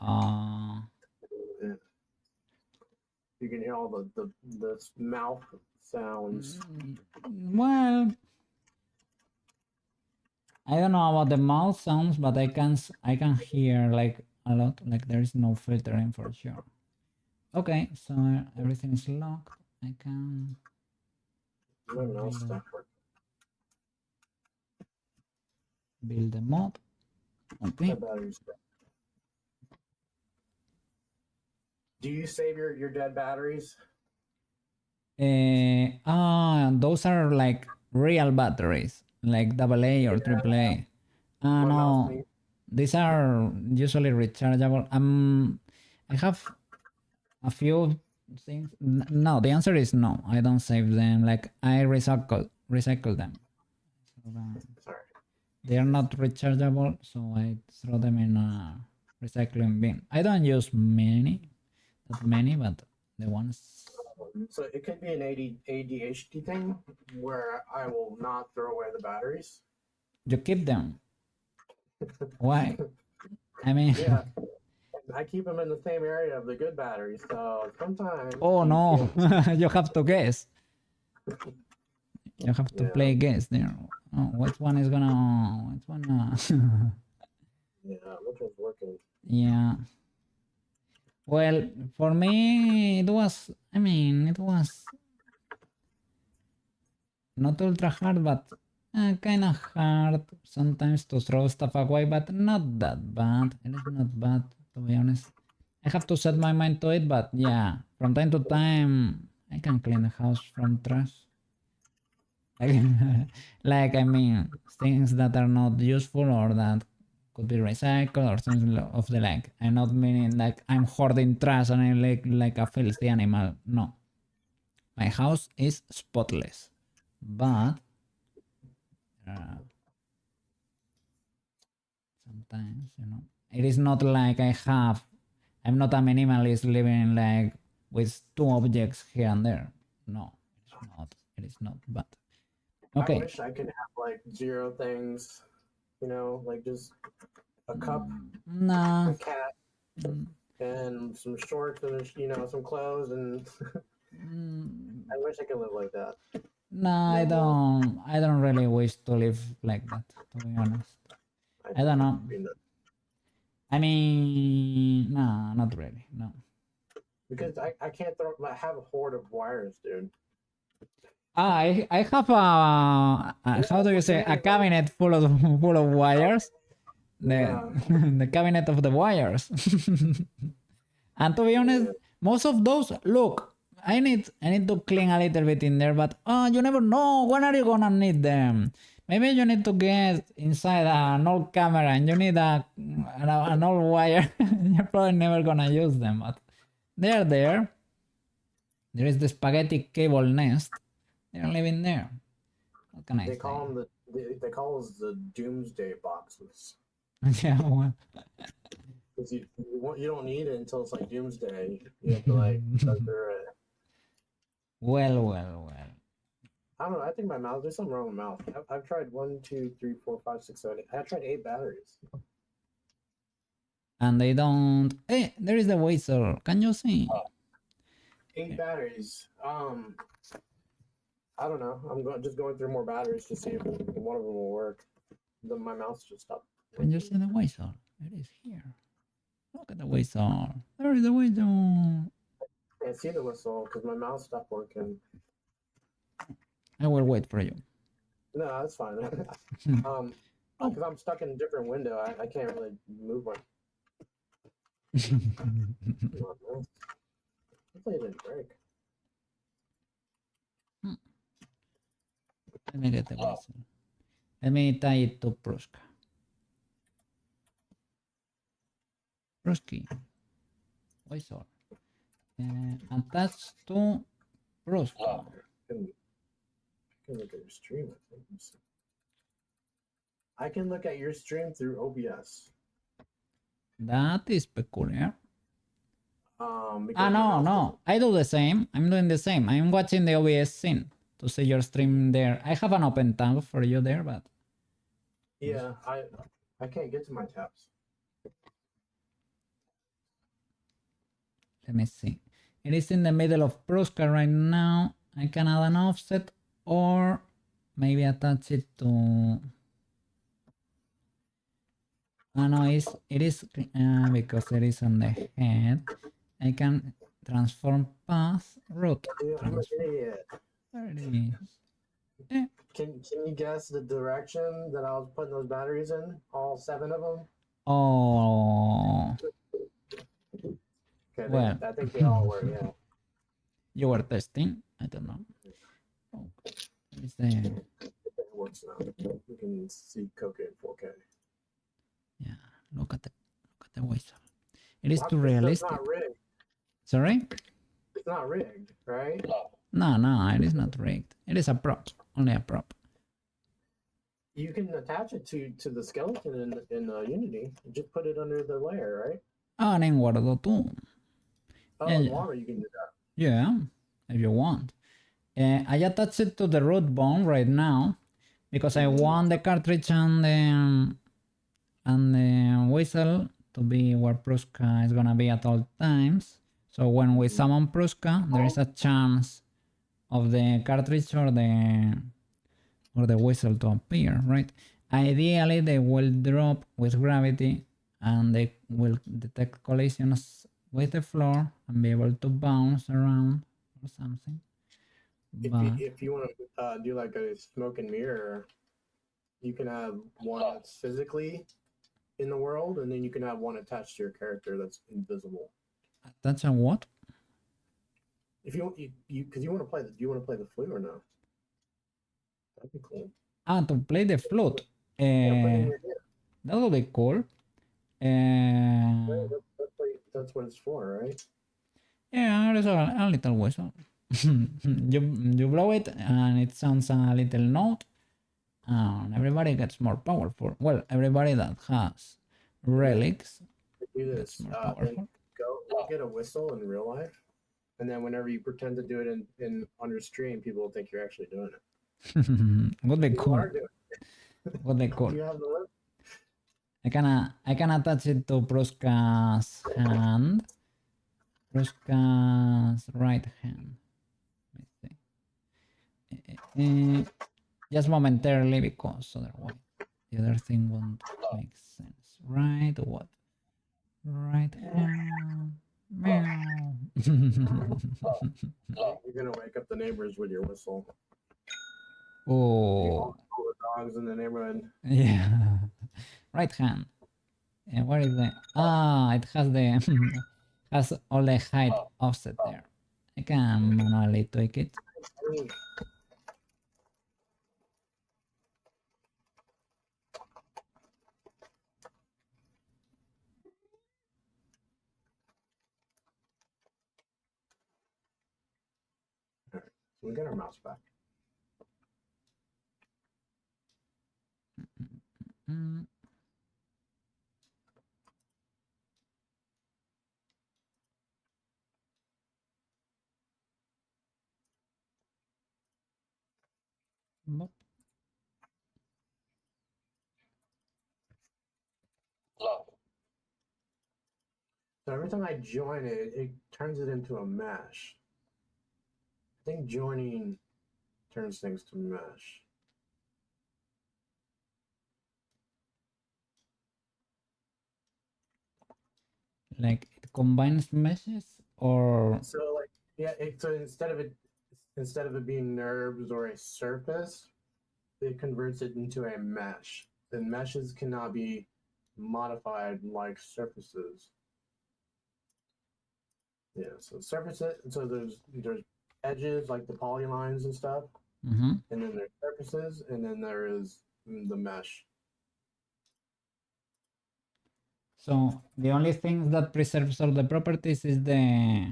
Yeah. You can hear all the mouth sounds. Well, I don't know about the mouth sounds, but I can hear like a lot. Like there is no filtering for sure. Okay, so everything is locked. I can My mouse stopped working. build the mod. My Okay. battery's dead. Do you save your dead batteries? Those are like real batteries, like AA or AAA. My mouse No, needs. these are usually rechargeable. I have a few things. No, the answer is no. I don't save them. Like I recycle them. So, Sorry. they are not rechargeable, so I throw them in a recycling bin. I don't use not many, but the ones. So it could be an ADHD thing where I will not throw away the batteries. You keep them. Why? I mean. Yeah. I keep them in the same area of the good batteries, so sometimes. Oh no, you have to guess. You have to Yeah. play guess there. Oh, which one is gonna? Which one? Yeah, which one's working? Yeah. Well, for me, it was. I mean, it was not ultra hard, but kind of hard sometimes to throw stuff away, but not that bad. It is not bad, to be honest. I have to set my mind to it, but yeah, from time to time, I can clean the house from trash. Like, I mean, things that are not useful or that could be recycled or something of the like. I'm not meaning like I'm hoarding trash and I like a filthy animal. No. My house is spotless. But sometimes, it is not like I'm not a minimalist living like with two objects here and there. No, it's not. It is not. But okay. I wish I could have like 0 things, like just a cup, Nah. a cat, and some shorts and some clothes, and I wish I could live like that. No, I don't really wish to live like that, to be honest. I don't know. I mean, no, not really. No. Because I can't have a hoard of wires, dude. I have how do you say, a cabinet full of wires. The cabinet of the wires. And to be honest, most of those, look, I need to clean a little bit in there, but you never know, when are you gonna need them? Maybe you need to get inside an old camera and you need an old wire. You're probably never gonna use them, but they're there. There is the spaghetti cable nest. They're living there. What can I say? They call them they call us the doomsday boxes. Yeah, well. Because you don't need it until it's like doomsday. You have to like go through it. Well. I don't know. I think my mouse. There's something wrong with my mouse. I've tried 1, 2, 3, 4, 5, 6, 7, 8. I tried 8 batteries. And they don't. Hey, there is the whistle. Can you see? 8 batteries. I don't know. I'm just going through more batteries to see if one of them will work. My mouse just stopped. Can you see the whistle? It is here. Look at the whistle. There is the whistle. I can't see the whistle because my mouse stopped working. I will wait for you. No, that's fine. Because I'm stuck in a different window. I can't really move one. Hopefully it didn't break. Let me get the whistle. Let me tie it to Prushka. Prushki. Whistle. Attached to Prushka. I can look at your stream, I think. I can look at your stream through OBS. That is peculiar. No. No. I do the same. I'm doing the same. I'm watching the OBS scene to see your stream there. I have an open tab for you there, but... Yeah, I can't get to my tabs. Let me see. It is in the middle of Prushka right now. I can add an offset or maybe attach it to... no, it is because it is on the head. I can transform path root. Dude, I'm an idiot. There it is. Can you guess the direction that I was putting those batteries in? All 7 of them? Oh. Okay, Yeah, Well. I think they all were. Yeah. You were testing? I don't know. Oh, is the It works now. We can see Coca in 4K. yeah? Look at the whistle. It is Well, too so it's realistic. not rigged. Sorry? It's not rigged, right? No, it is not rigged. It is a prop, only a prop. You can attach it to the skeleton in Unity. You just put it under the layer, right? Ah, en guardo tú. Oh, Yeah, in yeah. Water you can do that. Yeah, if you want. I attach it to the root bone right now because I want the cartridge and the whistle to be where Prushka is gonna be at all times. So when we summon Prushka, there is a chance of the cartridge or the whistle to appear, right? Ideally, they will drop with gravity and they will detect collisions with the floor and be able to bounce around or something. If you want to do like a smoke and mirror, you can have one that's physically in the world, and then you can have one attached to your character that's invisible. That's a what? If you because you want to play the flute or no? That'd be cool. Ah, to play the flute. Yeah, put it in your ear. That would be cool. Right, that's what it's for, right? Yeah, there's a little whistle. you blow it and it sounds a little note and everybody gets more powerful. Well, everybody that has relics Do gets this. more Then powerful. go get a whistle in real life, and then whenever you pretend to do it in on your stream, people will think you're actually doing it. Would be People cool. are doing it. Would be cool. Do you have the list? I can attach it to Prushka's hand. Prushka's right hand. Let me see. Just momentarily because otherwise the other thing won't make sense. Right? What? Right hand. Meow. You're gonna wake up the neighbors with your whistle. Oh, All the dogs in the neighborhood. yeah. Right hand. Where is the? Ah, it has the has all the height offset there. I can manually tweak it. So we get our mouse back. Mm. Bop. So every time I join it, it turns it into a mesh. I think joining turns things to mesh. Like it combines meshes or So like yeah, so instead of it being NURBS or a surface, it converts it into a mesh. The meshes cannot be modified like surfaces. Yeah, so surfaces. So there's edges like the polylines and stuff, and then there's surfaces, and then there is the mesh. so the only thing that preserves all the properties is the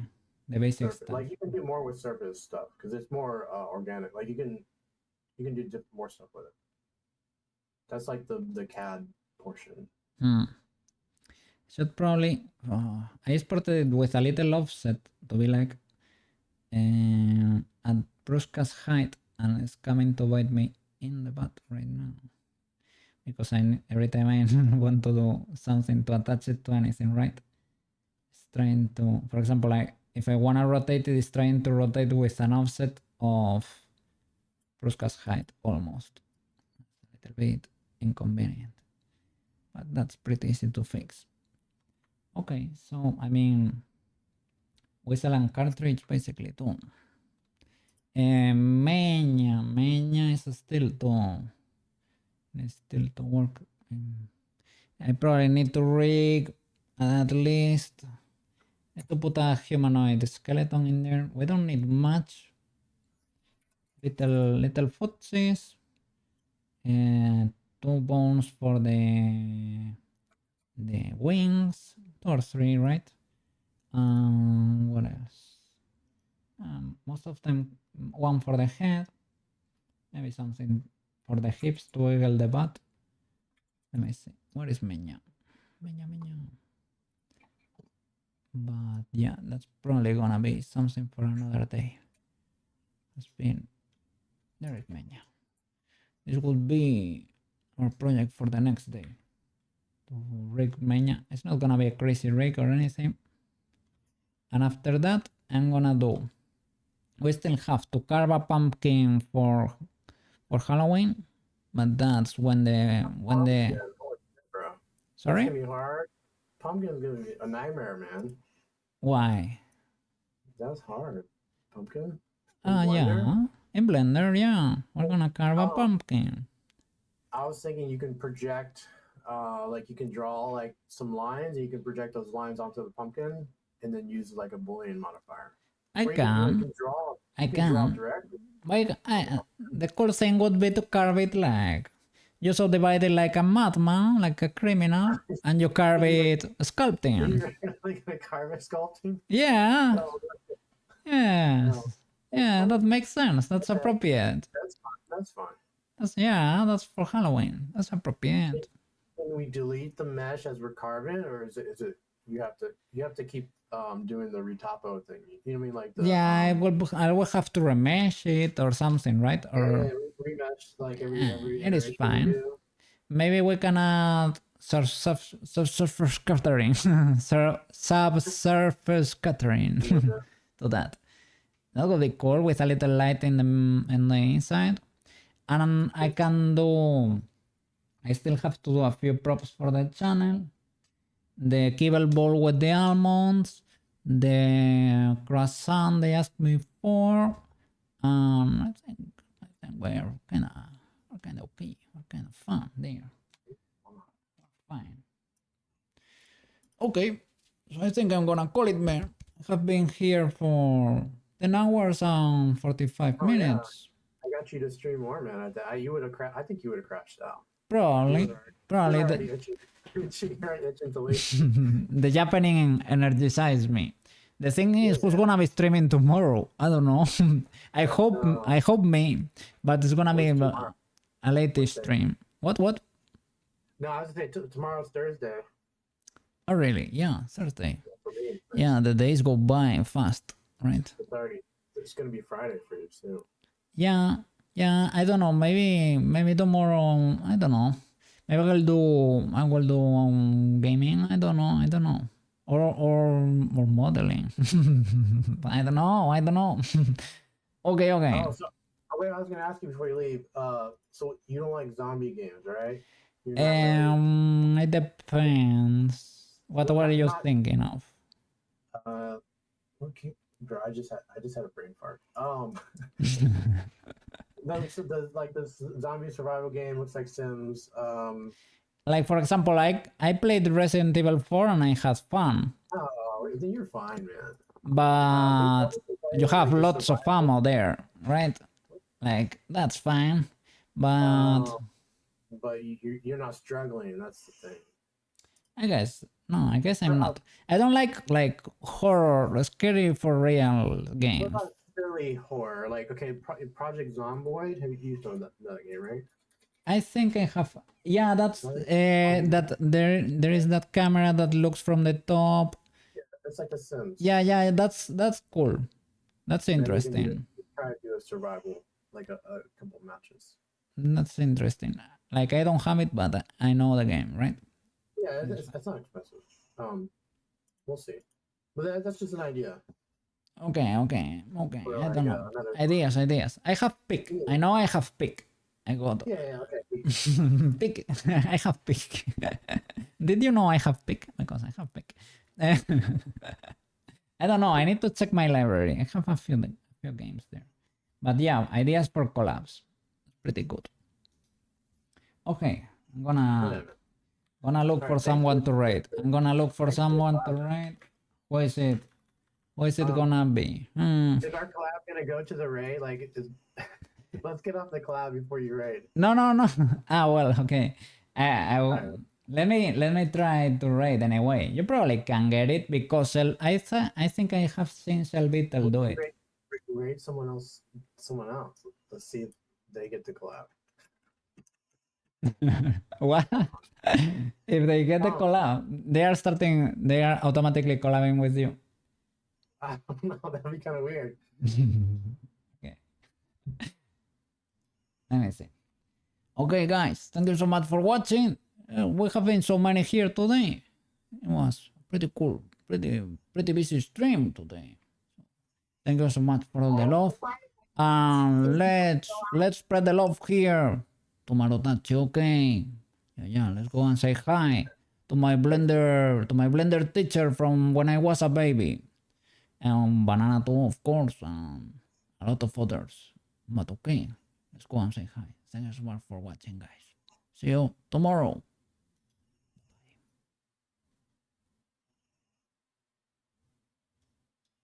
basic stuff. Like you can do more with surface stuff because it's more organic. Like you can do more stuff with it. That's like the CAD portion. Should probably I exported it with a little offset to be like at Prushka's height, and it's coming to bite me in the butt right now because every time I want to do something to attach it to anything, right? It's trying to, for example, like if I want to rotate it, it's trying to rotate with an offset of Prushka's height almost. A little bit inconvenient, but that's pretty easy to fix. Okay, so I mean, whistle and cartridge basically too. Meña is still to work. I probably need to rig at least Need to put a humanoid skeleton in there. We don't need much. Little footsies. And 2 bones for the wings. 2 or 3, right? What else? Most of them, 1 for the head. Maybe something for the hips to wiggle the butt. Let me see. Where is Menya? Menya. But yeah, that's probably gonna be something for another day. It's been... There is Menya. This would be our project for the next day. To rig Menya. It's not gonna be a crazy rig or anything. And after that, I'm gonna do... We still have to carve a pumpkin for Halloween, but that's when the Pumpkin, holy shit, bro. sorry, It's gonna be hard. Pumpkin's gonna be a nightmare, man. why? That's hard. Pumpkin? Yeah, in Blender, yeah, we're gonna carve a Oh. pumpkin. I was thinking you can project, like you can draw like some lines, and you can project those lines onto the pumpkin, and then use like a Boolean modifier. I Or you can draw. I You can draw can. directly. But the cool thing would be to carve it like you subdivide it like a madman, like a criminal, and you carve it sculpting. You're like gonna carve it sculpting. Yeah, Oh, yes, no. yeah, that makes sense. That's appropriate. That's fine. That's fine. That's for Halloween. That's appropriate. Can we delete the mesh as we're carving it, or is it you have to keep doing the retopo thing? You know what I mean? Like the, Yeah, I will have to remesh it or something, right? Or remesh like every it is iteration we fine. do. maybe we can add subsurface scattering, subsurface scattering to that. That would be cool with a little light in the inside. And I can do... I still have to do a few props for the channel. The kibble bowl with the almonds. The croissant they asked me for. I think we're kind of okay. We're kind of fun there. Fine. Okay, so I think I'm gonna call it, man. I have been here for 10 hours and 45 minutes. I got you to stream more, man. You would have I think you would have crashed out. Probably. The Japanese energizes me. The thing is, who's gonna be streaming tomorrow? I don't know. I hope me, but it's gonna be a late stream. What? No, I was gonna say tomorrow's Thursday. Oh really? Yeah, Thursday. For me, Yeah, the days go by fast, right? it's gonna be Friday for you soon. Yeah. I don't know. Maybe tomorrow. I don't know. Maybe I will do gaming. I don't know. Or modeling. I don't know. Okay. Oh, so wait, I was gonna ask you before you leave. So you don't like zombie games, right? You're not really- It depends. What were you thinking of? Okay, bro. I just had a brain fart. This zombie survival game looks like Sims. Like for example, I played Resident Evil 4 and I had fun. Oh, then you're fine, man. But you have lots of ammo there, right? Like that's fine. But you're not struggling. That's the thing. I guess I'm not. I don't like horror, scary for real What games. about silly horror? Like, okay, Project Zomboid. Have you used that game, right? I think I have. Yeah, that's that. There is that camera that looks from the top. It's like a Sims. Yeah. That's cool. That's And interesting. you can try to do a survival, like a couple matches. That's interesting. Like I don't have it, but I know the game, right? Yeah, it's not expensive. We'll see. But that's just an idea. Okay. Or I like, don't know. another- Ideas. I have pick. I know I have pick. I got Yeah, okay. pick. I have pick. Did you know I have pick? Because I have pick. I don't know. I need to check my library. I have a few games there. But yeah, ideas for collabs. Pretty good. Okay, I'm gonna look for someone to raid. I'm gonna look for someone to raid. What is it? What is it gonna be? Is our collab gonna go to the raid? Like, let's get off the collab before you raid. No. Well, okay. Let me try to raid anyway. You probably can get it because I think I have seen Selvital do it. Raid someone else. Let's see if they get the collab. What? If they get the collab, they are automatically collabing with you. I don't know. That'd be kind of weird. Okay. Let me see. Okay, guys, thank you so much for watching. We have been so many here today. It was pretty cool, pretty busy stream today. Thank you so much for all the love. Let's spread the love here to Marotachi, okay? Yeah, let's go and say hi to my blender teacher from when I was a baby. And Banana too, of course, and a lot of others. But okay, let's go and say hi. Thank you so much for watching, guys. See you tomorrow.